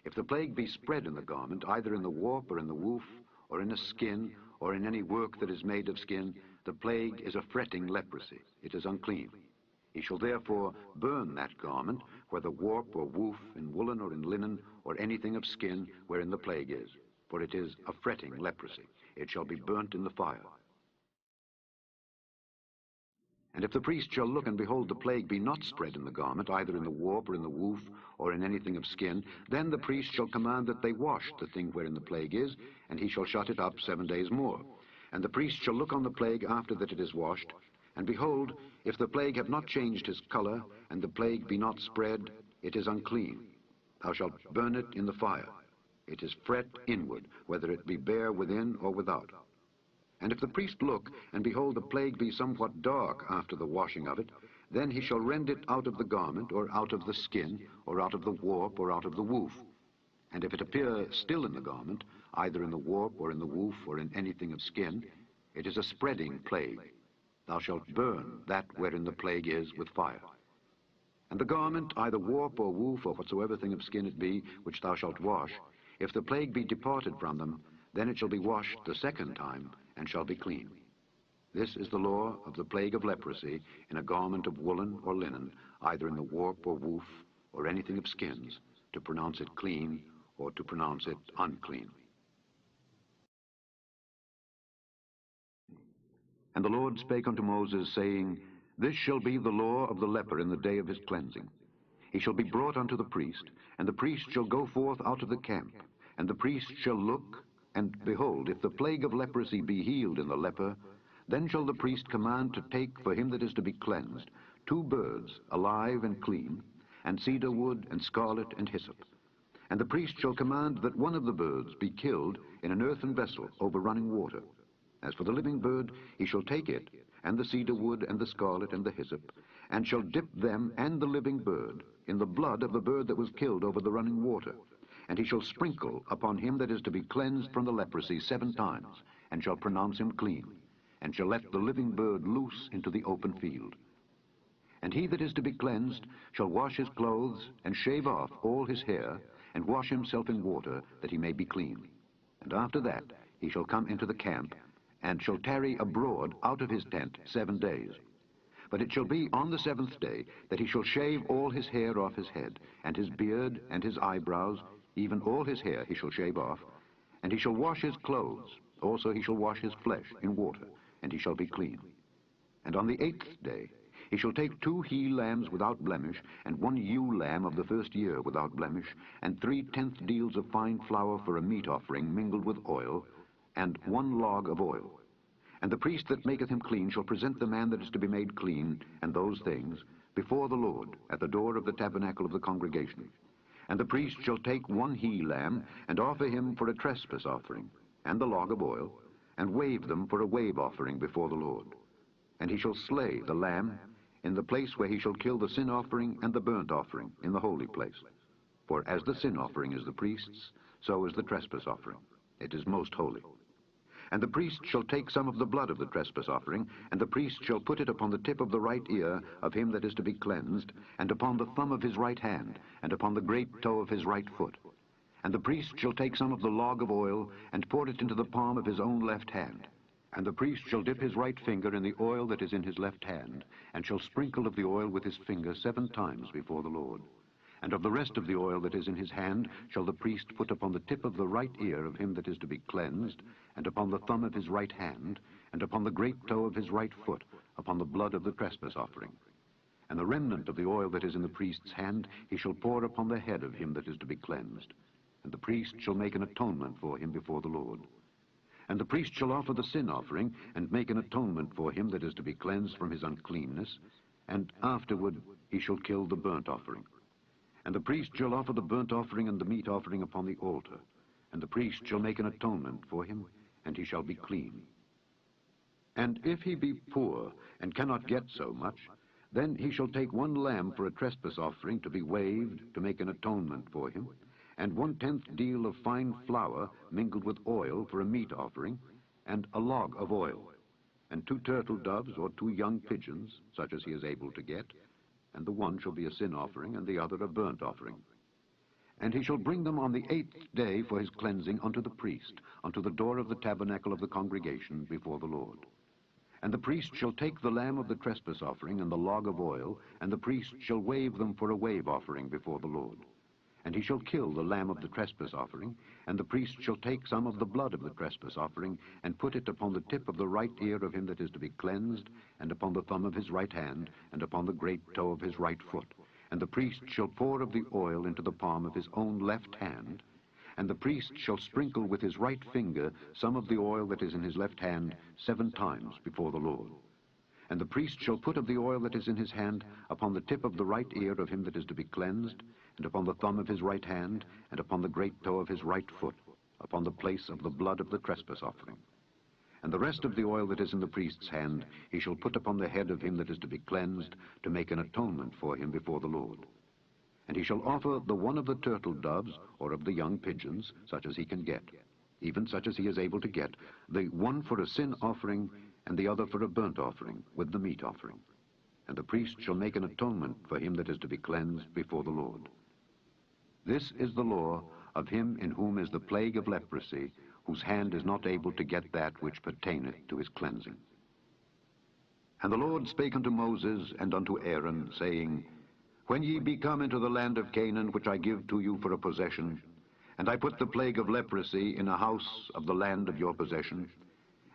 If the plague be spread in the garment, either in the warp or in the woof, or in a skin, or in any work that is made of skin, The plague is a fretting leprosy. It is unclean. He shall therefore burn that garment, whether warp or woof, in woolen or in linen, or anything of skin wherein the plague is. For it is a fretting leprosy. It shall be burnt in the fire. And if the priest shall look, and behold, the plague be not spread in the garment, either in the warp or in the woof, or in anything of skin, then the priest shall command that they wash the thing wherein the plague is, and he shall shut it up 7 days more. And the priest shall look on the plague after that it is washed, and behold, if the plague have not changed his color, and the plague be not spread, it is unclean. Thou shalt burn it in the fire. It is fret inward, whether it be bare within or without. And if the priest look, and behold, the plague be somewhat dark after the washing of it, then he shall rend it out of the garment, or out of the skin, or out of the warp, or out of the woof. And if it appear still in the garment, either in the warp, or in the woof, or in anything of skin, it is a spreading plague. Thou shalt burn that wherein the plague is with fire. And the garment, either warp or woof, or whatsoever thing of skin it be, which thou shalt wash, if the plague be departed from them, then it shall be washed the second time, and shall be clean. This is the law of the plague of leprosy in a garment of woolen or linen, either in the warp or woof, or anything of skins, to pronounce it clean, or to pronounce it unclean. And the Lord spake unto Moses, saying, This shall be the law of the leper in the day of his cleansing. He shall be brought unto the priest, and the priest shall go forth out of the camp, and the priest shall look, and behold, if the plague of leprosy be healed in the leper, then shall the priest command to take for him that is to be cleansed 2 birds, alive and clean, and cedar wood, and scarlet, and hyssop. And the priest shall command that one of the birds be killed in an earthen vessel over running water. As for the living bird, he shall take it, and the cedar wood, and the scarlet, and the hyssop, and shall dip them and the living bird in the blood of the bird that was killed over the running water. And he shall sprinkle upon him that is to be cleansed from the leprosy 7 times, and shall pronounce him clean, and shall let the living bird loose into the open field. And he that is to be cleansed shall wash his clothes, and shave off all his hair, and wash himself in water, that he may be clean. And after that he shall come into the camp, and shall tarry abroad out of his tent 7 days. But it shall be on the 7th day that he shall shave all his hair off his head, and his beard, and his eyebrows, even all his hair he shall shave off. And he shall wash his clothes, also he shall wash his flesh in water, and he shall be clean. And on the 8th day he shall take 2 he-lambs without blemish, and 1 ewe-lamb of the first year without blemish, and 3/10 deals of fine flour for a meat offering mingled with oil, and 1 log of oil. And the priest that maketh him clean shall present the man that is to be made clean, and those things, before the Lord, at the door of the tabernacle of the congregation. And the priest shall take 1 he-lamb, and offer him for a trespass offering, and the log of oil, and wave them for a wave offering before the Lord. And he shall slay the lamb in the place where he shall kill the sin offering and the burnt offering in the holy place. For as the sin offering is the priest's, so is the trespass offering. It is most holy. And the priest shall take some of the blood of the trespass offering, and the priest shall put it upon the tip of the right ear of him that is to be cleansed, and upon the thumb of his right hand, and upon the great toe of his right foot. And the priest shall take some of the log of oil, and pour it into the palm of his own left hand. And the priest shall dip his right finger in the oil that is in his left hand, and shall sprinkle of the oil with his finger 7 times before the Lord. And of the rest of the oil that is in his hand shall the priest put upon the tip of the right ear of him that is to be cleansed, and upon the thumb of his right hand, and upon the great toe of his right foot, upon the blood of the trespass offering. And the remnant of the oil that is in the priest's hand he shall pour upon the head of him that is to be cleansed. And the priest shall make an atonement for him before the Lord. And the priest shall offer the sin offering, and make an atonement for him that is to be cleansed from his uncleanness, and afterward he shall kill the burnt offering. And the priest shall offer the burnt offering and the meat offering upon the altar. And the priest shall make an atonement for him, and he shall be clean. And if he be poor, and cannot get so much, then he shall take 1 lamb for a trespass offering to be waved, to make an atonement for him, and 1/10 deal of fine flour mingled with oil for a meat offering, and a log of oil, and 2 turtle doves or 2 young pigeons, such as he is able to get, and the one shall be a sin offering, and the other a burnt offering. And he shall bring them on the 8th day for his cleansing unto the priest, unto the door of the tabernacle of the congregation before the Lord. And the priest shall take the lamb of the trespass offering and the log of oil, and the priest shall wave them for a wave offering before the Lord. And he shall kill the lamb of the trespass offering, and the priest shall take some of the blood of the trespass offering, and put it upon the tip of the right ear of him that is to be cleansed, and upon the thumb of his right hand, and upon the great toe of his right foot. And the priest shall pour of the oil into the palm of his own left hand, and the priest shall sprinkle with his right finger some of the oil that is in his left hand 7 times before the Lord. And the priest shall put of the oil that is in his hand upon the tip of the right ear of him that is to be cleansed, and upon the thumb of his right hand, and upon the great toe of his right foot, upon the place of the blood of the trespass offering. And the rest of the oil that is in the priest's hand he shall put upon the head of him that is to be cleansed, to make an atonement for him before the Lord. And he shall offer the one of the turtle doves, or of the young pigeons, such as he can get, even such as he is able to get, the one for a sin offering, and the other for a burnt offering, with the meat offering. And the priest shall make an atonement for him that is to be cleansed before the Lord. This is the law of him in whom is the plague of leprosy, whose hand is not able to get that which pertaineth to his cleansing. And the Lord spake unto Moses and unto Aaron, saying, When ye be come into the land of Canaan, which I give to you for a possession, and I put the plague of leprosy in a house of the land of your possession,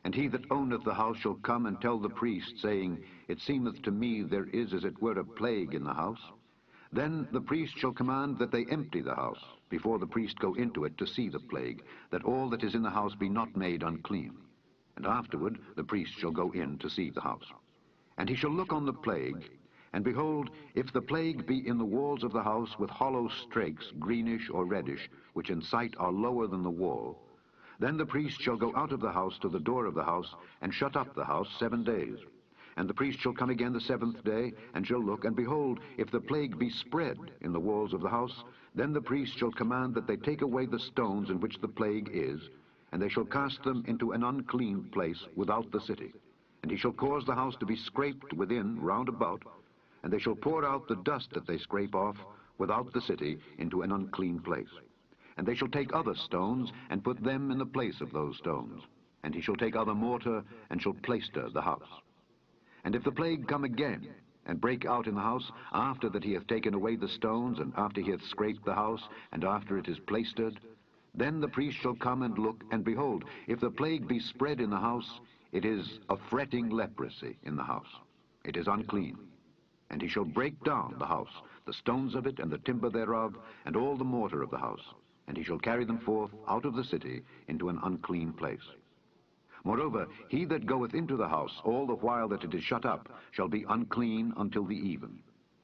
and he that owneth the house shall come and tell the priest, saying, It seemeth to me there is as it were a plague in the house. Then the priest shall command that they empty the house, before the priest go into it to see the plague, that all that is in the house be not made unclean. And afterward the priest shall go in to see the house. And he shall look on the plague, and behold, if the plague be in the walls of the house with hollow strakes, greenish or reddish, which in sight are lower than the wall, then the priest shall go out of the house to the door of the house, and shut up the house 7 days. And the priest shall come again the 7th day, and shall look, and behold, if the plague be spread in the walls of the house, then the priest shall command that they take away the stones in which the plague is, and they shall cast them into an unclean place without the city. And he shall cause the house to be scraped within round about, and they shall pour out the dust that they scrape off without the city into an unclean place. And they shall take other stones, and put them in the place of those stones. And he shall take other mortar, and shall plaister the house. And if the plague come again, and break out in the house, after that he hath taken away the stones, and after he hath scraped the house, and after it is plaistered, then the priest shall come and look, and behold, if the plague be spread in the house, it is a fretting leprosy in the house. It is unclean. And he shall break down the house, the stones of it, and the timber thereof, and all the mortar of the house, and he shall carry them forth out of the city into an unclean place. Moreover, he that goeth into the house all the while that it is shut up shall be unclean until the even.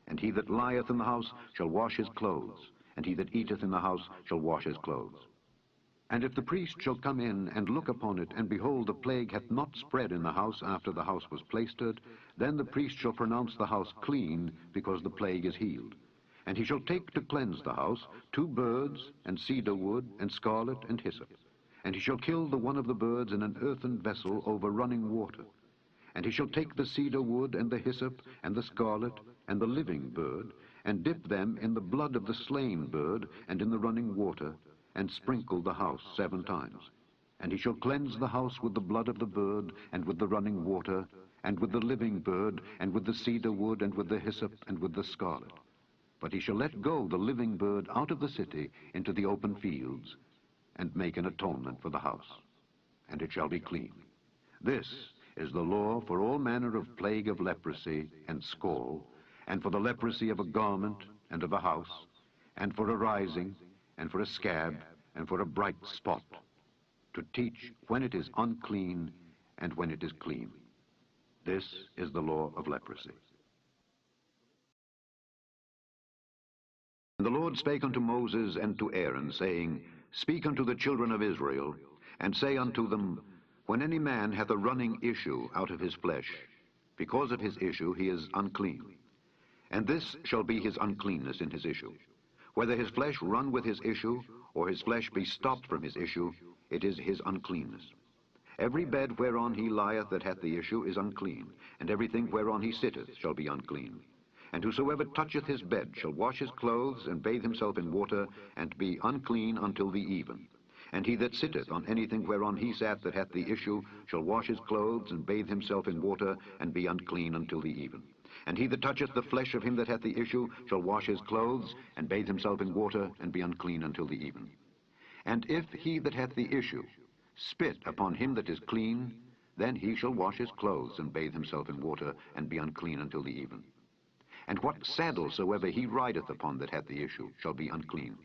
And he that lieth in the house shall wash his clothes, and he that eateth in the house shall wash his clothes. And if the priest shall come in and look upon it, and behold, the plague hath not spread in the house after the house was plaistered, then the priest shall pronounce the house clean, because the plague is healed. And he shall take to cleanse the house 2 birds, and cedar wood, and scarlet, and hyssop. And he shall kill the one of the birds in an earthen vessel over running water. And he shall take the cedar wood, and the hyssop, and the scarlet, and the living bird, and dip them in the blood of the slain bird, and in the running water, and sprinkle the house 7 times. And he shall cleanse the house with the blood of the bird, and with the running water, and with the living bird, and with the cedar wood, and with the hyssop, and with the scarlet. But he shall let go the living bird out of the city into the open fields, and make an atonement for the house, and it shall be clean. This is the law for all manner of plague of leprosy and scall, and for the leprosy of a garment and of a house, and for a rising, and for a scab, and for a bright spot, to teach when it is unclean and when it is clean. This is the law of leprosy. And the Lord spake unto Moses and to Aaron, saying, Speak unto the children of Israel, and say unto them, When any man hath a running issue out of his flesh, because of his issue he is unclean. And this shall be his uncleanness in his issue. Whether his flesh run with his issue, or his flesh be stopped from his issue, it is his uncleanness. Every bed whereon he lieth that hath the issue is unclean, and everything whereon he sitteth shall be unclean. And whosoever toucheth his bed shall wash his clothes, and bathe himself in water, and be unclean until the even. And he that sitteth on anything whereon he sat that hath the issue shall wash his clothes, and bathe himself in water, and be unclean until the even. And he that toucheth the flesh of him that hath the issue shall wash his clothes, and bathe himself in water, and be unclean until the even. And if he that hath the issue spit upon him that is clean, then he shall wash his clothes, and bathe himself in water, and be unclean until the even. And what saddle soever he rideth upon that hath the issue shall be unclean.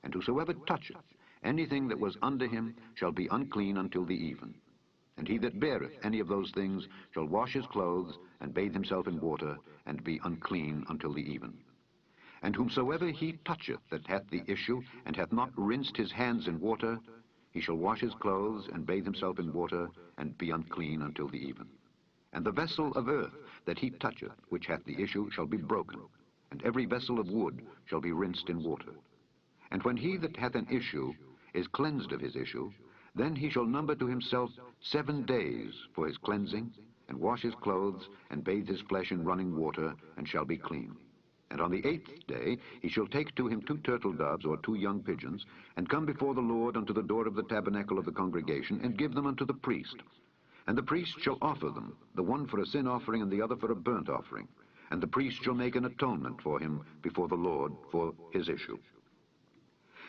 And whosoever toucheth anything that was under him shall be unclean until the even. And he that beareth any of those things shall wash his clothes, and bathe himself in water, and be unclean until the even. And whomsoever he toucheth that hath the issue, and hath not rinsed his hands in water, he shall wash his clothes, and bathe himself in water, and be unclean until the even. And the vessel of earth that he toucheth, which hath the issue, shall be broken, and every vessel of wood shall be rinsed in water. And when he that hath an issue is cleansed of his issue, then he shall number to himself 7 days for his cleansing, and wash his clothes, and bathe his flesh in running water, and shall be clean. And on the 8th day he shall take to him 2 turtle doves or 2 young pigeons, and come before the Lord unto the door of the tabernacle of the congregation, and give them unto the priest. And the priest shall offer them, the one for a sin offering, and the other for a burnt offering. And the priest shall make an atonement for him before the Lord for his issue.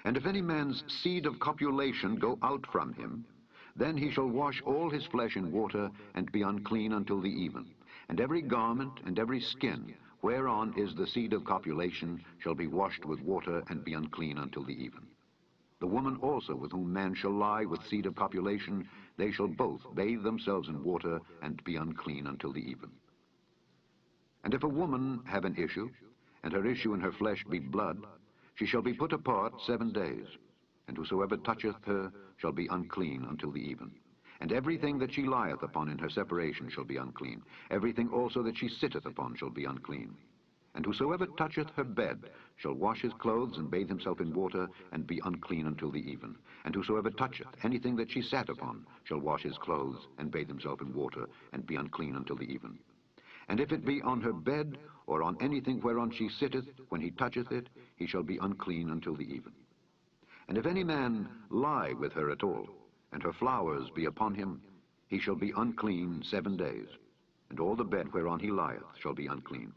And if any man's seed of copulation go out from him, then he shall wash all his flesh in water, and be unclean until the even. And every garment and every skin whereon is the seed of copulation shall be washed with water, and be unclean until the even. The woman also with whom man shall lie with seed of copulation, they shall both bathe themselves in water, and be unclean until the even. And if a woman have an issue, and her issue in her flesh be blood, she shall be put apart 7 days, and whosoever toucheth her shall be unclean until the even. And everything that she lieth upon in her separation shall be unclean. Everything also that she sitteth upon shall be unclean. And whosoever toucheth her bed shall wash his clothes, and bathe himself in water, and be unclean until the even. And whosoever toucheth anything that she sat upon shall wash his clothes, and bathe himself in water, and be unclean until the even. And if it be on her bed, or on anything whereon she sitteth, when he toucheth it, he shall be unclean until the even. And if any man lie with her at all, and her flowers be upon him, he shall be unclean 7 days, and all the bed whereon he lieth shall be unclean.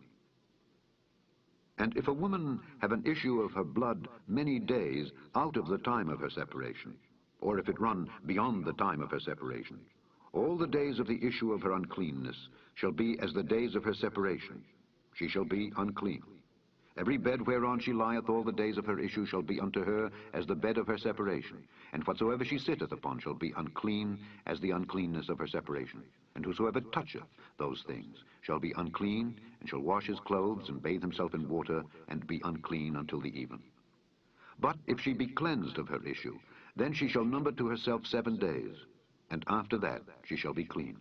And if a woman have an issue of her blood many days out of the time of her separation, or if it run beyond the time of her separation, all the days of the issue of her uncleanness shall be as the days of her separation. She shall be unclean. Every bed whereon she lieth all the days of her issue shall be unto her as the bed of her separation, and whatsoever she sitteth upon shall be unclean as the uncleanness of her separation. And whosoever toucheth those things shall be unclean, and shall wash his clothes, and bathe himself in water, and be unclean until the even. But if she be cleansed of her issue, then she shall number to herself 7 days, and after that she shall be clean.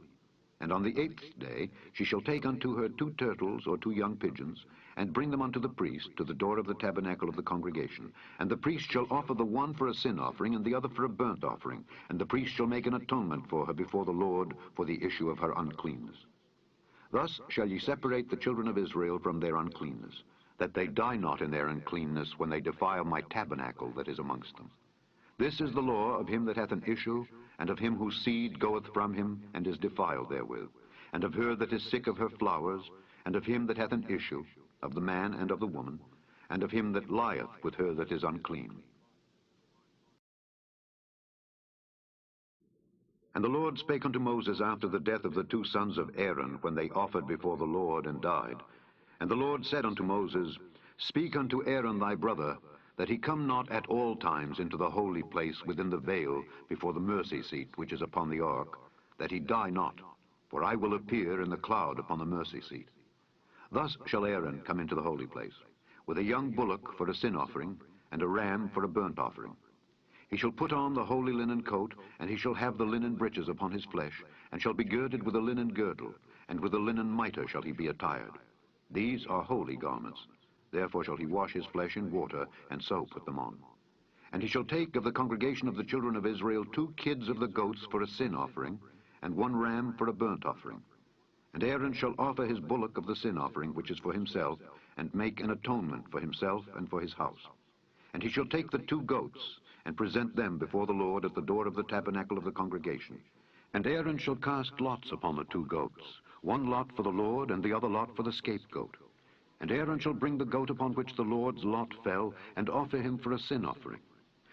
And on the 8th day she shall take unto her 2 turtles or 2 young pigeons, and bring them unto the priest to the door of the tabernacle of the congregation. And the priest shall offer the one for a sin offering, and the other for a burnt offering. And the priest shall make an atonement for her before the Lord for the issue of her uncleanness. Thus shall ye separate the children of Israel from their uncleanness, that they die not in their uncleanness when they defile my tabernacle that is amongst them. This is the law of him that hath an issue, and of him whose seed goeth from him, and is defiled therewith, and of her that is sick of her flowers, and of him that hath an issue, of the man and of the woman, and of him that lieth with her that is unclean. And the Lord spake unto Moses after the death of the 2 sons of Aaron, when they offered before the Lord and died. And the Lord said unto Moses, Speak unto Aaron thy brother, that he come not at all times into the holy place within the veil before the mercy seat which is upon the ark, that he die not, for I will appear in the cloud upon the mercy seat. Thus shall Aaron come into the holy place, with a young bullock for a sin offering, and a ram for a burnt offering. He shall put on the holy linen coat, and he shall have the linen breeches upon his flesh, and shall be girded with a linen girdle, and with a linen mitre shall he be attired. These are holy garments. Therefore shall he wash his flesh in water, and so put them on. And he shall take of the congregation of the children of Israel 2 kids of the goats for a sin offering, and 1 ram for a burnt offering. And Aaron shall offer his bullock of the sin offering, which is for himself, and make an atonement for himself and for his house. And he shall take the 2 goats, and present them before the Lord at the door of the tabernacle of the congregation. And Aaron shall cast lots upon the 2 goats, one lot for the Lord, and the other lot for the scapegoat. And Aaron shall bring the goat upon which the Lord's lot fell, and offer him for a sin offering.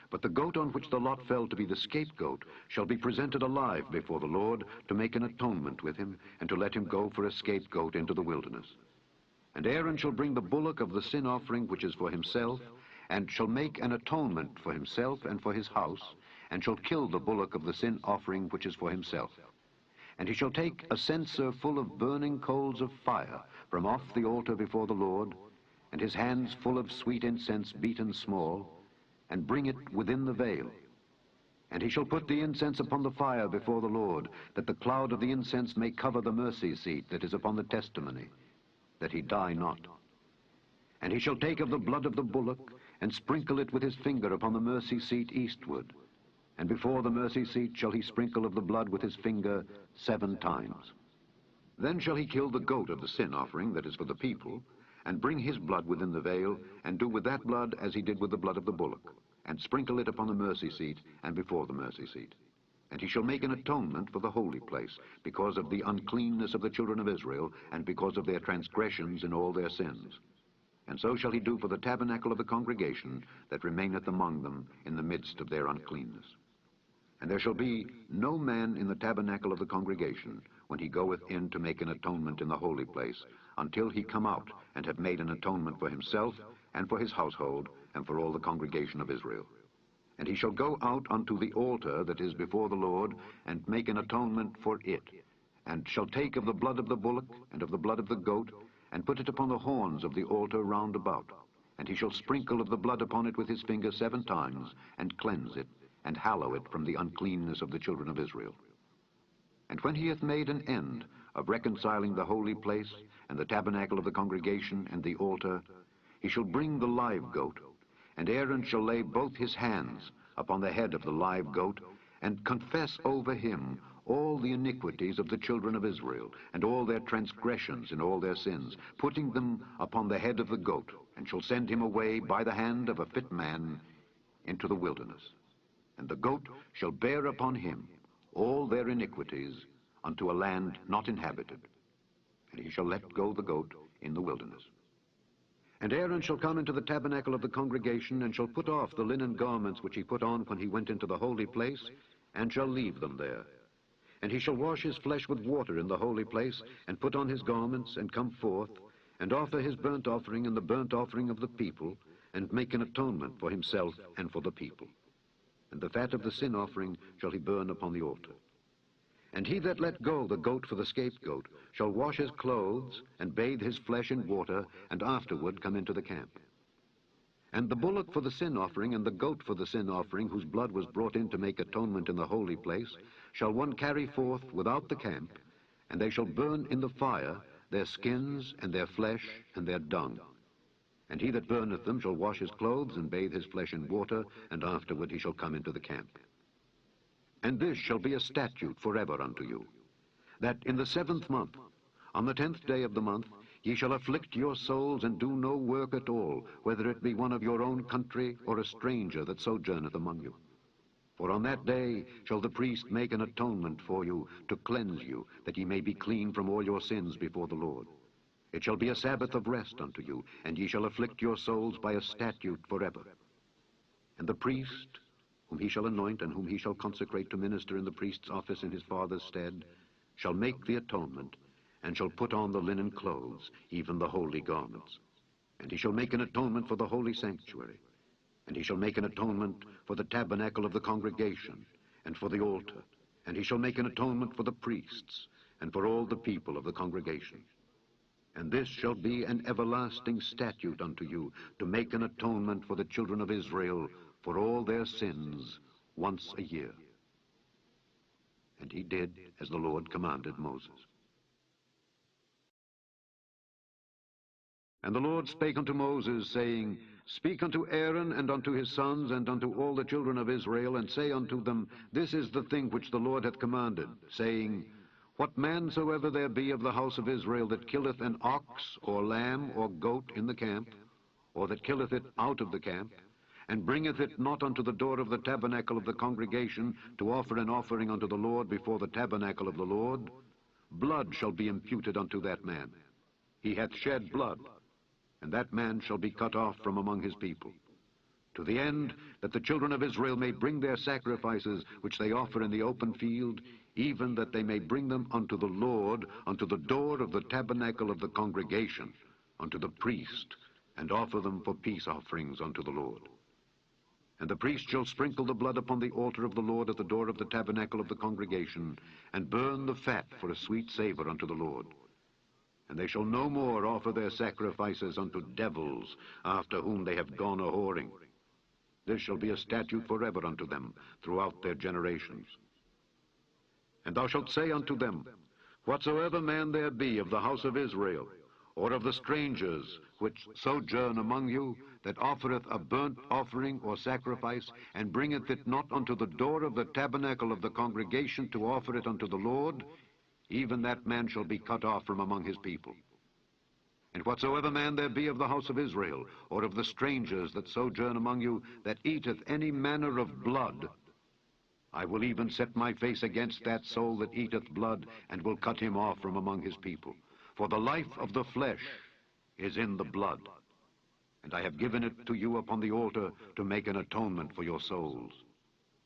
But the goat on which the lot fell to be the scapegoat shall be presented alive before the Lord, to make an atonement with him, and to let him go for a scapegoat into the wilderness. And Aaron shall bring the bullock of the sin offering which is for himself, and shall make an atonement for himself and for his house, and shall kill the bullock of the sin offering which is for himself. And he shall take a censer full of burning coals of fire from off the altar before the Lord, and his hands full of sweet incense beaten small, and bring it within the veil. And he shall put the incense upon the fire before the Lord, that the cloud of the incense may cover the mercy seat that is upon the testimony, that he die not. And he shall take of the blood of the bullock, and sprinkle it with his finger upon the mercy seat eastward. And before the mercy seat shall he sprinkle of the blood with his finger 7 times. Then shall he kill the goat of the sin offering that is for the people, and bring his blood within the veil, and do with that blood as he did with the blood of the bullock, and sprinkle it upon the mercy seat and before the mercy seat. And he shall make an atonement for the holy place, because of the uncleanness of the children of Israel, and because of their transgressions in all their sins. And so shall he do for the tabernacle of the congregation that remaineth among them in the midst of their uncleanness. And there shall be no man in the tabernacle of the congregation, when he goeth in to make an atonement in the holy place, until he come out and have made an atonement for himself, and for his household, and for all the congregation of Israel. And he shall go out unto the altar that is before the Lord, and make an atonement for it, and shall take of the blood of the bullock, and of the blood of the goat, and put it upon the horns of the altar round about. And he shall sprinkle of the blood upon it with his finger 7 times, and cleanse it, and hallow it from the uncleanness of the children of Israel. And when he hath made an end of reconciling the holy place, and the tabernacle of the congregation, and the altar, he shall bring the live goat, and Aaron shall lay both his hands upon the head of the live goat, and confess over him all the iniquities of the children of Israel, and all their transgressions and all their sins, putting them upon the head of the goat, and shall send him away by the hand of a fit man into the wilderness. And the goat shall bear upon him all their iniquities unto a land not inhabited, and he shall let go the goat in the wilderness. And Aaron shall come into the tabernacle of the congregation, and shall put off the linen garments which he put on when he went into the holy place, and shall leave them there. And he shall wash his flesh with water in the holy place, and put on his garments, and come forth, and offer his burnt offering and the burnt offering of the people, and make an atonement for himself and for the people. And the fat of the sin offering shall he burn upon the altar. And he that let go the goat for the scapegoat shall wash his clothes, and bathe his flesh in water, and afterward come into the camp. And the bullock for the sin offering, and the goat for the sin offering, whose blood was brought in to make atonement in the holy place, shall one carry forth without the camp, and they shall burn in the fire their skins, and their flesh, and their dung. And he that burneth them shall wash his clothes, and bathe his flesh in water, and afterward he shall come into the camp. And this shall be a statute forever unto you, that in the 7th month, on the 10th day of the month, ye shall afflict your souls, and do no work at all, whether it be one of your own country, or a stranger that sojourneth among you. For on that day shall the priest make an atonement for you, to cleanse you, that ye may be clean from all your sins before the Lord. It shall be a Sabbath of rest unto you, and ye shall afflict your souls by a statute forever. And the priest, whom he shall anoint, and whom he shall consecrate to minister in the priest's office in his father's stead, shall make the atonement, and shall put on the linen clothes, even the holy garments. And he shall make an atonement for the holy sanctuary, and he shall make an atonement for the tabernacle of the congregation, and for the altar, and he shall make an atonement for the priests, and for all the people of the congregation. And this shall be an everlasting statute unto you, to make an atonement for the children of Israel for all their sins once a year. And he did as the Lord commanded Moses. And the Lord spake unto Moses, saying, Speak unto Aaron and unto his sons and unto all the children of Israel, and say unto them, This is the thing which the Lord hath commanded, saying, What man soever there be of the house of Israel that killeth an ox or lamb or goat in the camp, or that killeth it out of the camp, and bringeth it not unto the door of the tabernacle of the congregation to offer an offering unto the Lord before the tabernacle of the Lord, blood shall be imputed unto that man. He hath shed blood, and that man shall be cut off from among his people, to the end that the children of Israel may bring their sacrifices which they offer in the open field, even that they may bring them unto the Lord, unto the door of the tabernacle of the congregation, unto the priest, and offer them for peace offerings unto the Lord. And the priest shall sprinkle the blood upon the altar of the Lord at the door of the tabernacle of the congregation, and burn the fat for a sweet savor unto the Lord. And they shall no more offer their sacrifices unto devils, after whom they have gone a-whoring. This shall be a statute forever unto them throughout their generations. And thou shalt say unto them, Whatsoever man there be of the house of Israel, or of the strangers which sojourn among you, that offereth a burnt offering or sacrifice, and bringeth it not unto the door of the tabernacle of the congregation to offer it unto the Lord, even that man shall be cut off from among his people. And whatsoever man there be of the house of Israel, or of the strangers that sojourn among you, that eateth any manner of blood, I will even set my face against that soul that eateth blood, and will cut him off from among his people. For the life of the flesh is in the blood, and I have given it to you upon the altar to make an atonement for your souls.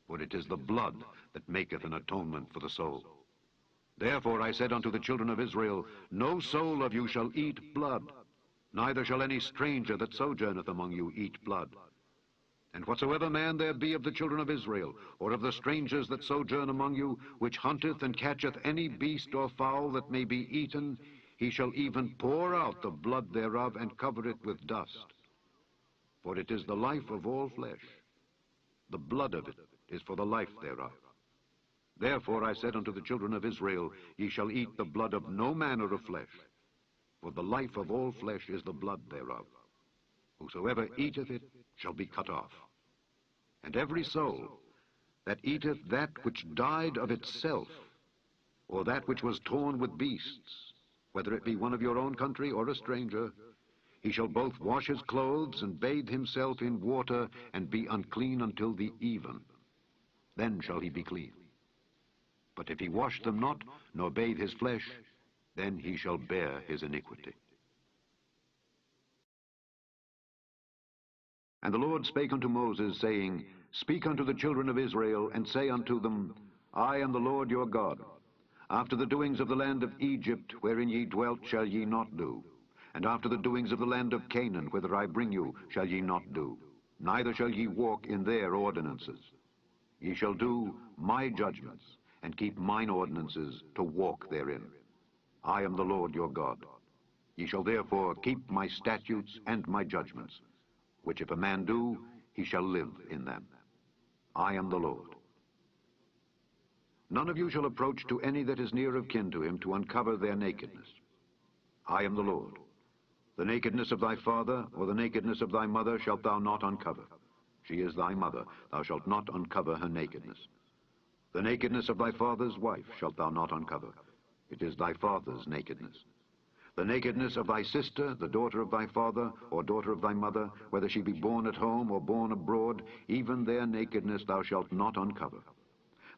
For it is the blood that maketh an atonement for the soul. Therefore I said unto the children of Israel, No soul of you shall eat blood, neither shall any stranger that sojourneth among you eat blood. And whatsoever man there be of the children of Israel, or of the strangers that sojourn among you, which hunteth and catcheth any beast or fowl that may be eaten, he shall even pour out the blood thereof, and cover it with dust. For it is the life of all flesh. The blood of it is for the life thereof. Therefore I said unto the children of Israel, Ye shall eat the blood of no manner of flesh, for the life of all flesh is the blood thereof. Whosoever eateth it shall be cut off. And every soul that eateth that which died of itself, or that which was torn with beasts, whether it be one of your own country or a stranger, he shall both wash his clothes and bathe himself in water, and be unclean until the even. Then shall he be clean. But if he wash them not, nor bathe his flesh, then he shall bear his iniquity. And the Lord spake unto Moses, saying, Speak unto the children of Israel, and say unto them, I am the Lord your God. After the doings of the land of Egypt, wherein ye dwelt, shall ye not do. And after the doings of the land of Canaan, whither I bring you, shall ye not do. Neither shall ye walk in their ordinances. Ye shall do my judgments, and keep mine ordinances, to walk therein. I am the Lord your God. Ye shall therefore keep my statutes and my judgments, which if a man do, he shall live in them. I am the Lord. None of you shall approach to any that is near of kin to him, to uncover their nakedness. I am the Lord. The nakedness of thy father, or the nakedness of thy mother, shalt thou not uncover. She is thy mother. Thou shalt not uncover her nakedness. The nakedness of thy father's wife shalt thou not uncover. It is thy father's nakedness. The nakedness of thy sister, the daughter of thy father, or daughter of thy mother, whether she be born at home or born abroad, even their nakedness thou shalt not uncover.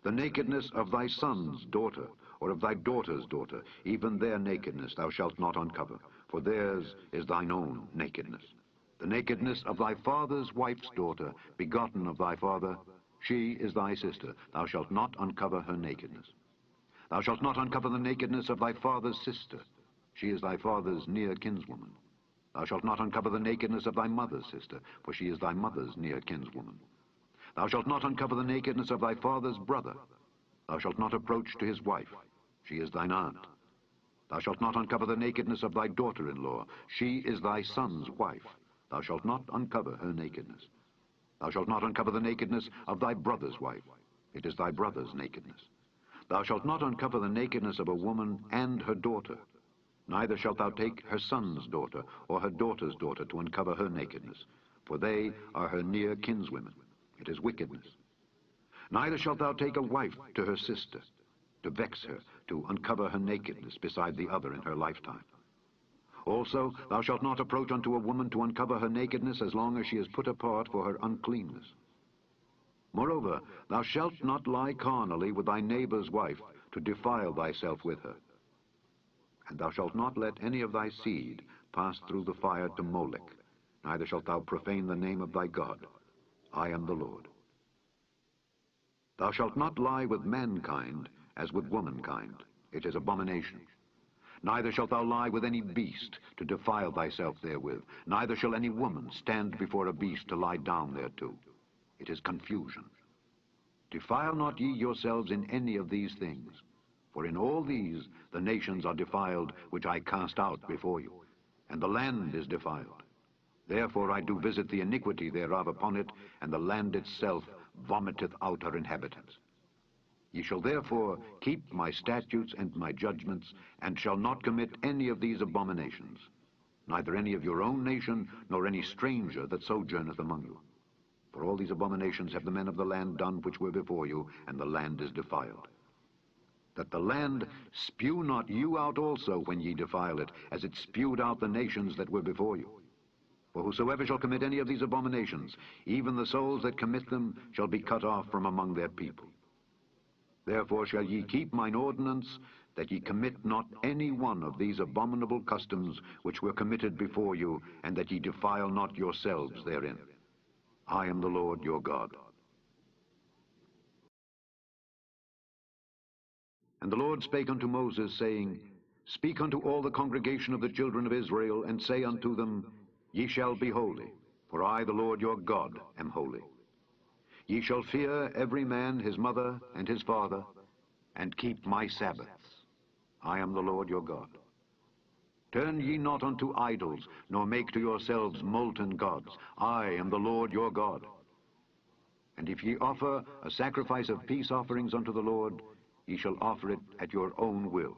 The nakedness of thy son's daughter, or of thy daughter's daughter, even their nakedness thou shalt not uncover, for theirs is thine own nakedness. The nakedness of thy father's wife's daughter, begotten of thy father, she is thy sister. Thou shalt not uncover her nakedness. Thou shalt not uncover the nakedness of thy father's sister. She is thy father's near kinswoman. Thou shalt not uncover the nakedness of thy mother's sister, for she is thy mother's near kinswoman. Thou shalt not uncover the nakedness of thy father's brother. Thou shalt not approach to his wife. She is thine aunt. Thou shalt not uncover the nakedness of thy daughter-in-law. She is thy son's wife. Thou shalt not uncover her nakedness. Thou shalt not uncover the nakedness of thy brother's wife. It is thy brother's nakedness. Thou shalt not uncover the nakedness of a woman and her daughter. Neither shalt thou take her son's daughter or her daughter's daughter to uncover her nakedness, for they are her near kinswomen. It is wickedness. Neither shalt thou take a wife to her sister, to vex her, to uncover her nakedness beside the other in her lifetime. Also, thou shalt not approach unto a woman to uncover her nakedness as long as she is put apart for her uncleanness. Moreover, thou shalt not lie carnally with thy neighbor's wife, to defile thyself with her. And thou shalt not let any of thy seed pass through the fire to Molech, neither shalt thou profane the name of thy God. I am the Lord. Thou shalt not lie with mankind as with womankind. It is abomination. Neither shalt thou lie with any beast, to defile thyself therewith. Neither shall any woman stand before a beast to lie down thereto. It is confusion. Defile not ye yourselves in any of these things, for in all these the nations are defiled, which I cast out before you, and the land is defiled. Therefore I do visit the iniquity thereof upon it, and the land itself vomiteth out her inhabitants. Ye shall therefore keep my statutes and my judgments, and shall not commit any of these abominations, neither any of your own nation, nor any stranger that sojourneth among you. For all these abominations have the men of the land done which were before you, and the land is defiled. That the land spew not you out also when ye defile it, as it spewed out the nations that were before you. For whosoever shall commit any of these abominations, even the souls that commit them shall be cut off from among their people. Therefore shall ye keep mine ordinance, that ye commit not any one of these abominable customs which were committed before you, and that ye defile not yourselves therein. I am the Lord your God. And the Lord spake unto Moses, saying, Speak unto all the congregation of the children of Israel, and say unto them, Ye shall be holy, for I, the Lord your God, am holy. Ye shall fear every man his mother and his father, and keep my Sabbaths. I am the Lord your God. Turn ye not unto idols, nor make to yourselves molten gods. I am the Lord your God. And if ye offer a sacrifice of peace offerings unto the Lord, ye shall offer it at your own will.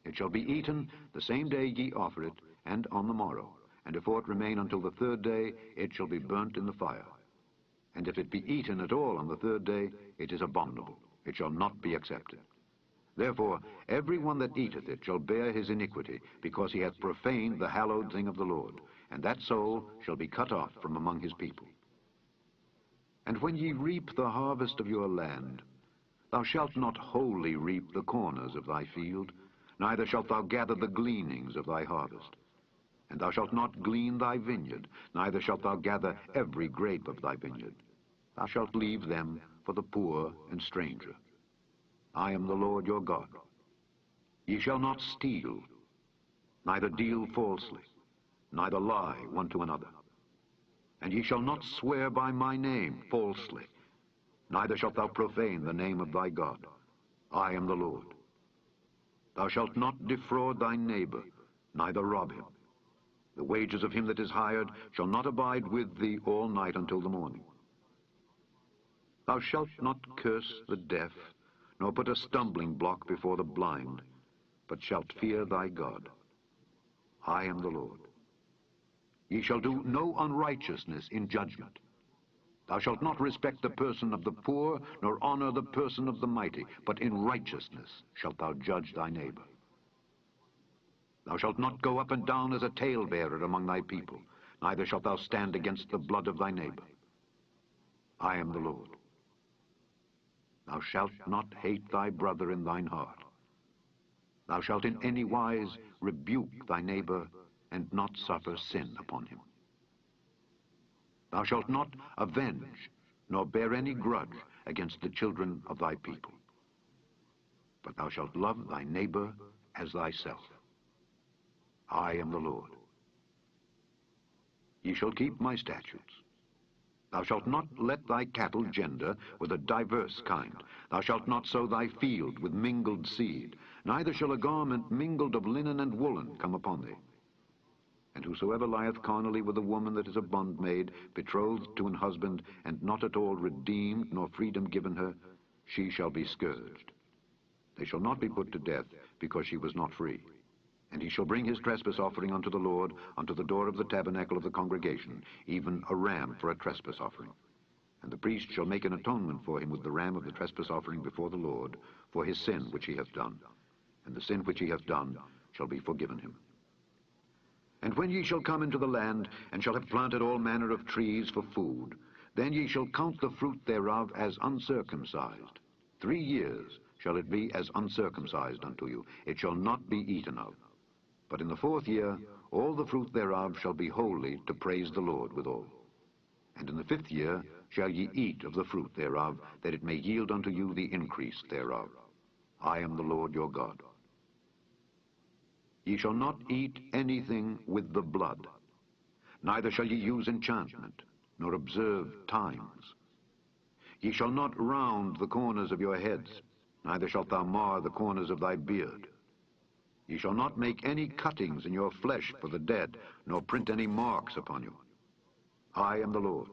It shall be eaten the same day ye offer it, and on the morrow. And if aught remain until the third day, it shall be burnt in the fire. And if it be eaten at all on the third day, it is abominable. It shall not be accepted. Therefore, every one that eateth it shall bear his iniquity, because he hath profaned the hallowed thing of the Lord, and that soul shall be cut off from among his people. And when ye reap the harvest of your land, thou shalt not wholly reap the corners of thy field, neither shalt thou gather the gleanings of thy harvest. And thou shalt not glean thy vineyard, neither shalt thou gather every grape of thy vineyard. Thou shalt leave them for the poor and stranger. I am the Lord your God. Ye shall not steal, neither deal falsely, neither lie one to another. And ye shall not swear by my name falsely, neither shalt thou profane the name of thy God. I am the Lord. Thou shalt not defraud thy neighbor, neither rob him. The wages of him that is hired shall not abide with thee all night until the morning. Thou shalt not curse the deaf, nor put a stumbling block before the blind, but shalt fear thy God. I am the Lord. Ye shall do no unrighteousness in judgment. Thou shalt not respect the person of the poor, nor honor the person of the mighty, but in righteousness shalt thou judge thy neighbor. Thou shalt not go up and down as a talebearer among thy people, neither shalt thou stand against the blood of thy neighbor. I am the Lord. Thou shalt not hate thy brother in thine heart. Thou shalt in any wise rebuke thy neighbor, and not suffer sin upon him. Thou shalt not avenge, nor bear any grudge against the children of thy people. But thou shalt love thy neighbor as thyself. I am the Lord. Ye shall keep my statutes. Thou shalt not let thy cattle gender with a diverse kind. Thou shalt not sow thy field with mingled seed, neither shall a garment mingled of linen and woolen come upon thee. And whosoever lieth carnally with a woman that is a bondmaid, betrothed to an husband, and not at all redeemed, nor freedom given her, she shall be scourged. They shall not be put to death, because she was not free. And he shall bring his trespass offering unto the Lord, unto the door of the tabernacle of the congregation, even a ram for a trespass offering. And the priest shall make an atonement for him with the ram of the trespass offering before the Lord, for his sin which he hath done. And the sin which he hath done shall be forgiven him. And when ye shall come into the land, and shall have planted all manner of trees for food, then ye shall count the fruit thereof as uncircumcised. 3 years shall it be as uncircumcised unto you. It shall not be eaten of. But in the 4th year all the fruit thereof shall be holy, to praise the Lord withal. And in the 5th year shall ye eat of the fruit thereof, that it may yield unto you the increase thereof. I am the Lord your God. Ye shall not eat anything with the blood, neither shall ye use enchantment, nor observe times. Ye shall not round the corners of your heads, neither shalt thou mar the corners of thy beard. Ye shall not make any cuttings in your flesh for the dead, nor print any marks upon you. I am the Lord.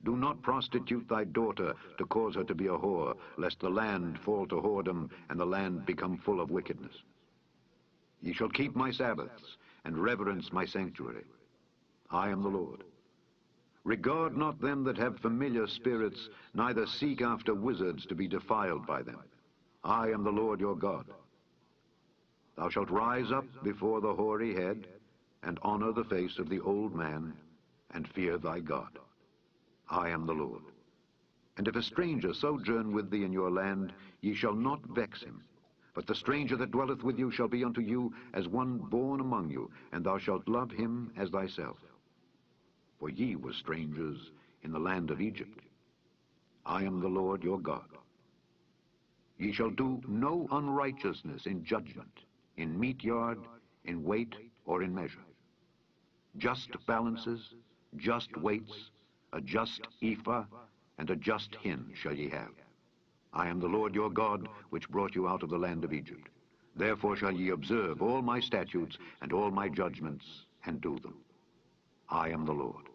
Do not prostitute thy daughter to cause her to be a whore, lest the land fall to whoredom, and the land become full of wickedness. Ye shall keep my Sabbaths, and reverence my sanctuary. I am the Lord. Regard not them that have familiar spirits, neither seek after wizards to be defiled by them. I am the Lord your God. Thou shalt rise up before the hoary head, and honor the face of the old man, and fear thy God. I am the Lord. And if a stranger sojourn with thee in your land, ye shall not vex him. But the stranger that dwelleth with you shall be unto you as one born among you, and thou shalt love him as thyself. For ye were strangers in the land of Egypt. I am the Lord your God. Ye shall do no unrighteousness in judgment, in meat yard, in weight, or in measure. Just balances, just weights, a just ephah, and a just hin shall ye have. I am the Lord your God, which brought you out of the land of Egypt. Therefore shall ye observe all my statutes and all my judgments, and do them. I am the Lord.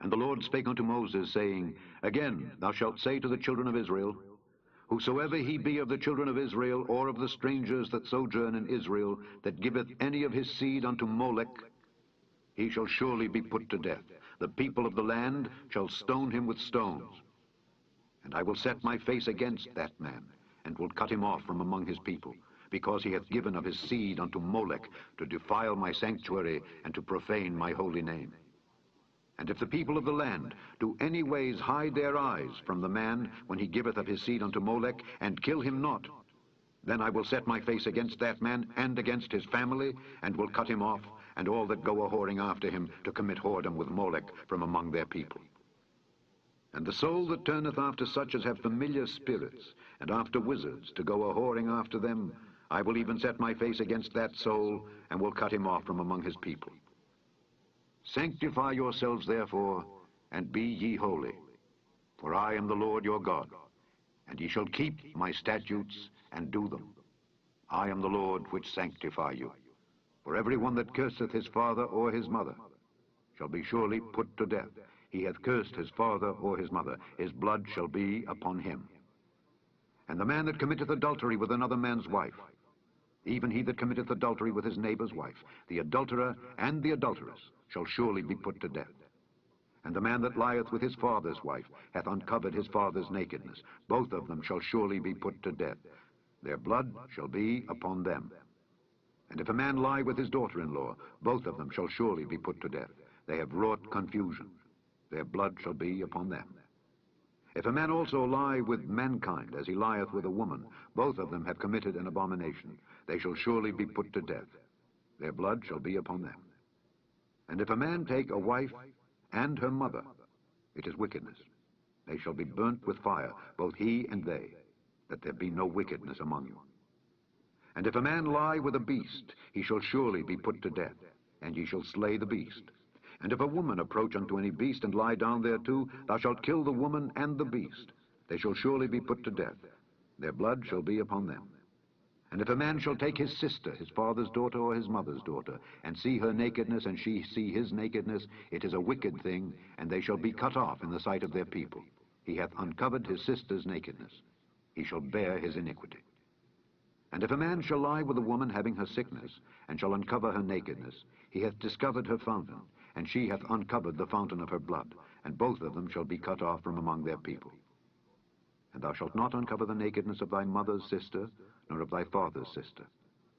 And the Lord spake unto Moses, saying, Again thou shalt say to the children of Israel, Whosoever he be of the children of Israel, or of the strangers that sojourn in Israel, that giveth any of his seed unto Molech, he shall surely be put to death. The people of the land shall stone him with stones. And I will set my face against that man, and will cut him off from among his people, because he hath given of his seed unto Molech, to defile my sanctuary, and to profane my holy name. And if the people of the land do any ways hide their eyes from the man when he giveth of his seed unto Molech, and kill him not, then I will set my face against that man and against his family, and will cut him off, and all that go a-whoring after him to commit whoredom with Molech from among their people. And the soul that turneth after such as have familiar spirits, and after wizards, to go a-whoring after them, I will even set my face against that soul, and will cut him off from among his people. Sanctify yourselves therefore, and be ye holy, for I am the Lord your God, and ye shall keep my statutes and do them. I am the Lord which sanctify you. For every one that curseth his father or his mother shall be surely put to death. He hath cursed his father or his mother, his blood shall be upon him. And the man that committeth adultery with another man's wife, even he that committeth adultery with his neighbor's wife, the adulterer and the adulteress, shall surely be put to death. And the man that lieth with his father's wife hath uncovered his father's nakedness. Both of them shall surely be put to death. Their blood shall be upon them. And if a man lie with his daughter-in-law, both of them shall surely be put to death. They have wrought confusion. Their blood shall be upon them. If a man also lie with mankind, as he lieth with a woman, both of them have committed an abomination. They shall surely be put to death. Their blood shall be upon them. And if a man take a wife and her mother, it is wickedness. They shall be burnt with fire, both he and they, that there be no wickedness among you. And if a man lie with a beast, he shall surely be put to death, and ye shall slay the beast. And if a woman approach unto any beast, and lie down thereto, thou shalt kill the woman and the beast. They shall surely be put to death. Their blood shall be upon them. And if a man shall take his sister, his father's daughter or his mother's daughter, and see her nakedness, and she see his nakedness, it is a wicked thing, and they shall be cut off in the sight of their people. He hath uncovered his sister's nakedness. He shall bear his iniquity. And if a man shall lie with a woman having her sickness, and shall uncover her nakedness, he hath discovered her fountain, and she hath uncovered the fountain of her blood, and both of them shall be cut off from among their people. And thou shalt not uncover the nakedness of thy mother's sister, nor of thy father's sister,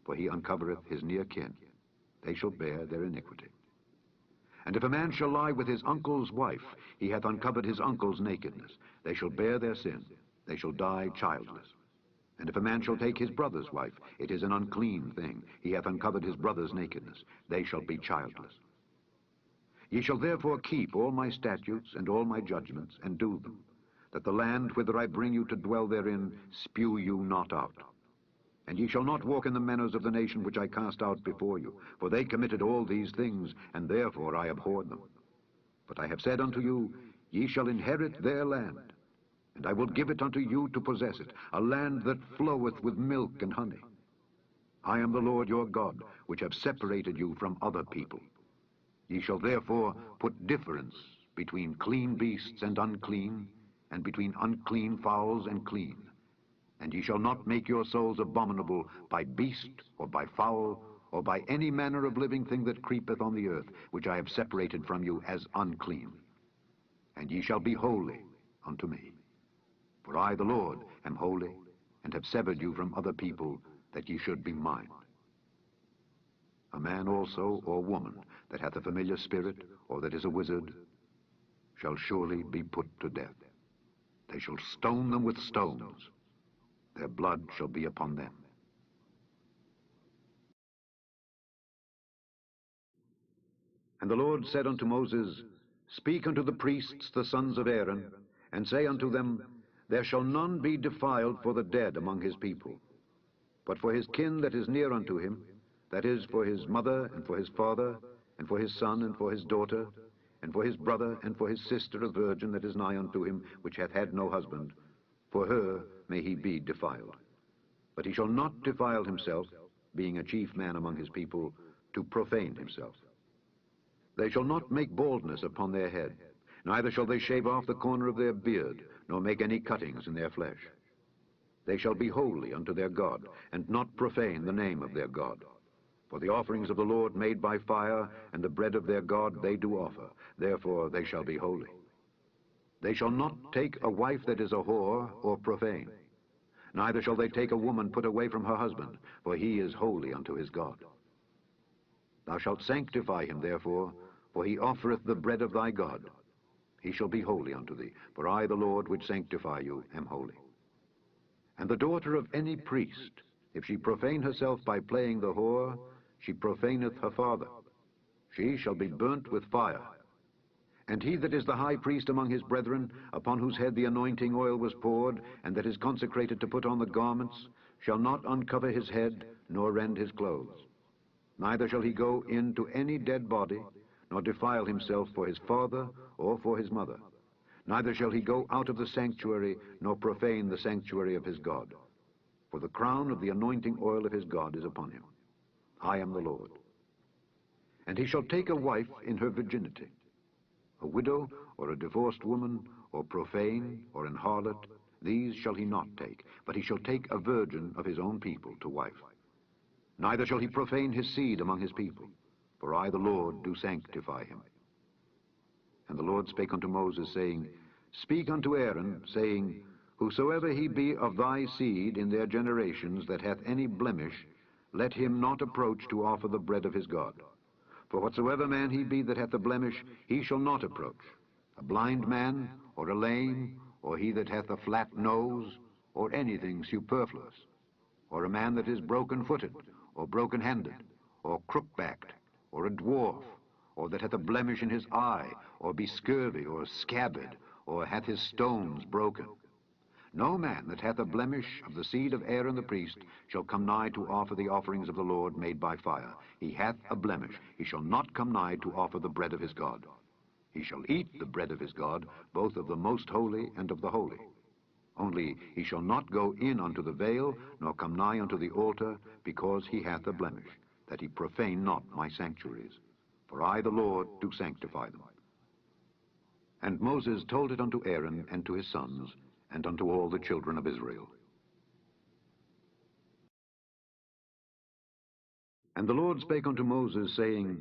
for he uncovereth his near kin. They shall bear their iniquity. And if a man shall lie with his uncle's wife, he hath uncovered his uncle's nakedness. They shall bear their sin. They shall die childless. And if a man shall take his brother's wife, it is an unclean thing. He hath uncovered his brother's nakedness. They shall be childless. Ye shall therefore keep all my statutes and all my judgments, and do them, that the land whither I bring you to dwell therein spew you not out. And ye shall not walk in the manners of the nation which I cast out before you, for they committed all these things, and therefore I abhorred them. But I have said unto you, ye shall inherit their land, and I will give it unto you to possess it, a land that floweth with milk and honey. I am the Lord your God, which have separated you from other people. Ye shall therefore put difference between clean beasts and unclean, and between unclean fowls and clean. And ye shall not make your souls abominable by beast, or by fowl, or by any manner of living thing that creepeth on the earth, which I have separated from you as unclean. And ye shall be holy unto me. For I, the Lord, am holy, and have severed you from other people, that ye should be mine. A man also, or woman, that hath a familiar spirit, or that is a wizard, shall surely be put to death. They shall stone them with stones. Their blood shall be upon them. And the Lord said unto Moses, Speak unto the priests, the sons of Aaron, and say unto them, There shall none be defiled for the dead among his people, but for his kin that is near unto him, that is, for his mother, and for his father, and for his son, and for his daughter, and for his brother, and for his sister, a virgin that is nigh unto him, which hath had no husband, for her may he be defiled. But he shall not defile himself, being a chief man among his people, to profane himself. They shall not make baldness upon their head, neither shall they shave off the corner of their beard, nor make any cuttings in their flesh. They shall be holy unto their God, and not profane the name of their God. For the offerings of the Lord made by fire, and the bread of their God they do offer. Therefore they shall be holy. They shall not take a wife that is a whore, or profane. Neither shall they take a woman put away from her husband, for he is holy unto his God. Thou shalt sanctify him therefore, for he offereth the bread of thy God. He shall be holy unto thee, for I, the Lord, which sanctify you, am holy. And the daughter of any priest, if she profane herself by playing the whore, she profaneth her father. She shall be burnt with fire. And he that is the high priest among his brethren, upon whose head the anointing oil was poured, and that is consecrated to put on the garments, shall not uncover his head, nor rend his clothes. Neither shall he go in to any dead body, nor defile himself for his father or for his mother. Neither shall he go out of the sanctuary, nor profane the sanctuary of his God. For the crown of the anointing oil of his God is upon him. I am the Lord. And he shall take a wife in her virginity. A widow, or a divorced woman, or profane, or an harlot, these shall he not take, but he shall take a virgin of his own people to wife. Neither shall he profane his seed among his people, for I, the Lord, do sanctify him. And the Lord spake unto Moses, saying, Speak unto Aaron, saying, Whosoever he be of thy seed in their generations that hath any blemish, let him not approach to offer the bread of his God. For whatsoever man he be that hath a blemish, he shall not approach. A blind man, or a lame, or he that hath a flat nose, or anything superfluous, or a man that is broken-footed, or broken-handed, or crook-backed, or a dwarf, or that hath a blemish in his eye, or be scurvy, or scabbard, or hath his stones broken. No man that hath a blemish of the seed of Aaron the priest shall come nigh to offer the offerings of the Lord made by fire. He hath a blemish. He shall not come nigh to offer the bread of his God. He shall eat the bread of his God, both of the most holy and of the holy. Only he shall not go in unto the veil, nor come nigh unto the altar, because he hath a blemish, that he profane not my sanctuaries. For I, the Lord, do sanctify them. And Moses told it unto Aaron and to his sons, and unto all the children of Israel. And the Lord spake unto Moses, saying,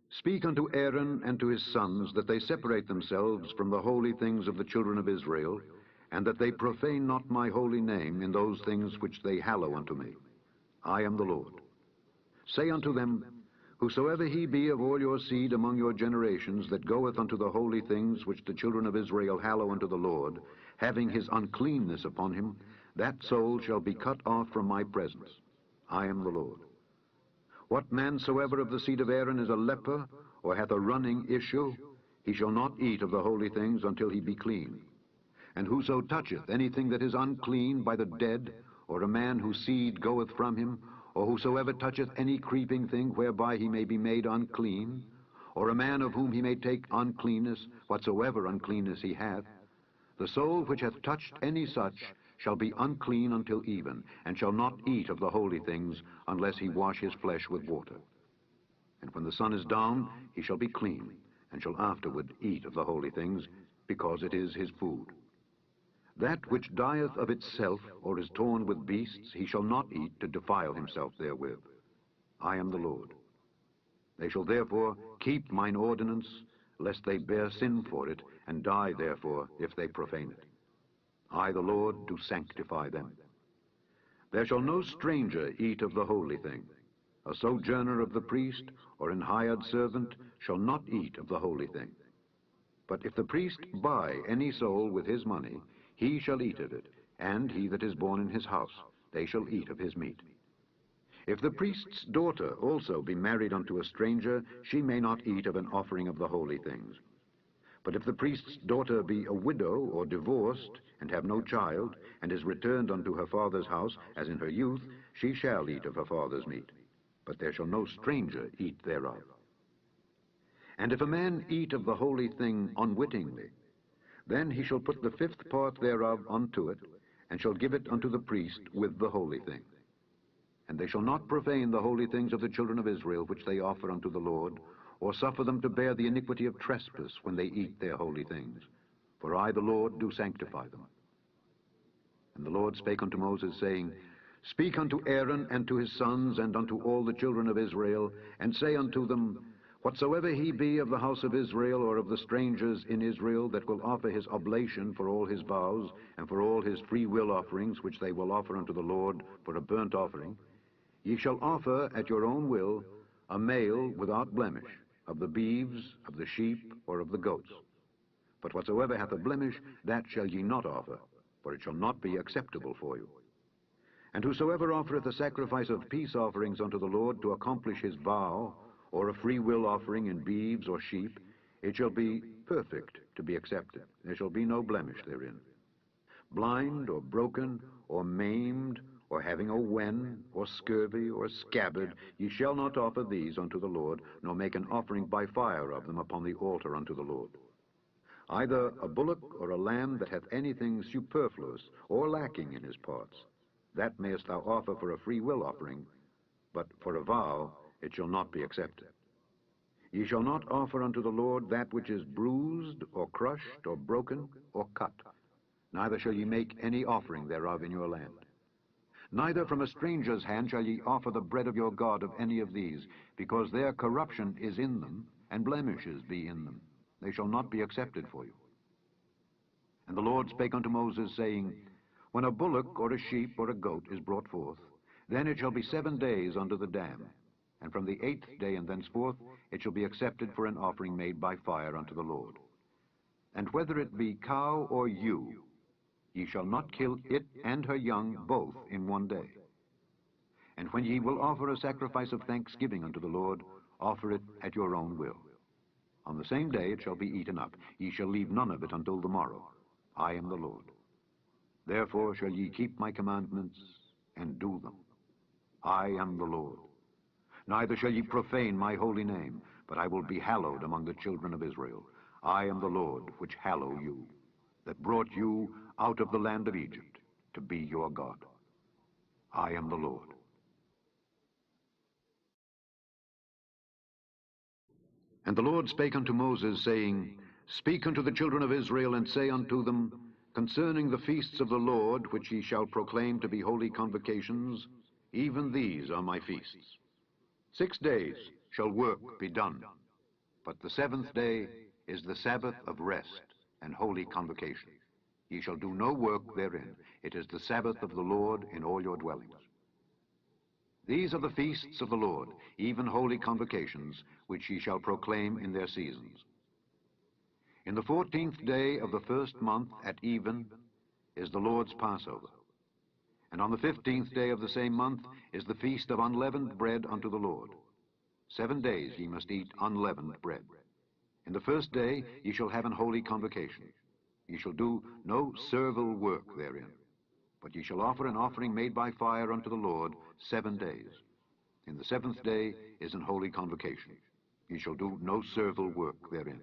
Speak unto Aaron and to his sons, that they separate themselves from the holy things of the children of Israel, and that they profane not my holy name in those things which they hallow unto me. I am the Lord. Say unto them, whosoever he be of all your seed among your generations that goeth unto the holy things which the children of Israel hallow unto the Lord, having his uncleanness upon him, that soul shall be cut off from my presence. I am the Lord. What man soever of the seed of Aaron is a leper, or hath a running issue, he shall not eat of the holy things until he be clean. And whoso toucheth anything that is unclean by the dead, or a man whose seed goeth from him, or whosoever toucheth any creeping thing whereby he may be made unclean, or a man of whom he may take uncleanness, whatsoever uncleanness he hath, the soul which hath touched any such shall be unclean until even, and shall not eat of the holy things, unless he wash his flesh with water. And when the sun is down, he shall be clean, and shall afterward eat of the holy things, because it is his food. That which dieth of itself, or is torn with beasts, he shall not eat to defile himself therewith. I am the Lord. They shall therefore keep mine ordinance, lest they bear sin for it, and die therefore if they profane it. I, the Lord, do sanctify them. There shall no stranger eat of the holy thing. A sojourner of the priest, or an hired servant, shall not eat of the holy thing. But if the priest buy any soul with his money, he shall eat of it, and he that is born in his house, they shall eat of his meat. If the priest's daughter also be married unto a stranger, she may not eat of an offering of the holy things. But if the priest's daughter be a widow or divorced, and have no child, and is returned unto her father's house, as in her youth, she shall eat of her father's meat. But there shall no stranger eat thereof. And if a man eat of the holy thing unwittingly, then he shall put the fifth part thereof unto it, and shall give it unto the priest with the holy thing. And they shall not profane the holy things of the children of Israel, which they offer unto the Lord, or suffer them to bear the iniquity of trespass when they eat their holy things. For I, the Lord, do sanctify them. And the Lord spake unto Moses, saying, Speak unto Aaron and to his sons, and unto all the children of Israel, and say unto them, Whatsoever he be of the house of Israel, or of the strangers in Israel, that will offer his oblation for all his vows, and for all his free will offerings, which they will offer unto the Lord for a burnt offering, ye shall offer at your own will a male without blemish, of the beeves, of the sheep, or of the goats. But whatsoever hath a blemish, that shall ye not offer, for it shall not be acceptable for you. And whosoever offereth a sacrifice of peace offerings unto the Lord to accomplish his vow, or a free will offering in beeves or sheep, it shall be perfect to be accepted. There shall be no blemish therein. Blind, or broken, or maimed, or having a wen, or scurvy, or scabbard, ye shall not offer these unto the Lord, nor make an offering by fire of them upon the altar unto the Lord. Either a bullock or a lamb that hath anything superfluous or lacking in his parts, that mayest thou offer for a free will offering, but for a vow it shall not be accepted. Ye shall not offer unto the Lord that which is bruised, or crushed, or broken, or cut. Neither shall ye make any offering thereof in your land. Neither from a stranger's hand shall ye offer the bread of your God of any of these, because their corruption is in them, and blemishes be in them. They shall not be accepted for you. And the Lord spake unto Moses, saying, When a bullock or a sheep or a goat is brought forth, then it shall be 7 days under the dam, and from the 8th day and thenceforth it shall be accepted for an offering made by fire unto the Lord. And whether it be cow or ewe, ye shall not kill it and her young both in 1 day. And when ye will offer a sacrifice of thanksgiving unto the Lord, offer it at your own will. On the same day it shall be eaten up. Ye shall leave none of it until the morrow. I am the Lord. Therefore shall ye keep my commandments and do them. I am the Lord. Neither shall ye profane my holy name, but I will be hallowed among the children of Israel. I am the Lord, which hallow you, that brought you out of the land of Egypt, to be your God. I am the Lord. And the Lord spake unto Moses, saying, Speak unto the children of Israel, and say unto them, Concerning the feasts of the Lord, which ye shall proclaim to be holy convocations, even these are my feasts. 6 days shall work be done, but the 7th day is the Sabbath of rest and holy convocation. Ye shall do no work therein. It is the Sabbath of the Lord in all your dwellings. These are the feasts of the Lord, even holy convocations, which ye shall proclaim in their seasons. In the 14th day of the first month at even is the Lord's Passover. And on the 15th day of the same month is the feast of unleavened bread unto the Lord. 7 days ye must eat unleavened bread. In the first day ye shall have an holy convocation. Ye shall do no servile work therein, but ye shall offer an offering made by fire unto the Lord 7 days. In the 7th day is an holy convocation. Ye shall do no servile work therein.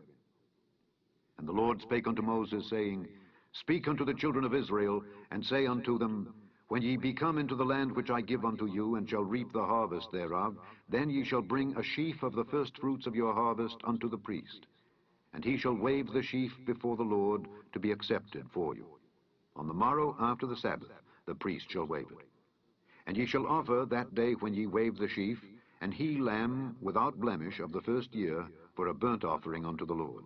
And the Lord spake unto Moses, saying, Speak unto the children of Israel, and say unto them, When ye be come into the land which I give unto you, and shall reap the harvest thereof, then ye shall bring a sheaf of the firstfruits of your harvest unto the priest. And he shall wave the sheaf before the Lord to be accepted for you. On the morrow after the Sabbath the priest shall wave it. And ye shall offer that day when ye wave the sheaf an he lamb without blemish of the first year for a burnt offering unto the Lord.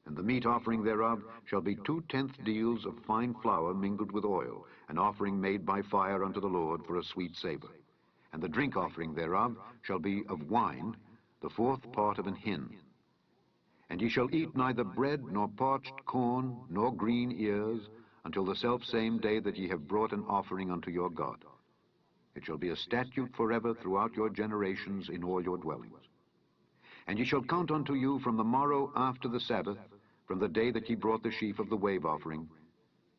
And the meat offering thereof shall be 2/10 deals of fine flour mingled with oil, an offering made by fire unto the Lord for a sweet savor. And the drink offering thereof shall be of wine, the 4th part of an hin. And ye shall eat neither bread, nor parched corn, nor green ears, until the selfsame day that ye have brought an offering unto your God. It shall be a statute forever throughout your generations in all your dwellings. And ye shall count unto you from the morrow after the Sabbath, from the day that ye brought the sheaf of the wave offering,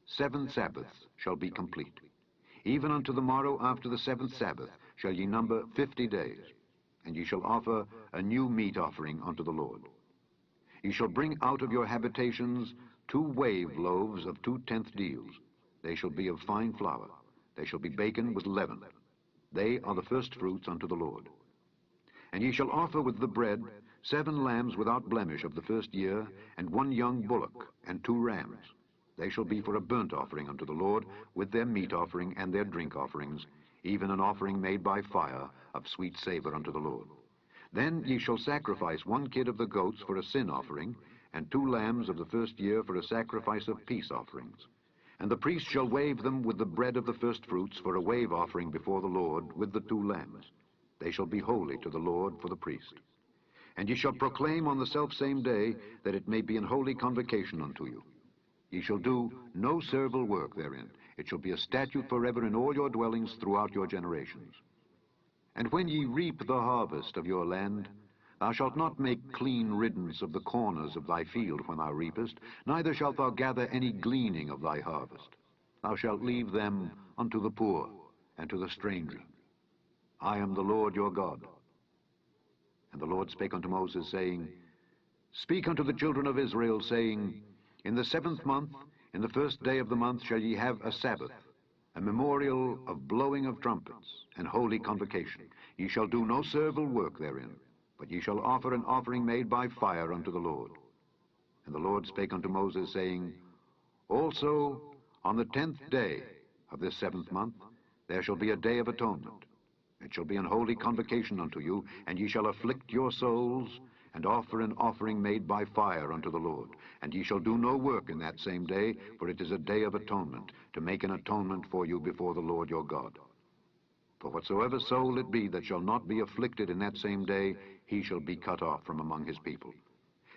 7 Sabbaths shall be complete. Even unto the morrow after the 7th Sabbath shall ye number 50 days, and ye shall offer a new meat offering unto the Lord. Ye shall bring out of your habitations 2 wave loaves of 2/10 deals. They shall be of fine flour. They shall be baken with leaven. They are the firstfruits unto the Lord. And ye shall offer with the bread 7 lambs without blemish of the first year, and 1 young bullock, and 2 rams. They shall be for a burnt offering unto the Lord, with their meat offering and their drink offerings, even an offering made by fire of sweet savor unto the Lord. Then ye shall sacrifice 1 kid of the goats for a sin offering, and 2 lambs of the first year for a sacrifice of peace offerings. And the priest shall wave them with the bread of the firstfruits for a wave offering before the Lord, with the 2 lambs. They shall be holy to the Lord for the priest. And ye shall proclaim on the selfsame day that it may be an holy convocation unto you. Ye shall do no servile work therein. It shall be a statute forever in all your dwellings throughout your generations. And when ye reap the harvest of your land, thou shalt not make clean riddance of the corners of thy field when thou reapest, neither shalt thou gather any gleaning of thy harvest. Thou shalt leave them unto the poor and to the stranger. I am the Lord your God. And the Lord spake unto Moses, saying, Speak unto the children of Israel, saying, In the 7th month, in the 1st day of the month, shall ye have a Sabbath, a memorial of blowing of trumpets, and holy convocation. Ye shall do no servile work therein, but ye shall offer an offering made by fire unto the Lord. And the Lord spake unto Moses, saying, Also on the 10th day of this 7th month there shall be a day of atonement. It shall be an holy convocation unto you, and ye shall afflict your souls, and offer an offering made by fire unto the Lord. And ye shall do no work in that same day, for it is a day of atonement, to make an atonement for you before the Lord your God. For whatsoever soul it be that shall not be afflicted in that same day, he shall be cut off from among his people.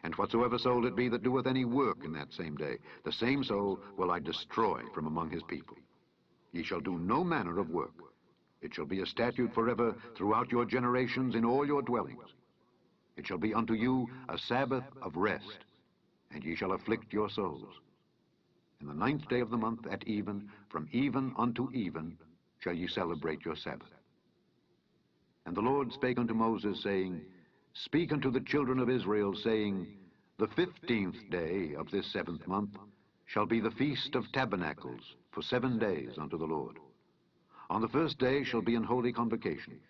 And whatsoever soul it be that doeth any work in that same day, the same soul will I destroy from among his people. Ye shall do no manner of work. It shall be a statute forever throughout your generations in all your dwellings. It shall be unto you a Sabbath of rest, and ye shall afflict your souls. In the 9th day of the month at even, from even unto even, shall ye celebrate your Sabbath. And the Lord spake unto Moses, saying, Speak unto the children of Israel, saying, The 15th day of this 7th month shall be the feast of tabernacles for 7 days unto the Lord. On the 1st day shall be an holy convocation.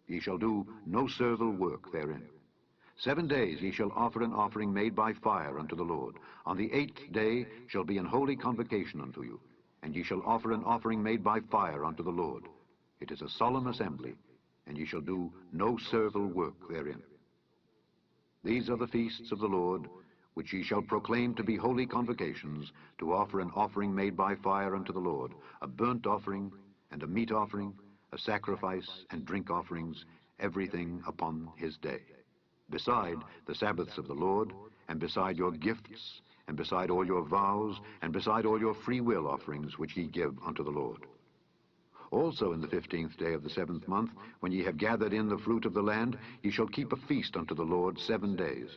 Ye shall do no servile work therein. 7 days ye shall offer an offering made by fire unto the Lord. On the 8th day shall be an holy convocation unto you, and ye shall offer an offering made by fire unto the Lord. It is a solemn assembly, and ye shall do no servile work therein. These are the feasts of the Lord, which ye shall proclaim to be holy convocations, to offer an offering made by fire unto the Lord, a burnt offering, and a meat offering, a sacrifice, and drink offerings, everything upon his day. Beside the Sabbaths of the Lord, and beside your gifts, and beside all your vows, and beside all your free will offerings which ye give unto the Lord. Also in the 15th day of the 7th month, when ye have gathered in the fruit of the land, ye shall keep a feast unto the Lord 7 days.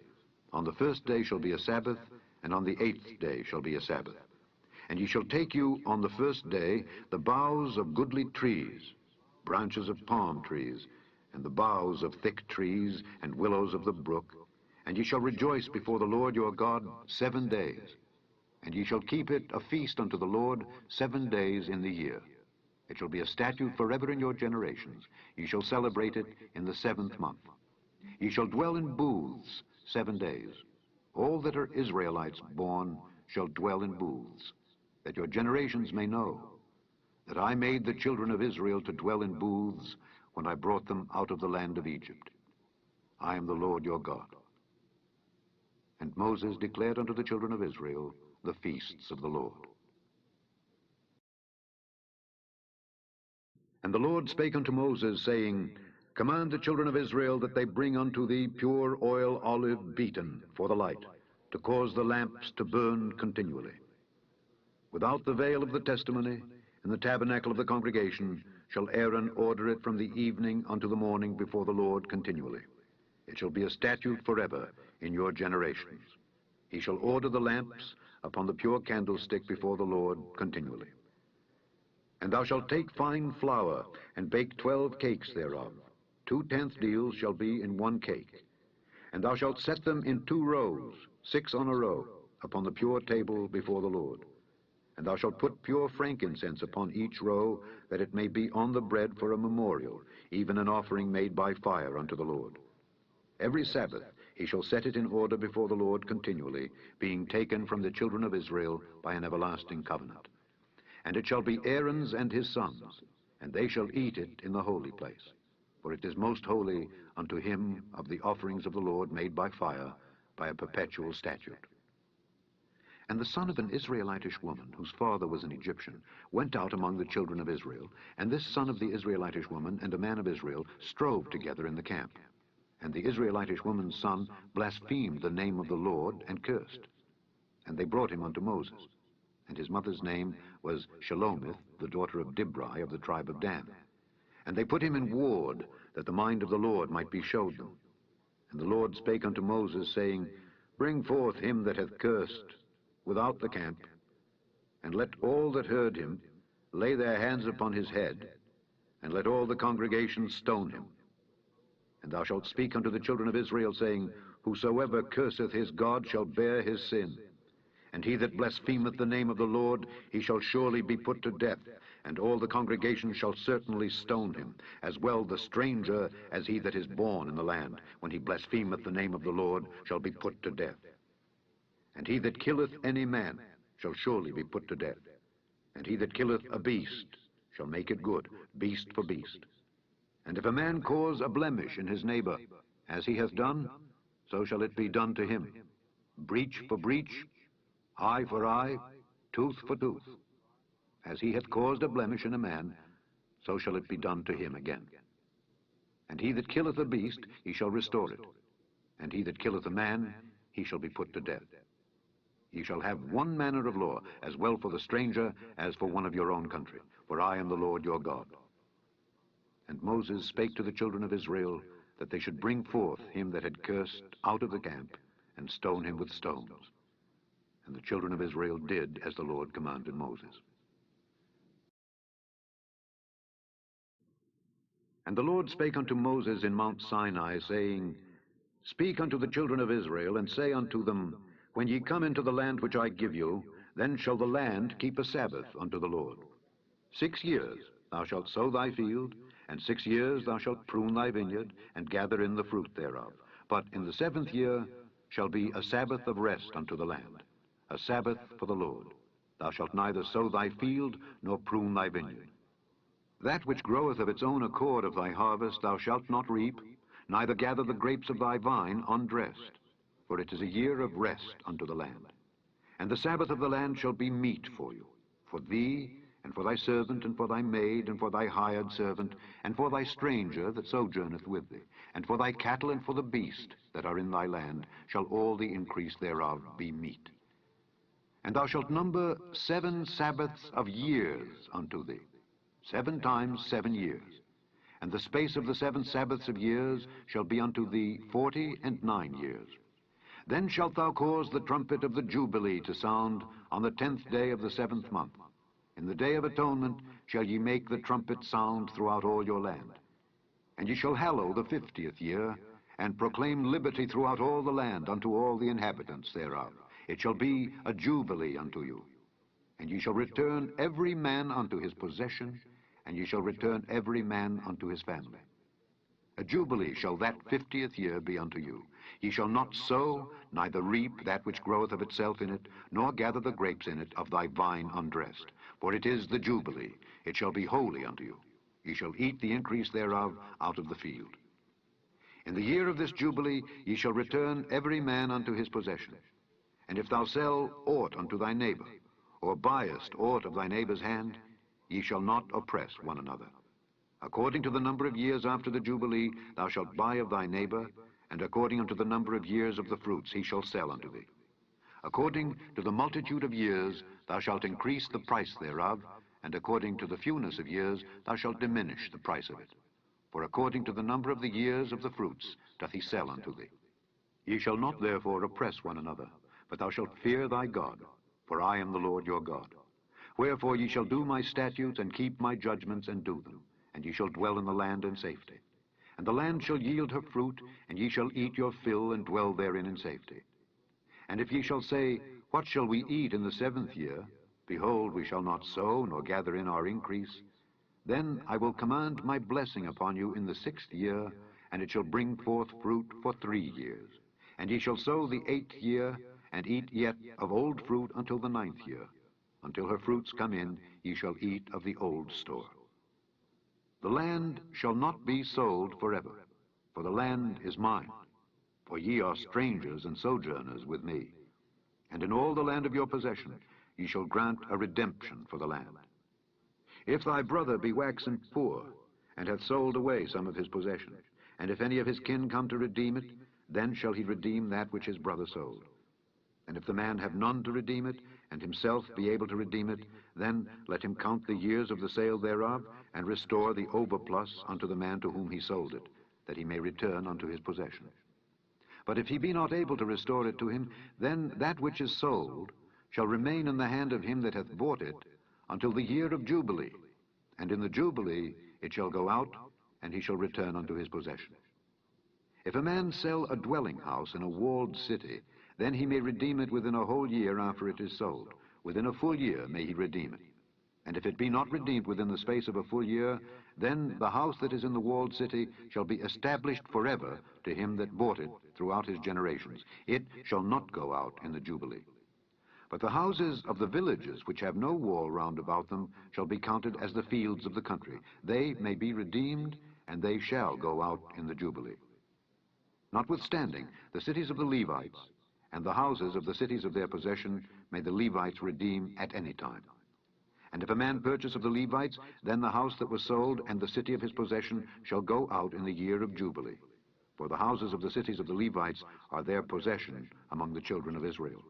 On the 1st day shall be a Sabbath, and on the 8th day shall be a Sabbath. And ye shall take you on the 1st day the boughs of goodly trees, branches of palm trees, and the boughs of thick trees, and willows of the brook, and ye shall rejoice before the Lord your God 7 days. And ye shall keep it a feast unto the Lord 7 days in the year. It shall be a statute forever in your generations. Ye shall celebrate it in the 7th month. Ye shall dwell in booths 7 days. All that are Israelites born shall dwell in booths, that your generations may know that I made the children of Israel to dwell in booths when I brought them out of the land of Egypt. I am the Lord your God. And Moses declared unto the children of Israel the feasts of the Lord. And the Lord spake unto Moses, saying, Command the children of Israel that they bring unto thee pure oil olive beaten for the light, to cause the lamps to burn continually. Without the veil of the testimony, in the tabernacle of the congregation, shall Aaron order it from the evening unto the morning before the Lord continually. It shall be a statute forever in your generations. He shall order the lamps upon the pure candlestick before the Lord continually. And thou shalt take fine flour, and bake 12 cakes thereof. 2/10 deals shall be in 1 cake. And thou shalt set them in 2 rows, 6 on a row, upon the pure table before the Lord. And thou shalt put pure frankincense upon each row, that it may be on the bread for a memorial, even an offering made by fire unto the Lord. Every Sabbath he shall set it in order before the Lord continually, being taken from the children of Israel by an everlasting covenant. And it shall be Aaron's and his sons, and they shall eat it in the holy place. For it is most holy unto him of the offerings of the Lord made by fire, by a perpetual statute. And the son of an Israelitish woman, whose father was an Egyptian, went out among the children of Israel, and this son of the Israelitish woman and a man of Israel strove together in the camp. And the Israelitish woman's son blasphemed the name of the Lord, and cursed. And they brought him unto Moses. And his mother's name was Shelomith, the daughter of Dibri of the tribe of Dan. And they put him in ward, that the mind of the Lord might be showed them. And the Lord spake unto Moses, saying, Bring forth him that hath cursed without the camp, and let all that heard him lay their hands upon his head, and let all the congregation stone him. And thou shalt speak unto the children of Israel, saying, Whosoever curseth his God shall bear his sin. And he that blasphemeth the name of the Lord, he shall surely be put to death, and all the congregation shall certainly stone him, as well the stranger as he that is born in the land, when he blasphemeth the name of the Lord, shall be put to death. And he that killeth any man shall surely be put to death. And he that killeth a beast shall make it good, beast for beast. And if a man cause a blemish in his neighbor, as he hath done, so shall it be done to him. Breach for breach, eye for eye, tooth for tooth. As he hath caused a blemish in a man, so shall it be done to him again. And he that killeth a beast, he shall restore it. And he that killeth a man, he shall be put to death. Ye shall have one manner of law, as well for the stranger as for one of your own country, for I am the Lord your God. And Moses spake to the children of Israel, that they should bring forth him that had cursed out of the camp, and stone him with stones. And the children of Israel did as the Lord commanded Moses. And the Lord spake unto Moses in Mount Sinai, saying, Speak unto the children of Israel, and say unto them, When ye come into the land which I give you, then shall the land keep a Sabbath unto the Lord. 6 years thou shalt sow thy field, and 6 years thou shalt prune thy vineyard, and gather in the fruit thereof. But in the 7th year shall be a Sabbath of rest unto the land, a Sabbath for the Lord. Thou shalt neither sow thy field, nor prune thy vineyard. That which groweth of its own accord of thy harvest thou shalt not reap, neither gather the grapes of thy vine undressed. for it is a year of rest unto the land. And the Sabbath of the land shall be meat for you, for thee, and for thy servant, and for thy maid, and for thy hired servant, and for thy stranger that sojourneth with thee, and for thy cattle, and for the beast that are in thy land, shall all the increase thereof be meat. And thou shalt number 7 Sabbaths of years unto thee, 7 times 7 years. And the space of the 7 Sabbaths of years shall be unto thee 49 years. Then shalt thou cause the trumpet of the Jubilee to sound on the 10th day of the 7th month. In the day of atonement shall ye make the trumpet sound throughout all your land. And ye shall hallow the 50th year, and proclaim liberty throughout all the land unto all the inhabitants thereof. It shall be a jubilee unto you. And ye shall return every man unto his possession, and ye shall return every man unto his family. A jubilee shall that 50th year be unto you. Ye shall not sow, neither reap that which groweth of itself in it, nor gather the grapes in it of thy vine undressed. For it is the jubilee, it shall be holy unto you. Ye shall eat the increase thereof out of the field. In the year of this jubilee ye shall return every man unto his possession. And if thou sell aught unto thy neighbor, or buyest aught of thy neighbor's hand, ye shall not oppress one another. According to the number of years after the Jubilee thou shalt buy of thy neighbor, and according unto the number of years of the fruits he shall sell unto thee. According to the multitude of years thou shalt increase the price thereof, and according to the fewness of years thou shalt diminish the price of it. For according to the number of the years of the fruits doth he sell unto thee. Ye shall not therefore oppress one another, but thou shalt fear thy God, for I am the Lord your God. Wherefore ye shall do my statutes, and keep my judgments, and do them, and ye shall dwell in the land in safety. And the land shall yield her fruit, and ye shall eat your fill, and dwell therein in safety. And if ye shall say, What shall we eat in the 7th year? Behold, we shall not sow, nor gather in our increase. Then I will command my blessing upon you in the 6th year, and it shall bring forth fruit for 3 years. And ye shall sow the 8th year, and eat yet of old fruit until the 9th year. Until her fruits come in, ye shall eat of the old store. The land shall not be sold forever, for the land is mine. For ye are strangers and sojourners with me. And in all the land of your possession ye shall grant a redemption for the land. If thy brother be waxen poor, and hath sold away some of his possession, and if any of his kin come to redeem it, then shall he redeem that which his brother sold. And if the man have none to redeem it, and himself be able to redeem it, then let him count the years of the sale thereof, and restore the overplus unto the man to whom he sold it, that he may return unto his possession. But if he be not able to restore it to him, then that which is sold shall remain in the hand of him that hath bought it until the year of Jubilee. And in the Jubilee it shall go out, and he shall return unto his possession. If a man sell a dwelling house in a walled city, then he may redeem it within a whole year after it is sold. Within a full year may he redeem it. And if it be not redeemed within the space of a full year, then the house that is in the walled city shall be established forever to him that bought it throughout his generations. It shall not go out in the Jubilee. But the houses of the villages which have no wall round about them shall be counted as the fields of the country. They may be redeemed, and they shall go out in the Jubilee. Notwithstanding, the cities of the Levites and the houses of the cities of their possession may the Levites redeem at any time. And if a man purchase of the Levites, then the house that was sold and the city of his possession shall go out in the year of Jubilee. For the houses of the cities of the Levites are their possession among the children of Israel.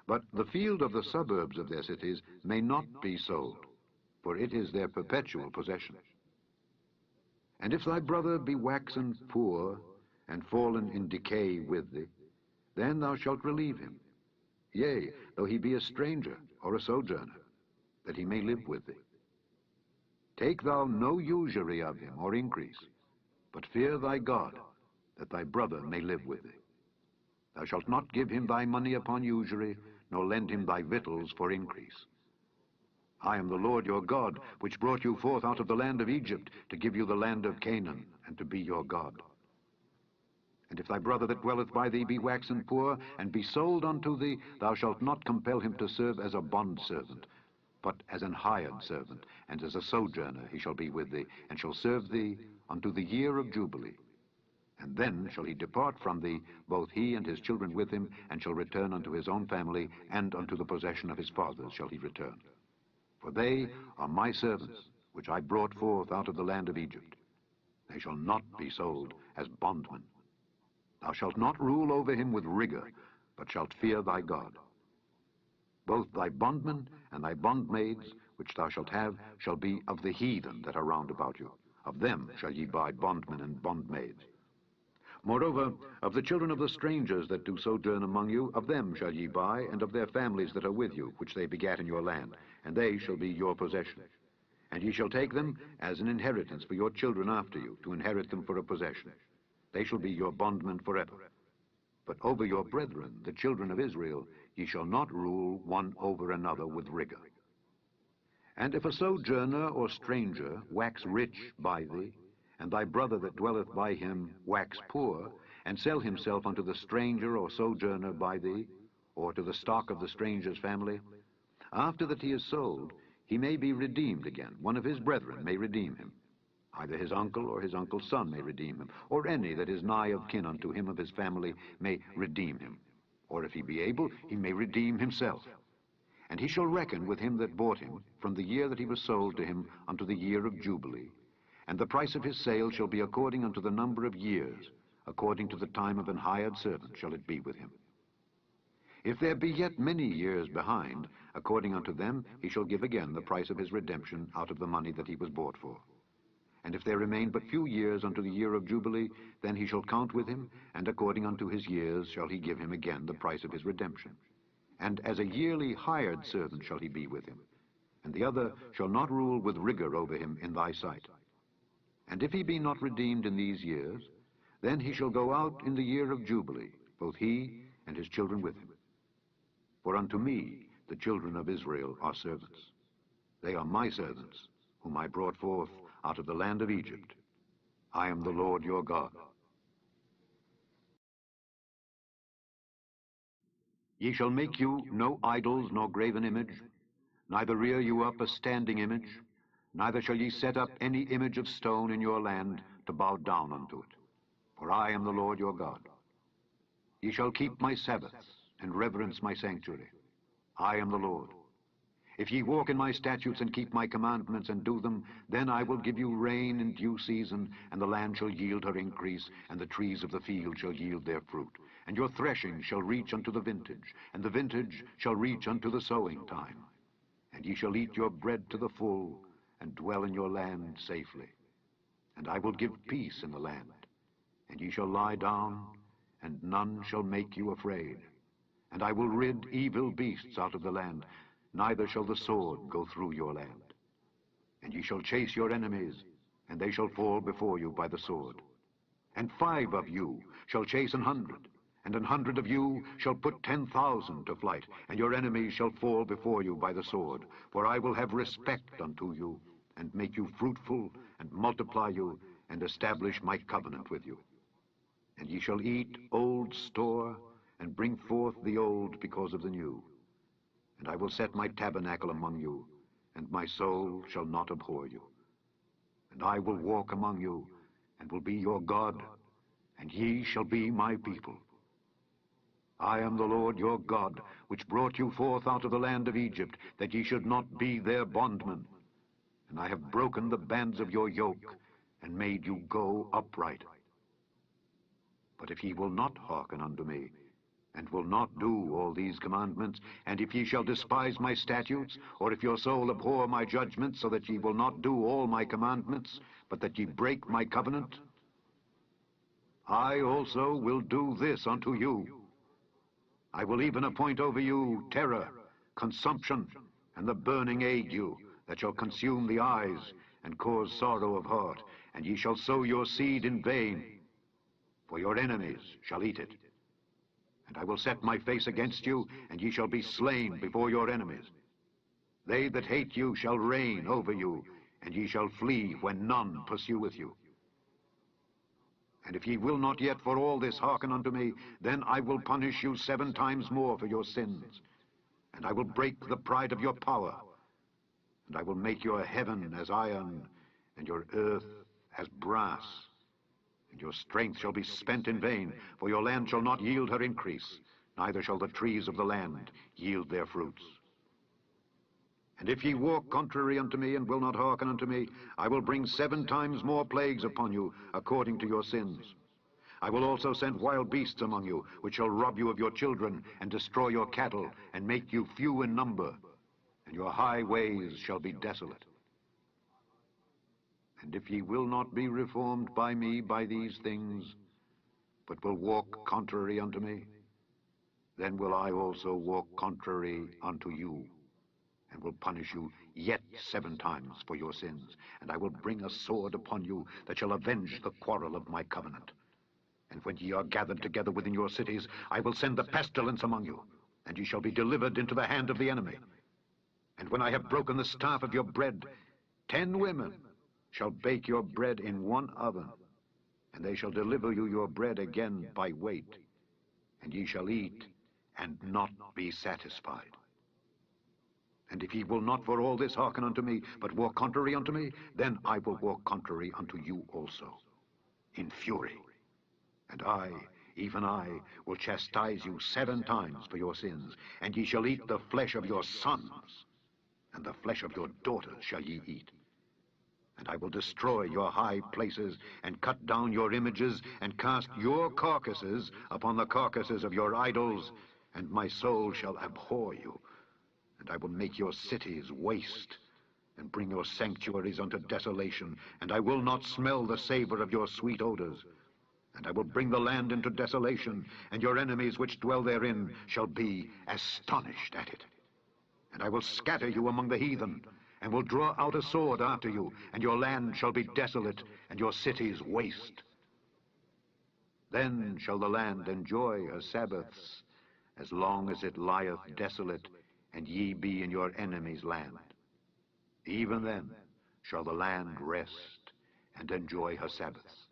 But the field of the suburbs of their cities may not be sold, for it is their perpetual possession. And if thy brother be waxen poor, and fallen in decay with thee, then thou shalt relieve him, yea, though he be a stranger or a sojourner, that he may live with thee. Take thou no usury of him or increase, but fear thy God, that thy brother may live with thee. Thou shalt not give him thy money upon usury, nor lend him thy victuals for increase. I am the Lord your God, which brought you forth out of the land of Egypt, to give you the land of Canaan, and to be your God. And if thy brother that dwelleth by thee be waxen poor, and be sold unto thee, thou shalt not compel him to serve as a bondservant, but as an hired servant, and as a sojourner he shall be with thee, and shall serve thee unto the year of Jubilee. And then shall he depart from thee, both he and his children with him, and shall return unto his own family, and unto the possession of his fathers shall he return. For they are my servants, which I brought forth out of the land of Egypt. They shall not be sold as bondmen. Thou shalt not rule over him with rigor, but shalt fear thy God. Both thy bondmen and thy bondmaids, which thou shalt have, shall be of the heathen that are round about you. Of them shall ye buy bondmen and bondmaids. Moreover, of the children of the strangers that do sojourn among you, of them shall ye buy, and of their families that are with you, which they begat in your land, and they shall be your possession. And ye shall take them as an inheritance for your children after you, to inherit them for a possession. They shall be your bondmen forever. But over your brethren, the children of Israel, ye shall not rule one over another with rigor. And if a sojourner or stranger wax rich by thee, and thy brother that dwelleth by him wax poor, and sell himself unto the stranger or sojourner by thee, or to the stock of the stranger's family, after that he is sold, he may be redeemed again. One of his brethren may redeem him. Either his uncle or his uncle's son may redeem him, or any that is nigh of kin unto him of his family may redeem him. Or if he be able, he may redeem himself. And he shall reckon with him that bought him from the year that he was sold to him unto the year of Jubilee. And the price of his sale shall be according unto the number of years, according to the time of an hired servant shall it be with him. If there be yet many years behind, according unto them he shall give again the price of his redemption out of the money that he was bought for. And if there remain but few years unto the year of Jubilee, then he shall count with him, and according unto his years shall he give him again the price of his redemption. And as a yearly hired servant shall he be with him, and the other shall not rule with rigor over him in thy sight. And if he be not redeemed in these years, then he shall go out in the year of Jubilee, both he and his children with him. For unto me the children of Israel are servants. They are my servants, whom I brought forth out of the land of Egypt. I am the Lord your God. Ye shall make you no idols nor graven image, neither rear you up a standing image, neither shall ye set up any image of stone in your land to bow down unto it. For I am the Lord your God. Ye shall keep my Sabbaths, and reverence my sanctuary. I am the Lord. If ye walk in my statutes and keep my commandments and do them, then I will give you rain in due season, and the land shall yield her increase, and the trees of the field shall yield their fruit. And your threshing shall reach unto the vintage, and the vintage shall reach unto the sowing time. And ye shall eat your bread to the full, and dwell in your land safely. And I will give peace in the land, and ye shall lie down, and none shall make you afraid. And I will rid evil beasts out of the land, neither shall the sword go through your land. And ye shall chase your enemies, and they shall fall before you by the sword. And 5 of you shall chase 100, and 100 of you shall put 10,000 to flight, and your enemies shall fall before you by the sword. For I will have respect unto you, and make you fruitful, and multiply you, and establish my covenant with you. And ye shall eat old store, and bring forth the old because of the new. And I will set my tabernacle among you, and my soul shall not abhor you. And I will walk among you, and will be your God, and ye shall be my people. I am the Lord your God, which brought you forth out of the land of Egypt, that ye should not be their bondmen. And I have broken the bands of your yoke, and made you go upright. But if ye will not hearken unto me, and will not do all these commandments, and if ye shall despise my statutes, or if your soul abhor my judgments, so that ye will not do all my commandments, but that ye break my covenant, I also will do this unto you. I will even appoint over you terror, consumption, and the burning ague, that shall consume the eyes, and cause sorrow of heart, and ye shall sow your seed in vain, for your enemies shall eat it. And I will set my face against you, and ye shall be slain before your enemies. They that hate you shall reign over you, and ye shall flee when none pursueth you. And if ye will not yet for all this hearken unto me, then I will punish you 7 times more for your sins. And I will break the pride of your power, and I will make your heaven as iron, and your earth as brass. And your strength shall be spent in vain, for your land shall not yield her increase, neither shall the trees of the land yield their fruits. And if ye walk contrary unto me, and will not hearken unto me, I will bring 7 times more plagues upon you, according to your sins. I will also send wild beasts among you, which shall rob you of your children, and destroy your cattle, and make you few in number, and your highways shall be desolate. And if ye will not be reformed by me by these things, but will walk contrary unto me, then will I also walk contrary unto you, and will punish you yet 7 times for your sins. And I will bring a sword upon you that shall avenge the quarrel of my covenant. And when ye are gathered together within your cities, I will send the pestilence among you, and ye shall be delivered into the hand of the enemy. And when I have broken the staff of your bread, 10 women shall bake your bread in one oven, and they shall deliver you your bread again by weight, and ye shall eat and not be satisfied. And if ye will not for all this hearken unto me, but walk contrary unto me, then I will walk contrary unto you also, in fury. And I, even I, will chastise you 7 times for your sins, and ye shall eat the flesh of your sons, and the flesh of your daughters shall ye eat. And I will destroy your high places, and cut down your images, and cast your carcasses upon the carcasses of your idols, and my soul shall abhor you. And I will make your cities waste, and bring your sanctuaries unto desolation, and I will not smell the savor of your sweet odors. And I will bring the land into desolation, and your enemies which dwell therein shall be astonished at it. And I will scatter you among the heathen, and will draw out a sword after you, and your land shall be desolate, and your cities waste. Then shall the land enjoy her Sabbaths, as long as it lieth desolate, and ye be in your enemy's land. Even then shall the land rest, and enjoy her Sabbaths.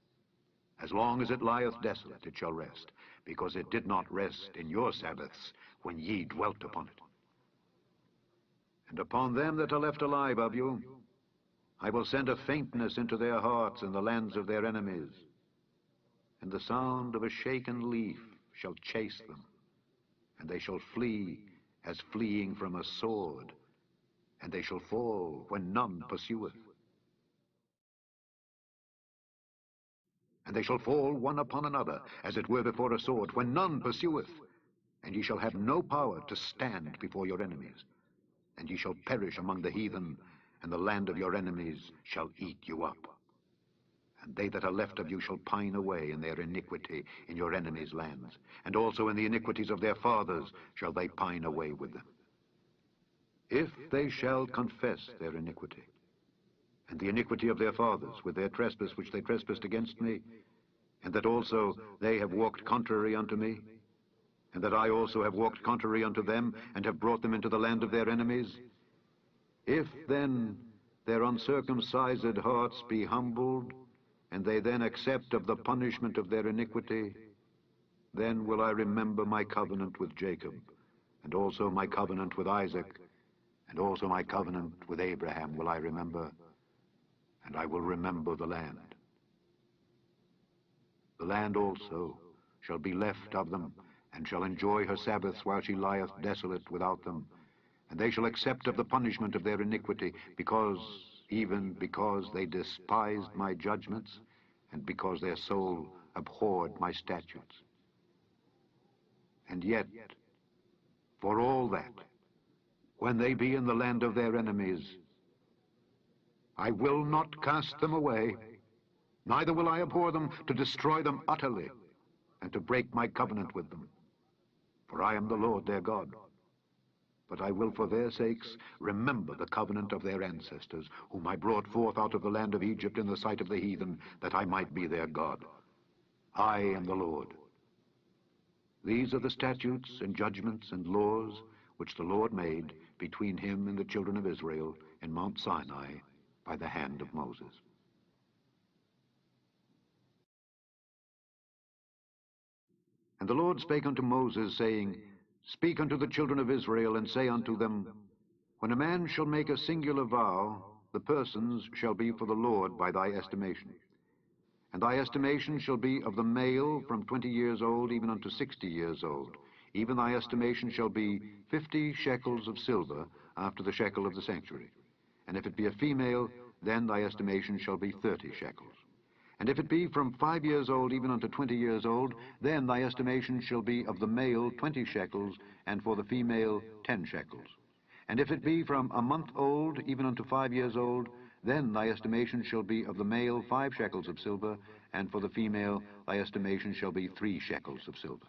As long as it lieth desolate, it shall rest, because it did not rest in your Sabbaths when ye dwelt upon it. And upon them that are left alive of you, I will send a faintness into their hearts in the lands of their enemies, and the sound of a shaken leaf shall chase them, and they shall flee as fleeing from a sword, and they shall fall when none pursueth. And they shall fall one upon another, as it were before a sword, when none pursueth. And ye shall have no power to stand before your enemies. And ye shall perish among the heathen, and the land of your enemies shall eat you up. And they that are left of you shall pine away in their iniquity in your enemies' lands, and also in the iniquities of their fathers shall they pine away with them. If they shall confess their iniquity, and the iniquity of their fathers, with their trespass which they trespassed against me, and that also they have walked contrary unto me, and that I also have walked contrary unto them, and have brought them into the land of their enemies, if then their uncircumcised hearts be humbled, and they then accept of the punishment of their iniquity, then will I remember my covenant with Jacob, and also my covenant with Isaac, and also my covenant with Abraham will I remember, and I will remember the land. The land also shall be left of them, and shall enjoy her Sabbaths while she lieth desolate without them. And they shall accept of the punishment of their iniquity, even because they despised my judgments, and because their soul abhorred my statutes. And yet, for all that, when they be in the land of their enemies, I will not cast them away, neither will I abhor them to destroy them utterly, and to break my covenant with them. For I am the Lord their God. But I will for their sakes remember the covenant of their ancestors, whom I brought forth out of the land of Egypt in the sight of the heathen, that I might be their God. I am the Lord. These are the statutes and judgments and laws which the Lord made between him and the children of Israel in Mount Sinai by the hand of Moses. And the Lord spake unto Moses, saying, Speak unto the children of Israel, and say unto them, When a man shall make a singular vow, the persons shall be for the Lord by thy estimation. And thy estimation shall be of the male from 20 years old even unto 60 years old. Even thy estimation shall be 50 shekels of silver after the shekel of the sanctuary. And if it be a female, then thy estimation shall be 30 shekels. And if it be from 5 years old even unto 20 years old, then thy estimation shall be of the male 20 shekels, and for the female 10 shekels. And if it be from a month old even unto 5 years old, then thy estimation shall be of the male 5 shekels of silver, and for the female thy estimation shall be 3 shekels of silver.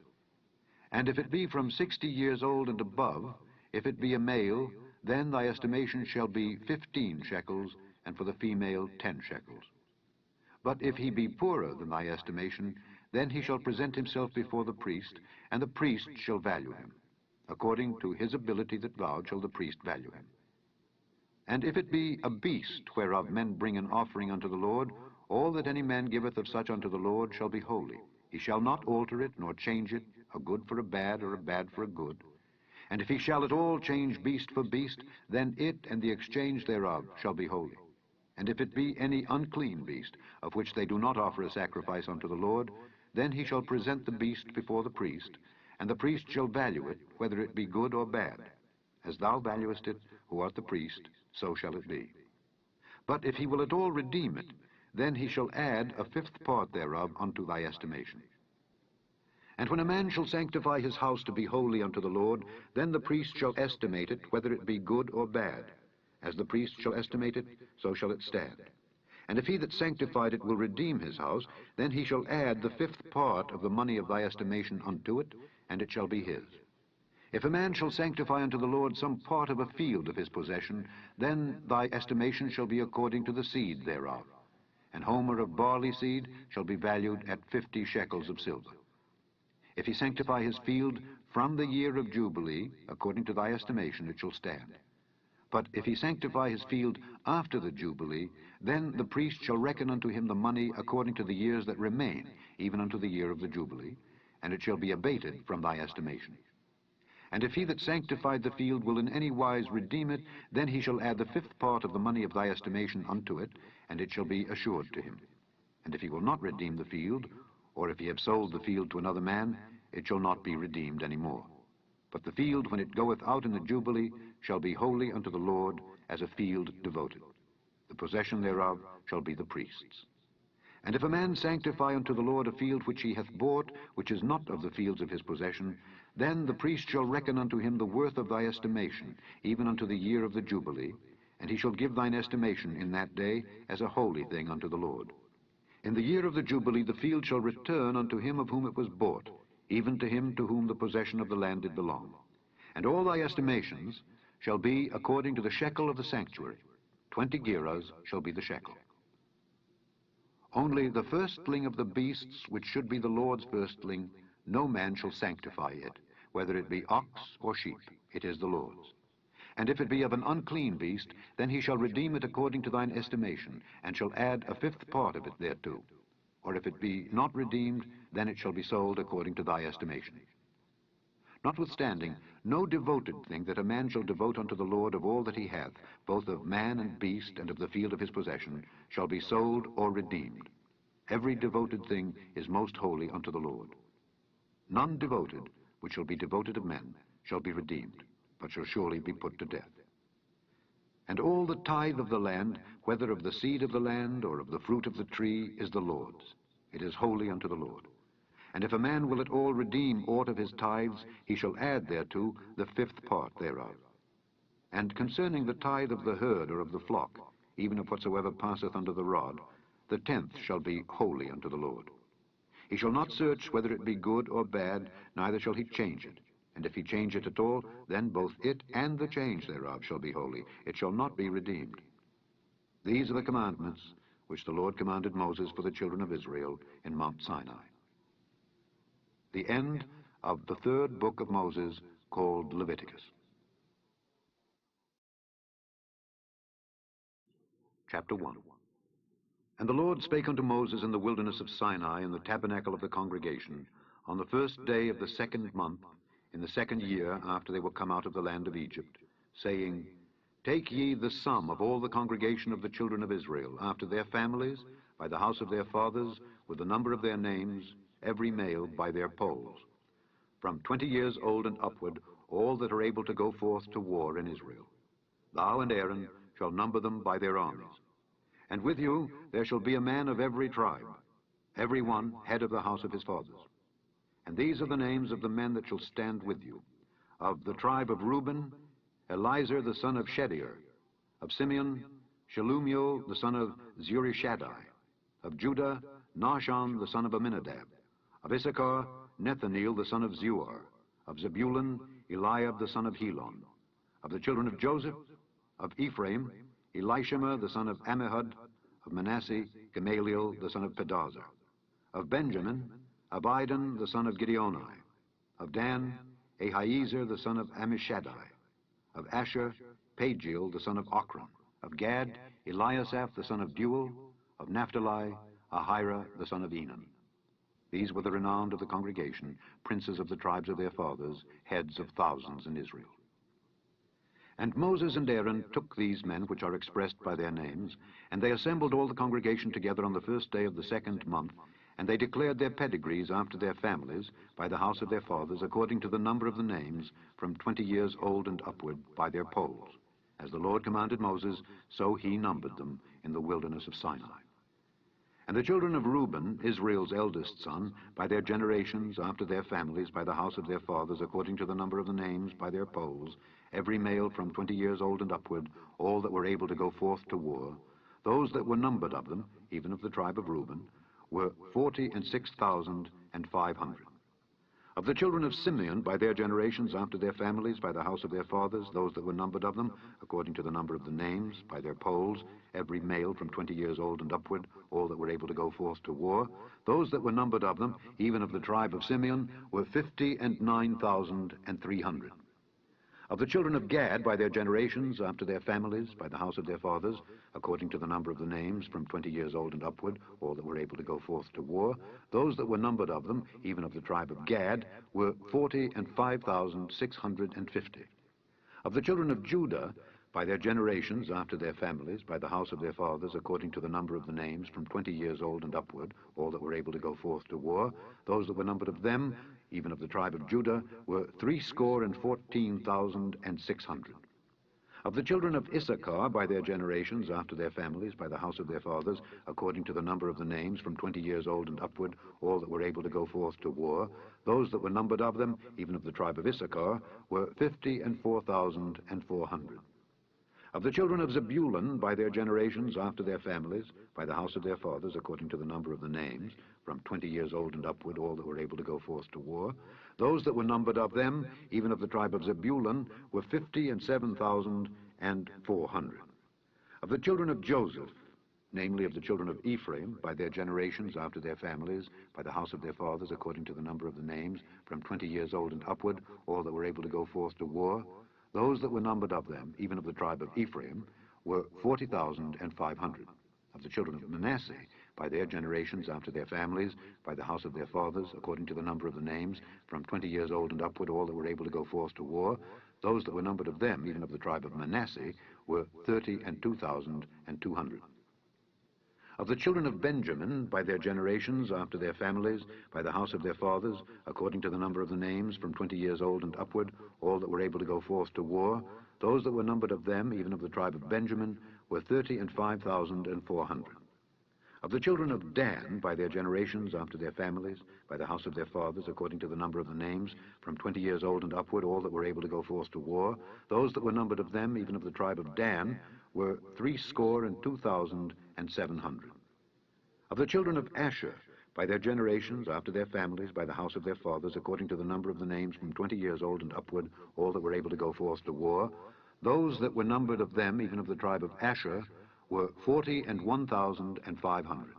And if it be from 60 years old and above, if it be a male, then thy estimation shall be 15 shekels, and for the female 10 shekels. But if he be poorer than thy estimation, then he shall present himself before the priest, and the priest shall value him. According to his ability that vowed shall the priest value him. And if it be a beast whereof men bring an offering unto the Lord, all that any man giveth of such unto the Lord shall be holy. He shall not alter it, nor change it, a good for a bad, or a bad for a good. And if he shall at all change beast for beast, then it and the exchange thereof shall be holy. And if it be any unclean beast, of which they do not offer a sacrifice unto the Lord, then he shall present the beast before the priest, and the priest shall value it, whether it be good or bad. As thou valuest it, who art the priest, so shall it be. But if he will at all redeem it, then he shall add a 5th part thereof unto thy estimation. And when a man shall sanctify his house to be holy unto the Lord, then the priest shall estimate it, whether it be good or bad. As the priest shall estimate it, so shall it stand. And if he that sanctified it will redeem his house, then he shall add the 5th part of the money of thy estimation unto it, and it shall be his. If a man shall sanctify unto the Lord some part of a field of his possession, then thy estimation shall be according to the seed thereof. An homer of barley seed shall be valued at 50 shekels of silver. If he sanctify his field from the year of Jubilee, according to thy estimation it shall stand. But if he sanctify his field after the Jubilee, then the priest shall reckon unto him the money according to the years that remain, even unto the year of the Jubilee, and it shall be abated from thy estimation. And if he that sanctified the field will in any wise redeem it, then he shall add the 5th part of the money of thy estimation unto it, and it shall be assured to him. And if he will not redeem the field, or if he have sold the field to another man, it shall not be redeemed any more. But the field, when it goeth out in the Jubilee, shall be holy unto the Lord, as a field devoted. The possession thereof shall be the priest's. And if a man sanctify unto the Lord a field which he hath bought, which is not of the fields of his possession, then the priest shall reckon unto him the worth of thy estimation, even unto the year of the Jubilee, and he shall give thine estimation in that day as a holy thing unto the Lord. In the year of the Jubilee the field shall return unto him of whom it was bought, even to him to whom the possession of the land did belong. And all thy estimations shall be according to the shekel of the sanctuary. 20 gerahs shall be the shekel. Only the firstling of the beasts, which should be the Lord's firstling, no man shall sanctify it, whether it be ox or sheep, it is the Lord's. And if it be of an unclean beast, then he shall redeem it according to thine estimation, and shall add a 5th part of it thereto. Or if it be not redeemed, then it shall be sold according to thy estimation. Notwithstanding, no devoted thing that a man shall devote unto the Lord of all that he hath, both of man and beast, and of the field of his possession, shall be sold or redeemed. Every devoted thing is most holy unto the Lord. None devoted, which shall be devoted of men, shall be redeemed, but shall surely be put to death. And all the tithe of the land, whether of the seed of the land or of the fruit of the tree, is the Lord's. It is holy unto the Lord. And if a man will at all redeem aught of his tithes, he shall add thereto the 5th part thereof. And concerning the tithe of the herd or of the flock, even of whatsoever passeth under the rod, the 10th shall be holy unto the Lord. He shall not search whether it be good or bad, neither shall he change it. And if he change it at all, then both it and the change thereof shall be holy. It shall not be redeemed. These are the commandments which the Lord commanded Moses for the children of Israel in Mount Sinai. The end of the 3rd book of Moses, called Leviticus. Chapter 1. And the Lord spake unto Moses in the wilderness of Sinai in the tabernacle of the congregation, on the 1st day of the 2nd month, in the 2nd year after they were come out of the land of Egypt, saying, Take ye the sum of all the congregation of the children of Israel, after their families, by the house of their fathers, with the number of their names, every male by their polls. From 20 years old and upward, all that are able to go forth to war in Israel. Thou and Aaron shall number them by their armies. And with you there shall be a man of every tribe, every one head of the house of his fathers. And these are the names of the men that shall stand with you. Of the tribe of Reuben, Elizur the son of Shedeur. Of Simeon, Shelumiel the son of Zurishaddai. Of Judah, Nahshon the son of Amminadab. Of Issachar, Nethaneel the son of Zuar. Of Zebulun, Eliab the son of Helon. Of the children of Joseph, of Ephraim, Elishama the son of Ammihud. Of Manasseh, Gamaliel the son of Pedazur. Of Benjamin, Abidan the son of Gideoni. Of Dan, Ahiezer the son of Ammishaddai. Of Asher, Pagiel the son of Ochran. Of Gad, Eliasaph the son of Deuel. Of Naphtali, Ahira the son of Enan. These were the renowned of the congregation, princes of the tribes of their fathers, heads of thousands in Israel. And Moses and Aaron took these men which are expressed by their names, and they assembled all the congregation together on the first day of the 2nd month, and they declared their pedigrees after their families, by the house of their fathers, according to the number of the names, from 20 years old and upward, by their polls. As the Lord commanded Moses, so he numbered them in the wilderness of Sinai. And the children of Reuben, Israel's eldest son, by their generations, after their families, by the house of their fathers, according to the number of the names, by their polls, every male from 20 years old and upward, all that were able to go forth to war, those that were numbered of them, even of the tribe of Reuben, were 46,500. Of the children of Simeon, by their generations, after their families, by the house of their fathers, those that were numbered of them, according to the number of the names, by their polls, every male from 20 years old and upward, all that were able to go forth to war, those that were numbered of them, even of the tribe of Simeon, were 59,300. Of the children of Gad, by their generations, after their families, by the house of their fathers, according to the number of the names, from 20 years old and upward, all that were able to go forth to war, those that were numbered of them, even of the tribe of Gad, were 45,650. Of the children of Judah, by their generations, after their families, by the house of their fathers, according to the number of the names, from 20 years old and upward, all that were able to go forth to war, those that were numbered of them, even of the tribe of Judah, were 314,600. Of the children of Issachar, by their generations, after their families, by the house of their fathers, according to the number of the names, from 20 years old and upward, all that were able to go forth to war, those that were numbered of them, even of the tribe of Issachar, were 54,400. Of the children of Zebulun, by their generations, after their families, by the house of their fathers, according to the number of the names, from 20 years old and upward, all that were able to go forth to war, those that were numbered of them, even of the tribe of Zebulun, were 57,400. Of the children of Joseph, namely of the children of Ephraim, by their generations, after their families, by the house of their fathers, according to the number of the names, from 20 years old and upward, all that were able to go forth to war, those that were numbered of them, even of the tribe of Ephraim, were 40,500. Of the children of Manasseh, by their generations, after their families, by the house of their fathers, according to the number of the names, from 20 years old and upward, all that were able to go forth to war, those that were numbered of them, even of the tribe of Manasseh, were 32,200. Of the children of Benjamin, by their generations, after their families, by the house of their fathers, according to the number of the names, from 20 years old and upward, all that were able to go forth to war, those that were numbered of them, even of the tribe of Benjamin, were 35,400. Of the children of Dan, by their generations, after their families, by the house of their fathers, according to the number of the names, from 20 years old and upward, all that were able to go forth to war, those that were numbered of them, even of the tribe of Dan, were 62,700. Of the children of Asher, by their generations, after their families, by the house of their fathers, according to the number of the names, from 20 years old and upward, all that were able to go forth to war, those that were numbered of them, even of the tribe of Asher, were 41,500.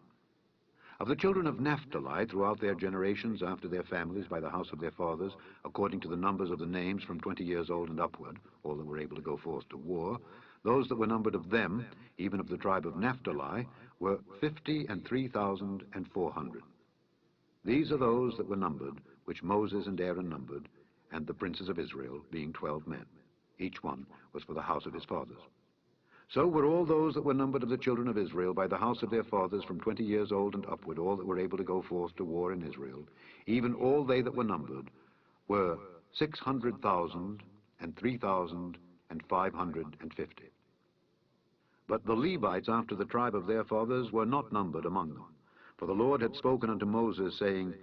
Of the children of Naphtali, throughout their generations, after their families, by the house of their fathers, according to the numbers of the names, from 20 years old and upward, all that were able to go forth to war, those that were numbered of them, even of the tribe of Naphtali, were 53,400. These are those that were numbered, which Moses and Aaron numbered, and the princes of Israel, being 12 men. Each one was for the house of his fathers. So were all those that were numbered of the children of Israel by the house of their fathers from 20 years old and upward, all that were able to go forth to war in Israel, even all they that were numbered, were 600,000 and 3,550. But the Levites after the tribe of their fathers were not numbered among them. For the Lord had spoken unto Moses, saying,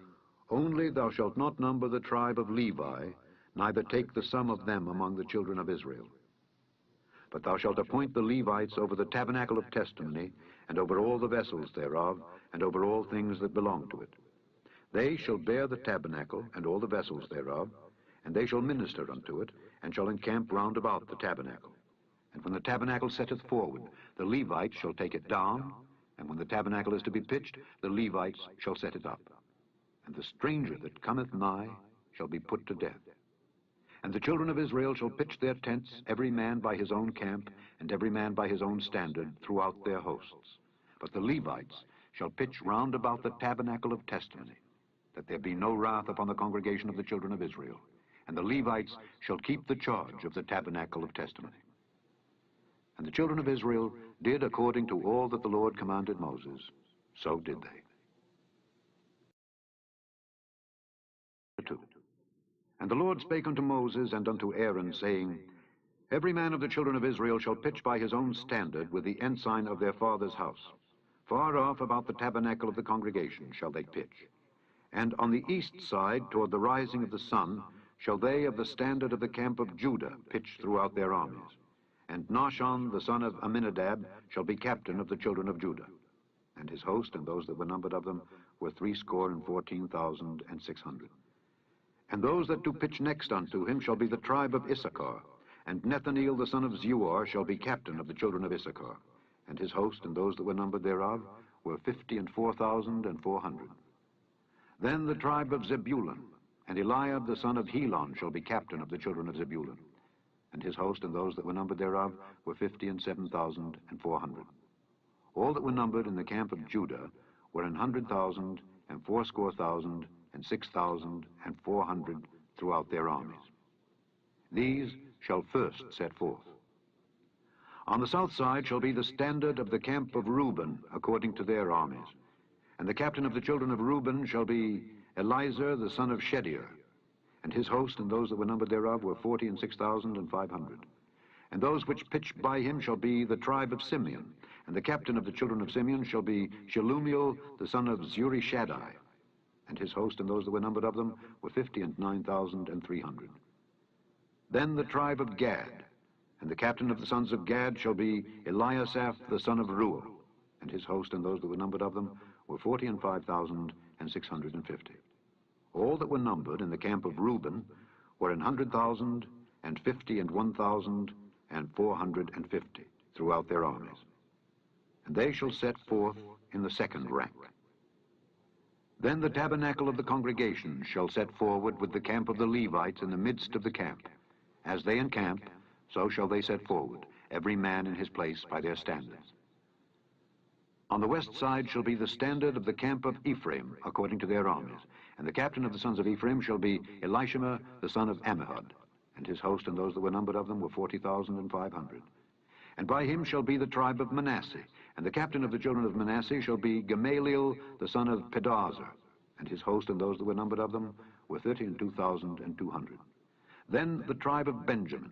Only thou shalt not number the tribe of Levi, neither take the sum of them among the children of Israel. But thou shalt appoint the Levites over the tabernacle of testimony, and over all the vessels thereof, and over all things that belong to it. They shall bear the tabernacle, and all the vessels thereof, and they shall minister unto it, and shall encamp round about the tabernacle. And when the tabernacle setteth forward, the Levites shall take it down, and when the tabernacle is to be pitched, the Levites shall set it up. And the stranger that cometh nigh shall be put to death. And the children of Israel shall pitch their tents, every man by his own camp, and every man by his own standard, throughout their hosts. But the Levites shall pitch round about the tabernacle of testimony, that there be no wrath upon the congregation of the children of Israel. And the Levites shall keep the charge of the tabernacle of testimony. And the children of Israel did according to all that the Lord commanded Moses, so did they. 2. And the Lord spake unto Moses and unto Aaron, saying, Every man of the children of Israel shall pitch by his own standard with the ensign of their father's house. Far off about the tabernacle of the congregation shall they pitch. And on the east side, toward the rising of the sun, shall they of the standard of the camp of Judah pitch throughout their armies. And Nahshon the son of Amminadab shall be captain of the children of Judah. And his host, and those that were numbered of them, were 614,600. And those that do pitch next unto him shall be the tribe of Issachar. And Nethaneel the son of Zuar shall be captain of the children of Issachar. And his host, and those that were numbered thereof, were 54,400. Then the tribe of Zebulun, and Eliab the son of Helon shall be captain of the children of Zebulun. And his host, and those that were numbered thereof, were 57,400. All that were numbered in the camp of Judah were 100,000 and 80,000 and 6,400 throughout their armies. These shall first set forth. On the south side shall be the standard of the camp of Reuben, according to their armies. And the captain of the children of Reuben shall be Elizur the son of Shedeur. And his host, and those that were numbered thereof, were 46,500. And those which pitched by him shall be the tribe of Simeon. And the captain of the children of Simeon shall be Shelumiel the son of Zurishaddai. And his host, and those that were numbered of them, were 59,300. Then the tribe of Gad. And the captain of the sons of Gad shall be Eliasaph the son of Reuel. And his host, and those that were numbered of them, were 45,650. All that were numbered in the camp of Reuben were 100,000 and 50 and 1,450 throughout their armies. And they shall set forth in the second rank. Then the tabernacle of the congregation shall set forward with the camp of the Levites in the midst of the camp. As they encamp, so shall they set forward, every man in his place by their standards. On the west side shall be the standard of the camp of Ephraim, according to their armies. And the captain of the sons of Ephraim shall be Elishama the son of Ammihud. And his host, and those that were numbered of them, were 40,500. And by him shall be the tribe of Manasseh. And the captain of the children of Manasseh shall be Gamaliel the son of Pedahzur. And his host, and those that were numbered of them, were 32,200. Then the tribe of Benjamin.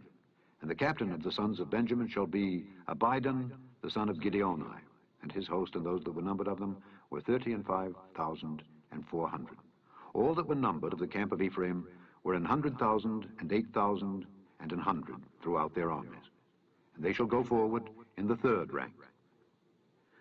And the captain of the sons of Benjamin shall be Abidan the son of Gideoni. And his host, and those that were numbered of them, were 35,400. All that were numbered of the camp of Ephraim were 100,000 and 8,000 and 100 throughout their armies. And they shall go forward in the third rank.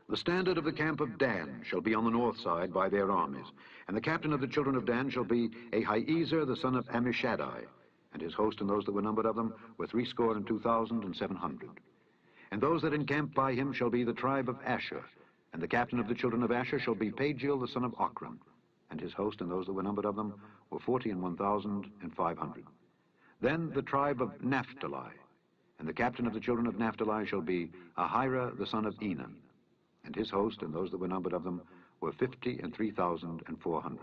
The standard of the camp of Dan shall be on the north side by their armies. And the captain of the children of Dan shall be Ahiezer the son of Ammishaddai. And his host, and those that were numbered of them, were 62,700. And those that encamp by him shall be the tribe of Asher. And the captain of the children of Asher shall be Pagiel the son of Ochran. And his host, and those that were numbered of them, were 41,500. Then the tribe of Naphtali. And the captain of the children of Naphtali shall be Ahira the son of Enan. And his host, and those that were numbered of them, were 53,400.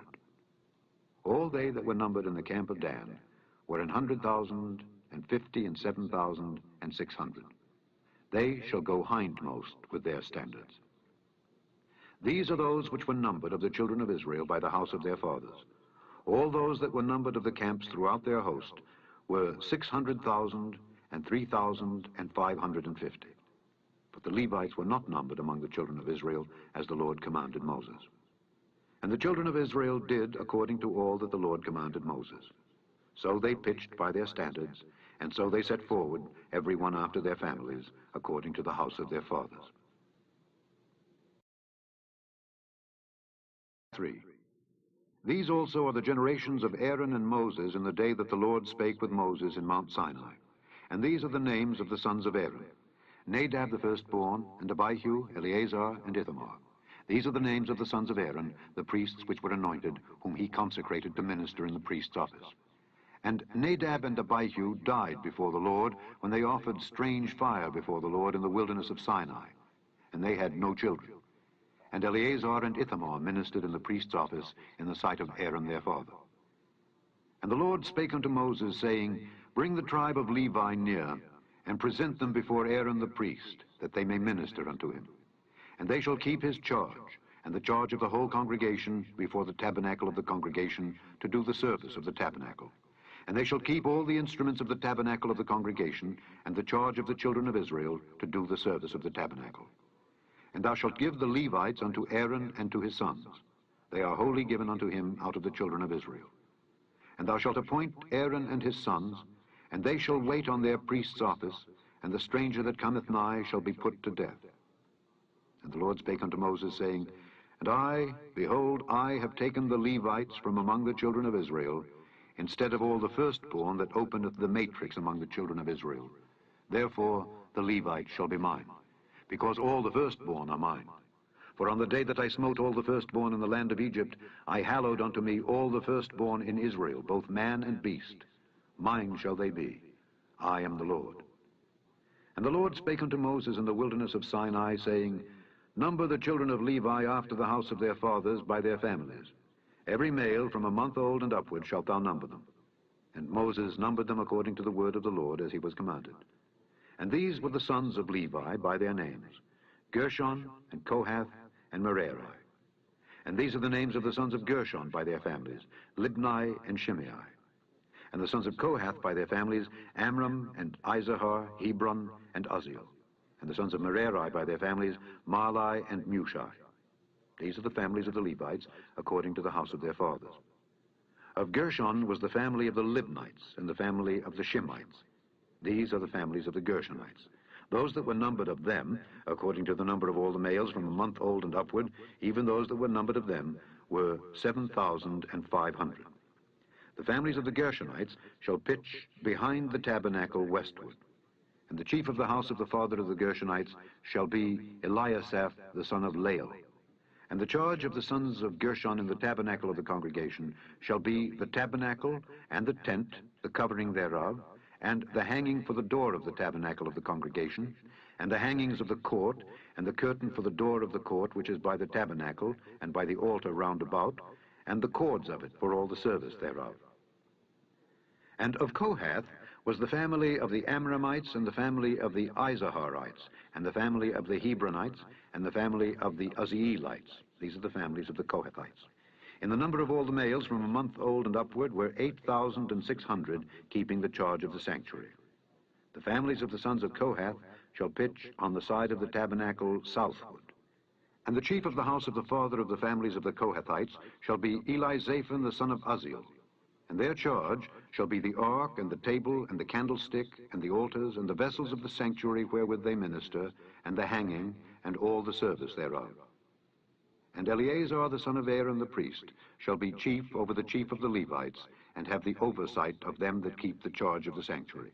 All they that were numbered in the camp of Dan were 100,000 and 50 and 7,600. They shall go hindmost with their standards. These are those which were numbered of the children of Israel by the house of their fathers. All those that were numbered of the camps throughout their host were 600,000 and 3,550. But the Levites were not numbered among the children of Israel, as the Lord commanded Moses. And the children of Israel did according to all that the Lord commanded Moses. So they pitched by their standards, and so they set forward, every one after their families, according to the house of their fathers. 3. These also are the generations of Aaron and Moses in the day that the Lord spake with Moses in Mount Sinai. And these are the names of the sons of Aaron: Nadab the firstborn, and Abihu, Eleazar, and Ithamar. These are the names of the sons of Aaron, the priests which were anointed, whom he consecrated to minister in the priest's office. And Nadab and Abihu died before the Lord when they offered strange fire before the Lord in the wilderness of Sinai, and they had no children. And Eleazar and Ithamar ministered in the priest's office in the sight of Aaron their father. And the Lord spake unto Moses, saying, Bring the tribe of Levi near, and present them before Aaron the priest, that they may minister unto him. And they shall keep his charge, and the charge of the whole congregation before the tabernacle of the congregation, to do the service of the tabernacle. And they shall keep all the instruments of the tabernacle of the congregation, and the charge of the children of Israel, to do the service of the tabernacle. And thou shalt give the Levites unto Aaron and to his sons. They are wholly given unto him out of the children of Israel. And thou shalt appoint Aaron and his sons, and they shall wait on their priest's office, and the stranger that cometh nigh shall be put to death. And the Lord spake unto Moses, saying, And I, behold, I have taken the Levites from among the children of Israel, instead of all the firstborn that openeth the matrix among the children of Israel. Therefore the Levites shall be mine, because all the firstborn are mine. For on the day that I smote all the firstborn in the land of Egypt, I hallowed unto me all the firstborn in Israel, both man and beast. Mine shall they be. I am the Lord. And the Lord spake unto Moses in the wilderness of Sinai, saying, Number the children of Levi after the house of their fathers by their families. Every male from a month old and upward shalt thou number them. And Moses numbered them according to the word of the Lord, as he was commanded. And these were the sons of Levi by their names: Gershon, and Kohath, and Merari. And these are the names of the sons of Gershon by their families: Libni and Shimei. And the sons of Kohath by their families: Amram, and Izahar, Hebron, and Uzziel. And the sons of Merari by their families: Mahli and Mushi. These are the families of the Levites, according to the house of their fathers. Of Gershon was the family of the Libnites, and the family of the Shimites. These are the families of the Gershonites. Those that were numbered of them, according to the number of all the males from a month old and upward, even those that were numbered of them, were 7,500. The families of the Gershonites shall pitch behind the tabernacle westward. And the chief of the house of the father of the Gershonites shall be Eliasaph the son of Lael. And the charge of the sons of Gershon in the tabernacle of the congregation shall be the tabernacle, and the tent, the covering thereof, and the hanging for the door of the tabernacle of the congregation, and the hangings of the court, and the curtain for the door of the court which is by the tabernacle, and by the altar round about, and the cords of it for all the service thereof. And of Kohath was the family of the Amramites, and the family of the Izaharites, and the family of the Hebronites, and the family of the Uzzielites. These are the families of the Kohathites. In the number of all the males from a month old and upward were 8,600, keeping the charge of the sanctuary. The families of the sons of Kohath shall pitch on the side of the tabernacle southward. And the chief of the house of the father of the families of the Kohathites shall be Elizaphan the son of Uzziel. And their charge shall be the ark, and the table, and the candlestick, and the altars, and the vessels of the sanctuary wherewith they minister, and the hanging, and all the service thereof. And Eleazar the son of Aaron the priest shall be chief over the chief of the Levites, and have the oversight of them that keep the charge of the sanctuary.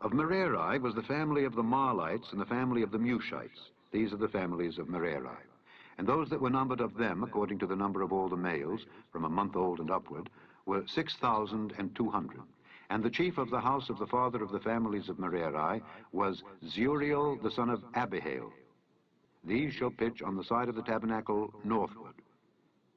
Of Merari was the family of the Mahlites, and the family of the Mushites. These are the families of Merari. And those that were numbered of them, according to the number of all the males, from a month old and upward, were 6,200. And the chief of the house of the father of the families of Merari was Zuriel the son of Abihail. These shall pitch on the side of the tabernacle northward.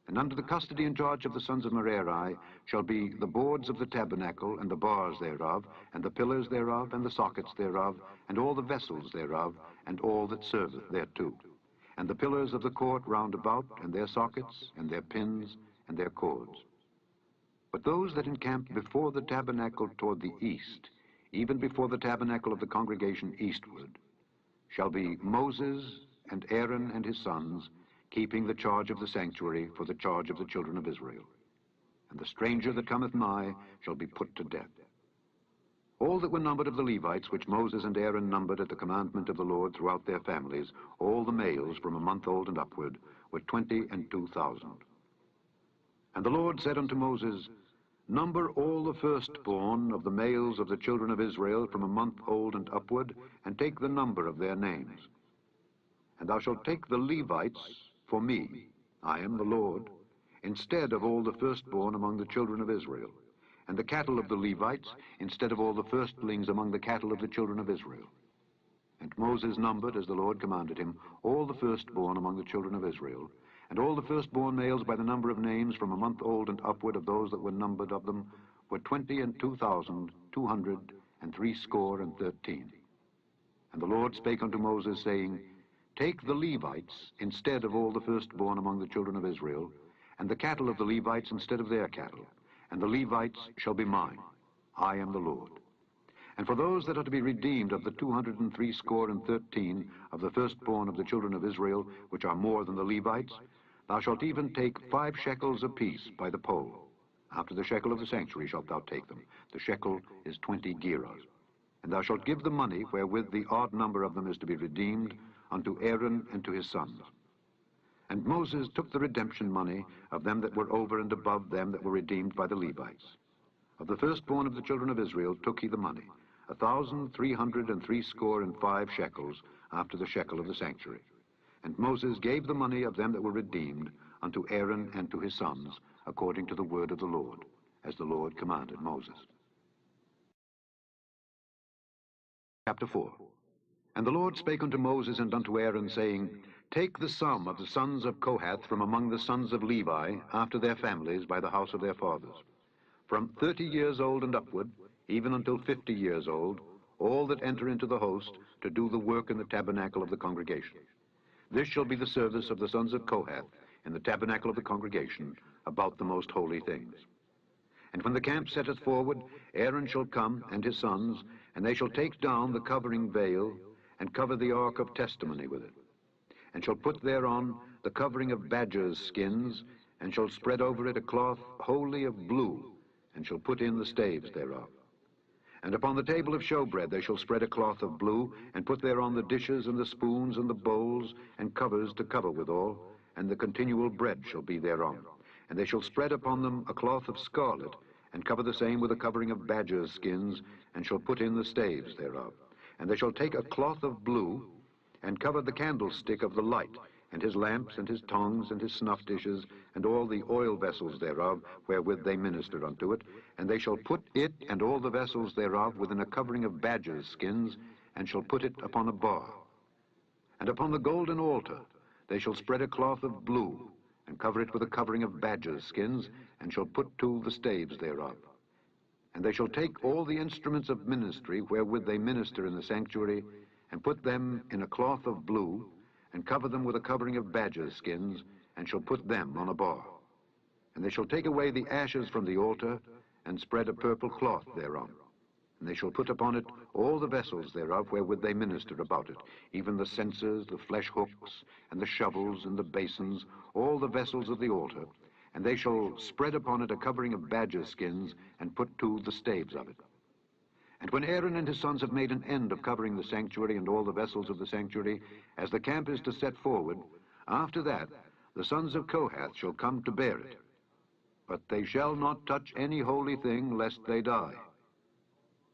And under the custody and charge of the sons of Merari shall be the boards of the tabernacle, and the bars thereof, and the pillars thereof, and the sockets thereof, and all the vessels thereof, and all that serveth thereto, and the pillars of the court round about, and their sockets, and their pins, and their cords. But those that encamp before the tabernacle toward the east, even before the tabernacle of the congregation eastward, shall be Moses and Aaron and his sons, keeping the charge of the sanctuary for the charge of the children of Israel. And the stranger that cometh nigh shall be put to death. All that were numbered of the Levites, which Moses and Aaron numbered at the commandment of the Lord throughout their families, all the males from a month old and upward, were 22,000. And the Lord said unto Moses, Number all the firstborn of the males of the children of Israel from a month old and upward, and take the number of their names. And thou shalt take the Levites for me, I am the Lord, instead of all the firstborn among the children of Israel, and the cattle of the Levites instead of all the firstlings among the cattle of the children of Israel. And Moses numbered, as the Lord commanded him, all the firstborn among the children of Israel, and all the firstborn males by the number of names from a month old and upward of those that were numbered of them were 22,213. And the Lord spake unto Moses, saying, Take the Levites instead of all the firstborn among the children of Israel, and the cattle of the Levites instead of their cattle, and the Levites shall be mine. I am the Lord. And for those that are to be redeemed of the 213 of the firstborn of the children of Israel, which are more than the Levites, thou shalt even take 5 shekels apiece by the poll. After the shekel of the sanctuary shalt thou take them. The shekel is 20 gerahs. And thou shalt give the money wherewith the odd number of them is to be redeemed unto Aaron and to his sons. And Moses took the redemption money of them that were over and above them that were redeemed by the Levites. Of the firstborn of the children of Israel took he the money, 1,365 shekels after the shekel of the sanctuary. And Moses gave the money of them that were redeemed unto Aaron and to his sons, according to the word of the Lord, as the Lord commanded Moses. Chapter 4. And the Lord spake unto Moses and unto Aaron, saying, Take the sum of the sons of Kohath from among the sons of Levi, after their families, by the house of their fathers, from 30 years old and upward, even until 50 years old, all that enter into the host to do the work in the tabernacle of the congregation. This shall be the service of the sons of Kohath in the tabernacle of the congregation about the most holy things. And when the camp setteth forward, Aaron shall come, and his sons, and they shall take down the covering veil, and cover the ark of testimony with it, and shall put thereon the covering of badgers' skins, and shall spread over it a cloth wholly of blue, and shall put in the staves thereof. And upon the table of showbread they shall spread a cloth of blue, and put thereon the dishes and the spoons and the bowls and covers to cover withal, and the continual bread shall be thereon. And they shall spread upon them a cloth of scarlet, and cover the same with a covering of badgers' skins, and shall put in the staves thereof. And they shall take a cloth of blue, and cover the candlestick of the light, and his lamps, and his tongues, and his snuff dishes, and all the oil vessels thereof, wherewith they minister unto it. And they shall put it and all the vessels thereof within a covering of badgers' skins, and shall put it upon a bar. And upon the golden altar they shall spread a cloth of blue, and cover it with a covering of badgers' skins, and shall put to the staves thereof. And they shall take all the instruments of ministry wherewith they minister in the sanctuary, and put them in a cloth of blue, and cover them with a covering of badgers' skins, and shall put them on a bar. And they shall take away the ashes from the altar, and spread a purple cloth thereon. And they shall put upon it all the vessels thereof wherewith they minister about it, even the censers, the flesh hooks, and the shovels, and the basins, all the vessels of the altar. And they shall spread upon it a covering of badgers' skins, and put to the staves of it. And when Aaron and his sons have made an end of covering the sanctuary and all the vessels of the sanctuary, as the camp is to set forward, after that the sons of Kohath shall come to bear it. But they shall not touch any holy thing, lest they die.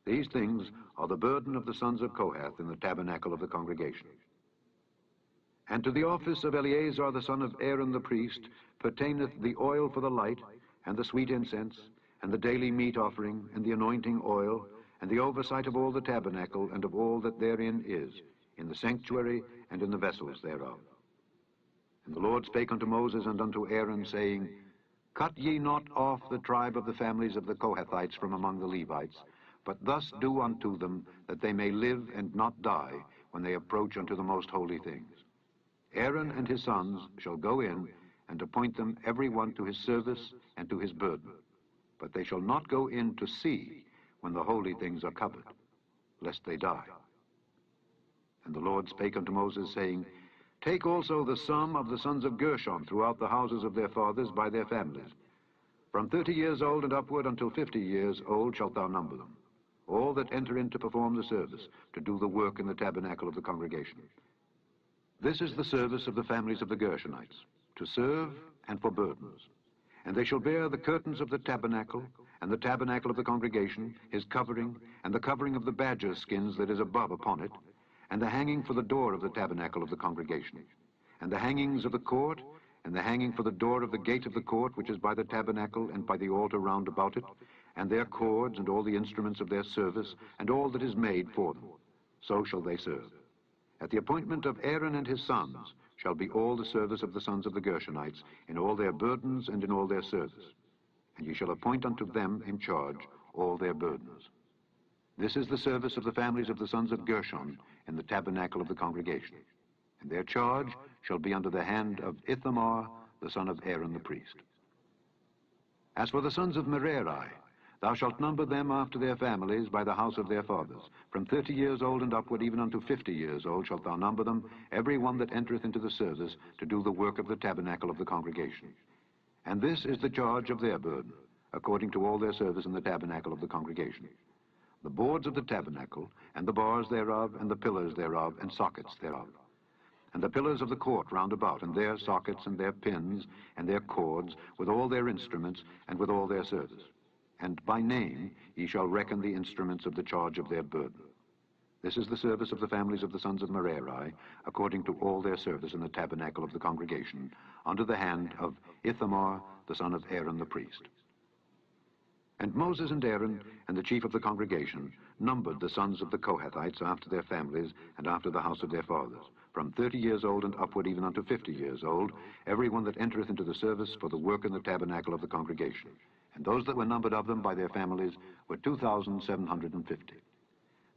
These things are the burden of the sons of Kohath in the tabernacle of the congregation. And to the office of Eleazar the son of Aaron the priest pertaineth the oil for the light, and the sweet incense, and the daily meat offering, and the anointing oil, and the oversight of all the tabernacle, and of all that therein is, in the sanctuary and in the vessels thereof. And the Lord spake unto Moses and unto Aaron, saying, Cut ye not off the tribe of the families of the Kohathites from among the Levites, but thus do unto them, that they may live and not die, when they approach unto the most holy things. Aaron and his sons shall go in, and appoint them every one to his service and to his burden. But they shall not go in to see when the holy things are covered, lest they die. And the Lord spake unto Moses, saying, Take also the sum of the sons of Gershon throughout the houses of their fathers by their families. From 30 years old and upward until 50 years old shalt thou number them, all that enter in to perform the service, to do the work in the tabernacle of the congregation. This is the service of the families of the Gershonites, to serve and for burdens. And they shall bear the curtains of the tabernacle, and the tabernacle of the congregation, his covering, and the covering of the badger skins that is above upon it, and the hanging for the door of the tabernacle of the congregation, and the hangings of the court, and the hanging for the door of the gate of the court, which is by the tabernacle and by the altar round about it, and their cords, and all the instruments of their service, and all that is made for them. So shall they serve. At the appointment of Aaron and his sons shall be all the service of the sons of the Gershonites, in all their burdens and in all their service. And ye shall appoint unto them in charge all their burdens. This is the service of the families of the sons of Gershon in the tabernacle of the congregation. And their charge shall be under the hand of Ithamar, the son of Aaron the priest. As for the sons of Merari, thou shalt number them after their families by the house of their fathers. From 30 years old and upward, even unto 50 years old, shalt thou number them, every one that entereth into the service, to do the work of the tabernacle of the congregation. And this is the charge of their burden, according to all their service in the tabernacle of the congregation. The boards of the tabernacle, and the bars thereof, and the pillars thereof, and sockets thereof. And the pillars of the court round about, and their sockets, and their pins, and their cords, with all their instruments, and with all their service. And by name ye shall reckon the instruments of the charge of their burden. This is the service of the families of the sons of Merari, according to all their service in the tabernacle of the congregation, under the hand of Ithamar, the son of Aaron the priest. And Moses and Aaron and the chief of the congregation numbered the sons of the Kohathites after their families and after the house of their fathers, from 30 years old and upward, even unto 50 years old, every one that entereth into the service for the work in the tabernacle of the congregation. And those that were numbered of them by their families were 2,750.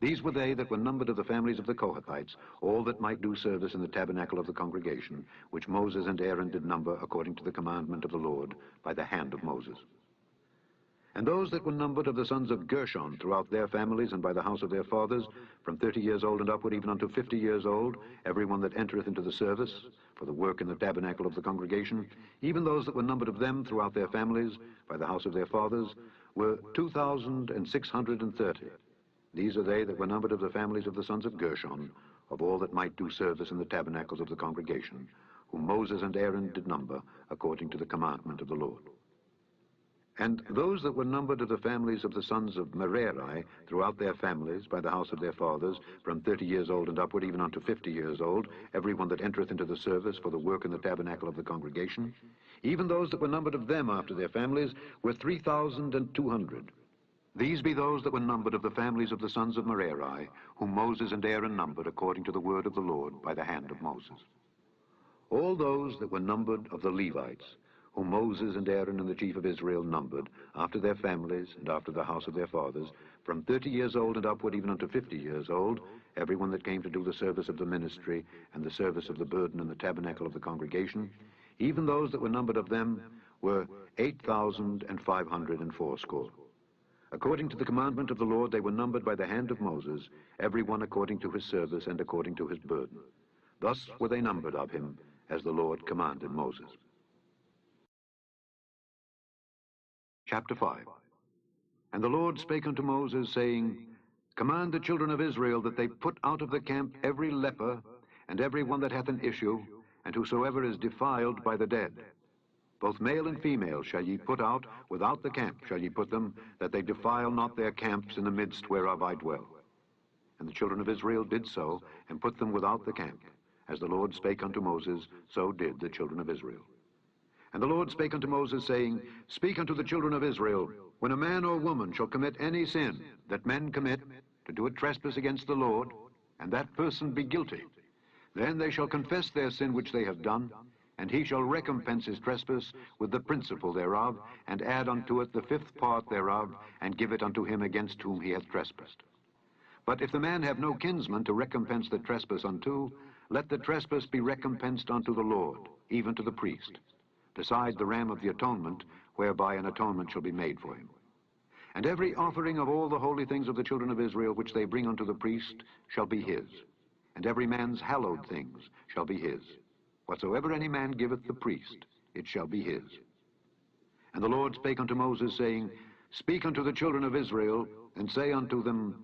These were they that were numbered of the families of the Kohathites, all that might do service in the tabernacle of the congregation, which Moses and Aaron did number according to the commandment of the Lord by the hand of Moses. And those that were numbered of the sons of Gershon throughout their families and by the house of their fathers, from 30 years old and upward, even unto 50 years old, every one that entereth into the service for the work in the tabernacle of the congregation, even those that were numbered of them throughout their families by the house of their fathers, were 2,630. These are they that were numbered of the families of the sons of Gershon, of all that might do service in the tabernacles of the congregation, whom Moses and Aaron did number according to the commandment of the Lord. And those that were numbered of the families of the sons of Merari throughout their families by the house of their fathers, from 30 years old and upward, even unto 50 years old, every one that entereth into the service for the work in the tabernacle of the congregation, even those that were numbered of them after their families, were 3,200. These be those that were numbered of the families of the sons of Merari, whom Moses and Aaron numbered according to the word of the Lord by the hand of Moses. All those that were numbered of the Levites, whom Moses and Aaron and the chief of Israel numbered, after their families and after the house of their fathers, from 30 years old and upward, even unto 50 years old, every one that came to do the service of the ministry and the service of the burden in the tabernacle of the congregation, even those that were numbered of them were 8,580. According to the commandment of the Lord, they were numbered by the hand of Moses, every one according to his service and according to his burden. Thus were they numbered of him, as the Lord commanded Moses. Chapter 5. And the Lord spake unto Moses, saying, Command the children of Israel that they put out of the camp every leper, and every one that hath an issue, and whosoever is defiled by the dead. Both male and female shall ye put out, without the camp shall ye put them, that they defile not their camps in the midst whereof I dwell. And the children of Israel did so, and put them without the camp. As the Lord spake unto Moses, so did the children of Israel. And the Lord spake unto Moses, saying, Speak unto the children of Israel, when a man or woman shall commit any sin that men commit, to do a trespass against the Lord, and that person be guilty, then they shall confess their sin which they have done, And he shall recompense his trespass with the principal thereof, and add unto it the fifth part thereof, and give it unto him against whom he hath trespassed. But if the man have no kinsman to recompense the trespass unto, let the trespass be recompensed unto the Lord, even to the priest, beside the ram of the atonement, whereby an atonement shall be made for him. And every offering of all the holy things of the children of Israel which they bring unto the priest shall be his, and every man's hallowed things shall be his. Whatsoever any man giveth the priest, it shall be his. And the Lord spake unto Moses, saying, Speak unto the children of Israel, and say unto them,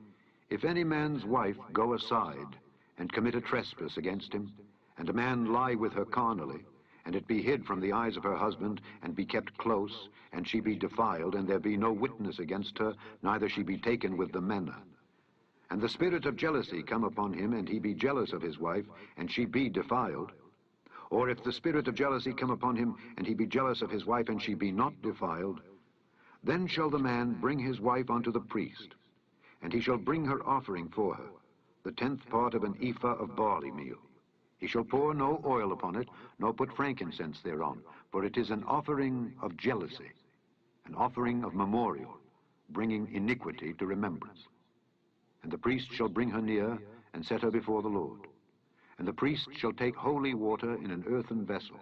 If any man's wife go aside, and commit a trespass against him, and a man lie with her carnally, and it be hid from the eyes of her husband, and be kept close, and she be defiled, and there be no witness against her, neither she be taken with the manna. And the spirit of jealousy come upon him, and he be jealous of his wife, and she be defiled. Or if the spirit of jealousy come upon him, and he be jealous of his wife, and she be not defiled, then shall the man bring his wife unto the priest, and he shall bring her offering for her, the 10th part of an ephah of barley meal. He shall pour no oil upon it, nor put frankincense thereon, for it is an offering of jealousy, an offering of memorial, bringing iniquity to remembrance. And the priest shall bring her near, and set her before the Lord. And the priest shall take holy water in an earthen vessel,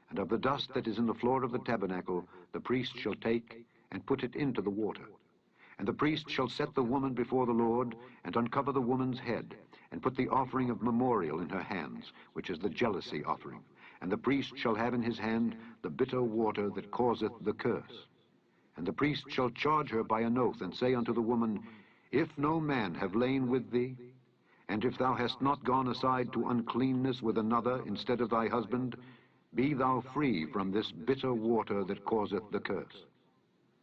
and of the dust that is in the floor of the tabernacle the priest shall take, and put it into the water. And the priest shall set the woman before the Lord, and uncover the woman's head, and put the offering of memorial in her hands, which is the jealousy offering. And the priest shall have in his hand the bitter water that causeth the curse. And the priest shall charge her by an oath, and say unto the woman, If no man have lain with thee, and if thou hast not gone aside to uncleanness with another instead of thy husband, be thou free from this bitter water that causeth the curse.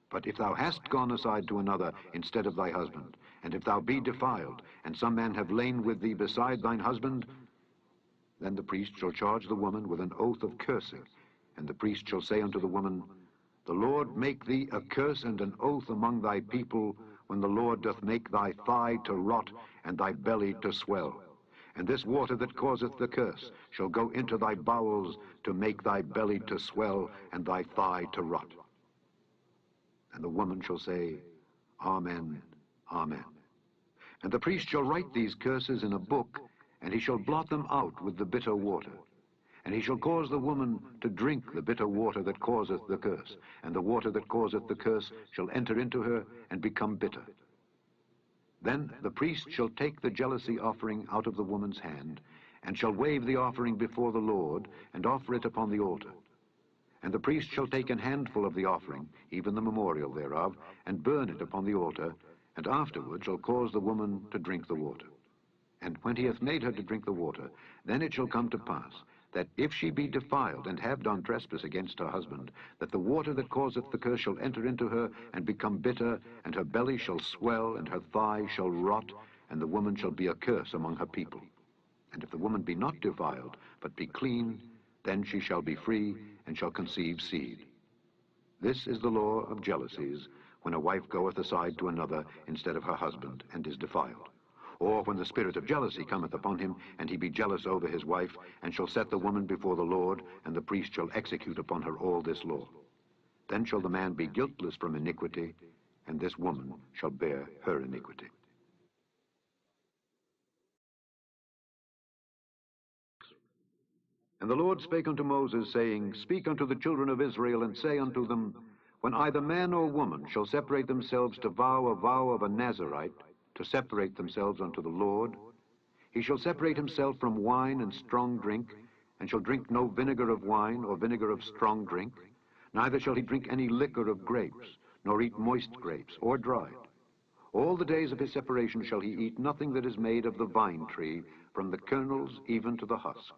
But if thou hast gone aside to another instead of thy husband, and if thou be defiled, and some man have lain with thee beside thine husband, then the priest shall charge the woman with an oath of cursing, and the priest shall say unto the woman, The Lord make thee a curse and an oath among thy people, when the Lord doth make thy thigh to rot, and thy belly to swell. And this water that causeth the curse shall go into thy bowels, to make thy belly to swell, and thy thigh to rot. And the woman shall say, Amen, Amen. And the priest shall write these curses in a book, and he shall blot them out with the bitter water. And he shall cause the woman to drink the bitter water that causeth the curse, and the water that causeth the curse shall enter into her, and become bitter. Then the priest shall take the jealousy offering out of the woman's hand, and shall wave the offering before the Lord, and offer it upon the altar. And the priest shall take an handful of the offering, even the memorial thereof, and burn it upon the altar, and afterward shall cause the woman to drink the water. And when he hath made her to drink the water, then it shall come to pass, that if she be defiled, and have done trespass against her husband, that the water that causeth the curse shall enter into her, and become bitter, and her belly shall swell, and her thigh shall rot, and the woman shall be a curse among her people. And if the woman be not defiled, but be clean, then she shall be free, and shall conceive seed. This is the law of jealousies, when a wife goeth aside to another instead of her husband, and is defiled. Or when the spirit of jealousy cometh upon him, and he be jealous over his wife, and shall set the woman before the Lord, and the priest shall execute upon her all this law. Then shall the man be guiltless from iniquity, and this woman shall bear her iniquity. And the Lord spake unto Moses, saying, Speak unto the children of Israel, and say unto them, When either man or woman shall separate themselves to vow a vow of a Nazarite, to separate themselves unto the Lord, he shall separate himself from wine and strong drink, and shall drink no vinegar of wine or vinegar of strong drink, neither shall he drink any liquor of grapes, nor eat moist grapes, or dried. All the days of his separation shall he eat nothing that is made of the vine tree, from the kernels even to the husk.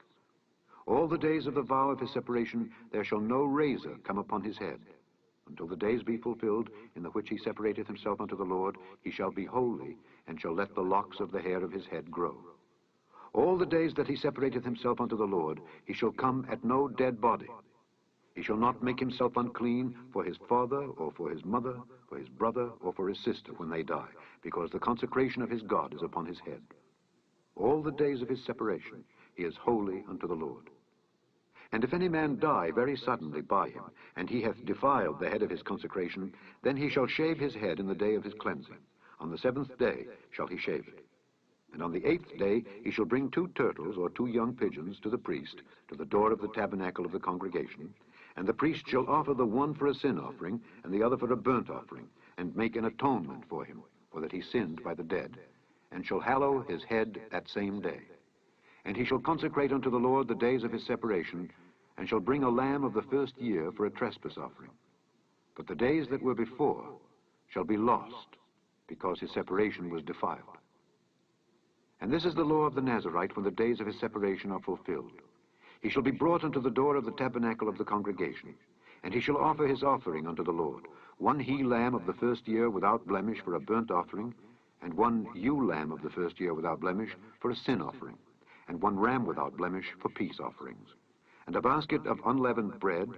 All the days of the vow of his separation there shall no razor come upon his head. Until the days be fulfilled, in the which he separateth himself unto the Lord, he shall be holy, and shall let the locks of the hair of his head grow. All the days that he separateth himself unto the Lord, he shall come at no dead body. He shall not make himself unclean for his father, or for his mother, for his brother, or for his sister when they die, because the consecration of his God is upon his head. All the days of his separation he is holy unto the Lord. And if any man die very suddenly by him, and he hath defiled the head of his consecration, then he shall shave his head in the day of his cleansing. On the 7th day shall he shave it. And on the 8th day he shall bring 2 turtles or 2 young pigeons to the priest, to the door of the tabernacle of the congregation. And the priest shall offer the one for a sin offering, and the other for a burnt offering, and make an atonement for him, for that he sinned by the dead, and shall hallow his head that same day. And he shall consecrate unto the Lord the days of his separation, and shall bring a lamb of the 1st year for a trespass offering. But the days that were before shall be lost, because his separation was defiled. And this is the law of the Nazarite when the days of his separation are fulfilled. He shall be brought unto the door of the tabernacle of the congregation, and he shall offer his offering unto the Lord, 1 he-lamb of the 1st year without blemish for a burnt offering, and 1 ewe-lamb of the 1st year without blemish for a sin offering, and 1 ram without blemish for peace offerings, and a basket of unleavened bread,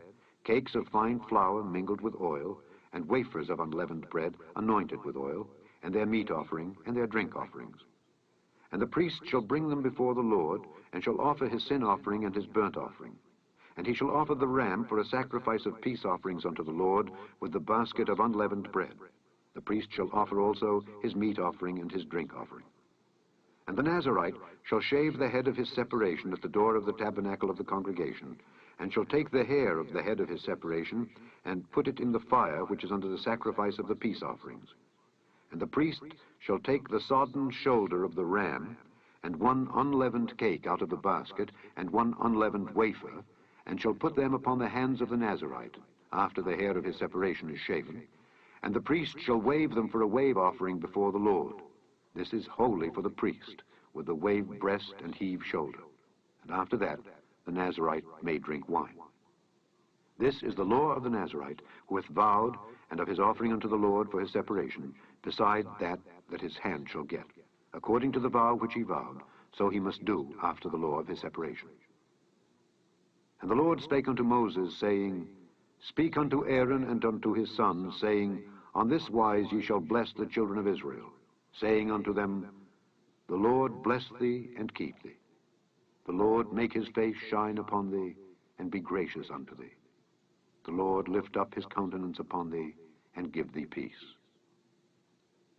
cakes of fine flour mingled with oil, and wafers of unleavened bread anointed with oil, and their meat offering and their drink offerings. And the priest shall bring them before the Lord, and shall offer his sin offering and his burnt offering. And he shall offer the ram for a sacrifice of peace offerings unto the Lord, with the basket of unleavened bread. The priest shall offer also his meat offering and his drink offering. And the Nazarite shall shave the head of his separation at the door of the tabernacle of the congregation, and shall take the hair of the head of his separation, and put it in the fire which is under the sacrifice of the peace offerings. And the priest shall take the sodden shoulder of the ram, and 1 unleavened cake out of the basket, and 1 unleavened wafer, and shall put them upon the hands of the Nazarite, after the hair of his separation is shaven. And the priest shall wave them for a wave offering before the Lord. This is holy for the priest, with the waved breast and heaved shoulder. And after that, the Nazarite may drink wine. This is the law of the Nazarite, who hath vowed, and of his offering unto the Lord for his separation, beside that his hand shall get. According to the vow which he vowed, so he must do after the law of his separation. And the Lord spake unto Moses, saying, Speak unto Aaron and unto his sons, saying, On this wise ye shall bless the children of Israel, saying unto them, The Lord bless thee and keep thee. The Lord make his face shine upon thee, and be gracious unto thee. The Lord lift up his countenance upon thee, and give thee peace.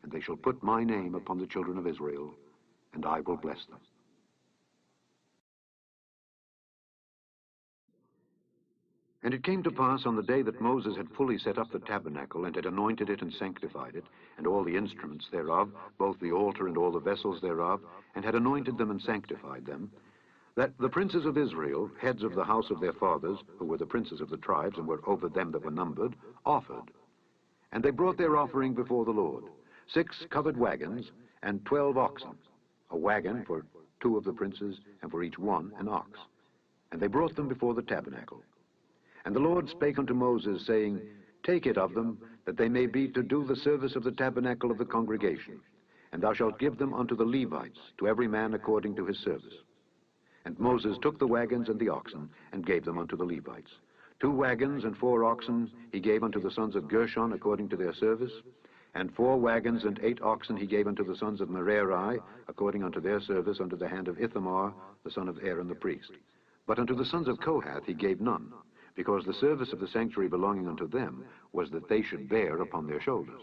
And they shall put my name upon the children of Israel, and I will bless them. And it came to pass on the day that Moses had fully set up the tabernacle, and had anointed it and sanctified it, and all the instruments thereof, both the altar and all the vessels thereof, and had anointed them and sanctified them, that the princes of Israel, heads of the house of their fathers, who were the princes of the tribes, and were over them that were numbered, offered. And they brought their offering before the Lord, 6 covered wagons, and 12 oxen, a wagon for 2 of the princes, and for each one an ox. And they brought them before the tabernacle. And the Lord spake unto Moses, saying, Take it of them, that they may be to do the service of the tabernacle of the congregation. And thou shalt give them unto the Levites, to every man according to his service. And Moses took the wagons and the oxen, and gave them unto the Levites. 2 wagons and 4 oxen he gave unto the sons of Gershon according to their service, and 4 wagons and 8 oxen he gave unto the sons of Merari according unto their service under the hand of Ithamar, the son of Aaron the priest. But unto the sons of Kohath he gave none, because the service of the sanctuary belonging unto them was that they should bear upon their shoulders.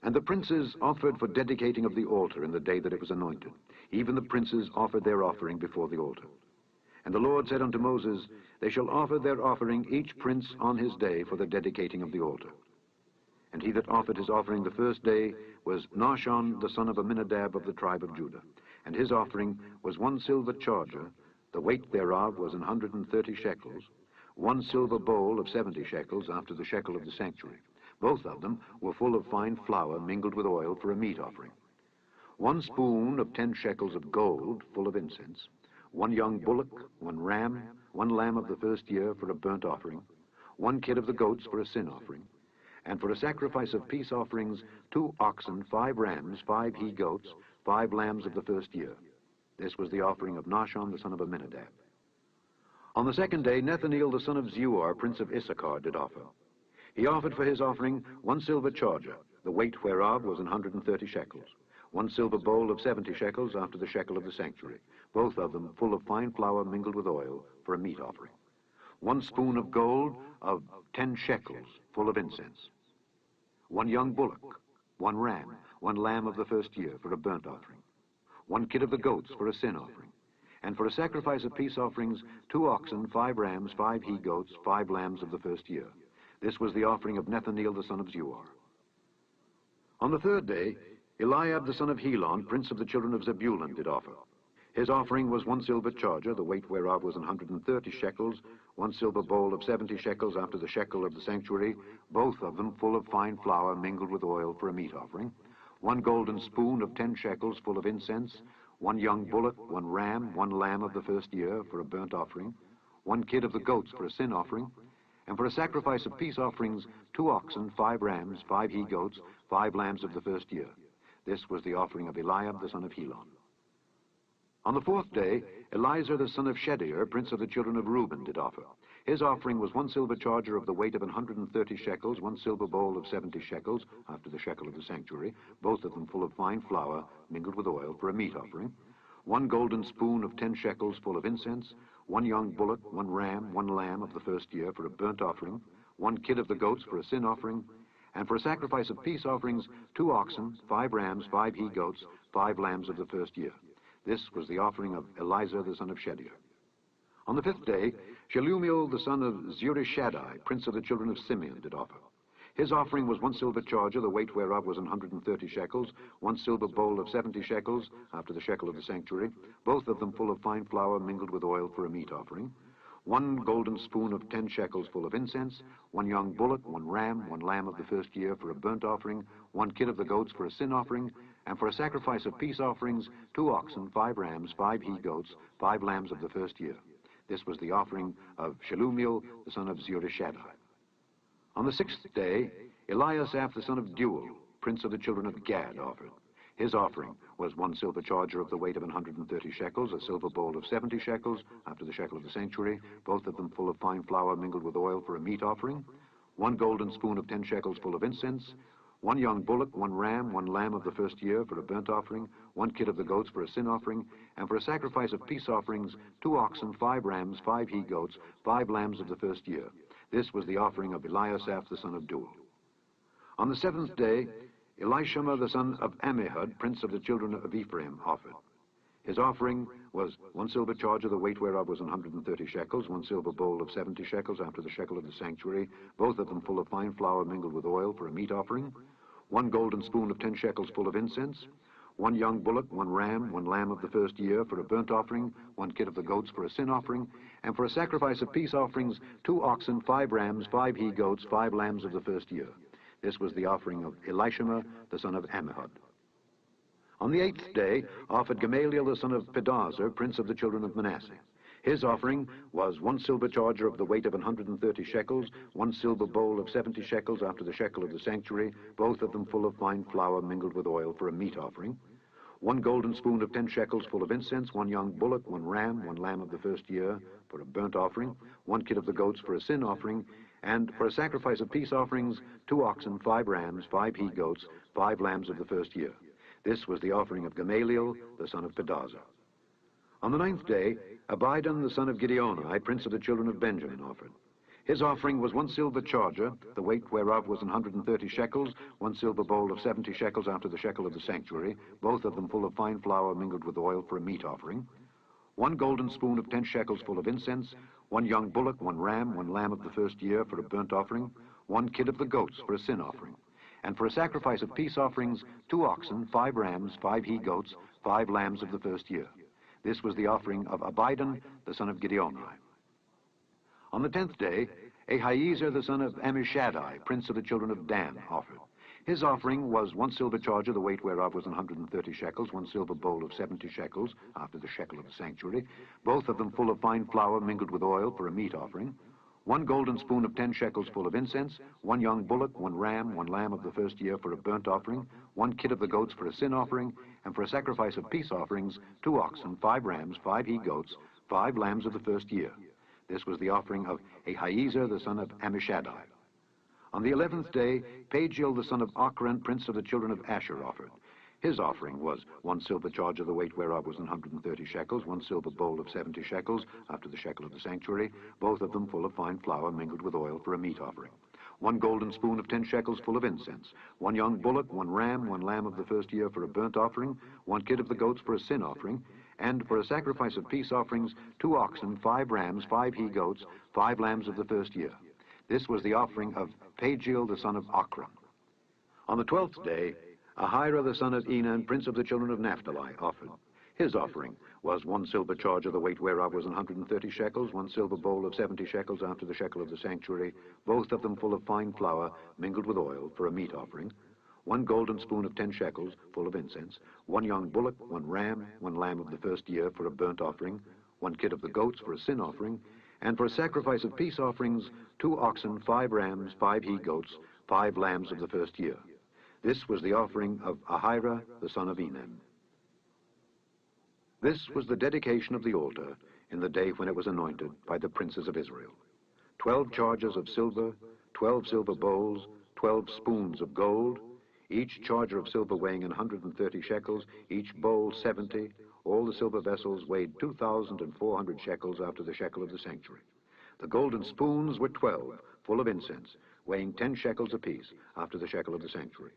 And the princes offered for dedicating of the altar in the day that it was anointed. Even the princes offered their offering before the altar. And the Lord said unto Moses, They shall offer their offering each prince on his day for the dedicating of the altar. And he that offered his offering the first day was Nahshon the son of Amminadab of the tribe of Judah. And his offering was 1 silver charger, the weight thereof was 130 shekels, 1 silver bowl of 70 shekels after the shekel of the sanctuary. Both of them were full of fine flour mingled with oil for a meat offering. 1 spoon of 10 shekels of gold full of incense, 1 young bullock, 1 ram, 1 lamb of the first year for a burnt offering, 1 kid of the goats for a sin offering, and for a sacrifice of peace offerings 2 oxen, 5 rams, 5 he-goats, 5 lambs of the first year. This was the offering of Nahshon the son of Amminadab. On the 2nd day Nethaneel the son of Zuar, prince of Issachar, did offer. He offered for his offering 1 silver charger, the weight whereof was 130 shekels, 1 silver bowl of 70 shekels after the shekel of the sanctuary, both of them full of fine flour mingled with oil for a meat offering. 1 spoon of gold of 10 shekels full of incense. 1 young bullock, 1 ram, 1 lamb of the first year for a burnt offering. 1 kid of the goats for a sin offering. And for a sacrifice of peace offerings, 2 oxen, 5 rams, 5 he-goats, 5 lambs of the first year. This was the offering of Nethaneel the son of Zuar. On the 3rd day, Eliab the son of Helon, prince of the children of Zebulun, did offer. His offering was 1 silver charger, the weight whereof was 130 shekels, 1 silver bowl of 70 shekels after the shekel of the sanctuary, both of them full of fine flour mingled with oil for a meat offering. 1 golden spoon of 10 shekels full of incense, 1 young bullock, 1 ram, 1 lamb of the first year for a burnt offering, 1 kid of the goats for a sin offering, and for a sacrifice of peace offerings, 2 oxen, 5 rams, 5 he-goats, 5 lambs of the first year. This was the offering of Eliab the son of Helon. On the 4th day, Eliezer the son of Shedeur, prince of the children of Reuben, did offer. His offering was 1 silver charger of the weight of 130 shekels, 1 silver bowl of 70 shekels, after the shekel of the sanctuary, both of them full of fine flour mingled with oil for a meat offering. 1 golden spoon of 10 shekels full of incense, 1 young bullock, 1 ram, 1 lamb of the first year for a burnt offering, 1 kid of the goats for a sin offering, and for a sacrifice of peace offerings, 2 oxen, 5 rams, 5 he-goats, 5 lambs of the first year. This was the offering of Eliezer the son of Shedeur. On the 5th day, Shelumiel the son of Zurishaddai, prince of the children of Simeon, did offer. His offering was 1 silver charger, the weight whereof was 130 shekels, 1 silver bowl of 70 shekels, after the shekel of the sanctuary, both of them full of fine flour mingled with oil for a meat offering. 1 golden spoon of 10 shekels full of incense, 1 young bullock, 1 ram, 1 lamb of the first year for a burnt offering, 1 kid of the goats for a sin offering, and for a sacrifice of peace offerings, 2 oxen, 5 rams, 5 he-goats, 5 lambs of the first year. This was the offering of Shelumiel the son of Zurishaddai. On the 6th day, Eliasaph the son of Deuel, prince of the children of Gad, offered. His offering was 1 silver charger of the weight of 130 shekels, a silver bowl of 70 shekels, after the shekel of the sanctuary, both of them full of fine flour mingled with oil for a meat offering, 1 golden spoon of 10 shekels full of incense, 1 young bullock, 1 ram, 1 lamb of the first year for a burnt offering, 1 kid of the goats for a sin offering, and for a sacrifice of peace offerings, 2 oxen, 5 rams, 5 he-goats, 5 lambs of the first year. This was the offering of Eliasaph the son of Deuel. On the 7th day, Elishama the son of Ammihud, prince of the children of Ephraim, offered. His offering was 1 silver charger, the weight whereof was 130 shekels, 1 silver bowl of 70 shekels after the shekel of the sanctuary, both of them full of fine flour mingled with oil for a meat offering, 1 golden spoon of 10 shekels full of incense, 1 young bullock, 1 ram, 1 lamb of the first year for a burnt offering, 1 kid of the goats for a sin offering, and for a sacrifice of peace offerings, 2 oxen, 5 rams, 5 he-goats, 5 lambs of the first year. This was the offering of Elishama the son of Ammihud. On the 8th day offered Gamaliel the son of Pedahzur, prince of the children of Manasseh. His offering was 1 silver charger of the weight of 130 shekels, 1 silver bowl of 70 shekels after the shekel of the sanctuary, both of them full of fine flour mingled with oil for a meat offering, 1 golden spoon of 10 shekels full of incense, 1 young bullock, 1 ram, 1 lamb of the first year for a burnt offering, 1 kid of the goats for a sin offering, and for a sacrifice of peace offerings, 2 oxen, 5 rams, 5 he-goats, 5 lambs of the first year. This was the offering of Gamaliel the son of Pedahzur. On the 9th day, Abidan the son of Gideoni, prince of the children of Benjamin, offered. His offering was 1 silver charger, the weight whereof was 130 shekels, 1 silver bowl of 70 shekels after the shekel of the sanctuary, both of them full of fine flour mingled with oil for a meat offering, 1 golden spoon of 10 shekels full of incense, 1 young bullock, 1 ram, 1 lamb of the first year for a burnt offering, 1 kid of the goats for a sin offering, and for a sacrifice of peace offerings, 2 oxen, 5 rams, 5 he-goats, 5 lambs of the first year. This was the offering of Abidan the son of Gideoni. On the 10th day, Ahiezer the son of Ammishaddai, prince of the children of Dan, offered. His offering was 1 silver charger, the weight whereof was 130 shekels, 1 silver bowl of 70 shekels, after the shekel of the sanctuary, both of them full of fine flour mingled with oil for a meat offering, 1 golden spoon of 10 shekels full of incense, 1 young bullock, 1 ram, 1 lamb of the first year for a burnt offering, 1 kid of the goats for a sin offering, and for a sacrifice of peace offerings, 2 oxen, 5 rams, 5 he-goats, 5 lambs of the first year. This was the offering of Ahiezer the son of Ammishaddai. On the 11th day, Pagiel the son of Ochran, prince of the children of Asher, offered. His offering was 1 silver charger, the weight whereof was 130 shekels, 1 silver bowl of 70 shekels, after the shekel of the sanctuary, both of them full of fine flour mingled with oil for a meat offering. 1 golden spoon of 10 shekels full of incense, 1 young bullock, 1 ram, 1 lamb of the first year for a burnt offering, 1 kid of the goats for a sin offering, and for a sacrifice of peace offerings, 2 oxen, 5 rams, 5 he-goats, 5 lambs of the first year. This was the offering of Pagiel the son of Ochran. On the 12th day, Ahira the son of Enan, prince of the children of Naphtali, offered. His offering was 1 silver charger, the weight whereof was 130 shekels, 1 silver bowl of 70 shekels after the shekel of the sanctuary, both of them full of fine flour mingled with oil for a meat offering, 1 golden spoon of 10 shekels full of incense, 1 young bullock, 1 ram, 1 lamb of the first year for a burnt offering, 1 kid of the goats for a sin offering, and for a sacrifice of peace offerings, 2 oxen, 5 rams, 5 he-goats, 5 lambs of the first year. This was the offering of Ahira the son of Enan. This was the dedication of the altar in the day when it was anointed by the princes of Israel. 12 chargers of silver, 12 silver bowls, 12 spoons of gold, each charger of silver weighing 130 shekels, each bowl 70. All the silver vessels weighed 2,400 shekels after the shekel of the sanctuary. The golden spoons were 12, full of incense, weighing 10 shekels apiece after the shekel of the sanctuary.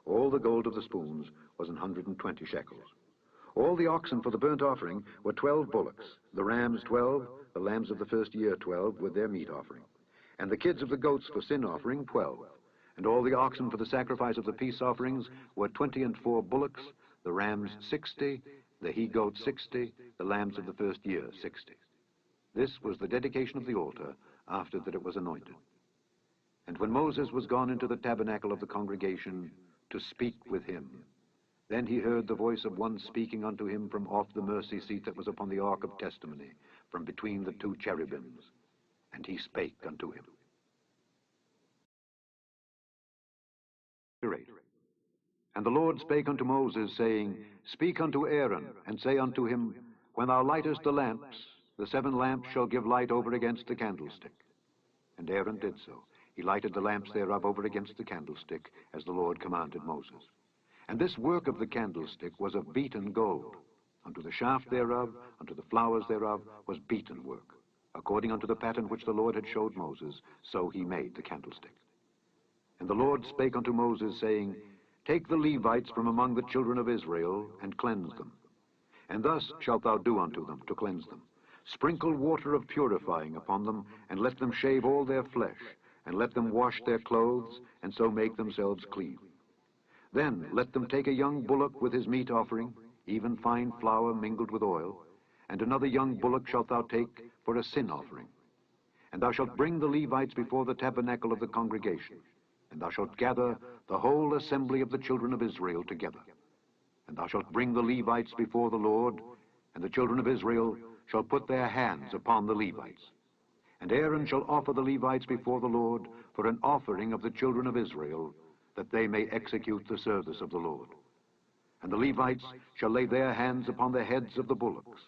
All the gold of the spoons was 120 shekels. All the oxen for the burnt offering were 12 bullocks, the rams 12, the lambs of the first year 12 with their meat offering, and the kids of the goats for sin offering 12. And all the oxen for the sacrifice of the peace offerings were 24 bullocks, the rams 60, the he-goats 60, the lambs of the first year 60. This was the dedication of the altar after that it was anointed. And when Moses was gone into the tabernacle of the congregation to speak with him, then he heard the voice of one speaking unto him from off the mercy seat that was upon the ark of testimony, from between the 2 cherubims. And he spake unto him. 8. And the Lord spake unto Moses, saying, Speak unto Aaron, and say unto him, When thou lightest the lamps, the 7 lamps shall give light over against the candlestick. And Aaron did so. He lighted the lamps thereof over against the candlestick, as the Lord commanded Moses. And this work of the candlestick was of beaten gold. Unto the shaft thereof, unto the flowers thereof, was beaten work. According unto the pattern which the Lord had showed Moses, so he made the candlestick. And the Lord spake unto Moses, saying, Take the Levites from among the children of Israel, and cleanse them. And thus shalt thou do unto them, to cleanse them. Sprinkle water of purifying upon them, and let them shave all their flesh, and let them wash their clothes, and so make themselves clean. Then let them take a young bullock with his meat offering, even fine flour mingled with oil, and another young bullock shalt thou take for a sin offering. And thou shalt bring the Levites before the tabernacle of the congregation, and thou shalt gather the whole assembly of the children of Israel together. And thou shalt bring the Levites before the Lord, and the children of Israel shall put their hands upon the Levites. And Aaron shall offer the Levites before the Lord for an offering of the children of Israel, that they may execute the service of the Lord. And the Levites shall lay their hands upon the heads of the bullocks.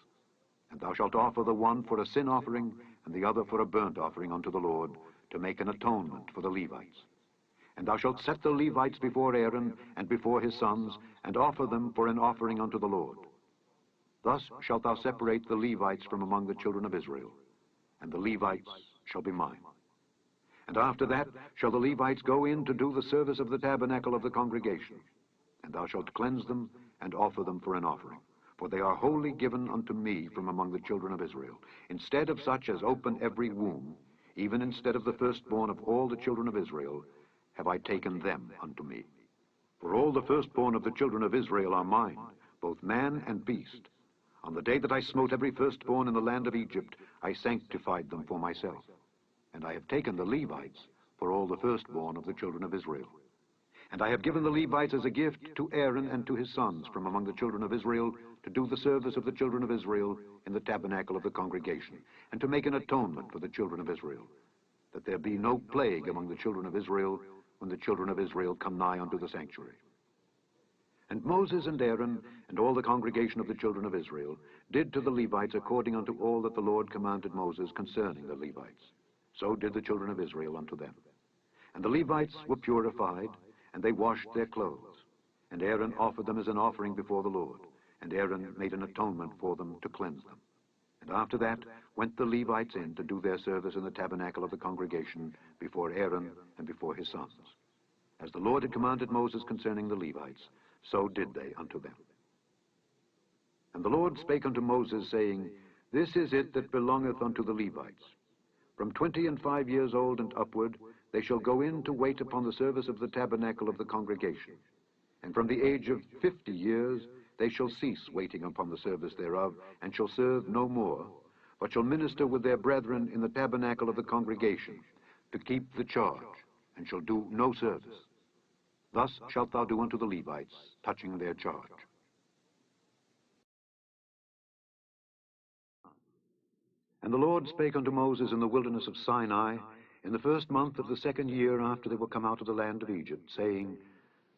And thou shalt offer the one for a sin offering, and the other for a burnt offering unto the Lord, to make an atonement for the Levites. And thou shalt set the Levites before Aaron and before his sons, and offer them for an offering unto the Lord. Thus shalt thou separate the Levites from among the children of Israel, and the Levites shall be mine. And after that shall the Levites go in to do the service of the tabernacle of the congregation. And thou shalt cleanse them, and offer them for an offering. For they are wholly given unto me from among the children of Israel. Instead of such as open every womb, even instead of the firstborn of all the children of Israel, have I taken them unto me. For all the firstborn of the children of Israel are mine, both man and beast. On the day that I smote every firstborn in the land of Egypt, I sanctified them for myself. And I have taken the Levites for all the firstborn of the children of Israel. And I have given the Levites as a gift to Aaron and to his sons from among the children of Israel, to do the service of the children of Israel in the tabernacle of the congregation, and to make an atonement for the children of Israel, that there be no plague among the children of Israel when the children of Israel come nigh unto the sanctuary. And Moses and Aaron and all the congregation of the children of Israel did to the Levites according unto all that the Lord commanded Moses concerning the Levites. So did the children of Israel unto them. And the Levites were purified, and they washed their clothes. And Aaron offered them as an offering before the Lord, and Aaron made an atonement for them to cleanse them. And after that went the Levites in to do their service in the tabernacle of the congregation before Aaron and before his sons. As the Lord had commanded Moses concerning the Levites, so did they unto them. And the Lord spake unto Moses, saying, This is it that belongeth unto the Levites. From 25 years old and upward they shall go in to wait upon the service of the tabernacle of the congregation. And from the age of 50 years they shall cease waiting upon the service thereof, and shall serve no more, but shall minister with their brethren in the tabernacle of the congregation, to keep the charge, and shall do no service. Thus shalt thou do unto the Levites, touching their charge. And the Lord spake unto Moses in the wilderness of Sinai, in the first month of the 2nd year after they were come out of the land of Egypt, saying,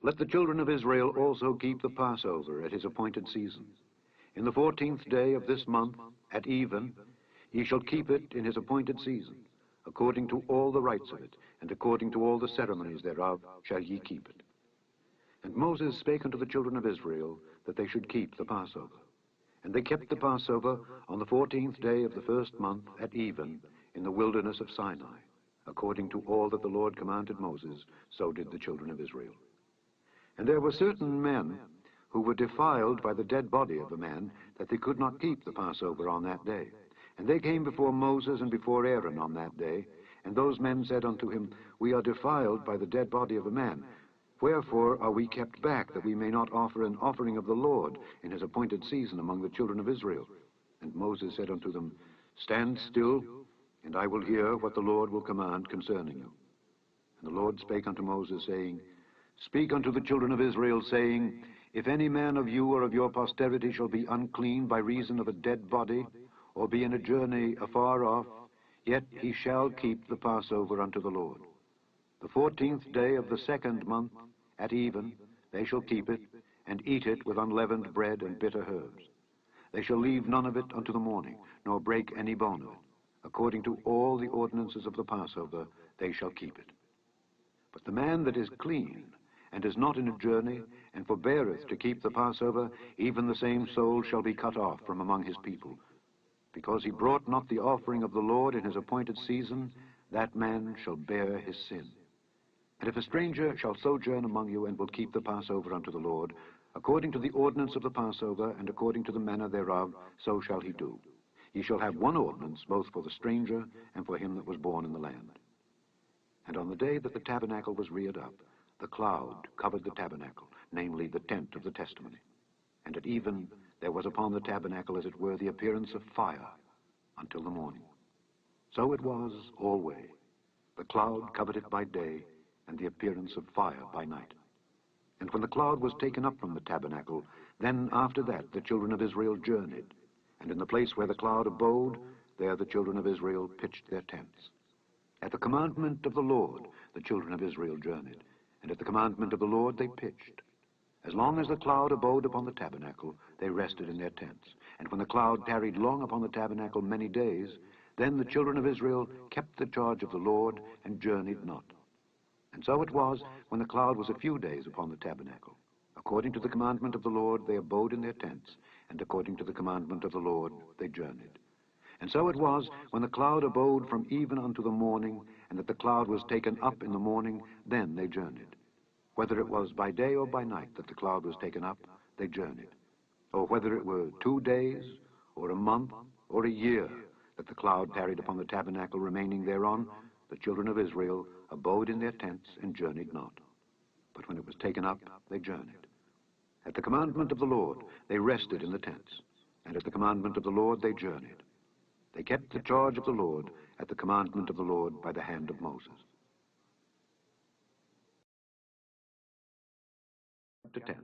Let the children of Israel also keep the Passover at his appointed season. In the 14th day of this month, at even, ye shall keep it in his appointed season. According to all the rites of it, and according to all the ceremonies thereof, shall ye keep it. And Moses spake unto the children of Israel, that they should keep the Passover. And they kept the Passover on the 14th day of the first month at even, in the wilderness of Sinai. According to all that the Lord commanded Moses, so did the children of Israel. And there were certain men who were defiled by the dead body of a man, that they could not keep the Passover on that day. And they came before Moses and before Aaron on that day. And those men said unto him, We are defiled by the dead body of a man. Wherefore are we kept back, that we may not offer an offering of the Lord in his appointed season among the children of Israel? And Moses said unto them, Stand still, and I will hear what the Lord will command concerning you. And the Lord spake unto Moses, saying, Speak unto the children of Israel, saying, If any man of you or of your posterity shall be unclean by reason of a dead body, or be in a journey afar off, yet he shall keep the Passover unto the Lord. The 14th day of the 2nd month, at even, they shall keep it, and eat it with unleavened bread and bitter herbs. They shall leave none of it unto the morning, nor break any bone of it. According to all the ordinances of the Passover, they shall keep it. But the man that is clean, and is not in a journey, and forbeareth to keep the Passover, even the same soul shall be cut off from among his people. Because he brought not the offering of the Lord in his appointed season, that man shall bear his sin. And if a stranger shall sojourn among you, and will keep the Passover unto the Lord, according to the ordinance of the Passover, and according to the manner thereof, so shall he do. Ye shall have one ordinance, both for the stranger and for him that was born in the land. And on the day that the tabernacle was reared up, the cloud covered the tabernacle, namely the tent of the testimony. And at even there was upon the tabernacle, as it were, the appearance of fire until the morning. So it was always. The cloud covered it by day, and the appearance of fire by night. And when the cloud was taken up from the tabernacle, then after that the children of Israel journeyed. And in the place where the cloud abode, there the children of Israel pitched their tents. At the commandment of the Lord the children of Israel journeyed, and at the commandment of the Lord they pitched. As long as the cloud abode upon the tabernacle, they rested in their tents. And when the cloud tarried long upon the tabernacle many days, then the children of Israel kept the charge of the Lord, and journeyed not. And so it was, when the cloud was a few days upon the tabernacle. According to the commandment of the Lord they abode in their tents, and according to the commandment of the Lord they journeyed. And so it was, when the cloud abode from even unto the morning, and that the cloud was taken up in the morning, then they journeyed. Whether it was by day or by night that the cloud was taken up, they journeyed. Or whether it were 2 days, or a month, or a year, that the cloud tarried upon the tabernacle remaining thereon, the children of Israel abode in their tents and journeyed not. But when it was taken up, they journeyed. At the commandment of the Lord they rested in the tents, and at the commandment of the Lord they journeyed. They kept the charge of the Lord at the commandment of the Lord by the hand of Moses. Chapter 10.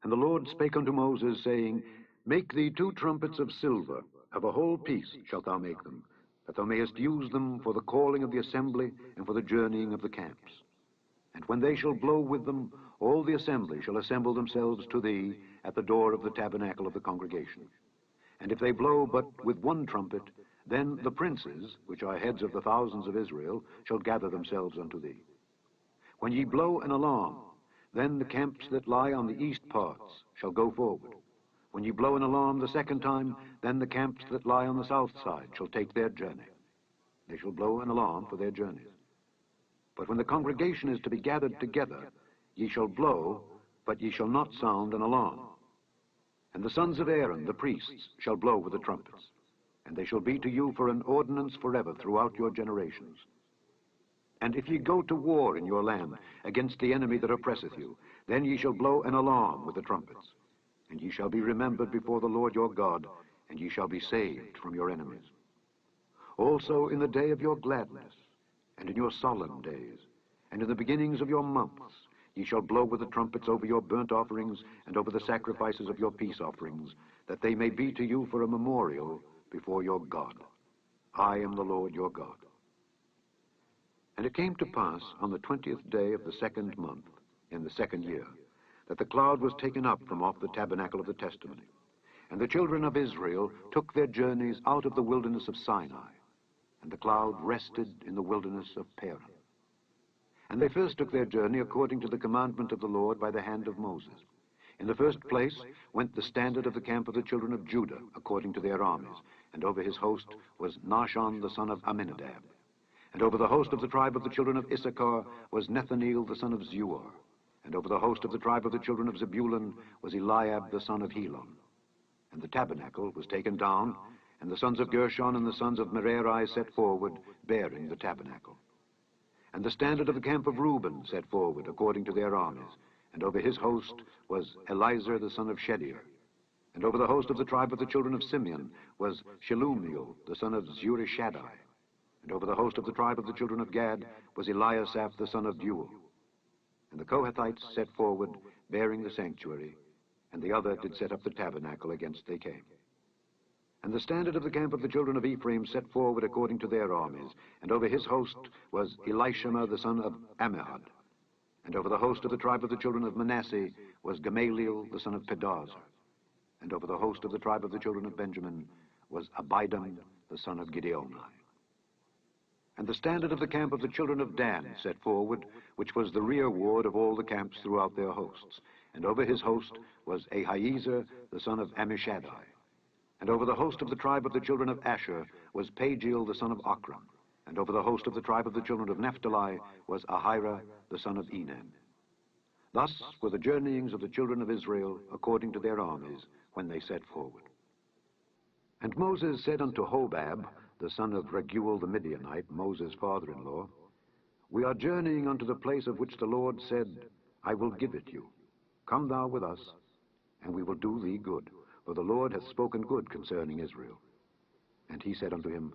And the Lord spake unto Moses, saying, Make thee 2 trumpets of silver, of a whole piece shalt thou make them, that thou mayest use them for the calling of the assembly and for the journeying of the camps. And when they shall blow with them, all the assembly shall assemble themselves to thee at the door of the tabernacle of the congregation. And if they blow but with 1 trumpet, then the princes, which are heads of the thousands of Israel, shall gather themselves unto thee. When ye blow an alarm, Then the camps that lie on the east parts shall go forward. When ye blow an alarm the second time, then the camps that lie on the south side shall take their journey. They shall blow an alarm for their journeys. But when the congregation is to be gathered together, ye shall blow, but ye shall not sound an alarm. And the sons of Aaron, the priests, shall blow with the trumpets, and they shall be to you for an ordinance forever throughout your generations. And if ye go to war in your land against the enemy that oppresseth you, then ye shall blow an alarm with the trumpets, and ye shall be remembered before the Lord your God, and ye shall be saved from your enemies. Also in the day of your gladness, and in your solemn days, and in the beginnings of your months, ye shall blow with the trumpets over your burnt offerings and over the sacrifices of your peace offerings, that they may be to you for a memorial before your God. I am the Lord your God. And it came to pass on the 20th day of the second month, in the second year, that the cloud was taken up from off the tabernacle of the testimony. And the children of Israel took their journeys out of the wilderness of Sinai, and the cloud rested in the wilderness of Paran. And they first took their journey according to the commandment of the Lord by the hand of Moses. In the first place went the standard of the camp of the children of Judah, according to their armies, and over his host was Nahshon the son of Amminadab. And over the host of the tribe of the children of Issachar was Nethaneel the son of Zuar. And over the host of the tribe of the children of Zebulun was Eliab the son of Helon. And the tabernacle was taken down, and the sons of Gershon and the sons of Merari set forward, bearing the tabernacle. And the standard of the camp of Reuben set forward, according to their armies, and over his host was Elizur the son of Shedeur. And over the host of the tribe of the children of Simeon was Shelumiel the son of Zurishaddai. And over the host of the tribe of the children of Gad was Eliasaph the son of Deuel. And the Kohathites set forward, bearing the sanctuary, and the other did set up the tabernacle against they came. And the standard of the camp of the children of Ephraim set forward according to their armies, and over his host was Elishama the son of Ammihud. And over the host of the tribe of the children of Manasseh was Gamaliel the son of Pedazur. And over the host of the tribe of the children of Benjamin was Abidan the son of Gideoni. And the standard of the camp of the children of Dan set forward, which was the rear ward of all the camps throughout their hosts. And over his host was Ahiezer the son of Ammishaddai. And over the host of the tribe of the children of Asher was Pagiel the son of Ochran. And over the host of the tribe of the children of Naphtali was Ahira the son of Enan. Thus were the journeyings of the children of Israel according to their armies when they set forward. And Moses said unto Hobab, the son of Raguel the Midianite, Moses' father-in-law, We are journeying unto the place of which the Lord said, I will give it you. Come thou with us, and we will do thee good, for the Lord hath spoken good concerning Israel. And he said unto him,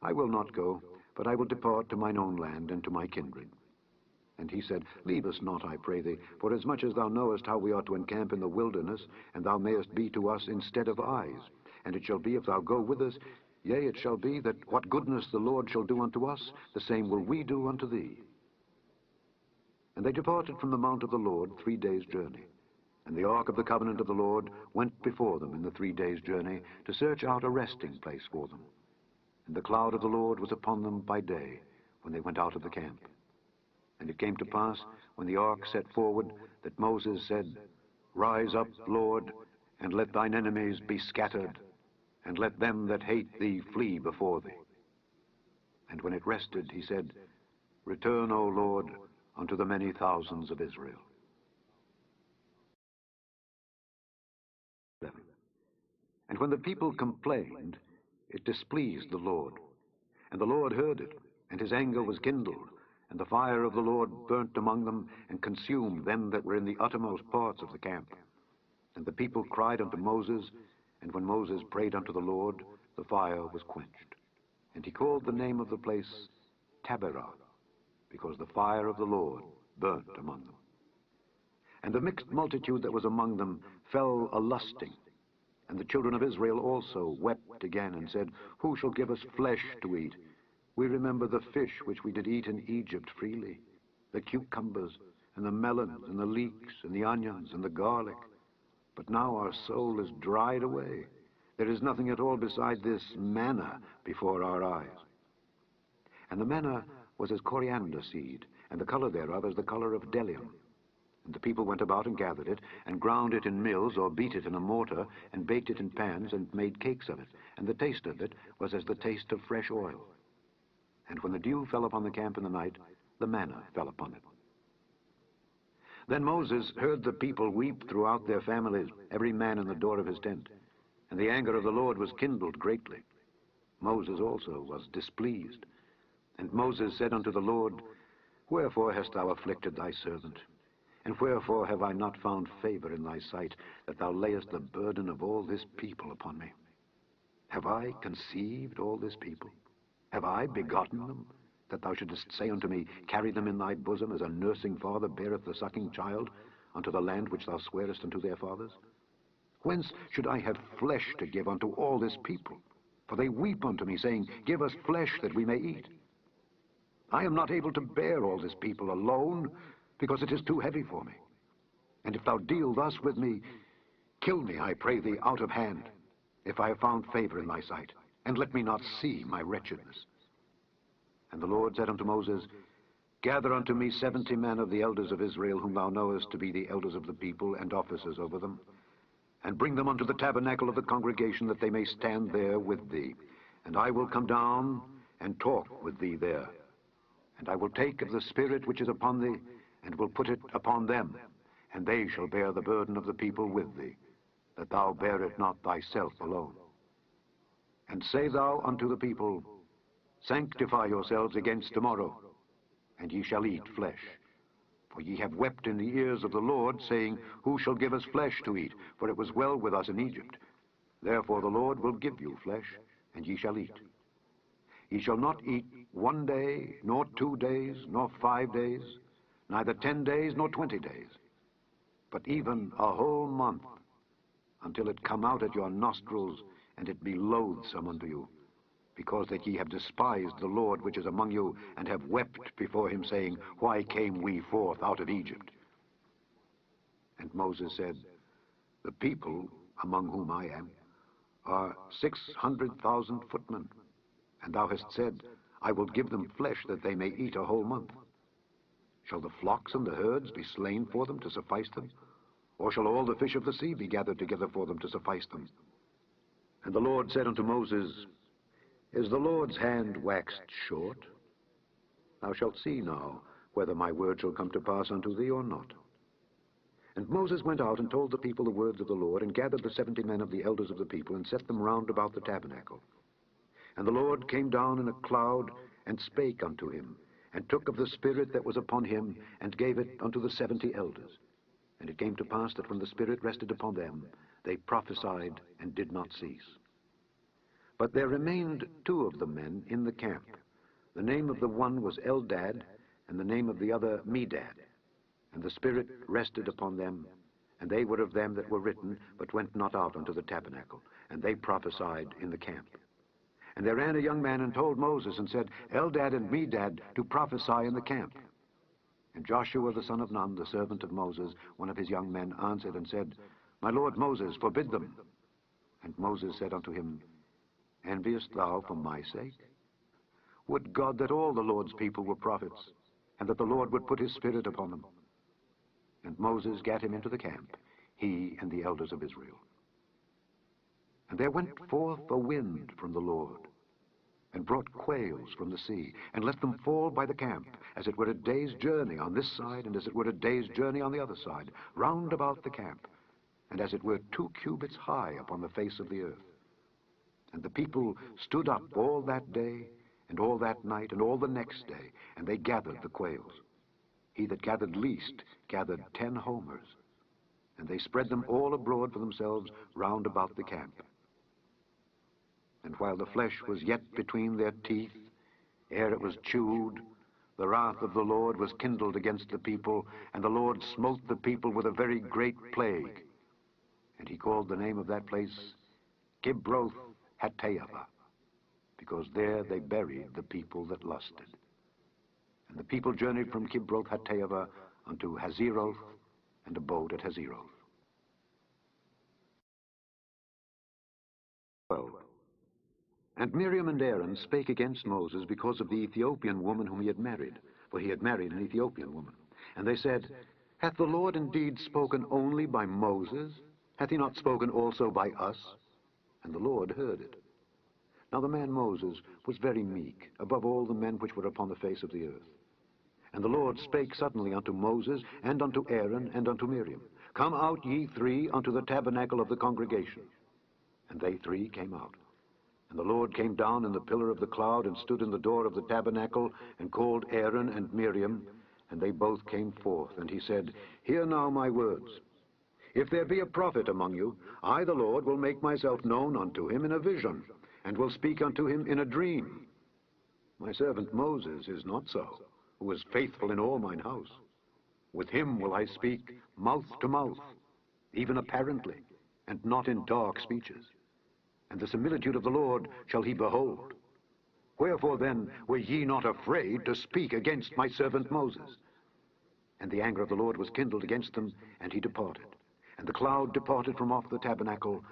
I will not go, but I will depart to mine own land and to my kindred. And he said, Leave us not, I pray thee, for as much as thou knowest how we are to encamp in the wilderness, and thou mayest be to us instead of eyes. And it shall be, if thou go with us, yea, it shall be, that what goodness the Lord shall do unto us, the same will we do unto thee. And they departed from the mount of the Lord 3 days' journey. And the ark of the covenant of the Lord went before them in the 3 days' journey, to search out a resting place for them. And the cloud of the Lord was upon them by day, when they went out of the camp. And it came to pass, when the ark set forward, that Moses said, Rise up, Lord, and let thine enemies be scattered, and let them that hate thee flee before thee. And when it rested, he said, Return, O Lord, unto the many thousands of Israel. And when the people complained, it displeased the Lord. And the Lord heard it, and his anger was kindled, and the fire of the Lord burnt among them, and consumed them that were in the uttermost parts of the camp. And the people cried unto Moses, and when Moses prayed unto the Lord, the fire was quenched. And he called the name of the place Taberah, because the fire of the Lord burnt among them. And the mixed multitude that was among them fell a-lusting. And the children of Israel also wept again, and said, Who shall give us flesh to eat? We remember the fish which we did eat in Egypt freely, the cucumbers, and the melons, and the leeks, and the onions, and the garlic. But now our soul is dried away. There is nothing at all beside this manna before our eyes. And the manna was as coriander seed, and the color thereof as the color of bdellium. And the people went about and gathered it, and ground it in mills, or beat it in a mortar, and baked it in pans, and made cakes of it. And the taste of it was as the taste of fresh oil. And when the dew fell upon the camp in the night, the manna fell upon it. Then Moses heard the people weep throughout their families, every man in the door of his tent. And the anger of the Lord was kindled greatly. Moses also was displeased. And Moses said unto the Lord, Wherefore hast thou afflicted thy servant? And wherefore have I not found favor in thy sight, that thou layest the burden of all this people upon me? Have I conceived all this people? Have I begotten them, that thou shouldest say unto me, Carry them in thy bosom, as a nursing father beareth the sucking child, unto the land which thou swarest unto their fathers? Whence should I have flesh to give unto all this people? For they weep unto me, saying, Give us flesh that we may eat. I am not able to bear all this people alone, because it is too heavy for me. And if thou deal thus with me, kill me, I pray thee, out of hand, if I have found favor in thy sight, and let me not see my wretchedness. And the Lord said unto Moses, Gather unto me 70 men of the elders of Israel, whom thou knowest to be the elders of the people, and officers over them, and bring them unto the tabernacle of the congregation, that they may stand there with thee. And I will come down and talk with thee there. And I will take of the Spirit which is upon thee, and will put it upon them, and they shall bear the burden of the people with thee, that thou bear it not thyself alone. And say thou unto the people, Sanctify yourselves against tomorrow, and ye shall eat flesh. For ye have wept in the ears of the Lord, saying, Who shall give us flesh to eat? For it was well with us in Egypt. Therefore the Lord will give you flesh, and ye shall eat. Ye shall not eat 1 day, nor 2 days, nor 5 days, neither 10 days, nor 20 days, but even a whole month, until it come out at your nostrils, and it be loathsome unto you, because that ye have despised the Lord which is among you, and have wept before him, saying, Why came we forth out of Egypt? And Moses said, The people, among whom I am, are 600,000 footmen. And thou hast said, I will give them flesh that they may eat a whole month. Shall the flocks and the herds be slain for them to suffice them? Or shall all the fish of the sea be gathered together for them to suffice them? And the Lord said unto Moses, Is the Lord's hand waxed short? Thou shalt see now whether my word shall come to pass unto thee or not. And Moses went out and told the people the words of the Lord, and gathered the 70 men of the elders of the people, and set them round about the tabernacle. And the Lord came down in a cloud, and spake unto him, and took of the Spirit that was upon him, and gave it unto the 70 elders. And it came to pass that when the Spirit rested upon them, they prophesied and did not cease. But there remained 2 of the men in the camp. The name of the one was Eldad, and the name of the other Medad. And the Spirit rested upon them, and they were of them that were written, but went not out unto the tabernacle, and they prophesied in the camp. And there ran a young man and told Moses, and said, Eldad and Medad do prophesy in the camp. And Joshua the son of Nun, the servant of Moses, one of his young men, answered and said, My lord Moses, forbid them. And Moses said unto him, Enviest thou for my sake? Would God that all the Lord's people were prophets, and that the Lord would put his Spirit upon them. And Moses gat him into the camp, he and the elders of Israel. And there went forth a wind from the Lord, and brought quails from the sea, and let them fall by the camp, as it were a day's journey on this side, and as it were a day's journey on the other side, round about the camp, and as it were 2 cubits high upon the face of the earth. And the people stood up all that day, and all that night, and all the next day, and they gathered the quails. He that gathered least gathered 10 homers, and they spread them all abroad for themselves round about the camp. And while the flesh was yet between their teeth, ere it was chewed, the wrath of the Lord was kindled against the people, and the Lord smote the people with a very great plague. And he called the name of that place Kibroth Hattaavah, because there they buried the people that lusted. And the people journeyed from Kibroth Hattaavah unto Hazeroth, and abode at Hazeroth. 12. And Miriam and Aaron spake against Moses because of the Ethiopian woman whom he had married, for he had married an Ethiopian woman. And they said, Hath the Lord indeed spoken only by Moses? Hath he not spoken also by us? And the Lord heard it. Now the man Moses was very meek, above all the men which were upon the face of the earth. And the Lord spake suddenly unto Moses, and unto Aaron, and unto Miriam, Come out ye three unto the tabernacle of the congregation. And they three came out. And the Lord came down in the pillar of the cloud, and stood in the door of the tabernacle, and called Aaron and Miriam, and they both came forth. And he said, Hear now my words. If there be a prophet among you, I the Lord will make myself known unto him in a vision, and will speak unto him in a dream. My servant Moses is not so, who is faithful in all mine house. With him will I speak mouth to mouth, even apparently, and not in dark speeches. And the similitude of the Lord shall he behold. Wherefore then were ye not afraid to speak against my servant Moses? And the anger of the Lord was kindled against them, and he departed. And the cloud departed from off the tabernacle,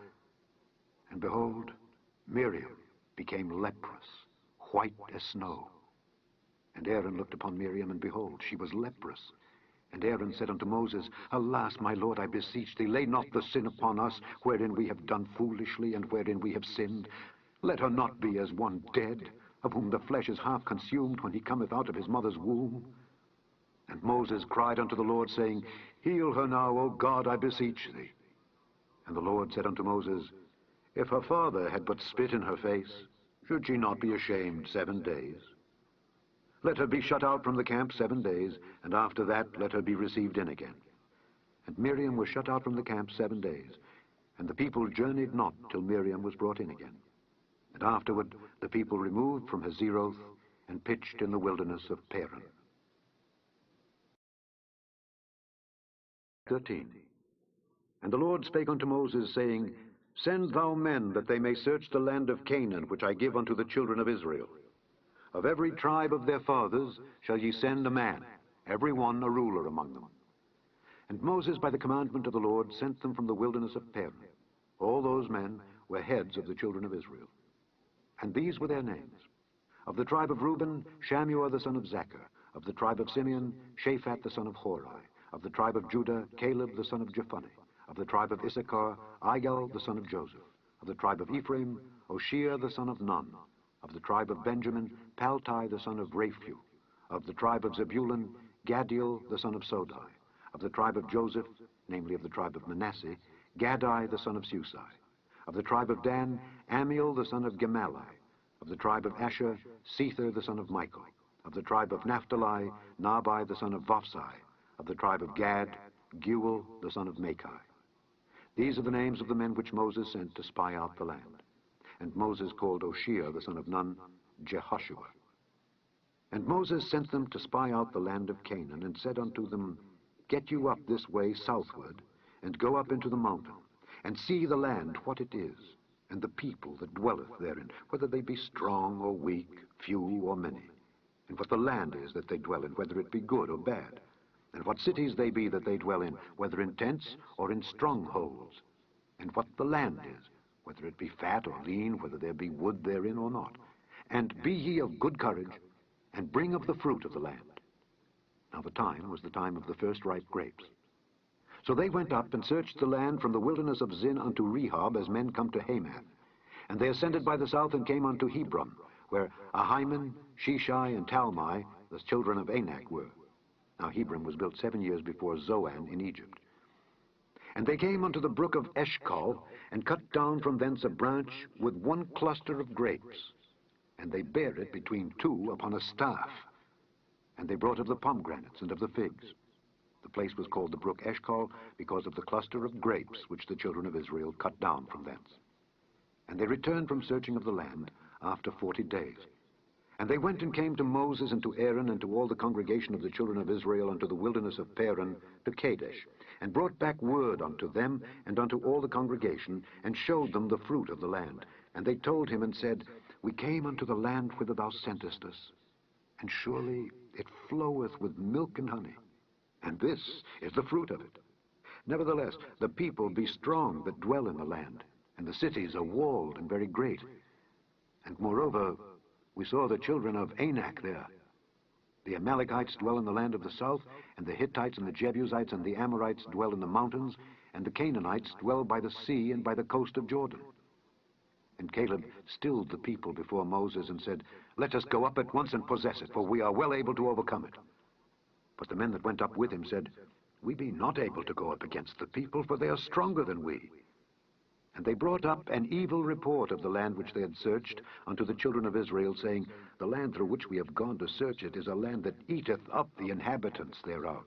and behold, Miriam became leprous, white as snow. And Aaron looked upon Miriam, and behold, she was leprous. And Aaron said unto Moses, Alas, my Lord, I beseech thee, lay not the sin upon us, wherein we have done foolishly, and wherein we have sinned. Let her not be as one dead, of whom the flesh is half consumed when he cometh out of his mother's womb. And Moses cried unto the Lord, saying, Heal her now, O God, I beseech thee. And the Lord said unto Moses, If her father had but spit in her face, should she not be ashamed 7 days? Let her be shut out from the camp 7 days, and after that let her be received in again. And Miriam was shut out from the camp 7 days, and the people journeyed not till Miriam was brought in again. And afterward the people removed from Hazeroth, and pitched in the wilderness of Paran. 13. And the Lord spake unto Moses, saying, Send thou men, that they may search the land of Canaan, which I give unto the children of Israel. Of every tribe of their fathers shall ye send a man, every one a ruler among them. And Moses, by the commandment of the Lord, sent them from the wilderness of Paran. All those men were heads of the children of Israel. And these were their names. Of the tribe of Reuben, Shammua the son of Zaccur. Of the tribe of Simeon, Shaphat the son of Hori. Of the tribe of Judah, Caleb the son of Jephunneh. Of the tribe of Issachar, Igal the son of Joseph. Of the tribe of Ephraim, Oshea the son of Nun. Of the tribe of Benjamin, Paltai the son of Raphu. Of the tribe of Zebulun, Gadiel the son of Sodai. Of the tribe of Joseph, namely of the tribe of Manasseh, Gadai the son of Susai. Of the tribe of Dan, Amiel the son of Gemalli. Of the tribe of Asher, Sether the son of Michael. Of the tribe of Naphtali, Nabai the son of Vophsi. Of the tribe of Gad, Geuel the son of Machai. These are the names of the men which Moses sent to spy out the land. And Moses called Oshea the son of Nun, Jehoshua. And Moses sent them to spy out the land of Canaan, and said unto them, Get you up this way southward, and go up into the mountain, and see the land what it is, and the people that dwelleth therein, whether they be strong or weak, few or many, and what the land is that they dwell in, whether it be good or bad, and what cities they be that they dwell in, whether in tents or in strongholds, and what the land is, whether it be fat or lean, whether there be wood therein or not. And be ye of good courage, and bring of the fruit of the land. Now the time was the time of the first ripe grapes. So they went up and searched the land from the wilderness of Zin unto Rehob, as men come to Hamath. And they ascended by the south and came unto Hebron, where Ahiman, Sheshai, and Talmai, the children of Anak, were. Now Hebron was built 7 years before Zoan in Egypt. And they came unto the brook of Eshcol, and cut down from thence a branch with one cluster of grapes. And they bare it between two upon a staff. And they brought of the pomegranates and of the figs. The place was called the brook Eshcol, because of the cluster of grapes which the children of Israel cut down from thence. And they returned from searching of the land after 40 days. And they went and came to Moses and to Aaron and to all the congregation of the children of Israel unto the wilderness of Paran to Kadesh, and brought back word unto them and unto all the congregation, and showed them the fruit of the land. And they told him and said, We came unto the land whither thou sentest us, and surely it floweth with milk and honey, and this is the fruit of it. Nevertheless, the people be strong that dwell in the land, and the cities are walled and very great. And moreover, we saw the children of Anak there. The Amalekites dwell in the land of the south, and the Hittites and the Jebusites and the Amorites dwell in the mountains, and the Canaanites dwell by the sea and by the coast of Jordan. And Caleb stilled the people before Moses and said, "Let us go up at once and possess it, for we are well able to overcome it." But the men that went up with him said, "We be not able to go up against the people, for they are stronger than we." And they brought up an evil report of the land which they had searched unto the children of Israel, saying, "The land through which we have gone to search it is a land that eateth up the inhabitants thereof.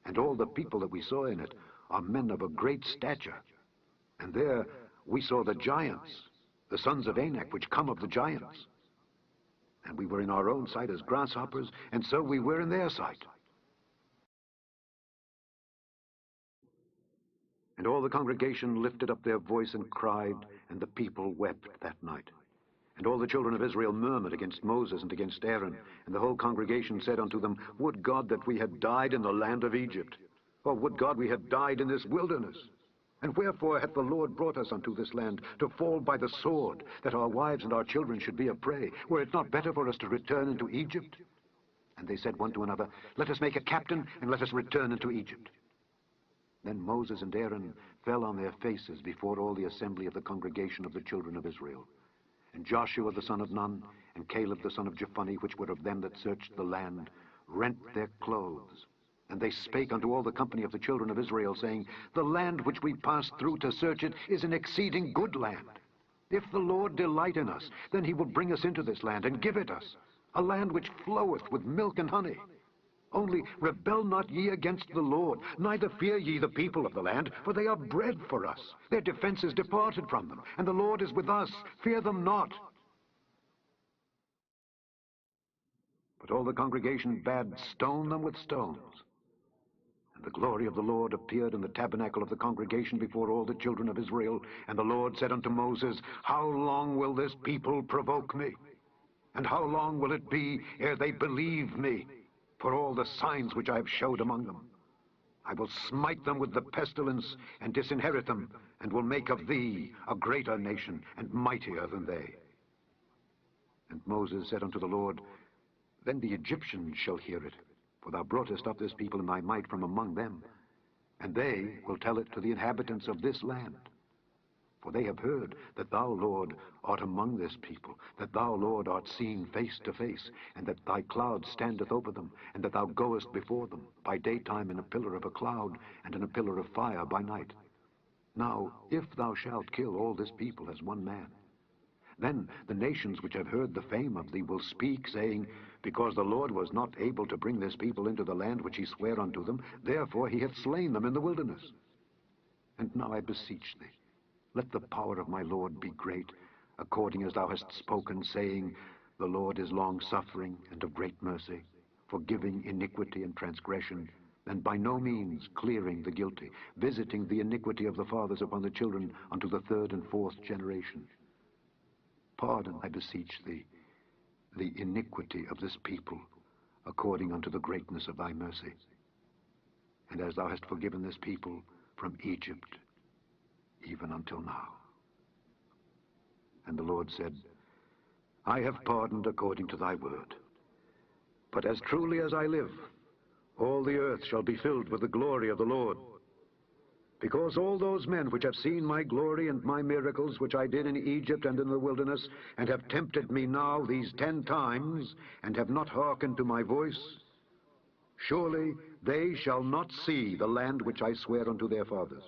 And all the people that we saw in it are men of a great stature. And there we saw the giants, the sons of Anak, which come of the giants. And we were in our own sight as grasshoppers, and so we were in their sight." And all the congregation lifted up their voice and cried, and the people wept that night. And all the children of Israel murmured against Moses and against Aaron. And the whole congregation said unto them, "Would God that we had died in the land of Egypt! Or would God we had died in this wilderness! And wherefore hath the Lord brought us unto this land, to fall by the sword, that our wives and our children should be a prey? Were it not better for us to return into Egypt?" And they said one to another, "Let us make a captain, and let us return into Egypt." Then Moses and Aaron fell on their faces before all the assembly of the congregation of the children of Israel. And Joshua the son of Nun, and Caleb the son of Jephunneh, which were of them that searched the land, rent their clothes. And they spake unto all the company of the children of Israel, saying, "The land which we passed through to search it is an exceeding good land. If the Lord delight in us, then he will bring us into this land, and give it us, a land which floweth with milk and honey. Only rebel not ye against the Lord, neither fear ye the people of the land, for they are bread for us. Their defense is departed from them, and the Lord is with us. Fear them not." But all the congregation bade stone them with stones. And the glory of the Lord appeared in the tabernacle of the congregation before all the children of Israel. And the Lord said unto Moses, "How long will this people provoke me? And how long will it be ere they believe me, for all the signs which I have showed among them? I will smite them with the pestilence, and disinherit them, and will make of thee a greater nation, and mightier than they." And Moses said unto the Lord, "Then the Egyptians shall hear it, for thou broughtest up this people in thy might from among them, and they will tell it to the inhabitants of this land. For they have heard that thou, Lord, art among this people, that thou, Lord, art seen face to face, and that thy cloud standeth over them, and that thou goest before them, by daytime in a pillar of a cloud, and in a pillar of fire by night. Now, if thou shalt kill all this people as one man, then the nations which have heard the fame of thee will speak, saying, Because the Lord was not able to bring this people into the land which he sware unto them, therefore he hath slain them in the wilderness. And now I beseech thee, let the power of my Lord be great, according as thou hast spoken, saying, The Lord is long-suffering and of great mercy, forgiving iniquity and transgression, and by no means clearing the guilty, visiting the iniquity of the fathers upon the children unto the third and fourth generation. Pardon, I beseech thee, the iniquity of this people, according unto the greatness of thy mercy. And as thou hast forgiven this people from Egypt, even until now." And the Lord said, "I have pardoned according to thy word. But as truly as I live, all the earth shall be filled with the glory of the Lord. Because all those men which have seen my glory and my miracles which I did in Egypt and in the wilderness, and have tempted me now these 10 times, and have not hearkened to my voice, surely they shall not see the land which I swear unto their fathers,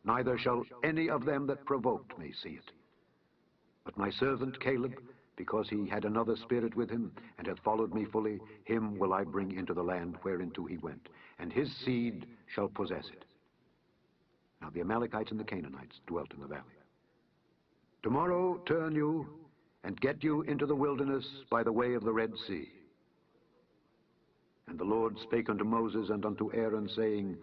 neither shall any of them that provoked me see it. But my servant Caleb, because he had another spirit with him, and hath followed me fully, him will I bring into the land whereinto he went, and his seed shall possess it." Now the Amalekites and the Canaanites dwelt in the valley. "Tomorrow turn you, and get you into the wilderness by the way of the Red Sea." And the Lord spake unto Moses and unto Aaron, saying,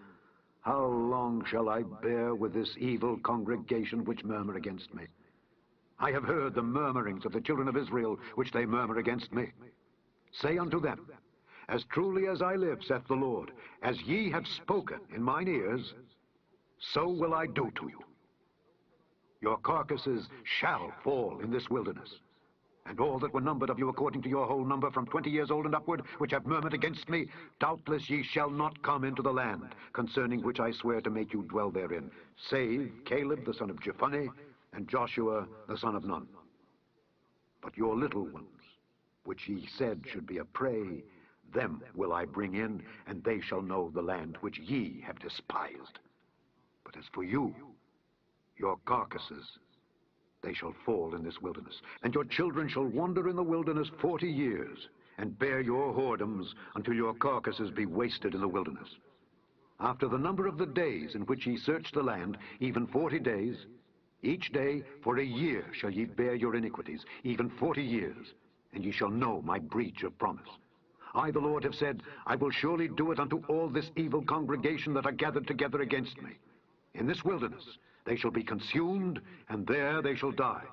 "How long shall I bear with this evil congregation which murmur against me? I have heard the murmurings of the children of Israel, which they murmur against me. Say unto them, As truly as I live, saith the Lord, as ye have spoken in mine ears, so will I do to you. Your carcasses shall fall in this wilderness, And all that were numbered of you according to your whole number from 20 years old and upward, which have murmured against me, doubtless ye shall not come into the land, concerning which I swear to make you dwell therein, save Caleb the son of Jephunneh, and Joshua the son of Nun. But your little ones, which ye said should be a prey, them will I bring in, and they shall know the land which ye have despised. But as for you, your carcasses, they shall fall in this wilderness, and your children shall wander in the wilderness 40 years, and bear your whoredoms until your carcasses be wasted in the wilderness. After the number of the days in which ye search the land, even 40 days, each day for a year shall ye bear your iniquities, even 40 years, and ye shall know my breach of promise. I, the Lord, have said, I will surely do it unto all this evil congregation that are gathered together against me. In this wilderness they shall be consumed, and there they shall die.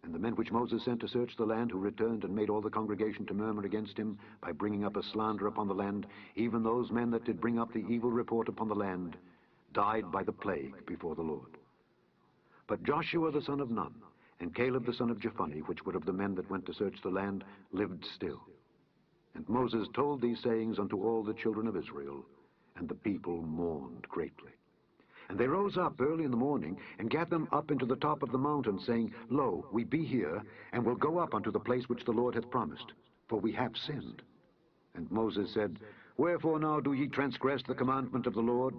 And the men which Moses sent to search the land, who returned and made all the congregation to murmur against him by bringing up a slander upon the land, even those men that did bring up the evil report upon the land, died by the plague before the Lord. But Joshua the son of Nun, and Caleb the son of Jephunneh, which were of the men that went to search the land, lived still. And Moses told these sayings unto all the children of Israel, and the people mourned greatly. And they rose up early in the morning, and gat them up into the top of the mountain, saying, Lo, we be here, and will go up unto the place which the Lord hath promised, for we have sinned. And Moses said, Wherefore now do ye transgress the commandment of the Lord?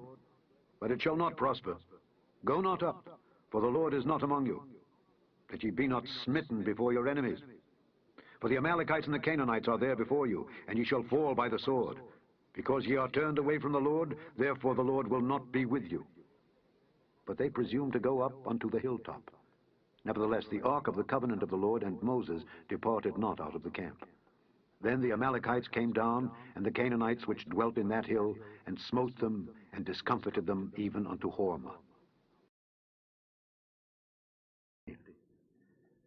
But it shall not prosper. Go not up, for the Lord is not among you, that ye be not smitten before your enemies. For the Amalekites and the Canaanites are there before you, and ye shall fall by the sword. Because ye are turned away from the Lord, therefore the Lord will not be with you. But they presumed to go up unto the hilltop. Nevertheless, the ark of the covenant of the Lord and Moses departed not out of the camp. Then the Amalekites came down, and the Canaanites which dwelt in that hill, and smote them, and discomfited them even unto Hormah.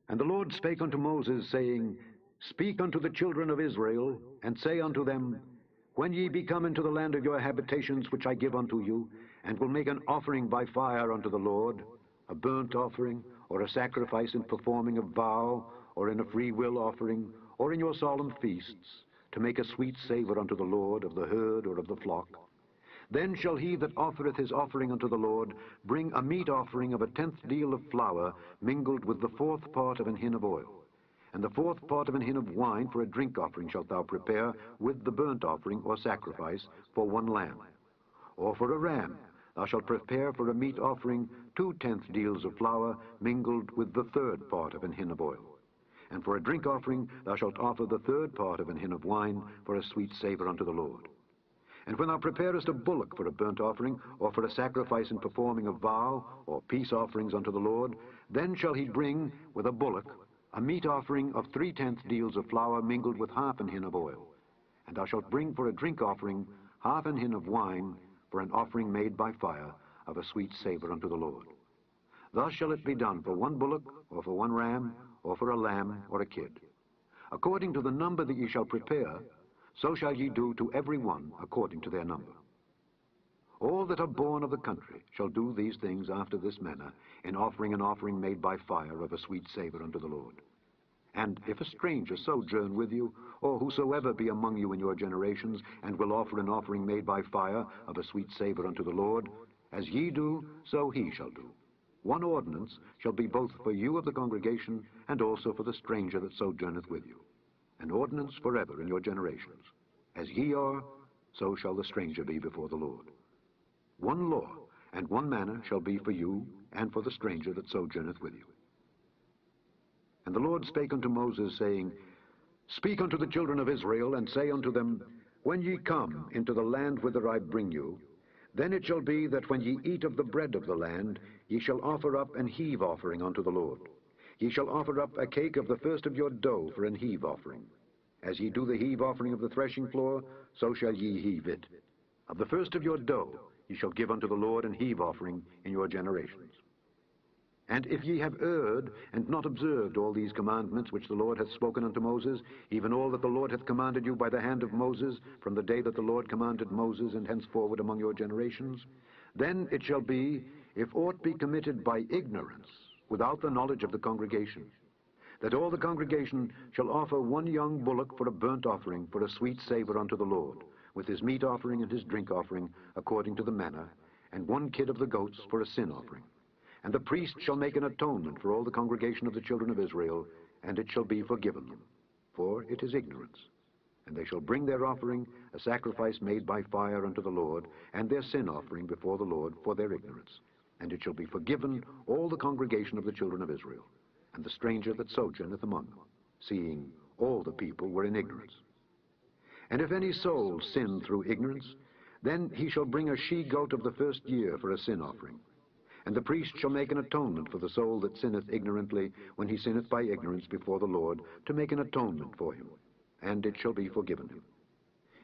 And the Lord spake unto Moses, saying, Speak unto the children of Israel, and say unto them, When ye be come into the land of your habitations which I give unto you, and will make an offering by fire unto the Lord, a burnt offering, or a sacrifice in performing a vow, or in a free will offering, or in your solemn feasts, to make a sweet savour unto the Lord of the herd or of the flock, then shall he that offereth his offering unto the Lord bring a meat offering of 1/10 deal of flour mingled with the 4th part of an hin of oil. And the 4th part of an hin of wine for a drink offering shalt thou prepare with the burnt offering or sacrifice for 1 lamb. Or for a ram thou shalt prepare for a meat offering 2/10 deals of flour mingled with the 3rd part of an hin of oil. And for a drink offering thou shalt offer the 3rd part of an hin of wine for a sweet savour unto the Lord. And when thou preparest a bullock for a burnt offering, or for a sacrifice in performing a vow, or peace offerings unto the Lord, then shall he bring with a bullock a meat offering of 3/10 deals of flour mingled with 1/2 an hin of oil. And thou shalt bring for a drink offering 1/2 an hin of wine for an offering made by fire of a sweet savour unto the Lord. Thus shall it be done for 1 bullock, or for 1 ram, or for a lamb, or a kid. According to the number that ye shall prepare, so shall ye do to every one according to their number. All that are born of the country shall do these things after this manner, in offering an offering made by fire of a sweet savour unto the Lord. And if a stranger sojourn with you, or whosoever be among you in your generations, and will offer an offering made by fire of a sweet savour unto the Lord, as ye do, so he shall do. 1 ordinance shall be both for you of the congregation, and also for the stranger that sojourneth with you. An ordinance forever in your generations. As ye are, so shall the stranger be before the Lord. 1 law and 1 manner shall be for you, and for the stranger that sojourneth with you. And the Lord spake unto Moses, saying, Speak unto the children of Israel, and say unto them, When ye come into the land whither I bring you, then it shall be that when ye eat of the bread of the land, ye shall offer up an heave offering unto the Lord. Ye shall offer up a cake of the first of your dough for an heave offering. As ye do the heave offering of the threshing floor, so shall ye heave it. Of the first of your dough ye shall give unto the Lord an heave offering in your generations. And if ye have erred, and not observed all these commandments which the Lord hath spoken unto Moses, even all that the Lord hath commanded you by the hand of Moses, from the day that the Lord commanded Moses, and henceforward among your generations, then it shall be, if aught be committed by ignorance, without the knowledge of the congregation, that all the congregation shall offer one young bullock for a burnt offering, for a sweet savour unto the Lord, with his meat offering and his drink offering, according to the manner, and one kid of the goats for a sin offering. And the priest shall make an atonement for all the congregation of the children of Israel, and it shall be forgiven them, for it is ignorance. And they shall bring their offering, a sacrifice made by fire unto the Lord, and their sin offering before the Lord for their ignorance. And it shall be forgiven all the congregation of the children of Israel, and the stranger that sojourneth among them, seeing all the people were in ignorance. And if any soul sin through ignorance, then he shall bring a she-goat of the first year for a sin offering. And the priest shall make an atonement for the soul that sinneth ignorantly, when he sinneth by ignorance before the Lord, to make an atonement for him, and it shall be forgiven him.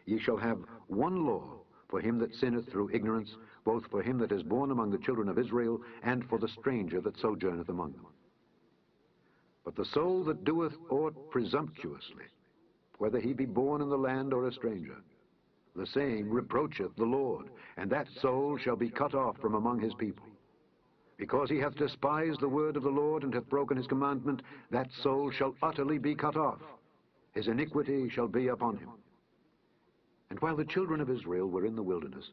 Ye shall have one law for him that sinneth through ignorance, both for him that is born among the children of Israel, and for the stranger that sojourneth among them. But the soul that doeth aught presumptuously, whether he be born in the land or a stranger, the same reproacheth the Lord, and that soul shall be cut off from among his people. Because he hath despised the word of the Lord, and hath broken his commandment, that soul shall utterly be cut off. His iniquity shall be upon him. And while the children of Israel were in the wilderness,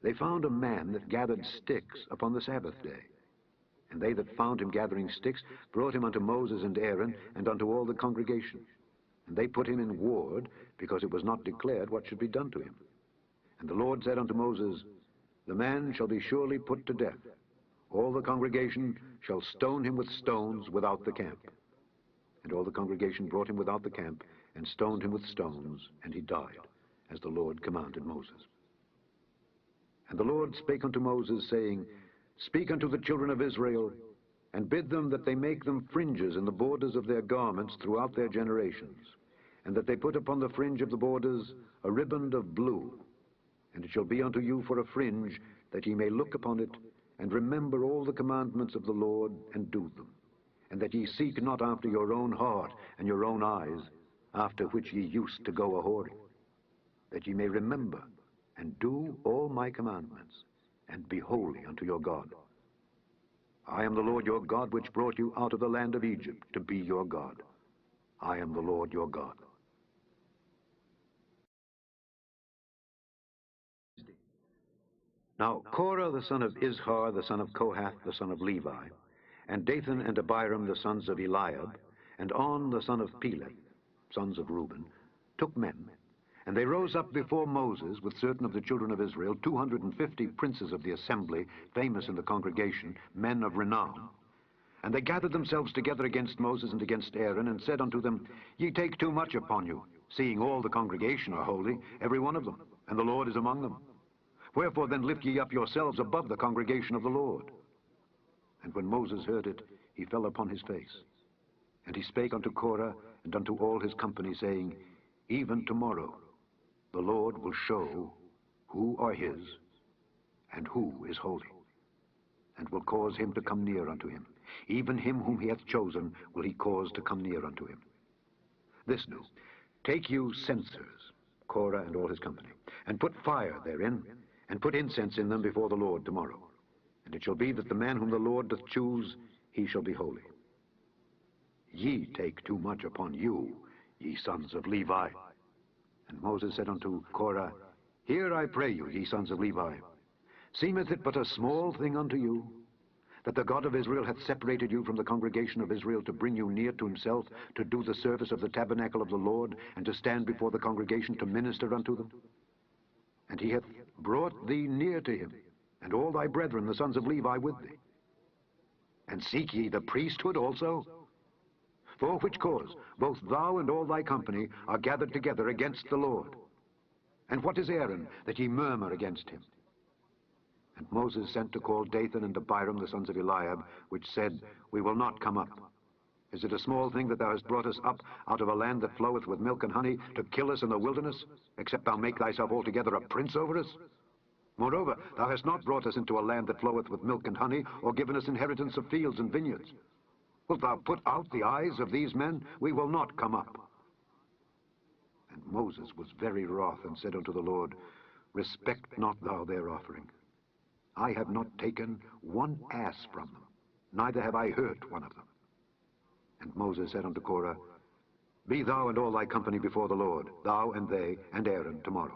they found a man that gathered sticks upon the Sabbath day. And they that found him gathering sticks brought him unto Moses and Aaron, and unto all the congregation. And they put him in ward, because it was not declared what should be done to him. And the Lord said unto Moses, The man shall be surely put to death. All the congregation shall stone him with stones without the camp. And all the congregation brought him without the camp, and stoned him with stones, and he died, as the Lord commanded Moses. And the Lord spake unto Moses, saying, Speak unto the children of Israel, and bid them that they make them fringes in the borders of their garments throughout their generations, and that they put upon the fringe of the borders a riband of blue. And it shall be unto you for a fringe, that ye may look upon it, and remember all the commandments of the Lord, and do them, and that ye seek not after your own heart and your own eyes, after which ye used to go a-whoring, that ye may remember and do all my commandments, and be holy unto your God. I am the Lord your God, which brought you out of the land of Egypt to be your God. I am the Lord your God. Now Korah the son of Izhar, the son of Kohath, the son of Levi, and Dathan and Abiram, the sons of Eliab, and On, the son of Peleth, sons of Reuben, took men. And they rose up before Moses with certain of the children of Israel, 250 princes of the assembly, famous in the congregation, men of renown. And they gathered themselves together against Moses and against Aaron, and said unto them, Ye take too much upon you, seeing all the congregation are holy, every one of them, and the Lord is among them. Wherefore then lift ye up yourselves above the congregation of the Lord. And when Moses heard it, he fell upon his face. And he spake unto Korah and unto all his company, saying, Even tomorrow the Lord will show who are his, and who is holy, and will cause him to come near unto him. Even him whom he hath chosen will he cause to come near unto him. This do, take you censers, Korah and all his company, and put fire therein, and put incense in them before the Lord tomorrow. And it shall be that the man whom the Lord doth choose, he shall be holy. Ye take too much upon you, ye sons of Levi. And Moses said unto Korah, Hear, I pray you, ye sons of Levi, seemeth it but a small thing unto you, that the God of Israel hath separated you from the congregation of Israel, to bring you near to himself, to do the service of the tabernacle of the Lord, and to stand before the congregation to minister unto them? And he hath brought thee near to him, and all thy brethren, the sons of Levi, with thee. And seek ye the priesthood also? For which cause both thou and all thy company are gathered together against the Lord. And what is Aaron, that ye murmur against him? And Moses sent to call Dathan and Abiram, the sons of Eliab, which said, We will not come up. Is it a small thing that thou hast brought us up out of a land that floweth with milk and honey, to kill us in the wilderness, except thou make thyself altogether a prince over us? Moreover, thou hast not brought us into a land that floweth with milk and honey, or given us inheritance of fields and vineyards. Wilt thou put out the eyes of these men? We will not come up. And Moses was very wroth, and said unto the Lord, Respect not thou their offering. I have not taken one ass from them, neither have I hurt one of them. And Moses said unto Korah, Be thou and all thy company before the Lord, thou and they and Aaron tomorrow.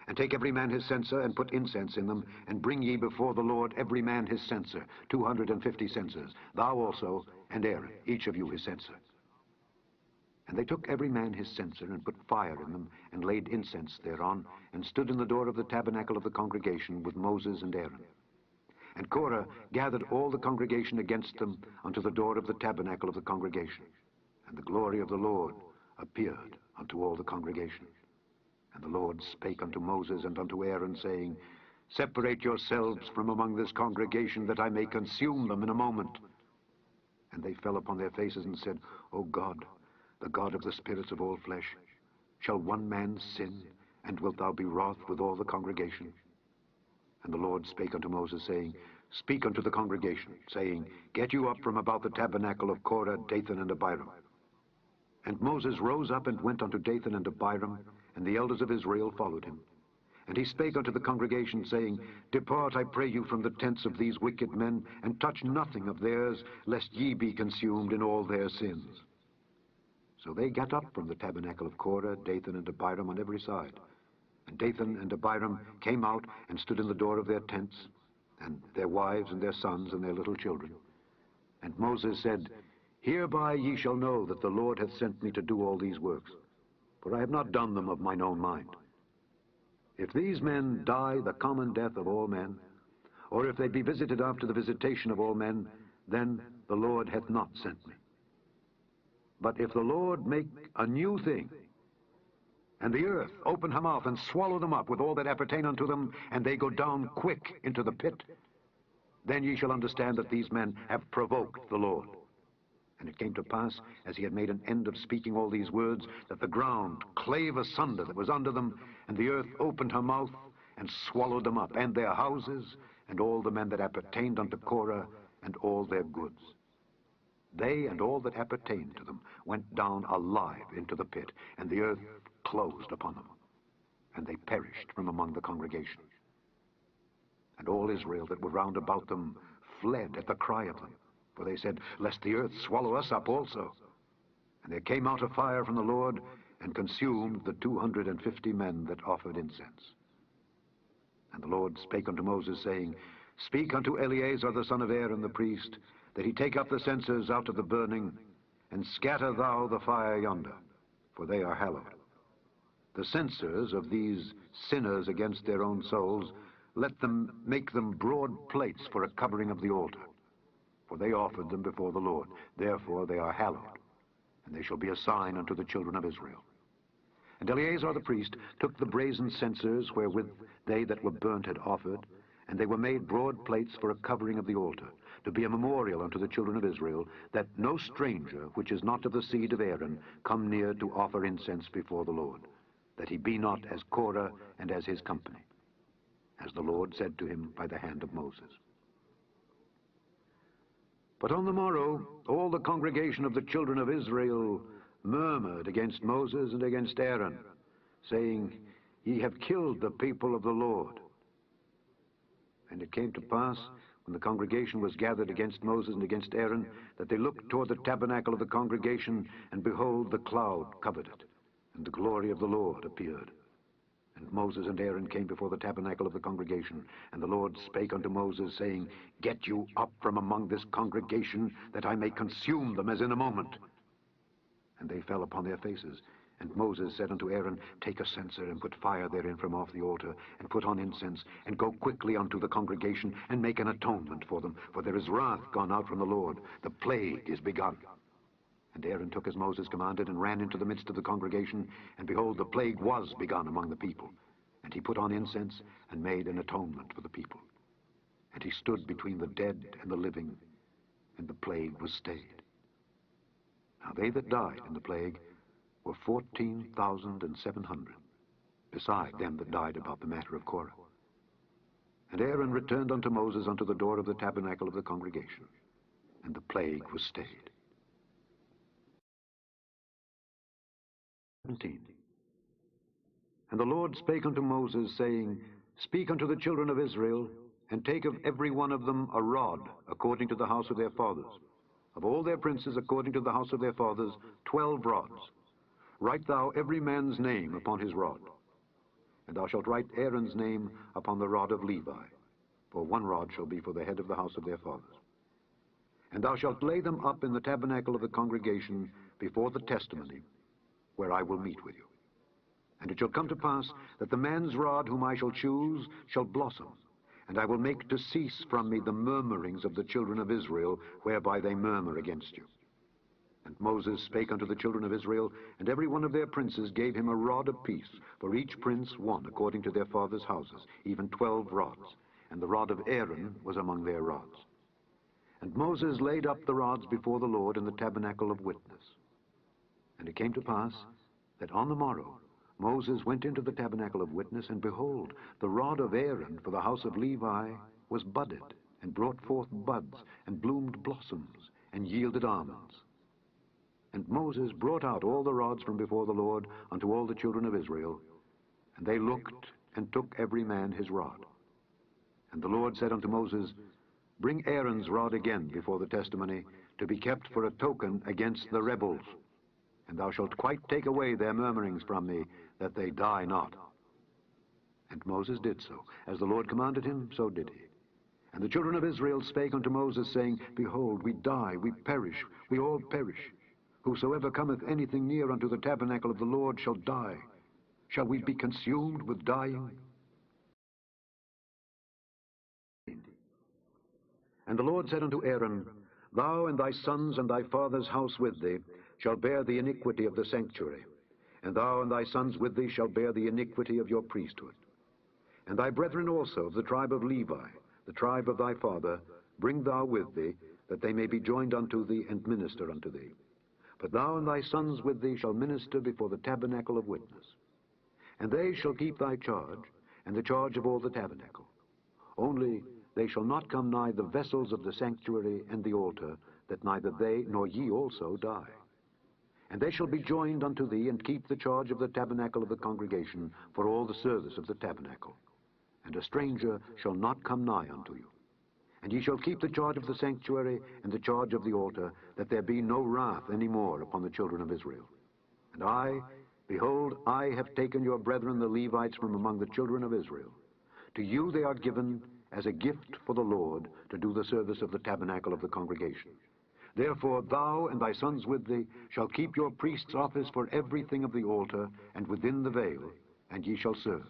And take every man his censer, and put incense in them, and bring ye before the Lord every man his censer, 250 censers, thou also and Aaron, each of you his censer. And they took every man his censer, and put fire in them, and laid incense thereon, and stood in the door of the tabernacle of the congregation with Moses and Aaron. And Korah gathered all the congregation against them unto the door of the tabernacle of the congregation. And the glory of the Lord appeared unto all the congregation. And the Lord spake unto Moses and unto Aaron, saying, Separate yourselves from among this congregation, that I may consume them in a moment. And they fell upon their faces and said, O God, the God of the spirits of all flesh, shall one man sin, and wilt thou be wroth with all the congregation? And the Lord spake unto Moses, saying, Speak unto the congregation, saying, Get you up from about the tabernacle of Korah, Dathan, and Abiram. And Moses rose up and went unto Dathan and Abiram, and the elders of Israel followed him. And he spake unto the congregation, saying, Depart, I pray you, from the tents of these wicked men, and touch nothing of theirs, lest ye be consumed in all their sins. So they got up from the tabernacle of Korah, Dathan, and Abiram on every side. And Dathan and Abiram came out and stood in the door of their tents, and their wives and their sons and their little children. And Moses said, Hereby ye shall know that the Lord hath sent me to do all these works, for I have not done them of mine own mind. If these men die the common death of all men, or if they be visited after the visitation of all men, then the Lord hath not sent me. But if the Lord make a new thing, and the earth open her mouth and swallow them up with all that appertain unto them, and they go down quick into the pit, then ye shall understand that these men have provoked the Lord. And it came to pass, as he had made an end of speaking all these words, that the ground clave asunder that was under them, and the earth opened her mouth, and swallowed them up, and their houses, and all the men that appertained unto Korah, and all their goods. They and all that appertained to them went down alive into the pit, and the earth closed upon them, and they perished from among the congregation. And all Israel that were round about them fled at the cry of them, for they said, Lest the earth swallow us up also. And there came out a fire from the Lord, and consumed the 250 men that offered incense. And the Lord spake unto Moses, saying, Speak unto Eleazar the son of Aaron the priest, that he take up the censers out of the burning, and scatter thou the fire yonder, for they are hallowed. The censers of these sinners against their own souls, let them make them broad plates for a covering of the altar, for they offered them before the Lord. Therefore they are hallowed, and they shall be a sign unto the children of Israel. And Eleazar the priest took the brazen censers wherewith they that were burnt had offered, and they were made broad plates for a covering of the altar, to be a memorial unto the children of Israel, that no stranger which is not of the seed of Aaron come near to offer incense before the Lord, that he be not as Korah and as his company, as the Lord said to him by the hand of Moses. But on the morrow all the congregation of the children of Israel murmured against Moses and against Aaron, saying, Ye have killed the people of the Lord. And it came to pass, when the congregation was gathered against Moses and against Aaron, that they looked toward the tabernacle of the congregation, and behold, the cloud covered it, and the glory of the Lord appeared. And Moses and Aaron came before the tabernacle of the congregation, and the Lord spake unto Moses, saying, Get you up from among this congregation, that I may consume them as in a moment. And they fell upon their faces. And Moses said unto Aaron, Take a censer, and put fire therein from off the altar, and put on incense, and go quickly unto the congregation, and make an atonement for them, for there is wrath gone out from the Lord, the plague is begun. And Aaron took as Moses commanded, and ran into the midst of the congregation, and behold, the plague was begun among the people. And he put on incense, and made an atonement for the people. And he stood between the dead and the living, and the plague was stayed. Now they that died in the plague were 14,700, beside them that died about the matter of Korah. And Aaron returned unto Moses unto the door of the tabernacle of the congregation, and the plague was stayed. 17. And the Lord spake unto Moses, saying, Speak unto the children of Israel, and take of every one of them a rod, according to the house of their fathers, Of all their princes according to the house of their fathers, 12 rods. Write thou every man's name upon his rod. And thou shalt write Aaron's name upon the rod of Levi, for 1 rod shall be for the head of the house of their fathers. And thou shalt lay them up in the tabernacle of the congregation before the testimony, where I will meet with you. And it shall come to pass that the man's rod whom I shall choose shall blossom, and I will make to cease from me the murmurings of the children of Israel, whereby they murmur against you. And Moses spake unto the children of Israel, and every one of their princes gave him a rod apiece, for each prince 1 according to their fathers' houses, even 12 rods. And the rod of Aaron was among their rods. And Moses laid up the rods before the Lord in the tabernacle of witness. And it came to pass that on the morrow Moses went into the tabernacle of witness, and behold, the rod of Aaron for the house of Levi was budded, and brought forth buds, and bloomed blossoms, and yielded almonds. And Moses brought out all the rods from before the Lord unto all the children of Israel, and they looked, and took every man his rod. And the Lord said unto Moses, Bring Aaron's rod again before the testimony, to be kept for a token against the rebels. And thou shalt quite take away their murmurings from me, that they die not. And Moses did so. As the Lord commanded him, so did he. And the children of Israel spake unto Moses, saying, Behold, we die, we perish, we all perish. Whosoever cometh anything near unto the tabernacle of the Lord shall die. Shall we be consumed with dying? And the Lord said unto Aaron, Thou and thy sons and thy father's house with thee shall bear the iniquity of the sanctuary, and thou and thy sons with thee shall bear the iniquity of your priesthood. And thy brethren also of the tribe of Levi, the tribe of thy father, bring thou with thee, that they may be joined unto thee and minister unto thee. But thou and thy sons with thee shall minister before the tabernacle of witness. And they shall keep thy charge, and the charge of all the tabernacle. Only they shall not come nigh the vessels of the sanctuary and the altar, that neither they nor ye also die. And they shall be joined unto thee, and keep the charge of the tabernacle of the congregation, for all the service of the tabernacle. And a stranger shall not come nigh unto you. And ye shall keep the charge of the sanctuary and the charge of the altar, that there be no wrath any more upon the children of Israel. And I, behold, I have taken your brethren the Levites from among the children of Israel. To you they are given as a gift for the Lord, to do the service of the tabernacle of the congregation. Therefore thou and thy sons with thee shall keep your priest's office for everything of the altar, and within the veil, and ye shall serve.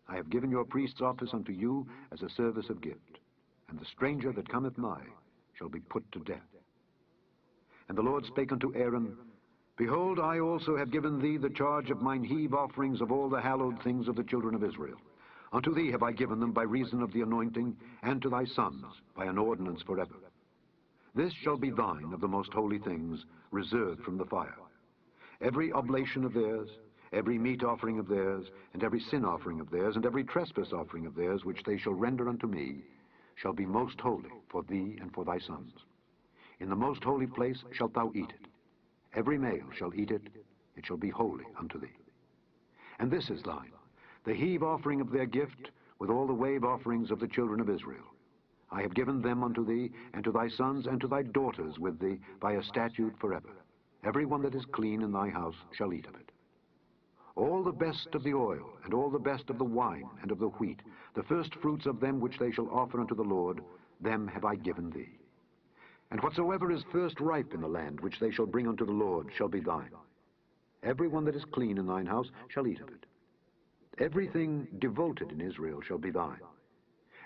I have given your priest's office unto you as a service of gift. And the stranger that cometh nigh shall be put to death. And the Lord spake unto Aaron, Behold, I also have given thee the charge of mine heave offerings of all the hallowed things of the children of Israel. Unto thee have I given them by reason of the anointing, and to thy sons by an ordinance forever. This shall be thine of the most holy things, reserved from the fire. Every oblation of theirs, every meat offering of theirs, and every sin offering of theirs, and every trespass offering of theirs, which they shall render unto me, shall be most holy for thee and for thy sons. In the most holy place shalt thou eat it. Every male shall eat it, it shall be holy unto thee. And this is thine, the heave offering of their gift, with all the wave offerings of the children of Israel. I have given them unto thee, and to thy sons, and to thy daughters with thee, by a statute forever. Every one that is clean in thy house shall eat of it. All the best of the oil, and all the best of the wine, and of the wheat, the first fruits of them which they shall offer unto the Lord, them have I given thee. And whatsoever is first ripe in the land, which they shall bring unto the Lord, shall be thine. Every one that is clean in thine house shall eat of it. Everything devoted in Israel shall be thine.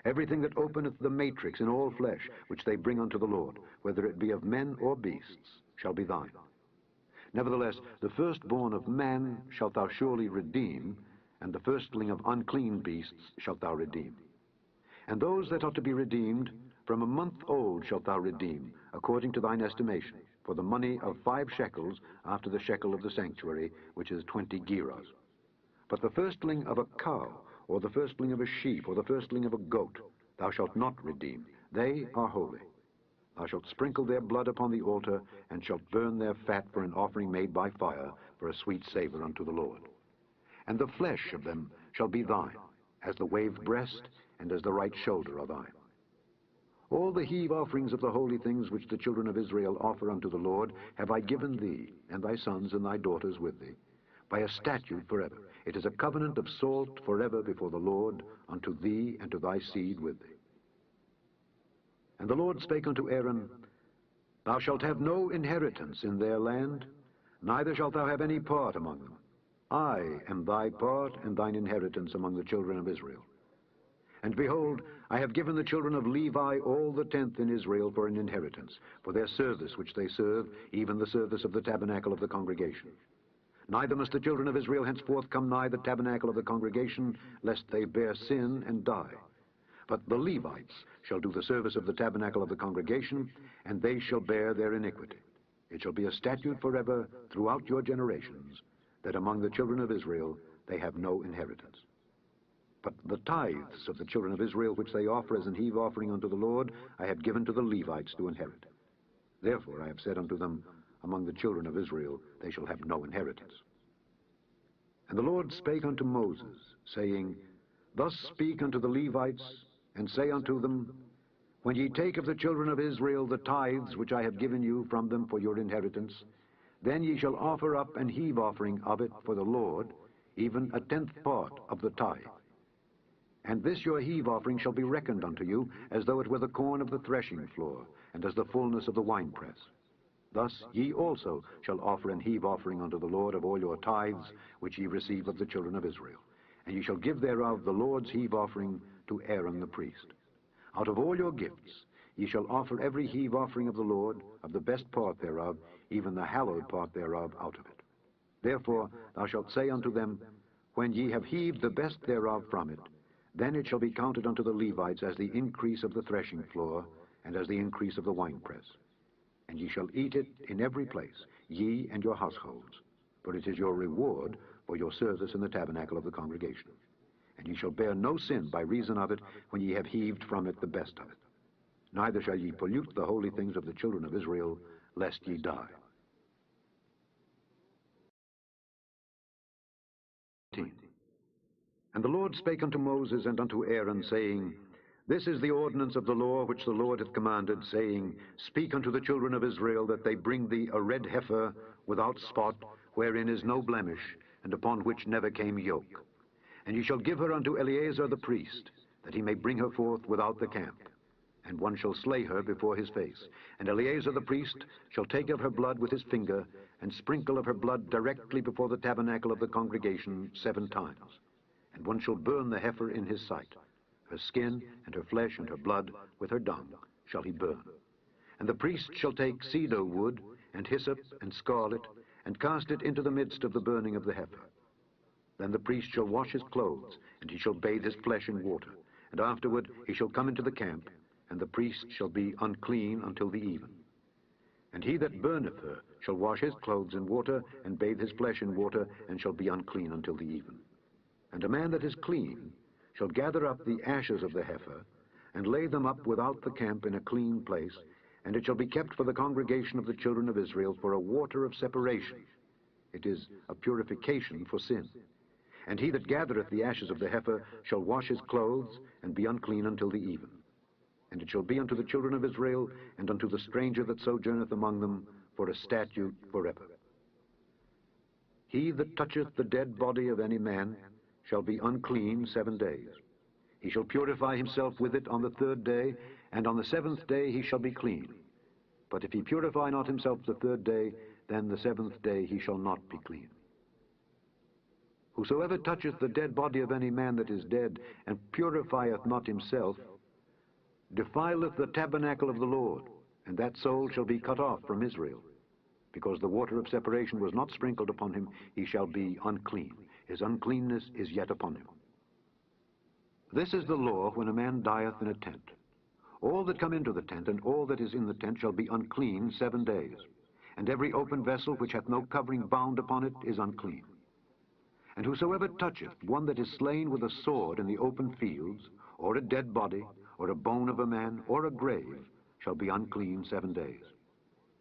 Everything that openeth the matrix in all flesh, which they bring unto the Lord, whether it be of men or beasts, shall be thine. Nevertheless, the firstborn of man shalt thou surely redeem, and the firstling of unclean beasts shalt thou redeem. And those that are to be redeemed, from a month old shalt thou redeem, according to thine estimation, for the money of 5 shekels after the shekel of the sanctuary, which is 20 gerahs. But the firstling of a cow, or the firstling of a sheep, or the firstling of a goat, thou shalt not redeem. They are holy. Thou shalt sprinkle their blood upon the altar, and shalt burn their fat for an offering made by fire, for a sweet savor unto the Lord. And the flesh of them shall be thine, as the waved breast, and as the right shoulder are thine. All the heave offerings of the holy things which the children of Israel offer unto the Lord have I given thee, and thy sons and thy daughters with thee, by a statute forever. It is a covenant of salt forever before the Lord unto thee and to thy seed with thee. And the Lord spake unto Aaron, Thou shalt have no inheritance in their land, neither shalt thou have any part among them. I am thy part and thine inheritance among the children of Israel. And behold, I have given the children of Levi all the tenth in Israel for an inheritance, for their service which they serve, even the service of the tabernacle of the congregation. Neither must the children of Israel henceforth come nigh the tabernacle of the congregation, lest they bear sin and die. But the Levites shall do the service of the tabernacle of the congregation, and they shall bear their iniquity. It shall be a statute forever throughout your generations, that among the children of Israel they have no inheritance. But the tithes of the children of Israel which they offer as an heave offering unto the Lord, I have given to the Levites to inherit. Therefore I have said unto them, Among the children of Israel they shall have no inheritance. And the Lord spake unto Moses, saying, Thus speak unto the Levites, and say unto them, When ye take of the children of Israel the tithes which I have given you from them for your inheritance, then ye shall offer up an heave offering of it for the Lord, even a tenth part of the tithe. And this your heave offering shall be reckoned unto you, as though it were the corn of the threshing floor, and as the fullness of the winepress. Thus ye also shall offer an heave offering unto the Lord of all your tithes, which ye receive of the children of Israel. And ye shall give thereof the Lord's heave offering to Aaron the priest. Out of all your gifts ye shall offer every heave offering of the Lord, of the best part thereof, even the hallowed part thereof out of it. Therefore thou shalt say unto them, When ye have heaved the best thereof from it, then it shall be counted unto the Levites as the increase of the threshing floor, and as the increase of the winepress. And ye shall eat it in every place, ye and your households, for it is your reward for your service in the tabernacle of the congregation. And ye shall bear no sin by reason of it, when ye have heaved from it the best of it. Neither shall ye pollute the holy things of the children of Israel, lest ye die. And the Lord spake unto Moses and unto Aaron, saying, This is the ordinance of the law which the Lord hath commanded, saying, Speak unto the children of Israel, that they bring thee a red heifer without spot, wherein is no blemish, and upon which never came yoke. And ye shall give her unto Eleazar the priest, that he may bring her forth without the camp. And one shall slay her before his face. And Eleazar the priest shall take of her blood with his finger, and sprinkle of her blood directly before the tabernacle of the congregation 7 times. And one shall burn the heifer in his sight. Her skin, and her flesh, and her blood, with her dung, shall he burn. And the priest shall take cedar wood, and hyssop, and scarlet, and cast it into the midst of the burning of the heifer. Then the priest shall wash his clothes, and he shall bathe his flesh in water. And afterward he shall come into the camp, and the priest shall be unclean until the even. And he that burneth her shall wash his clothes in water, and bathe his flesh in water, and shall be unclean until the even. And a man that is clean shall gather up the ashes of the heifer, and lay them up without the camp in a clean place, and it shall be kept for the congregation of the children of Israel for a water of separation. It is a purification for sin. And he that gathereth the ashes of the heifer shall wash his clothes, and be unclean until the even. And it shall be unto the children of Israel, and unto the stranger that sojourneth among them, for a statute forever. He that toucheth the dead body of any man shall be unclean 7 days. He shall purify himself with it on the 3rd day, and on the 7th day he shall be clean. But if he purify not himself the 3rd day, then the 7th day he shall not be clean. Whosoever toucheth the dead body of any man that is dead, and purifieth not himself, defileth the tabernacle of the Lord, and that soul shall be cut off from Israel. Because the water of separation was not sprinkled upon him, he shall be unclean. His uncleanness is yet upon him. This is the law when a man dieth in a tent. All that come into the tent, and all that is in the tent, shall be unclean 7 days. And every open vessel which hath no covering bound upon it is unclean. And whosoever toucheth one that is slain with a sword in the open fields, or a dead body, or a bone of a man, or a grave, shall be unclean 7 days.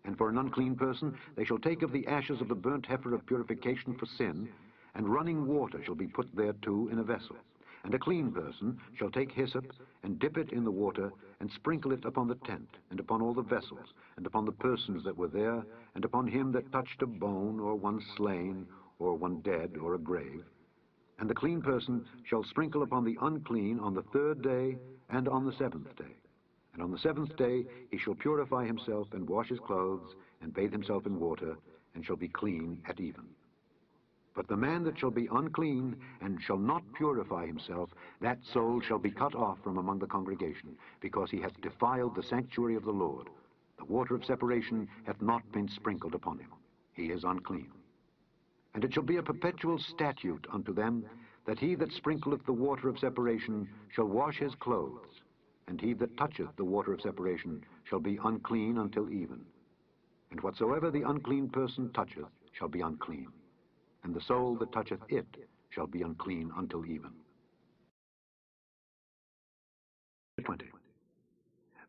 And for an unclean person they shall take of the ashes of the burnt heifer of purification for sin, and running water shall be put thereto in a vessel. And a clean person shall take hyssop, and dip it in the water, and sprinkle it upon the tent, and upon all the vessels, and upon the persons that were there, and upon him that touched a bone, or one slain, or one dead, or a grave. And the clean person shall sprinkle upon the unclean on the 3rd day, and on the 7th day. And on the 7th day he shall purify himself, and wash his clothes, and bathe himself in water, and shall be clean at even. But the man that shall be unclean, and shall not purify himself, that soul shall be cut off from among the congregation, because he hath defiled the sanctuary of the Lord. The water of separation hath not been sprinkled upon him. He is unclean. And it shall be a perpetual statute unto them, that he that sprinkleth the water of separation shall wash his clothes, and he that toucheth the water of separation shall be unclean until even. And whatsoever the unclean person toucheth shall be unclean, and the soul that toucheth it shall be unclean until even. 20.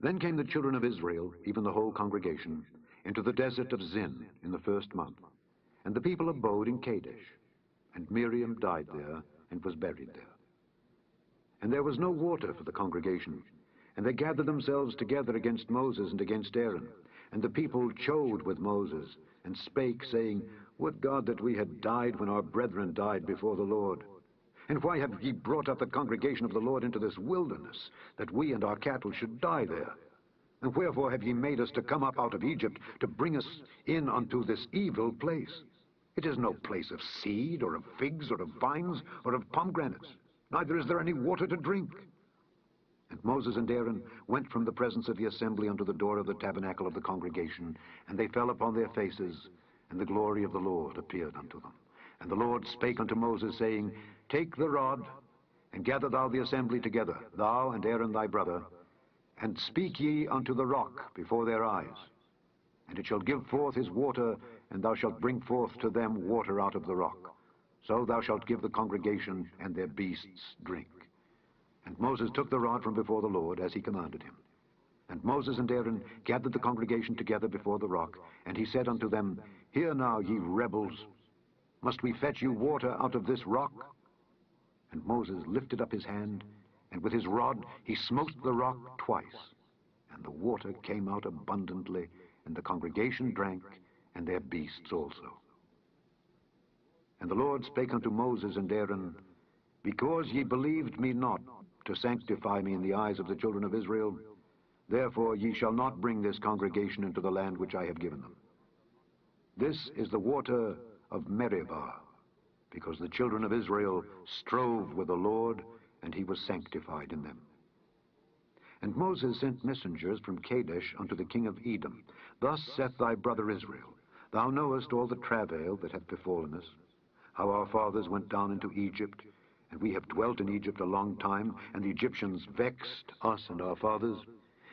Then came the children of Israel, even the whole congregation, into the desert of Zin in the 1st month. And the people abode in Kadesh. And Miriam died there, and was buried there. And there was no water for the congregation. And they gathered themselves together against Moses and against Aaron. And the people chode with Moses, and spake, saying, Would God that we had died when our brethren died before the Lord. And why have ye brought up the congregation of the Lord into this wilderness, that we and our cattle should die there? And wherefore have ye made us to come up out of Egypt, to bring us in unto this evil place? It is no place of seed, or of figs, or of vines, or of pomegranates, neither is there any water to drink. And Moses and Aaron went from the presence of the assembly unto the door of the tabernacle of the congregation, and they fell upon their faces, and the glory of the Lord appeared unto them. And the Lord spake unto Moses, saying, Take the rod, and gather thou the assembly together, thou and Aaron thy brother, and speak ye unto the rock before their eyes. And it shall give forth his water, and thou shalt bring forth to them water out of the rock. So thou shalt give the congregation and their beasts drink. And Moses took the rod from before the Lord, as he commanded him. And Moses and Aaron gathered the congregation together before the rock, and he said unto them, Hear now, ye rebels, must we fetch you water out of this rock? And Moses lifted up his hand, and with his rod he smote the rock twice, and the water came out abundantly, and the congregation drank, and their beasts also. And the Lord spake unto Moses and Aaron, Because ye believed me not, to sanctify me in the eyes of the children of Israel, therefore ye shall not bring this congregation into the land which I have given them. This is the water of Meribah, because the children of Israel strove with the Lord, and he was sanctified in them. And Moses sent messengers from Kadesh unto the king of Edom. Thus saith thy brother Israel, Thou knowest all the travail that hath befallen us, how our fathers went down into Egypt, and we have dwelt in Egypt a long time, and the Egyptians vexed us and our fathers.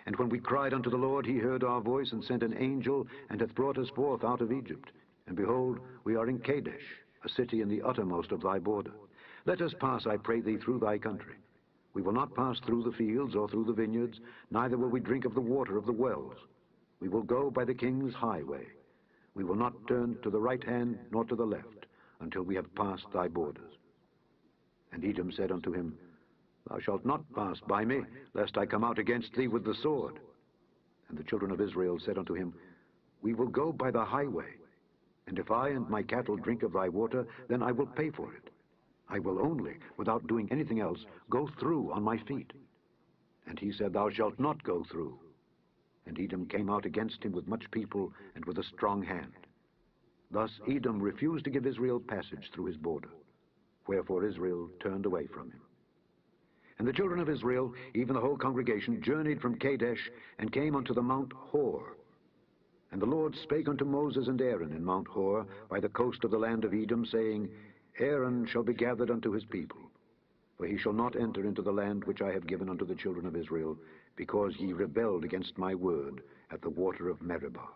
And when we cried unto the Lord, he heard our voice, and sent an angel, and hath brought us forth out of Egypt. And behold, we are in Kadesh, a city in the uttermost of thy border. Let us pass, I pray thee, through thy country. We will not pass through the fields or through the vineyards, neither will we drink of the water of the wells. We will go by the king's highway. We will not turn to the right hand nor to the left, until we have passed thy borders. And Edom said unto him, Thou shalt not pass by me, lest I come out against thee with the sword. And the children of Israel said unto him, We will go by the highway, and if I and my cattle drink of thy water, then I will pay for it. I will only, without doing anything else, go through on my feet. And he said, Thou shalt not go through. And Edom came out against him with much people and with a strong hand. Thus Edom refused to give Israel passage through his border. Wherefore Israel turned away from him. And the children of Israel, even the whole congregation, journeyed from Kadesh, and came unto the Mount Hor. And the Lord spake unto Moses and Aaron in Mount Hor, by the coast of the land of Edom, saying, Aaron shall be gathered unto his people, for he shall not enter into the land which I have given unto the children of Israel, because ye rebelled against my word at the water of Meribah.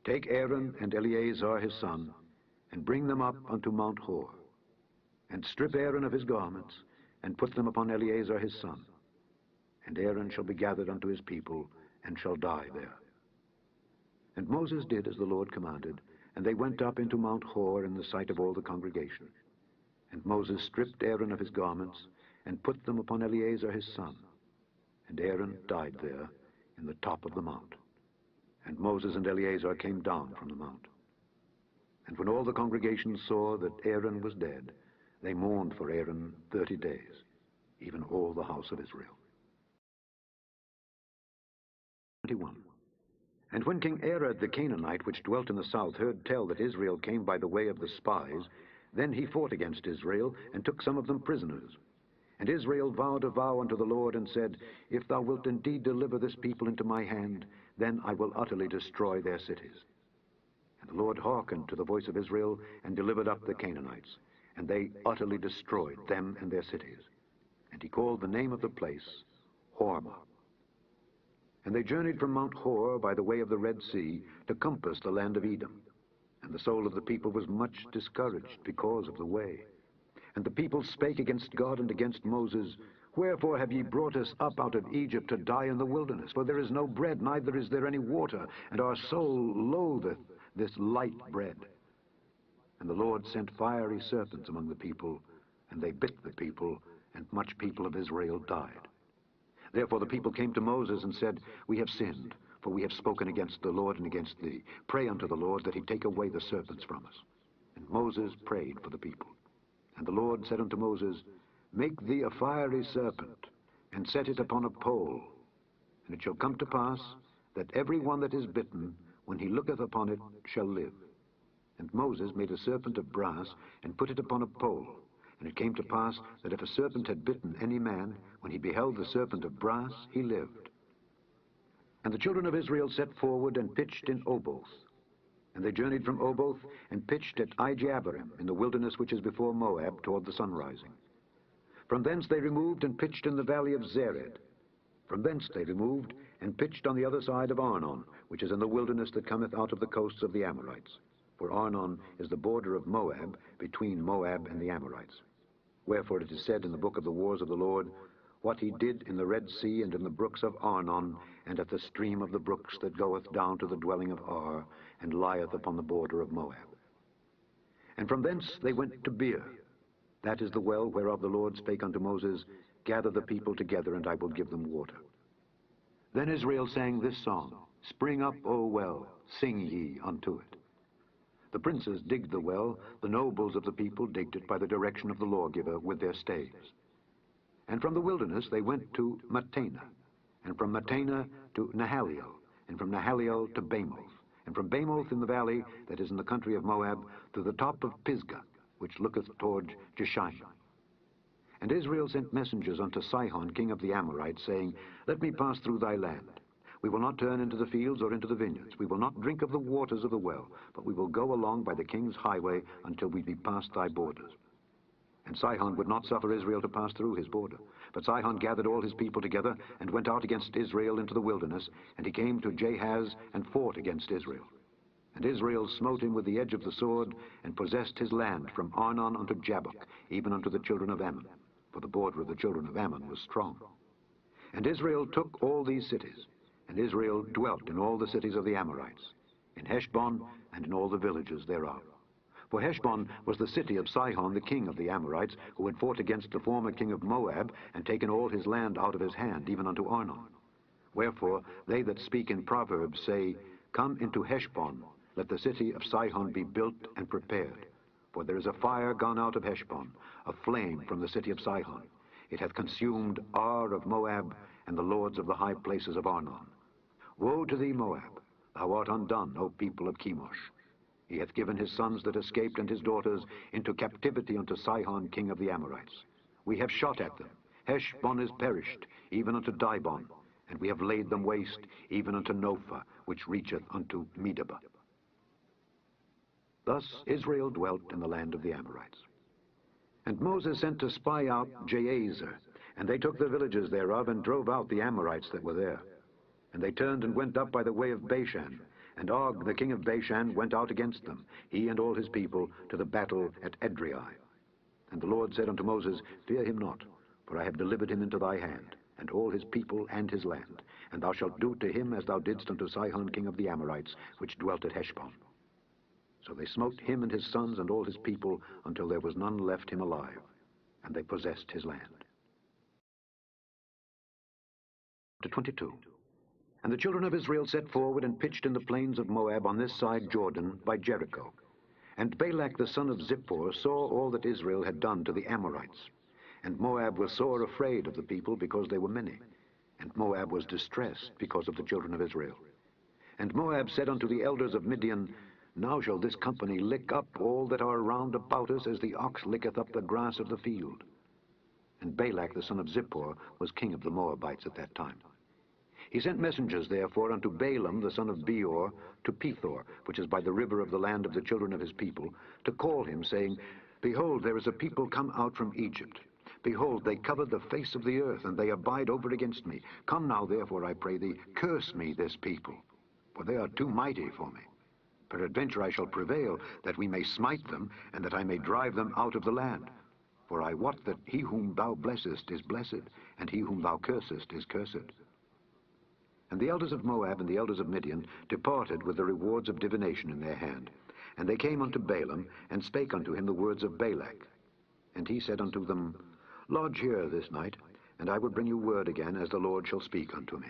Take Aaron and Eleazar his son, and bring them up unto Mount Hor, and strip Aaron of his garments, and put them upon Eleazar his son. And Aaron shall be gathered unto his people, and shall die there. And Moses did as the Lord commanded, and they went up into Mount Hor in the sight of all the congregation. And Moses stripped Aaron of his garments, and put them upon Eleazar his son. And Aaron died there in the top of the mount. And Moses and Eleazar came down from the mount. And when all the congregation saw that Aaron was dead, they mourned for Aaron 30 days, even all the house of Israel. 21. And when King Arad the Canaanite, which dwelt in the south, heard tell that Israel came by the way of the spies, then he fought against Israel, and took some of them prisoners. And Israel vowed a vow unto the Lord, and said, If thou wilt indeed deliver this people into my hand, then I will utterly destroy their cities. And the Lord hearkened to the voice of Israel, and delivered up the Canaanites, and they utterly destroyed them and their cities. And he called the name of the place Hormah. And they journeyed from Mount Hor by the way of the Red Sea to compass the land of Edom. And the soul of the people was much discouraged because of the way. And the people spake against God and against Moses, Wherefore have ye brought us up out of Egypt to die in the wilderness? For there is no bread, neither is there any water, and our soul loatheth this light bread. And the Lord sent fiery serpents among the people, and they bit the people, and much people of Israel died. Therefore the people came to Moses and said, We have sinned, for we have spoken against the Lord and against thee. Pray unto the Lord that he take away the serpents from us. And Moses prayed for the people. And the Lord said unto Moses, Make thee a fiery serpent, and set it upon a pole. And it shall come to pass, that every one that is bitten, when he looketh upon it, shall live. And Moses made a serpent of brass, and put it upon a pole. And it came to pass, that if a serpent had bitten any man, when he beheld the serpent of brass, he lived. And the children of Israel set forward, and pitched in Oboth. And they journeyed from Oboth, and pitched at Ijeabarim, in the wilderness which is before Moab, toward the sunrising. From thence they removed, and pitched in the valley of Zered. From thence they removed, and pitched on the other side of Arnon, which is in the wilderness that cometh out of the coasts of the Amorites. For Arnon is the border of Moab, between Moab and the Amorites. Wherefore it is said in the book of the wars of the Lord, What he did in the Red Sea, and in the brooks of Arnon, and at the stream of the brooks that goeth down to the dwelling of Ar, and lieth upon the border of Moab. And from thence they went to Beer. That is the well whereof the Lord spake unto Moses, Gather the people together, and I will give them water. Then Israel sang this song, Spring up, O well, sing ye unto it. The princes digged the well, the nobles of the people digged it by the direction of the lawgiver with their staves. And from the wilderness they went to Mattanah, and from Mattanah to Nahaliel, and from Nahaliel to Bamoth, and from Bamoth in the valley that is in the country of Moab, to the top of Pisgah, which looketh toward Jeshaim. And Israel sent messengers unto Sihon, king of the Amorites, saying, Let me pass through thy land. We will not turn into the fields or into the vineyards. We will not drink of the waters of the well, but we will go along by the king's highway until we be past thy borders. And Sihon would not suffer Israel to pass through his border. But Sihon gathered all his people together, and went out against Israel into the wilderness, and he came to Jahaz, and fought against Israel. And Israel smote him with the edge of the sword, and possessed his land from Arnon unto Jabbok, even unto the children of Ammon. For the border of the children of Ammon was strong. And Israel took all these cities, and Israel dwelt in all the cities of the Amorites, in Heshbon, and in all the villages thereof. For Heshbon was the city of Sihon the king of the Amorites, who had fought against the former king of Moab, and taken all his land out of his hand, even unto Arnon. Wherefore they that speak in Proverbs say, Come into Heshbon, let the city of Sihon be built and prepared. For there is a fire gone out of Heshbon, a flame from the city of Sihon. It hath consumed Ar of Moab, and the lords of the high places of Arnon. Woe to thee, Moab! Thou art undone, O people of Chemosh. He hath given his sons that escaped and his daughters into captivity unto Sihon king of the Amorites. We have shot at them. Heshbon is perished, even unto Dibon, and we have laid them waste, even unto Nophah, which reacheth unto Medeba. Thus Israel dwelt in the land of the Amorites. And Moses sent to spy out Jahazer, and they took the villages thereof, and drove out the Amorites that were there. And they turned and went up by the way of Bashan, and Og the king of Bashan went out against them, he and all his people, to the battle at Edrei. And the Lord said unto Moses, Fear him not, for I have delivered him into thy hand, and all his people and his land, and thou shalt do to him as thou didst unto Sihon king of the Amorites, which dwelt at Heshbon. So they smote him and his sons and all his people, until there was none left him alive, and they possessed his land. to 22. And the children of Israel set forward and pitched in the plains of Moab on this side Jordan by Jericho. And Balak the son of Zippor saw all that Israel had done to the Amorites. And Moab was sore afraid of the people because they were many. And Moab was distressed because of the children of Israel. And Moab said unto the elders of Midian, Now shall this company lick up all that are round about us, as the ox licketh up the grass of the field. And Balak the son of Zippor was king of the Moabites at that time. He sent messengers therefore unto Balaam the son of Beor to Pethor, which is by the river of the land of the children of his people, to call him, saying, Behold, there is a people come out from Egypt. Behold, they cover the face of the earth, and they abide over against me. Come now, therefore, I pray thee, curse me this people, for they are too mighty for me. Peradventure I shall prevail, that we may smite them, and that I may drive them out of the land. For I wot that he whom thou blessest is blessed, and he whom thou cursest is cursed. And the elders of Moab and the elders of Midian departed with the rewards of divination in their hand. And they came unto Balaam, and spake unto him the words of Balak. And he said unto them, Lodge here this night, and I will bring you word again, as the Lord shall speak unto me.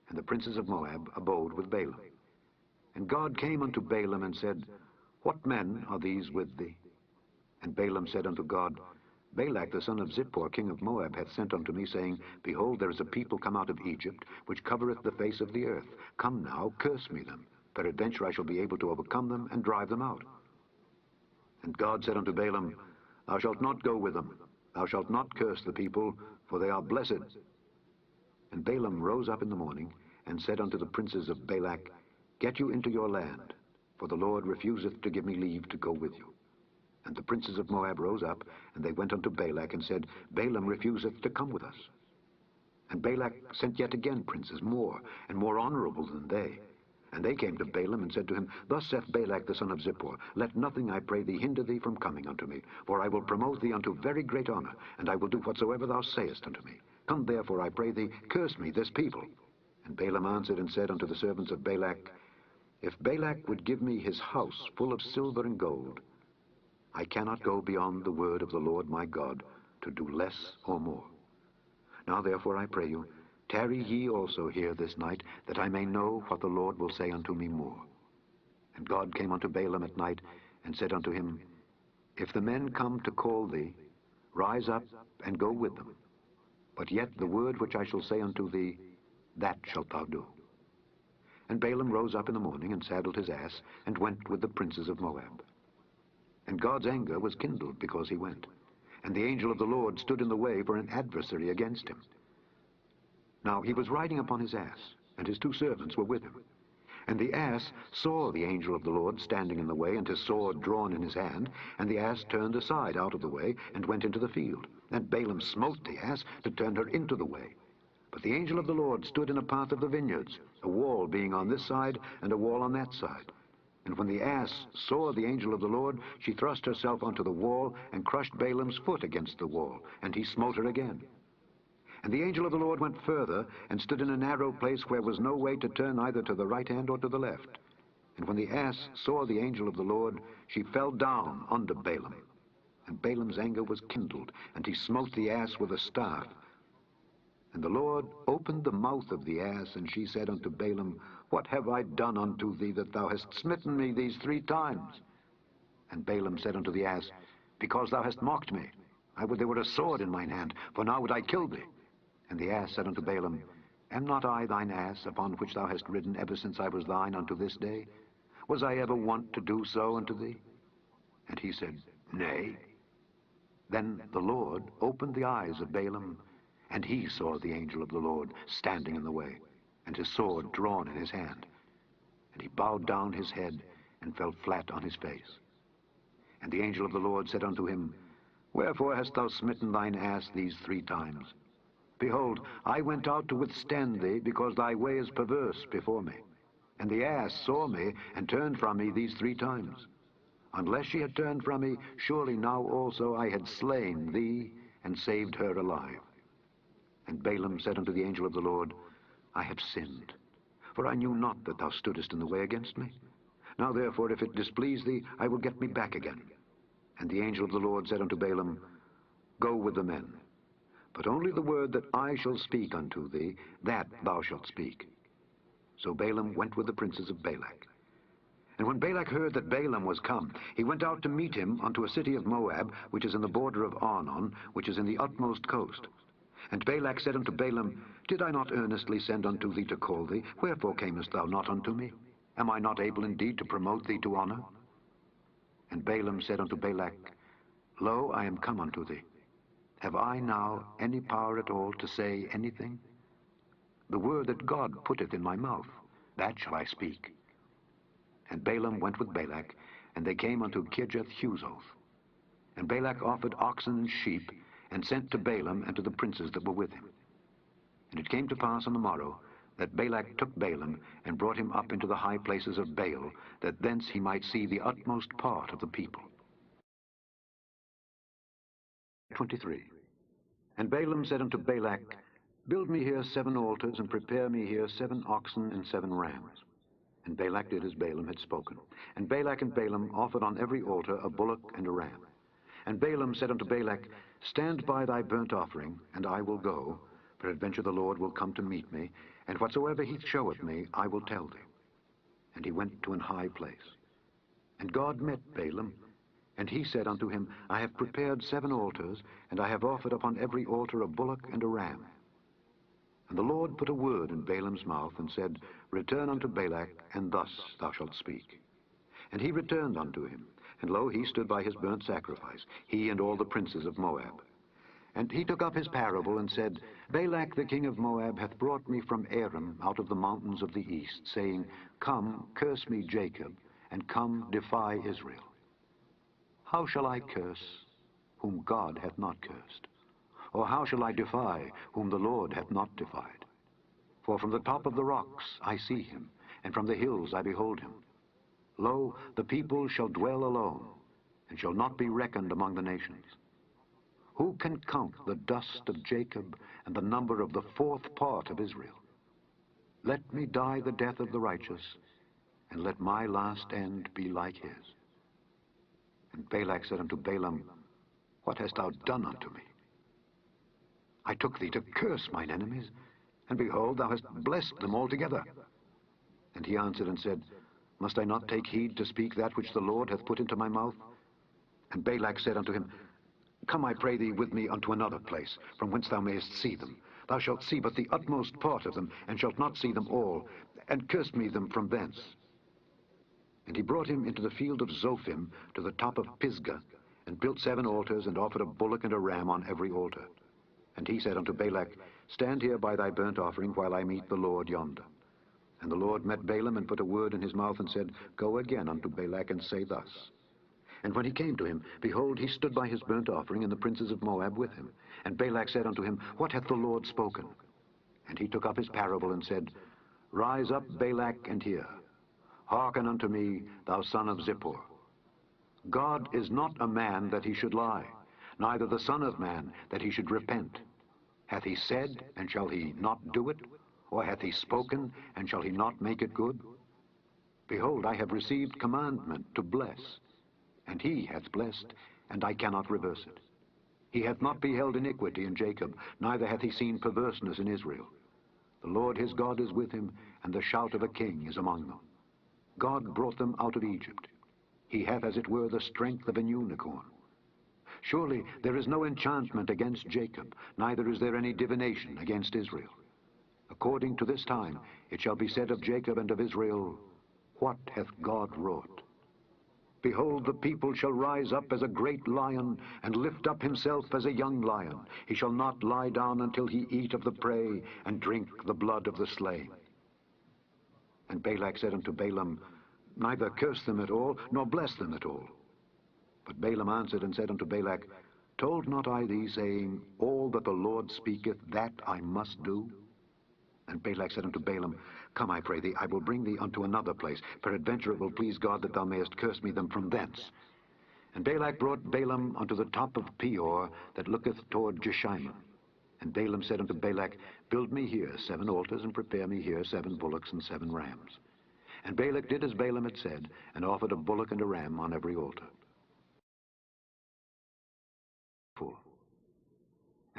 And the princes of Moab abode with Balaam. And God came unto Balaam, and said, What men are these with thee? And Balaam said unto God, Balak the son of Zippor, king of Moab, hath sent unto me, saying, Behold, there is a people come out of Egypt, which covereth the face of the earth. Come now, curse me them. Peradventure I shall be able to overcome them, and drive them out. And God said unto Balaam, Thou shalt not go with them. Thou shalt not curse the people, for they are blessed. And Balaam rose up in the morning, and said unto the princes of Balak, Get you into your land, for the Lord refuseth to give me leave to go with you. And the princes of Moab rose up, and they went unto Balak, and said, Balaam refuseth to come with us. And Balak sent yet again princes, more and more honorable than they. And they came to Balaam, and said to him, Thus saith Balak the son of Zippor, Let nothing, I pray thee, hinder thee from coming unto me, for I will promote thee unto very great honor, and I will do whatsoever thou sayest unto me. Come therefore, I pray thee, curse me this people. And Balaam answered and said unto the servants of Balak, If Balak would give me his house full of silver and gold, I cannot go beyond the word of the Lord my God, to do less or more. Now therefore I pray you, tarry ye also here this night, that I may know what the Lord will say unto me more. And God came unto Balaam at night, and said unto him, If the men come to call thee, rise up and go with them. But yet the word which I shall say unto thee, that shalt thou do. And Balaam rose up in the morning, and saddled his ass, and went with the princes of Moab. And God's anger was kindled because he went. And the angel of the Lord stood in the way for an adversary against him. Now he was riding upon his ass, and his two servants were with him. And the ass saw the angel of the Lord standing in the way, and his sword drawn in his hand. And the ass turned aside out of the way, and went into the field. And Balaam smote the ass to turn her into the way. But the angel of the Lord stood in a path of the vineyards, a wall being on this side, and a wall on that side. And when the ass saw the angel of the Lord, she thrust herself onto the wall, and crushed Balaam's foot against the wall, and he smote her again. And the angel of the Lord went further, and stood in a narrow place where was no way to turn either to the right hand or to the left. And when the ass saw the angel of the Lord, she fell down under Balaam. And Balaam's anger was kindled, and he smote the ass with a staff. And the Lord opened the mouth of the ass, and she said unto Balaam, What have I done unto thee, that thou hast smitten me these 3 times? And Balaam said unto the ass, Because thou hast mocked me. I would there were a sword in mine hand, for now would I kill thee. And the ass said unto Balaam, Am not I thine ass, upon which thou hast ridden ever since I was thine unto this day? Was I ever wont to do so unto thee? And he said, Nay. Then the Lord opened the eyes of Balaam, and he saw the angel of the Lord standing in the way, and his sword drawn in his hand. And he bowed down his head, and fell flat on his face. And the angel of the Lord said unto him, Wherefore hast thou smitten thine ass these 3 times? Behold, I went out to withstand thee, because thy way is perverse before me. And the ass saw me, and turned from me these 3 times. Unless she had turned from me, surely now also I had slain thee, and saved her alive. And Balaam said unto the angel of the Lord, I have sinned, for I knew not that thou stoodest in the way against me. Now therefore, if it displease thee, I will get me back again. And the angel of the Lord said unto Balaam, Go with the men. but only the word that I shall speak unto thee, that thou shalt speak. So Balaam went with the princes of Balak. And when Balak heard that Balaam was come, he went out to meet him unto a city of Moab, which is in the border of Arnon, which is in the utmost coast. And Balak said unto Balaam, Did I not earnestly send unto thee to call thee? Wherefore camest thou not unto me? Am I not able indeed to promote thee to honor? And Balaam said unto Balak, Lo, I am come unto thee. Have I now any power at all to say anything? The word that God putteth in my mouth, that shall I speak. And Balaam went with Balak, and they came unto Kirjath-Huzoth. And Balak offered oxen and sheep, and sent to Balaam and to the princes that were with him. And it came to pass on the morrow, that Balak took Balaam, and brought him up into the high places of Baal, that thence he might see the utmost part of the people. 23. And Balaam said unto Balak, Build me here 7 altars, and prepare me here 7 oxen and 7 rams. And Balak did as Balaam had spoken. And Balak and Balaam offered on every altar a bullock and a ram. And Balaam said unto Balak, Stand by thy burnt offering, and I will go. Peradventure the Lord will come to meet me, and whatsoever he showeth me, I will tell thee. And he went to an high place. And God met Balaam, and he said unto him, I have prepared 7 altars, and I have offered upon every altar a bullock and a ram. And the Lord put a word in Balaam's mouth, and said, Return unto Balak, and thus thou shalt speak. And he returned unto him, and lo, he stood by his burnt sacrifice, he and all the princes of Moab. And he took up his parable, and said, Balak the king of Moab hath brought me from Aram out of the mountains of the east, saying, Come, curse me Jacob, and come, defy Israel. How shall I curse whom God hath not cursed? Or how shall I defy whom the Lord hath not defied? For from the top of the rocks I see him, and from the hills I behold him. Lo, the people shall dwell alone, and shall not be reckoned among the nations. Who can count the dust of Jacob, and the number of the 4th part of Israel? Let me die the death of the righteous, and let my last end be like his. And Balak said unto Balaam, What hast thou done unto me? I took thee to curse mine enemies, and behold, thou hast blessed them altogether. And he answered and said, Must I not take heed to speak that which the Lord hath put into my mouth? And Balak said unto him, Come, I pray thee, with me unto another place, from whence thou mayest see them. Thou shalt see but the utmost part of them, and shalt not see them all, and curse me them from thence. And he brought him into the field of Zophim, to the top of Pisgah, and built 7 altars, and offered a bullock and a ram on every altar. And he said unto Balak, Stand here by thy burnt offering, while I meet the Lord yonder. And the Lord met Balaam, and put a word in his mouth, and said, Go again unto Balak, and say thus. And when he came to him, behold, he stood by his burnt offering, and the princes of Moab with him. And Balak said unto him, What hath the Lord spoken? And he took up his parable, and said, Rise up, Balak, and hear. Hearken unto me, thou son of Zippor. God is not a man that he should lie, neither the son of man that he should repent. Hath he said, and shall he not do it? Or hath he spoken, and shall he not make it good? Behold, I have received commandment to bless, and he hath blessed, and I cannot reverse it. He hath not beheld iniquity in Jacob, neither hath he seen perverseness in Israel. The Lord his God is with him, and the shout of a king is among them. God brought them out of Egypt. He hath as it were the strength of an unicorn. Surely there is no enchantment against Jacob, neither is there any divination against Israel. According to this time it shall be said of Jacob and of Israel, What hath God wrought? Behold, the people shall rise up as a great lion, and lift up himself as a young lion. He shall not lie down until he eat of the prey, and drink the blood of the slain. And Balak said unto Balaam, Neither curse them at all, nor bless them at all. But Balaam answered and said unto Balak, Told not I thee, saying, All that the Lord speaketh, that I must do? And Balak said unto Balaam, Come, I pray thee, I will bring thee unto another place. Peradventure it will please God that thou mayest curse me them from thence. And Balak brought Balaam unto the top of Peor, that looketh toward Jeshimon. And Balaam said unto Balak, Build me here 7 altars, and prepare me here 7 bullocks and 7 rams. And Balak did as Balaam had said, and offered a bullock and a ram on every altar. 4.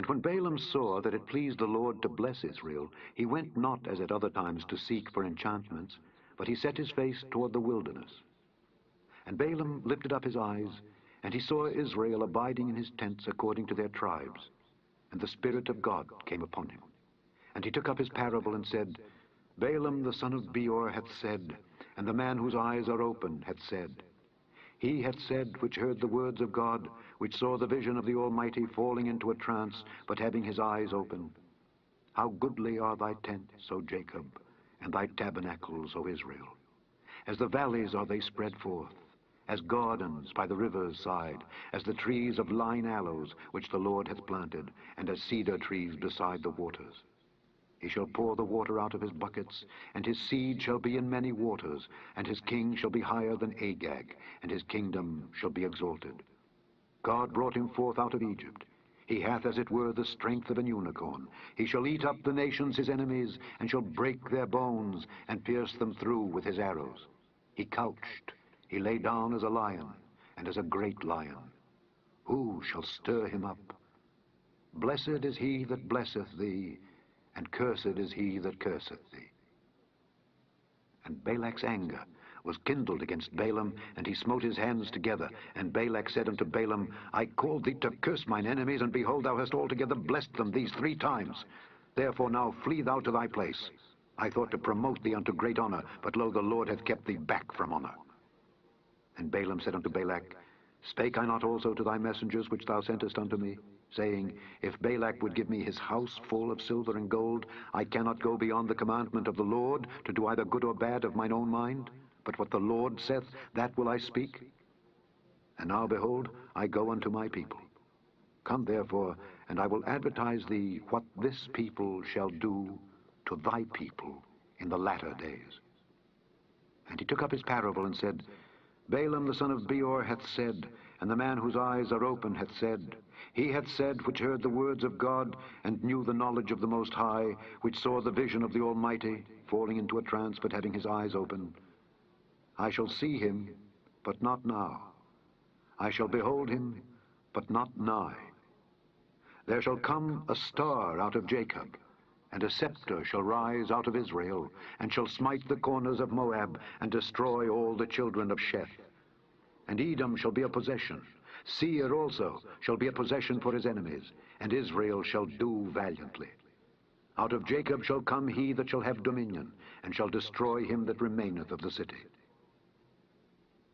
And when Balaam saw that it pleased the Lord to bless Israel, he went not as at other times to seek for enchantments, but he set his face toward the wilderness. And Balaam lifted up his eyes, and he saw Israel abiding in his tents according to their tribes. And the Spirit of God came upon him. And he took up his parable and said, Balaam the son of Beor hath said, and the man whose eyes are open hath said, he hath said which heard the words of God, which saw the vision of the Almighty falling into a trance, but having his eyes open. How goodly are thy tents, O Jacob, and thy tabernacles, O Israel. As the valleys are they spread forth, as gardens by the river's side, as the trees of lign aloes which the Lord hath planted, and as cedar trees beside the waters. He shall pour the water out of his buckets, and his seed shall be in many waters, and his king shall be higher than Agag, and his kingdom shall be exalted. God brought him forth out of Egypt. He hath as it were the strength of an unicorn. He shall eat up the nations his enemies, and shall break their bones, and pierce them through with his arrows. He couched, he lay down as a lion, and as a great lion. Who shall stir him up? Blessed is he that blesseth thee, and cursed is he that curseth thee. And Balak's anger was kindled against Balaam, and he smote his hands together. And Balak said unto Balaam, I called thee to curse mine enemies, and behold, thou hast altogether blessed them these 3 times. Therefore now flee thou to thy place. I thought to promote thee unto great honor, but lo, the Lord hath kept thee back from honor. And Balaam said unto Balak, Spake I not also to thy messengers which thou sentest unto me, saying, If Balak would give me his house full of silver and gold, I cannot go beyond the commandment of the Lord, to do either good or bad of mine own mind, but what the Lord saith, that will I speak. And now, behold, I go unto my people. Come therefore, and I will advertise thee what this people shall do to thy people in the latter days. And he took up his parable and said, Balaam the son of Beor hath said, and the man whose eyes are open hath said, he hath said which heard the words of God, and knew the knowledge of the Most High, which saw the vision of the Almighty, falling into a trance, but having his eyes open. I shall see him, but not now. I shall behold him, but not nigh. There shall come a star out of Jacob, and a scepter shall rise out of Israel, and shall smite the corners of Moab, and destroy all the children of Sheth. And Edom shall be a possession. Seir also shall be a possession for his enemies, and Israel shall do valiantly. Out of Jacob shall come he that shall have dominion, and shall destroy him that remaineth of the city.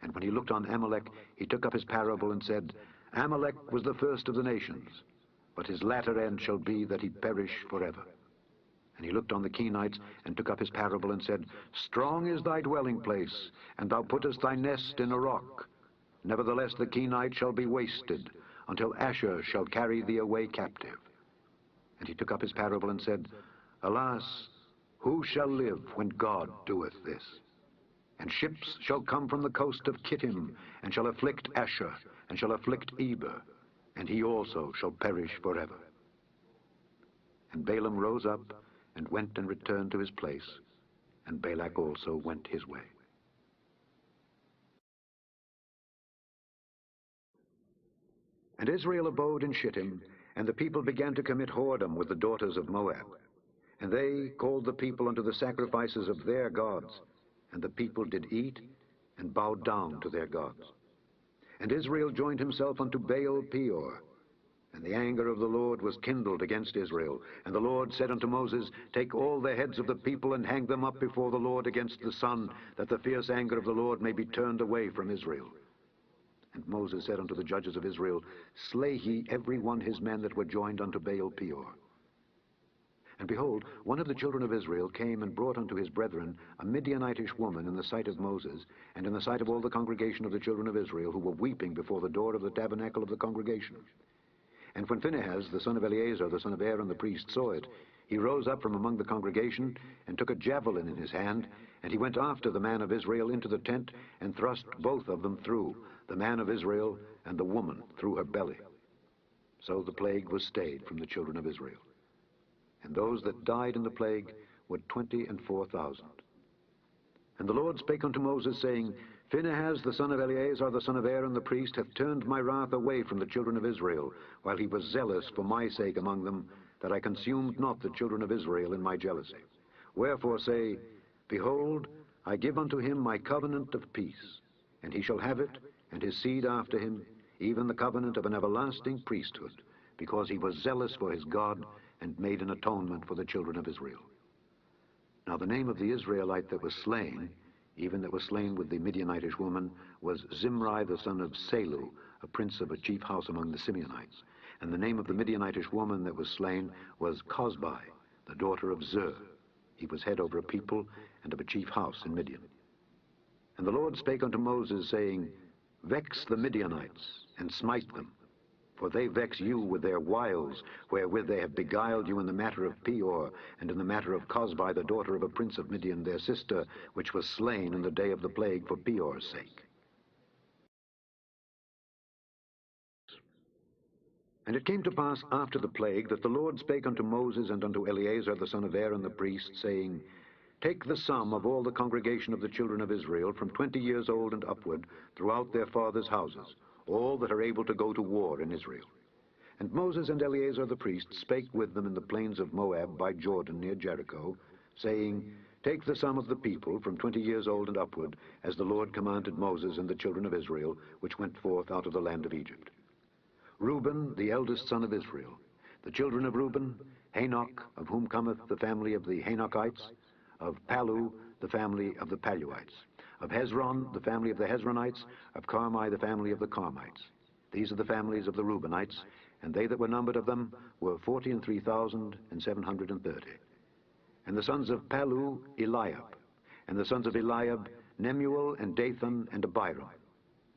And when he looked on Amalek, he took up his parable and said, Amalek was the first of the nations, but his latter end shall be that he perish forever. And he looked on the Kenites, and took up his parable, and said, Strong is thy dwelling place, and thou puttest thy nest in a rock. Nevertheless the Kenite shall be wasted, until Asher shall carry thee away captive. And he took up his parable, and said, Alas, who shall live when God doeth this? And ships shall come from the coast of Kittim, and shall afflict Asher, and shall afflict Eber, and he also shall perish forever. And Balaam rose up, and went and returned to his place, and Balak also went his way. And Israel abode in Shittim, and the people began to commit whoredom with the daughters of Moab. And they called the people unto the sacrifices of their gods, and the people did eat, and bowed down to their gods. And Israel joined himself unto Baal Peor, and the anger of the Lord was kindled against Israel. And the Lord said unto Moses, Take all the heads of the people, and hang them up before the Lord against the sun, that the fierce anger of the Lord may be turned away from Israel. And Moses said unto the judges of Israel, Slay ye every one his men that were joined unto Baal Peor. And behold, one of the children of Israel came and brought unto his brethren a Midianitish woman in the sight of Moses, and in the sight of all the congregation of the children of Israel, who were weeping before the door of the tabernacle of the congregation. And when Phinehas, the son of Eleazar, the son of Aaron the priest, saw it, he rose up from among the congregation, and took a javelin in his hand, and he went after the man of Israel into the tent, and thrust both of them through, the man of Israel and the woman through her belly. So the plague was stayed from the children of Israel. And those that died in the plague were 24,000. And the Lord spake unto Moses, saying, Phinehas, the son of Eleazar, the son of Aaron the priest, hath turned my wrath away from the children of Israel, while he was zealous for my sake among them, that I consumed not the children of Israel in my jealousy. Wherefore say, Behold, I give unto him my covenant of peace, and he shall have it, and his seed after him, even the covenant of an everlasting priesthood, because he was zealous for his God, and made an atonement for the children of Israel. Now the name of the Israelite that was slain, even that was slain with the Midianitish woman, was Zimri the son of Salu, a prince of a chief house among the Simeonites. And the name of the Midianitish woman that was slain was Cosbi, the daughter of Zer. He was head over a people and of a chief house in Midian. And the Lord spake unto Moses, saying, Vex the Midianites, and smite them, for they vex you with their wiles, wherewith they have beguiled you in the matter of Peor, and in the matter of Cosbi, the daughter of a prince of Midian, their sister, which was slain in the day of the plague for Peor's sake. And it came to pass after the plague, that the Lord spake unto Moses and unto Eleazar the son of Aaron the priest, saying, Take the sum of all the congregation of the children of Israel, from 20 years old and upward, throughout their fathers' houses, all that are able to go to war in Israel. And Moses and Eleazar the priest spake with them in the plains of Moab by Jordan near Jericho, saying, Take the sum of the people from 20 years old and upward, as the Lord commanded Moses and the children of Israel, which went forth out of the land of Egypt. Reuben, the eldest son of Israel. The children of Reuben, Hanok, of whom cometh the family of the Hanokites, of Palu, the family of the Paluites, of Hezron, the family of the Hezronites, of Carmi, the family of the Carmites. These are the families of the Reubenites, and they that were numbered of them were 43,730. And the sons of Palu, Eliab, and the sons of Eliab, Nemuel, and Dathan, and Abiram.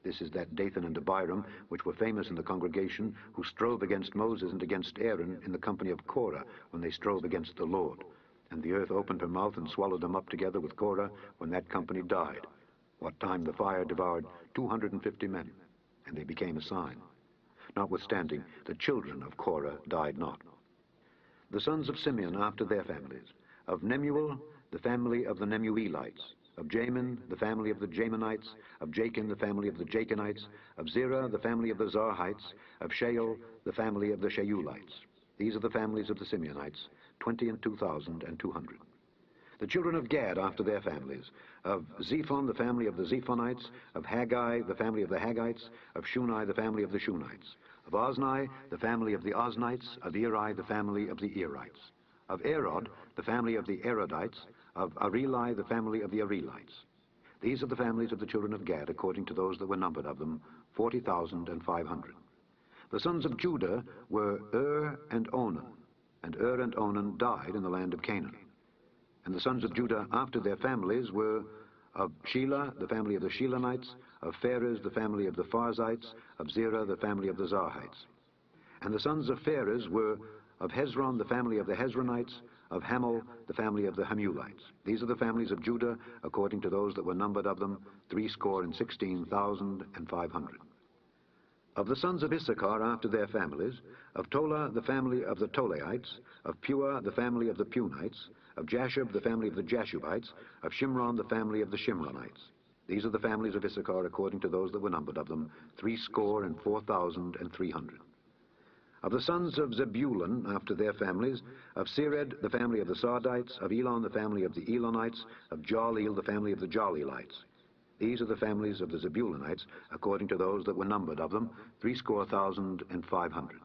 This is that Dathan and Abiram, which were famous in the congregation, who strove against Moses and against Aaron in the company of Korah, when they strove against the Lord. And the earth opened her mouth and swallowed them up together with Korah, when that company died, what time the fire devoured 250 men, and they became a sign. Notwithstanding, the children of Korah died not. The sons of Simeon after their families, of Nemuel, the family of the Nemuelites, of Jamin, the family of the Jaminites, of Jachin, the family of the Jachinites, of Zerah, the family of the Zarhites, of Shael, the family of the Sheulites. These are the families of the Simeonites, 22,200. The children of Gad after their families, of Zephon, the family of the Zephonites, of Haggai, the family of the Haggites, of Shuni, the family of the Shunites, of Ozni, the family of the Oznites, of Eri, the family of the Erites, of Arod, the family of the Arodites, of Areli, the family of the Arelites. These are the families of the children of Gad, according to those that were numbered of them, 40,500. The sons of Judah were and Onan, and and Onan died in the land of Canaan. And the sons of Judah after their families were of Shelah, the family of the Shelonites, of Pharez, the family of the Pharzites, of Zerah, the family of the Zarhites. And the sons of Pharez were of Hezron, the family of the Hezronites, of Hamel, the family of the Hamulites. These are the families of Judah, according to those that were numbered of them, 316,500. Of the sons of Issachar after their families, of Tola, the family of the Tolaites, of Pua, the family of the Punites, of Jashub, the family of the Jashubites, of Shimron, the family of the Shimronites. These are the families of Issachar, according to those that were numbered of them, 304,300. Of the sons of Zebulun after their families, of Sered, the family of the Sardites, of Elon, the family of the Elonites, of Jaleel, the family of the Jaleelites. These are the families of the Zebulunites, according to those that were numbered of them, 300,500.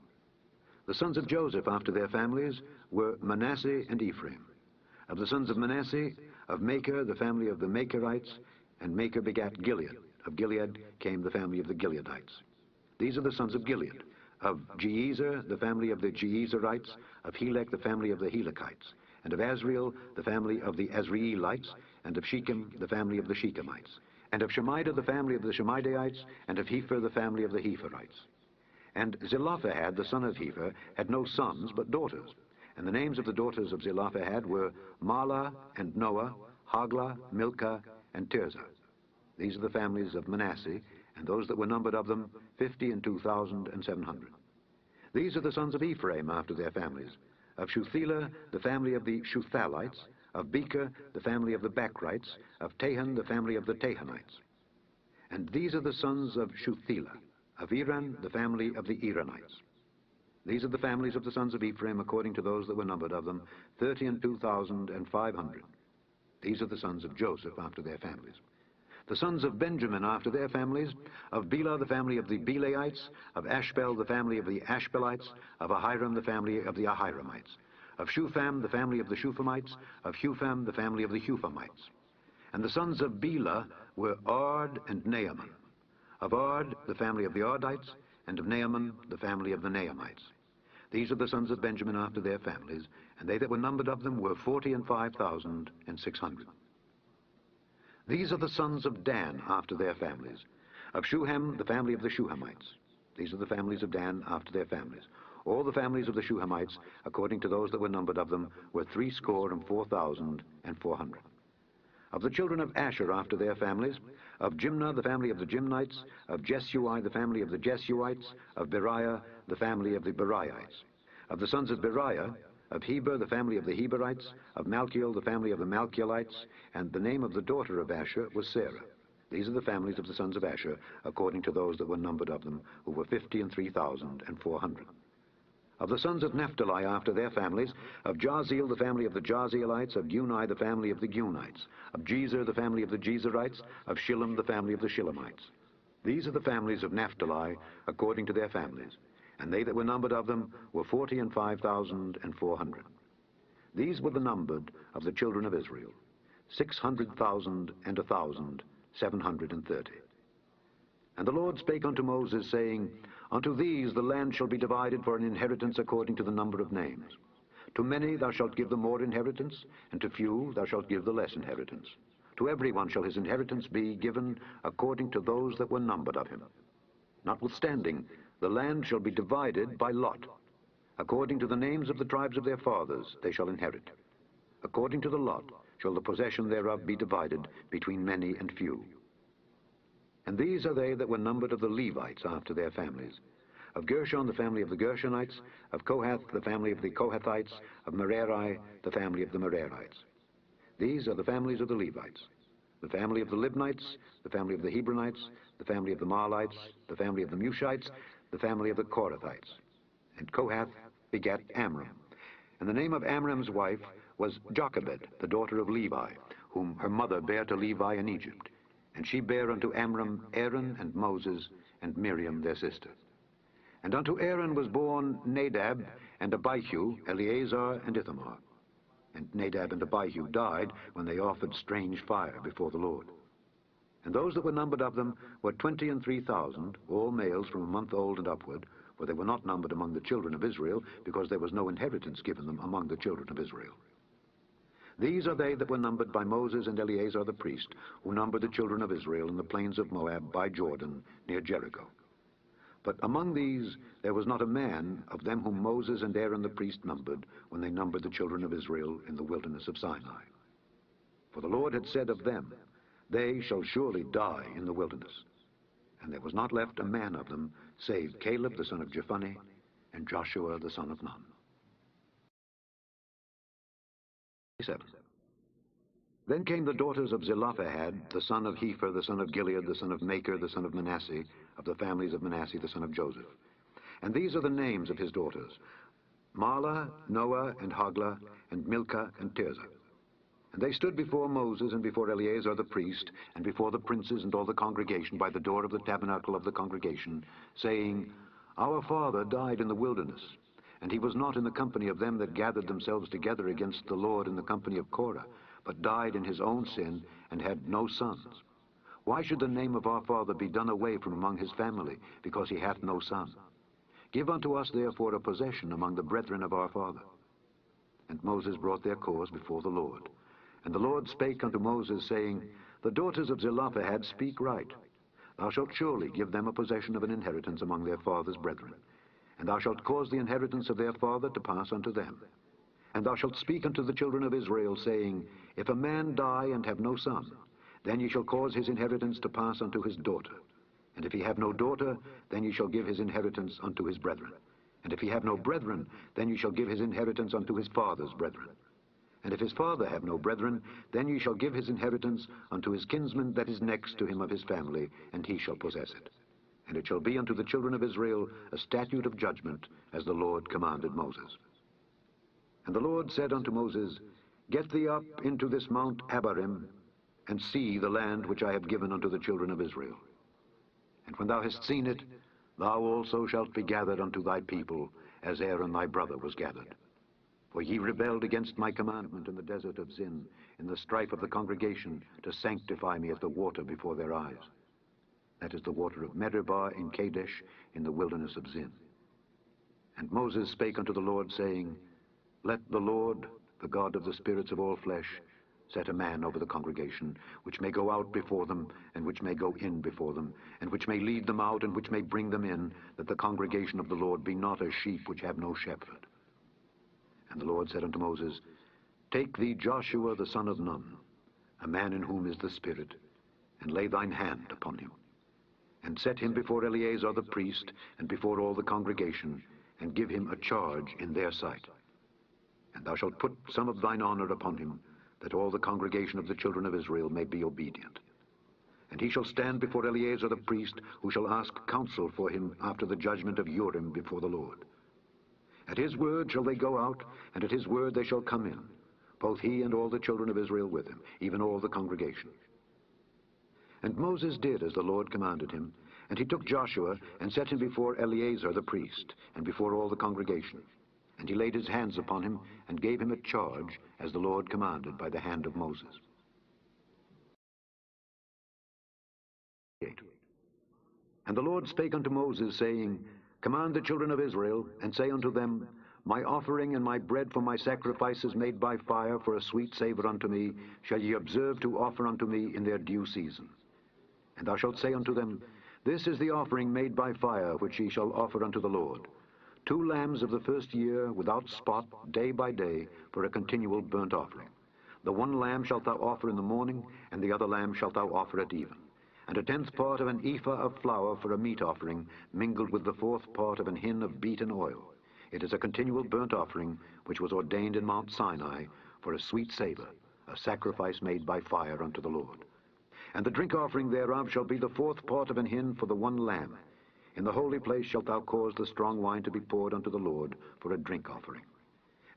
The sons of Joseph after their families were Manasseh and Ephraim. Of the sons of Manasseh, of Machir, the family of the Machirites, and Machir begat Gilead. Of Gilead came the family of the Gileadites. These are the sons of Gilead. Of Jeezer, the family of the Jeezerites, of Helek, the family of the Helekites, and of Azriel, the family of the Azrielites, and of Shechem, the family of the Shechemites, and of Shemida, the family of the Shemidaites, and of Hepher, the family of the Hepherites. And Zelophehad, the son of Hepher, had no sons but daughters. And the names of the daughters of Zelophehad were Mahlah and Noah, Haglah, Milcah, and Tirzah. These are the families of Manasseh, and those that were numbered of them, 52,700. These are the sons of Ephraim after their families, of Shuthelah, the family of the Shuthalites, of Becher, the family of the Bachrites, of Tahan, the family of the Tahanites. And these are the sons of Shuthelah, of Eran, the family of the Eranites. These are the families of the sons of Ephraim, according to those that were numbered of them, 32,500. These are the sons of Joseph after their families. The sons of Benjamin after their families, of Bela the family of the Belaites, of Ashbel the family of the Ashbelites, of Ahiram the family of the Ahiramites, of Shupham the family of the Shuphamites, of Hupham the family of the Huphamites. And the sons of Bela were Ard and Naaman. Of Ard the family of the Ardites, and of Naaman the family of the Naamites. These are the sons of Benjamin after their families, and they that were numbered of them were 45,600. These are the sons of Dan after their families. Of Shuham, the family of the Shuhamites. These are the families of Dan after their families. All the families of the Shuhamites, according to those that were numbered of them, were 64,400. Of the children of Asher after their families, of Jimnah, the family of the Jimnites, of Jesui, the family of the Jesuites, of Beriah, the family of the Beriites. Of the sons of Beriah, of Heber, the family of the Heberites, of Malchiel, the family of the Malchielites, and the name of the daughter of Asher was Sarah. These are the families of the sons of Asher, according to those that were numbered of them, who were 53,400. Of the sons of Naphtali after their families, of Jaziel, the family of the Jazielites, of Guni, the family of the Gunites, of Jezer, the family of the Jezerites, of Shillem, the family of the Shillemites. These are the families of Naphtali, according to their families, and they that were numbered of them were 45,400. These were the numbered of the children of Israel, 600,730. And the Lord spake unto Moses, saying, Unto these the land shall be divided for an inheritance according to the number of names. To many thou shalt give the more inheritance, and to few thou shalt give the less inheritance. To every one shall his inheritance be given according to those that were numbered of him. Notwithstanding, the land shall be divided by lot. According to the names of the tribes of their fathers they shall inherit. According to the lot shall the possession thereof be divided between many and few. And these are they that were numbered of the Levites after their families. Of Gershon, the family of the Gershonites. Of Kohath, the family of the Kohathites. Of Merari, the family of the Merarites. These are the families of the Levites. The family of the Libnites, the family of the Hebronites, the family of the Mahlites, the family of the Mushites, the family of the Korathites. And Kohath begat Amram. And the name of Amram's wife was Jochebed, the daughter of Levi, whom her mother bare to Levi in Egypt. And she bare unto Amram Aaron and Moses and Miriam their sister. And unto Aaron was born Nadab and Abihu, Eleazar and Ithamar. And Nadab and Abihu died when they offered strange fire before the Lord. And those that were numbered of them were 23,000, all males from a month old and upward, for they were not numbered among the children of Israel, because there was no inheritance given them among the children of Israel. These are they that were numbered by Moses and Eleazar the priest, who numbered the children of Israel in the plains of Moab by Jordan, near Jericho. But among these there was not a man of them whom Moses and Aaron the priest numbered, when they numbered the children of Israel in the wilderness of Sinai. For the Lord had said of them, They shall surely die in the wilderness. And there was not left a man of them, save Caleb the son of Jephunneh, and Joshua the son of Nun. 7. Then came the daughters of Zelophehad, the son of Hepher, the son of Gilead, the son of Machir, the son of Manasseh, of the families of Manasseh, the son of Joseph. And these are the names of his daughters: Mahlah, Noah, and Hoglah, and Milcah, and Tirzah. And they stood before Moses and before Eleazar the priest, and before the princes and all the congregation by the door of the tabernacle of the congregation, saying, Our father died in the wilderness, and he was not in the company of them that gathered themselves together against the Lord in the company of Korah, but died in his own sin, and had no sons. Why should the name of our father be done away from among his family, because he hath no son? Give unto us therefore a possession among the brethren of our father. And Moses brought their cause before the Lord. And the Lord spake unto Moses, saying, The daughters of Zelophehad speak right. Thou shalt surely give them a possession of an inheritance among their father's brethren. And thou shalt cause the inheritance of their father to pass unto them. And thou shalt speak unto the children of Israel, saying, If a man die and have no son, then ye shall cause his inheritance to pass unto his daughter. And if he have no daughter, then ye shall give his inheritance unto his brethren. And if he have no brethren, then ye shall give his inheritance unto his father's brethren. And if his father have no brethren, then ye shall give his inheritance unto his kinsman that is next to him of his family, and he shall possess it. And it shall be unto the children of Israel a statute of judgment, as the Lord commanded Moses. And the Lord said unto Moses, Get thee up into this Mount Abarim, and see the land which I have given unto the children of Israel. And when thou hast seen it, thou also shalt be gathered unto thy people, as Aaron thy brother was gathered. For ye rebelled against my commandment in the desert of Zin, in the strife of the congregation, to sanctify me as the water before their eyes. That is the water of Meribah in Kadesh, in the wilderness of Zin. And Moses spake unto the Lord, saying, Let the Lord, the God of the spirits of all flesh, set a man over the congregation, which may go out before them, and which may go in before them, and which may lead them out, and which may bring them in, that the congregation of the Lord be not as sheep which have no shepherd. And the Lord said unto Moses, Take thee Joshua the son of Nun, a man in whom is the Spirit, and lay thine hand upon him, and set him before Eleazar the priest, and before all the congregation, and give him a charge in their sight. And thou shalt put some of thine honor upon him, that all the congregation of the children of Israel may be obedient. And he shall stand before Eleazar the priest, who shall ask counsel for him after the judgment of Urim before the Lord. At his word shall they go out, and at his word they shall come in, both he and all the children of Israel with him, even all the congregation. And Moses did as the Lord commanded him, and he took Joshua, and set him before Eleazar the priest, and before all the congregation. And he laid his hands upon him, and gave him a charge, as the Lord commanded by the hand of Moses. 8. And the Lord spake unto Moses, saying, Command the children of Israel, and say unto them, My offering and my bread for my sacrifices made by fire for a sweet savour unto me, shall ye observe to offer unto me in their due season. And thou shalt say unto them, This is the offering made by fire, which ye shall offer unto the Lord. 2 lambs of the first year, without spot, day by day, for a continual burnt offering. The 1 lamb shalt thou offer in the morning, and the other lamb shalt thou offer at even. And a 10th part of an ephah of flour for a meat offering, mingled with the 4th part of an hin of beaten oil. It is a continual burnt offering, which was ordained in Mount Sinai, for a sweet savour, a sacrifice made by fire unto the Lord. And the drink offering thereof shall be the 4th part of an hin for the 1 lamb. In the holy place shalt thou cause the strong wine to be poured unto the Lord for a drink offering.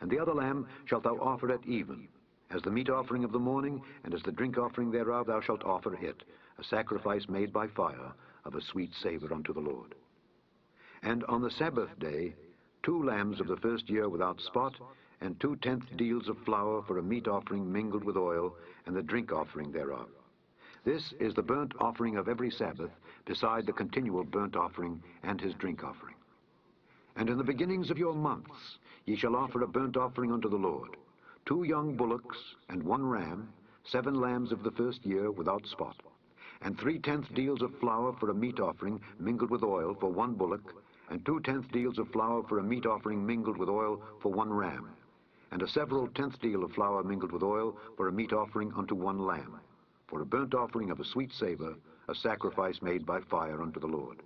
And the other lamb shalt thou offer at even, as the meat offering of the morning, and as the drink offering thereof thou shalt offer it, a sacrifice made by fire, of a sweet savour unto the Lord. And on the Sabbath day, 2 lambs of the first year without spot, and 2 tenth deals of flour for a meat offering mingled with oil, and the drink offering thereof. This is the burnt offering of every Sabbath, beside the continual burnt offering and his drink offering. And in the beginnings of your months ye shall offer a burnt offering unto the Lord, 2 young bullocks and 1 ram, 7 lambs of the first year without spot, and 3 tenth deals of flour for a meat offering mingled with oil for 1 bullock, and 2 tenth deals of flour for a meat offering mingled with oil for 1 ram, and a several tenth deal of flour mingled with oil for a meat offering unto 1 lamb, for a burnt offering of a sweet savour, a sacrifice made by fire unto the Lord.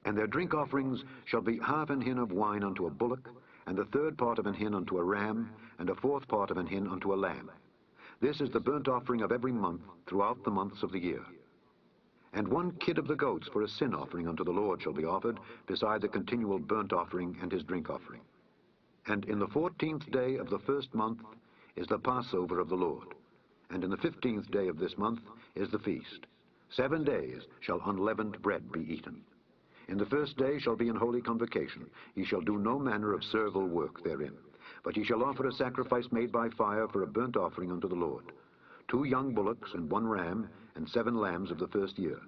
And their drink offerings shall be 1/2 an hin of wine unto a bullock, and the 3rd part of an hin unto a ram, and a 4th part of an hin unto a lamb. This is the burnt offering of every month throughout the months of the year. And 1 kid of the goats for a sin offering unto the Lord shall be offered, beside the continual burnt offering and his drink offering. And in the 14th day of the 1st month is the Passover of the Lord. And in the 15th day of this month is the feast. 7 days shall unleavened bread be eaten. In the 1st day shall be an holy convocation. Ye shall do no manner of servile work therein. But ye shall offer a sacrifice made by fire for a burnt offering unto the Lord. 2 young bullocks and 1 ram, and 7 lambs of the first year.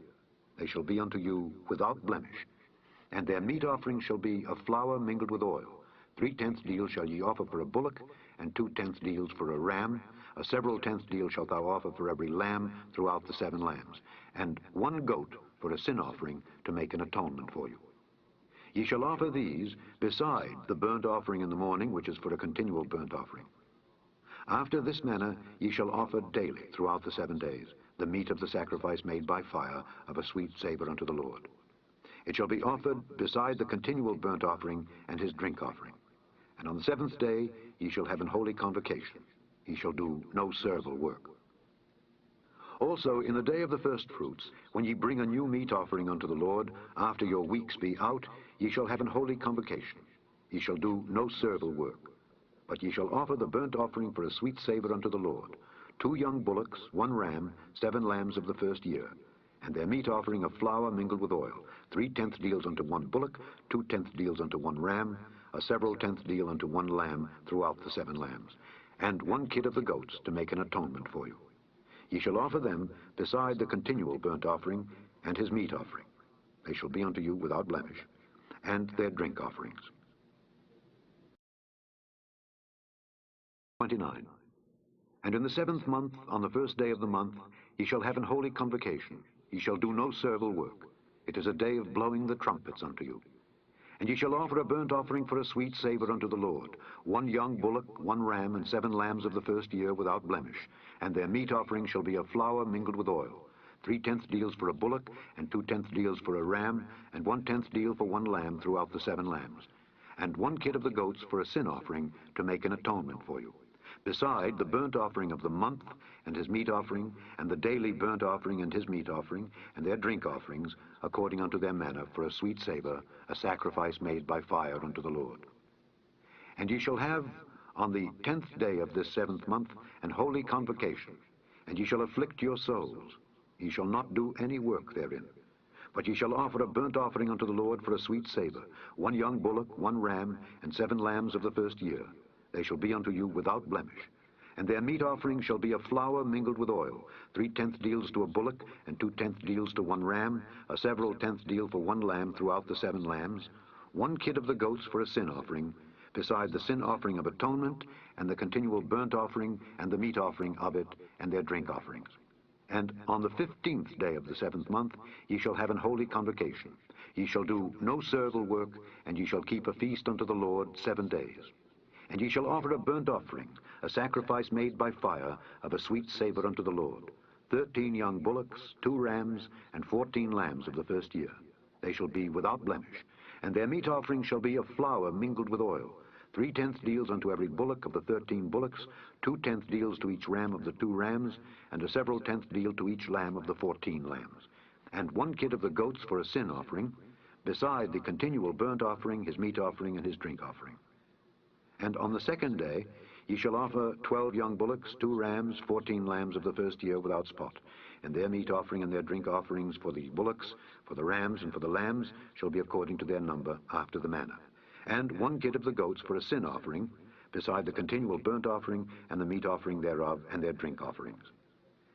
They shall be unto you without blemish. And their meat offering shall be of flour mingled with oil. 3 tenth deals shall ye offer for a bullock, and 2 tenth deals for a ram. A several tenth deal shalt thou offer for every lamb throughout the 7 lambs, and 1 goat for a sin offering to make an atonement for you. Ye shall offer these beside the burnt offering in the morning, which is for a continual burnt offering. After this manner ye shall offer daily throughout the 7 days the meat of the sacrifice made by fire, of a sweet savour unto the Lord. It shall be offered beside the continual burnt offering and his drink offering. And on the 7th day ye shall have an holy convocation. He shall do no servile work. Also in the day of the first fruits, when ye bring a new meat offering unto the Lord, after your weeks be out, ye shall have an holy convocation. Ye shall do no servile work. But ye shall offer the burnt offering for a sweet savour unto the Lord, 2 young bullocks, 1 ram, 7 lambs of the first year, and their meat offering of flour mingled with oil, 3/10 deals unto 1 bullock, 2/10 deals unto 1 ram, a several tenth deal unto 1 lamb throughout the 7 lambs, and 1 kid of the goats to make an atonement for you. Ye shall offer them beside the continual burnt offering and his meat offering. They shall be unto you without blemish, and their drink offerings. 29. And in the 7th month, on the first day of the month, ye shall have an holy convocation. Ye shall do no servile work. It is a day of blowing the trumpets unto you. And ye shall offer a burnt offering for a sweet savour unto the Lord, 1 young bullock, 1 ram, and 7 lambs of the first year without blemish. And their meat offering shall be of flour mingled with oil, 3/10 deals for a bullock, and 2/10 deals for a ram, and 1/10 deal for 1 lamb throughout the 7 lambs, and 1 kid of the goats for a sin offering to make an atonement for you. Beside the burnt offering of the month and his meat offering, and the daily burnt offering and his meat offering, and their drink offerings, according unto their manner, for a sweet savour, a sacrifice made by fire unto the Lord. And ye shall have on the 10th day of this 7th month an holy convocation, and ye shall afflict your souls. Ye shall not do any work therein. But ye shall offer a burnt offering unto the Lord for a sweet savour, 1 young bullock, 1 ram, and 7 lambs of the first year. They shall be unto you without blemish. And their meat offering shall be of flour mingled with oil, 3/10 deals to a bullock, and 2/10 deals to 1 ram, a several tenth deal for 1 lamb throughout the 7 lambs, 1 kid of the goats for a sin offering, beside the sin offering of atonement, and the continual burnt offering, and the meat offering of it, and their drink offerings. And on the 15th day of the 7th month ye shall have an holy convocation. Ye shall do no servile work, and ye shall keep a feast unto the Lord 7 days. And ye shall offer a burnt offering, a sacrifice made by fire, of a sweet savour unto the Lord, 13 young bullocks, 2 rams, and 14 lambs of the first year. They shall be without blemish. And their meat offering shall be of flour mingled with oil, 3/10 deals unto every bullock of the 13 bullocks, 2/10 deals to each ram of the 2 rams, and a several tenth deal to each lamb of the 14 lambs. And 1 kid of the goats for a sin offering, beside the continual burnt offering, his meat offering, and his drink offering. And on the 2nd day ye shall offer 12 young bullocks, 2 rams, 14 lambs of the first year without spot. And their meat offering and their drink offerings for the bullocks, for the rams, and for the lambs shall be according to their number, after the manner. And 1 kid of the goats for a sin offering, beside the continual burnt offering, and the meat offering thereof, and their drink offerings.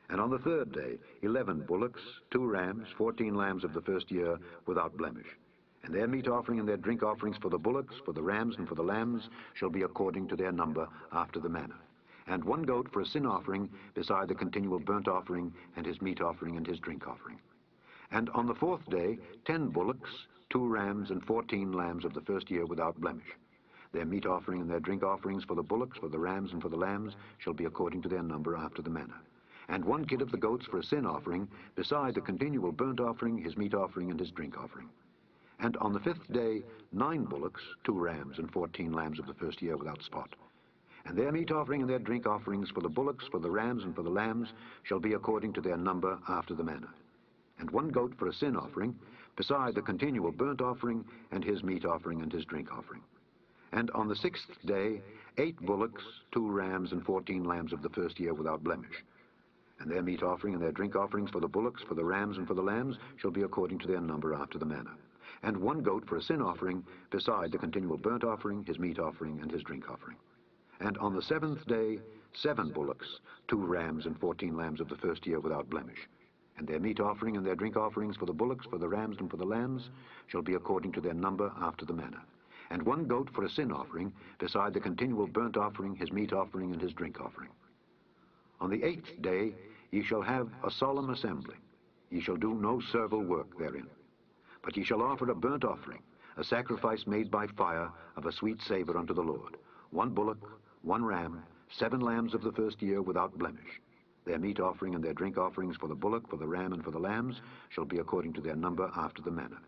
And on the 3rd day 11 bullocks, 2 rams, 14 lambs of the first year without blemish. And their meat offering and their drink offerings for the bullocks, for the rams, and for the lambs shall be according to their number, after the manner. And 1 goat for a sin offering, beside the continual burnt offering, and his meat offering, and his drink offering. And on the 4th day 10 bullocks, 2 rams, and 14 lambs of the first year without blemish. Their meat offering and their drink offerings for the bullocks, for the rams, and for the lambs shall be according to their number, after the manner. And 1 kid of the goats for a sin offering, beside the continual burnt offering, his meat offering, and his drink offering. And on the 5th day 9 bullocks, 2 rams, and 14 lambs of the first year without spot. And their meat offering and their drink offerings for the bullocks, for the rams, and for the lambs shall be according to their number, after the manner. And 1 goat for a sin offering, beside the continual burnt offering, and his meat offering, and his drink offering. And on the 6th day 8 bullocks, 2 rams, and 14 lambs of the first year without blemish. And their meat offering and their drink offerings for the bullocks, for the rams, and for the lambs shall be according to their number, after the manner. And 1 goat for a sin offering, beside the continual burnt offering, his meat offering, and his drink offering. And on the 7th day 7 bullocks, 2 rams, and 14 lambs of the first year without blemish. And their meat offering and their drink offerings for the bullocks, for the rams, and for the lambs shall be according to their number, after the manner. And 1 goat for a sin offering, beside the continual burnt offering, his meat offering, and his drink offering. On the 8th day ye shall have a solemn assembly. Ye shall do no servile work therein. But ye shall offer a burnt offering, a sacrifice made by fire, of a sweet savour unto the Lord, 1 bullock, 1 ram, 7 lambs of the first year without blemish. Their meat offering and their drink offerings for the bullock, for the ram, and for the lambs shall be according to their number, after the manner.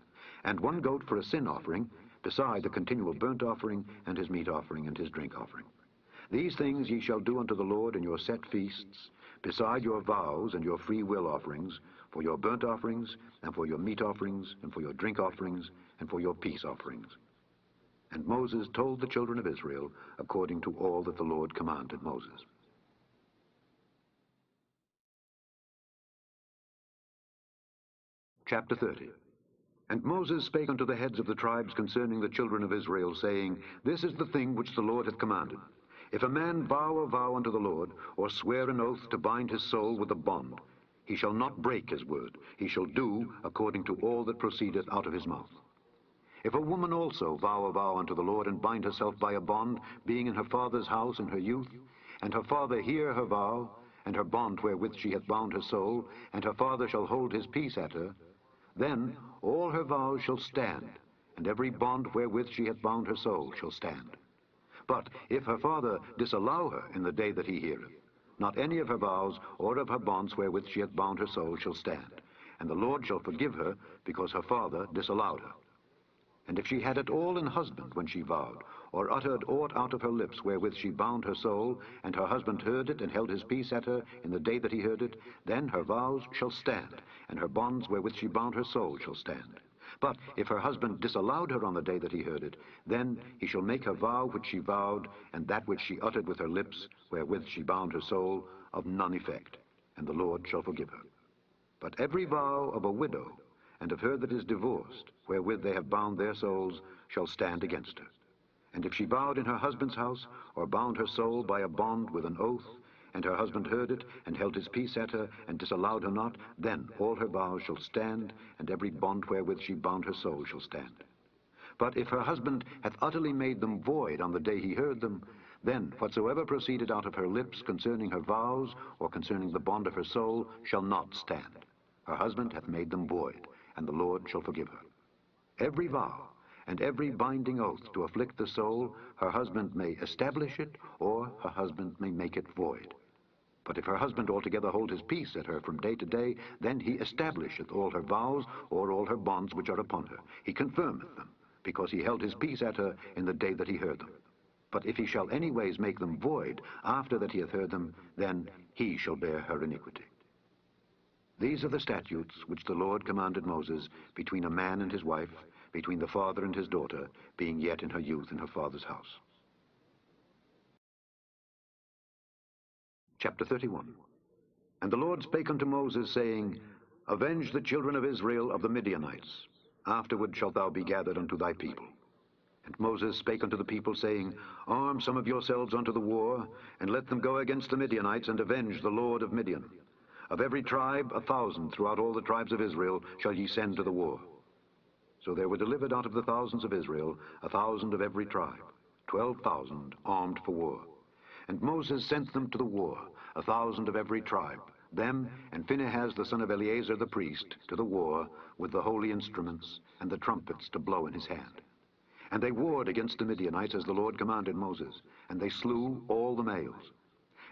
And 1 goat for a sin offering, beside the continual burnt offering, and his meat offering, and his drink offering. These things ye shall do unto the Lord in your set feasts, beside your vows and your free will offerings, for your burnt offerings, and for your meat offerings, and for your drink offerings, and for your peace offerings. And Moses told the children of Israel according to all that the Lord commanded Moses. Chapter 30. And Moses spake unto the heads of the tribes concerning the children of Israel, saying, This is the thing which the Lord hath commanded. If a man vow a vow unto the Lord, or swear an oath to bind his soul with a bond, he shall not break his word. He shall do according to all that proceedeth out of his mouth. If a woman also vow a vow unto the Lord, and bind herself by a bond, being in her father's house in her youth, and her father hear her vow, and her bond wherewith she hath bound her soul, and her father shall hold his peace at her, then all her vows shall stand, and every bond wherewith she hath bound her soul shall stand. But if her father disallow her in the day that he heareth, not any of her vows or of her bonds wherewith she hath bound her soul shall stand, and the Lord shall forgive her, because her father disallowed her. And if she had at all an husband when she vowed, or uttered aught out of her lips wherewith she bound her soul, and her husband heard it, and held his peace at her in the day that he heard it, then her vows shall stand, and her bonds wherewith she bound her soul shall stand. But if her husband disallowed her on the day that he heard it, then he shall make her vow which she vowed, and that which she uttered with her lips, wherewith she bound her soul, of none effect, and the Lord shall forgive her. But every vow of a widow, and of her that is divorced, wherewith they have bound their souls, shall stand against her. And if she vowed in her husband's house, or bound her soul by a bond with an oath, and her husband heard it, and held his peace at her, and disallowed her not, then all her vows shall stand, and every bond wherewith she bound her soul shall stand. But if her husband hath utterly made them void on the day he heard them, then whatsoever proceeded out of her lips concerning her vows, or concerning the bond of her soul, shall not stand. Her husband hath made them void, and the Lord shall forgive her. Every vow, and every binding oath to afflict the soul, her husband may establish it, or her husband may make it void. But if her husband altogether hold his peace at her from day to day, then he establisheth all her vows, or all her bonds which are upon her. He confirmeth them, because he held his peace at her in the day that he heard them. But if he shall anyways make them void after that he hath heard them, then he shall bear her iniquity. These are the statutes which the Lord commanded Moses between a man and his wife, between the father and his daughter, being yet in her youth in her father's house. Chapter 31. And the Lord spake unto Moses, saying, Avenge the children of Israel of the Midianites. Afterward shalt thou be gathered unto thy people. And Moses spake unto the people, saying, Arm some of yourselves unto the war, and let them go against the Midianites, and avenge the lord of Midian. Of every tribe 1,000 throughout all the tribes of Israel shall ye send to the war. So there were delivered out of the thousands of Israel 1,000 of every tribe, 12,000 armed for war. And Moses sent them to the war, 1,000 of every tribe, them and Phinehas the son of Eleazar the priest, to the war, with the holy instruments and the trumpets to blow in his hand. And they warred against the Midianites as the Lord commanded Moses, and they slew all the males.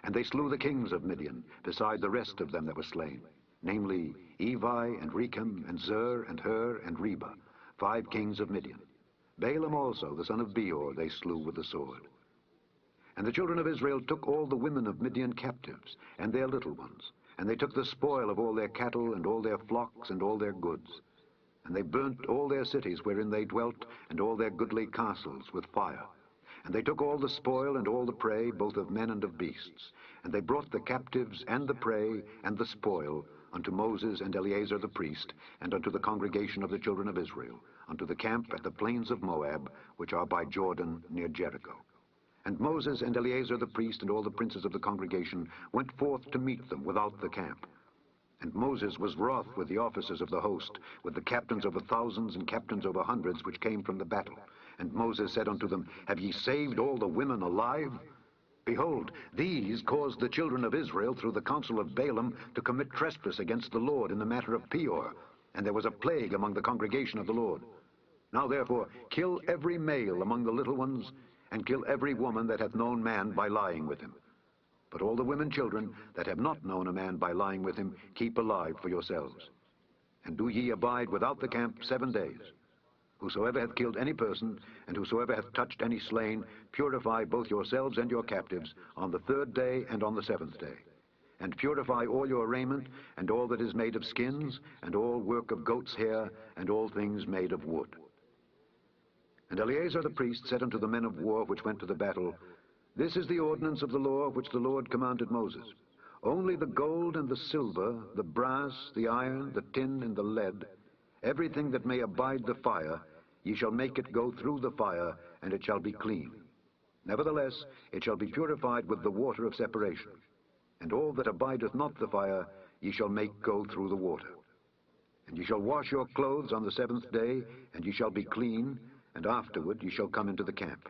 And they slew the kings of Midian, beside the rest of them that were slain, namely Evi and Rechem and Zur and Hur and Reba, 5 kings of Midian. Balaam also, the son of Beor, they slew with the sword. And the children of Israel took all the women of Midian captives, and their little ones, and they took the spoil of all their cattle, and all their flocks, and all their goods. And they burnt all their cities wherein they dwelt, and all their goodly castles with fire. And they took all the spoil and all the prey, both of men and of beasts. And they brought the captives and the prey and the spoil unto Moses and Eleazar the priest, and unto the congregation of the children of Israel, unto the camp at the plains of Moab, which are by Jordan near Jericho. And Moses and Eleazar the priest and all the princes of the congregation went forth to meet them without the camp. And Moses was wroth with the officers of the host, with the captains over thousands and captains over hundreds which came from the battle. And Moses said unto them, Have ye saved all the women alive? Behold, these caused the children of Israel through the counsel of Balaam to commit trespass against the Lord in the matter of Peor, and there was a plague among the congregation of the Lord. Now therefore kill every male among the little ones, and kill every woman that hath known man by lying with him. But all the women children that have not known a man by lying with him, keep alive for yourselves. And do ye abide without the camp 7 days. Whosoever hath killed any person, and whosoever hath touched any slain, purify both yourselves and your captives on the 3rd day and on the 7th day. And purify all your raiment, and all that is made of skins, and all work of goat's hair, and all things made of wood. And Eleazar the priest said unto the men of war which went to the battle, This is the ordinance of the law which the Lord commanded Moses. Only the gold and the silver, the brass, the iron, the tin, and the lead, everything that may abide the fire, ye shall make it go through the fire, and it shall be clean. Nevertheless, it shall be purified with the water of separation. And all that abideth not the fire, ye shall make go through the water. And ye shall wash your clothes on the 7th day, and ye shall be clean, and afterward ye shall come into the camp.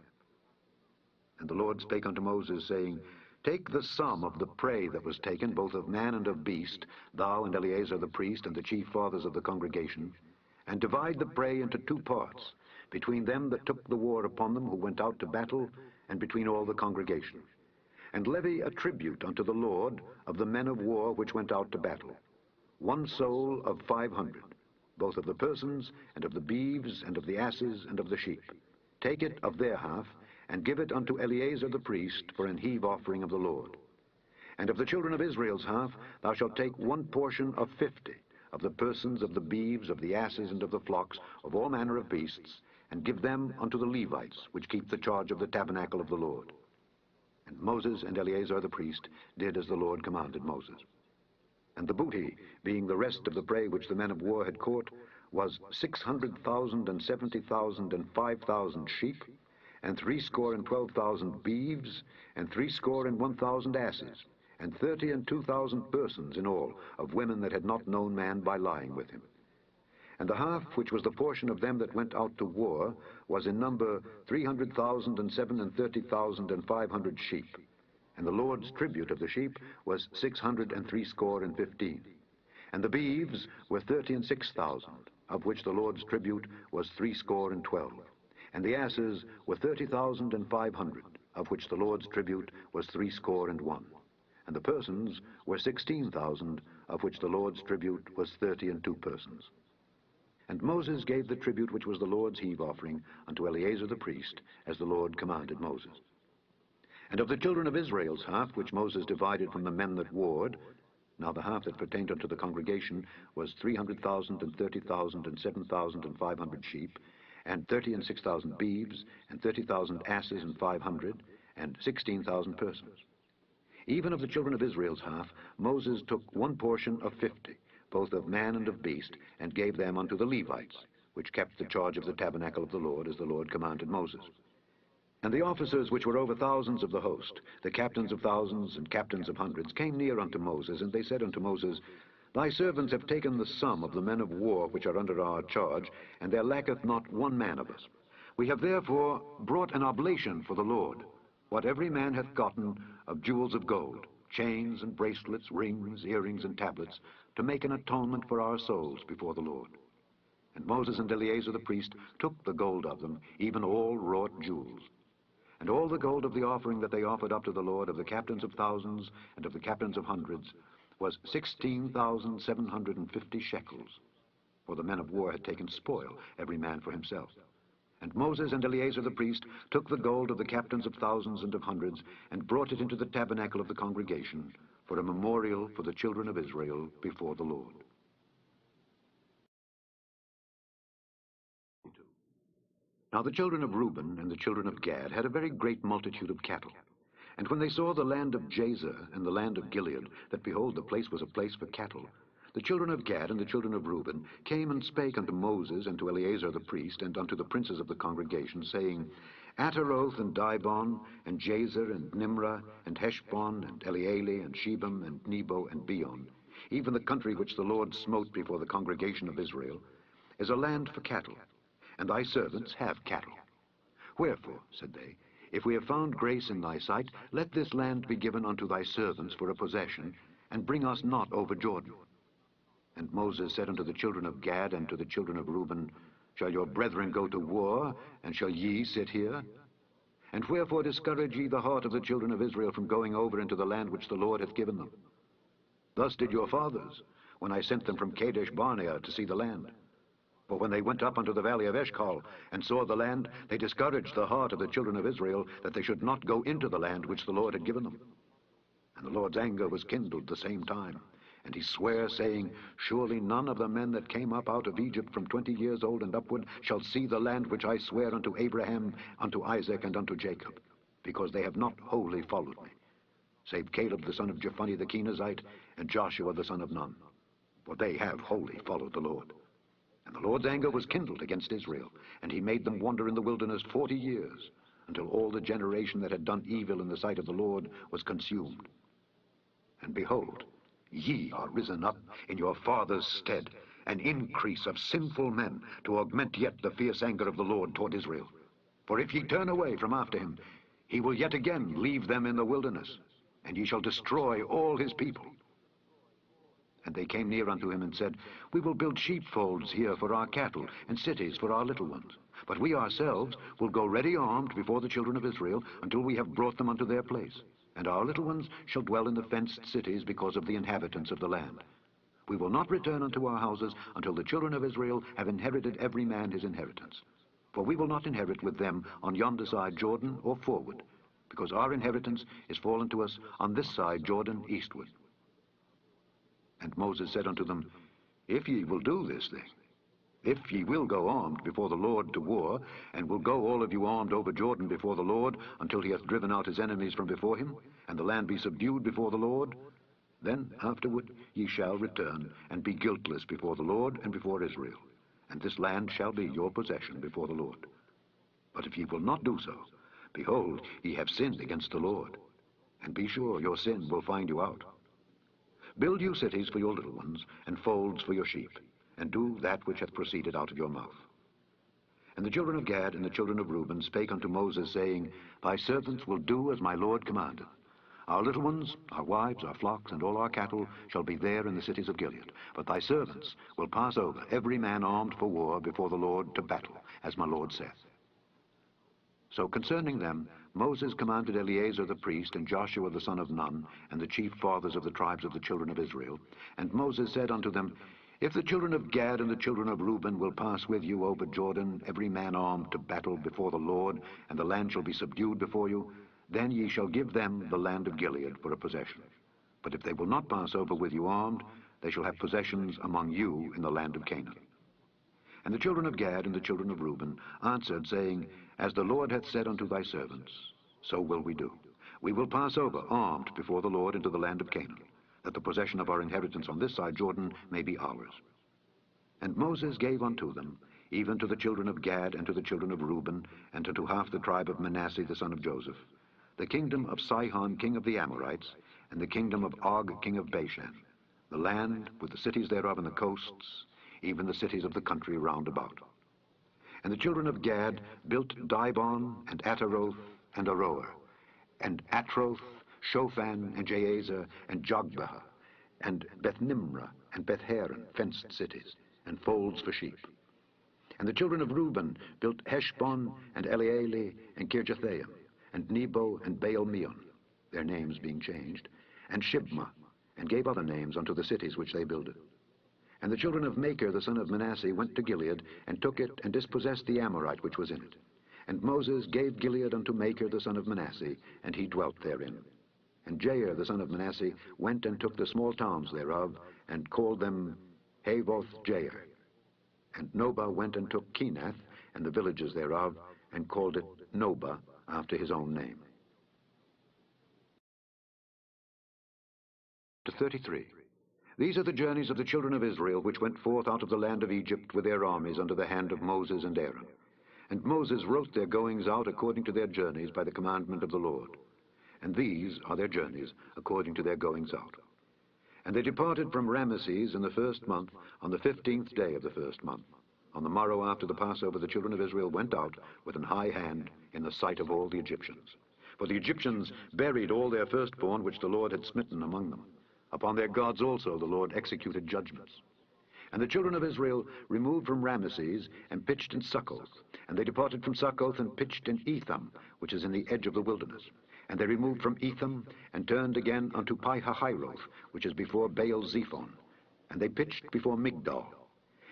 And the Lord spake unto Moses, saying, Take the sum of the prey that was taken, both of man and of beast, thou and Eleazar the priest, and the chief fathers of the congregation, and divide the prey into 2 parts, between them that took the war upon them, who went out to battle, and between all the congregation. And levy a tribute unto the Lord of the men of war which went out to battle, 1 soul of 500, both of the persons, and of the beeves, and of the asses, and of the sheep. Take it of their half, and give it unto Eleazar the priest for an heave offering of the Lord. And of the children of Israel's half, thou shalt take 1 portion of 50, of the persons, of the beeves, of the asses, and of the flocks, of all manner of beasts, and give them unto the Levites, which keep the charge of the tabernacle of the Lord. And Moses and Eleazar the priest did as the Lord commanded Moses. And the booty, being the rest of the prey which the men of war had caught, was 600,000 and 70,000 and 5,000 sheep, and 62,000 beeves, and 61,000 asses, and 32,000 persons in all, of women that had not known man by lying with him. And the half which was the portion of them that went out to war was in number 300,000 and 37,500 sheep. And the Lord's tribute of the sheep was 615. And the beeves were 36,000, of which the Lord's tribute was 312. And the asses were 30,500, of which the Lord's tribute was 301. And the persons were 16,000, of which the Lord's tribute was 32 persons. And Moses gave the tribute which was the Lord's heave offering unto Eleazar the priest, as the Lord commanded Moses. And of the children of Israel's half, which Moses divided from the men that warred, now the half that pertained unto the congregation was 300,000 and 30,000 and 7,500 sheep, and 36,000 beeves, and 30,000 asses and 500, and 16,000 persons. Even of the children of Israel's half, Moses took 1 portion of 50, both of man and of beast, and gave them unto the Levites, which kept the charge of the tabernacle of the Lord, as the Lord commanded Moses. And the officers which were over thousands of the host, the captains of thousands and captains of hundreds, came near unto Moses, and they said unto Moses, Thy servants have taken the sum of the men of war which are under our charge, and there lacketh not 1 man of us. We have therefore brought an oblation for the Lord, what every man hath gotten of jewels of gold, chains and bracelets, rings, earrings, and tablets, to make an atonement for our souls before the Lord. And Moses and Eleazar the priest took the gold of them, even all wrought jewels. And all the gold of the offering that they offered up to the Lord, of the captains of thousands and of the captains of hundreds, was 16,750 shekels. For the men of war had taken spoil, every man for himself. And Moses and Eleazar the priest took the gold of the captains of thousands and of hundreds, and brought it into the tabernacle of the congregation, for a memorial for the children of Israel before the Lord. Now the children of Reuben and the children of Gad had a very great multitude of cattle. And when they saw the land of Jazer and the land of Gilead, that behold, the place was a place for cattle, the children of Gad and the children of Reuben came and spake unto Moses and to Eleazar the priest and unto the princes of the congregation, saying, Ataroth and Dibon and Jazer and Nimrah and Heshbon and Elealeh and Shebam and Nebo and Beon, even the country which the Lord smote before the congregation of Israel, is a land for cattle, and thy servants have cattle. Wherefore, said they, if we have found grace in thy sight, let this land be given unto thy servants for a possession, and bring us not over Jordan. And Moses said unto the children of Gad and to the children of Reuben, Shall your brethren go to war, and shall ye sit here? And wherefore discourage ye the heart of the children of Israel from going over into the land which the Lord hath given them? Thus did your fathers, when I sent them from Kadesh Barnea to see the land. For when they went up unto the valley of Eshcol, and saw the land, they discouraged the heart of the children of Israel, that they should not go into the land which the Lord had given them. And the Lord's anger was kindled the same time. And he sware, saying, Surely none of the men that came up out of Egypt from 20 years old and upward shall see the land which I swear unto Abraham, unto Isaac, and unto Jacob, because they have not wholly followed me, save Caleb the son of Jephunneh the Kenizzite, and Joshua the son of Nun, for they have wholly followed the Lord. And the Lord's anger was kindled against Israel, and he made them wander in the wilderness 40 years, until all the generation that had done evil in the sight of the Lord was consumed. And behold, ye are risen up in your fathers' stead, an increase of sinful men, to augment yet the fierce anger of the Lord toward Israel. For if ye turn away from after him, he will yet again leave them in the wilderness, and ye shall destroy all his people. And they came near unto him and said, We will build sheepfolds here for our cattle, and cities for our little ones. But we ourselves will go ready armed before the children of Israel, until we have brought them unto their place. And our little ones shall dwell in the fenced cities because of the inhabitants of the land. We will not return unto our houses until the children of Israel have inherited every man his inheritance. For we will not inherit with them on yonder side Jordan or forward, because our inheritance is fallen to us on this side Jordan eastward. And Moses said unto them, If ye will do this thing, if ye will go armed before the Lord to war, and will go all of you armed over Jordan before the Lord, until he hath driven out his enemies from before him, and the land be subdued before the Lord, then afterward ye shall return, and be guiltless before the Lord and before Israel, and this land shall be your possession before the Lord. But if ye will not do so, behold, ye have sinned against the Lord, and be sure your sin will find you out. Build you cities for your little ones, and folds for your sheep, and do that which hath proceeded out of your mouth. And the children of Gad and the children of Reuben spake unto Moses, saying, Thy servants will do as my Lord commandeth. Our little ones, our wives, our flocks, and all our cattle shall be there in the cities of Gilead. But thy servants will pass over, every man armed for war before the Lord to battle, as my Lord saith. So concerning them, Moses commanded Eleazar the priest, and Joshua the son of Nun, and the chief fathers of the tribes of the children of Israel. And Moses said unto them, If the children of Gad and the children of Reuben will pass with you over Jordan, every man armed to battle before the Lord, and the land shall be subdued before you, then ye shall give them the land of Gilead for a possession. But if they will not pass over with you armed, they shall have possessions among you in the land of Canaan. And the children of Gad and the children of Reuben answered, saying, As the Lord hath said unto thy servants, so will we do. We will pass over armed before the Lord into the land of Canaan, that the possession of our inheritance on this side Jordan may be ours. And Moses gave unto them, even to the children of Gad and to the children of Reuben, and unto half the tribe of Manasseh the son of Joseph, the kingdom of Sihon king of the Amorites, and the kingdom of Og king of Bashan, the land with the cities thereof and the coasts, even the cities of the country round about. And the children of Gad built Dibon, and Ataroth, and Aroer, and Atroth, Shophan, and Jazer, and Jogbehah, and Beth-nimrah, and Beth-haran, fenced cities, and folds for sheep. And the children of Reuben built Heshbon, and Elealeh, and Kirjathaim, and Nebo, and Baal-meon, their names being changed, and Shibmah, and gave other names unto the cities which they builded. And the children of Machir the son of Manasseh went to Gilead, and took it, and dispossessed the Amorite which was in it. And Moses gave Gilead unto Machir the son of Manasseh, and he dwelt therein. And Jair the son of Manasseh went and took the small towns thereof, and called them Havoth-Jair. And Nobah went and took Kenath, and the villages thereof, and called it Nobah, after his own name. 33. These are the journeys of the children of Israel, which went forth out of the land of Egypt with their armies under the hand of Moses and Aaron. And Moses wrote their goings out according to their journeys by the commandment of the Lord. And these are their journeys according to their goings out. And they departed from Ramesses in the first month, on the 15th day of the first month. On the morrow after the Passover, the children of Israel went out with an high hand in the sight of all the Egyptians. For the Egyptians buried all their firstborn which the Lord had smitten among them. Upon their gods also the Lord executed judgments. And the children of Israel removed from Ramesses, and pitched in Succoth. And they departed from Succoth, and pitched in Etham, which is in the edge of the wilderness. And they removed from Etham, and turned again unto Pi-hahiroth, which is before Baal-zephon. And they pitched before Migdol.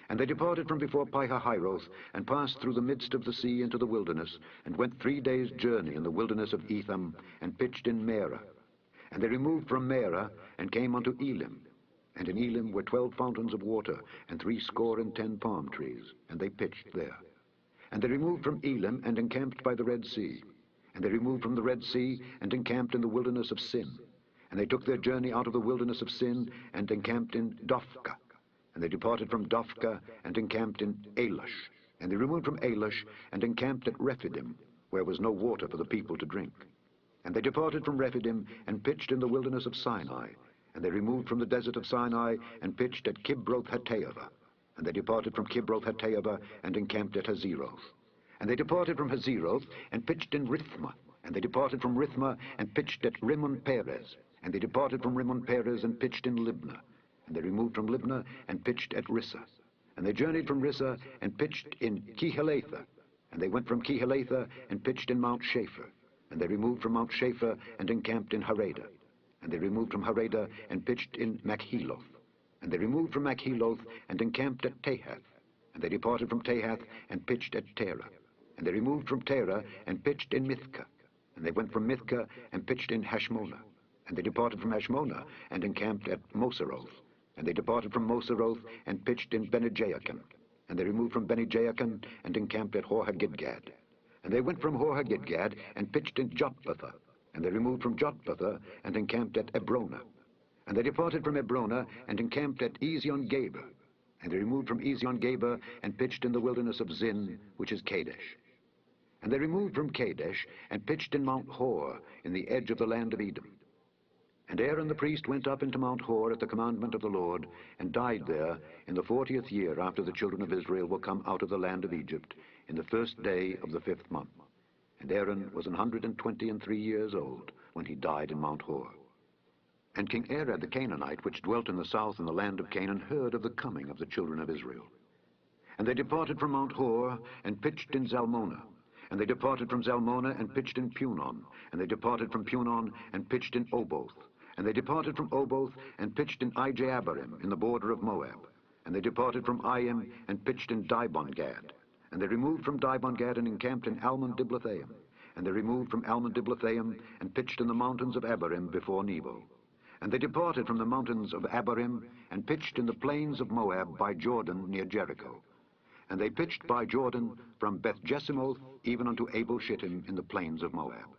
And they departed from before Pihahiroth, and passed through the midst of the sea into the wilderness, and went 3 days' journey in the wilderness of Etham, and pitched in Marah. And they removed from Marah, and came unto Elim. And in Elim were 12 fountains of water, and 70 palm trees, and they pitched there. And they removed from Elim, and encamped by the Red Sea. And they removed from the Red Sea, and encamped in the wilderness of Sin. And they took their journey out of the wilderness of Sin, and encamped in Dophkah. And they departed from Dophkah, and encamped in Elash. And they removed from Elash, and encamped at Rephidim, where was no water for the people to drink. And they departed from Rephidim, and pitched in the wilderness of Sinai. And they removed from the desert of Sinai, and pitched at Kibroth-Hattaavah. And they departed from Kibroth-Hattaavah, and encamped at Hazeroth. And they departed from Hazeroth, and pitched in Rithmah. And they departed from Rithmah, and pitched at Rimmon-Perez. And they departed from Rimmon-Perez, and pitched in Libnah. And they removed from Libnah, and pitched at Rissah. And they journeyed from Rissah, and pitched in Kehelatha. And they went from Kehelatha, and pitched in Mount Shapher. And they removed from Mount Shapher, and encamped in Harada. And they removed from Harada, and pitched in Makheloth. And they removed from Makheloth, and encamped at Tahath. And they departed from Tahath, and pitched at Terah. And they removed from Terah, and pitched in Mithkah. And they went from Mithkah, and pitched in Hashmonah. And they departed from Hashmonah, and encamped at Moseroth. And they departed from Moseroth, and pitched in Bene-Jaakan. And they removed from Bene-Jaakan, and encamped at Hor-Haggidgad. And they went from Hor-Haggidgad, and pitched in Jotbathah. And they removed from Jotbathah, and encamped at Ebrona. And they departed from Ebrona, and encamped at Ezion-Geber. And they removed from Ezion-Geber, and pitched in the wilderness of Zin, which is Kadesh. And they removed from Kadesh, and pitched in Mount Hor, in the edge of the land of Edom. And Aaron the priest went up into Mount Hor at the commandment of the Lord, and died there in the 40th year after the children of Israel were come out of the land of Egypt, in the 1st day of the 5th month. And Aaron was 123 years old when he died in Mount Hor. And King Arad the Canaanite, which dwelt in the south in the land of Canaan, heard of the coming of the children of Israel. And they departed from Mount Hor, and pitched in Zalmonah. And they departed from Zalmonah, and pitched in Punon. And they departed from Punon, and pitched in Oboth. And they departed from Oboth, and pitched in Ijeabarim, in the border of Moab. And they departed from Iim, and pitched in Dibon-Gad. And they removed from Dibon-Gad, and encamped in Almon-Diblathaim. And they removed from Almon-Diblathaim, and pitched in the mountains of Abarim before Nebo. And they departed from the mountains of Abarim, and pitched in the plains of Moab by Jordan near Jericho. And they pitched by Jordan from Beth-Jesimoth even unto Abel-Shittim in the plains of Moab.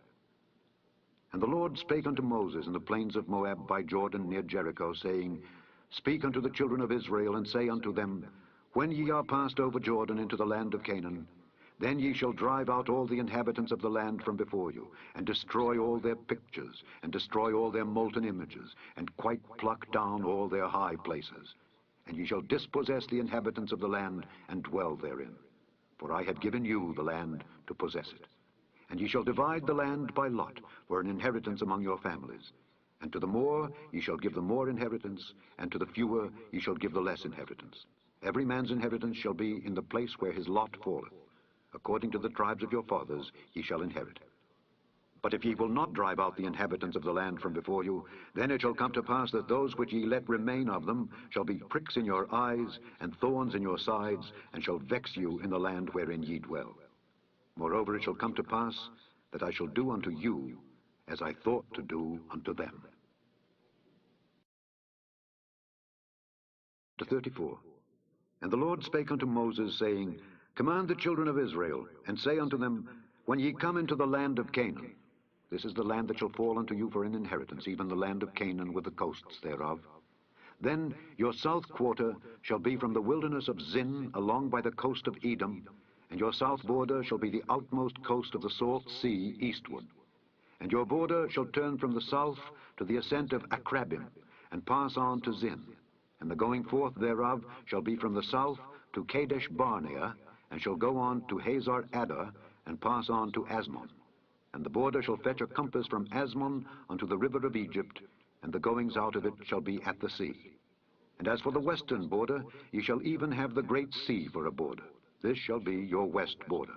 And the Lord spake unto Moses in the plains of Moab by Jordan near Jericho, saying, Speak unto the children of Israel, and say unto them, When ye are passed over Jordan into the land of Canaan, then ye shall drive out all the inhabitants of the land from before you, and destroy all their pictures, and destroy all their molten images, and quite pluck down all their high places. And ye shall dispossess the inhabitants of the land, and dwell therein. For I have given you the land to possess it. And ye shall divide the land by lot, for an inheritance among your families. And to the more ye shall give the more inheritance, and to the fewer ye shall give the less inheritance. Every man's inheritance shall be in the place where his lot falleth. According to the tribes of your fathers ye shall inherit. But if ye will not drive out the inhabitants of the land from before you, then it shall come to pass that those which ye let remain of them shall be pricks in your eyes, and thorns in your sides, and shall vex you in the land wherein ye dwell. Moreover, it shall come to pass that I shall do unto you as I thought to do unto them. 34. And the Lord spake unto Moses, saying, Command the children of Israel, and say unto them, When ye come into the land of Canaan, this is the land that shall fall unto you for an inheritance, even the land of Canaan with the coasts thereof. Then your south quarter shall be from the wilderness of Zin along by the coast of Edom, and your south border shall be the outmost coast of the salt sea eastward. And your border shall turn from the south to the ascent of Akrabim, and pass on to Zin. And the going forth thereof shall be from the south to Kadesh Barnea, and shall go on to Hazar Adar, and pass on to Asmon. And the border shall fetch a compass from Asmon unto the river of Egypt, and the goings out of it shall be at the sea. And as for the western border, ye shall even have the great sea for a border. This shall be your west border.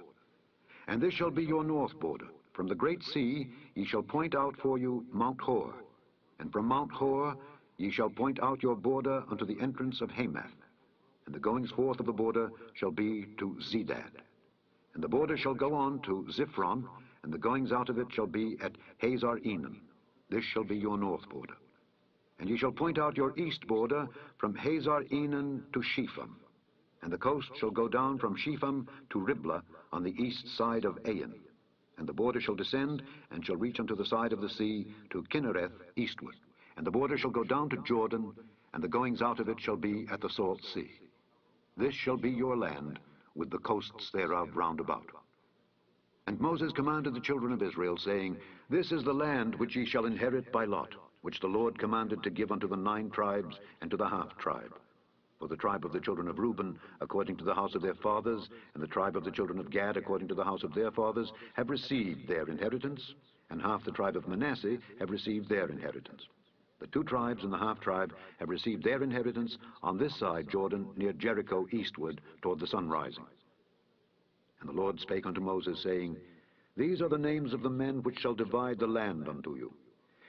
And this shall be your north border. From the great sea ye shall point out for you Mount Hor. And from Mount Hor ye shall point out your border unto the entrance of Hamath. and the goings forth of the border shall be to Zedad. And the border shall go on to Ziphron, and the goings out of it shall be at Hazar Enan. This shall be your north border. And ye shall point out your east border from Hazar Enan to Shepham. And the coast shall go down from Shepham to Riblah on the east side of Ain. And the border shall descend, and shall reach unto the side of the sea to Kinnereth eastward. And the border shall go down to Jordan, and the goings out of it shall be at the salt sea. This shall be your land, with the coasts thereof round about. And Moses commanded the children of Israel, saying, This is the land which ye shall inherit by lot, which the Lord commanded to give unto the 9 tribes and to the half-tribe. For the tribe of the children of Reuben, according to the house of their fathers, and the tribe of the children of Gad, according to the house of their fathers, have received their inheritance, and half the tribe of Manasseh have received their inheritance. The 2 tribes and the half-tribe have received their inheritance on this side Jordan, near Jericho eastward, toward the sun rising. And the Lord spake unto Moses, saying, These are the names of the men which shall divide the land unto you: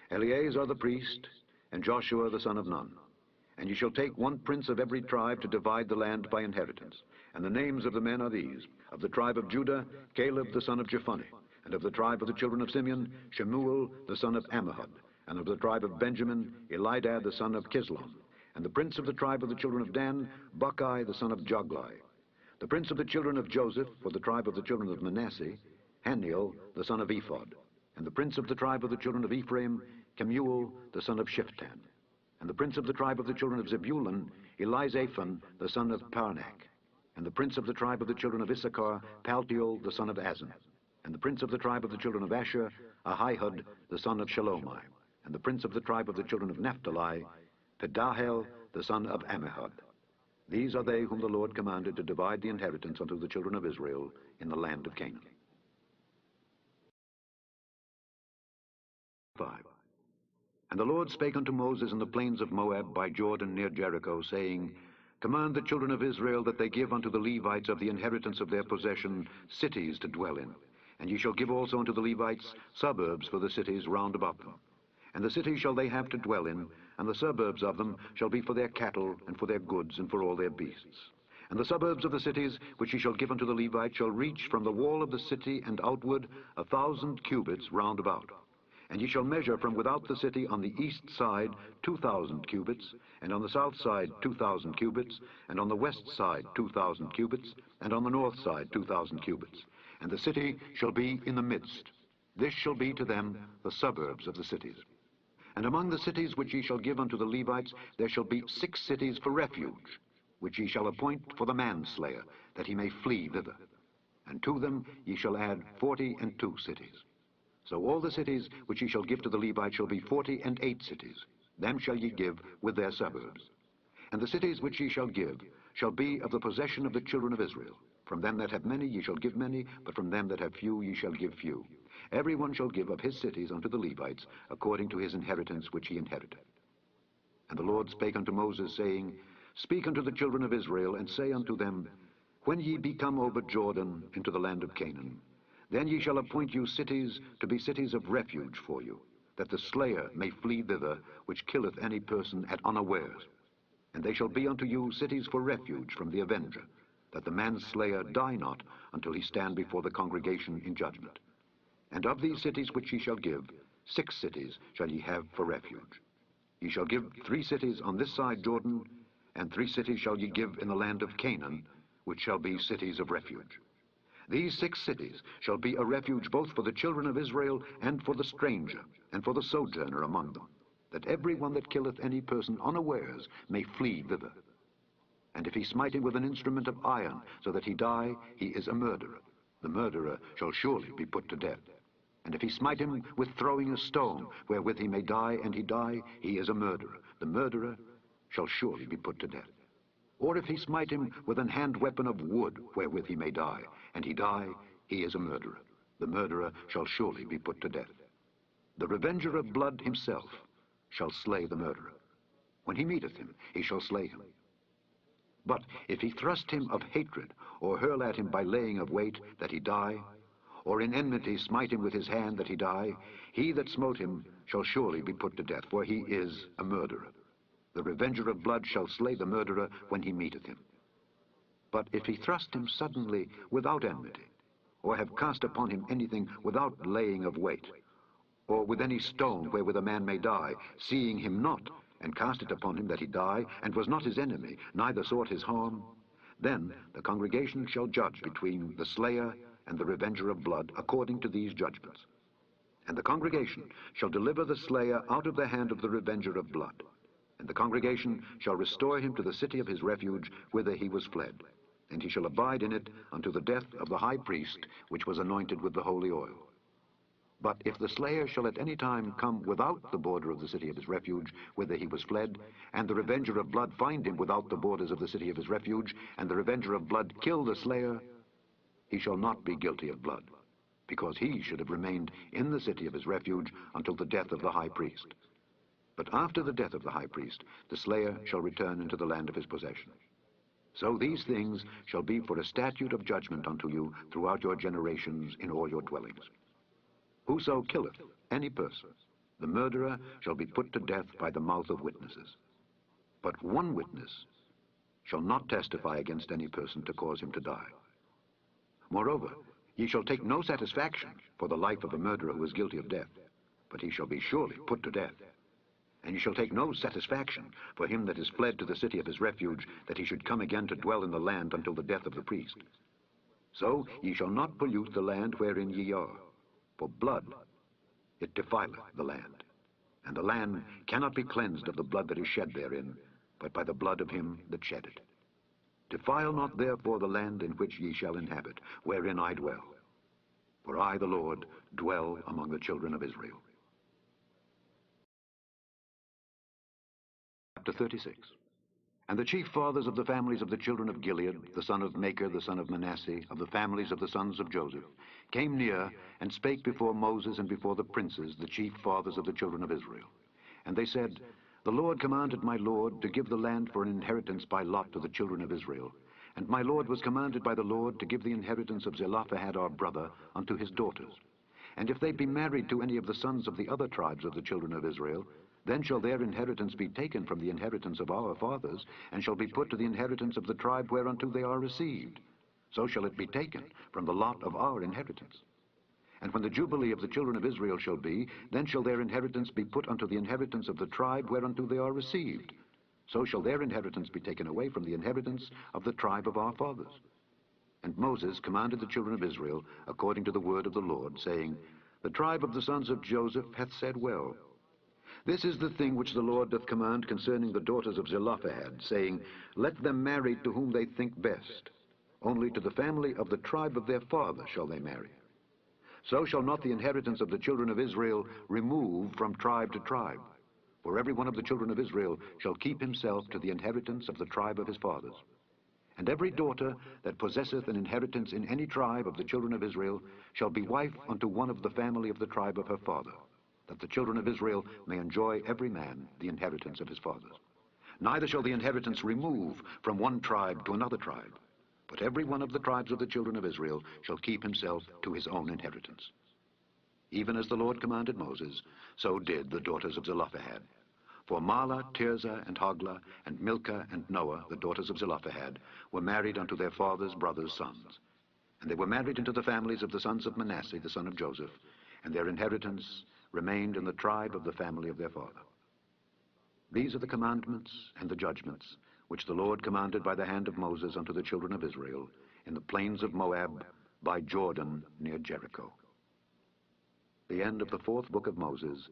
Eleazar the priest, and Joshua the son of Nun. And ye shall take 1 prince of every tribe to divide the land by inheritance. And the names of the men are these: of the tribe of Judah, Caleb the son of Jephunneh; and of the tribe of the children of Simeon, Shemuel the son of Ammihud; and of the tribe of Benjamin, Elidad the son of Kislon; and the prince of the tribe of the children of Dan, Buckai the son of Joglai; the prince of the children of Joseph, for the tribe of the children of Manasseh, Haniel the son of Ephod; and the prince of the tribe of the children of Ephraim, Kemuel the son of Shiftan; and the prince of the tribe of the children of Zebulun, Elizaphan the son of Parnak; and the prince of the tribe of the children of Issachar, Paltiel the son of Azan; and the prince of the tribe of the children of Asher, Ahihud the son of Shalomai; and the prince of the tribe of the children of Naphtali, Pedahel the son of Ammihud. These are they whom the Lord commanded to divide the inheritance unto the children of Israel in the land of Canaan. 5. And the Lord spake unto Moses in the plains of Moab by Jordan near Jericho, saying, Command the children of Israel that they give unto the Levites of the inheritance of their possession cities to dwell in. And ye shall give also unto the Levites suburbs for the cities round about them. And the cities shall they have to dwell in, and the suburbs of them shall be for their cattle, and for their goods, and for all their beasts. And the suburbs of the cities which ye shall give unto the Levites shall reach from the wall of the city and outward 1,000 cubits round about. And ye shall measure from without the city on the east side 2,000 cubits, and on the south side 2,000 cubits, and on the west side 2,000 cubits, and on the north side 2,000 cubits. And the city shall be in the midst. This shall be to them the suburbs of the cities. And among the cities which ye shall give unto the Levites there shall be 6 cities for refuge, which ye shall appoint for the manslayer, that he may flee thither. And to them ye shall add 42 cities. So all the cities which ye shall give to the Levites shall be 48 cities. Them shall ye give with their suburbs. And the cities which ye shall give shall be of the possession of the children of Israel. From them that have many ye shall give many, but from them that have few ye shall give few. Every one shall give of his cities unto the Levites, according to his inheritance which he inherited. And the Lord spake unto Moses, saying, Speak unto the children of Israel, and say unto them, When ye be come over Jordan into the land of Canaan, then ye shall appoint you cities to be cities of refuge for you, that the slayer may flee thither, which killeth any person at unawares. And they shall be unto you cities for refuge from the avenger, that the manslayer die not until he stand before the congregation in judgment. And of these cities which ye shall give, 6 cities shall ye have for refuge. Ye shall give 3 cities on this side Jordan, and 3 cities shall ye give in the land of Canaan, which shall be cities of refuge. These 6 cities shall be a refuge both for the children of Israel, and for the stranger, and for the sojourner among them, that every one that killeth any person unawares may flee thither. And if he smite him with an instrument of iron, so that he die, he is a murderer. The murderer shall surely be put to death. And if he smite him with throwing a stone, wherewith he may die, and he die, he is a murderer. The murderer shall surely be put to death. Or if he smite him with an hand weapon of wood, wherewith he may die, and he die, he is a murderer. The murderer shall surely be put to death. The revenger of blood himself shall slay the murderer. When he meeteth him, he shall slay him. But if he thrust him of hatred, or hurl at him by laying of weight, that he die, or in enmity smite him with his hand, that he die, he that smote him shall surely be put to death, for he is a murderer. The revenger of blood shall slay the murderer when he meeteth him. But if he thrust him suddenly without enmity, or have cast upon him anything without laying of weight, or with any stone wherewith a man may die, seeing him not, and cast it upon him that he die, and was not his enemy, neither sought his harm, then the congregation shall judge between the slayer and the revenger of blood according to these judgments. And the congregation shall deliver the slayer out of the hand of the revenger of blood. And the congregation shall restore him to the city of his refuge, whither he was fled. And he shall abide in it unto the death of the high priest, which was anointed with the holy oil. But if the slayer shall at any time come without the border of the city of his refuge, whither he was fled, and the revenger of blood find him without the borders of the city of his refuge, and the revenger of blood kill the slayer, he shall not be guilty of blood, because he should have remained in the city of his refuge until the death of the high priest. But after the death of the high priest, the slayer shall return into the land of his possession. So these things shall be for a statute of judgment unto you throughout your generations in all your dwellings. Whoso killeth any person, the murderer shall be put to death by the mouth of witnesses. But one witness shall not testify against any person to cause him to die. Moreover, ye shall take no satisfaction for the life of a murderer who is guilty of death, but he shall be surely put to death. And ye shall take no satisfaction for him that is fled to the city of his refuge, that he should come again to dwell in the land until the death of the priest. So ye shall not pollute the land wherein ye are, for blood, it defileth the land. And the land cannot be cleansed of the blood that is shed therein, but by the blood of him that shed it. Defile not therefore the land in which ye shall inhabit, wherein I dwell. For I, the Lord, dwell among the children of Israel. Chapter 36. And the chief fathers of the families of the children of Gilead, the son of Machir, the son of Manasseh, of the families of the sons of Joseph, came near and spake before Moses and before the princes, the chief fathers of the children of Israel. And they said, The Lord commanded my Lord to give the land for an inheritance by lot to the children of Israel. And my Lord was commanded by the Lord to give the inheritance of Zelophehad our brother unto his daughters. And if they be married to any of the sons of the other tribes of the children of Israel, then shall their inheritance be taken from the inheritance of our fathers, and shall be put to the inheritance of the tribe whereunto they are received. So shall it be taken from the lot of our inheritance. And when the jubilee of the children of Israel shall be, then shall their inheritance be put unto the inheritance of the tribe whereunto they are received. So shall their inheritance be taken away from the inheritance of the tribe of our fathers. And Moses commanded the children of Israel according to the word of the Lord, saying, The tribe of the sons of Joseph hath said well. This is the thing which the Lord doth command concerning the daughters of Zelophehad, saying, Let them marry to whom they think best. Only to the family of the tribe of their father shall they marry. So shall not the inheritance of the children of Israel remove from tribe to tribe. For every one of the children of Israel shall keep himself to the inheritance of the tribe of his fathers. And every daughter that possesseth an inheritance in any tribe of the children of Israel shall be wife unto one of the family of the tribe of her father, that the children of Israel may enjoy every man the inheritance of his fathers. Neither shall the inheritance remove from one tribe to another tribe, but every one of the tribes of the children of Israel shall keep himself to his own inheritance. Even as the Lord commanded Moses, so did the daughters of Zelophehad. For Mahlah, Tirzah, and Hoglah, and Milcah, and Noah, the daughters of Zelophehad, were married unto their father's brothers' sons. And they were married into the families of the sons of Manasseh, the son of Joseph, and their inheritance remained in the tribe of the family of their father. These are the commandments and the judgments which the Lord commanded by the hand of Moses unto the children of Israel in the plains of Moab by Jordan near Jericho. The end of the fourth book of Moses,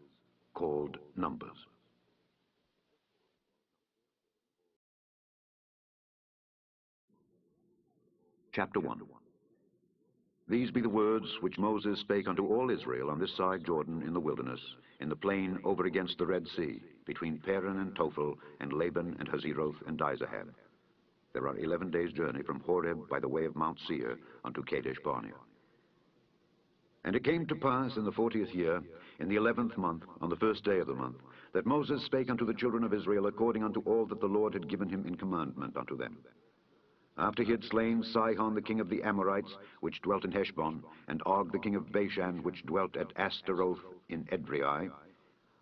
called Numbers. Chapter 1. These be the words which Moses spake unto all Israel on this side Jordan in the wilderness, in the plain over against the Red Sea, between Paran and Tophel, and Laban and Hazeroth and Dizahab. There are 11 days' journey from Horeb by the way of Mount Seir unto Kadesh Barnea. And it came to pass in the 40th year, in the 11th month, on the first day of the month, that Moses spake unto the children of Israel according unto all that the Lord had given him in commandment unto them. After he had slain Sihon the king of the Amorites, which dwelt in Heshbon, and Og the king of Bashan, which dwelt at Ashtaroth in Edrei,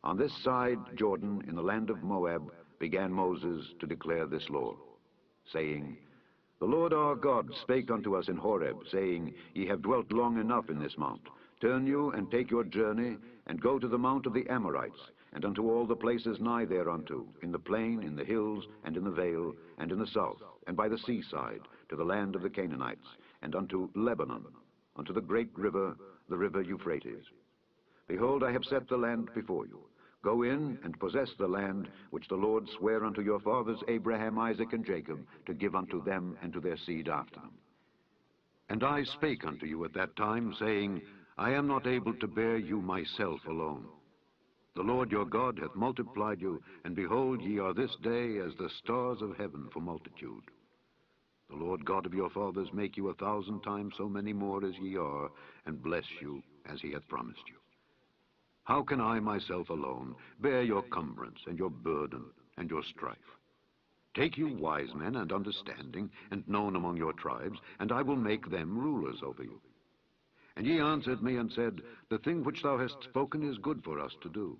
on this side Jordan, in the land of Moab, began Moses to declare this law, saying, The Lord our God spake unto us in Horeb, saying, Ye have dwelt long enough in this mount. Turn you, and take your journey, and go to the mount of the Amorites, and unto all the places nigh thereunto, in the plain, in the hills, and in the vale, and in the south, and by the seaside, to the land of the Canaanites, and unto Lebanon, unto the great river, the river Euphrates. Behold, I have set the land before you. Go in and possess the land which the Lord sware unto your fathers Abraham, Isaac, and Jacob, to give unto them and to their seed after them. And I spake unto you at that time, saying, I am not able to bear you myself alone. The Lord your God hath multiplied you, and behold, ye are this day as the stars of heaven for multitude. The Lord God of your fathers make you 1,000 times so many more as ye are, and bless you as he hath promised you. How can I myself alone bear your cumbrance, and your burden, and your strife? Take you wise men and understanding, and known among your tribes, and I will make them rulers over you. And ye answered me and said, The thing which thou hast spoken is good for us to do.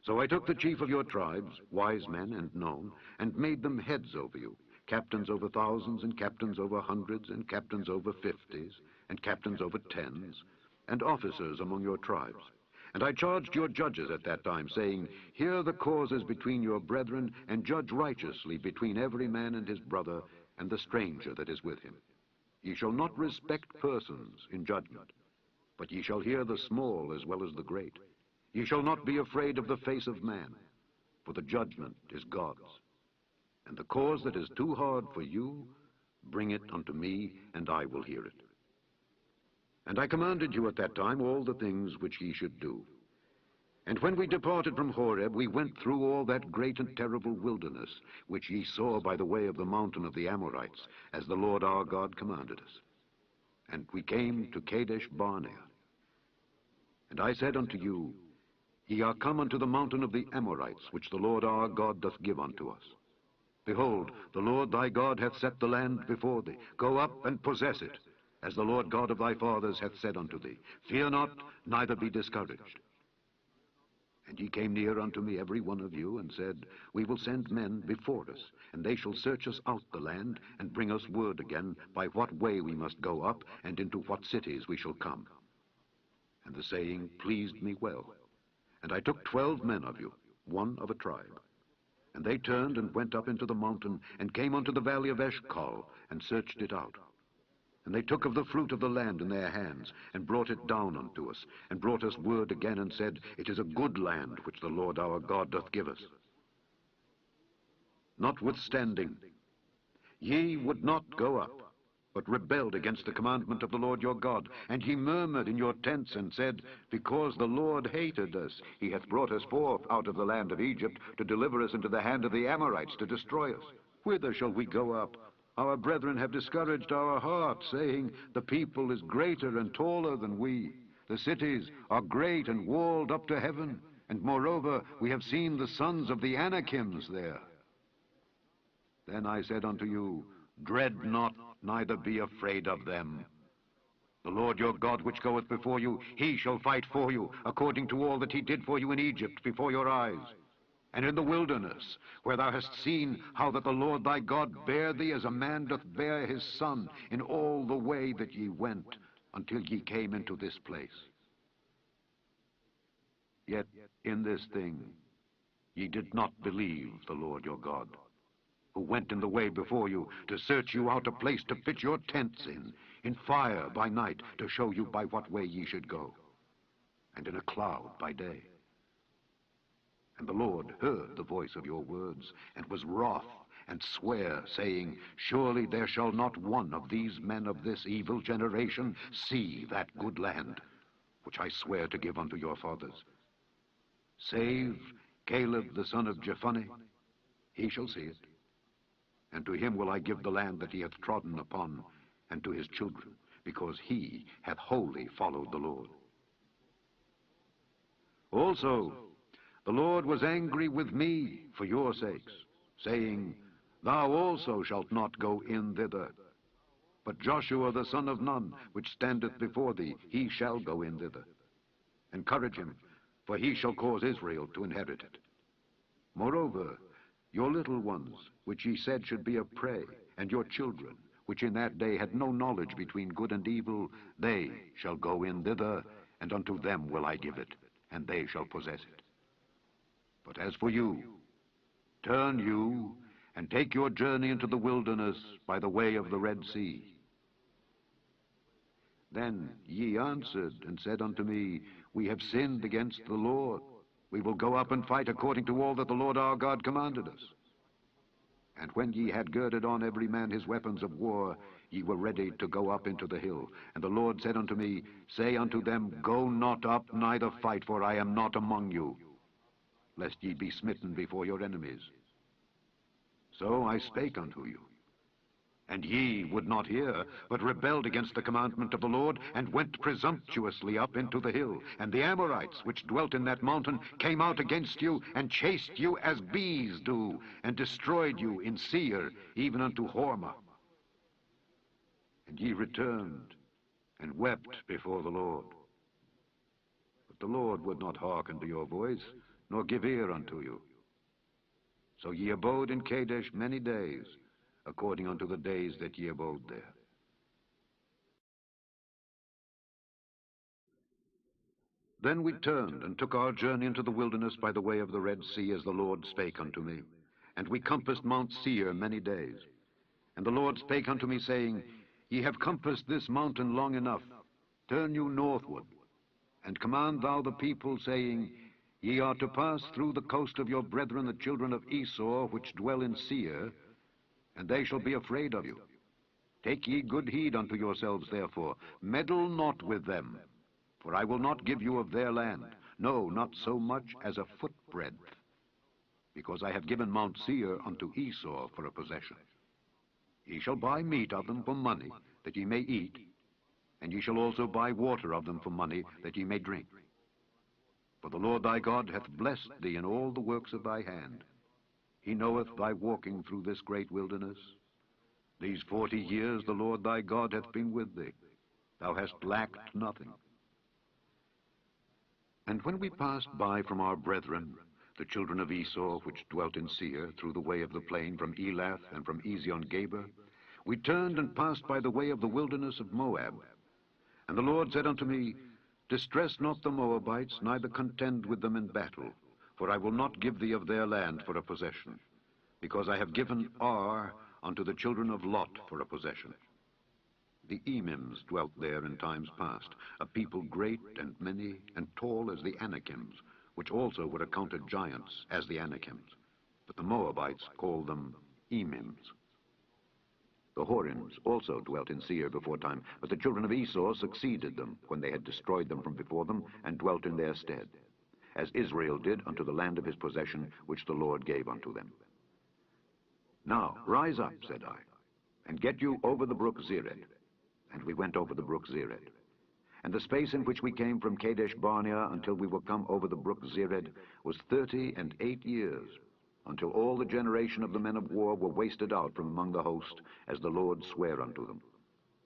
So I took the chief of your tribes, wise men and known, and made them heads over you, captains over thousands, and captains over hundreds, and captains over 50s, and captains over 10s, and officers among your tribes. And I charged your judges at that time, saying, Hear the causes between your brethren, and judge righteously between every man and his brother, and the stranger that is with him. Ye shall not respect persons in judgment, but ye shall hear the small as well as the great. Ye shall not be afraid of the face of man, for the judgment is God's. And the cause that is too hard for you, bring it unto me, and I will hear it. And I commanded you at that time all the things which ye should do. And when we departed from Horeb, we went through all that great and terrible wilderness, which ye saw by the way of the mountain of the Amorites, as the Lord our God commanded us. And we came to Kadesh Barnea. And I said unto you, Ye are come unto the mountain of the Amorites, which the Lord our God doth give unto us. Behold, the Lord thy God hath set the land before thee. Go up and possess it, as the Lord God of thy fathers hath said unto thee. Fear not, neither be discouraged. And ye came near unto me, every one of you, and said, We will send men before us, and they shall search us out the land, and bring us word again by what way we must go up, and into what cities we shall come. And the saying pleased me well. And I took 12 men of you, one of a tribe. And they turned and went up into the mountain, and came unto the valley of Eshcol, and searched it out. And they took of the fruit of the land in their hands, and brought it down unto us, and brought us word again, and said, It is a good land which the Lord our God doth give us. Notwithstanding, ye would not go up, but rebelled against the commandment of the Lord your God. And ye murmured in your tents, and said, Because the Lord hated us, he hath brought us forth out of the land of Egypt, to deliver us into the hand of the Amorites, to destroy us. Whither shall we go up? Our brethren have discouraged our heart, saying, The people is greater and taller than we. The cities are great and walled up to heaven. And moreover, we have seen the sons of the Anakims there. Then I said unto you, Dread not, neither be afraid of them. The Lord your God which goeth before you, he shall fight for you, according to all that he did for you in Egypt before your eyes. And in the wilderness, where thou hast seen how that the Lord thy God bare thee as a man doth bear his son, in all the way that ye went, until ye came into this place. Yet in this thing ye did not believe the Lord your God, who went in the way before you, to search you out a place to pitch your tents in fire by night, to show you by what way ye should go, and in a cloud by day. And the Lord heard the voice of your words, and was wroth, and sware, saying, Surely there shall not one of these men of this evil generation see that good land, which I swear to give unto your fathers. Save Caleb the son of Jephunneh, he shall see it. And to him will I give the land that he hath trodden upon, and to his children, because he hath wholly followed the Lord. Also, the Lord was angry with me for your sakes, saying, Thou also shalt not go in thither. But Joshua the son of Nun, which standeth before thee, he shall go in thither. Encourage him, for he shall cause Israel to inherit it. Moreover, Your little ones, which ye said should be a prey, and your children, which in that day had no knowledge between good and evil, they shall go in thither, and unto them will I give it, and they shall possess it. But as for you, turn you, and take your journey into the wilderness by the way of the Red Sea. Then ye answered and said unto me, We have sinned against the Lord. We will go up and fight according to all that the Lord our God commanded us. And when ye had girded on every man his weapons of war, ye were ready to go up into the hill. And the Lord said unto me, Say unto them, Go not up, neither fight, for I am not among you, lest ye be smitten before your enemies. So I spake unto you. And ye would not hear, but rebelled against the commandment of the Lord, and went presumptuously up into the hill. And the Amorites, which dwelt in that mountain, came out against you, and chased you as bees do, and destroyed you in Seir, even unto Hormah. And ye returned, and wept before the Lord. But the Lord would not hearken to your voice, nor give ear unto you. So ye abode in Kadesh many days, according unto the days that ye abode there. Then we turned and took our journey into the wilderness by the way of the Red Sea, as the Lord spake unto me. And we compassed Mount Seir many days. And the Lord spake unto me, saying, Ye have compassed this mountain long enough. Turn you northward, and command thou the people, saying, Ye are to pass through the coast of your brethren, the children of Esau, which dwell in Seir, and they shall be afraid of you. Take ye good heed unto yourselves, therefore. Meddle not with them, for I will not give you of their land, no, not so much as a footbreadth, because I have given Mount Seir unto Esau for a possession. Ye shall buy meat of them for money, that ye may eat, and ye shall also buy water of them for money, that ye may drink. For the Lord thy God hath blessed thee in all the works of thy hand. He knoweth thy walking through this great wilderness. These 40 years the Lord thy God hath been with thee. Thou hast lacked nothing. And when we passed by from our brethren, the children of Esau, which dwelt in Seir, through the way of the plain from Elath and from Ezion-Geber, we turned and passed by the way of the wilderness of Moab. And the Lord said unto me, Distress not the Moabites, neither contend with them in battle, for I will not give thee of their land for a possession, because I have given Ar unto the children of Lot for a possession. The Emims dwelt there in times past, a people great and many, and tall as the Anakims, which also were accounted giants as the Anakims. But the Moabites called them Emims. The Horims also dwelt in Seir before time, but the children of Esau succeeded them when they had destroyed them from before them, and dwelt in their stead, as Israel did unto the land of his possession, which the Lord gave unto them. Now rise up, said I, and get you over the brook Zered. And we went over the brook Zered. And the space in which we came from Kadesh Barnea until we were come over the brook Zered was 38 years, until all the generation of the men of war were wasted out from among the host, as the Lord sware unto them.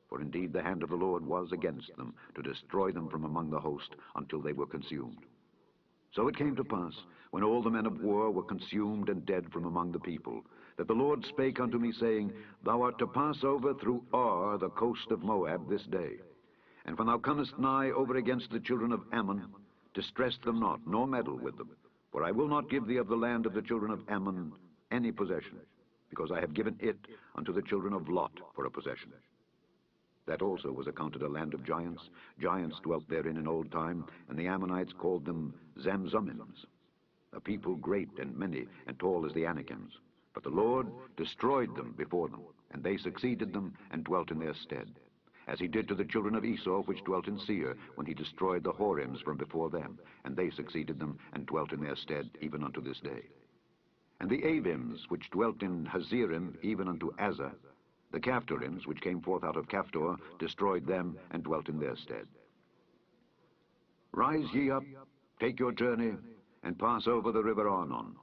For indeed the hand of the Lord was against them, to destroy them from among the host, until they were consumed. So it came to pass, when all the men of war were consumed and dead from among the people, that the Lord spake unto me, saying, Thou art to pass over through Ar, the coast of Moab, this day. And when thou comest nigh over against the children of Ammon, distress them not, nor meddle with them. For I will not give thee of the land of the children of Ammon any possession, because I have given it unto the children of Lot for a possession. That also was accounted a land of giants. Giants dwelt therein in old time, and the Ammonites called them Zamzummims, a people great and many, and tall as the Anakims. But the Lord destroyed them before them, and they succeeded them, and dwelt in their stead, as he did to the children of Esau, which dwelt in Seir, when he destroyed the Horims from before them, and they succeeded them, and dwelt in their stead, even unto this day. And the Avims, which dwelt in Hazerim, even unto Azza, the Caphtorims, which came forth out of Caphtor, destroyed them, and dwelt in their stead. Rise ye up, take your journey, and pass over the river Arnon.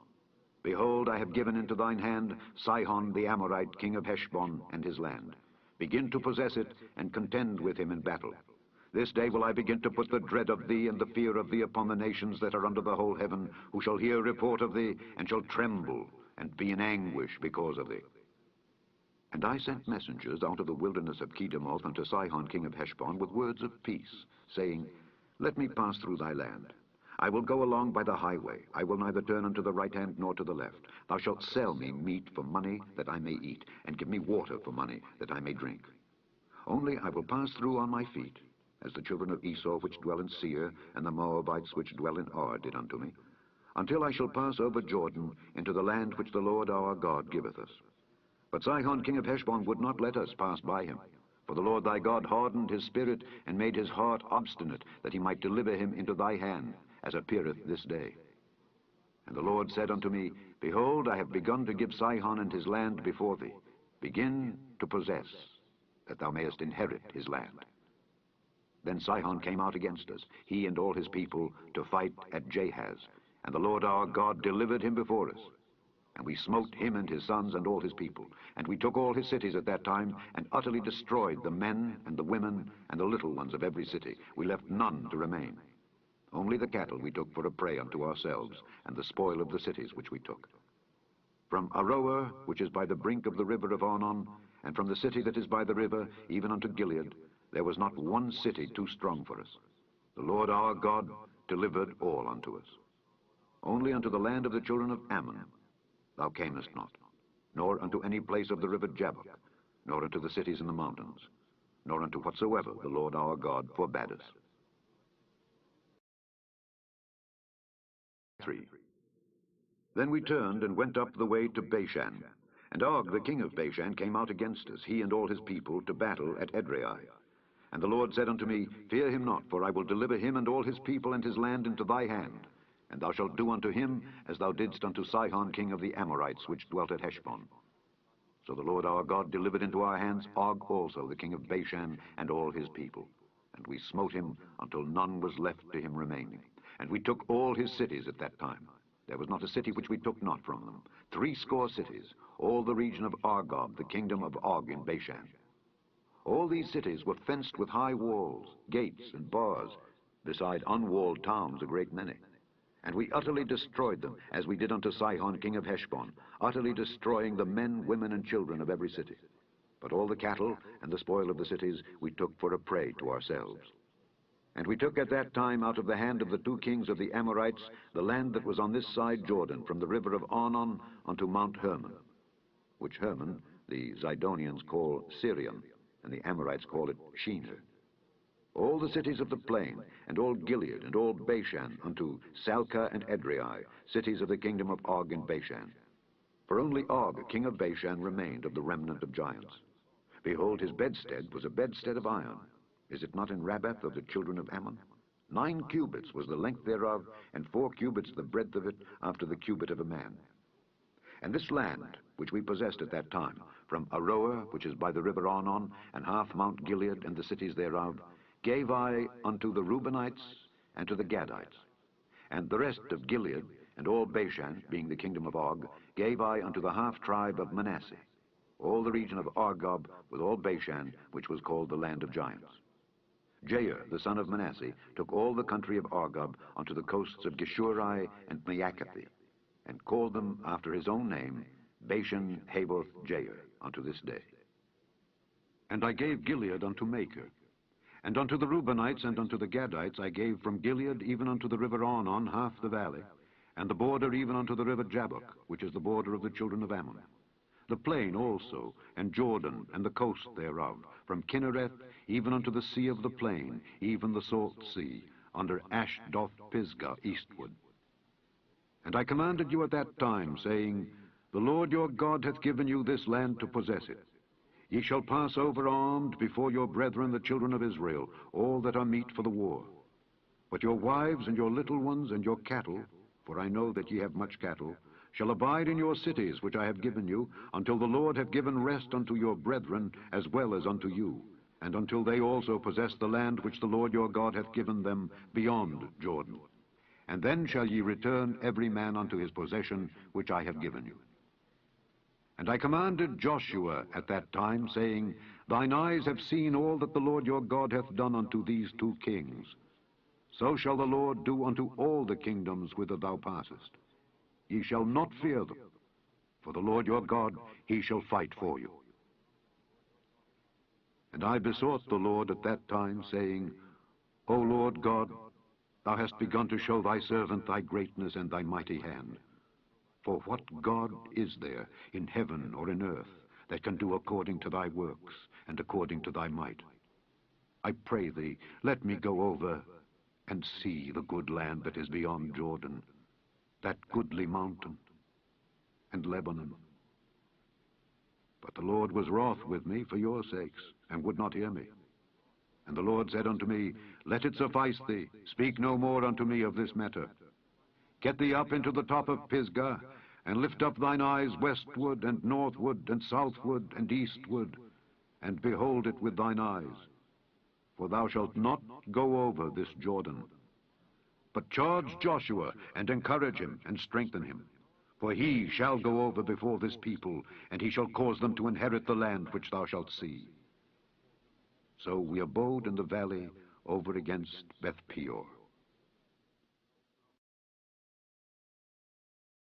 Behold, I have given into thine hand Sihon the Amorite, king of Heshbon, and his land. Begin to possess it, and contend with him in battle. This day will I begin to put the dread of thee and the fear of thee upon the nations that are under the whole heaven, who shall hear report of thee, and shall tremble, and be in anguish because of thee. And I sent messengers out of the wilderness of Kedemoth unto Sihon king of Heshbon with words of peace, saying, Let me pass through thy land. I will go along by the highway. I will neither turn unto the right hand nor to the left. Thou shalt sell me meat for money that I may eat, and give me water for money that I may drink. Only I will pass through on my feet, as the children of Esau which dwell in Seir, and the Moabites which dwell in Ar did unto me, until I shall pass over Jordan into the land which the Lord our God giveth us. But Sihon king of Heshbon would not let us pass by him, for the Lord thy God hardened his spirit, and made his heart obstinate, that he might deliver him into thy hand, as appeareth this day. And the Lord said unto me, Behold, I have begun to give Sihon and his land before thee. Begin to possess, that thou mayest inherit his land. Then Sihon came out against us, he and all his people, to fight at Jahaz, and the Lord our God delivered him before us. And we smote him and his sons and all his people. And we took all his cities at that time, and utterly destroyed the men and the women and the little ones of every city. We left none to remain. Only the cattle we took for a prey unto ourselves, and the spoil of the cities which we took. From Aroer, which is by the brink of the river of Arnon, and from the city that is by the river, even unto Gilead, there was not one city too strong for us. The Lord our God delivered all unto us. Only unto the land of the children of Ammon thou camest not, nor unto any place of the river Jabbok, nor unto the cities in the mountains, nor unto whatsoever the Lord our God forbade us. 3. Then we turned and went up the way to Bashan. And Og the king of Bashan came out against us, he and all his people, to battle at Edrei. And the Lord said unto me, Fear him not, for I will deliver him and all his people and his land into thy hand. And thou shalt do unto him as thou didst unto Sihon king of the Amorites, which dwelt at Heshbon. So the Lord our God delivered into our hands Og also, the king of Bashan, and all his people. And we smote him until none was left to him remaining. And we took all his cities at that time. There was not a city which we took not from them. 80 cities, all the region of Argob, the kingdom of Og in Bashan. All these cities were fenced with high walls, gates, and bars, beside unwalled towns a great many. And we utterly destroyed them, as we did unto Sihon king of Heshbon, utterly destroying the men, women, and children of every city. But all the cattle and the spoil of the cities we took for a prey to ourselves. And we took at that time out of the hand of the 2 kings of the Amorites the land that was on this side Jordan, from the river of Arnon unto Mount Hermon, which Hermon the Zidonians call Sirion, and the Amorites call it Shinir. All the cities of the plain, and all Gilead, and all Bashan, unto Salcah and Edrei, cities of the kingdom of Og in Bashan. For only Og, king of Bashan, remained of the remnant of giants. Behold, his bedstead was a bedstead of iron. Is it not in Rabbath of the children of Ammon? 9 cubits was the length thereof, and 4 cubits the breadth of it, after the cubit of a man. And this land, which we possessed at that time, from Aroer, which is by the river Arnon, and half Mount Gilead, and the cities thereof, gave I unto the Reubenites and to the Gadites. And the rest of Gilead, and all Bashan, being the kingdom of Og, gave I unto the half-tribe of Manasseh, all the region of Argob, with all Bashan, which was called the land of giants. Jair, the son of Manasseh, took all the country of Argob unto the coasts of Geshuri and Maacathi, and called them after his own name, Bashan Havoth Jair, unto this day. And I gave Gilead unto Machir. And unto the Reubenites and unto the Gadites I gave from Gilead even unto the river Arnon half the valley, and the border even unto the river Jabbok, which is the border of the children of Ammon. The plain also, and Jordan, and the coast thereof, from Kinnereth even unto the sea of the plain, even the salt sea, under Ashdoth Pisgah eastward. And I commanded you at that time, saying, The Lord your God hath given you this land to possess it. Ye shall pass over armed before your brethren the children of Israel, all that are meet for the war. But your wives and your little ones and your cattle, for I know that ye have much cattle, shall abide in your cities which I have given you, until the Lord have given rest unto your brethren as well as unto you, and until they also possess the land which the Lord your God hath given them beyond Jordan. And then shall ye return every man unto his possession which I have given you. And I commanded Joshua at that time, saying, Thine eyes have seen all that the Lord your God hath done unto these 2 kings. So shall the Lord do unto all the kingdoms whither thou passest. Ye shall not fear them, For the Lord your God, he shall fight for you. And I besought the Lord at that time, saying, O Lord God, thou hast begun to show thy servant thy greatness and thy mighty hand. For what God is there in heaven or in earth that can do according to thy works and according to thy might? I pray thee, let me go over and see the good land that is beyond Jordan, that goodly mountain, and Lebanon. But the Lord was wroth with me for your sakes, and would not hear me. And the Lord said unto me, Let it suffice thee, speak no more unto me of this matter. Get thee up into the top of Pisgah, and lift up thine eyes westward, and northward, and southward, and eastward, and behold it with thine eyes. For thou shalt not go over this Jordan. But charge Joshua, and encourage him, and strengthen him. For he shall go over before this people, and he shall cause them to inherit the land which thou shalt see. So we abode in the valley over against Beth Peor.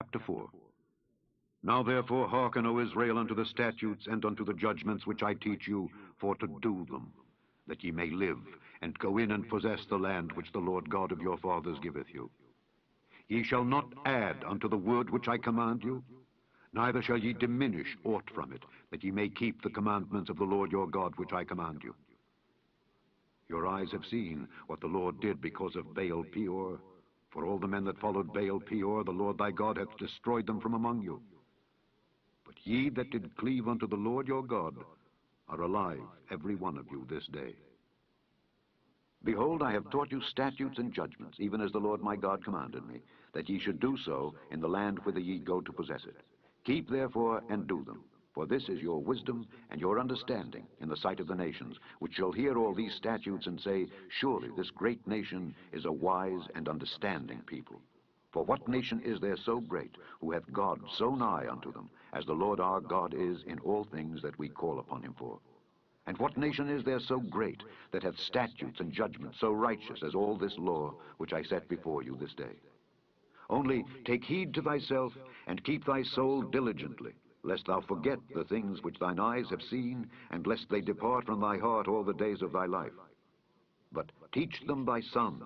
Chapter 4. Now therefore hearken, O Israel, unto the statutes and unto the judgments which I teach you, for to do them, that ye may live, and go in and possess the land which the Lord God of your fathers giveth you. Ye shall not add unto the word which I command you, neither shall ye diminish aught from it, that ye may keep the commandments of the Lord your God which I command you. Your eyes have seen what the Lord did because of Baal Peor. For all the men that followed Baal Peor, the Lord thy God hath destroyed them from among you. But ye that did cleave unto the Lord your God are alive, every one of you, this day. Behold, I have taught you statutes and judgments, even as the Lord my God commanded me, that ye should do so in the land whither ye go to possess it. Keep therefore and do them, for this is your wisdom and your understanding in the sight of the nations, which shall hear all these statutes and say, Surely this great nation is a wise and understanding people. For what nation is there so great, who hath God so nigh unto them, as the Lord our God is in all things that we call upon him for? And what nation is there so great, that hath statutes and judgments so righteous as all this law which I set before you this day? Only take heed to thyself, and keep thy soul diligently, lest thou forget the things which thine eyes have seen, and lest they depart from thy heart all the days of thy life. But teach them thy sons,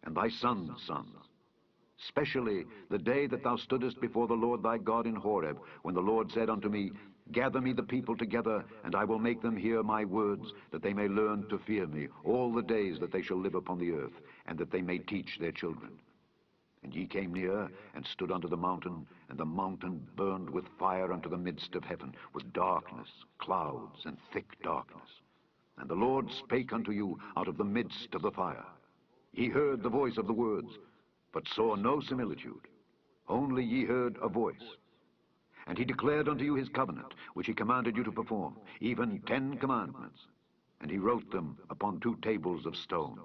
and thy sons' sons, especially the day that thou stoodest before the Lord thy God in Horeb, when the Lord said unto me, Gather me the people together, and I will make them hear my words, that they may learn to fear me all the days that they shall live upon the earth, and that they may teach their children. And ye came near, and stood under the mountain, and the mountain burned with fire unto the midst of heaven, with darkness, clouds, and thick darkness. And the Lord spake unto you out of the midst of the fire. Ye heard the voice of the words, but saw no similitude, only ye heard a voice. And he declared unto you his covenant, which he commanded you to perform, even 10 commandments. And he wrote them upon 2 tables of stone.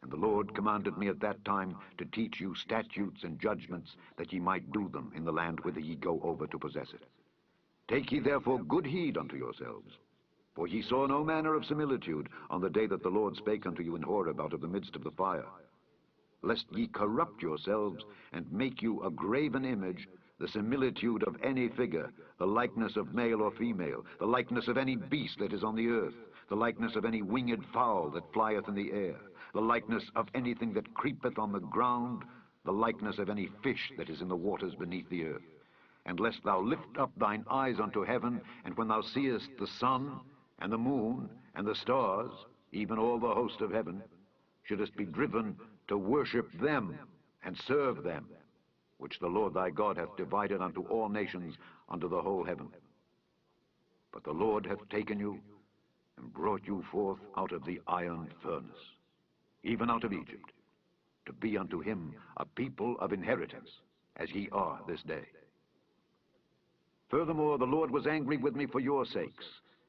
And the Lord commanded me at that time to teach you statutes and judgments, that ye might do them in the land whither ye go over to possess it. Take ye therefore good heed unto yourselves, for ye saw no manner of similitude on the day that the Lord spake unto you in Horeb out of the midst of the fire, lest ye corrupt yourselves, and make you a graven image, the similitude of any figure, the likeness of male or female, the likeness of any beast that is on the earth, the likeness of any winged fowl that flieth in the air, the likeness of anything that creepeth on the ground, the likeness of any fish that is in the waters beneath the earth. And lest thou lift up thine eyes unto heaven, and when thou seest the sun, and the moon, and the stars, even all the host of heaven, shouldest be driven to worship them, and serve them, which the Lord thy God hath divided unto all nations under the whole heaven. But the Lord hath taken you, and brought you forth out of the iron furnace, even out of Egypt, to be unto him a people of inheritance, as ye are this day. Furthermore, the Lord was angry with me for your sakes,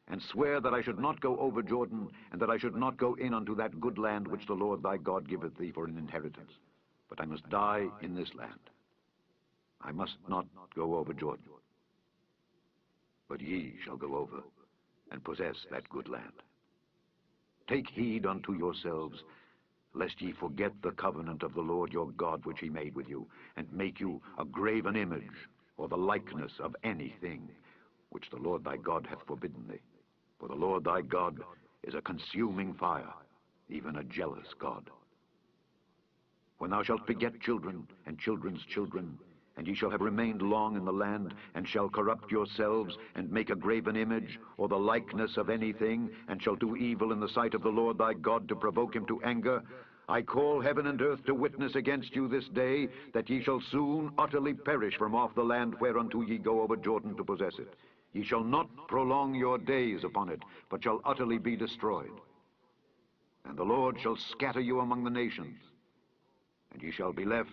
and sware that I should not go over Jordan, and that I should not go in unto that good land which the Lord thy God giveth thee for an inheritance, but I must die in this land. I must not go over Jordan, but ye shall go over and possess that good land. Take heed unto yourselves, lest ye forget the covenant of the Lord your God which he made with you, and make you a graven image, or the likeness of anything which the Lord thy God hath forbidden thee. For the Lord thy God is a consuming fire, even a jealous God. When thou shalt beget children, and children's children, and ye shall have remained long in the land, and shall corrupt yourselves, and make a graven image, or the likeness of anything, and shall do evil in the sight of the Lord thy God to provoke him to anger, I call heaven and earth to witness against you this day, that ye shall soon utterly perish from off the land whereunto ye go over Jordan to possess it. Ye shall not prolong your days upon it, but shall utterly be destroyed. And the Lord shall scatter you among the nations, and ye shall be left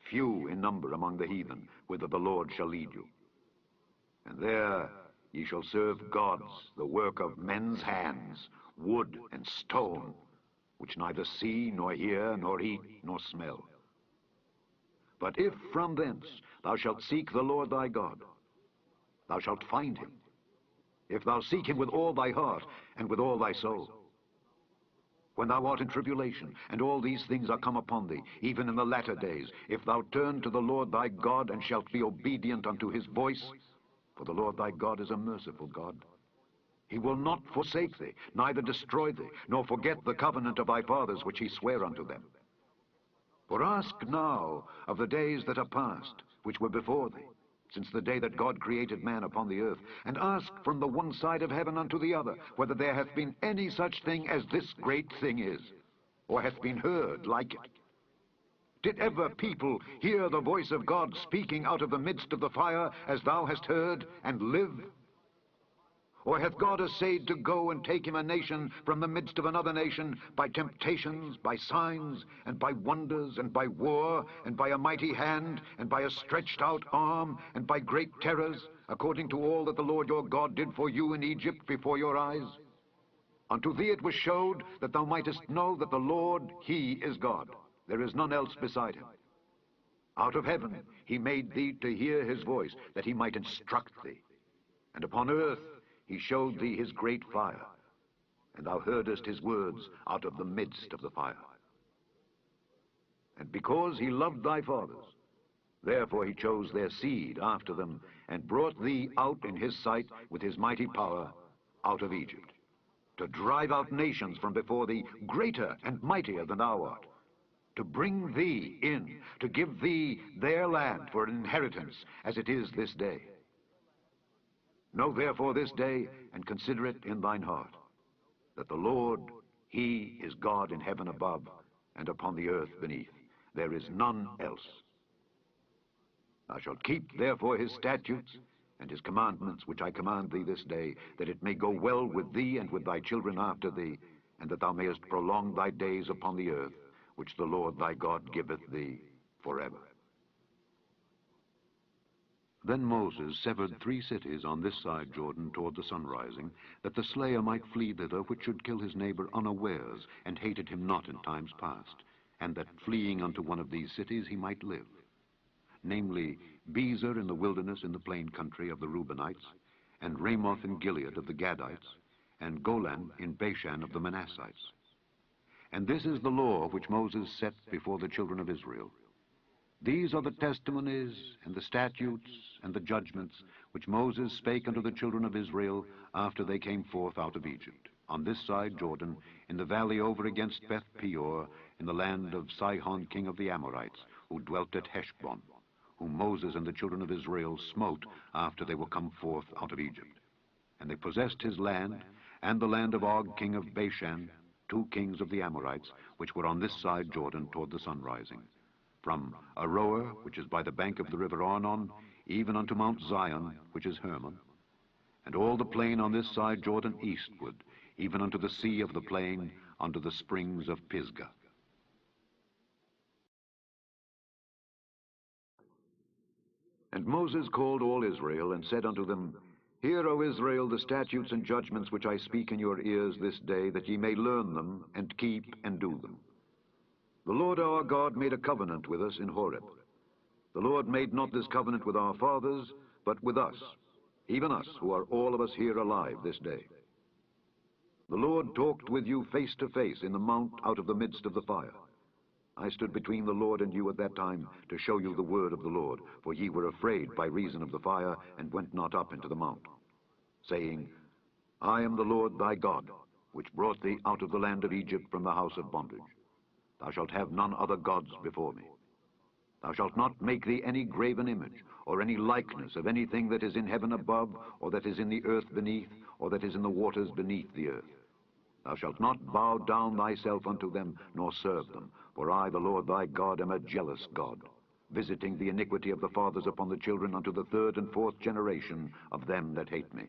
few in number among the heathen, whither the Lord shall lead you. And there ye shall serve gods, the work of men's hands, wood and stone, which neither see, nor hear, nor eat, nor smell. But if from thence thou shalt seek the Lord thy God, thou shalt find him, if thou seek him with all thy heart and with all thy soul. When thou art in tribulation, and all these things are come upon thee, even in the latter days, if thou turn to the Lord thy God, and shalt be obedient unto his voice, for the Lord thy God is a merciful God. He will not forsake thee, neither destroy thee, nor forget the covenant of thy fathers which he sware unto them. For ask now of the days that are past, which were before thee, since the day that God created man upon the earth, and ask from the one side of heaven unto the other, whether there hath been any such thing as this great thing is, or hath been heard like it. Did ever people hear the voice of God speaking out of the midst of the fire, as thou hast heard, and live? Or hath God essayed to go and take him a nation from the midst of another nation, by temptations, by signs, and by wonders, and by war, and by a mighty hand, and by a stretched out arm, and by great terrors, according to all that the Lord your God did for you in Egypt before your eyes? Unto thee it was showed, that thou mightest know that the Lord, he is God. There is none else beside him. Out of heaven he made thee to hear his voice, that he might instruct thee. And upon earth he showed thee his great fire, and thou heardest his words out of the midst of the fire. And because he loved thy fathers, therefore he chose their seed after them, and brought thee out in his sight with his mighty power out of Egypt, to drive out nations from before thee, greater and mightier than thou art, to bring thee in, to give thee their land for an inheritance, as it is this day. Know therefore this day, and consider it in thine heart, that the Lord, he is God in heaven above, and upon the earth beneath. There is none else. Thou shalt keep therefore his statutes and his commandments, which I command thee this day, that it may go well with thee and with thy children after thee, and that thou mayest prolong thy days upon the earth, which the Lord thy God giveth thee forever. Then Moses severed 3 cities on this side Jordan toward the sunrising, that the slayer might flee thither which should kill his neighbor unawares, and hated him not in times past, and that fleeing unto one of these cities he might live. Namely, Bezer in the wilderness in the plain country of the Reubenites, and Ramoth in Gilead of the Gadites, and Golan in Bashan of the Manassites. And this is the law which Moses set before the children of Israel. These are the testimonies, and the statutes, and the judgments, which Moses spake unto the children of Israel after they came forth out of Egypt, on this side Jordan, in the valley over against Beth Peor, in the land of Sihon king of the Amorites, who dwelt at Heshbon, whom Moses and the children of Israel smote after they were come forth out of Egypt. And they possessed his land, and the land of Og king of Bashan, 2 kings of the Amorites, which were on this side Jordan toward the sunrising, from Aroer, which is by the bank of the river Arnon, even unto Mount Zion, which is Hermon, and all the plain on this side Jordan eastward, even unto the sea of the plain, unto the springs of Pisgah. And Moses called all Israel, and said unto them, Hear, O Israel, the statutes and judgments which I speak in your ears this day, that ye may learn them, and keep and do them. The Lord our God made a covenant with us in Horeb. The Lord made not this covenant with our fathers, but with us, even us, who are all of us here alive this day. The Lord talked with you face to face in the mount out of the midst of the fire. I stood between the Lord and you at that time to show you the word of the Lord, for ye were afraid by reason of the fire, and went not up into the mount, saying, I am the Lord thy God, which brought thee out of the land of Egypt from the house of bondage. Thou shalt have none other gods before me. Thou shalt not make thee any graven image, or any likeness of anything that is in heaven above, or that is in the earth beneath, or that is in the waters beneath the earth. Thou shalt not bow down thyself unto them, nor serve them. For I, the Lord thy God, am a jealous God, visiting the iniquity of the fathers upon the children unto the third and fourth generation of them that hate me,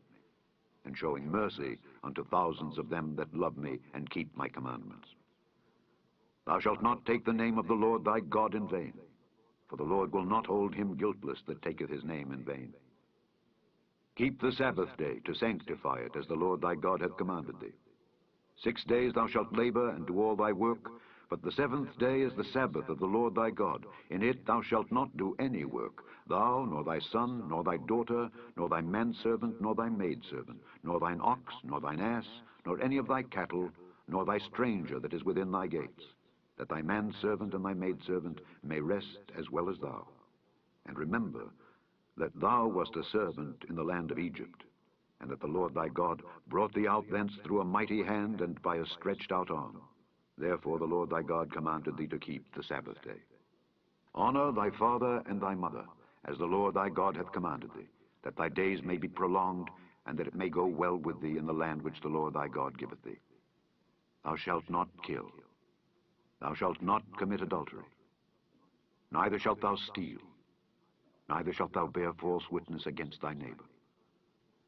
and showing mercy unto thousands of them that love me and keep my commandments. Thou shalt not take the name of the Lord thy God in vain, for the Lord will not hold him guiltless that taketh his name in vain. Keep the Sabbath day to sanctify it, as the Lord thy God hath commanded thee. 6 days thou shalt labor and do all thy work, but the 7th day is the Sabbath of the Lord thy God. In it thou shalt not do any work, thou, nor thy son, nor thy daughter, nor thy manservant, nor thy maidservant, nor thine ox, nor thine ass, nor any of thy cattle, nor thy stranger that is within thy gates, that thy manservant and thy maidservant may rest as well as thou. And remember that thou wast a servant in the land of Egypt, and that the Lord thy God brought thee out thence through a mighty hand and by a stretched out arm. Therefore the Lord thy God commanded thee to keep the Sabbath day. Honor thy father and thy mother, as the Lord thy God hath commanded thee, that thy days may be prolonged, and that it may go well with thee in the land which the Lord thy God giveth thee. Thou shalt not kill. Thou shalt not commit adultery. Neither shalt thou steal. Neither shalt thou bear false witness against thy neighbor.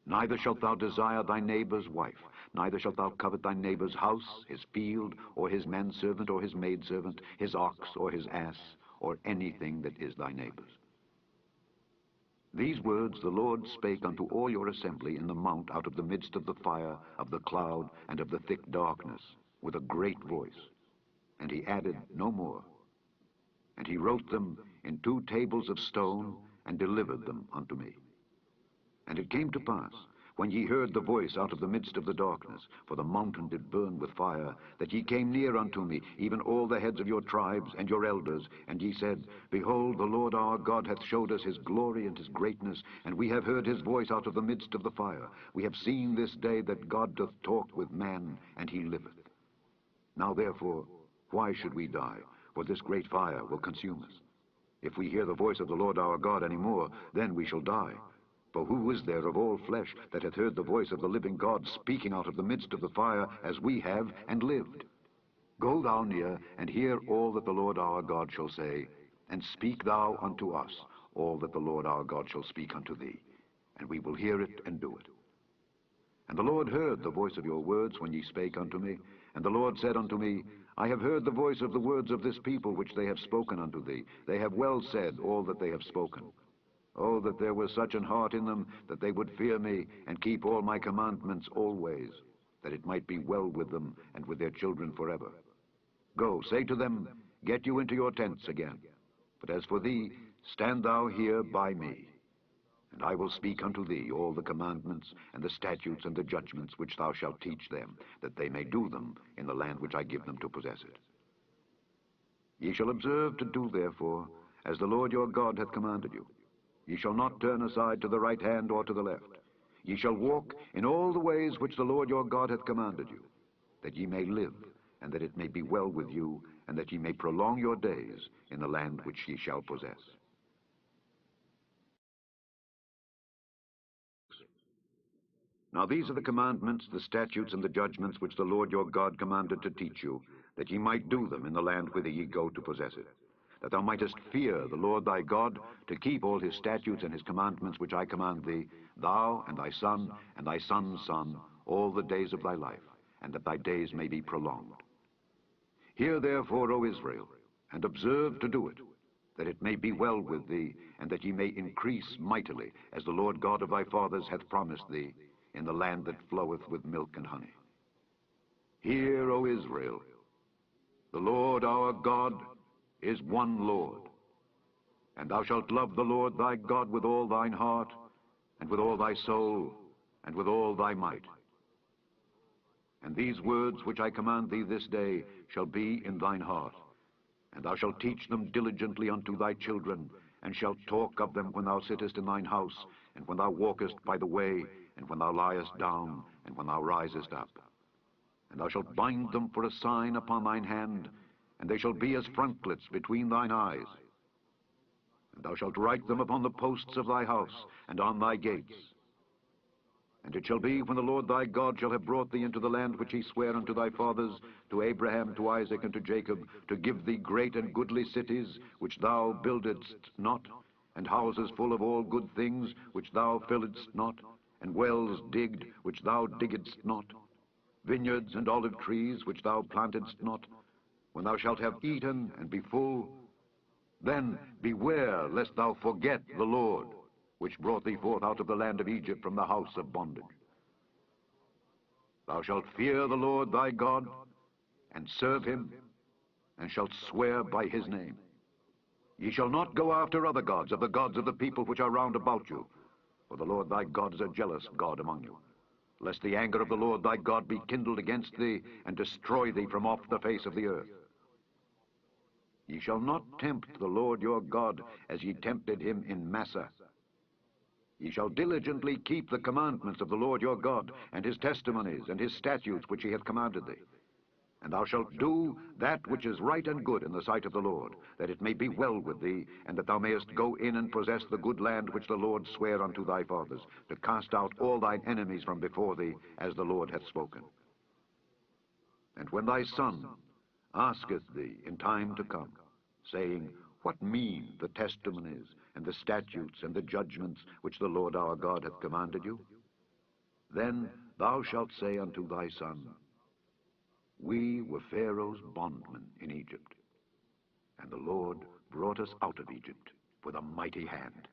Neither shalt thou desire thy neighbor's wife. Neither shalt thou covet thy neighbor's house, his field, or his manservant, or his maidservant, his ox, or his ass, or anything that is thy neighbor's. These words the Lord spake unto all your assembly in the mount out of the midst of the fire, of the cloud, and of the thick darkness, with a great voice. And he added no more. And he wrote them in 2 tables of stone, and delivered them unto me. And it came to pass, when ye heard the voice out of the midst of the darkness, for the mountain did burn with fire, that ye came near unto me, even all the heads of your tribes and your elders, and ye said, Behold, the Lord our God hath showed us his glory and his greatness, and we have heard his voice out of the midst of the fire. We have seen this day that God doth talk with man, and he liveth. Now therefore, why should we die? For this great fire will consume us. If we hear the voice of the Lord our God any more, then we shall die. For who is there of all flesh that hath heard the voice of the living God speaking out of the midst of the fire, as we have, and lived? Go thou near, and hear all that the Lord our God shall say, and speak thou unto us all that the Lord our God shall speak unto thee, and we will hear it and do it. And the Lord heard the voice of your words when ye spake unto me, and the Lord said unto me, I have heard the voice of the words of this people which they have spoken unto thee. They have well said all that they have spoken. Oh, that there was such an heart in them, that they would fear me, and keep all my commandments always, that it might be well with them, and with their children forever. Go, say to them, Get you into your tents again. But as for thee, stand thou here by me. And I will speak unto thee all the commandments, and the statutes, and the judgments which thou shalt teach them, that they may do them in the land which I give them to possess it. Ye shall observe to do, therefore, as the Lord your God hath commanded you. Ye shall not turn aside to the right hand or to the left. Ye shall walk in all the ways which the Lord your God hath commanded you, that ye may live, and that it may be well with you, and that ye may prolong your days in the land which ye shall possess. Now these are the commandments, the statutes, and the judgments which the Lord your God commanded to teach you, that ye might do them in the land whither ye go to possess it, that thou mightest fear the Lord thy God, to keep all his statutes and his commandments which I command thee, thou and thy son and thy son's son, all the days of thy life, and that thy days may be prolonged. Hear therefore, O Israel, and observe to do it, that it may be well with thee, and that ye may increase mightily, as the Lord God of thy fathers hath promised thee, in the land that floweth with milk and honey. Hear, O Israel, the Lord our God is one Lord, and thou shalt love the Lord thy God with all thine heart, and with all thy soul, and with all thy might. And these words which I command thee this day shall be in thine heart. And thou shalt teach them diligently unto thy children, and shalt talk of them when thou sittest in thine house, and when thou walkest by the way, and when thou liest down, and when thou risest up. And thou shalt bind them for a sign upon thine hand, and they shall be as frontlets between thine eyes. And thou shalt write them upon the posts of thy house, and on thy gates. And it shall be, when the Lord thy God shall have brought thee into the land which he sware unto thy fathers, to Abraham, to Isaac, and to Jacob, to give thee great and goodly cities, which thou buildedst not, and houses full of all good things, which thou filledst not, and wells digged, which thou diggedst not, vineyards and olive trees, which thou plantedst not, when thou shalt have eaten and be full, then beware lest thou forget the Lord, which brought thee forth out of the land of Egypt from the house of bondage. Thou shalt fear the Lord thy God, and serve him, and shalt swear by his name. Ye shall not go after other gods, of the gods of the people which are round about you, for the Lord thy God is a jealous God among you, lest the anger of the Lord thy God be kindled against thee, and destroy thee from off the face of the earth. Ye shall not tempt the Lord your God, as ye tempted him in Massah. Ye shall diligently keep the commandments of the Lord your God, and his testimonies, and his statutes which he hath commanded thee. And thou shalt do that which is right and good in the sight of the Lord, that it may be well with thee, and that thou mayest go in and possess the good land which the Lord sware unto thy fathers, to cast out all thine enemies from before thee, as the Lord hath spoken. And when thy son asketh thee in time to come, saying, What mean the testimonies, and the statutes, and the judgments which the Lord our God hath commanded you? Then thou shalt say unto thy son, We were Pharaoh's bondmen in Egypt, and the Lord brought us out of Egypt with a mighty hand.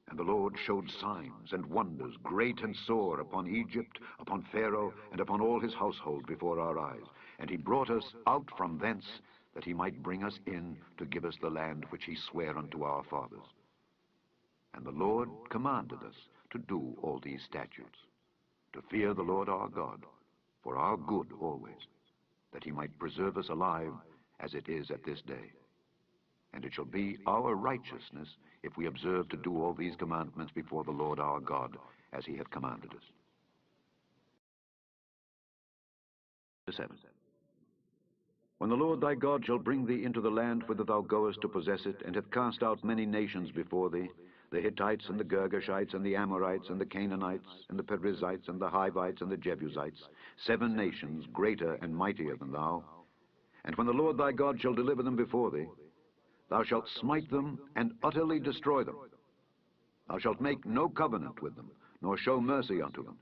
And the Lord showed signs and wonders great and sore upon Egypt, upon Pharaoh, and upon all his household before our eyes. And he brought us out from thence, that he might bring us in to give us the land which he sware unto our fathers. And the Lord commanded us to do all these statutes, to fear the Lord our God, for our good always, that he might preserve us alive, as it is at this day. And it shall be our righteousness, if we observe to do all these commandments before the Lord our God, as he hath commanded us. 7. When the Lord thy God shall bring thee into the land whither thou goest to possess it, and hath cast out many nations before thee, the Hittites, and the Girgashites, and the Amorites, and the Canaanites, and the Perizzites, and the Hivites, and the Jebusites, 7 nations greater and mightier than thou. And when the Lord thy God shall deliver them before thee, thou shalt smite them and utterly destroy them. Thou shalt make no covenant with them, nor show mercy unto them.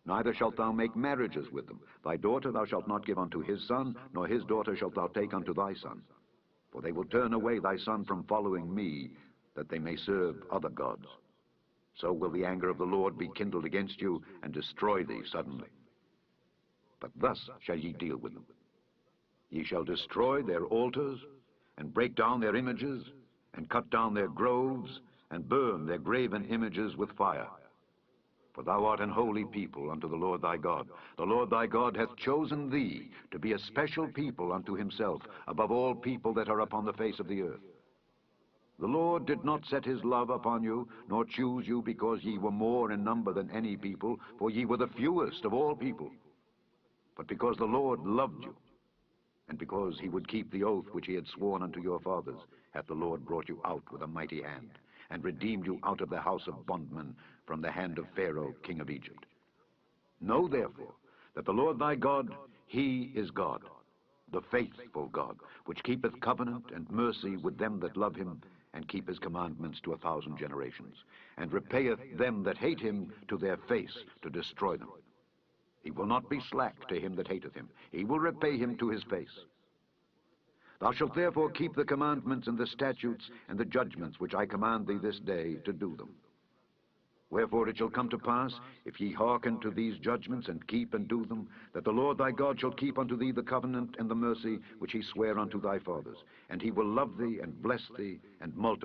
Neither shalt thou make marriages with them. Thy daughter thou shalt not give unto his son, nor his daughter shalt thou take unto thy son. For they will turn away thy son from following me, that they may serve other gods. So will the anger of the Lord be kindled against you, and destroy thee suddenly. But thus shall ye deal with them. Ye shall destroy their altars, and break down their images, and cut down their groves, and burn their graven images with fire. For thou art an holy people unto the Lord thy God. The Lord thy God hath chosen thee to be a special people unto himself, above all people that are upon the face of the earth. The Lord did not set his love upon you, nor choose you because ye were more in number than any people, for ye were the fewest of all people, but because the Lord loved you, and because he would keep the oath which he had sworn unto your fathers, hath the Lord brought you out with a mighty hand, and redeemed you out of the house of bondmen, from the hand of Pharaoh king of Egypt. Know therefore that the Lord thy God, he is God, the faithful God, which keepeth covenant and mercy with them that love him, and keep his commandments to 1,000 generations, and repayeth them that hate him to their face, to destroy them. He will not be slack to him that hateth him. He will repay him to his face. Thou shalt therefore keep the commandments and the statutes and the judgments which I command thee this day, to do them. Wherefore it shall come to pass, if ye hearken to these judgments, and keep and do them, that the Lord thy God shall keep unto thee the covenant and the mercy which he sware unto thy fathers. And he will love thee, and bless thee, and multiply